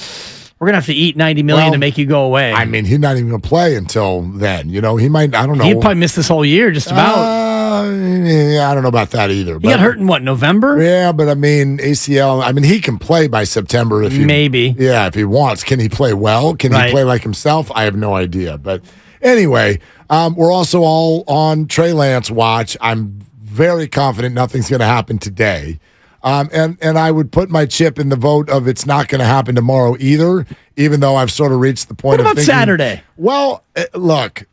we're going to have to eat $90 million to make you go away. I mean, he's not even going to play until then. You know, he might, I don't know. He'd probably miss this whole year just about. I don't know about that either. He got hurt in what, November? Yeah, but I mean, ACL, I mean, he can play by September if he. Maybe. Yeah, if he wants. Can he play well? Can he play like himself? I have no idea. But anyway, we're also all on Trey Lance watch. I'm very confident nothing's going to happen today. And I would put my chip in the vote of it's not going to happen tomorrow either, even though I've sort of reached the point of thinking. What about Saturday? Well, look,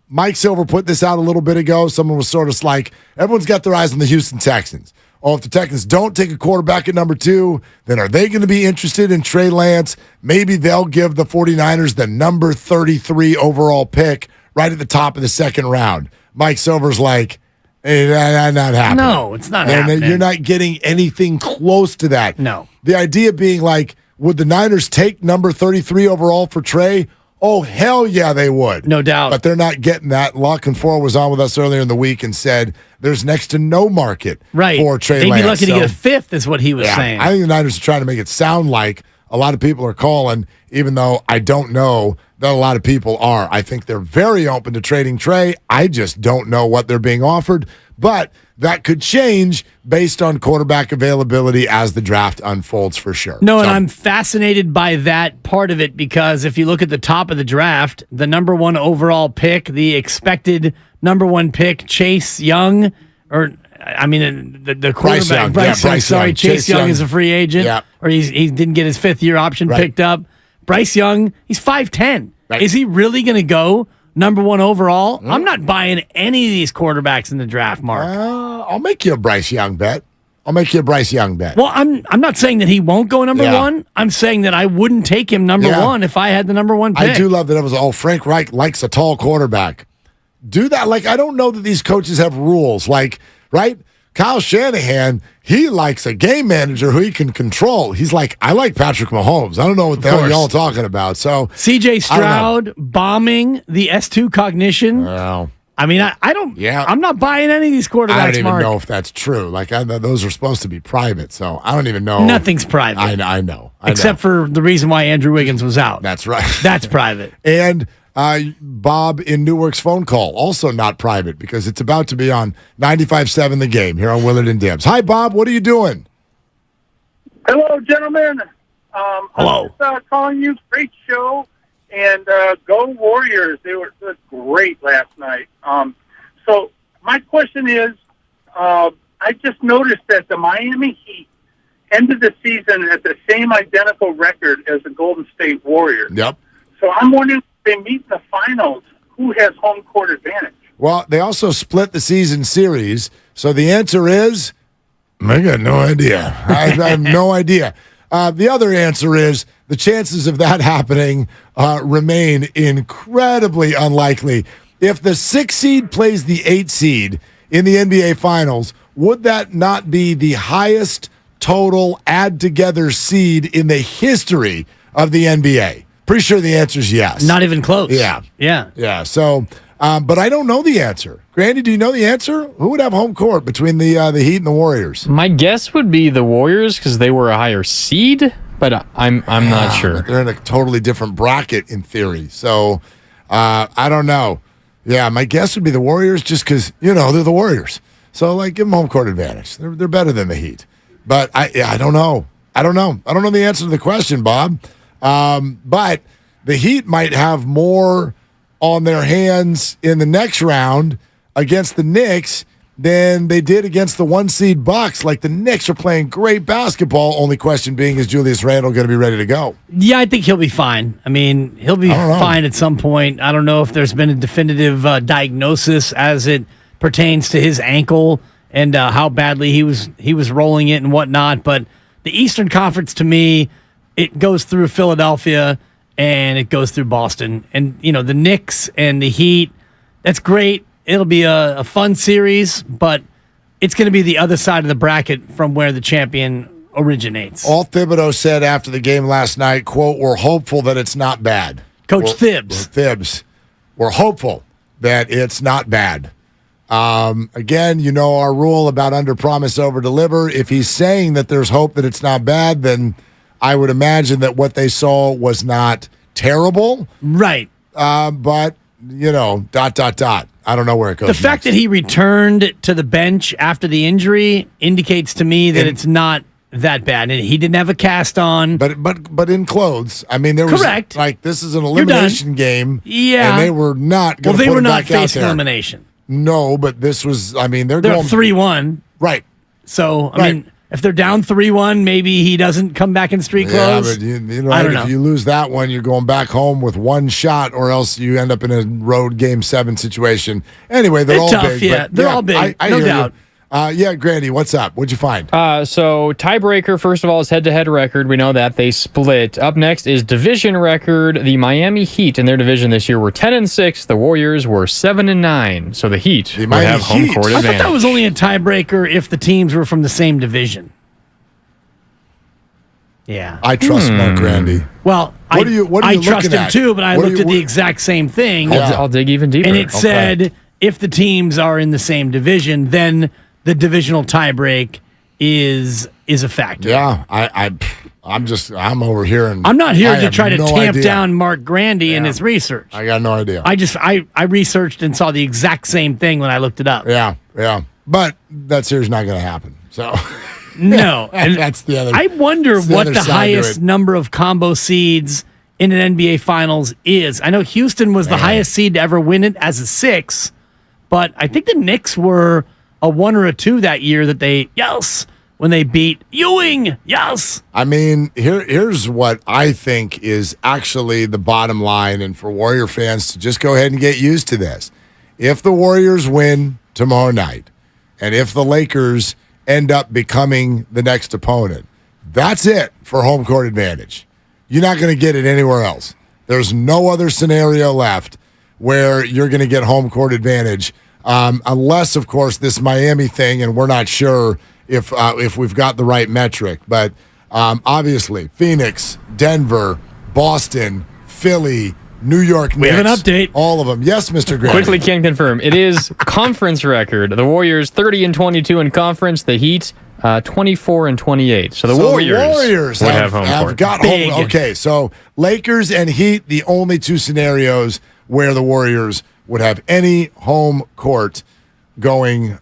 Mike Silver put this out a little bit ago. Someone was sort of like, everyone's got their eyes on the Houston Texans. Oh, if the Texans don't take a quarterback at number 2, then are they going to be interested in Trey Lance? Maybe they'll give the 49ers the number 33 overall pick right at the top of the second round. Mike Silver's like, hey, that's not happening. No, it's not happening. You're not getting anything close to that. No. The idea being like, would the Niners take number 33 overall for Trey? Oh, hell yeah, they would. No doubt. But they're not getting that. Lock and Four was on with us earlier in the week and said there's next to no market for Trey Lance. They'd be lucky to get a fifth, is what he was saying. I think the Niners are trying to make it sound like a lot of people are calling, even though I don't know that a lot of people are. I think they're very open to trading Trey. I just don't know what they're being offered. But that could change based on quarterback availability as the draft unfolds for sure. No, and I'm fascinated by that part of it because if you look at the top of the draft, the number one overall pick, the expected number one pick, Chase Young, the quarterback, Bryce Young. Sorry, Chase Young is a free agent, or he didn't get his fifth-year option picked up. Bryce Young, he's 5'10". Right. Is he really going to go number one overall? I'm not buying any of these quarterbacks in the draft, Mark. I'll make you a Bryce Young bet. Well, I'm not saying that he won't go number one. I'm saying that I wouldn't take him number one if I had the number one pick. I do love that it was, Frank Reich likes a tall quarterback. Do that. Like, I don't know that these coaches have rules. Like, right? Kyle Shanahan, he likes a game manager who he can control. He's like, I like Patrick Mahomes. I don't know what the hell y'all talking about. So CJ Stroud bombing the S2 cognition. I mean, I don't. Yeah, I'm not buying any of these quarterbacks. I don't even Mark. know if that's true. Like, those are supposed to be private, so I don't even know. Nothing's private. I know. Except for the reason why Andrew Wiggins was out. That's right. That's private. And Bob in Newark's phone call, also not private because it's about to be on 95.7 The Game here on Willard and Dibs. Hi, Bob. What are you doing? Hello, gentlemen. Hello. I'm just calling you. Great show. And go Warriors. They were great last night. So my question is, I just noticed that the Miami Heat ended the season at the same identical record as the Golden State Warriors. Yep. So I'm wondering if they meet in the finals, who has home court advantage? Well, they also split the season series. So the answer is, I got no idea. I have no idea. The other answer is the chances of that happening remain incredibly unlikely. If the 6 seed plays the 8 seed in the NBA Finals, would that not be the highest total add-together seed in the history of the NBA? Pretty sure the answer is yes. Not even close. Yeah. So, but I don't know the answer. Grandy, do you know the answer? Who would have home court between the Heat and the Warriors? My guess would be the Warriors because they were a higher seed, but I'm not sure. They're in a totally different bracket in theory. So, I don't know. Yeah, my guess would be the Warriors just because, they're the Warriors. So, give them home court advantage. They're better than the Heat. But I don't know. I don't know the answer to the question, Bob. But the Heat might have more on their hands in the next round against the Knicks than they did against the 1 seed Bucks. Like, the Knicks are playing great basketball. Only question being, is Julius Randle going to be ready to go? Yeah, I think he'll be fine. I mean, he'll be fine at some point. I don't know if there's been a definitive diagnosis as it pertains to his ankle and how badly he was rolling it and whatnot. But the Eastern Conference, to me, it goes through Philadelphia and it goes through Boston. And, the Knicks and the Heat, that's great. It'll be a fun series, but it's going to be the other side of the bracket from where the champion originates. All Thibodeau said after the game last night, quote, "We're hopeful that it's not bad." Thibs. We're hopeful that it's not bad. Again, our rule about under promise, over deliver. If he's saying that there's hope that it's not bad, then I would imagine that what they saw was not terrible. Right. But, I don't know where it goes. The fact that he returned to the bench after the injury indicates to me that it's not that bad. And he didn't have a cast on. But in clothes. I mean, there was correct. This is an elimination game. Yeah. And they were not going to put him back out there. Well, they were not facing elimination. No, but this was, they're going 3-1. Right. So, I mean, if they're down 3-1, maybe he doesn't come back in street clothes. Yeah, but I don't know. If you lose that one, you're going back home with one shot, or else you end up in a road Game 7 situation. Anyway, they're all tough, big. Yeah, they're all big. I no hear doubt. You. Grandy, what's up? What'd you find? So tiebreaker, first of all, is head-to-head record. We know that they split. Up next is division record. The Miami Heat in their division this year were 10-6. The Warriors were 7-9. So the Heat would have home court advantage. I thought that was only a tiebreaker if the teams were from the same division. Yeah. I trust Mark Grandy. Well, What are you I looking trust him at? too, but I What are looked you- at the exact same thing. I'll dig even deeper. And it said if the teams are in the same division, then the divisional tiebreak is a factor. Yeah, I'm over here and I'm not here I to have try to no tamp idea. down Mark Grandy and his research. I got no idea. I researched and saw the exact same thing when I looked it up. Yeah. But that series not going to happen. So No, and that's the other. I wonder that's the what other the side to highest it. number of combo seeds in an NBA Finals is. I know Houston was the highest seed to ever win it as a 6, but I think the Knicks were a 1 or a 2 that year that they when they beat Ewing. Yes. I mean, here's what I think is actually the bottom line, and for Warrior fans to just go ahead and get used to this. If the Warriors win tomorrow night, and if the Lakers end up becoming the next opponent, that's it for home court advantage. You're not going to get it anywhere else. There's no other scenario left where you're going to get home court advantage, unless, of course, this Miami thing, and we're not sure if we've got the right metric. But obviously, Phoenix, Denver, Boston, Philly, New York Knicks. We have an update. All of them. Yes, Mr. Graham. Quickly can confirm. It is conference record. The Warriors 30-22 in conference. The Heat 24-28. So the Warriors would have home court. Got home. Okay, so Lakers and Heat, the only two scenarios where the Warriors would have any home court going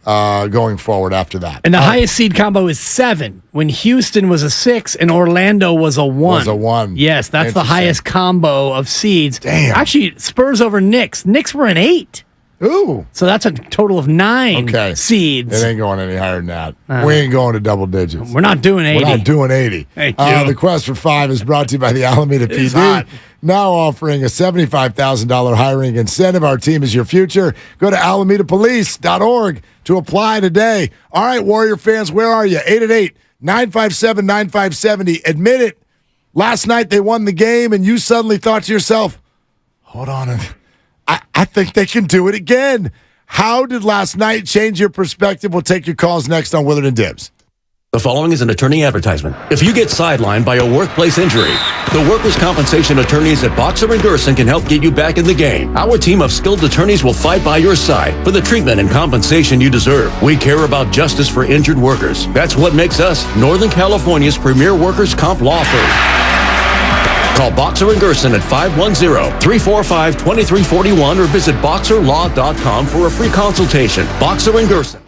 forward after that. And the highest seed combo is 7 when Houston was a 6 and Orlando was a 1. Was a 1. Yes, that's the highest combo of seeds. Damn. Actually, Spurs over Knicks. Knicks were an 8. Ooh. So that's a total of 9 seeds. It ain't going any higher than that. We ain't going to double digits. We're not doing 80. We're not doing 80. Thank you. The quest for 5 is brought to you by the Alameda It's PD. hot. Now offering a $75,000 hiring incentive. Our team is your future. Go to alamedapolice.org to apply today. All right, Warrior fans, where are you? 888-957-9570. Admit it. Last night they won the game, and you suddenly thought to yourself, hold on, I think they can do it again. How did last night change your perspective? We'll take your calls next on Willard and Dibs. The following is an attorney advertisement. If you get sidelined by a workplace injury, the workers' compensation attorneys at Boxer and Gerson can help get you back in the game. Our team of skilled attorneys will fight by your side for the treatment and compensation you deserve. We care about justice for injured workers. That's what makes us Northern California's premier workers' comp law firm. Call Boxer and Gerson at 510-345-2341 or visit boxerlaw.com for a free consultation. Boxer and Gerson.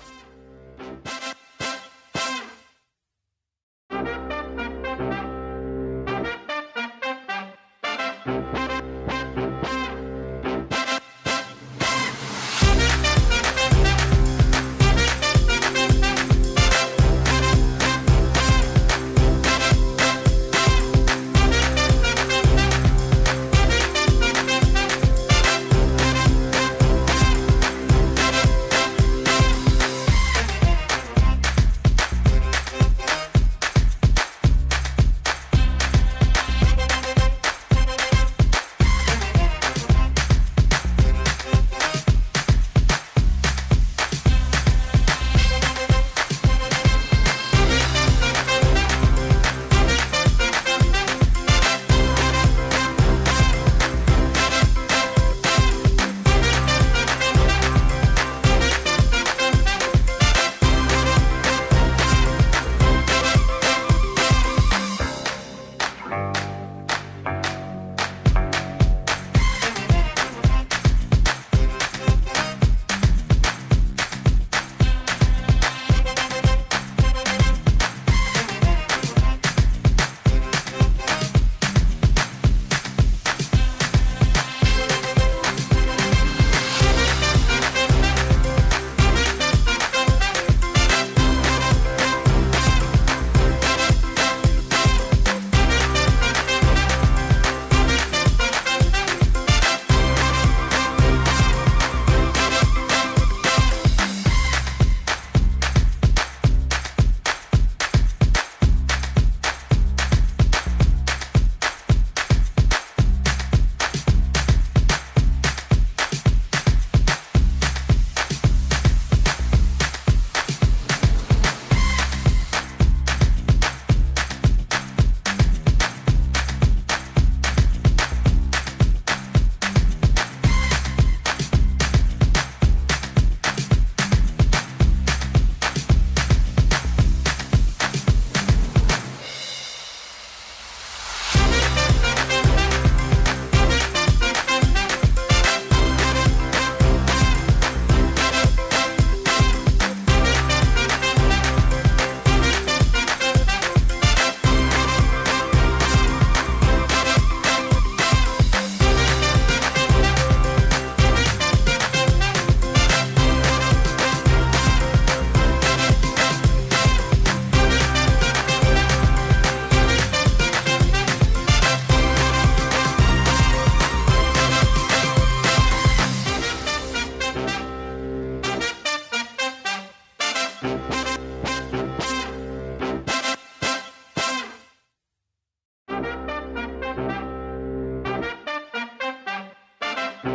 To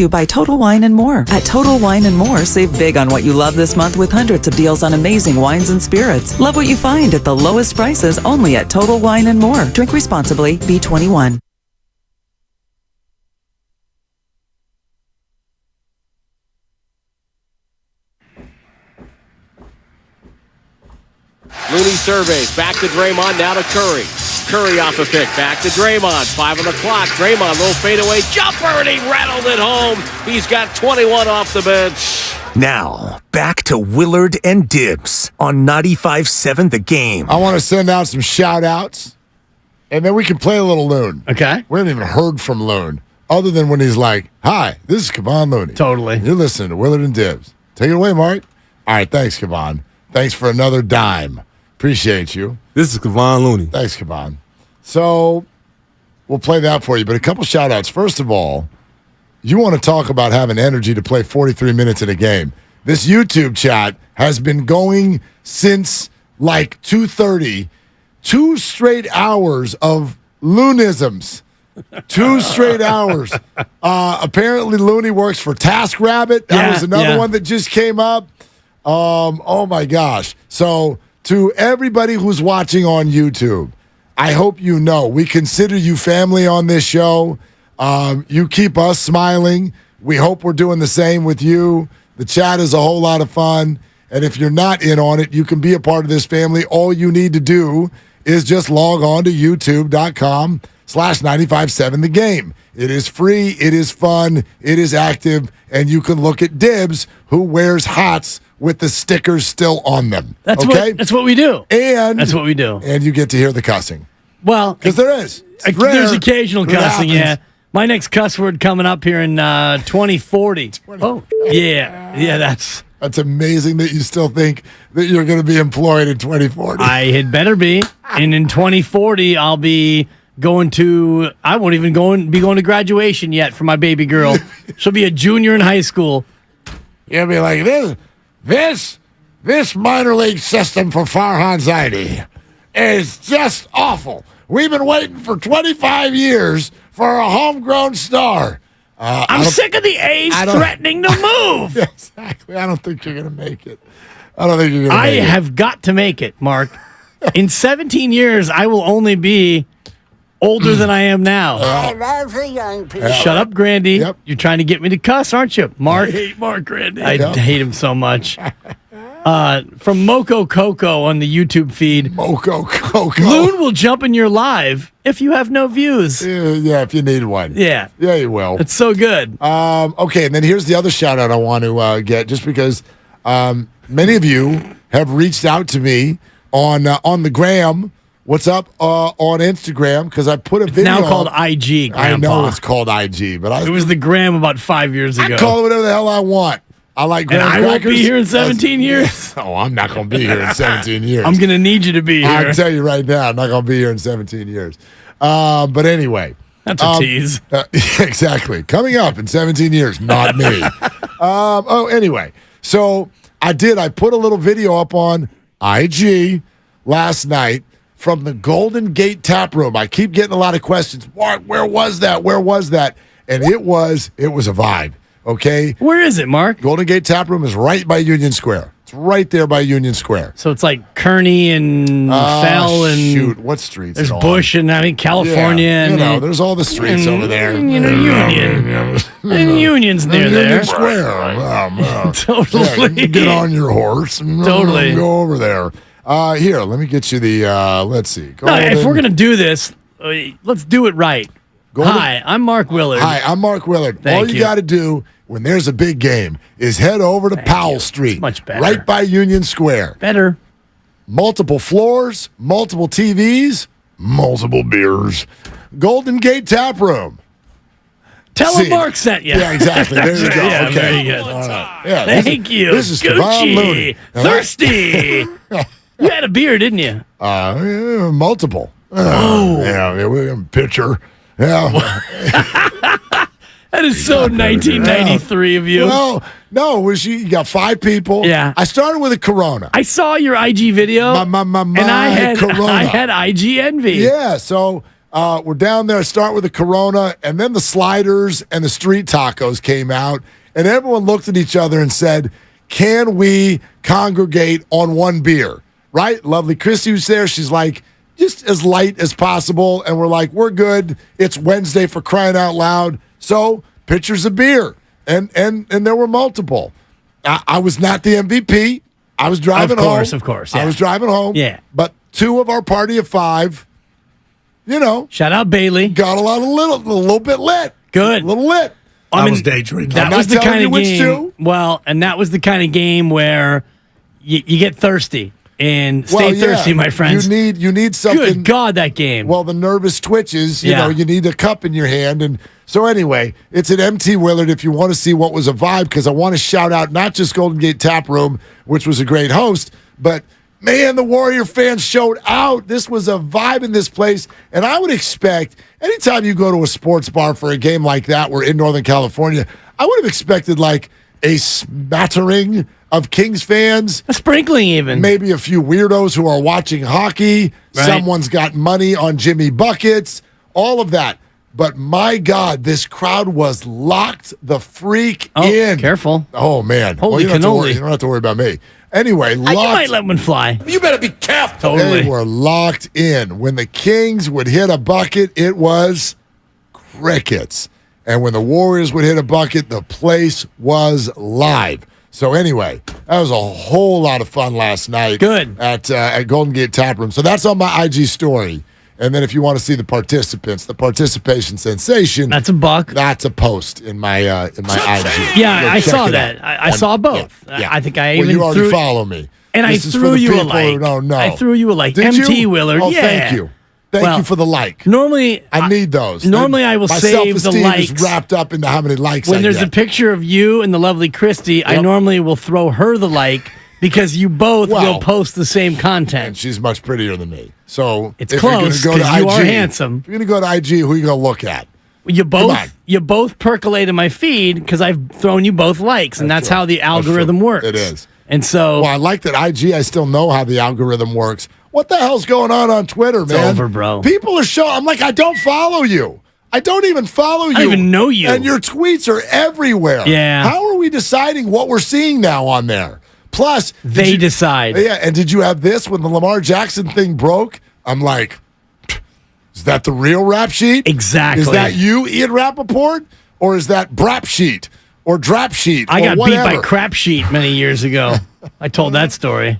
you by Total Wine & More. At Total Wine & More, save big on what you love this month with hundreds of deals on amazing wines and spirits. Love what you find at the lowest prices only at Total Wine & More. Drink responsibly. B21. Looney surveys. Back to Draymond. Now to Curry. Curry off a pick. Back to Draymond. 5 on the clock. Draymond, little fadeaway jumper, and he rattled it home. He's got 21 off the bench. Now, back to Willard and Dibbs on 95.7 The Game. I want to send out some shout-outs, and then we can play a little Loon. Okay. We haven't even heard from Loon, other than when he's like, hi, this is Kevon Looney. Totally. You're listening to Willard and Dibbs. Take it away, Mark. All right, thanks, Kevon. Thanks for another dime. Appreciate you. This is Kevon Looney. Thanks, Kevon. So we'll play that for you, but a couple shout-outs. First of all, you want to talk about having energy to play 43 minutes in a game. This YouTube chat has been going since like 2:30. 2 straight hours of Loonisms. 2 straight hours. Apparently, Looney works for TaskRabbit. That was another one that just came up. Oh, my gosh. So to everybody who's watching on YouTube, I hope you know we consider you family on this show. You keep us smiling. We hope we're doing the same with you. The chat is a whole lot of fun. And if you're not in on it, you can be a part of this family. All you need to do is just log on to youtube.com/957 The Game. It is free. It is fun. It is active. And you can look at Dibbs, who wears hats with the stickers still on them. That's what we do. And that's what we do. And you get to hear the cussing. Well, because there is. There's occasional cussing, yeah. My next cuss word coming up here in 2040. Oh, yeah, that's amazing that you still think that you're going to be employed in 2040. I had better be, and in 2040 I'll be going to. I won't even be going to graduation yet for my baby girl. She'll be a junior in high school. You'll be like this minor league system for Farhan Zaidi is just awful. We've been waiting for 25 years for a homegrown star. I'm sick of the A's threatening to move. Exactly. I don't think you're going to make it. I have got to make it, Mark. In 17 years, I will only be older than I am now. I love the young people. Shut up, Grandy. Yep. You're trying to get me to cuss, aren't you, Mark? I hate Mark Grandy. I hate him so much. From Moco Coco on the YouTube feed. Moco Coco. Loon will jump in your live if you have no views. Yeah, if you need one. Yeah. Yeah, you will. It's so good. Okay, and then here's the other shout out I want to get, just because many of you have reached out to me on the gram. What's up on Instagram? Because I put a video. Now called IG, Grandpa. I know it's called IG, but it was the gram about 5 years ago. I call it whatever the hell I want. I like graham crackers. I won't be here in 17 years. Oh, I'm not going to be here in 17 years. I'm going to need you to be here. I can tell you right now, I'm not going to be here in 17 years. But anyway. That's a tease. Exactly. Coming up in 17 years, not me. Anyway. So I put a little video up on IG last night from the Golden Gate Tap Room. I keep getting a lot of questions. Where was that? Where was that? And it was a vibe. Okay. Where is it, Mark? Golden Gate Tap Room is right by Union Square. It's right there by Union Square. So it's like Kearney and Fell and shoot, what streets? There's Bush and California. Yeah, and there's all the streets over there. Union. And Union's near there. Union Square. Totally. Yeah, you get on your horse and totally go over there. Here, let me get you the. Let's see. If we're gonna do this, let's do it right. Hi, I'm Mark Willard. Hi, I'm Mark Willard. All you got to do when there's a big game is head over to Powell Street. Much better. Right by Union Square. Better. Multiple floors, multiple TVs, multiple beers. Golden Gate Tap Room. Tell him Mark sent you. Yeah, exactly. There you go. Yeah, okay. very good. Yeah, Thank you. This is Gucci. Looney. Thirsty. You had a beer, didn't you? Multiple. Yeah, we have a pitcher. Yeah. That is so 1993 of you. Well, no, you got 5 people. Yeah. I started with a Corona. I saw your IG video. My and I had Corona. I had IG envy. Yeah, so we're down there. Start with the Corona, and then the sliders and the street tacos came out, and everyone looked at each other and said, "Can we congregate on one beer?" Right? Lovely Christy was there. She's like, just as light as possible, and we're like, we're good. It's Wednesday, for crying out loud. So pitchers of beer, and there were multiple. I was not the MVP. I was driving home. Of course. Yeah. I was driving home. Yeah. But 2 of our party of 5, shout out Bailey, got a little bit lit. Good, a little lit. I was day drinking. That was the kind of game. Well, and that was the kind of game where you get thirsty. And stay thirsty, my friends. You need something. Good God, that game. Well, the nervous twitches, you need a cup in your hand. And so anyway, it's at MT Willard if you want to see what was a vibe, because I want to shout out not just Golden Gate Tap Room, which was a great host, but man, the Warrior fans showed out. This was a vibe in this place. And I would expect anytime you go to a sports bar for a game like that, we're in Northern California, I would have expected like a smattering of Kings fans. A sprinkling even. Maybe a few weirdos who are watching hockey. Right. Someone's got money on Jimmy Buckets. All of that. But my God, this crowd was locked the freak in. Careful. Oh, man. Holy cannoli. You don't have to worry about me. Anyway, you might let one fly. You better be careful. Totally. They were locked in. When the Kings would hit a bucket, it was crickets. And when the Warriors would hit a bucket, the place was live. So anyway, that was a whole lot of fun last night. Good. At Golden Gate Tap Room. So that's on my IG story. And then if you want to see the participants, the participation sensation. That's $1. That's a post in my IG. Yeah, I saw that. I saw both. Yeah. I think I well, even you already follow me. And this I is for threw the you a people like. who don't know. I threw you a like. Did MT you? Willard. Oh, yeah. thank you. Thank you for the like. Normally, I need those. Normally, I will my save the self-esteem likes. is wrapped up into how many likes When I there's get. a picture of you and the lovely Christy, I normally will throw her the like because you both will post the same content. And she's much prettier than me. So it's if close you're because gonna you go to are IG, handsome. If you're going to go to IG, who are you going to look at? You both percolate in my feed because I've thrown you both likes, and that's how the algorithm works. It is. And so, well, I like that IG. I still know how the algorithm works. What the hell's going on Twitter, man? It's over, bro. People are showing. I'm like, I don't follow you. I don't even follow you. I don't even know you. And your tweets are everywhere. Yeah. How are we deciding what we're seeing now on there? Plus, they decide. Yeah. And did you have this when the Lamar Jackson thing broke? I'm like, is that the real rap sheet? Exactly. Is that you, Ian Rappaport? Or is that Brap sheet? Or Drap sheet? I got whatever? beat by Crap Sheet many years ago. I told that story.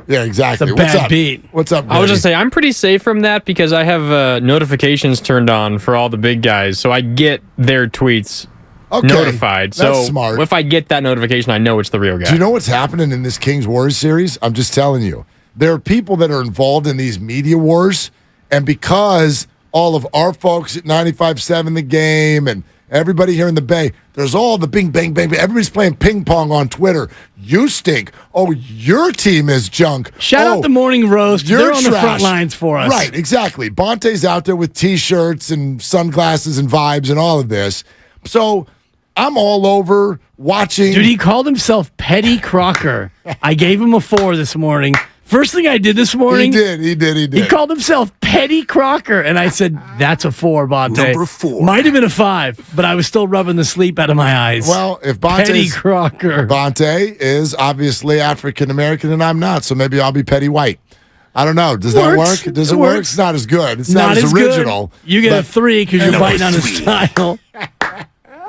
Yeah, exactly. It's a bad What's up? beat. What's up, I was just saying, I'm pretty safe from that because I have notifications turned on for all the big guys, so I get their tweets Okay, notified. that's So smart. if I get that notification, I know it's the real guy. Do you know what's happening in this Kings Warriors series? I'm just telling you. There are people that are involved in these media wars, and because all of our folks at 95.7 The Game and everybody here in the Bay, there's all the bing, bang, bang, bang. Everybody's playing ping pong on Twitter. You stink. Oh, your team is junk. Shout out the Morning Roast. You're They're on the trash. front lines for us. Right, exactly. Bonte's out there with T-shirts and sunglasses and vibes and all of this. So I'm all over watching. Dude, he called himself Petty Crocker. I gave him a 4 this morning. First thing I did this morning. He did. He called himself Petty Crocker. And I said, that's a 4, Bonte. Number 4. Might have been a 5, but I was still rubbing the sleep out of my eyes. Well, if Petty Crocker. Bonte is obviously African-American and I'm not, so maybe I'll be Petty White. I don't know. Does that Works. work? Does it It work? works. It's not as good. It's not as original. Good. You get a but- 3 because you're biting on his 3. style.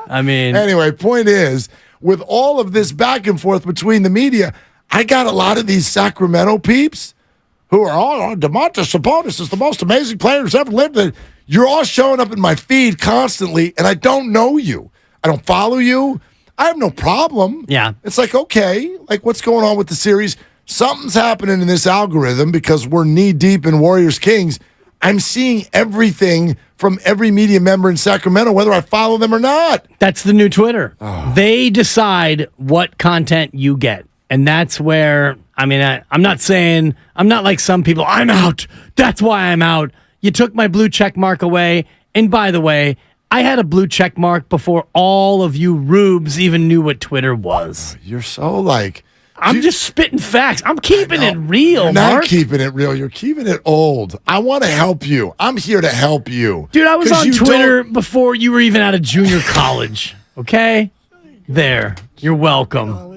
I mean. Anyway, point is, with all of this back and forth between the media, I got a lot of these Sacramento peeps who are all, DeMontis Sabonis is the most amazing player who's ever lived. You're all showing up in my feed constantly, and I don't know you. I don't follow you. I have no problem. Yeah. It's like, okay, like what's going on with the series? Something's happening in this algorithm because we're knee-deep in Warriors Kings. I'm seeing everything from every media member in Sacramento, whether I follow them or not. That's the new Twitter. They decide what content you get. And that's where, I mean, I'm not saying, I'm not like some people, I'm out. That's why I'm out. You took my blue check mark away. And by the way, I had a blue check mark before all of you rubes even knew what Twitter was. You're so like... I'm just spitting facts. I'm keeping it real, You're not Mark. keeping it real. You're keeping it old. I want to help you. I'm here to help you. Dude, I was 'Cause on you Twitter before you were even out of junior college. Okay? There. You're welcome.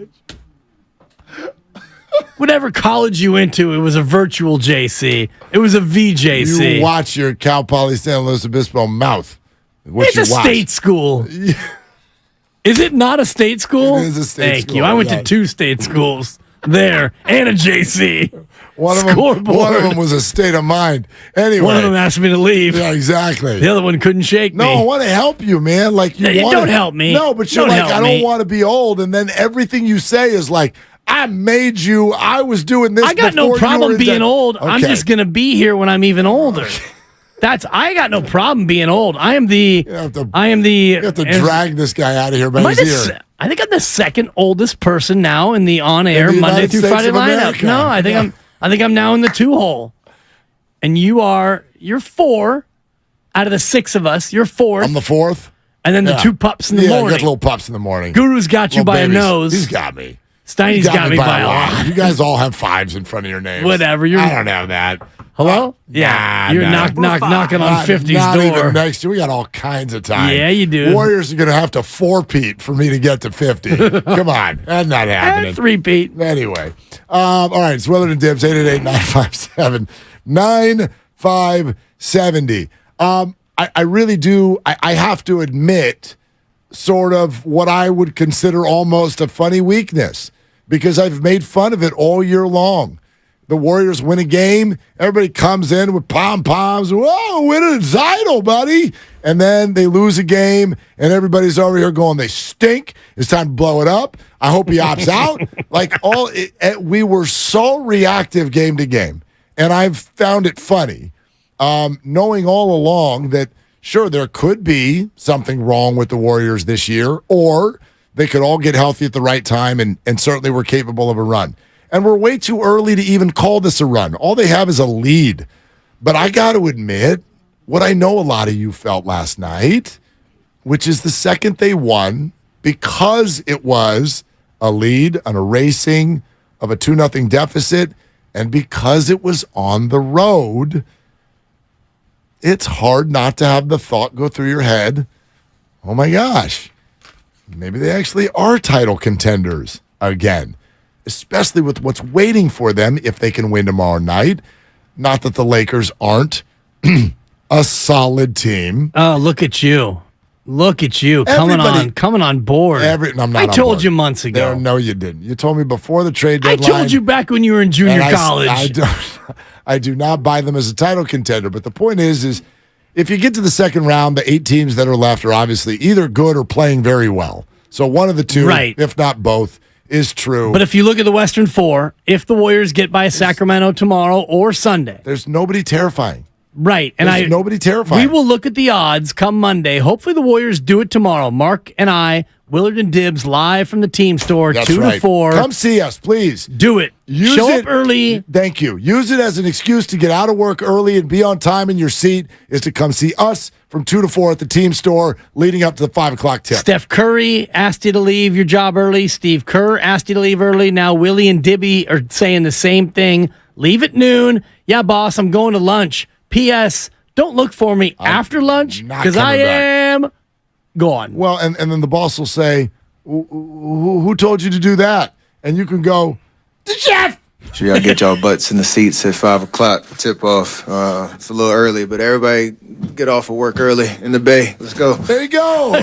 Whatever college you went to, it was a virtual JC. It was a VJC. You watch your Cal Poly San Luis Obispo mouth. What It's you a watch. state school. Is it not a state school? It is a state Thank school, you. I went yeah. to 2 state schools there and a JC. One of them was a state of mind. Anyway. One of them asked me to leave. Yeah, exactly. The other one couldn't shake me. No, I want to help you, man. Like you Hey, want don't help me. No, but you're Don't like, help I don't me. want to be old, and then everything you say is like, I made you. I was doing this. I got before no you problem were being dead. old. I'm Okay. just gonna be here when I'm even older. I got no problem being old. I am the. You have to and- drag this guy out of here by Am I his the ear. se- I think I'm the second oldest person now in the on-air In the Monday United through States Friday of lineup. America. No, I think I'm now in the 2-hole, and you're 4 out of the 6 of us. You're 4th. I'm the 4th. And then the 2 pups in the I morning. got little pups in the morning. Guru's got you Little by a babies. nose. He's got me. Steiny's got me by a lot. You guys all have 5s in front of your names. Whatever. I don't have that. Hello? Yeah. You're knocking on 50's not door. Even next year. We got all kinds of time. Yeah, you do. Warriors are going to have to 4-peat for me to get to 50. Come on. That's not happening. 3-peat. Anyway. All right. It's Willard and Dibs, 888-957-9570. I really do. I have to admit sort of what I would consider almost a funny weakness because I've made fun of it all year long. The Warriors win a game, everybody comes in with pom-poms. Whoa, winning a title, buddy. And then they lose a game, and everybody's over here going, they stink. It's time to blow it up. I hope he opts out. We were so reactive game to game, and I've found it funny, knowing all along that sure, there could be something wrong with the Warriors this year, or they could all get healthy at the right time, and certainly we're capable of a run. And we're way too early to even call this a run. All they have is a lead. But I got to admit, what I know a lot of you felt last night, which is the second they won, because it was a lead, an erasing of a 2-0 deficit, and because it was on the road, it's hard not to have the thought go through your head, oh my gosh, maybe they actually are title contenders again, especially with what's waiting for them if they can win tomorrow night. Not that the Lakers aren't a solid team. Oh, look at you. Look at you coming on board. I'm not I on told board. you months ago. No, you didn't. You told me before the trade I deadline. told you back when you were in junior and college. I do not buy them as a title contender. But the point is if you get to the second round, the 8 teams that are left are obviously either good or playing very well. So one of the two, Right. if not both, is true. But if you look at the Western Four, if the Warriors get by Sacramento tomorrow or Sunday, there's nobody terrifying. Right. There's nobody terrifying. We will look at the odds come Monday. Hopefully the Warriors do it tomorrow. Mark and I, Willard and Dibbs, live from the team store, That's 2 right. to 4. Come see us, please. Do it. Show up early. Thank you. Use it as an excuse to get out of work early and be on time in your seat is to come see us from 2 to 4 at the team store leading up to the 5 o'clock tip. Steph Curry asked you to leave your job early. Steve Kerr asked you to leave early. Now Willie and Dibby are saying the same thing. Leave at noon. Yeah, boss, I'm going to lunch. P.S. Don't look for me after lunch because I am gone. Well, and then the boss will say, who told you to do that? And you can go, the chef. Sure, y'all get y'all butts in the seats at 5 o'clock. Tip off. It's a little early, but everybody get off of work early in the bay. Let's go. There you go.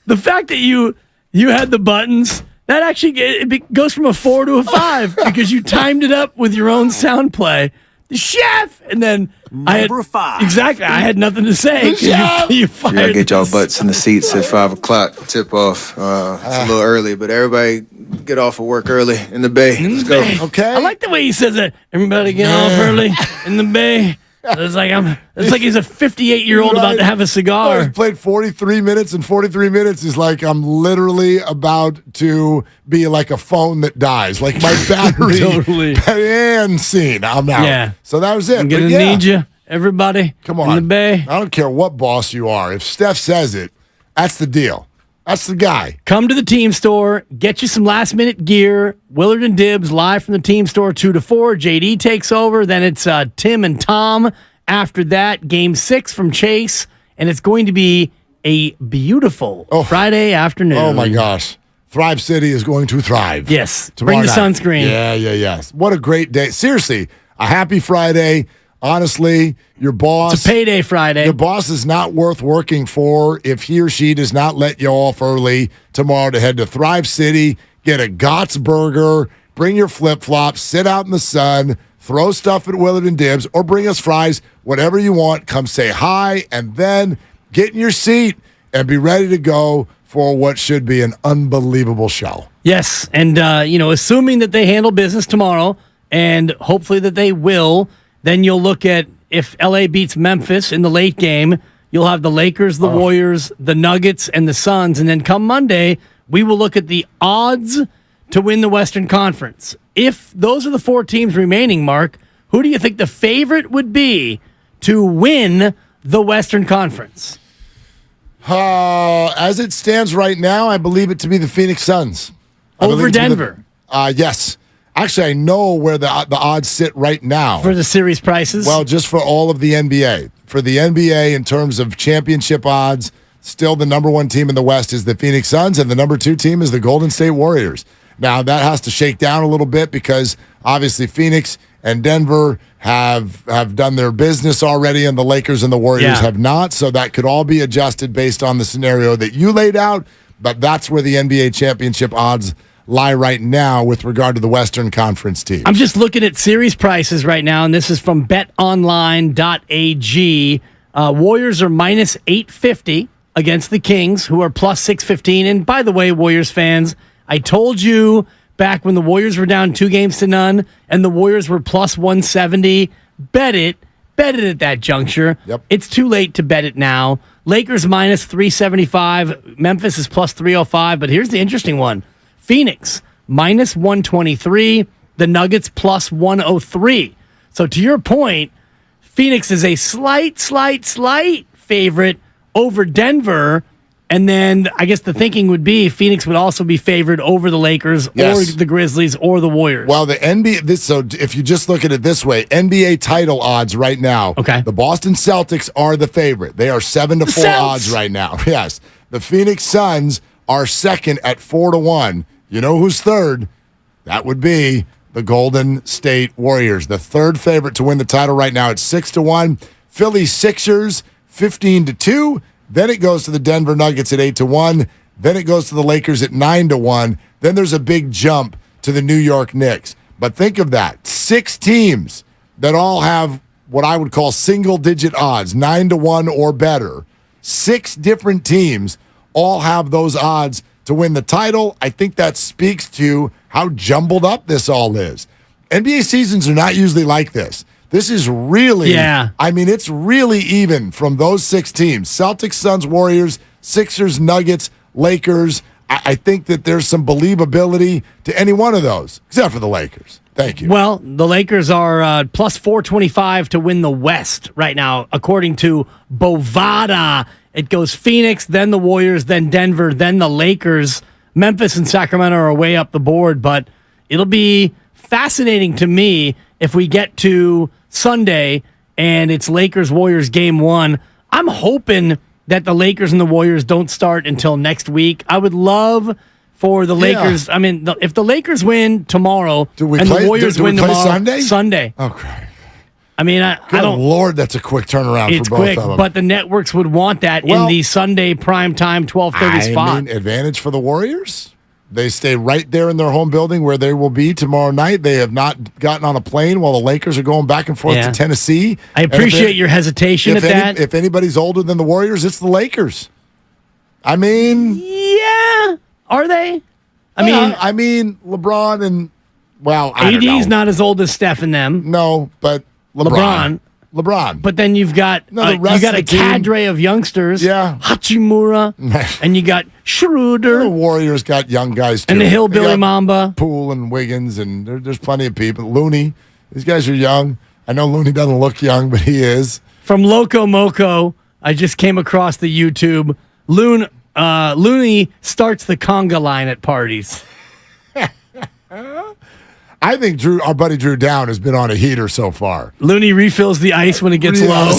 The fact that you had the buttons, that actually it goes from a 4 to a 5 because you timed it up with your own sound play. The chef, and then Number 5. Exactly, I had nothing to say. You Sure, y'all fired. get y'all butts in the seats at 5 o'clock. Tip off. It's a little early, but everybody get off of work early in the bay. Let's go. Okay. I like the way he says it. Everybody get off early in the bay. It's like he's a 58-year-old about to have a cigar. He's played 43 minutes, and 43 minutes is like I'm literally about to be like a phone that dies. Like my battery. Totally. And scene. I'm out. Yeah. So that was it. I'm gonna But yeah. need you, everybody. Come on. in the bay. I don't care what boss you are. If Steph says it, that's the deal. That's the guy. Come to the team store, get you some last minute gear. Willard and Dibbs live from the team store 2 to 4. JD takes over. Then it's Tim and Tom. After that, game 6 from Chase. And it's going to be a beautiful Friday afternoon. Oh my gosh. Thrive City is going to thrive. Yes. Tomorrow Bring the night. sunscreen. Yeah. What a great day. Seriously, a happy Friday. Honestly, your boss. It's a payday Friday. Your boss is not worth working for if he or she does not let you off early tomorrow to head to Thrive City, get a Gott's burger, bring your flip-flops, sit out in the sun, throw stuff at Willard and Dibbs, or bring us fries, whatever you want. Come say hi, and then get in your seat and be ready to go for what should be an unbelievable show. Yes, and assuming that they handle business tomorrow, and hopefully that they will, then you'll look at if LA beats Memphis in the late game, you'll have the Lakers, the Warriors, the Nuggets, and the Suns, and then come Monday, we will look at the odds to win the Western Conference. If those are the 4 teams remaining, Mark, who do you think the favorite would be to win the Western Conference? As it stands right now, I believe it to be the Phoenix Suns. Over Denver? Yes. Actually, I know where the odds sit right now. For the series prices? Well, just for all of the NBA. For the NBA, in terms of championship odds, still the number 1 team in the West is the Phoenix Suns, and the number 2 team is the Golden State Warriors. Now, that has to shake down a little bit because obviously Phoenix and Denver have done their business already, and the Lakers and the Warriors have not. So that could all be adjusted based on the scenario that you laid out. But that's where the NBA championship odds lie right now with regard to the Western Conference team. I'm just looking at series prices right now, and this is from betonline.ag. Warriors are minus 850 against the Kings, who are plus 615. And by the way, Warriors fans, I told you back when the Warriors were down 2-0 and the Warriors were plus 170, bet it at that juncture. Yep. It's too late to bet it now. Lakers minus 375. Memphis is plus 305. But here's the interesting one. Phoenix, minus 123. The Nuggets, plus 103. So to your point, Phoenix is a slight favorite over Denver. And then I guess the thinking would be Phoenix would also be favored over the Lakers or the Grizzlies or the Warriors. Well, the NBA, so if you just look at it this way, NBA title odds right now, the Boston Celtics are the favorite. They are 7-4 odds right now. Yes. The Phoenix Suns are second at 4-1. You know who's third? That would be the Golden State Warriors. The third favorite to win the title right now at 6-1. Philly Sixers, 15-2. Then it goes to the Denver Nuggets at 8-1. Then it goes to the Lakers at 9-1. Then there's a big jump to the New York Knicks. But think of that. 6 teams that all have what I would call single-digit odds, 9-1 or better. 6 different teams all have those odds to win the title. I think that speaks to how jumbled up this all is. NBA seasons are not usually like this. This is really, I mean, it's really even from those 6 teams. Celtics, Suns, Warriors, Sixers, Nuggets, Lakers. I think that there's some believability to any one of those, except for the Lakers. Thank you. Well, the Lakers are plus 425 to win the West right now, according to Bovada. It goes Phoenix, then the Warriors, then Denver, then the Lakers. Memphis and Sacramento are way up the board, but it'll be fascinating to me if we get to Sunday and it's Lakers-Warriors game 1. I'm hoping that the Lakers and the Warriors don't start until next week. I would love for the Lakers. I mean, if the Lakers win tomorrow and the Warriors win tomorrow, Sunday. Okay. I mean, I don't. Lord, that's a quick turnaround It's for both quick, of them. but the networks would want that in the Sunday primetime 12:30 spot. I mean, advantage for the Warriors. They stay right there in their home building where they will be tomorrow night. They have not gotten on a plane while the Lakers are going back and forth to Tennessee. I appreciate your hesitation at that. If anybody's older than the Warriors, it's the Lakers. I mean... Yeah. Are they? I mean, LeBron and... Well, I don't know. AD's not as old as Steph and them. No, but LeBron. But then you've got a cadre of youngsters. Yeah. Hachimura. And you got Schroeder. The Warriors got young guys, too. And the Hillbilly Mamba. Poole and Wiggins, and there's plenty of people. Looney. These guys are young. I know Looney doesn't look young, but he is. From Loco Moco, I just came across the YouTube. Looney starts the conga line at parties. I think our buddy Drew Down has been on a heater so far. Looney refills the ice when it gets low.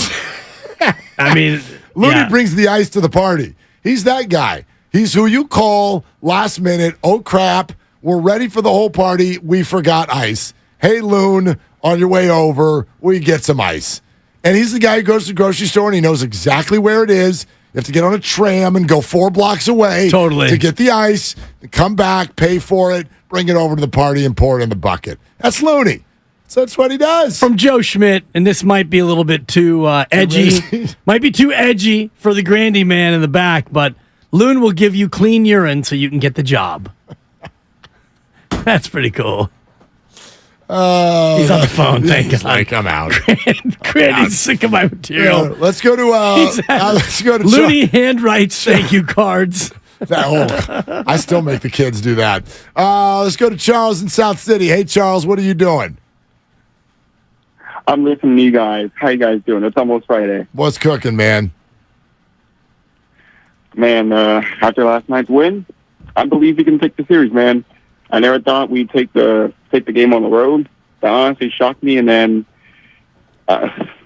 I mean, Looney brings the ice to the party. He's that guy. He's who you call last minute. Oh, crap. We're ready for the whole party. We forgot ice. Hey, Loon, on your way over, we get some ice. And he's the guy who goes to the grocery store and he knows exactly where it is. You have to get on a tram and go 4 blocks away to get the ice, come back, pay for it, bring it over to the party and pour it in the bucket. That's Looney. So that's what he does. From Joe Schmidt, and this might be a little bit too edgy. Might be too edgy for the Grandy man in the back, but Loon will give you clean urine so you can get the job. That's pretty cool. He's on the phone. Thank God. Like, I'm out. Grandy's sick of my material. Let's go to Looney handwrites thank you cards. I still make the kids do that. Let's go to Charles in South City. Hey, Charles, what are you doing? I'm listening to you guys. How you guys doing? It's almost Friday. What's cooking, man? Man, after last night's win, I believe we can take the series, man. I never thought we'd take the game on the road. That honestly shocked me. And then,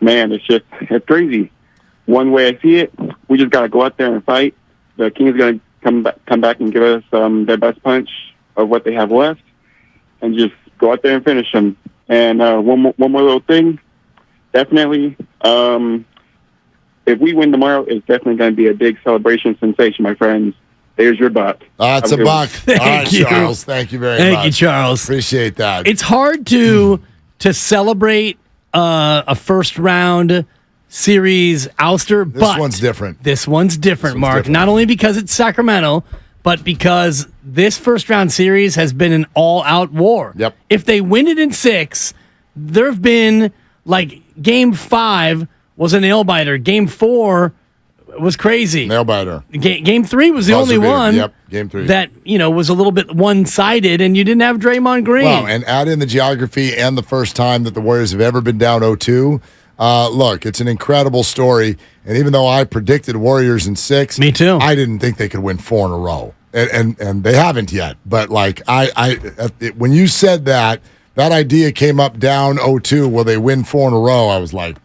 man, it's crazy. One way I see it, we just got to go out there and fight. The Kings are going to come back and give us their best punch of what they have left, and just go out there and finish them. And one more little thing, definitely, if we win tomorrow, it's definitely going to be a big celebration sensation, my friends. There's your buck. It's a buck. All right, Charles. Thank you very much. Thank you, Charles. Appreciate that. It's hard to celebrate a first round series ouster, but this one's different. This one's different, Mark. Not only because it's Sacramento, but because this first round series has been an all out war. Yep. If they win it in 6, there have been like game 5 was a nail biter. Game 4 was crazy. Nail biter. Game 3 was the only one game 3. that was a little bit one-sided, and you didn't have Draymond Green. Wow, and add in the geography and the first time that the Warriors have ever been down 0-2. Look, it's an incredible story, and even though I predicted Warriors in 6, me too. I didn't think they could win 4 in a row, and they haven't yet. But like when you said that idea came up down 0-2, will they win 4 in a row? I was like,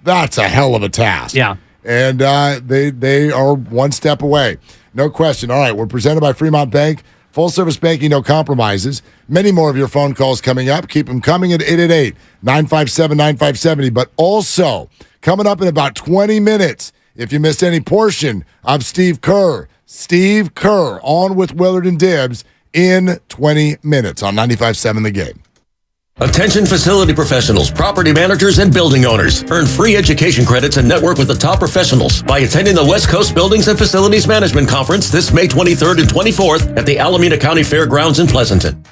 that's a hell of a task. Yeah. And they are one step away. No question. All right, we're presented by Fremont Bank. Full-service banking, no compromises. Many more of your phone calls coming up. Keep them coming at 888-957-9570. But also, coming up in about 20 minutes, if you missed any portion of Steve Kerr on with Willard and Dibbs in 20 minutes on 95.7 The Game. Attention facility professionals, property managers, and building owners. Earn free education credits and network with the top professionals by attending the West Coast Buildings and Facilities Management Conference this May 23rd and 24th at the Alameda County Fairgrounds in Pleasanton.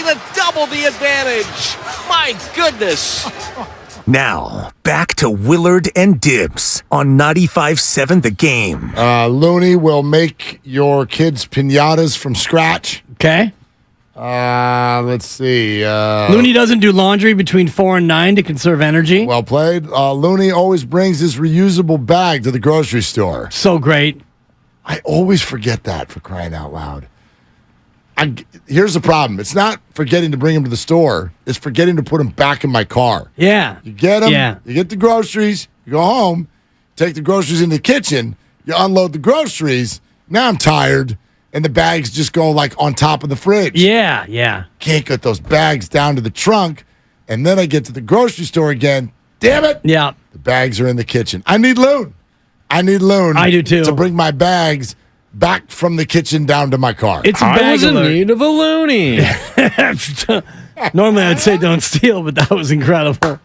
even double the advantage. My goodness. Now, back to Willard and Dibs on 95.7 The Game. Looney will make your kids piñatas from scratch. Okay. Let's see. Looney doesn't do laundry between 4 and 9 to conserve energy. Well played. Looney always brings his reusable bag to the grocery store. So great. I always forget that, for crying out loud. Here's the problem. It's not forgetting to bring them to the store. It's forgetting to put them back in my car. Yeah. You get them. Yeah. You get the groceries. You go home. Take the groceries in the kitchen. You unload the groceries. Now I'm tired. And the bags just go like on top of the fridge. Yeah, yeah. Can't get those bags down to the trunk. And then I get to the grocery store again. Damn it. Yeah. The bags are in the kitchen. I need Loon. I do too. To bring my bags back from the kitchen down to my car. It's a bag I was in alert. need of a loony. Normally I'd say don't steal, but that was incredible.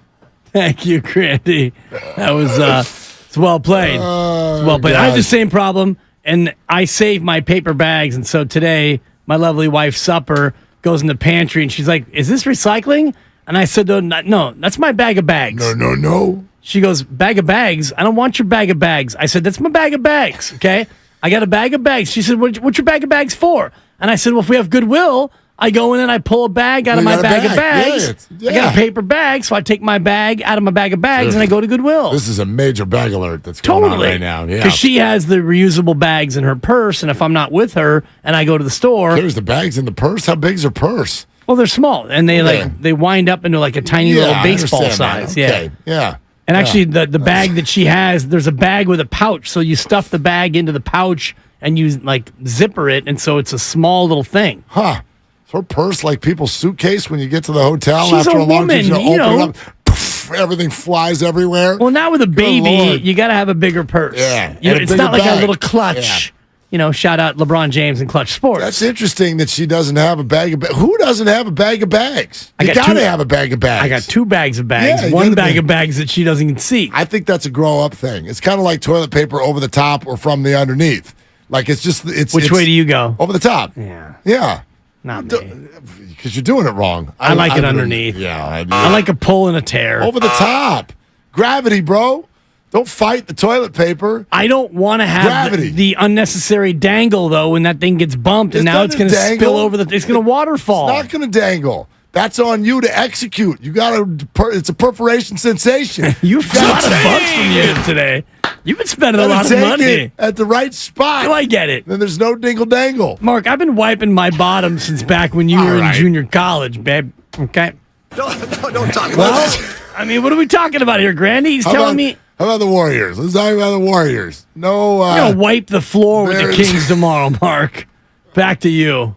Thank you, Grandy. That was it's well played. It's well played. I have the same problem, and I save my paper bags. And so today, my lovely wife's supper goes in the pantry, and she's like, "Is this recycling?" And I said, "No, that's my bag of bags." No. She goes, "Bag of bags? I don't want your bag of bags." I said, "That's my bag of bags, okay? I got a bag of bags." She said, "What's your bag of bags for?" And I said, "Well, if we have Goodwill, I go in and I pull a bag out of my bag of bags. Yeah. I got a paper bag, so I take my bag out of my bag of bags and I go to Goodwill." This is a major bag alert that's going on right now. Yeah. Because she has the reusable bags in her purse, and if I'm not with her and I go to the store, There's the bags in the purse. How big's her purse? well, they're small, and they wind up into like a tiny little I baseball understand that. size. Okay. Yeah. And actually, the bag that she has, there's a bag with a pouch. So you stuff the bag into the pouch and you like zipper it. And so it's a small little thing. Huh. Is her purse like people's suitcase when you get to the hotel She's after a a long woman, trip? you know. Open it up, poof, everything flies everywhere. Well, now with a baby, Lord. you got to have a bigger purse. Yeah. You know, And a it's bigger not like bag. a little clutch. You know, shout out LeBron James and Clutch Sports. That's interesting that she doesn't have a bag of bags. Who doesn't have a bag of bags? I You got got to two- have a bag of bags. I got 2 bags of bags. Yeah, you one gotta bag be- of bags that she doesn't even see. I think that's a grow up thing. It's kind of like toilet paper over the top or from the underneath. Like it's just Which way do you go? Over the top. Yeah. Yeah. Not me. Because you're doing it wrong. I like it wouldn't- underneath. Yeah. I like a pull and a tear. Over the top. Gravity, bro. Don't fight the toilet paper. I don't want to have Gravity. the unnecessary dangle though when that thing gets bumped and It's now not it's a going to dangle. spill over it's going to waterfall. It's not going to dangle. That's on you to execute. You got to. It's a perforation sensation. You've got a lot of bucks from you today. You've been spending a lot of money at the right spot. Do I get it? Then there's no dingle dangle. Mark, I've been wiping my bottom since back when you were in junior college, babe. Okay. Don't talk about Well, this. I mean, what are we talking about here, Grandy? He's telling me How about the Warriors? Let's talk about the Warriors. No. you're going to wipe the floor with the there's- Kings tomorrow, Mark. Back to you.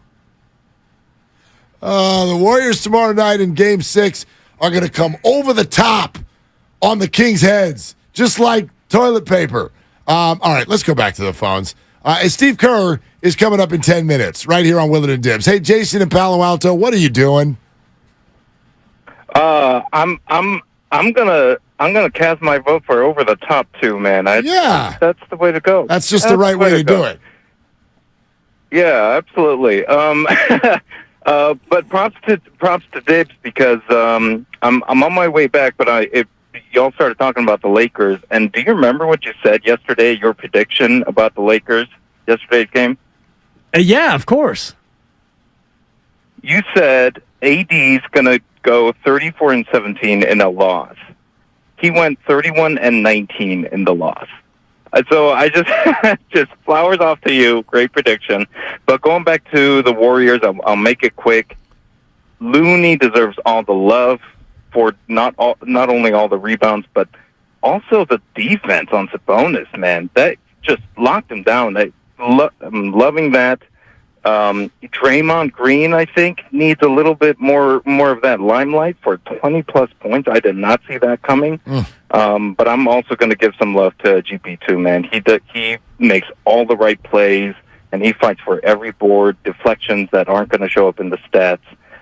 The Warriors tomorrow night in Game 6 are going to come over the top on the Kings' heads, just like toilet paper. All right, let's go back to the phones. And Steve Kerr is coming up in 10 minutes right here on Willard and Dibs. Hey, Jason in Palo Alto, what are you doing? I'm gonna cast my vote for over the top too, man. That's the way to go. That's just the right way to do it. Yeah, absolutely. But props to Dibs because I'm on my way back. But y'all started talking about the Lakers, and do you remember what you said yesterday? Your prediction about the Lakers yesterday's game? Yeah, of course. You said AD's gonna go 34-17 in a loss. He went 31-19 in the loss. So I just flowers off to you. Great prediction. But going back to the Warriors, I'll make it quick. Looney deserves all the love for not only all the rebounds, but also the defense on Sabonis, man. That just locked him down. I'm loving that. Draymond Green, I think, needs a little bit more of that limelight for 20-plus points. I did not see that coming. But I'm also going to give some love to GP2, man. He makes all the right plays, and he fights for every board, deflections that aren't going to show up in the stats.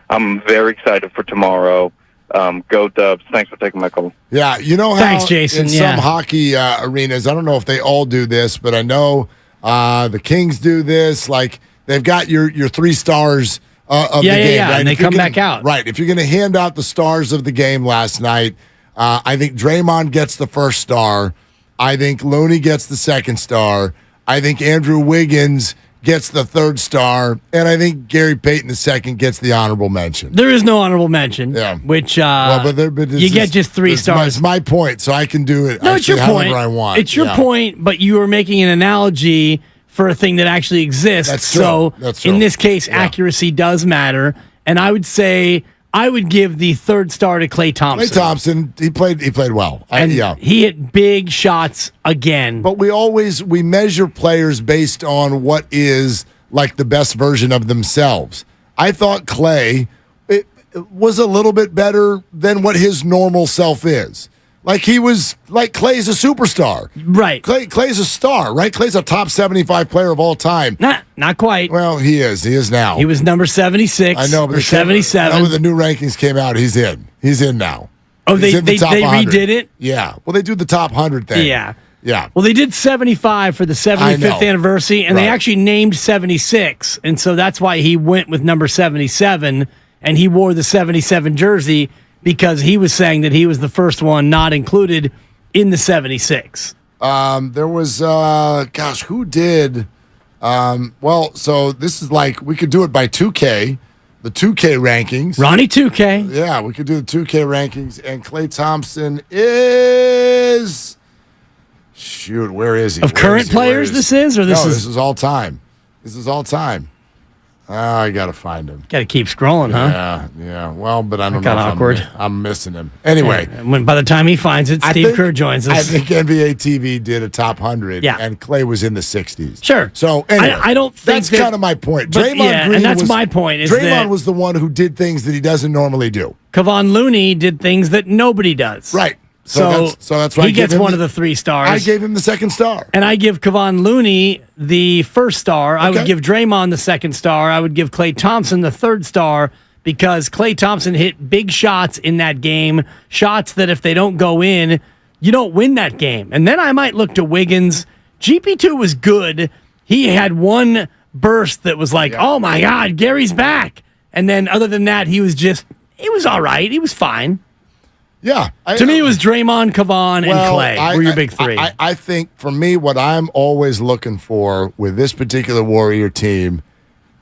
I'm very excited for tomorrow. Go Dubs. Thanks for taking my call. Yeah, you know how Thanks, Jason. in some hockey arenas, I don't know if they all do this, but I know the Kings do this. Like, they've got your 3 stars of the game. Right? And they come back out. Right. If you're going to hand out the stars of the game last night, I think Draymond gets the first star. I think Looney gets the second star. I think Andrew Wiggins gets the third star, and I think Gary Payton II gets the honorable mention. There is no honorable mention, which you get just 3 stars. It's my point, so I can do it it's your point. I want. It's your point, but you are making an analogy for a thing that actually exists. That's true. So That's true. in this case, accuracy does matter, and I would say I would give the third star to Klay Thompson. Klay Thompson, he played well. He hit big shots again. But we measure players based on what is like the best version of themselves. I thought Klay it was a little bit better than what his normal self is. Like Klay's a superstar. Right. Klay's a star, right? Klay's a top 75 player of all time. Not quite. Well, he is. He is now. He was number 76. I know, but or 77. Now when the new rankings came out, he's in. He's in now. Oh, they top 100. redid it? Yeah. Well, they do the top 100 thing. Yeah. Yeah. Well, they did 75 for the 75th anniversary, and they actually named 76. And so that's why he went with number 77, and he wore the 77 jersey because he was saying that he was the first one not included in the 76. There was, who did? So this is like, we could do it by 2K, the 2K rankings. Ronnie 2K. Yeah, we could do the 2K rankings, and Klay Thompson is, where is he? Of current players this is? Or this is? This is all time. This is all time. I got to find him. Got to keep scrolling, huh? Yeah. Well, but I don't know if awkward. I'm missing him. Anyway. By the time he finds it, Steve Kerr joins us. I think NBA TV did a top 100, and Klay was in the 60s. Sure. So, anyway, I don't think that's kind of my point. Draymond Green and that's my point. Draymond was the one who did things that he doesn't normally do. Kevon Looney did things that nobody does. Right. So that's why he gets one of the 3 stars. I gave him the second star. And I give Kevon Looney the first star. I would give Draymond the second star. I would give Klay Thompson the third star because Klay Thompson hit big shots in that game, shots that if they don't go in, you don't win that game. And then I might look to Wiggins. GP2 was good. He had one burst that was like, oh my God, Gary's back. And then other than that, he was all right. He was fine. Yeah. To me, it was Draymond, Kevon, and Klay were your big 3. I think, for me, what I'm always looking for with this particular Warrior team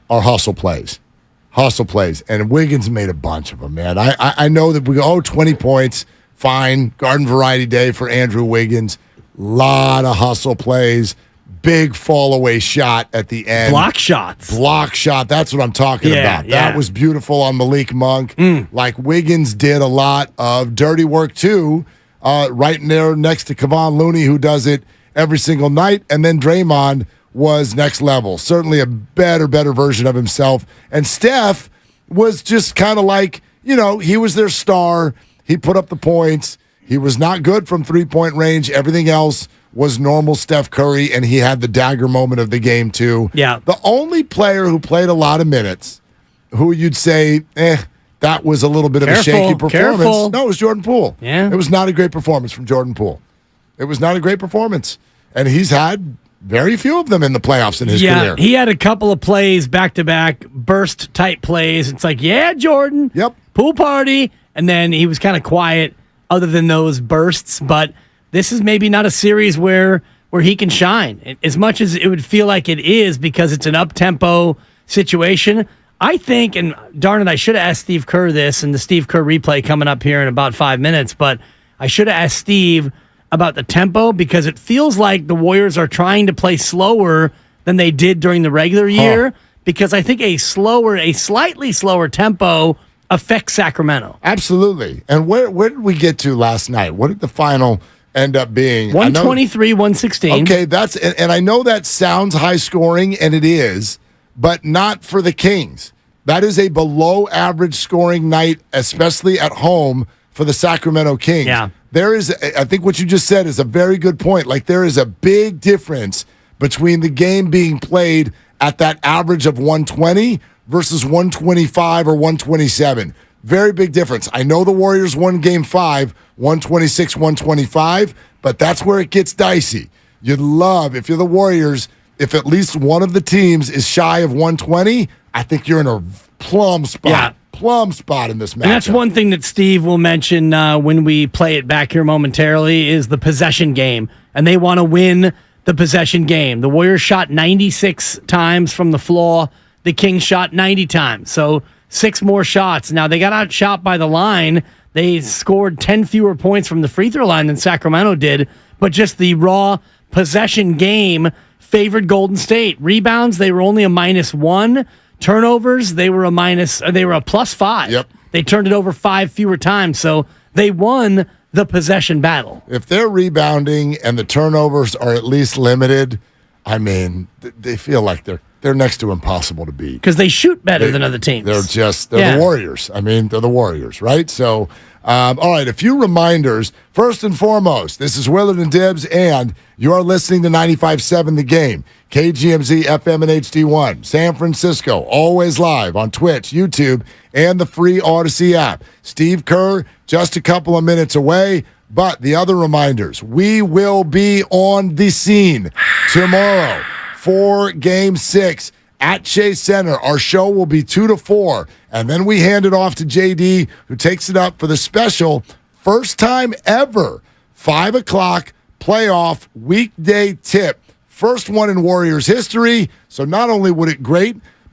are hustle plays. Hustle plays. And Wiggins made a bunch of them, man. I know that we go, 20 points, fine. Garden Variety Day for Andrew Wiggins. Lot of hustle plays. Big fall-away shot at the end. Block shot. That's what I'm talking about. That was beautiful on Malik Monk. Like Wiggins did a lot of dirty work, too, right in there next to Kevon Looney, who does it every single night. And then Draymond was next level. Certainly a better version of himself. And Steph was just kind of like, he was their star. He put up the points. He was not good from three-point range. Everything else was normal Steph Curry, and he had the dagger moment of the game, too. Yeah. The only player who played a lot of minutes, who you'd say, that was a little bit of a shaky performance. No, it was Jordan Poole. Yeah. It was not a great performance from Jordan Poole. It was not a great performance. And he's had very few of them in the playoffs in his career. He had a couple of plays back-to-back, burst-type plays. It's like, Jordan. Yep. Pool party. And then he was kind of quiet other than those bursts, but this is maybe not a series where he can shine as much as it would feel like it is because it's an up-tempo situation. I think, and darn it, I should have asked Steve Kerr this, and the Steve Kerr replay coming up here in about 5 minutes, but I should have asked Steve about the tempo because it feels like the Warriors are trying to play slower than they did during the regular year because I think a slightly slower tempo affects Sacramento. Absolutely. And where did we get to last night? What did the final end up being? 123, 116. Okay, and I know that sounds high scoring, and it is, but not for the Kings. That is a below average scoring night, especially at home for the Sacramento Kings. Yeah. I think what you just said is a very good point. Like, there is a big difference between the game being played at that average of 120 versus 125 or 127. Very big difference. I know the Warriors won Game 5, 126-125, but that's where it gets dicey. You'd love, if you're the Warriors, if at least one of the teams is shy of 120, I think you're in a plum spot. Yeah. Plum spot in this match. And that's one thing that Steve will mention when we play it back here momentarily is the possession game. And they want to win the possession game. The Warriors shot 96 times from the floor. The Kings shot 90 times. So 6 more shots. Now, they got outshot by the line. They scored 10 fewer points from the free throw line than Sacramento did. But just the raw possession game favored Golden State. Rebounds, they were only a -1. Turnovers, they were a +5. Yep. They turned it over 5 fewer times, so they won the possession battle. If they're rebounding and the turnovers are at least limited, I mean, they feel like they're next to impossible to beat. Because they shoot better than other teams. They're the Warriors. I mean, they're the Warriors, right? So, all right, a few reminders. First and foremost, this is Willard and Dibbs, and you are listening to 95.7 The Game, KGMZ FM and HD1, San Francisco, always live on Twitch, YouTube, and the free Odyssey app. Steve Kerr, just a couple of minutes away, but the other reminders, we will be on the scene tomorrow for Game 6 at Chase Center. Our show will be 2 to 4, and then we hand it off to JD, who takes it up for the special first time ever 5 o'clock playoff weekday tip. First one in Warriors history. So not only would it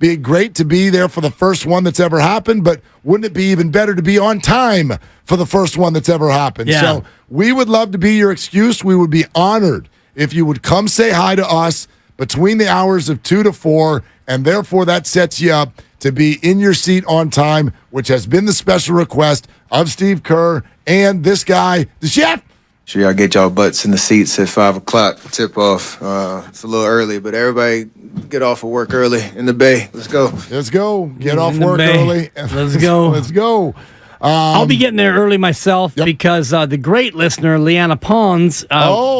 be great to be there for the first one that's ever happened, but wouldn't it be even better to be on time for the first one that's ever happened? Yeah. So we would love to be your excuse. We would be honored if you would come say hi to us between the hours of 2 to 4, and therefore that sets you up to be in your seat on time, which has been the special request of Steve Kerr and this guy, the chef. Sure, y'all get y'all butts in the seats at 5 o'clock tip off. It's a little early, but everybody get off of work early in the Bay. Let's go. Let's go. Get off In the work Bay. early. Let's go. Let's go. I'll be getting there early myself because the great listener, Leanna Pons,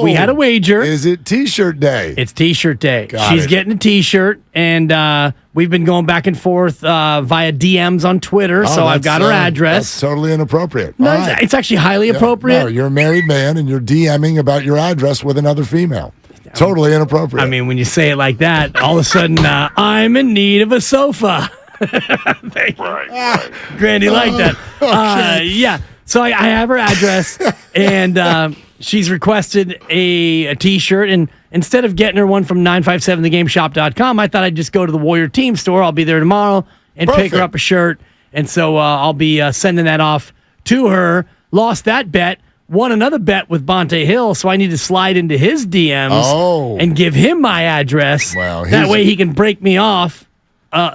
we had a wager. Is it T-shirt day? It's T-shirt day. Got She's it. getting a T-shirt, and we've been going back and forth via DMs on Twitter, so I've got her address. That's totally inappropriate. No, All it's, right. it's actually highly Yeah, appropriate. No, you're a married man, and you're DMing about your address with another female. Totally inappropriate. I mean, when you say it like that, all of a sudden, I'm in need of a sofa. Thank you. Right. Grandy liked that. Yeah. So I have her address, and she's requested a T-shirt. And instead of getting her one from 957thegameshop.com, I thought I'd just go to the Warrior Team store. I'll be there tomorrow and pick her up a shirt. And so I'll be sending that off to her. Lost that bet. Won another bet with Bonte Hill, so I need to slide into his DMs and give him my address. Well, that way he can break me off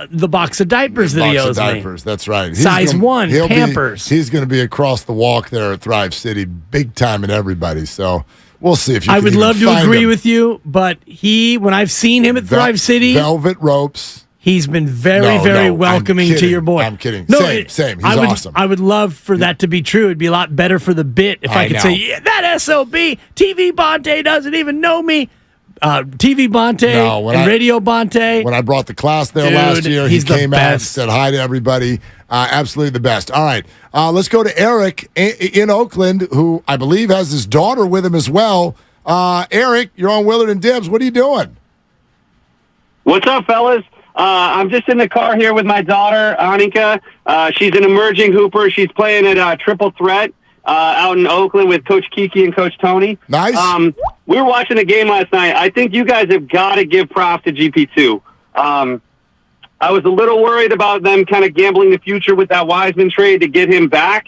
the box of diapers that he owes me. That's right. Size 1, Pampers. He's going to be across the walk there at Thrive City, big time in everybody. So we'll see if you I can would even love to find agree him. with you, but when I've seen him at Thrive City, Velvet ropes. he's been very, No, very no, I'm welcoming to kidding. your boy. I'm kidding. No, Same. He's I would, awesome. I would love for that to be true. It'd be a lot better for the bit if I could know. say, yeah, that SOB, TV Bonte doesn't even know me. TV Bonte and Radio Bonte. When I brought the class there last year, he came out, said hi to everybody. Absolutely the best. All right, let's go to Eric in Oakland, who I believe has his daughter with him as well. Eric, you're on Willard and Dibbs. What are you doing? What's up, fellas? I'm just in the car here with my daughter, Annika. She's an emerging hooper. She's playing at Triple Threat out in Oakland with Coach Kiki and Coach Tony. Nice. We were watching the game last night. I think you guys have got to give props to GP2. I was a little worried about them kind of gambling the future with that Wiseman trade to get him back.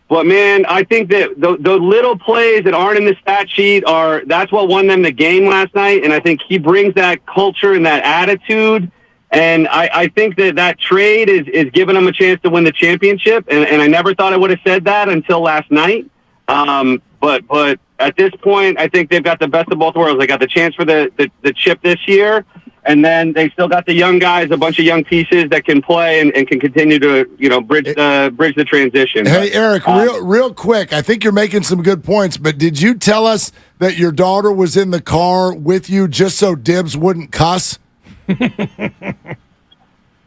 But, man, I think that the little plays that aren't in the stat sheet that's what won them the game last night. And I think he brings that culture and that attitude. And I think that trade is giving them a chance to win the championship. And I never thought I would have said that until last night. But at this point, I think they've got the best of both worlds. They got the chance for the chip this year. And then they still got the young guys, a bunch of young pieces that can play and can continue to, bridge the transition. Hey, Eric, real quick, I think you're making some good points, but did you tell us that your daughter was in the car with you just so Dibbs wouldn't cuss?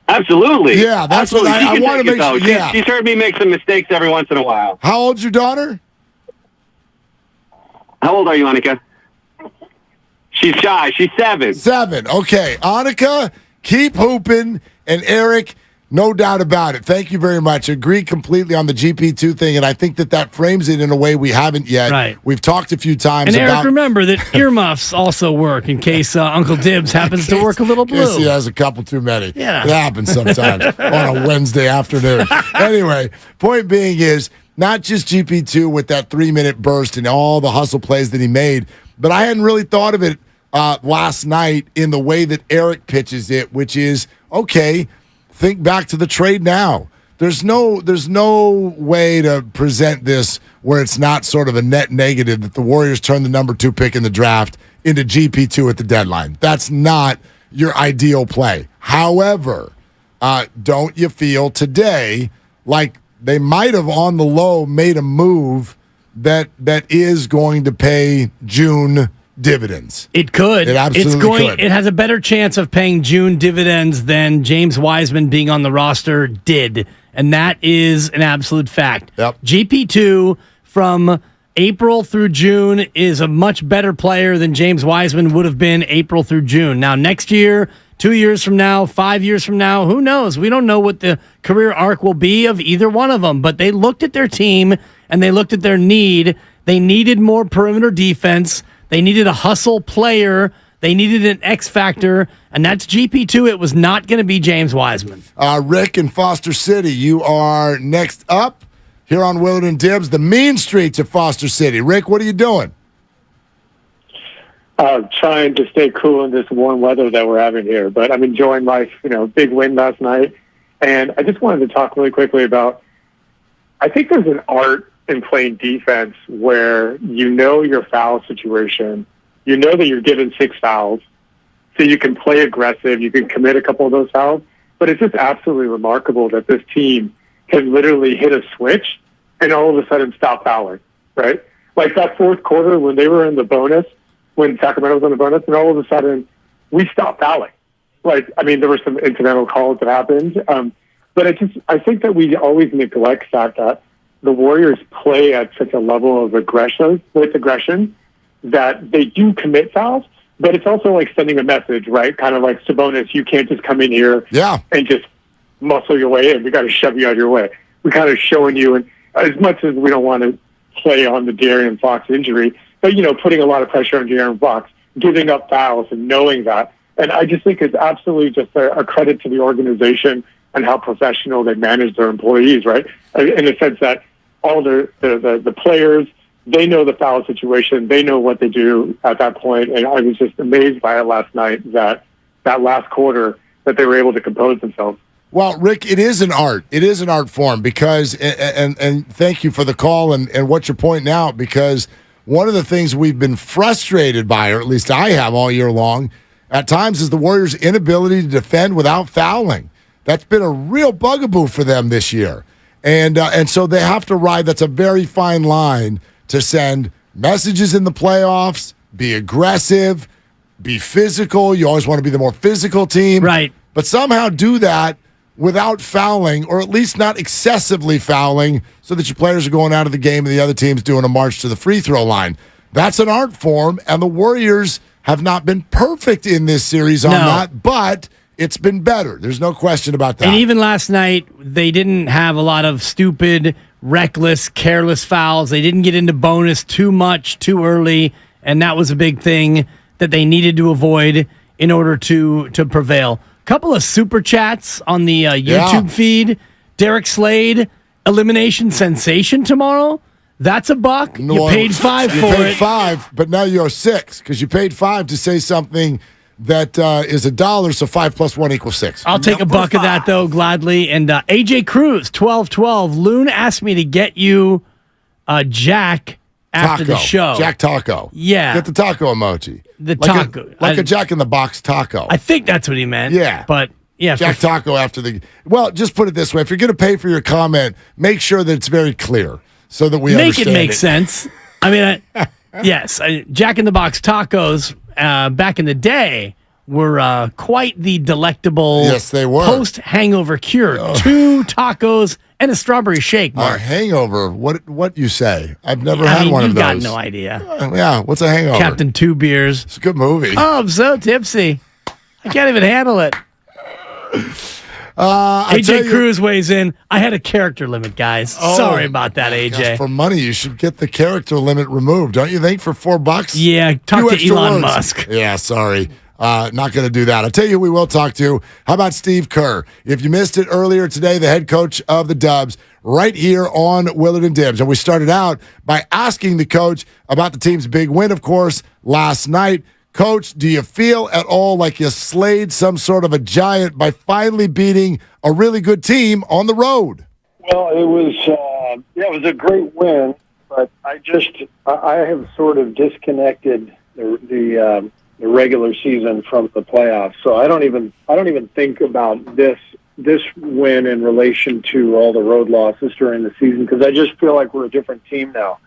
Absolutely. Yeah, that's Absolutely. what She I can want to take it, make sure. though. Yeah. She's heard me make some mistakes every once in a while. How old's your daughter? How old are you, Annika? She's shy. She's 7. 7. Okay. Annika, Keep hooping. And Eric, no doubt about it. Thank you very much. Agree completely on the GP2 thing, and I think that frames it in a way we haven't yet. Right. We've talked a few times And about... Eric, remember that earmuffs also work in case Uncle Dibs happens to work a little In case blue. he has a couple too many. Yeah. It happens sometimes on a Wednesday afternoon. Anyway, point being is not just GP2 with that 3-minute burst and all the hustle plays that he made, but I hadn't really thought of it last night in the way that Eric pitches it, which is, okay, think back to the trade now. There's no way to present this where it's not sort of a net negative that the Warriors turned the number 2 pick in the draft into GP2 at the deadline. That's not your ideal play. However, don't you feel today like they might have on the low made a move that is going to pay June dividends? It could. It absolutely could. It has a better chance of paying June dividends than James Wiseman being on the roster did, and that is an absolute fact. Yep. GP2 from April through June is a much better player than James Wiseman would have been April through June. Now, next year, 2 years from now, 5 years from now, who knows? We don't know what the career arc will be of either one of them, but they looked at their team and they looked at their need. They needed more perimeter defense. They needed a hustle player. They needed an X factor, and that's GP2. It was not going to be James Wiseman. Rick in Foster City, you are next up here on Willard and Dibs, the mean streets of Foster City. Rick, what are you doing? Trying to stay cool in this warm weather that we're having here, but I'm enjoying life. Big win last night, and I just wanted to talk really quickly about. I think there's an art in playing defense where your foul situation, that you're given 6 fouls, so you can play aggressive, you can commit a couple of those fouls, but it's just absolutely remarkable that this team can literally hit a switch and all of a sudden stop fouling, right? Like that fourth quarter when they were in the bonus, when Sacramento was in the bonus, and all of a sudden we stopped fouling. There were some incidental calls that happened, but I think that we always neglect the fact that the Warriors play at such a level of aggression that they do commit fouls, but it's also like sending a message, right? Kind of like Sabonis, you can't just come in here and just muscle your way in. We got to shove you out of your way. We're kind of showing you, and as much as we don't want to play on the De'Aaron Fox injury, but, putting a lot of pressure on De'Aaron Fox, giving up fouls and knowing that. And I just think it's absolutely just a credit to the organization and how professional they manage their employees, right? In the sense that all the players, they know the foul situation, they know what they do at that point, and I was just amazed by it last night that last quarter that they were able to compose themselves. Well, Rick, it is an art. It is an art form because, and thank you for the call and what you're pointing out, because one of the things we've been frustrated by, or at least I have all year long, at times is the Warriors' inability to defend without fouling. That's been a real bugaboo for them this year. And so they have to ride. That's a very fine line to send messages in the playoffs, be aggressive, be physical. You always want to be the more physical team. Right. But somehow do that without fouling, or at least not excessively fouling, so that your players are going out of the game and the other team's doing a march to the free throw line. That's an art form, and the Warriors have not been perfect in this series on that, but it's been better. There's no question about that. And even last night, they didn't have a lot of stupid, reckless, careless fouls. They didn't get into bonus too much, too early, and that was a big thing that they needed to avoid in order to prevail. Couple of super chats on the YouTube feed. Derek Slade, elimination sensation tomorrow. That's $1. You paid $5 for it. You paid $5, but now you owe $6 because you paid $5 to say something that is $1. So 5 + 1 = 6. I'll take $1 of that though gladly. And AJ Cruz, 1212. Loon asked me to get you Jack after the show. Jack Taco. Yeah. Get the taco emoji. The taco. Like a Jack in the Box taco. I think that's what he meant. Yeah. But yeah. Jack Taco after the... Well, just put it this way. If you're going to pay for your comment, make sure that it's very clear so that we understand it. Make it make sense. I mean, yes. Jack in the Box tacos back in the day were quite the delectable post-hangover cure. 2 tacos and a strawberry shake, Mark. A hangover? What you say? I've never had one of those. You've got no idea. Yeah, what's a hangover? Captain 2 Beers. It's a good movie. Oh, I'm so tipsy. I can't even handle it. AJ Cruz weighs in. I had a character limit, guys. Sorry about that, AJ. Gosh, for money, you should get the character limit removed, don't you think? For $4? Yeah, talk to Elon Musk. Yeah, sorry. Not going to do that. I'll tell you who we will talk to. How about Steve Kerr? If you missed it earlier today, the head coach of the Dubs, right here on Willard and Dibs. And we started out by asking the coach about the team's big win, of course, last night. Coach, do you feel at all like you slayed some sort of a giant by finally beating a really good team on the road? Well, it was a great win, but I have sort of disconnected the regular season from the playoffs. So I don't even think about this win in relation to all the road losses during the season, because I just feel like we're a different team now.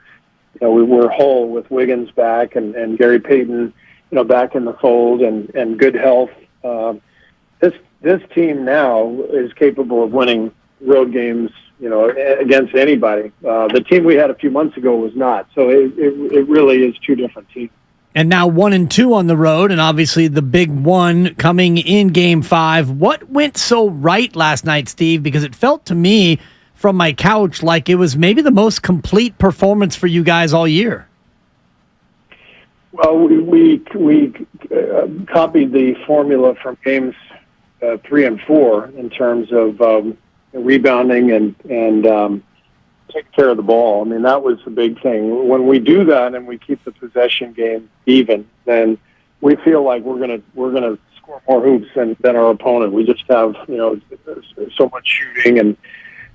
We're whole with Wiggins back and Gary Payton, back in the fold and good health. This team now is capable of winning road games, against anybody. The team we had a few months ago was not. So it really is two different teams. And now 1-2 on the road, and obviously the big one coming in Game 5. What went so right last night, Steve? Because it felt to me from my couch like it was maybe the most complete performance for you guys all year. Well, we copied the formula from games 3 and 4 in terms of rebounding and take care of the ball. I mean, that was the big thing. When we do that and we keep the possession game even, then we feel like we're gonna score more hoops than our opponent. We just have so much shooting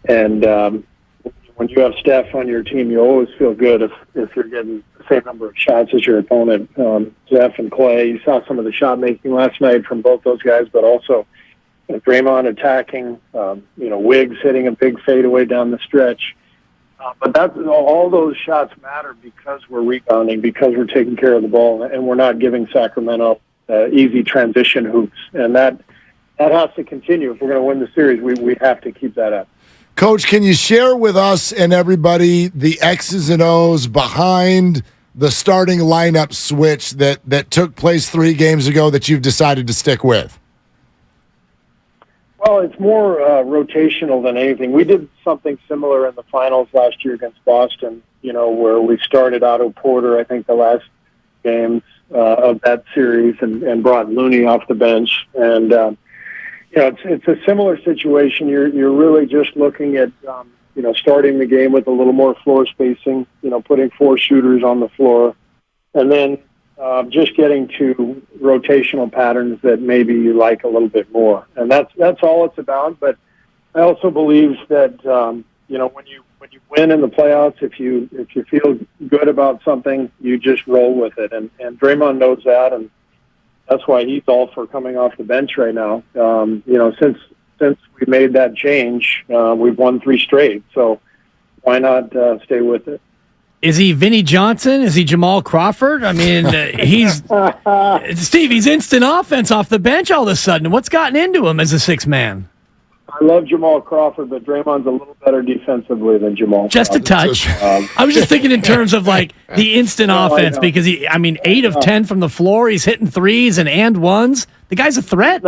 and when you have Steph on your team, you always feel good if you're getting the same number of shots as your opponent. Steph and Clay, you saw some of the shot making last night from both those guys, but also Draymond attacking, Wiggs hitting a big fadeaway down the stretch. But all those shots matter because we're rebounding, because we're taking care of the ball, and we're not giving Sacramento easy transition hoops. And that has to continue. If we're going to win the series, we have to keep that up. Coach, can you share with us and everybody the X's and O's behind the starting lineup switch that took place 3 games ago that you've decided to stick with? Well, it's more rotational than anything. We did something similar in the finals last year against Boston, where we started Otto Porter, I think, the last games of that series and brought Looney off the bench. And, it's a similar situation. You're really just looking at, starting the game with a little more floor spacing, putting 4 shooters on the floor, and then just getting to rotational patterns that maybe you like a little bit more. And that's all it's about. But I also believe that, when you win in the playoffs, if you feel good about something, you just roll with it. And Draymond knows that, and that's why he's all for coming off the bench right now. Since we made that change, we've won 3 straight. So why not stay with it? Is he Vinnie Johnson? Is he Jamal Crawford? I mean, he's Steve. He's instant offense off the bench all of a sudden. What's gotten into him as a 6th man? I love Jamal Crawford, but Draymond's a little better defensively than Jamal. Just a touch. I was just thinking in terms of like the instant offense, because 8 of 10 from the floor. He's hitting threes and ones. The guy's a threat.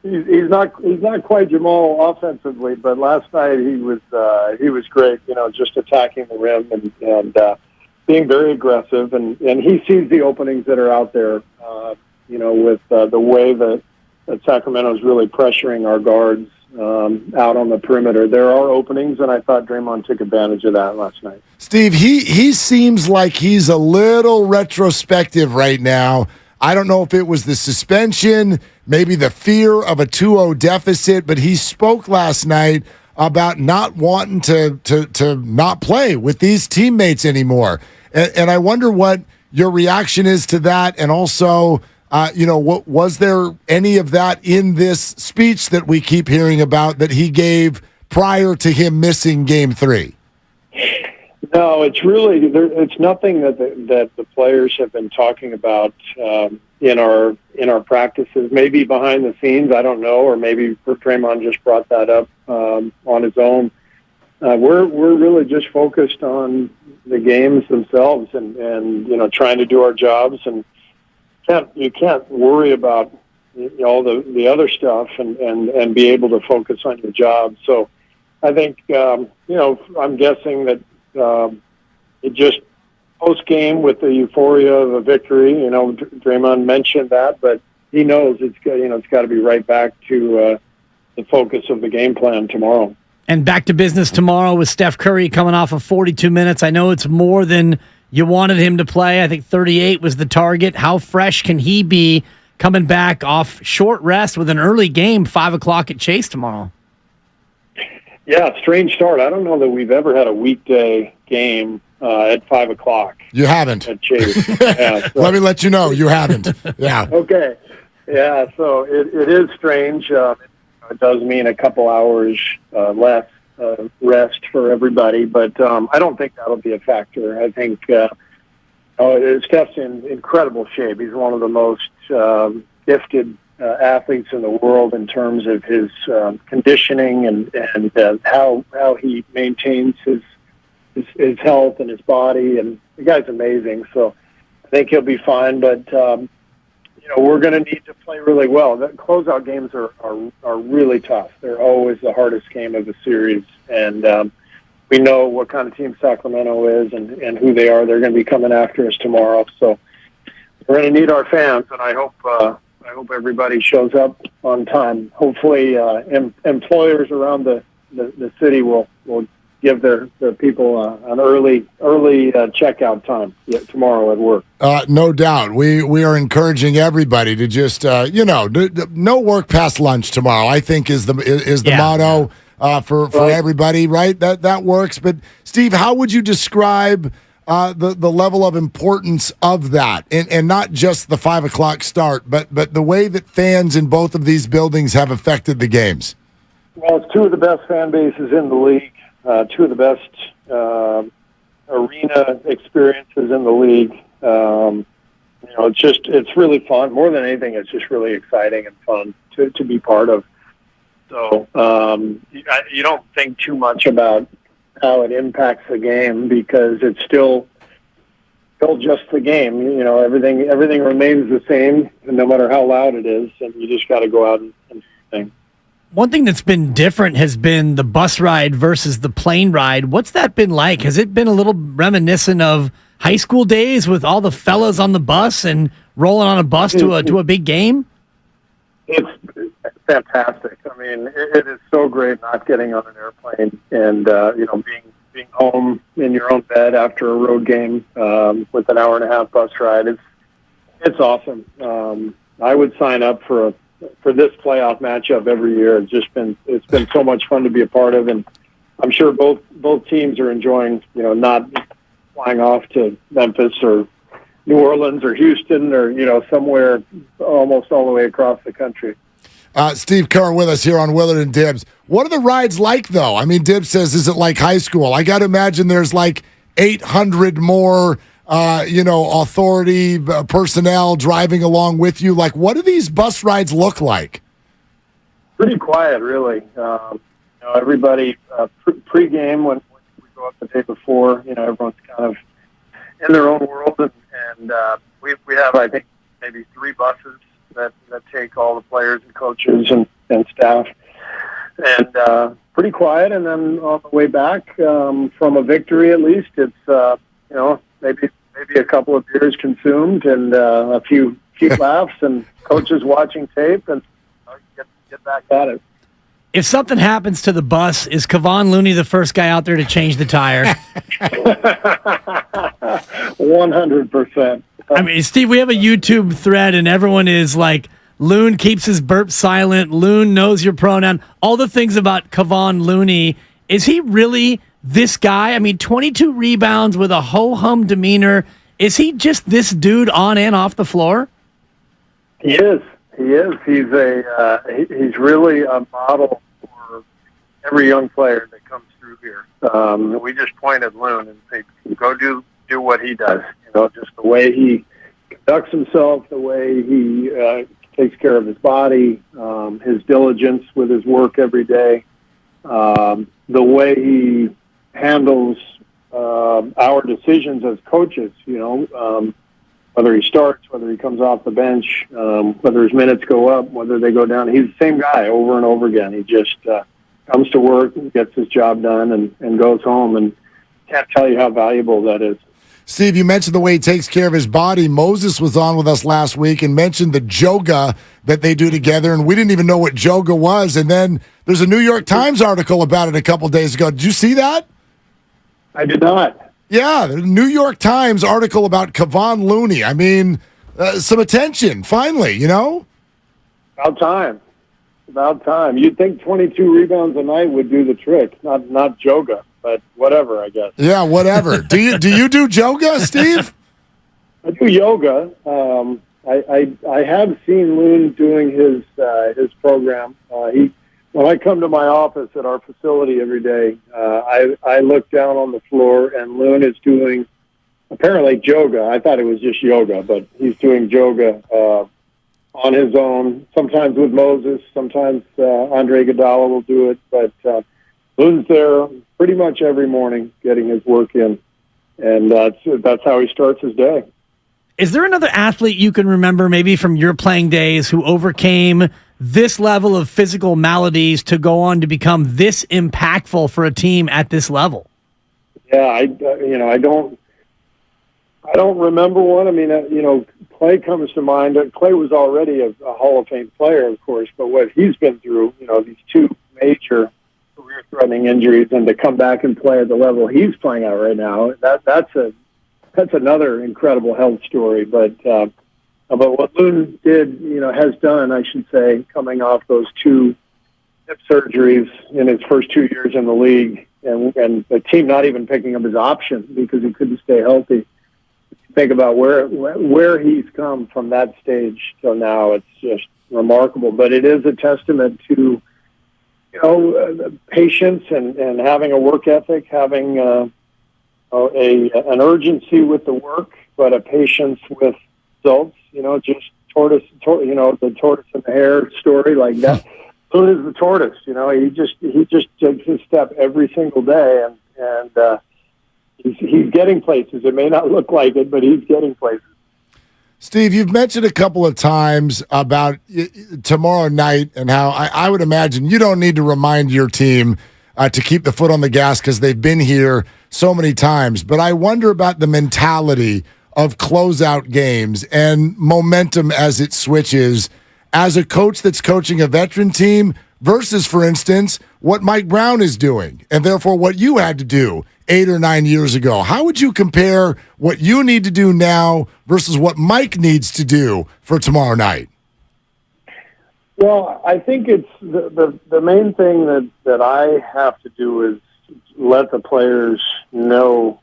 He's not quite Jamal offensively, but last night he was great. Just attacking the rim and being very aggressive, and he sees the openings that are out there. With the way that Sacramento is really pressuring our guards out on the perimeter. There are openings, and I thought Draymond took advantage of that last night. Steve, he seems like he's a little retrospective right now. I don't know if it was the suspension, maybe the fear of a 2-0 deficit, but he spoke last night about not wanting to not play with these teammates anymore. And I wonder what your reaction is to that, and also what was there any of that in this speech that we keep hearing about that he gave prior to him missing Game 3? No, it's nothing that the players have been talking about in our practices. Maybe behind the scenes, I don't know, or maybe Draymond just brought that up on his own. We're really just focused on the games themselves and trying to do our jobs, and you can't worry about all the other stuff and be able to focus on your job. So I think, I'm guessing that it just post-game with the euphoria of a victory, Draymond mentioned that, but he knows it's got to be right back to the focus of the game plan tomorrow. And back to business tomorrow with Steph Curry coming off of 42 minutes. I know it's more than you wanted him to play. I think 38 was the target. How fresh can he be coming back off short rest with an early game, 5 o'clock at Chase tomorrow? Yeah, strange start. I don't know that we've ever had a weekday game at 5 o'clock. You haven't. At Chase. Yeah, so. Let me let you know you haven't. Yeah. Okay. Yeah, so it is strange. It does mean a couple hours less rest for everybody, but I don't think that'll be a factor. I think Steph's in incredible shape. He's one of the most gifted athletes in the world in terms of his conditioning and how he maintains his health and his body, and the guy's amazing. So I think he'll be fine, but we're going to need to play really well. The closeout games are really tough. They're always the hardest game of the series, and we know what kind of team Sacramento is and who they are. They're going to be coming after us tomorrow, so we're going to need our fans, and I hope everybody shows up on time. Hopefully, employers around the city will give their people an early checkout time tomorrow at work. No doubt. We are encouraging everybody to just no work past lunch tomorrow, I think is the motto for everybody, right? That works. But Steve, how would you describe the level of importance of that, and not just the 5 o'clock start, but the way that fans in both of these buildings have affected the games? Well, it's two of the best fan bases in the league. Two of the best arena experiences in the league. It's really fun. More than anything, it's just really exciting and fun to be part of. So you don't think too much about how it impacts the game because it's still just the game. Everything remains the same, no matter how loud it is, and you just got to go out and do things. One thing that's been different has been the bus ride versus the plane ride. What's that been like? Has it been a little reminiscent of high school days with all the fellas on the bus and rolling on a bus to a big game? It's fantastic. I mean, it is so great not getting on an airplane and being home in your own bed after a road game with an hour and a half bus ride. It's awesome. I would sign up for this playoff matchup every year. It's been so much fun to be a part of, and I'm sure both teams are enjoying not flying off to Memphis or New Orleans or Houston or somewhere almost all the way across the country. Steve Kerr with us here on Willard and Dibs. What are the rides like, though? I mean, Dibs says, is it like high school? I got to imagine there's like 800 more authority personnel driving along with you. Like, what do these bus rides look like? Pretty quiet, really. Everybody pre-game when we go up the day before, everyone's kind of in their own world, and we have, I think, maybe 3 buses that take all the players and coaches and staff, and pretty quiet. And then on the way back from a victory, at least, it's maybe a couple of beers consumed and a few laughs and coaches watching tape and get back at it. If something happens to the bus, is Kevon Looney the first guy out there to change the tire? 100%. I mean, Steve, we have a YouTube thread, and everyone is like, Loon keeps his burp silent. Loon knows your pronoun. All the things about Kevon Looney. Is he really this guy? I mean, 22 rebounds with a ho-hum demeanor. Is he just this dude on and off the floor? He is. He's he's really a model for every young player that comes through here. We just point at Loon and say, go do what he does. Just the way he conducts himself, the way he takes care of his body, his diligence with his work every day, the way he handles our decisions as coaches. whether he starts, whether he comes off the bench, whether his minutes go up, whether they go down. He's the same guy over and over again. He just comes to work, gets his job done, and goes home. And can't tell you how valuable that is. Steve, you mentioned the way he takes care of his body. Moses was on with us last week and mentioned the yoga that they do together, and we didn't even know what yoga was. And then there's a New York Times article about it a couple days ago. Did you see that? I did not. Yeah, the New York Times article about Kevon Looney. I mean, some attention, finally, you know? About time. About time. You'd think 22 rebounds a night would do the trick, not yoga. But whatever, I guess. Yeah, whatever. Do you do yoga, Steve? I do yoga. I have seen Loon doing his program. When I come to my office at our facility every day, I look down on the floor, and Loon is doing apparently yoga. I thought it was just yoga, but he's doing yoga on his own. Sometimes with Moses, sometimes Andre Iguodala will do it, but Loon's there pretty much every morning getting his work in, and that's how he starts his day. Is there another athlete you can remember maybe from your playing days who overcame this level of physical maladies to go on to become this impactful for a team at this level? Yeah, I don't remember one. I mean, Clay comes to mind. Clay was already a Hall of Fame player, of course, but what he's been through, these two major career-threatening injuries, and to come back and play at the level he's playing at right now, that's another incredible health story. But what Loon did, has done, I should say, coming off those two hip surgeries in his first 2 years in the league, and the team not even picking up his option because he couldn't stay healthy. Think about where he's come from that stage till now. It's just remarkable. But it is a testament to patience and having a work ethic, having an urgency with the work, but a patience with results. Just the tortoise and the hare story like that. Loon is the tortoise. He just takes his step every single day, and he's getting places. It may not look like it, but he's getting places. Steve, you've mentioned a couple of times about tomorrow night and how I would imagine you don't need to remind your team to keep the foot on the gas because they've been here so many times. But I wonder about the mentality of closeout games and momentum as it switches as a coach that's coaching a veteran team versus, for instance, what Mike Brown is doing and therefore what you had to do 8 or 9 years ago. How would you compare what you need to do now versus what Mike needs to do for tomorrow night? Well, I think it's the main thing that I have to do is let the players know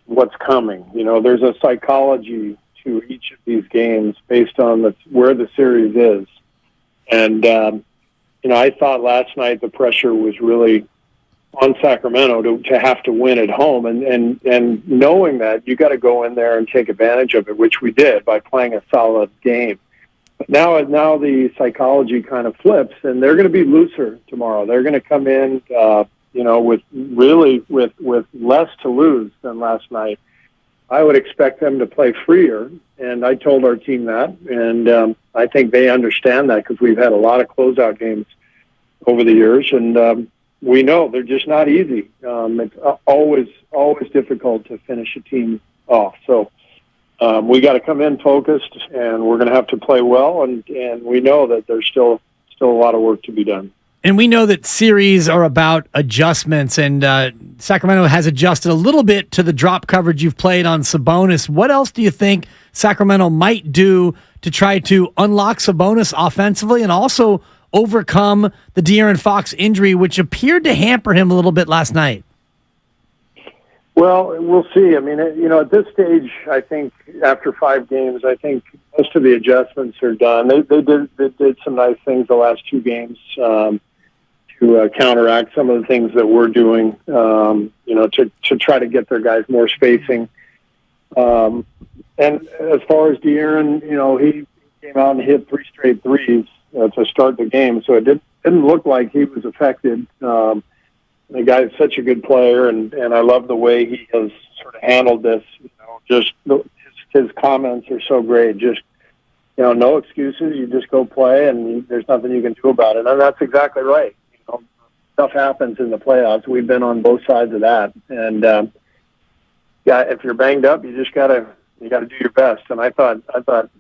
what's coming. There's a psychology to each of these games based on where the series is. And, I thought last night the pressure was really on Sacramento to have to win at home. And knowing that, you got to go in there and take advantage of it, which we did by playing a solid game. But now the psychology kind of flips, and they're going to be looser tomorrow. They're going to come in, with less to lose than last night. I would expect them to play freer, and I told our team that, and I think they understand that because we've had a lot of closeout games over the years, and we know they're just not easy. It's always difficult to finish a team off. So we got to come in focused, and we're going to have to play well, and we know that there's still a lot of work to be done. And we know that series are about adjustments, and Sacramento has adjusted a little bit to the drop coverage you've played on Sabonis. What else do you think Sacramento might do to try to unlock Sabonis offensively and also overcome the De'Aaron Fox injury, which appeared to hamper him a little bit last night? Well, we'll see. I mean, at this stage, I think after 5 games, I think most of the adjustments are done. They did some nice things the last 2 games to counteract some of the things that we're doing, to try to get their guys more spacing. And as far as De'Aaron, he came out and hit 3 straight threes to start the game, so it didn't look like he was affected. The guy's such a good player, and I love the way he has sort of handled this. Just his his comments are so great. Just, no excuses. You just go play, and there's nothing you can do about it. And that's exactly right. Stuff happens in the playoffs. We've been on both sides of that. And if you're banged up, you just gotta do your best. And I thought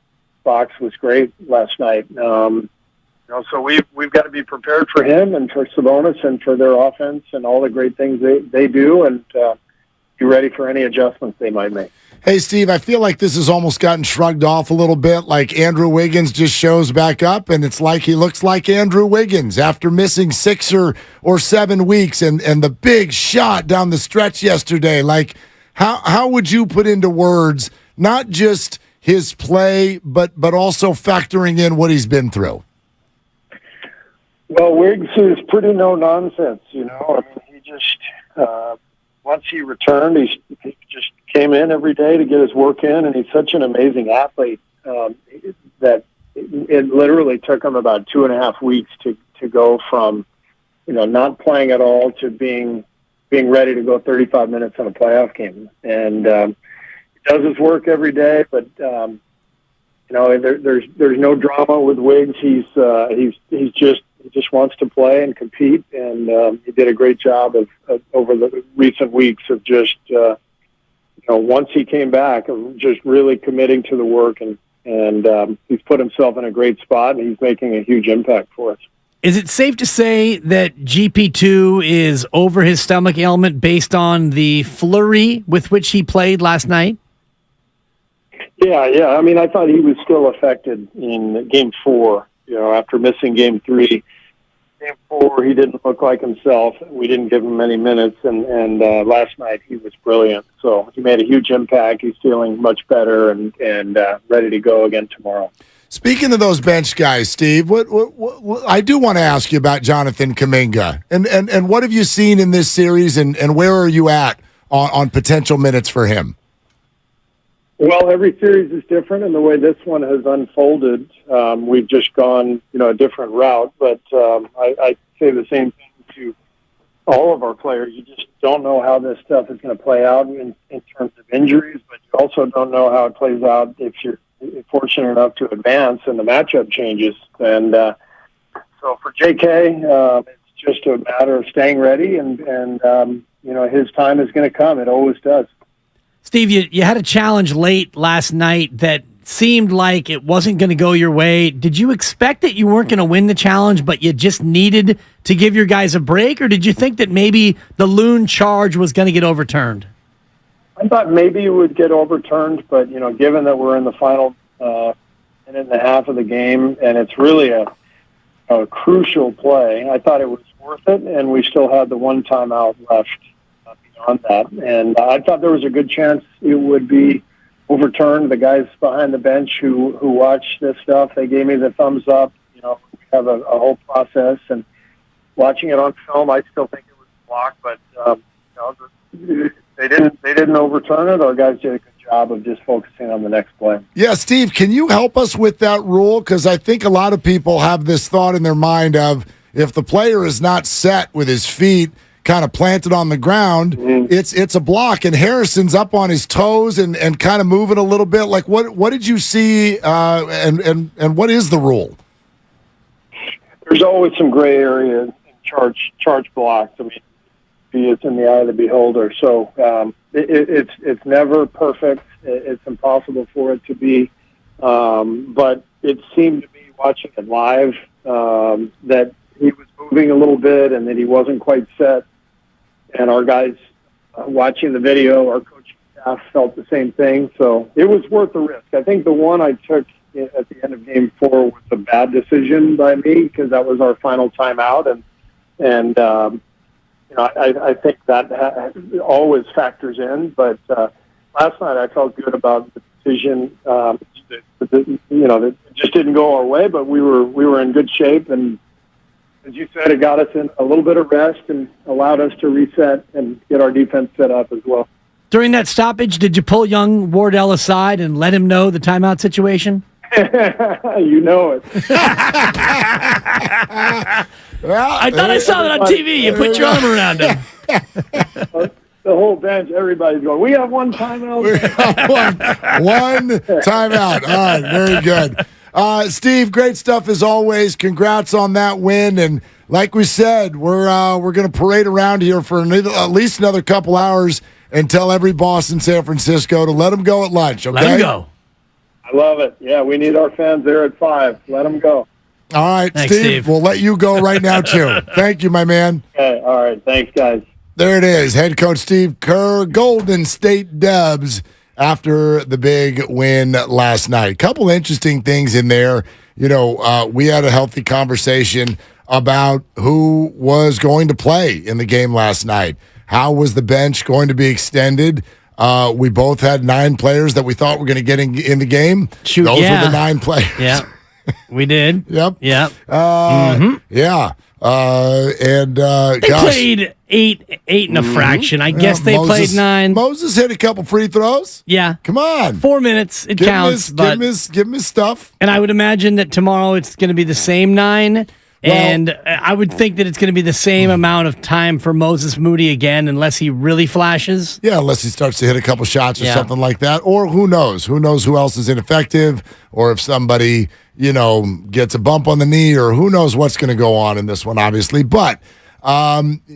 Fox was great last night. So we've got to be prepared for him and for Sabonis and for their offense and all the great things they do, and be ready for any adjustments they might make. Hey, Steve, I feel like this has almost gotten shrugged off a little bit, like Andrew Wiggins just shows back up, and it's like he looks like Andrew Wiggins after missing 6 or 7 weeks, and the big shot down the stretch yesterday. Like, how would you put into words not just his play, but also factoring in what he's been through? Well, Wiggs is pretty no-nonsense, I mean, he just, once he returned, he just came in every day to get his work in, and he's such an amazing athlete that it literally took him about 2.5 weeks to go from, not playing at all to being ready to go 35 minutes on a playoff game. And he does his work every day, but there's no drama with Wiggs. He just wants to play and compete, and he did a great job of over the recent weeks of just once he came back, of just really committing to the work, and he's put himself in a great spot, and he's making a huge impact for us. Is it safe to say that GP2 is over his stomach ailment based on the flurry with which he played last night? Yeah. I mean, I thought he was still affected in Game 4. After missing Game 3, Game 4 he didn't look like himself. We didn't give him many minutes, and last night he was brilliant. So he made a huge impact. He's feeling much better and ready to go again tomorrow. Speaking of those bench guys, Steve, what I do want to ask you about Jonathan Kuminga, and what have you seen in this series, and where are you at on potential minutes for him? Well, every series is different, and the way this one has unfolded, we've just gone, a different route. But I say the same thing to all of our players. You just don't know how this stuff is going to play out in terms of injuries, but you also don't know how it plays out if you're fortunate enough to advance and the matchup changes. And so for JK, it's just a matter of staying ready, and his time is going to come. It always does. Steve, you had a challenge late last night that seemed like it wasn't going to go your way. Did you expect that you weren't going to win the challenge, but you just needed to give your guys a break? Or did you think that maybe the Loon charge was going to get overturned? I thought maybe it would get overturned, but, given that we're in the final minute and a half of the game, and it's really a crucial play, I thought it was worth it, and we still had the one timeout left beyond that. And I thought there was a good chance it would be overturned. The guys behind the bench who watch this stuff, they gave me the thumbs up. We have a whole process, and watching it on film, I still think it was blocked, but they didn't overturn it. Our guys did a good job of just focusing on the next play. Yeah, Steve, can you help us with that rule? Because I think a lot of people have this thought in their mind of if the player is not set with his feet kind of planted on the ground, it's a block, and Harrison's up on his toes and kind of moving a little bit. Like, what did you see, and what is the rule? There's always some gray area in charge blocks. I mean, it's in the eye of the beholder. So it's never perfect. It's impossible for it to be. But it seemed to me, watching it live, that he was moving a little bit and that he wasn't quite set. And our guys watching the video, our coaching staff felt the same thing. So it was worth the risk. I think the one I took at the end of Game 4 was a bad decision by me because that was our final timeout. And I think that always factors in. But last night I felt good about the decision. That just didn't go our way, but we were in good shape. And as you said, it got us in a little bit of rest and allowed us to reset and get our defense set up as well. During that stoppage, did you pull young Wardell aside and let him know the timeout situation? You know it. Well, I thought I saw that on TV. You put your arm around him. The whole bench, everybody's going, we have one timeout. One timeout. All right, very good. Steve, great stuff as always. Congrats on that win. And like we said, we're going to parade around here for at least another couple hours and tell every boss in San Francisco to let them go at lunch, okay? Let them go. I love it. Yeah, we need our fans there at 5. Let them go. All right, Thanks, Steve. We'll let you go right now, too. Thank you, my man. Okay, all right. Thanks, guys. There it is. Head coach Steve Kerr, Golden State Dubs after the big win last night. Couple interesting things in there. You know, we had a healthy conversation about who was going to play in the game last night. How was the bench going to be extended? We both had 9 players that we thought were going to get in the game. Those were the 9 players. Yeah, we did. Yep. Yep. Yeah. They played eight and a fraction. I guess they played 9. Moses hit a couple free throws. Yeah. Come on. 4 minutes. It counts. Give him his stuff. And I would imagine that tomorrow it's going to be the same 9. And I would think that it's going to be the same amount of time for Moses Moody again, unless he really flashes. Yeah, unless he starts to hit a couple shots or something like that. Or who knows? Who knows who else is ineffective? Or if somebody, gets a bump on the knee, or who knows what's going to go on in this one, obviously. But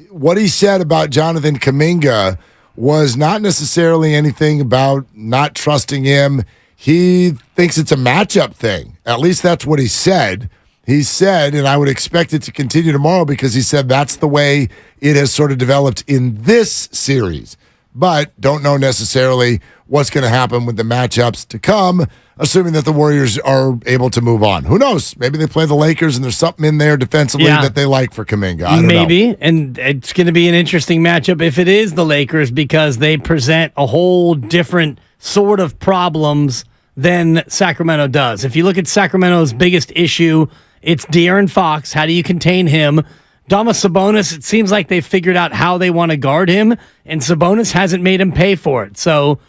what he said about Jonathan Kuminga was not necessarily anything about not trusting him. He thinks it's a matchup thing. At least that's what he said. He said, and I would expect it to continue tomorrow because he said that's the way it has sort of developed in this series. But don't know necessarily what's going to happen with the matchups to come, assuming that the Warriors are able to move on. Who knows? Maybe they play the Lakers and there's something in there defensively that they like for Kuminga. I don't know. Maybe. And it's going to be an interesting matchup if it is the Lakers because they present a whole different sort of problems than Sacramento does. If you look at Sacramento's biggest issue, it's De'Aaron Fox. How do you contain him? Domas Sabonis, it seems like they've figured out how they want to guard him, and Sabonis hasn't made him pay for it. So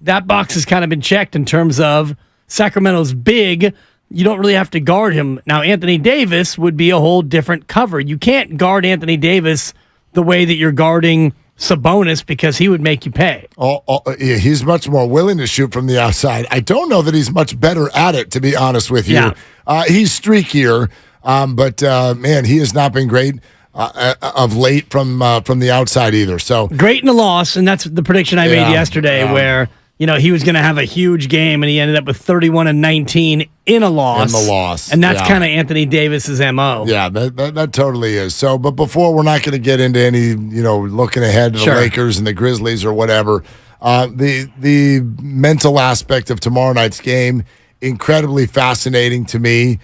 that box has kind of been checked in terms of Sacramento's big. You don't really have to guard him. Now, Anthony Davis would be a whole different cover. You can't guard Anthony Davis the way that you're guarding Sabonis because he would make you pay. Yeah, he's much more willing to shoot from the outside. I don't know that he's much better at it, to be honest with you. Yeah. He's streakier, but man, he has not been great of late from the outside either. So great in the loss, and that's the prediction I made yesterday, where he was going to have a huge game, and he ended up with 31 and 19 in a loss. In the loss, and that's kind of Anthony Davis's MO. Yeah, that totally is. So, but before we're not going to get into any looking ahead to the Lakers and the Grizzlies or whatever. The mental aspect of tomorrow night's game, incredibly fascinating to me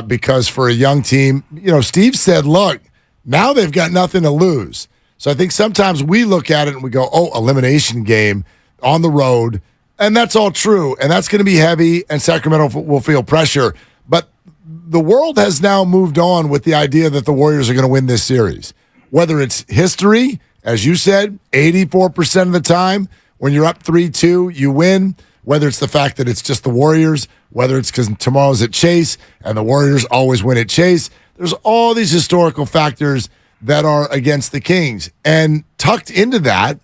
because for a young team, Steve said, look, now they've got nothing to lose. So I think sometimes we look at it and we go, elimination game on the road, and that's all true, and that's going to be heavy, and Sacramento will feel pressure. But the world has now moved on with the idea that the Warriors are going to win this series. Whether it's history, as you said, 84% of the time, when you're up 3-2, you win. Whether it's the fact that it's just the Warriors, whether it's because tomorrow's at Chase and the Warriors always win at Chase, there's all these historical factors that are against the Kings. And tucked into that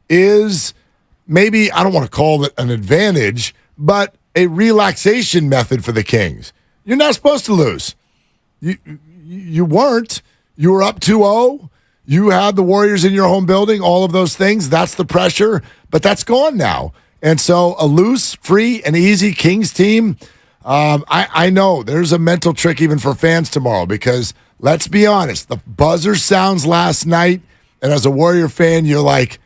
is maybe, I don't want to call it an advantage, but a relaxation method for the Kings. You're not supposed to lose. You weren't. You were up 2-0. You had the Warriors in your home building, all of those things. That's the pressure, but that's gone now. And so a loose, free, and easy Kings team, I know there's a mental trick even for fans tomorrow because, let's be honest, the buzzer sounds last night, and as a Warrior fan, you're like,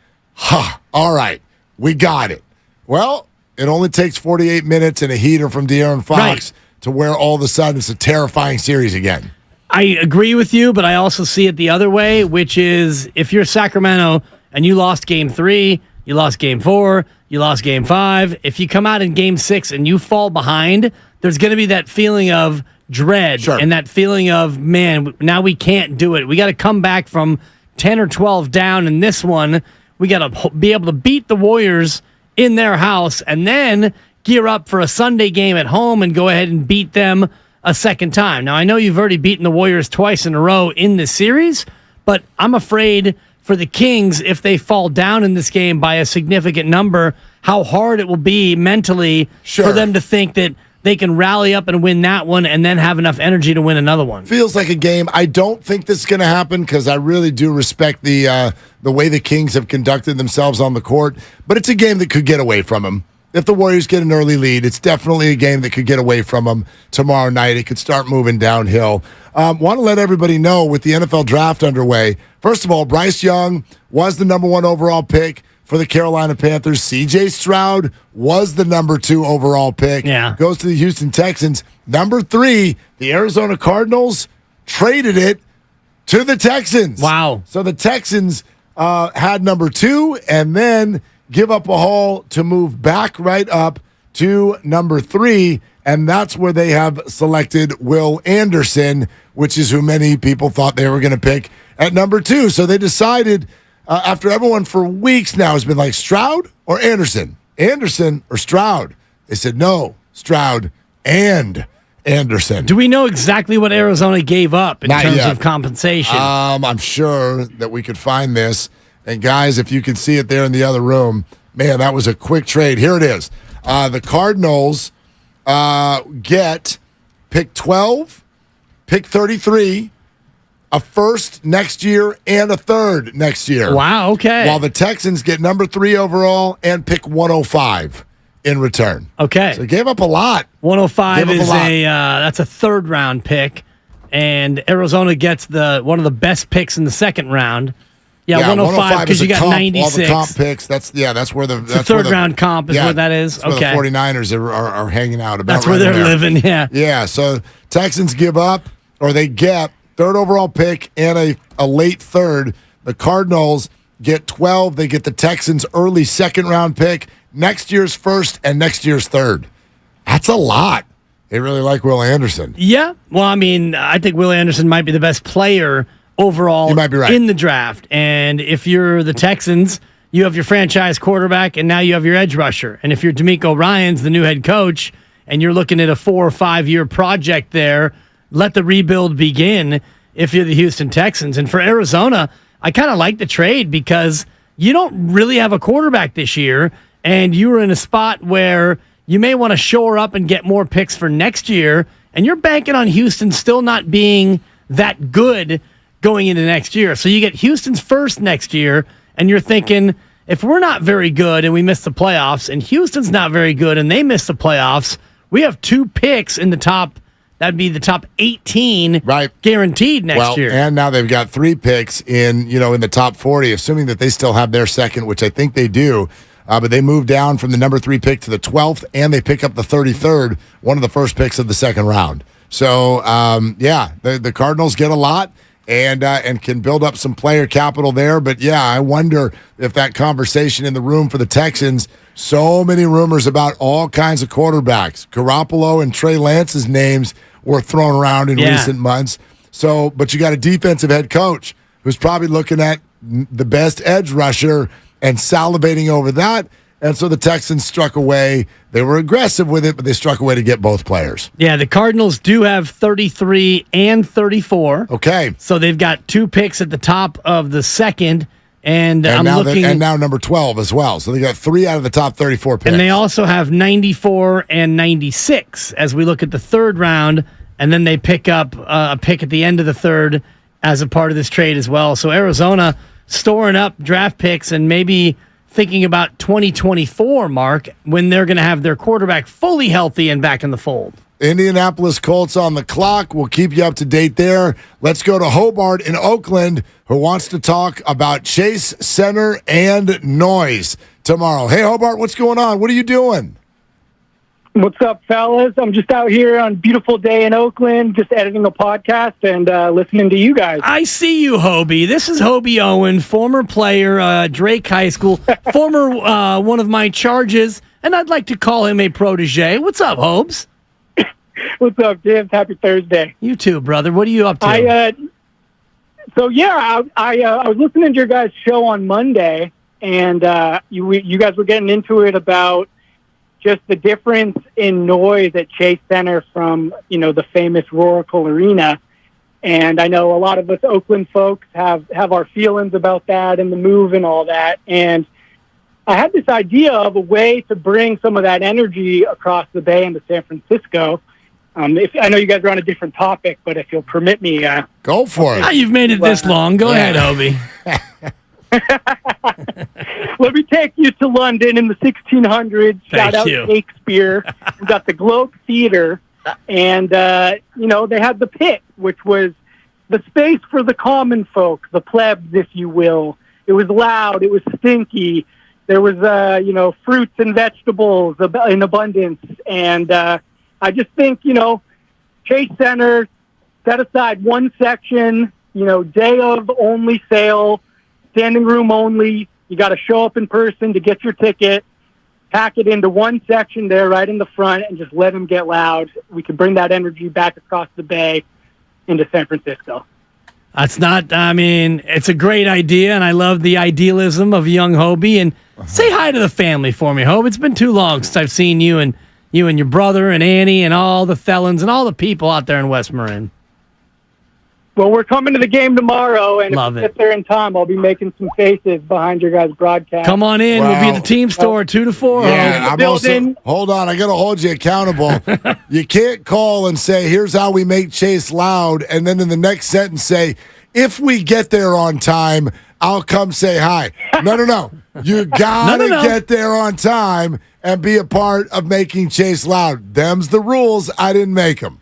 all right, we got it. Well, it only takes 48 minutes and a heater from De'Aaron Fox to where all of a sudden it's a terrifying series again. I agree with you, but I also see it the other way, which is if you're Sacramento and you lost game 3, you lost game 4, you lost game 5, if you come out in game 6 and you fall behind, there's going to be that feeling of dread and that feeling of, man, now we can't do it. We got to come back from 10 or 12 down in this one. We got to be able to beat the Warriors in their house and then gear up for a Sunday game at home and go ahead and beat them a second time. Now, I know you've already beaten the Warriors twice in a row in this series, but I'm afraid for the Kings if they fall down in this game by a significant number, how hard it will be mentally for them to think that they can rally up and win that one and then have enough energy to win another one. Feels like a game. I don't think this is going to happen because I really do respect the way the Kings have conducted themselves on the court, but it's a game that could get away from them. If the Warriors get an early lead, it's definitely a game that could get away from them tomorrow night. It could start moving downhill. Want to let everybody know with the NFL draft underway, first of all, Bryce Young was the number 1 overall pick for the Carolina Panthers. C.J. Stroud was the number 2 overall pick. Yeah. Goes to the Houston Texans. Number 3, the Arizona Cardinals traded it to the Texans. Wow. So the Texans had number 2 and then give up a haul to move back right up to number 3, and that's where they have selected Will Anderson, which is who many people thought they were going to pick at number 2. So they decided, after everyone for weeks now has been like, Stroud or Anderson? Anderson or Stroud? They said, no, Stroud and Anderson. Do we know exactly what Arizona gave up in Not terms yet. of compensation? I'm sure that we could find this. And guys, if you can see it there in the other room, man, that was a quick trade. Here it is. The Cardinals get pick 12, pick 33, a first next year, and a third next year. Wow, okay. While the Texans get number 3 overall and pick 105 in return. Okay. So they gave up a lot. 105 Gave up is a lot. that's a third-round pick, and Arizona gets one of the best picks in the second round. Yeah, 105 because you got comp, 96. All the comp picks. That's where the third round comp is what that is. That's Okay, where the 49ers are hanging out. About that's where right they're there. living. Yeah, yeah. So Texans give up, or they get 3rd overall pick and a late third. The Cardinals get 12. They get the Texans' early 2nd round pick, next year's first, and next year's third. That's a lot. They really like Will Anderson. Yeah. Well, I mean, I think Will Anderson might be the best player overall You might be right. in the draft. And if you're the Texans, you have your franchise quarterback, and now you have your edge rusher. And if you're D'Amico Ryans, the new head coach, and you're looking at a 4 or 5 year project there, let the rebuild begin if you're the Houston Texans. And for Arizona, I kind of like the trade because you don't really have a quarterback this year, and you were in a spot where you may want to shore up and get more picks for next year, and you're banking on Houston still not being that good going into next year. So you get Houston's first next year, and you're thinking, if we're not very good and we miss the playoffs, and Houston's not very good and they miss the playoffs, we have 2 picks in the top, that'd be the top 18 guaranteed next year. And now they've got 3 picks in the top 40, assuming that they still have their second, which I think they do. But they move down from the number 3 pick to the 12th, and they pick up the 33rd, one of the first picks of the second round. So, the Cardinals get a lot. And can build up some player capital there. But, yeah, I wonder if that conversation in the room for the Texans, so many rumors about all kinds of quarterbacks. Garoppolo and Trey Lance's names were thrown around in recent months. So, but you got a defensive head coach who's probably looking at the best edge rusher and salivating over that. And so the Texans struck away. They were aggressive with it, but they struck away to get both players. Yeah, the Cardinals do have 33 and 34. Okay. So they've got 2 picks at the top of the second. And I'm looking. And now number 12 as well. So they got 3 out of the top 34 picks. And they also have 94 and 96 as we look at the third round. And then they pick up a pick at the end of the third as a part of this trade as well. So Arizona storing up draft picks and maybe thinking about 2024, Mark, when they're going to have their quarterback fully healthy and back in the fold. Indianapolis Colts on the clock. We'll keep you up to date there. Let's go to Hobart in Oakland, who wants to talk about Chase Center and noise tomorrow. Hey, Hobart, what's going on? What are you doing? What's up, fellas? I'm just out here on a beautiful day in Oakland, just editing a podcast and listening to you guys. I see you, Hobie. This is Hobie Owen, former player, Drake High School, former one of my charges, and I'd like to call him a protege. What's up, Hobes? What's up, James? Happy Thursday. You too, brother. What are you up to? I was listening to your guys' show on Monday, and you guys were getting into it about just the difference in noise at Chase Center from, the famous Roracle Arena. And I know a lot of us Oakland folks have our feelings about that and the move and all that. And I had this idea of a way to bring some of that energy across the bay into San Francisco. If I know you guys are on a different topic, but if you'll permit me, go for it. Ah, you've made it this long. Go ahead, Hobie. Let me take you to London in the 1600s. Shout out you. Shakespeare. We got the Globe Theatre, and they had the pit, which was the space for the common folk, the plebs, if you will. It was loud. It was stinky. There was fruits and vegetables in abundance, and I just think Chase Center set aside one section. Day of only sale. Standing room only. You got to show up in person to get your ticket. Pack it into one section there right in the front and just let them get loud. We can bring that energy back across the bay into San Francisco. It's a great idea, and I love the idealism of young Hobie. And say hi to the family for me, Hobe. It's been too long since I've seen you and your brother and Annie and all the Thelons and all the people out there in West Marin. Well, we're coming to the game tomorrow, and Love if we get there in time, I'll be making some faces behind your guys' broadcast. Come on in. We'll be at the team store 2 to 4. Yeah, I'm also, hold on. I got to hold you accountable. You can't call and say, here's how we make Chase loud, and then in the next sentence say, if we get there on time, I'll come say hi. No. You got to get there on time and be a part of making Chase loud. Them's the rules. I didn't make them.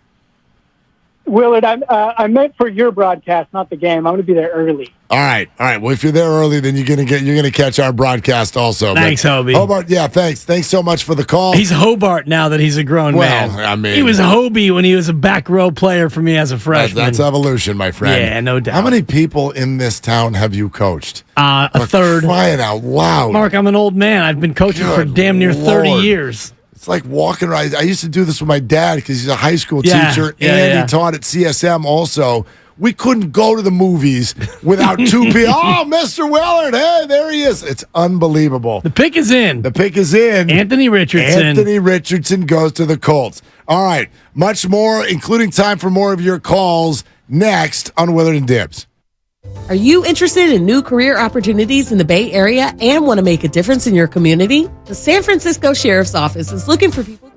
Willard, I meant for your broadcast, not the game. I'm going to be there early. All right. Well, if you're there early, then you're gonna catch our broadcast also. Thanks, Hobie. Hobart, yeah, thanks. Thanks so much for the call. He's Hobart now that he's a grown man. He was Hobie when he was a back row player for me as a freshman. That's evolution, my friend. Yeah, no doubt. How many people in this town have you coached? A third. Crying out loud. Mark, I'm an old man. I've been coaching for damn near 30 years. It's like walking around. I used to do this with my dad because he's a high school teacher and he taught at CSM also. We couldn't go to the movies without 2 people. Oh, Mr. Willard. Hey, there he is. It's unbelievable. The pick is in. Anthony Richardson. Richardson goes to the Colts. All right. Much more, including time for more of your calls next on Willard and Dibs. Are you interested in new career opportunities in the Bay Area and want to make a difference in your community? The San Francisco Sheriff's Office is looking for people.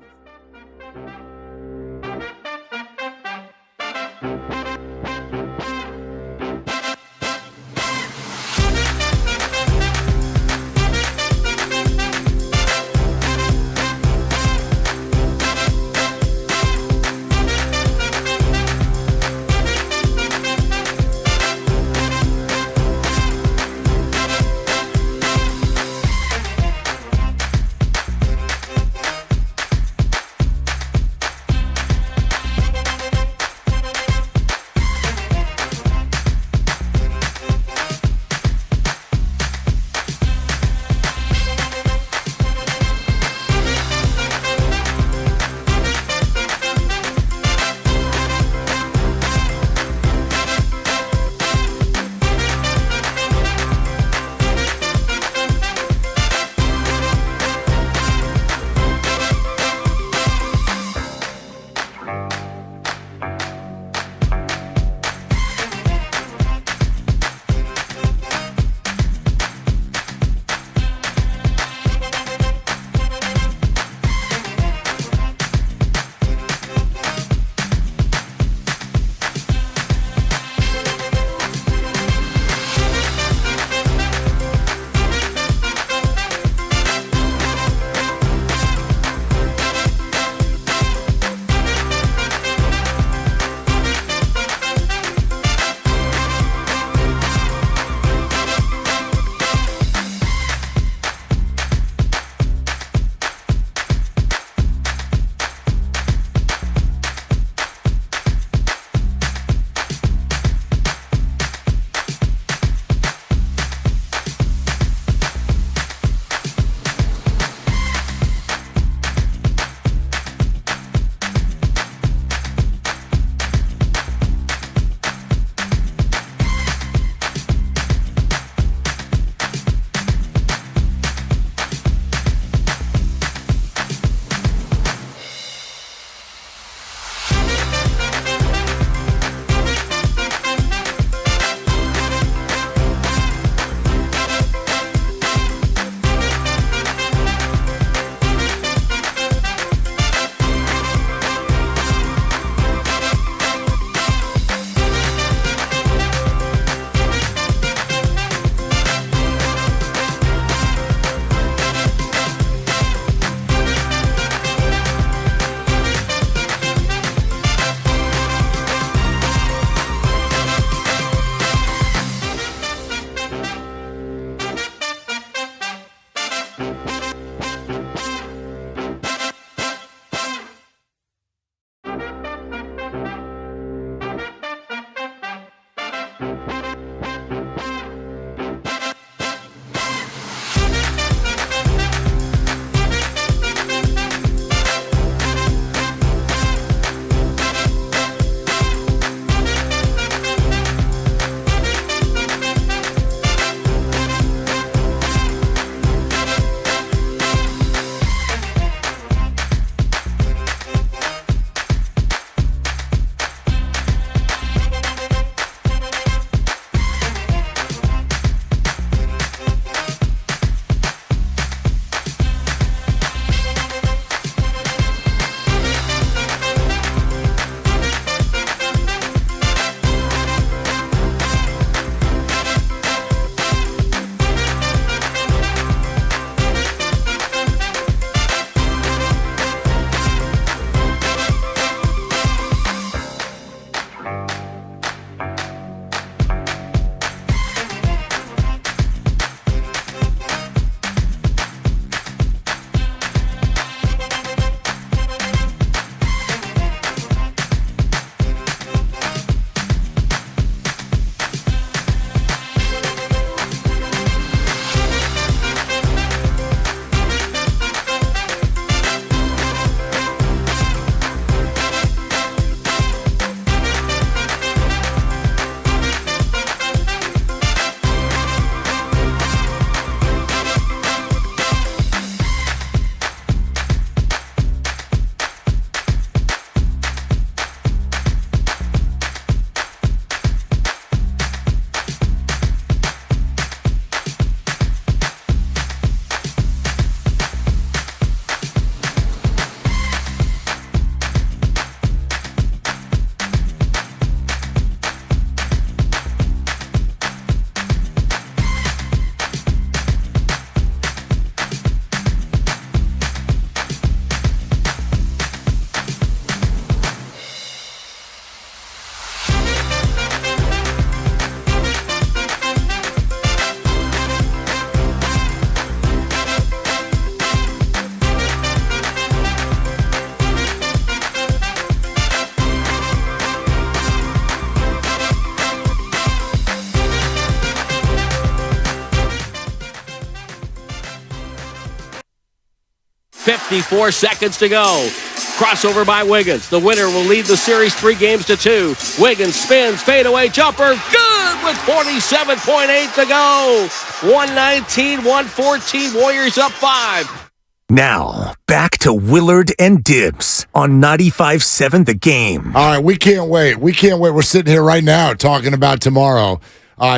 54 seconds to go. Crossover by Wiggins. The winner will lead the series 3-2. Wiggins spins, fadeaway jumper, good with 47.8 to go. 119-114, Warriors up 5. Now, back to Willard and Dibs on 95.7 The Game. All right, we can't wait. We're sitting here right now talking about tomorrow.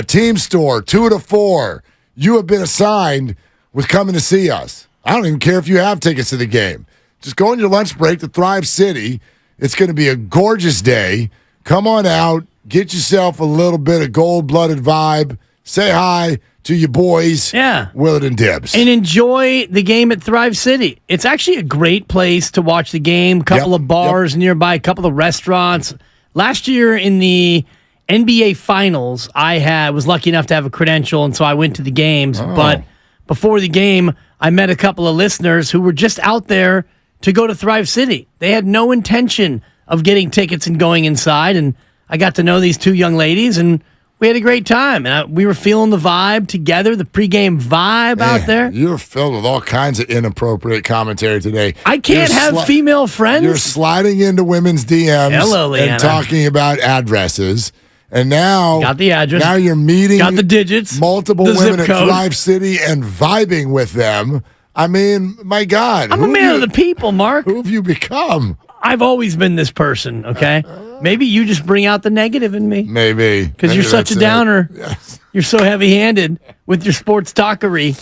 Team Store, 2 to 4. You have been assigned with coming to see us. I don't even care if you have tickets to the game. Just go on your lunch break to Thrive City. It's going to be a gorgeous day. Come on out. Get yourself a little bit of gold-blooded vibe. Say hi to your boys, Willard and Dibs. And enjoy the game at Thrive City. It's actually a great place to watch the game. Couple of bars nearby, a couple of restaurants. Last year in the NBA Finals, I was lucky enough to have a credential, and so I went to the games. But before the game, I met a couple of listeners who were just out there to go to Thrive City. They had no intention of getting tickets and going inside, and I got to know these two young ladies, and we had a great time. And we were feeling the vibe together, the pregame vibe out there. You're filled with all kinds of inappropriate commentary today. I can't have female friends. You're sliding into women's DMs and talking about addresses. And now, got the address. Now you're meeting got the digits, multiple women at Thrive City and vibing with them. I mean, my God. I'm a man of the people, Mark. Who have you become? I've always been this person, okay? Maybe you just bring out the negative in me. Maybe. Because you're such a downer. Yes. You're so heavy-handed with your sports talkery.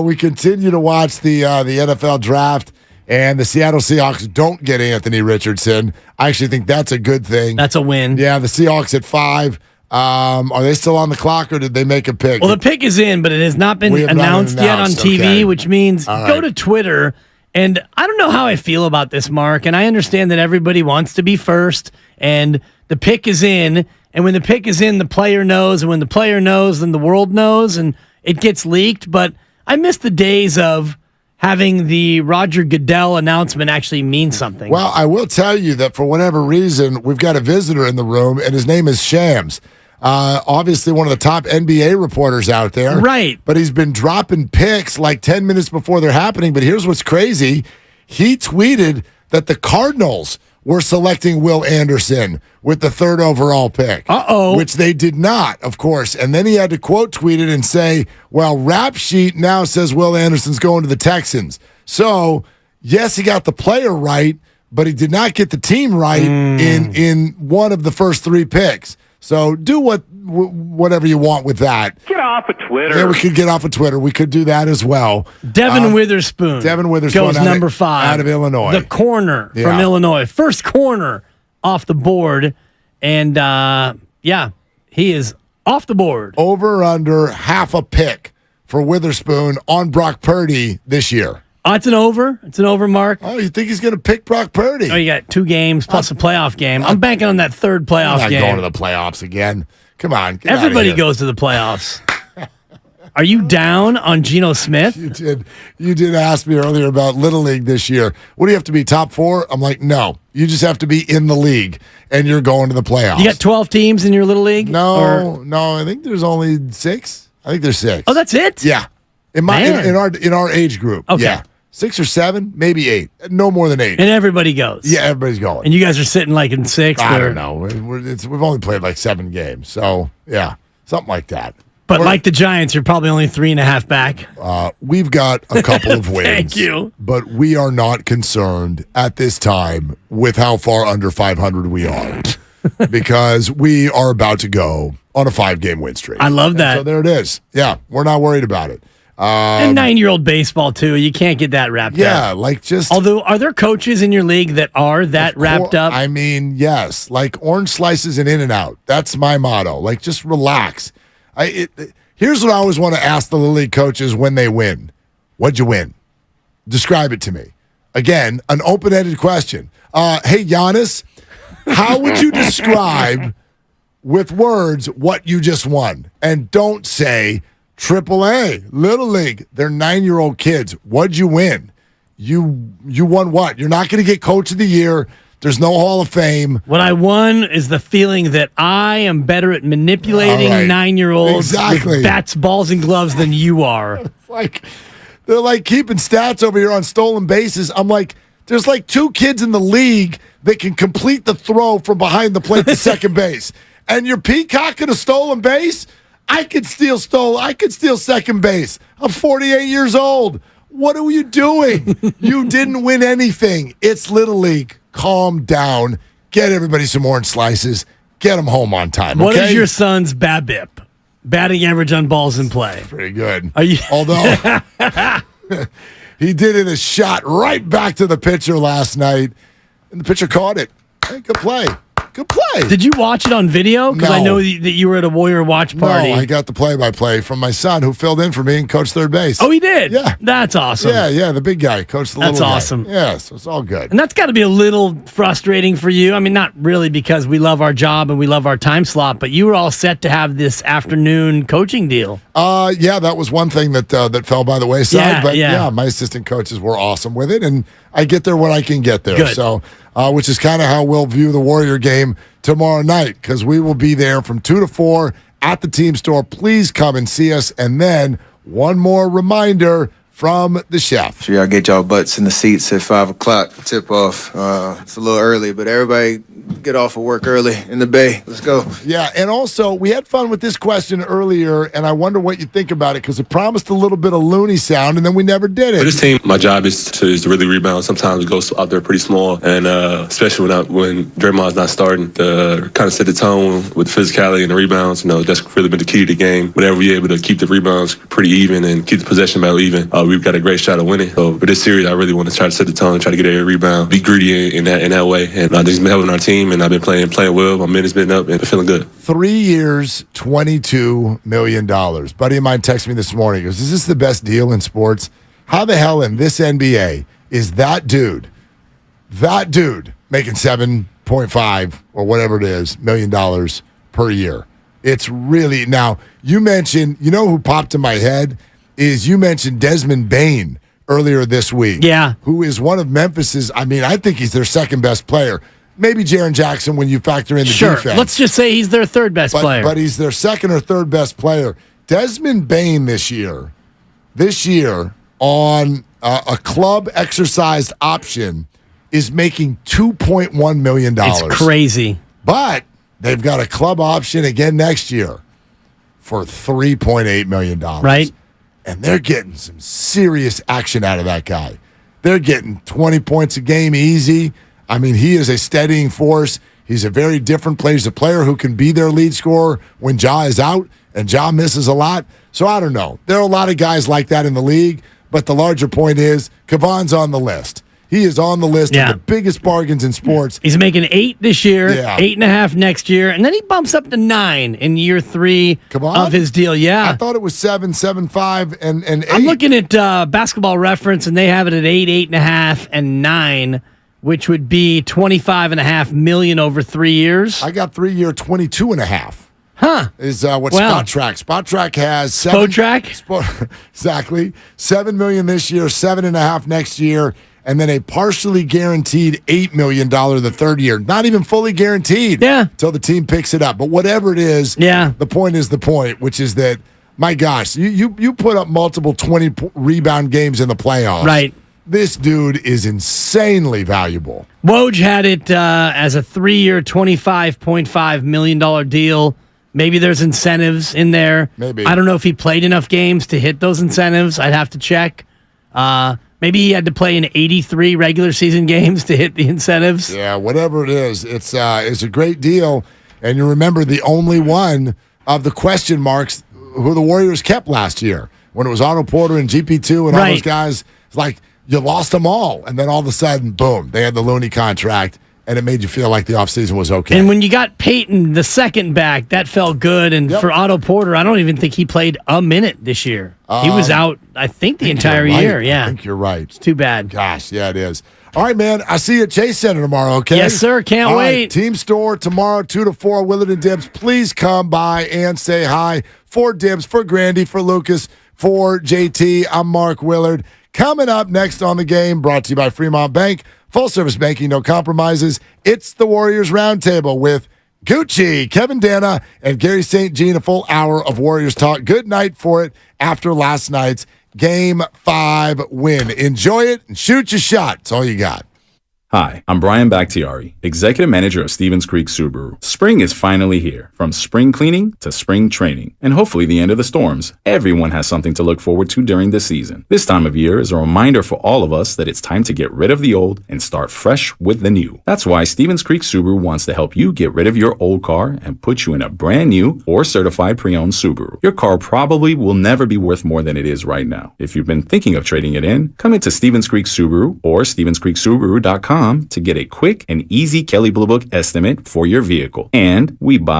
We continue to watch the NFL draft, and the Seattle Seahawks don't get Anthony Richardson. I actually think that's a good thing. That's a win. Yeah, the Seahawks at 5. Are they still on the clock, or did they make a pick? Well, the pick is in, but it has not been announced yet on TV, which means go to Twitter. And I don't know how I feel about this, Mark, and I understand that everybody wants to be first, and the pick is in, and when the pick is in, the player knows, and when the player knows, then the world knows, and it gets leaked. But I miss the days of having the Roger Goodell announcement actually mean something. Well, I will tell you that for whatever reason, we've got a visitor in the room, and his name is Shams. Obviously one of the top NBA reporters out there. Right. But he's been dropping picks like 10 minutes before they're happening. But here's what's crazy. He tweeted that the Cardinals were selecting Will Anderson with the 3rd overall pick. Which they did not, of course. And then he had to quote tweet it and say, well, Rap Sheet now says Will Anderson's going to the Texans. So, yes, he got the player right, but he did not get the team right in one of the first 3 picks. So do whatever you want with that. Get off of Twitter. Yeah, we could get off of Twitter. We could do that as well. Devin Witherspoon. Goes number 5. Out of Illinois. The corner from Illinois. First corner off the board. And, he is off the board. Over or under half a pick for Witherspoon on Brock Purdy this year. It's an over. It's an over, Mark. Oh, you think he's going to pick Brock Purdy? Oh, you got 2 games plus a playoff game. I'm banking on that 3rd playoff game. Going to the playoffs again. Come on. Everybody goes to the playoffs. Are you down on Geno Smith? You did ask me earlier about Little League this year. What do you have to be, top 4? I'm like, no. You just have to be in the league, and you're going to the playoffs. You got 12 teams in your Little League? No. I think there's only 6. I think there's 6. Oh, that's it? Yeah. In our age group. Okay. Yeah. 6 or 7, maybe 8. No more than 8. And everybody goes. Yeah, everybody's going. And you guys are sitting like in 6th? I don't know. We've only played like 7 games. So, yeah, something like that. But like the Giants, you're probably only 3.5 back. We've got a couple of wins. Thank you. But we are not concerned at this time with how far under 500 we are. Because we are about to go on a 5-game win streak. I love that. So there it is. Yeah, we're not worried about it. And 9-year-old baseball, too. You can't get that wrapped up. Yeah, like just... Although, are there coaches in your league that are that wrapped up? I mean, yes. Like orange slices and In-N-Out. That's my motto. Like, just relax. Here's what I always want to ask the Little League coaches when they win. What'd you win? Describe it to me. Again, an open-ended question. Hey, Giannis, how would you describe with words what you just won? And don't say... AAA, Little League, they're 9-year-old kids. What'd you win? You won what? You're not going to get Coach of the Year. There's no Hall of Fame. What I won is the feeling that I am better at manipulating 9-year-olds with bats, balls, and gloves than you are. They're like keeping stats over here on stolen bases. I'm like, there's like 2 kids in the league that can complete the throw from behind the plate to second base. And you're peacocking a stolen base? I could steal second base. I'm 48 years old. What are you doing? You didn't win anything. It's Little League. Calm down. Get everybody some orange slices. Get them home on time. What okay? is your son's BABIP? Batting average on balls in play. Pretty good. Are you? Although he did it a shot right back to the pitcher last night, and the pitcher caught it. Hey, good play. Good play. Did you watch it on video? Because I know that you were at a Warrior watch party. No, I got the play-by-play from my son who filled in for me and coached third base. Oh, he did? Yeah. That's awesome. Yeah, the big guy coached the little guy. That's awesome. Yeah, so it's all good. And that's got to be a little frustrating for you. I mean, not really because we love our job and we love our time slot, but you were all set to have this afternoon coaching deal. Yeah, that was one thing that fell by the wayside. Yeah, but yeah. My assistant coaches were awesome with it, and I get there when I can get there. Good. So, which is kind of how we'll view the Warrior game tomorrow night, because we will be there from 2 to 4 at the team store. Please come and see us. And then one more reminder from the chef. Sure, y'all get y'all butts in the seats at 5 o'clock. Tip off. It's a little early, but everybody get off of work early in the Bay. Let's go. Yeah, and also, we had fun with this question earlier, and I wonder what you think about it, because it promised a little bit of loony sound, and then we never did it. For this team, my job is to really rebound. Sometimes it goes out there pretty small, and especially when Draymond's not starting, to kind of set the tone with the physicality and the rebounds. That's really been the key to the game. Whenever we're able to keep the rebounds pretty even and keep the possession battle even, we've got a great shot of winning. So for this series, I really want to try to set the tone, try to get every rebound, be greedy in that way. And I think it's been helping our team, and I've been playing well. My minutes been up and feeling good. 3 years, $22 million. Buddy of mine texted me this morning. He goes, is this the best deal in sports? How the hell in this NBA is that dude making 7.5 or whatever it is, $1 million per year? It's really, now, you mentioned, who popped in my head is you mentioned Desmond Bane earlier this week. Yeah. Who is one of Memphis's, I think he's their second best player. Maybe Jaren Jackson when you factor in the defense. Let's just say he's their third best player. But he's their second or third best player. Desmond Bane this year on a club exercised option is making $2.1 million. It's crazy. But they've got a club option again next year for $3.8 million. Right. And they're getting some serious action out of that guy. They're getting 20 points a game easy. He is a steadying force. He's a very different player. He's a player who can be their lead scorer when Ja is out, and Ja misses a lot. So I don't know. There are a lot of guys like that in the league, but the larger point is Kevon's on the list. He is on the list of the biggest bargains in sports. He's making 8 this year, 8.5 next year, and then he bumps up to 9 in year 3 of his deal. Yeah. I thought it was 7, 7.5, and 8. I'm looking at Basketball Reference, and they have it at 8, 8.5, and 9, which would be $25.5 million over 3 years. I got 3-year 22.5. Huh. Is what Spot Track. Spot Track has exactly. $7 million this year, 7.5 next year, and then a partially guaranteed $8 million the third year. Not even fully guaranteed. Yeah. Until the team picks it up. But whatever it is, the point is the point, which is that, my gosh, you put up multiple 20 rebound games in the playoffs. Right. This dude is insanely valuable. Woj had it as a 3-year, $25.5 million deal. Maybe there's incentives in there. Maybe. I don't know if he played enough games to hit those incentives. I'd have to check. Maybe he had to play in 83 regular season games to hit the incentives. Yeah, whatever it is, it's a great deal. And you remember the only one of the question marks who the Warriors kept last year when it was Otto Porter and GP2 and all those guys. It's like you lost them all. And then all of a sudden, boom, they had the Looney contract. And it made you feel like the offseason was okay. And when you got Peyton, the second back, that felt good. And for Otto Porter, I don't even think he played a minute this year. He was out, I think, the entire year. Yeah. I think you're right. It's too bad. Gosh, yeah, it is. All right, man. I see you at Chase Center tomorrow, okay? Yes, sir. Can't wait. Right, team store tomorrow, 2 to 4, Willard and Dibbs. Please come by and say hi. For Dibbs, for Grandy, for Lucas, for JT. I'm Mark Willard. Coming up next on the game, brought to you by Fremont Bank. Full service banking, no compromises. It's the Warriors Roundtable with Gucci, Kevin Dana, and Gary St. Jean. A full hour of Warriors talk. Good night for it after last night's Game 5 win. Enjoy it and shoot your shot. That's all you got. Hi, I'm Brian Bakhtiari, Executive Manager of Stevens Creek Subaru. Spring is finally here. From spring cleaning to spring training, and hopefully the end of the storms, everyone has something to look forward to during this season. This time of year is a reminder for all of us that it's time to get rid of the old and start fresh with the new. That's why Stevens Creek Subaru wants to help you get rid of your old car and put you in a brand new or certified pre-owned Subaru. Your car probably will never be worth more than it is right now. If you've been thinking of trading it in, come into Stevens Creek Subaru or StevensCreekSubaru.com to get a quick and easy Kelley Blue Book estimate for your vehicle. And we buy